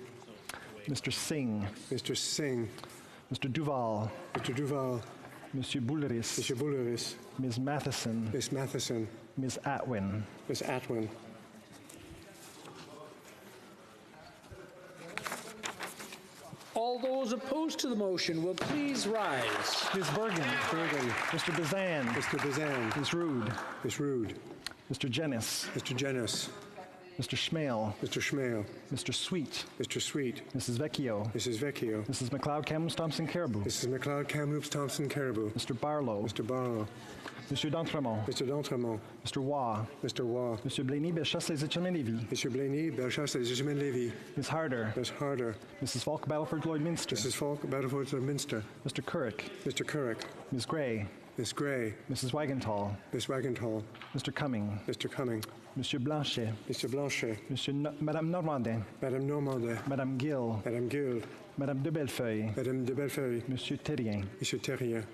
Mr. Singh. Mr. Singh. Mr. Duval. Mr. Duval. Monsieur Boulris. Monsieur Boulris. Ms. Matheson. Ms. Matheson. Ms. Atwin. Ms. Atwin. All those opposed to the motion will please rise. Ms. Bergen. Mr. Bazan. Mr. Bazan. Ms. Rood. Ms. Rood. Mr. Jennis. Mr. Jennis. Mr. Schmale. Mr. Schmale. Mr. Sweet. Mr. Sweet. Mrs. Vecchio. Mrs. Vecchio. Mrs. McLeod Kamloops Thompson Caribou. Mrs. McLeod Kamloops Thompson Caribou. Mr. Barlow. Mr. Barlow. Monsieur d'Entremont. Mr. d'Entremont. Mr. Waugh. Mr. Waugh. Monsieur Blaney, Bellechasse, Les Etchemins-Lévis. Monsieur Blaney, Bellechasse, Les Etchemins-Lévis. Ms. Harder. Ms. Harder. Mrs. Falk, Battleford, Lloyd Minster. Mrs. Falk, Battleford, Lloyd Minster. Mr. Currick. Mr. Currick. Ms. Gray. Miss Gray. Mrs. Wagenthal. Miss Wagenthal. Mr. Cumming. Mr. Cumming. Monsieur Blanchet. Mr. Blanchet. Madame Normandin. Madame Normandin. Madame Gill. Madame Gill. Madame de Bellefeuille. Madame de Bellefeuille. Monsieur Terrien. Monsieur Terrien.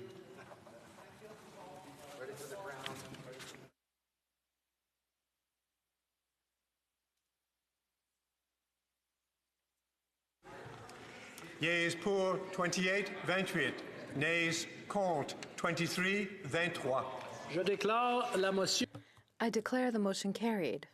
Yeas pour 28, 28. Nays contre 23, 23. Je déclare la motion. I declare the motion carried.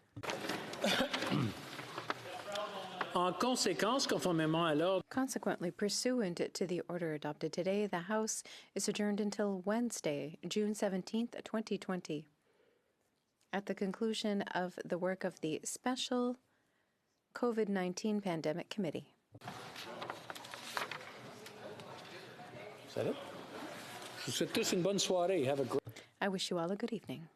En conséquence, conformément à l'ordre. Consequently, pursuant to the order adopted today, the House is adjourned until Wednesday, June 17th, 2020. At the conclusion of the work of the Special COVID-19 Pandemic Committee. Is that it? Je vous souhaite tous une bonne soirée. Have a great. I wish you all a good evening.